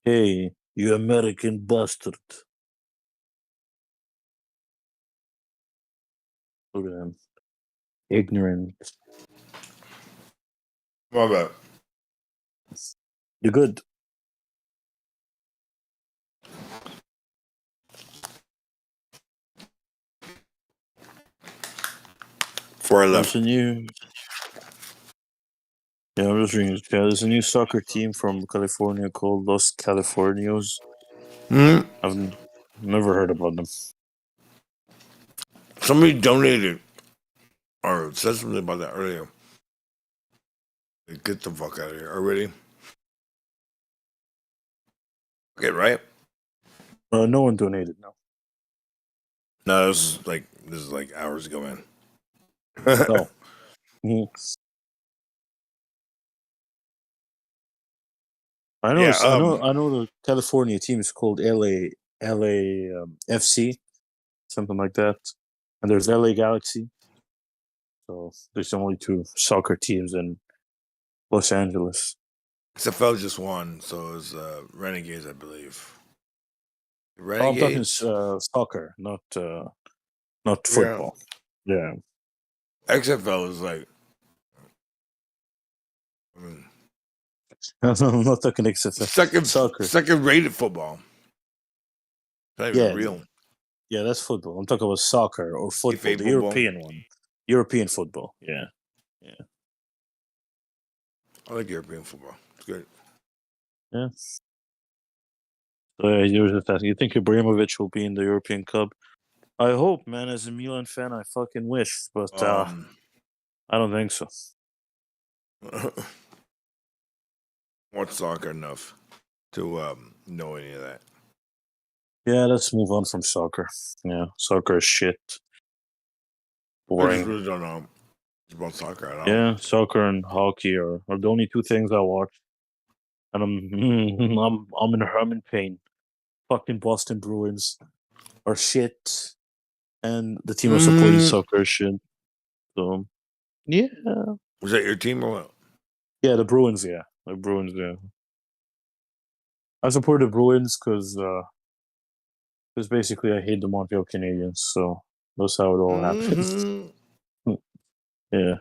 Hey, you American bastard. Look at him. Ignorant. My bad. You're good. Before I left. There's a new... Yeah, I'm just reading. There's a new soccer team from California called Los Californios. I've never heard about them. Somebody donated or said something about that earlier. Get the fuck out of here already. Okay, right? No one donated, no. No, this is like hours ago, man. No. I know. Yeah, I know. The California team is called LA FC, something like that. And there's LA Galaxy. So there's only two soccer teams in Los Angeles. XFL just won, so it's Renegades, I believe. Oh, I'm talking Renegades. soccer, not football. Yeah. XFL is like. I mean, I'm not talking XFL. Soccer. Second-rated football. Not even real. Yeah, that's football. I'm talking about soccer or football, the European one. European football. Yeah. Yeah. I like European football. It's good. Yeah. So yeah, you were just asking, you think Ibrahimovic will be in the European Cup? I hope, man. As a Milan fan, I fucking wish, but I don't think so. Watch soccer enough to know any of that. Yeah, let's move on from soccer. Yeah, soccer is shit. I Boring. just really don't know about soccer at all. Yeah, soccer and hockey are the only two things I watch, and I'm in pain. Fucking Boston Bruins are shit, and the team I'm supporting soccer is shit. So yeah, was that your team or what? Yeah, the Bruins. Yeah, the Bruins. Yeah, I support the Bruins because basically I hate the Montreal Canadiens. So that's how it all happens. Yeah.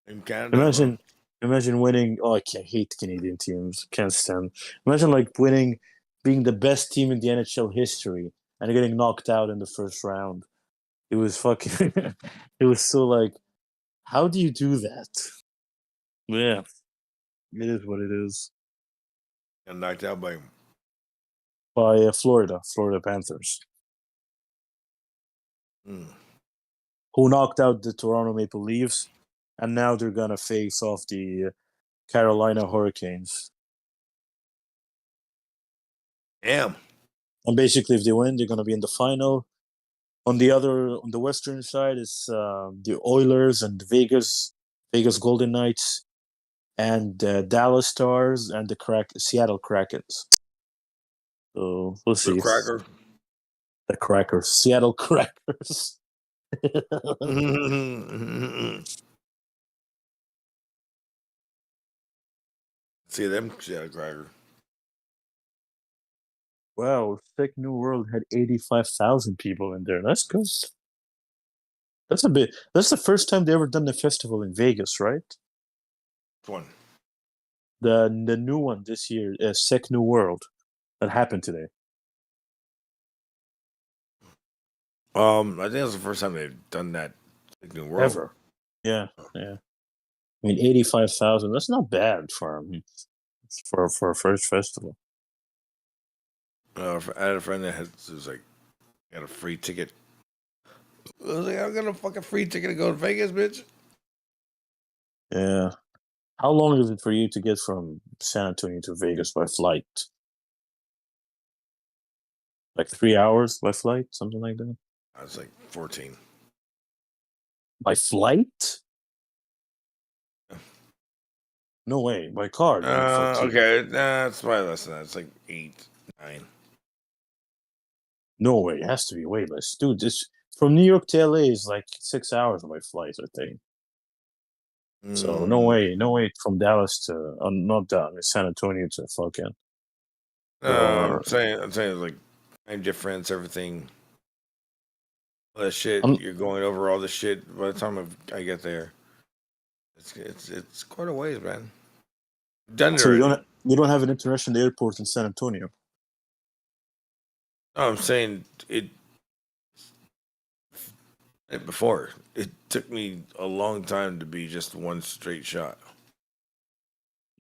In Canada, Imagine winning. Oh, I hate Canadian teams. Can't stand. Imagine winning, being the best team in the NHL history, and getting knocked out in the first round. It was fucking. It was so how do you do that? Yeah, it is what it is. and knocked out by Florida Panthers, Mm. who knocked out the Toronto Maple Leafs, and now they're gonna face off the Carolina Hurricanes. Damn. And basically, if they win, they're gonna be in the final. On the western side is the Oilers and Vegas Golden Knights, and Dallas Stars and the Seattle Krakens. So we'll see. The Crackers, Seattle Crackers. See them Seattle Crackers. Wow, Sick New World had 85,000 people in there. That's good. That's a bit. That's the first time they ever done the festival in Vegas, right? One. The new one this year, Sick New World, that happened today. I think that's the first time they've done that Sick New World. Ever. Yeah. I mean, 85,000. That's not bad for a first festival. I had a friend that got a free ticket. I was like, I got a fucking free ticket to go to Vegas, bitch. Yeah. How long is it for you to get from San Antonio to Vegas by flight? Like 3 hours by flight, something like that. I was like 14. By flight? No way. By car. Then 14. Okay, it's probably less than that. It's like 8, 9. No way. It has to be way less, dude. This from New York to LA is like 6 hours by flight, I think. So no way from Dallas to not Dallas, San Antonio to fucking. I'm saying like time difference, everything. All that shit. You're going over all the shit. By the time I get there, it's quite a ways, man. Done it So already. you don't have an international airport in San Antonio. No, I'm saying it before. It took me a long time to be just one straight shot.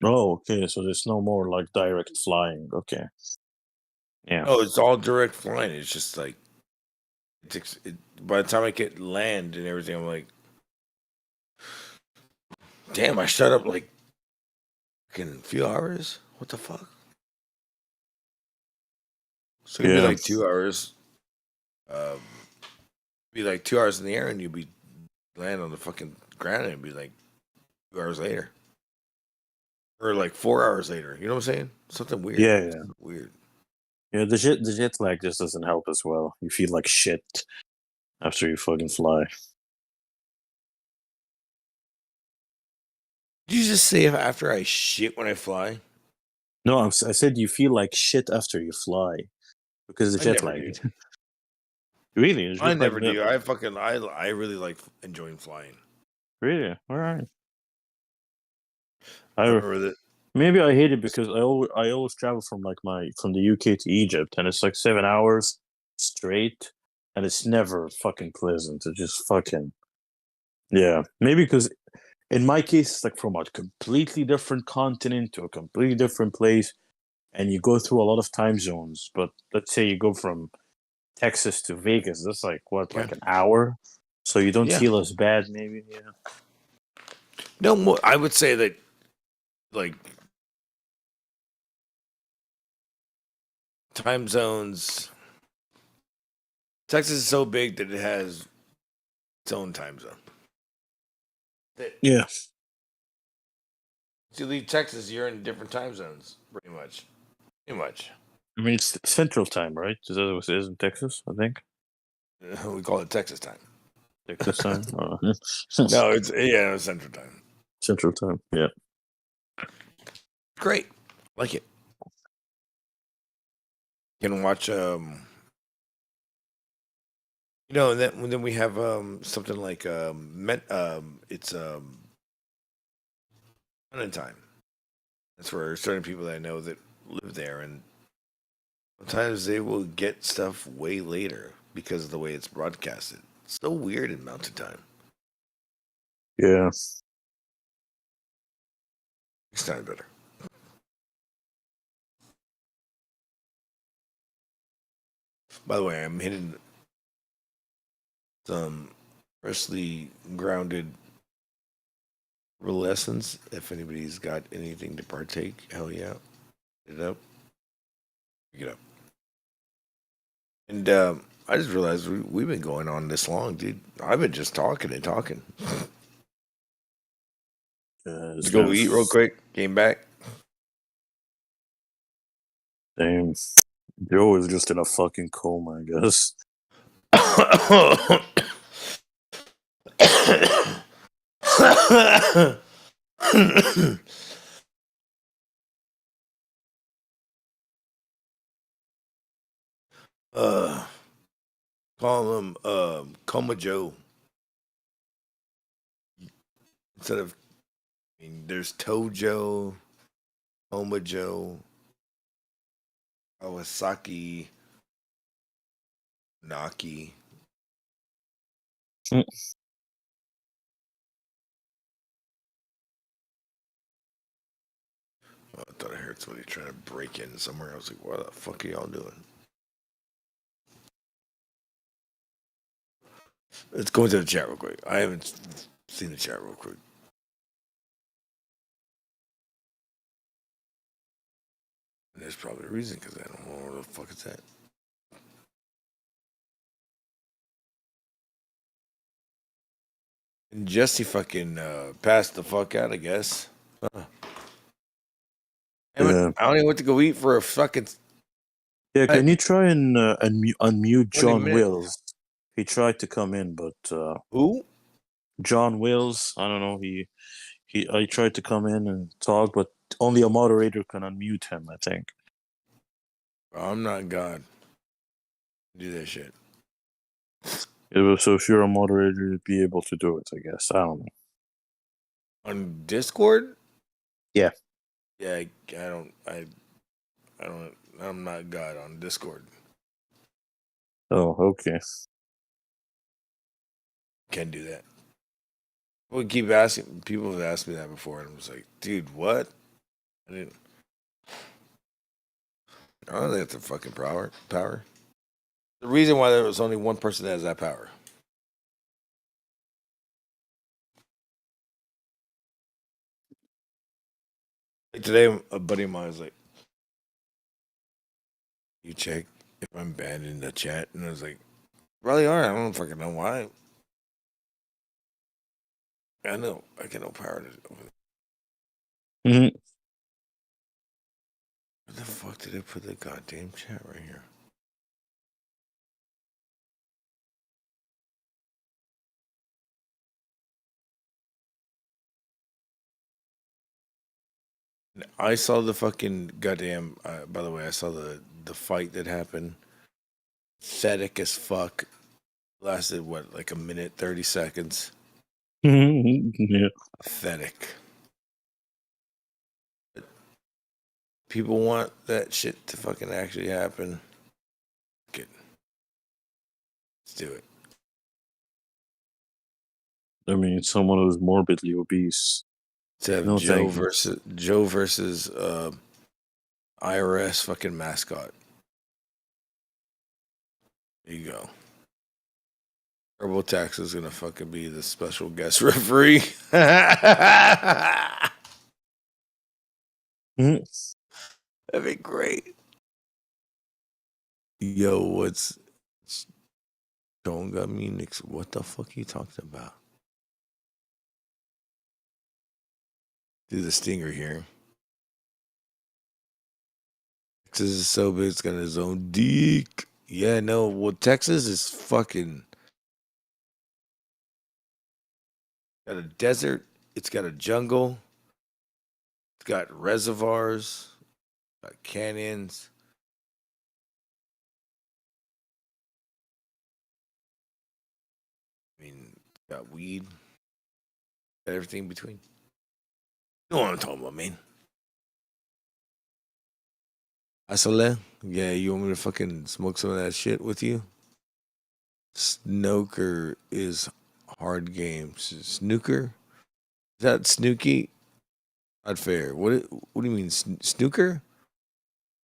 Oh, okay. So there's no more like direct flying. Okay. Yeah. Oh, it's all direct flying. It's just like it takes. By the time I get land and everything, I'm like, damn! I shut up like in a few hours. What the fuck? So it'd be like 2 hours. Be like 2 hours in the air, and you'd be land on the fucking ground, and it'd be like 2 hours later, or like 4 hours later. You know what I'm saying? Something weird. Yeah. Weird. Yeah, the jet lag just doesn't help as well. You feel like shit after you fucking fly. Did you just say after I shit when I fly? No, I said you feel like shit after you fly because the jet lag. Really? I never do. I really like enjoying flying. Really? All right. I remember that. Maybe I hate it because I always travel from the UK to Egypt, and it's like 7 hours straight, and it's never fucking pleasant. It's just fucking Maybe because in my case, it's like from a completely different continent to a completely different place, and you go through a lot of time zones. But let's say you go from Texas to Vegas, that's like like an hour, so you don't feel as bad. Maybe No, I would say that like time zones. Texas is so big that it has its own time zone. Yeah. If you leave Texas, you're in different time zones, pretty much. Pretty much. I mean, it's Central Time, right? Is that what it is in Texas? I think We call it Texas time. Texas time. No, it's Central Time. Central Time. Yeah. Great, like it. You can watch, and then we have something like it's Cronin time. That's where certain people that I know that live there, and sometimes they will get stuff way later because of the way it's broadcasted. It's so weird in Mountain Time. Yeah. Next time better. By the way, I'm hitting some freshly grounded lessons. If anybody's got anything to partake, hell yeah. Pick it up. Pick it up. And I just realized we've been going on this long, dude. I've been just talking and talking. Let's go eat real quick. Came back. Damn. Joe is just in a fucking coma, I guess. Call him Coma Joe. Instead of, there's Tojo, Coma Joe, Kawasaki, Naki. I thought I heard somebody trying to break in somewhere. I was like, what the fuck are y'all doing? Let's go into the chat real quick. I haven't seen the chat real quick. And there's probably a reason, because I don't know where the fuck it's at. Jesse fucking passed the fuck out, I guess. Yeah. I only went to go eat for a fucking. Yeah, can you try and unmute 20 John minutes. Wills? He tried to come in, but who? John Wills. I don't know. I tried to come in and talk, but only a moderator can unmute him, I think. I'm not God. Do that shit. So if you're a moderator, you'd be able to do it, I guess. I don't know. On Discord? Yeah. Yeah, I'm not God on Discord. Oh, okay. Can't do that. We keep asking. People have asked me that before, and I was like, dude, what? I don't think it's a fucking power. The reason why there was only one person that has that power. Like today, a buddy of mine was like, you check if I'm banned in the chat? And I was like, probably are. I don't fucking know why. I know. I get no power over there. Mm-hmm. Where the fuck did I put the goddamn chat right here? I saw the fucking goddamn. By the way, I saw the fight that happened. Pathetic as fuck. Lasted what, like a minute 30 seconds. Yeah. Pathetic. People want that shit to fucking actually happen. Good. Let's do it. I mean, someone who's morbidly obese. To have No, Joe thank you. versus IRS fucking mascot. There you go. TurboTax is gonna fucking be the special guest referee. Mhm. That'd be great. Yo, what's don't got me Nix? What the fuck you talking about? Do the stinger here. Texas is so big, it's got its own dick. Yeah, no. Well, Texas is fucking got a desert. It's got a jungle. It's got reservoirs. Got canyons. I mean, got weed. Got everything in between. You know what I'm talking about, man. Asole? Yeah, you want me to fucking smoke some of that shit with you? Snooker is hard games. Snooker? Is that Snooky? Not fair. What do you mean, snooker?